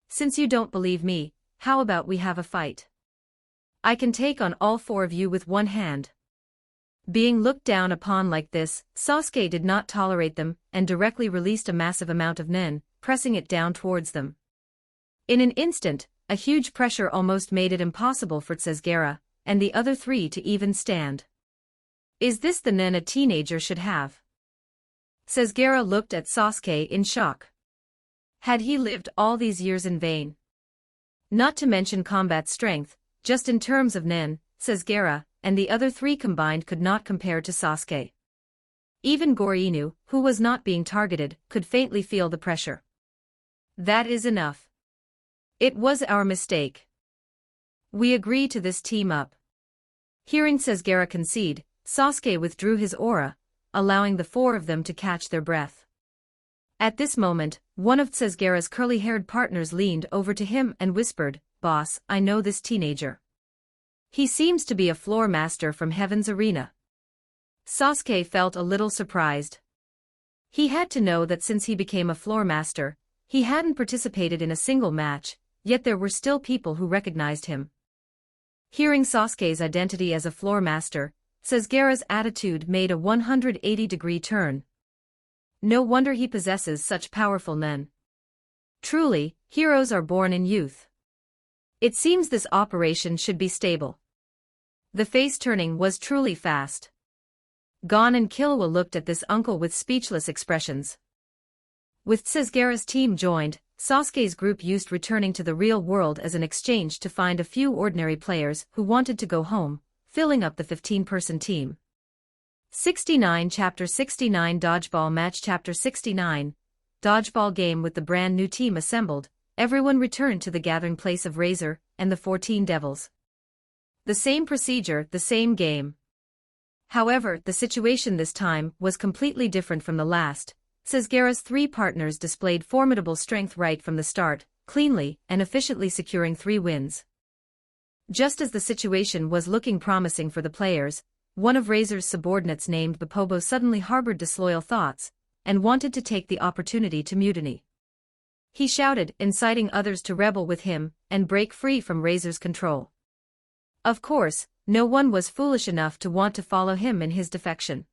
Since you don't believe me, how about we have a fight? I can take on all 4 of you with one hand. Being looked down upon like this, Sasuke did not tolerate them and directly released a massive amount of Nen, pressing it down towards them. In an instant, a huge pressure almost made it impossible for Sasuke and the other 3 to even stand. Is this the Nen a teenager should have? Sasuke looked at Sasuke in shock. Had he lived all these years in vain? Not to mention combat strength, just in terms of Nen, Sasuke and the other 3 combined could not compare to Sasuke. Even Gorinu, who was not being targeted, could faintly feel the pressure. That is enough. It was our mistake. We agree to this team up. Hearing Sasuke concede, Sasuke withdrew his aura, allowing the 4 of them to catch their breath. At this moment, one of Sasuke's curly-haired partners leaned over to him and whispered, "Boss, I know this teenager. He seems to be a floor master from Heaven's Arena." Sasuke felt a little surprised. He had to know that since he became a floor master, he hadn't participated in a single match, yet there were still people who recognized him. Hearing Sasuke's identity as a floor master, Sasuke's attitude made a 180-degree turn. No wonder he possesses such powerful nen. Truly, heroes are born in youth. It seems this operation should be stable. The face turning was truly fast. Gon and Killua looked at this uncle with speechless expressions. With Sasuke's team joined, Sasuke's group used returning to the real world as an exchange to find a few ordinary players who wanted to go home, filling up the 15-person team. 69 Chapter 69 Dodgeball Match Chapter 69 Dodgeball Game. With the brand new team assembled, everyone returned to the gathering place of Razor and the 14 Devils. The same procedure, the same game. However, the situation this time was completely different from the last. Sasuke's three partners displayed formidable strength right from the start, cleanly and efficiently securing 3 wins. Just as the situation was looking promising for the players, one of Razor's subordinates named Bapobo suddenly harbored disloyal thoughts, and wanted to take the opportunity to mutiny. He shouted, inciting others to rebel with him, and break free from Razor's control. Of course, no one was foolish enough to want to follow him in his defection.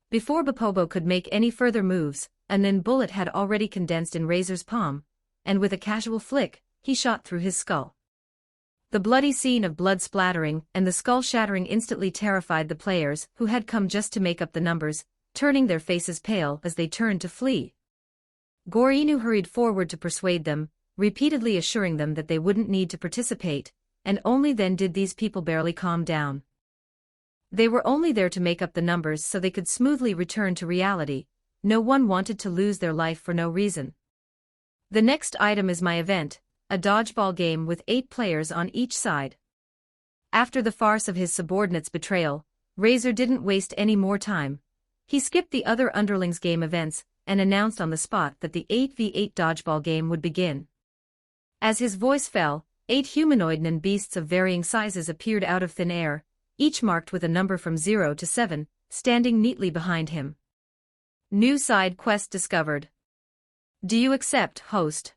Before Bapobo could make any further moves, a nin bullet had already condensed in Razor's palm, and with a casual flick, he shot through his skull. The bloody scene of blood splattering and the skull shattering instantly terrified the players who had come just to make up the numbers, turning their faces pale as they turned to flee. Gorinu hurried forward to persuade them, repeatedly assuring them that they wouldn't need to participate, and only then did these people barely calm down. They were only there to make up the numbers so they could smoothly return to reality. No one wanted to lose their life for no reason. The next item is my event, a dodgeball game with 8 players on each side. After the farce of his subordinate's betrayal, Razor didn't waste any more time. He skipped the other underlings game events and announced on the spot that the 8v8 dodgeball game would begin. As his voice fell, 8 humanoid nin beasts of varying sizes appeared out of thin air, each marked with a number from 0 to 7, standing neatly behind him. New side quest discovered. Do you accept, host?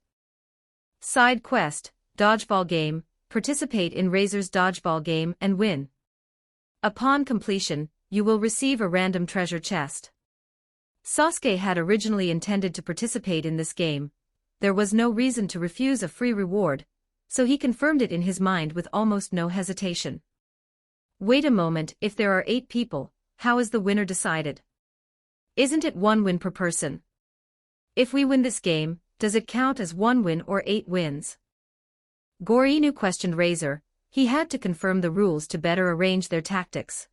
Side quest, dodgeball game, participate in Razor's dodgeball game and win. Upon completion, you will receive a random treasure chest. Sasuke had originally intended to participate in this game. There was no reason to refuse a free reward, so he confirmed it in his mind with almost no hesitation. Wait a moment, if there are 8 people, how is the winner decided? Isn't it 1 win per person? If we win this game, does it count as 1 win or 8 wins? Gorinu questioned Razor. He had to confirm the rules to better arrange their tactics.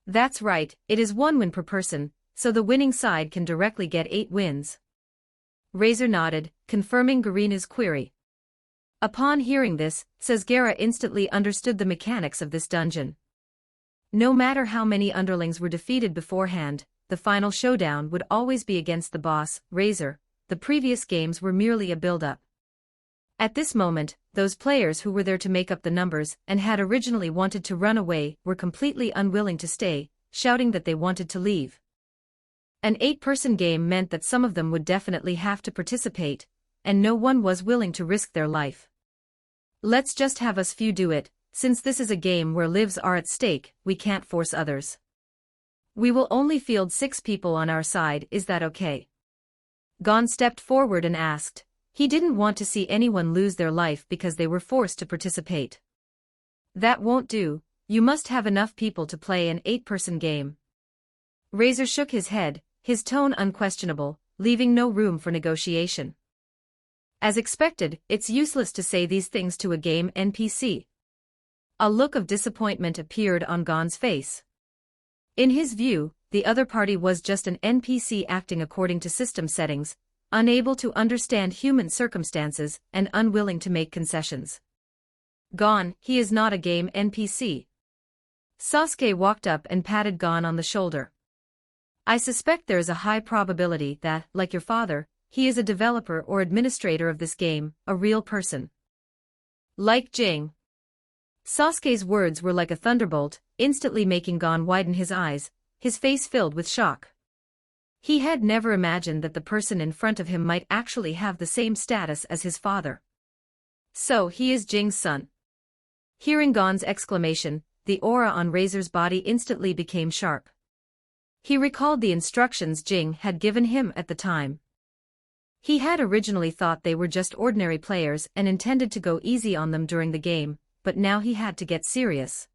That's right, it is 1 win per person, so the winning side can directly get 8 wins. Razor nodded, confirming Gorinu's query. Upon hearing this, Sasuke instantly understood the mechanics of this dungeon. No matter how many underlings were defeated beforehand, the final showdown would always be against the boss, Razor. The previous games were merely a build-up. At this moment, those players who were there to make up the numbers and had originally wanted to run away were completely unwilling to stay, shouting that they wanted to leave. An 8-person game meant that some of them would definitely have to participate, and no one was willing to risk their life. Let's just have us few do it, since this is a game where lives are at stake, we can't force others. We will only field 6 people on our side, is that okay? Gon stepped forward and asked. He didn't want to see anyone lose their life because they were forced to participate. That won't do, you must have enough people to play an 8-person game. Razor shook his head, his tone unquestionable, leaving no room for negotiation. As expected, it's useless to say these things to a game NPC. A look of disappointment appeared on Gon's face. In his view, the other party was just an NPC acting according to system settings, unable to understand human circumstances and unwilling to make concessions. Gon, he is not a game NPC. Sasuke walked up and patted Gon on the shoulder. I suspect there is a high probability that, like your father, he is a developer or administrator of this game, a real person. Like Jing. Sasuke's words were like a thunderbolt, instantly making Gon widen his eyes, his face filled with shock. He had never imagined that the person in front of him might actually have the same status as his father. So he is Jing's son. Hearing Gon's exclamation, the aura on Razor's body instantly became sharp. He recalled the instructions Jing had given him at the time. He had originally thought they were just ordinary players and intended to go easy on them during the game, but now he had to get serious.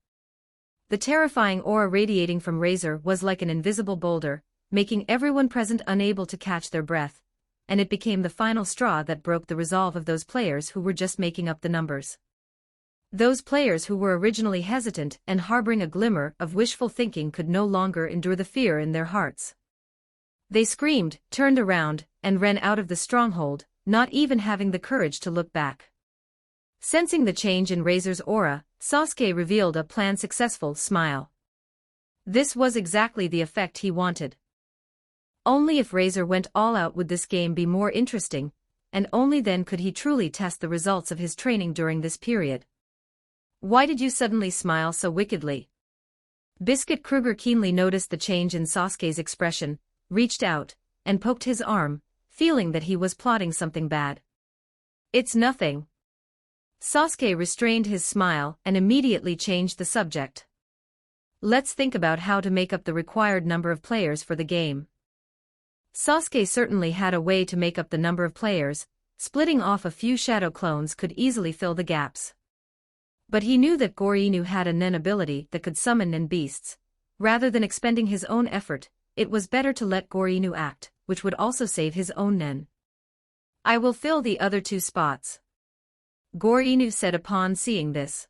The terrifying aura radiating from Razor was like an invisible boulder, making everyone present unable to catch their breath, and it became the final straw that broke the resolve of those players who were just making up the numbers. Those players who were originally hesitant and harboring a glimmer of wishful thinking could no longer endure the fear in their hearts. They screamed, turned around, and ran out of the stronghold, not even having the courage to look back. Sensing the change in Razor's aura, Sasuke revealed a planned successful smile. This was exactly the effect he wanted. Only if Razor went all out would this game be more interesting, and only then could he truly test the results of his training during this period. Why did you suddenly smile so wickedly? Biscuit Kruger keenly noticed the change in Sasuke's expression, reached out, and poked his arm, feeling that he was plotting something bad. It's nothing. Sasuke restrained his smile and immediately changed the subject. Let's think about how to make up the required number of players for the game. Sasuke certainly had a way to make up the number of players, splitting off a few shadow clones could easily fill the gaps. But he knew that Goryeo had a nen ability that could summon nen beasts. Rather than expending his own effort, it was better to let Goryeo act, which would also save his own nen. I will fill the other 2 spots, Goryeo said upon seeing this.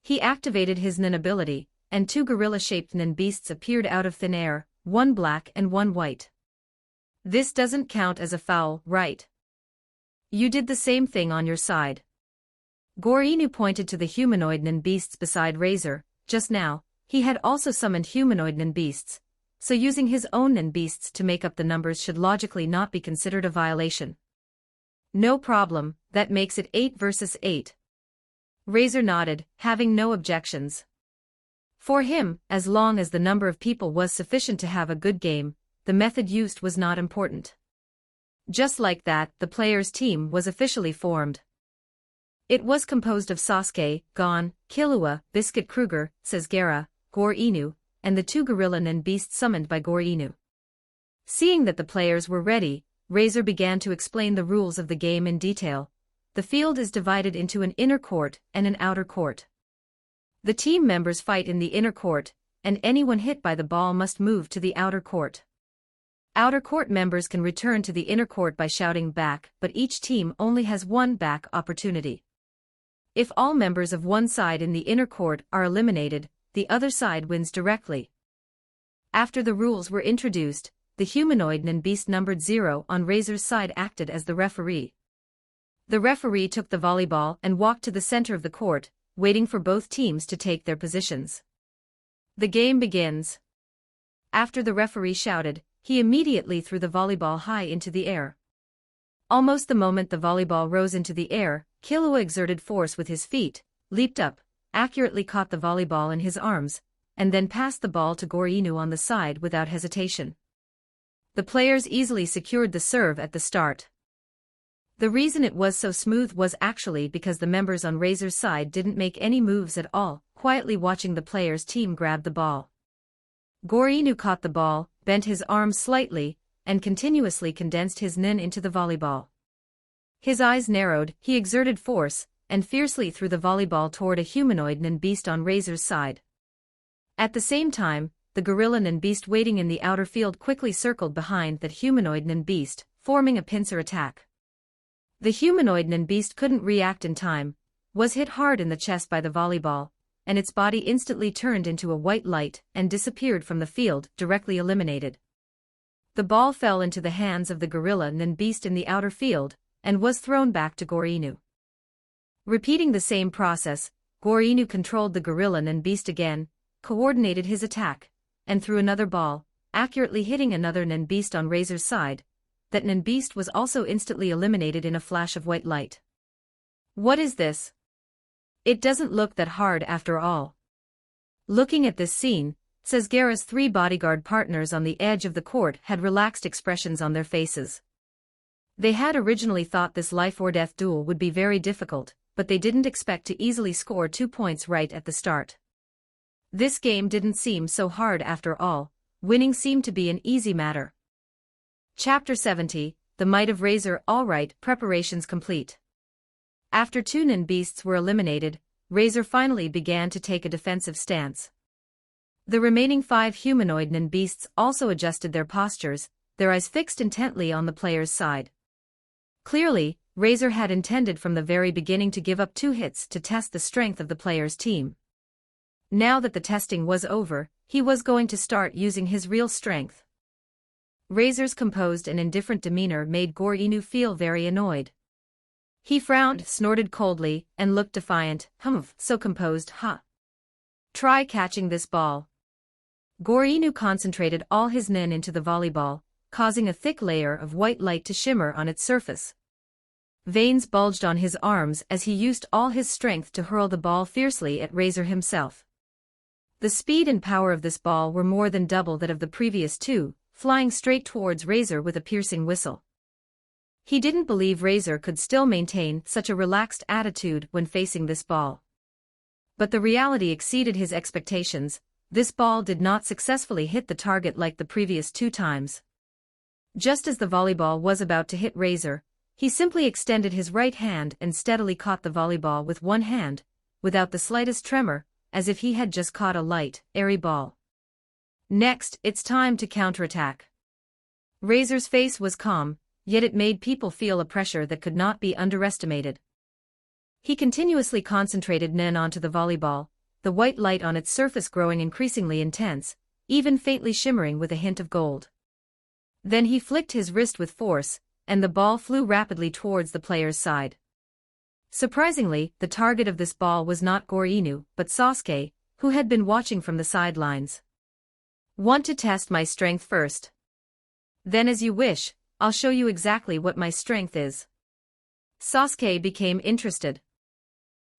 He activated his nen ability, and 2 gorilla-shaped nen beasts appeared out of thin air, one black and one white. This doesn't count as a foul, right? You did the same thing on your side. Goryeo pointed to the humanoid nen beasts beside Razor. Just now, he had also summoned humanoid nen beasts, so using his own nen beasts to make up the numbers should logically not be considered a violation. No problem, that makes it 8 versus 8. Razor nodded, having no objections. For him, as long as the number of people was sufficient to have a good game, the method used was not important. Just like that, the players' team was officially formed. It was composed of Sasuke, Gon, Killua, Biscuit Kruger, Sasuke, Goryeo, and the 2 gorilla nen beasts summoned by Goryeo. Seeing that the players were ready, Razor began to explain the rules of the game in detail. The field is divided into an inner court and an outer court. The team members fight in the inner court, and anyone hit by the ball must move to the outer court. Outer court members can return to the inner court by shouting back, but each team only has one back opportunity. If all members of one side in the inner court are eliminated, the other side wins directly. After the rules were introduced, the humanoid nen beast numbered 0 on Razor's side acted as the referee. The referee took the volleyball and walked to the center of the court, waiting for both teams to take their positions. The game begins. After the referee shouted, he immediately threw the volleyball high into the air. Almost the moment the volleyball rose into the air, Killua exerted force with his feet, leaped up, accurately caught the volleyball in his arms, and then passed the ball to Goryeo on the side without hesitation. The players easily secured the serve at the start. The reason it was so smooth was actually because the members on Razor's side didn't make any moves at all, quietly watching the players' team grab the ball. Goryeo caught the ball, bent his arms slightly, and continuously condensed his nen into the volleyball. His eyes narrowed, he exerted force, and fiercely threw the volleyball toward a humanoid nen beast on Razor's side. At the same time, the gorilla nen beast waiting in the outer field quickly circled behind that humanoid nen beast, forming a pincer attack. The humanoid nen beast couldn't react in time, was hit hard in the chest by the volleyball, and its body instantly turned into a white light and disappeared from the field, directly eliminated. The ball fell into the hands of the gorilla nen beast in the outer field, and was thrown back to Goryeo. Repeating the same process, Goryeo controlled the gorilla nen beast again, coordinated his attack, and threw another ball, accurately hitting another nen beast on Razor's side. That nen beast was also instantly eliminated in a flash of white light. What is this? It doesn't look that hard after all. Looking at this scene, Sasuke's 3 bodyguard partners on the edge of the court had relaxed expressions on their faces. They had originally thought this life-or-death duel would be very difficult, but they didn't expect to easily score 2 points right at the start. This game didn't seem so hard after all, winning seemed to be an easy matter. Chapter 70, The Might of Razor. Alright, preparations complete. After two nin beasts were eliminated, Razor finally began to take a defensive stance. The remaining 5 humanoid nin beasts also adjusted their postures, their eyes fixed intently on the player's side. Clearly, Razor had intended from the very beginning to give up 2 hits to test the strength of the player's team. Now that the testing was over, he was going to start using his real strength. Razor's composed and indifferent demeanor made Gor-Inu feel very annoyed. He frowned, snorted coldly, and looked defiant. So composed, huh? Try catching this ball. Gor-Inu concentrated all his nin into the volleyball, causing a thick layer of white light to shimmer on its surface. Veins bulged on his arms as he used all his strength to hurl the ball fiercely at Razor himself. The speed and power of this ball were more than double that of the previous 2, flying straight towards Razor with a piercing whistle. He didn't believe Razor could still maintain such a relaxed attitude when facing this ball. But the reality exceeded his expectations. This ball did not successfully hit the target like the previous 2 times. Just as the volleyball was about to hit Razor, he simply extended his right hand and steadily caught the volleyball with one hand, without the slightest tremor, as if he had just caught a light, airy ball. Next, it's time to counterattack. Razor's face was calm, yet it made people feel a pressure that could not be underestimated. He continuously concentrated nin onto the volleyball, the white light on its surface growing increasingly intense, even faintly shimmering with a hint of gold. Then he flicked his wrist with force, and the ball flew rapidly towards the player's side. Surprisingly, the target of this ball was not Gor-Inu, but Sasuke, who had been watching from the sidelines. Want to test my strength first? Then as you wish, I'll show you exactly what my strength is. Sasuke became interested.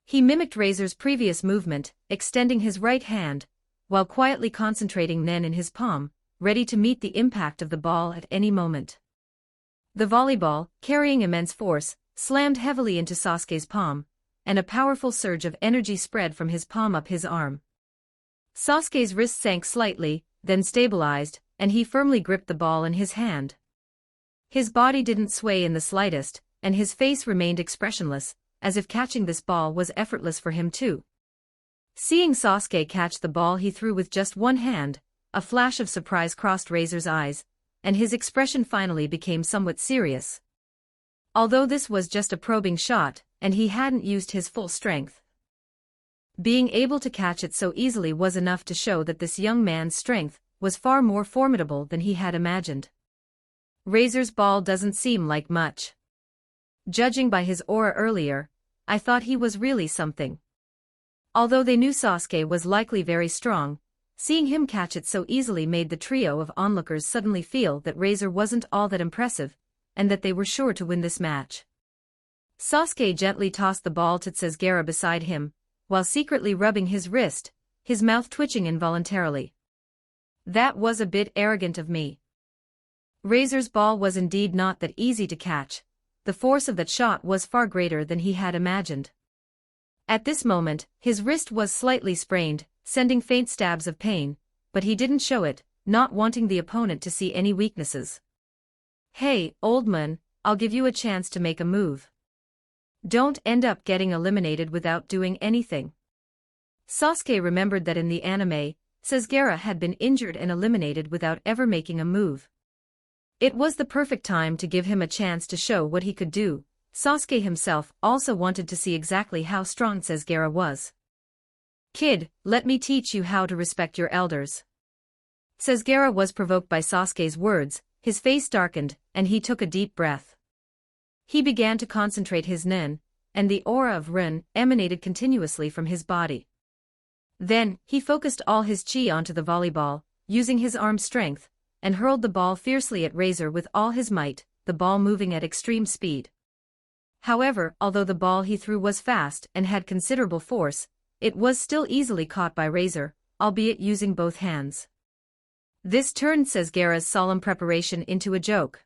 He mimicked Razor's previous movement, extending his right hand, while quietly concentrating nin in his palm, ready to meet the impact of the ball at any moment. The volleyball, carrying immense force, slammed heavily into Sasuke's palm, and a powerful surge of energy spread from his palm up his arm. Sasuke's wrist sank slightly, then stabilized, and he firmly gripped the ball in his hand. His body didn't sway in the slightest, and his face remained expressionless, as if catching this ball was effortless for him too. Seeing Sasuke catch the ball he threw with just one hand, a flash of surprise crossed Razor's eyes, and his expression finally became somewhat serious. Although this was just a probing shot, and he hadn't used his full strength. Being able to catch it so easily was enough to show that this young man's strength was far more formidable than he had imagined. Razor's ball doesn't seem like much. Judging by his aura earlier, I thought he was really something. Although they knew Sasuke was likely very strong, seeing him catch it so easily made the trio of onlookers suddenly feel that Razor wasn't all that impressive, and that they were sure to win this match. Sasuke gently tossed the ball to Sasuke beside him, while secretly rubbing his wrist, his mouth twitching involuntarily. That was a bit arrogant of me. Razor's ball was indeed not that easy to catch. The force of that shot was far greater than he had imagined. At this moment, his wrist was slightly sprained, sending faint stabs of pain, but he didn't show it, not wanting the opponent to see any weaknesses. Hey, old man, I'll give you a chance to make a move. Don't end up getting eliminated without doing anything. Sasuke remembered that in the anime, Sasuke had been injured and eliminated without ever making a move. It was the perfect time to give him a chance to show what he could do. Sasuke himself also wanted to see exactly how strong Sasuke was. Kid, let me teach you how to respect your elders. Sasuke was provoked by Sasuke's words, his face darkened, and he took a deep breath. He began to concentrate his nin, and the aura of rin emanated continuously from his body. Then, he focused all his chi onto the volleyball, using his arm strength, and hurled the ball fiercely at Razor with all his might, the ball moving at extreme speed. However, although the ball he threw was fast and had considerable force, it was still easily caught by Razor, albeit using both hands. This turned Sasuke's solemn preparation into a joke.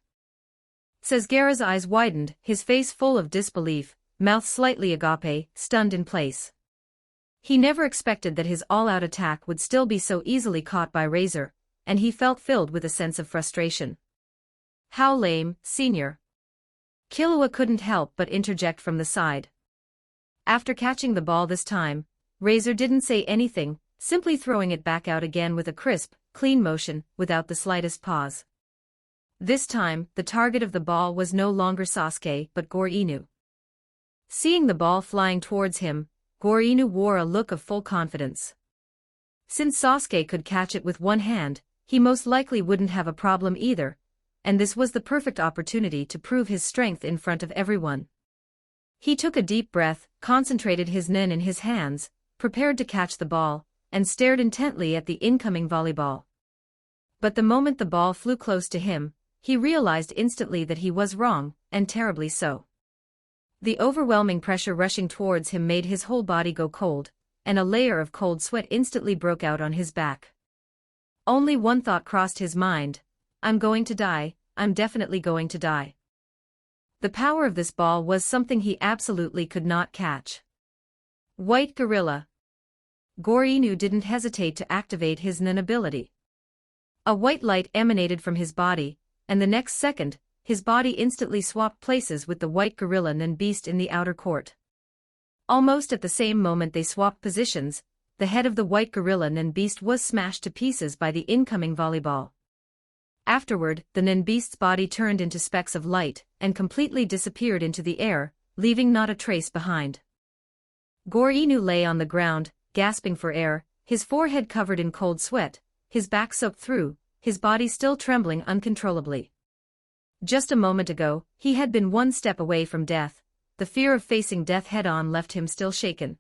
Sasuke's eyes widened, his face full of disbelief, mouth slightly agape, stunned in place. He never expected that his all-out attack would still be so easily caught by Razor, and he felt filled with a sense of frustration. How lame, Senior. Killua couldn't help but interject from the side. After catching the ball this time, Razor didn't say anything, simply throwing it back out again with a crisp, clean motion, without the slightest pause. This time, the target of the ball was no longer Sasuke but Gore-Inu. Seeing the ball flying towards him, Gore-Inu wore a look of full confidence. Since Sasuke could catch it with one hand, he most likely wouldn't have a problem either, and this was the perfect opportunity to prove his strength in front of everyone. He took a deep breath, concentrated his nen in his hands, prepared to catch the ball, and stared intently at the incoming volleyball. But the moment the ball flew close to him, he realized instantly that he was wrong, and terribly so. The overwhelming pressure rushing towards him made his whole body go cold, and a layer of cold sweat instantly broke out on his back. Only one thought crossed his mind: I'm going to die, I'm definitely going to die. The power of this ball was something he absolutely could not catch. White Gorilla. Gore-Inu didn't hesitate to activate his nen ability. A white light emanated from his body, and the next second, his body instantly swapped places with the white gorilla nen beast in the outer court. Almost at the same moment they swapped positions, the head of the white gorilla nen beast was smashed to pieces by the incoming volleyball. Afterward, the nen beast's body turned into specks of light, and completely disappeared into the air, leaving not a trace behind. Gore-Inu lay on the ground, gasping for air, his forehead covered in cold sweat, his back soaked through, his body still trembling uncontrollably. Just a moment ago, he had been one step away from death. The fear of facing death head-on left him still shaken.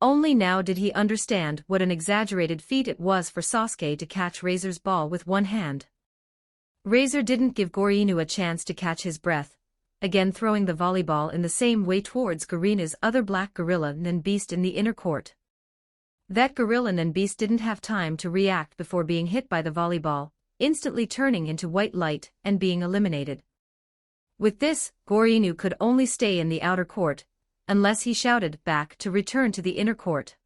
Only now did he understand what an exaggerated feat it was for Sasuke to catch Razor's ball with one hand. Razor didn't give Gore-Inu a chance to catch his breath, again throwing the volleyball in the same way towards Garina's other black gorilla nen beast in the inner court. That gorilla nen beast didn't have time to react before being hit by the volleyball, instantly turning into white light and being eliminated. With this, Gore-Inu could only stay in the outer court, unless he shouted back to return to the inner court.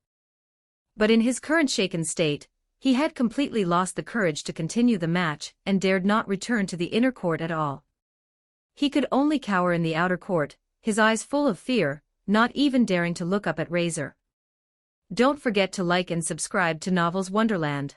But in his current shaken state, he had completely lost the courage to continue the match and dared not return to the inner court at all. He could only cower in the outer court, his eyes full of fear, not even daring to look up at Razor. Don't forget to like and subscribe to Novels Wonderland.